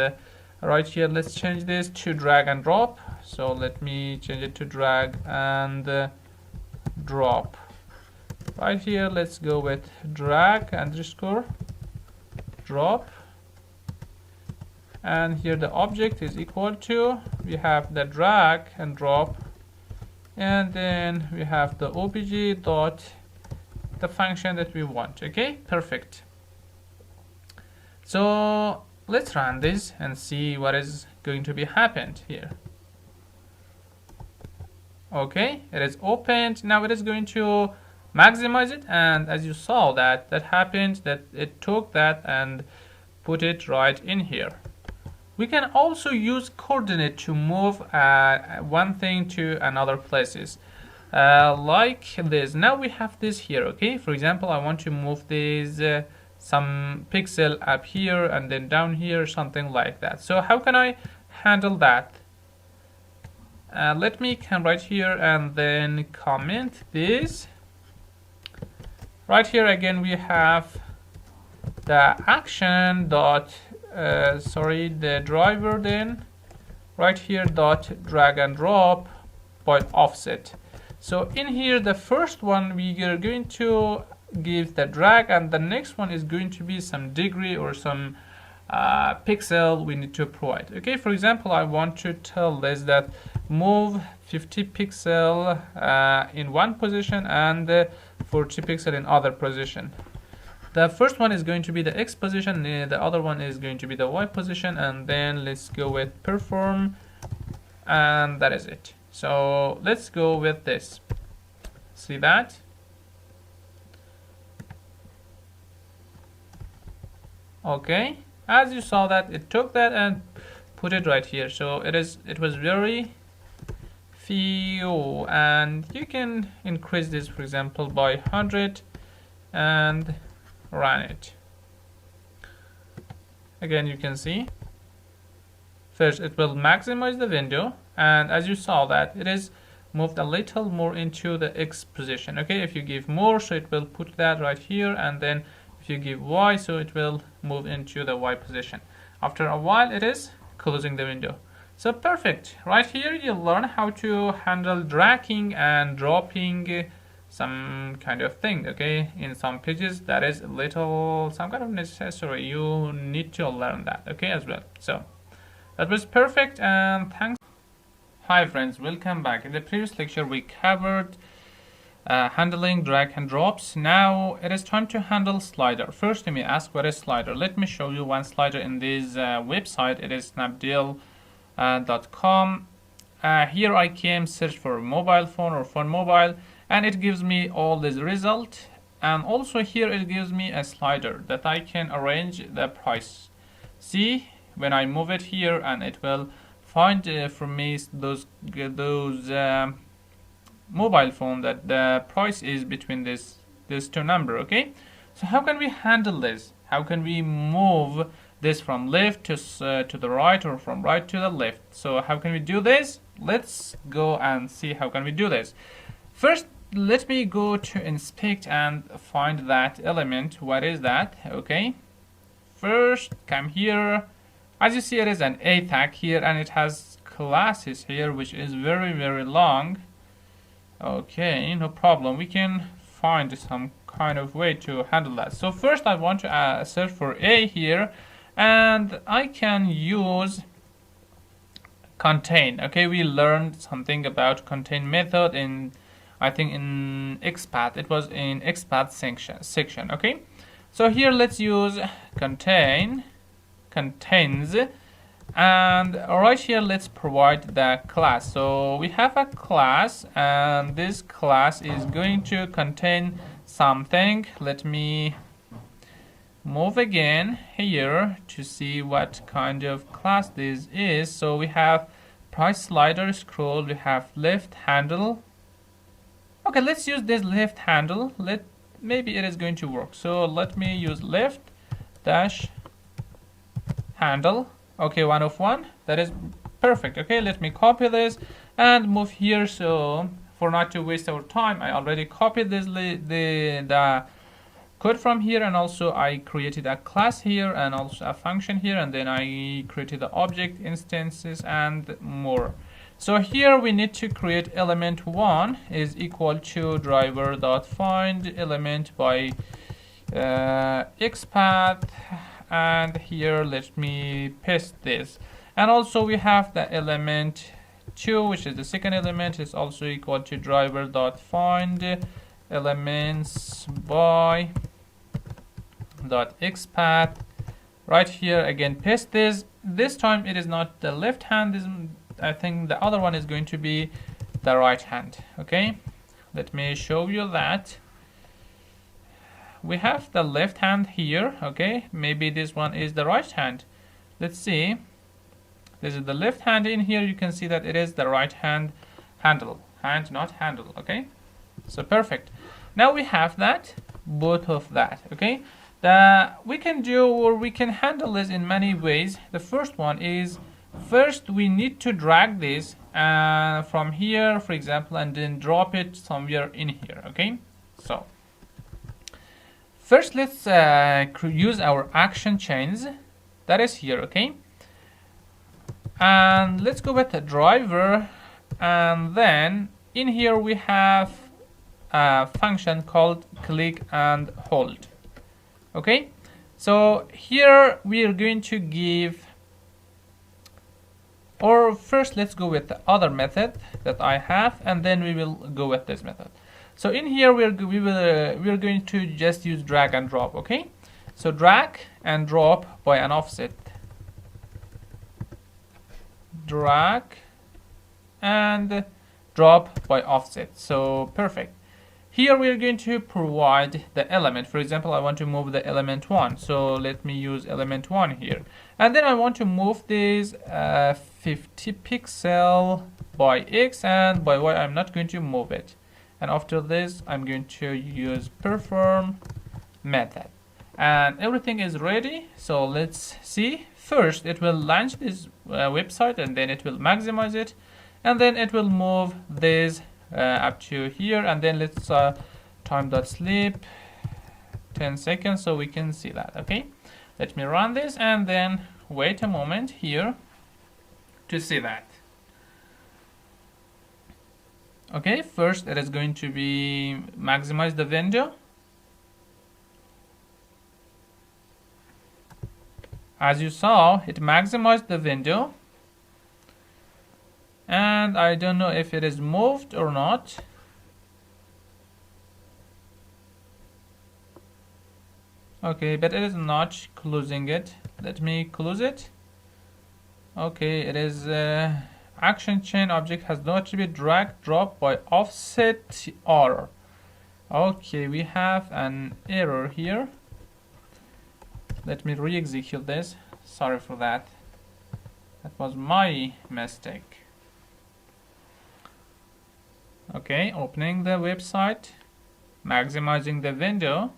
right here, let's change this to drag and drop. So let me change it to drag and drop. Right here, let's go with drag underscore drop, and here the object is equal to, we have the drag and drop, and then we have the obj dot the function that we want. Okay, perfect. So let's run this and see what is going to be happened here. Okay, it is opened. Now it is going to maximize it, and as you saw that happened, that it took that and put it right in here. We can also use coordinate to move one thing to another places, like this. Now we have this here. Okay, for example, I want to move this some pixel up here and then down here, something like that. So how can I handle that? Let me come right here and then comment this. Right here again we have the action dot the driver, then right here dot drag and drop by offset. So in here the first one we are going to give the drag, and the next one is going to be some degree or some pixel we need to provide. Okay, for example, I want to tell this that move 50 pixel in one position and 40 pixel in other position. The first one is going to be the X position, the other one is going to be the Y position, and then let's go with perform, and that is it. So let's go with this. See that? Okay, as you saw that it took that and put it right here. So it was very few, and you can increase this, for example, by 100 and run it. Again, you can see first it will maximize the window, and as you saw that it is moved a little more into the X position. Okay, if you give more, so it will put that right here, and then if you give Y, so it will move into the Y position. After a while it is closing the window. So perfect. Right here you learn how to handle dragging and dropping some kind of thing. Okay, in some pages that is a little some kind of necessary, you need to learn that. Okay, as well. So that was perfect, and thanks. Hi friends, welcome back. In the previous lecture we covered handling drag and drops. Now it is time to handle slider. First let me ask, what is slider? Let me show you one slider in this website. It is snapdeal.com. Here I came search for mobile phone or phone mobile, and it gives me all this result, and also here it gives me a slider that I can arrange the price. See, when I move it here, and it will find for me those mobile phone that the price is between these two number. Okay, so how can we handle this? How can we move this from left to the right, or from right to the left? So how can we do this? Let's go and see how can we do this. First, let me go to inspect and find that element. What is that? Okay, first come here. As you see, it is an A tag here, and it has classes here which is very long. Okay, no problem, we can find some kind of way to handle that. So first I want to search for A here, and I can use contain. Okay, we learned something about contain method in, I think, in XPath. It was in XPath section. Okay, so here let's use contains, and right here let's provide the class. So we have a class, and this class is going to contain something. Let me move again here to see what kind of class this is. So we have price slider, scroll, we have left handle. Okay, let's use this left handle. Maybe it is going to work. So let me use left dash handle. Okay, 1 of 1, that is perfect. Okay, let me copy this and move here. So for not to waste our time, I already copied this the code from here, and also I created a class here and also a function here, and then I created the object instances and more. So here we need to create element 1 is equal to driver.find element by xpath, and here let me paste this. And also we have the element 2, which is the second element, is also equal to driver.find elements by .xpath. Right here again, paste this. This time it is not the left hand, I think the other one is going to be the right hand. Okay, let me show you that. We have the left hand here. Okay, maybe this one is the right hand. Let's see. This is the left hand in here. You can see that it is the right hand handle. Hand, not handle. Okay, so perfect. Now we have that, both of that. Okay, we can do, or we can handle this in many ways. The first one is, first we need to drag this from here, for example, and then drop it somewhere in here. Okay, so first let's use our action chains. That is here. Okay, and let's go with the driver, and then in here we have a function called click and hold. Okay, so here we are going to give, or first let's go with the other method that I have, and then we will go with this method. So in here we are going to just use drag and drop. Okay, so drag and drop by an offset. Drag and drop by offset. So perfect. Here we are going to provide the element. For example, I want to move the element 1. So let me use element 1 here. And then I want to move this 50 pixel by X, and by Y I'm not going to move it. And after this I'm going to use perform method. And everything is ready. So let's see. First it will launch this website, and then it will maximize it, and then it will move this up to here, and then let's time.sleep 10 seconds so we can see that. Okay, let me run this and then wait a moment here to see that. Okay, first it is going to be maximize the window. As you saw, it maximized the window, and I don't know if it is moved or not. Okay, but it is not closing it. Let me close it. Okay, it is action chain object has not to be drag drop by offset R. Okay, we have an error here. Let me re-execute this. Sorry for that. That was my mistake. Okay, opening the website, maximizing the window.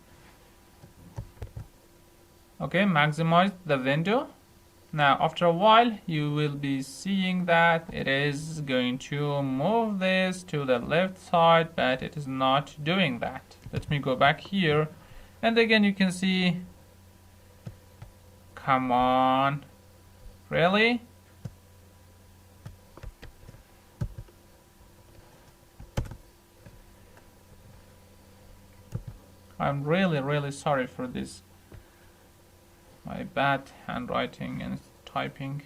Okay, maximize the window. Now after a while you will be seeing that it is going to move this to the left side, but it is not doing that. Let me go back here, and again you can see, come on, really? I'm really sorry for this. My bad handwriting and typing.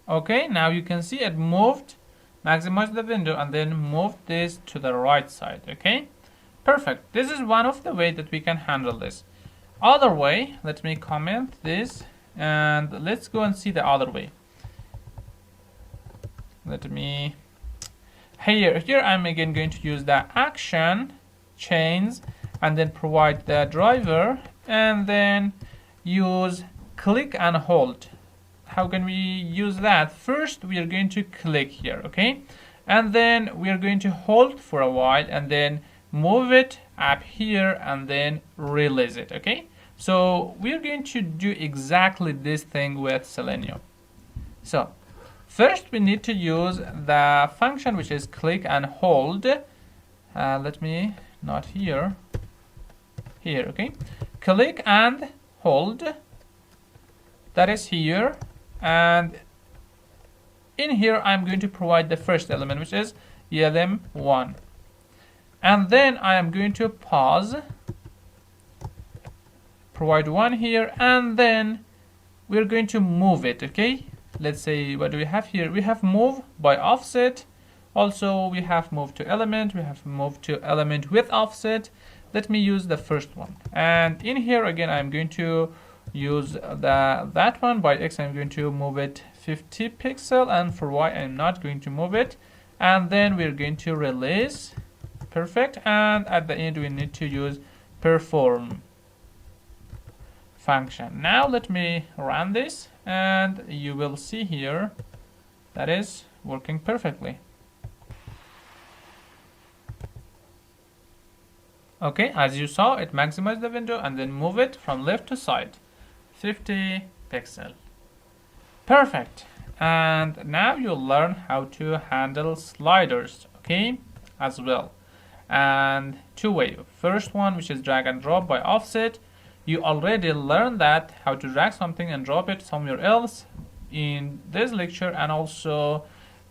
Okay, now you can see it moved, maximize the window, and then moved this to the right side. Okay, perfect. This is one of the ways that we can handle this. Other way, let me comment this, and let's go and see the other way. Let me here I'm again going to use the action chains, and then provide the driver, and then use click and hold. How can we use that? First we are going to click here, okay, and then we are going to hold for a while, and then move it up here, and then release it. Okay, so we are going to do exactly this thing with Selenium. So first we need to use the function which is click and hold. Let me not here, okay, click and hold, that is here, and in here I'm going to provide the first element, which is elem1, and then I am going to provide 1 here, and then we're going to move it. Okay, let's say, what do we have here? We have move by offset. Also, we have move to element. We have move to element with offset. Let me use the first one. And in here again, I'm going to use that one. By X, I'm going to move it 50 pixel, and for Y, I'm not going to move it. And then we're going to release. Perfect. And at the end, we need to use perform function. Now let me run this, and you will see here that is working perfectly. Okay, as you saw, it maximized the window and then move it from left to side 50 pixel. Perfect. And now you'll learn how to handle sliders, okay, as well. And two ways. First one, which is drag and drop by offset. You already learned that, how to drag something and drop it somewhere else in this lecture. And also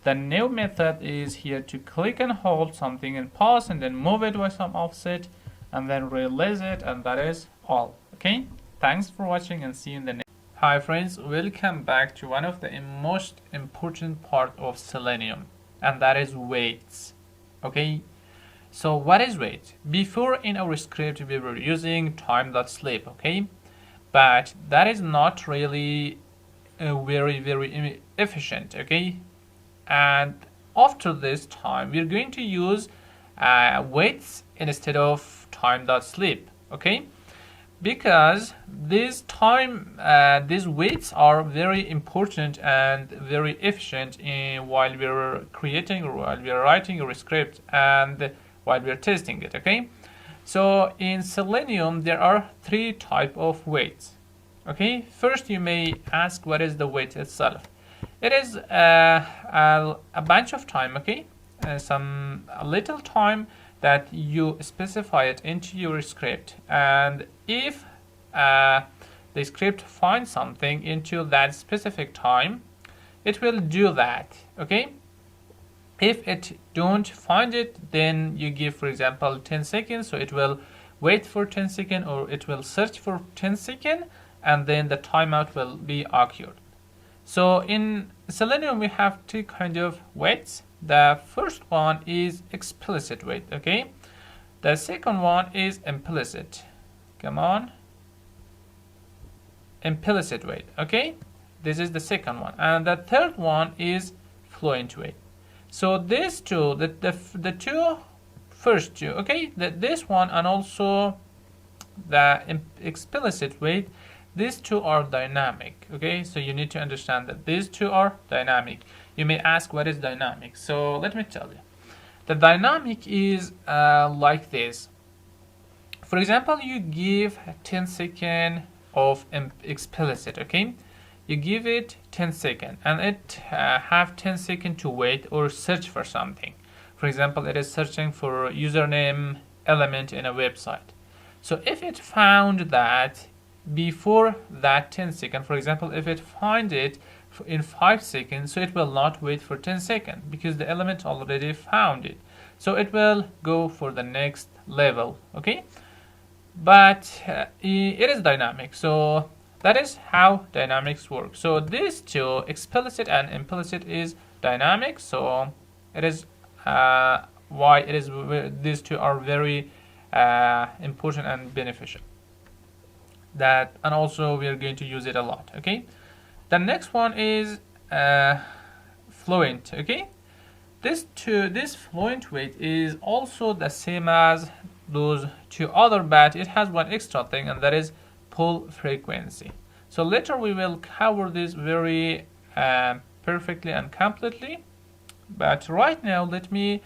the new method is here to click and hold something and pause and then move it by some offset and then release it, and that is all. Okay, thanks for watching and see you in the next. Hi friends, welcome back to one of the most important part of Selenium, and that is weights. Okay, so what is weight? Before in our script we were using time.sleep, okay, but that is not really very efficient. Okay, and after this time we're going to use weights instead of time.sleep. Okay, because these weights are very important and very efficient while we're creating or while we're writing our script and while we're testing it. Okay, so in Selenium there are 3 types of weights. Okay, first you may ask, what is the weight itself? It is a bunch of time, okay, a little time that you specify it into your script, and if the script finds something into that specific time, it will do that. Okay, if it don't find it, then you give, for example, 10 seconds, so it will wait for 10 seconds, or it will search for 10 seconds, and then the timeout will be occurred. So in Selenium we have 2 kind of weights. The first one is explicit weight. Okay, the second one is implicit. Come on, implicit weight. Okay, this is the second one, and the third one is fluent weight. So these two, the two first two, okay, this one and also the explicit weight, these two are dynamic. Okay, so you need to understand that these two are dynamic. You may ask, what is dynamic? So let me tell you. The dynamic is like this. For example, you give 10 seconds of explicit. Okay, you give it 10 seconds, and it have 10 seconds to wait or search for something. For example, it is searching for username element in a website. So if it found that before that 10 seconds, for example, if it find it in 5 seconds, so it will not wait for 10 seconds because the element already found it. So it will go for the next level. Okay, but it is dynamic. So that is how dynamics work. So these two, explicit and implicit, is dynamic. So it is why it is these two are very important and beneficial. That, and also we are going to use it a lot. Okay, the next one is fluent. Okay, this fluent weight is also the same as those 2 other, but it has one extra thing, and that is pull frequency. So later we will cover this very perfectly and completely, but right now let me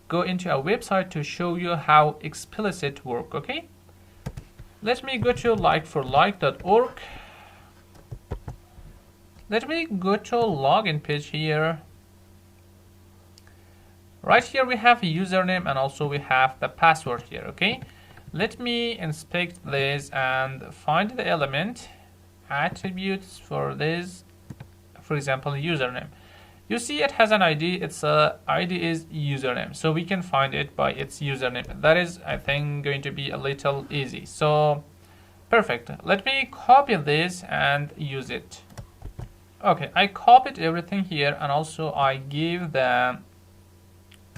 go into a website to show you how explicit work. Okay, let me go to likeforlike.org. Let me go to login page here. Right here we have a username and also we have the password here. Okay, let me inspect this and find the element attributes for this. For example, username. You see it has an ID. Its ID is username, so we can find it by its username. That is, I think, going to be a little easy. So perfect. Let me copy this and use it. Okay, I copied everything here, and also I give the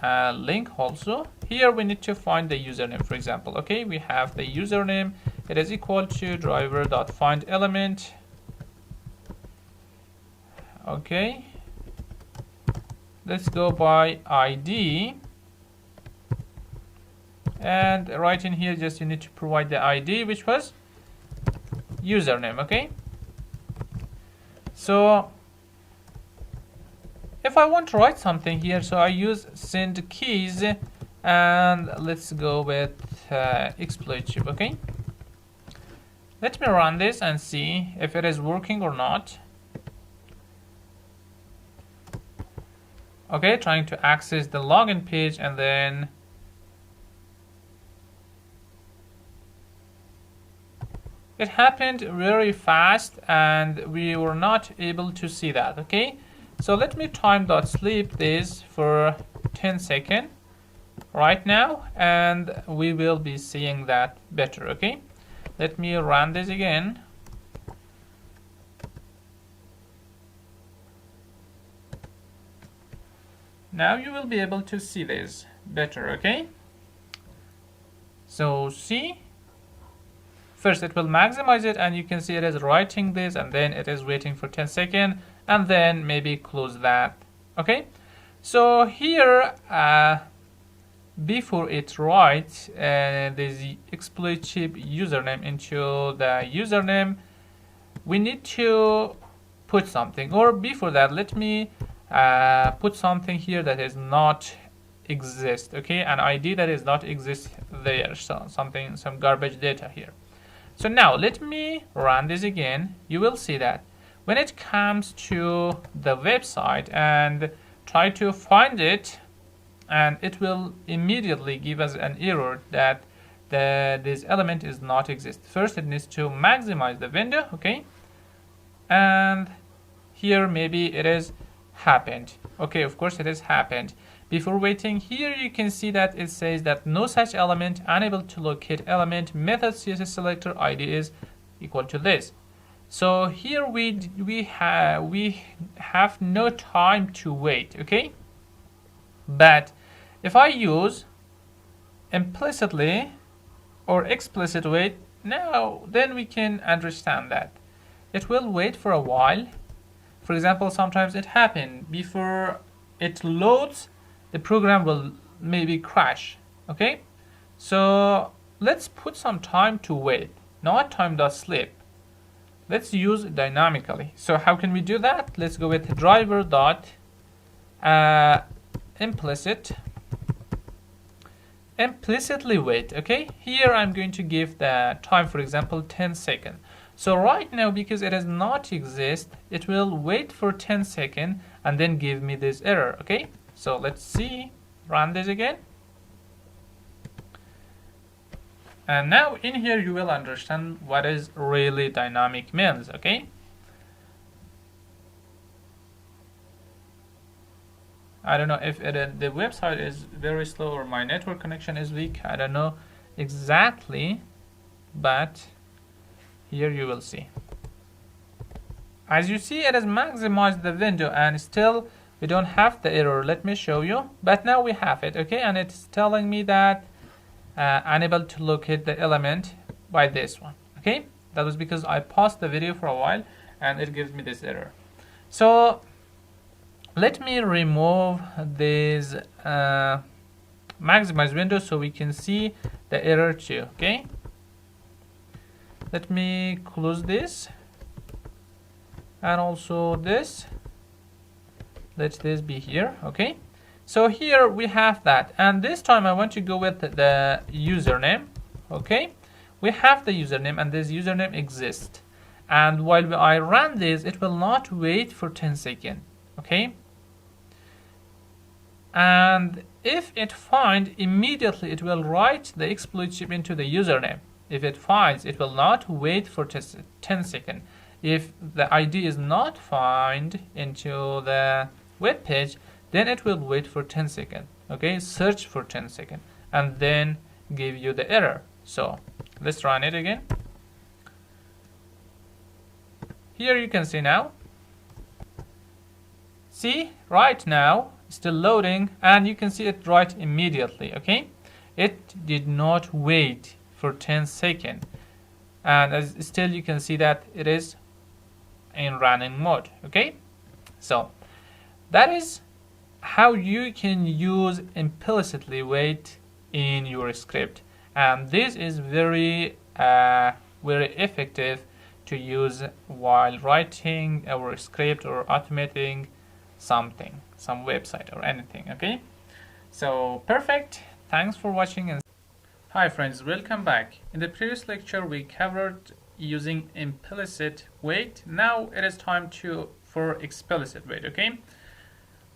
link also. Here we need to find the username, for example. Okay, we have the username. It is equal to driver.findElement. Okay, let's go by ID, and right in here just you need to provide the ID, which was username. Okay, so if I want to write something here, so I use send keys, and let's go with exploit chip. Okay, let me run this and see if it is working or not. Okay, trying to access the login page, and then it happened very fast and we were not able to see that. Okay, so let me time.sleep this for 10 seconds right now, and we will be seeing that better. Okay, let me run this again. Now you will be able to see this better. Okay, so see, first it will maximize it, and you can see it is writing this, and then it is waiting for 10 seconds, and then maybe close that. Okay, so here before it writes the exploit chip username into the username, we need to put something, or before that let me put something here that is not exist. Okay, an ID that is not exist there, so some garbage data here. So now let me run this again. You will see that when it comes to the website and try to find it, and it will immediately give us an error that this element is not exist. First it needs to maximize the window. Okay, and here maybe it is happened. Okay, of course it has happened. Before waiting, here you can see that it says that no such element, unable to locate element, method CSS selector ID is equal to this. So here we have no time to wait. Okay, but if I use implicitly or explicit wait, now then we can understand that it will wait for a while. For example, sometimes it happens before it loads, the program will maybe crash. Okay, so let's put some time to wait, not time.sleep. Let's use dynamically. So how can we do that? Let's go with driver dot implicitly wait. Okay, here I'm going to give the time, for example, 10 seconds. So right now, because it does not exist, it will wait for 10 seconds and then give me this error. Okay, so let's see, run this again. And now in here you will understand what is really dynamic means. Okay, I don't know if the website is very slow or my network connection is weak. I don't know exactly, but here you will see. As you see, it has maximized the window and still we don't have the error. Let me show you. But now we have it. Okay, and it's telling me that unable to locate the element by this one. Okay, that was because I paused the video for a while and it gives me this error. So let me remove this maximize window so we can see the error too. Okay, let me close this and also this. Let this be here. Okay, so here we have that, and this time I want to go with the username. Okay, we have the username and this username exists, and while I run this it will not wait for 10 seconds. Okay, and if it finds, immediately it will write the exploit chip into the username. If it finds, it will not wait for 10 seconds. If the ID is not found into the web page, then it will wait for 10 seconds. Okay, search for 10 seconds and then give you the error. So let's run it again. Here you can see now. See, right now still loading, and you can see it right immediately. Okay, it did not wait for 10 seconds, and as still you can see that it is in running mode. Okay, so that is how you can use implicitly wait in your script, and this is very effective to use while writing our script or automating something, some website or anything. Okay, so perfect. Thanks for watching. And hi friends, welcome back. In the previous lecture we covered using implicit wait. Now it is time for explicit wait. Okay,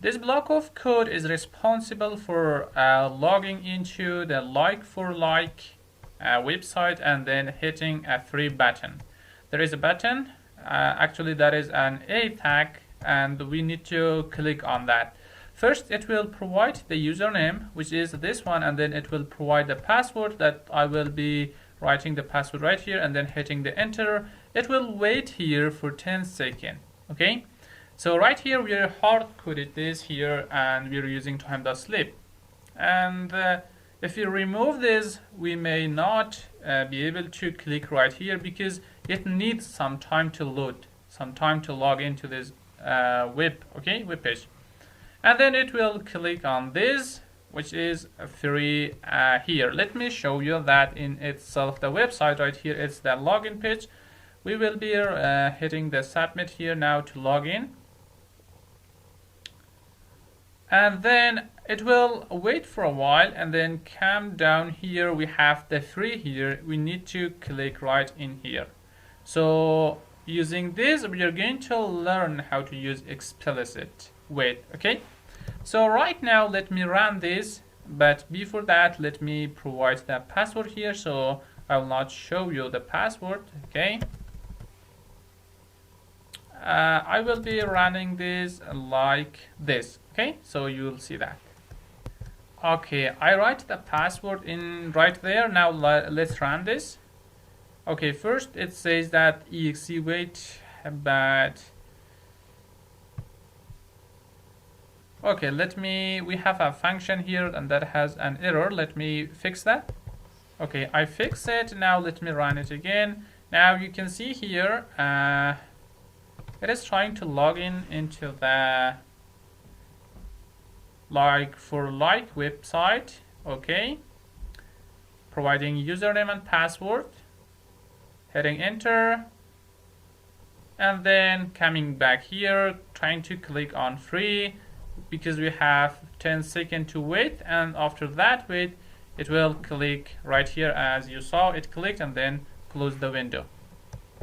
this block of code is responsible for logging into the like for like website and then hitting a free button. There is a button, actually that is an A tag, and we need to click on that. First it will provide the username, which is this one, and then it will provide the password that I will be writing the password right here and then hitting the enter. It will wait here for 10 seconds. Okay, so right here we are hard coded this here and we are using time.sleep, and if we remove this we may not be able to click right here because it needs some time to load, some time to log into this web page, and then it will click on this, which is free here. Let me show you that in itself. The website right here, it's the login page. We will be hitting the submit here now to log in, and then it will wait for a while and then come down here. We have the free here. We need to click right in here. So using this we are going to learn how to use explicit wait. Okay, so right now let me run this, but before that let me provide the password here, so I will not show you the password. Okay, I will be running this like this. Okay, so you will see that. Okay, I write the password in right there. Now let's run this. Okay, first it says that exe wait, but okay, we have a function here and that has an error. Let me fix that. Okay, I fix it. Now let me run it again. Now you can see here it is trying to log in into the like for like website. Okay, providing username and password, hitting enter, and then coming back here trying to click on free because we have 10 seconds to wait, and after that wait it will click right here. As you saw, it clicked and then close the window.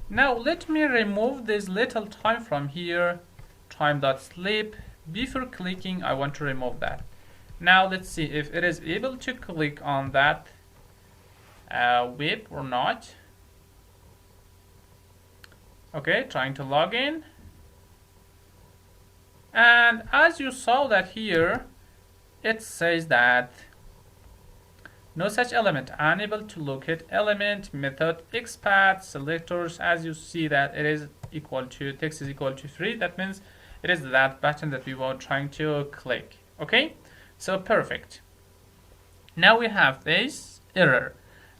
Now let me remove this little time from here, time.sleep. Before clicking I want to remove that. Now let's see if it is able to click on that web or not. Okay, trying to log in, and as you saw that here it says that no such element, unable to locate element, method XPath selectors. As you see that it is equal to text is equal to free, that means it is that button that we were trying to click. Okay, so perfect. Now we have this error,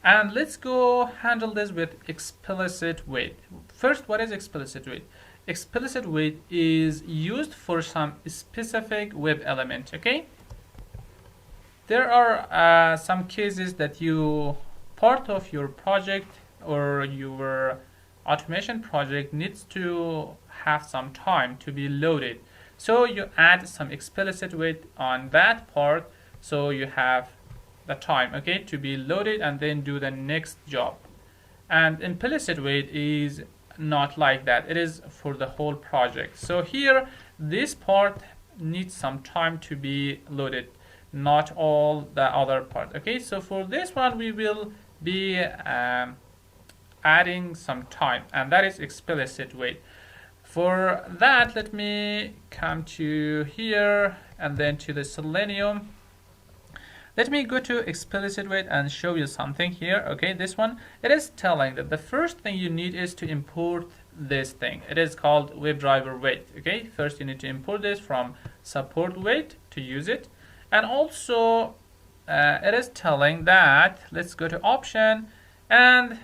and let's go handle this with explicit wait. First, what is explicit wait? Explicit wait is used for some specific web element. Okay, there are some cases that part of your project or your automation project needs to have some time to be loaded, so you add some explicit wait on that part so you have the time, okay, to be loaded and then do the next job. And implicit wait is not like that, it is for the whole project. So here this part needs some time to be loaded, not all the other part. Okay, so for this one we will be adding some time, and that is explicit wait. For that, let me come to here and then to the Selenium. Let me go to explicit wait and show you something here. Okay, this one, it is telling that the first thing you need is to import this thing. It is called WebDriver wait. Okay, first you need to import this from support wait to use it. And also it is telling that, let's go to option, and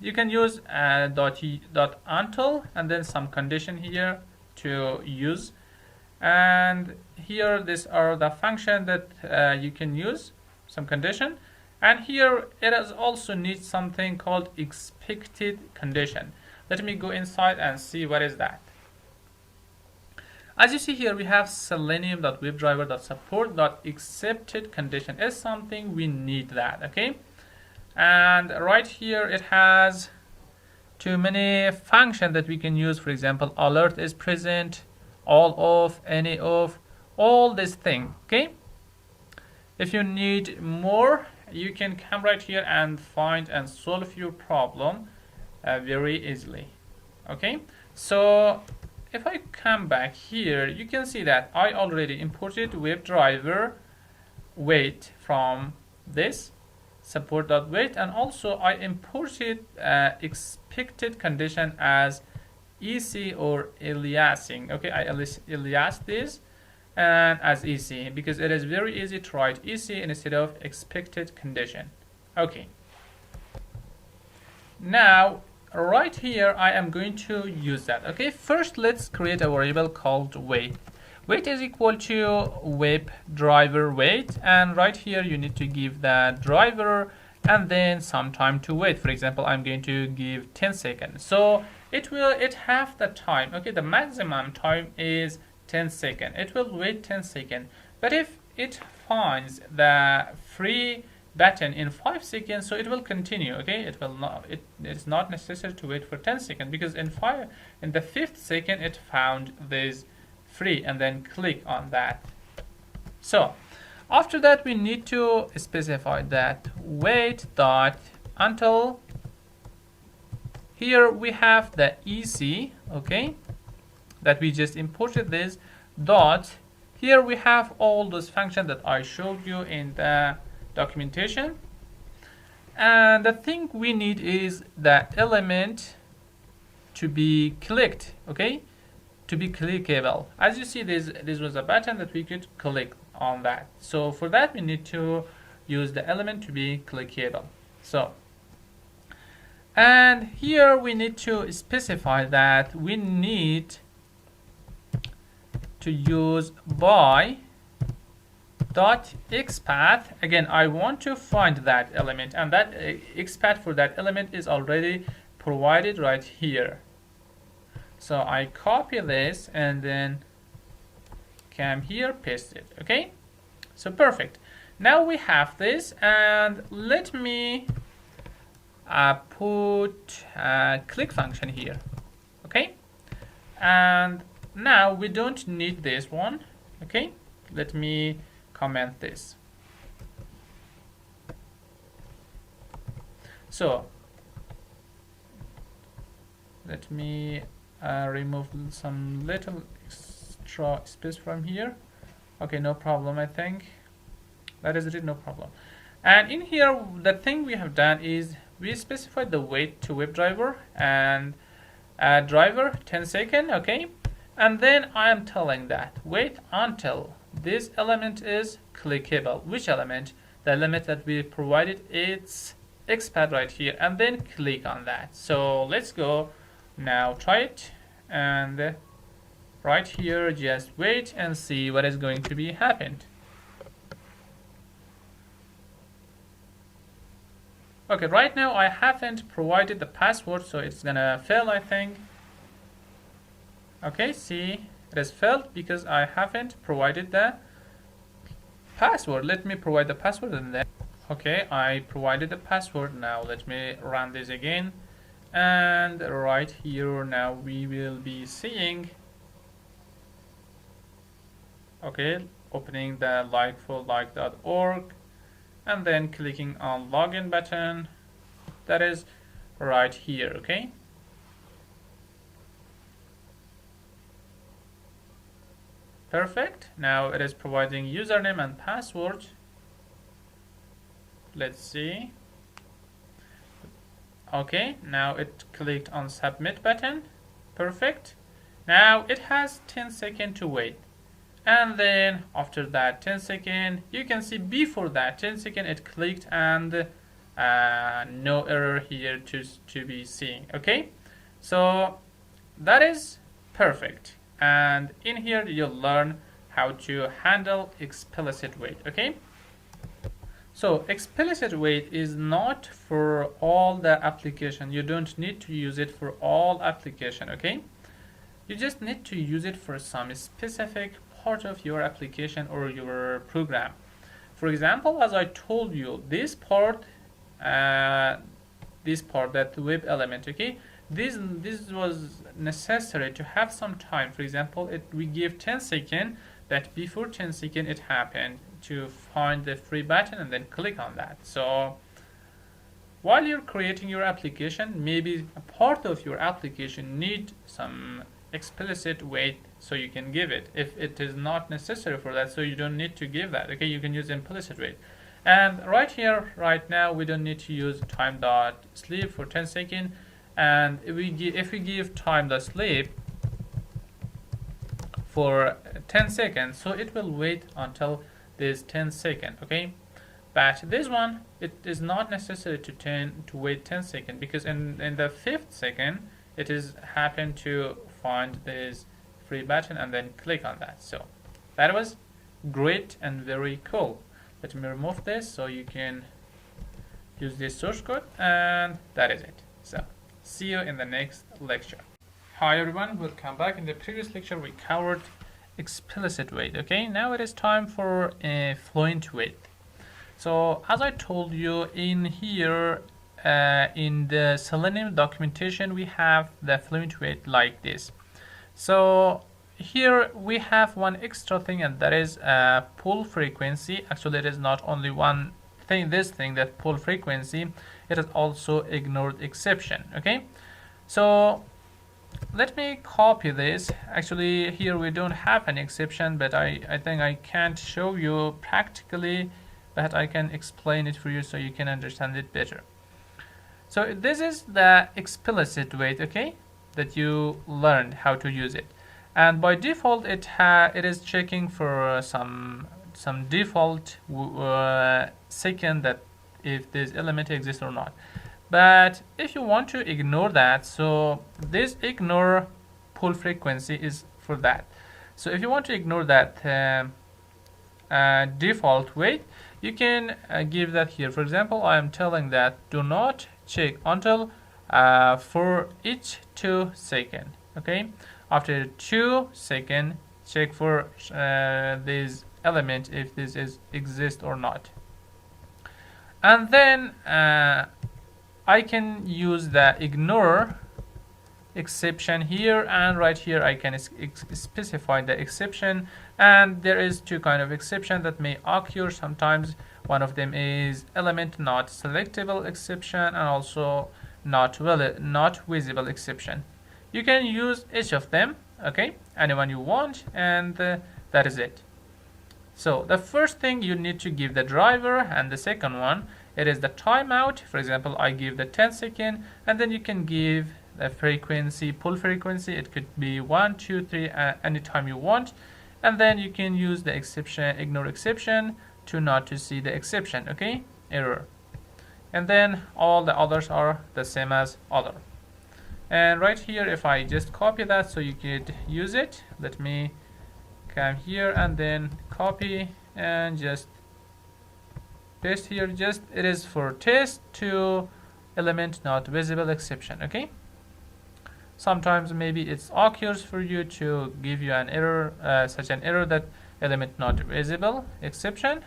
you can use .until and then some condition here to use. And here these are the function that you can use, some condition. And here it is also needs something called expected condition. Let me go inside and see what is that. As you see here, we have selenium.webdriver.support.accepted condition is something we need that. Okay, and right here it has too many functions that we can use. For example, alert is present, all off, any off, all this thing. Okay, if you need more, you can come right here and find and solve your problem very easily. Okay, so if I come back here, you can see that I already imported WebDriver wait from this support.wait, and also I imported expected condition as EC or aliasing. Okay, I alias this and as EC because it is very easy to write EC instead of expected condition. Okay, now right here I am going to use that. Okay, first let's create a variable called wait. Wait is equal to WebDriver wait, and right here you need to give that driver and then some time to wait. For example, I'm going to give 10 seconds, so it have the time. Okay, the maximum time is 10 seconds. It will wait 10 seconds, but if it finds the free button in 5 seconds, so it will continue. Okay, it will not, it is not necessary to wait for 10 seconds because in the 5th second it found this free and then click on that. So after that we need to specify that wait dot until. Here we have the EC, okay, that we just imported this dot. Here we have all those functions that I showed you in the documentation, and the thing we need is the element to be clicked. Okay, to be clickable. As you see, this was a button that we could click on that. So for that we need to use the element to be clickable. So, and here we need to specify that we need to use by dot xpath. Again, I want to find that element, and that xpath for that element is already provided right here. So I copy this and then come here, paste it. Okay, so perfect. Now we have this, and let me put a click function here. Okay, and now we don't need this one. Okay, let me comment this. So let me remove some little extra space from here. Okay, no problem. I think that is it, no problem. And in here the thing we have done is we specified the wait to WebDriver and driver 10 seconds. Okay, and then I am telling that wait until this element is clickable. Which element? The element that we provided, it's xpath right here, and then click on that. So let's go now, try it, and right here just wait and see what is going to be happened. Okay, right now I haven't provided the password, so it's gonna fail, I think. Okay, see, it has failed because I haven't provided the password. Let me provide the password and then. Okay, I provided the password. Now let me run this again, and right here now we will be seeing, okay, opening the like.org and then clicking on login button. That is right here. Okay, Perfect. Now it is providing username and password. Let's see. Okay, now it clicked on submit button. Perfect. Now it has 10 seconds to wait. And then after that 10 seconds, you can see before that 10 seconds it clicked and no error here to be seen. Okay, so that is perfect. And in here you'll learn how to handle explicit wait. Okay, so explicit wait is not for all the application. You don't need to use it for all application. Okay, you just need to use it for some specific part of your application or your program. For example, as I told you, this part that web element, okay, this was necessary to have some time. For example, we give 10 seconds, but before 10 seconds it happened to find the free button and then click on that. So while you're creating your application, maybe a part of your application need some explicit wait, so you can give it. If it is not necessary for that, so you don't need to give that. Okay, you can use implicit wait. And right here, right now, we don't need to use time.sleep for 10 seconds. And if we give time.sleep for 10 seconds, so it will wait until this 10 seconds. Okay, but this one, it is not necessary to wait 10 seconds, because in the 5th second it is happen to find this free button and then click on that. So that was great and very cool. Let me remove this so you can use this source code, and that is it. So see you in the next lecture. Hi everyone, welcome back. In the previous lecture we covered explicit wait. Okay, now it is time for a fluent wait. So as I told you, in here in the Selenium documentation we have the fluent wait like this. So here we have one extra thing, and that is pull frequency. Actually, it is not only one thing, this thing, that pull frequency, it is also ignored exception. Okay, so let me copy this. Actually here we don't have an exception, but I think I can't show you practically, but I can explain it for you so you can understand it better. So this is the explicit wait, okay, that you learned how to use it, and by default it is checking for some default second that if this element exists or not. But if you want to ignore that, so this ignore pull frequency is for that. So if you want to ignore that default wait, you can give that here. For example, I am telling that do not check until for each 2 seconds. Okay, after 2 seconds check for this element if this exists or not, and then I can use the ignore exception here, and right here I can specify the exception. And there is 2 kind of exception that may occur sometimes. One of them is element not selectable exception, and also not visible exception. You can use each of them, okay, anyone you want, and that is it. So the first thing you need to give the driver, and the second one, it is the timeout. For example, I give the 10 second, and then you can give the frequency, pull frequency. It could be 1, 2, 3, anytime you want. And then you can use the exception, ignore exception, to not to see the exception, okay, error. And then all the others are the same as other. And right here, if I just copy that so you could use it, let me come here and then copy and just paste here. Just it is for test to element not visible exception. Okay, sometimes maybe it occurs for you to give you an error, such an error that element not visible exception,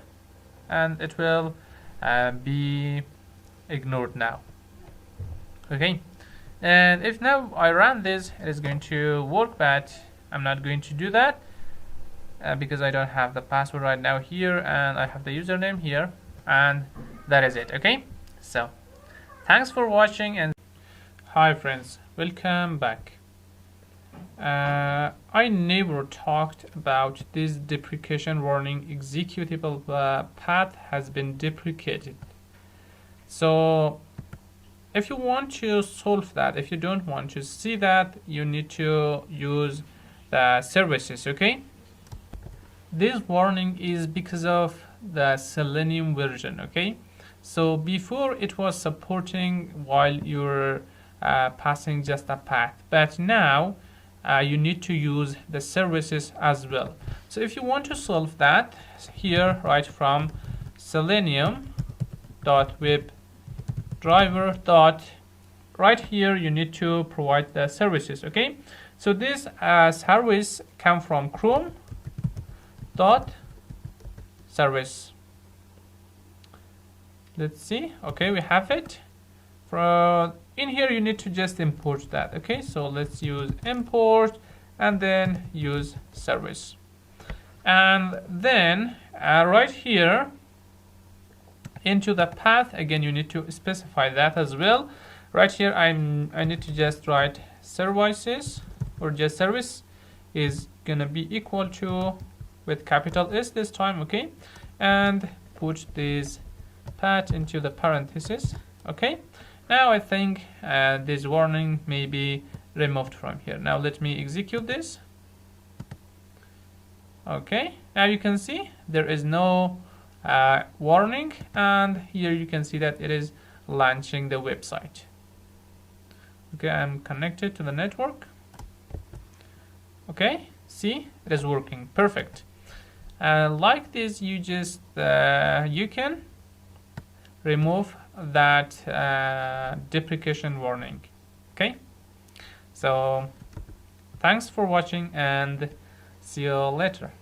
and it will be ignored now. Okay, and if now I run this, it is going to work, but I'm not going to do that because I don't have the password right now here, and I have the username here, and that is it. Okay, so thanks for watching, and hi friends, welcome back. I never talked about this deprecation warning. Executable path has been deprecated. So if you want to solve that, if you don't want to see that, you need to use the services. Okay, this warning is because of the Selenium version. Okay, so before it was supporting while you're passing just a path, but now you need to use the services as well. So if you want to solve that, here right from selenium.webDriver. Right here you need to provide the services. Okay, so this service come from Chrome dot service. Let's see. Okay, we have it. From in here you need to just import that. Okay, so let's use import and then use service, and then right here into the path again you need to specify that as well. Right here I need to just write services, or just service is gonna be equal to with capital S this time. Okay, and put this path into the parentheses. Okay, now I think this warning may be removed from here. Now let me execute this. Okay, now you can see there is no warning, and here you can see that it is launching the website. Okay, I'm connected to the network. Okay, see, it is working perfect. Like this, you just you can remove that deprecation warning. Okay, so thanks for watching and see you later.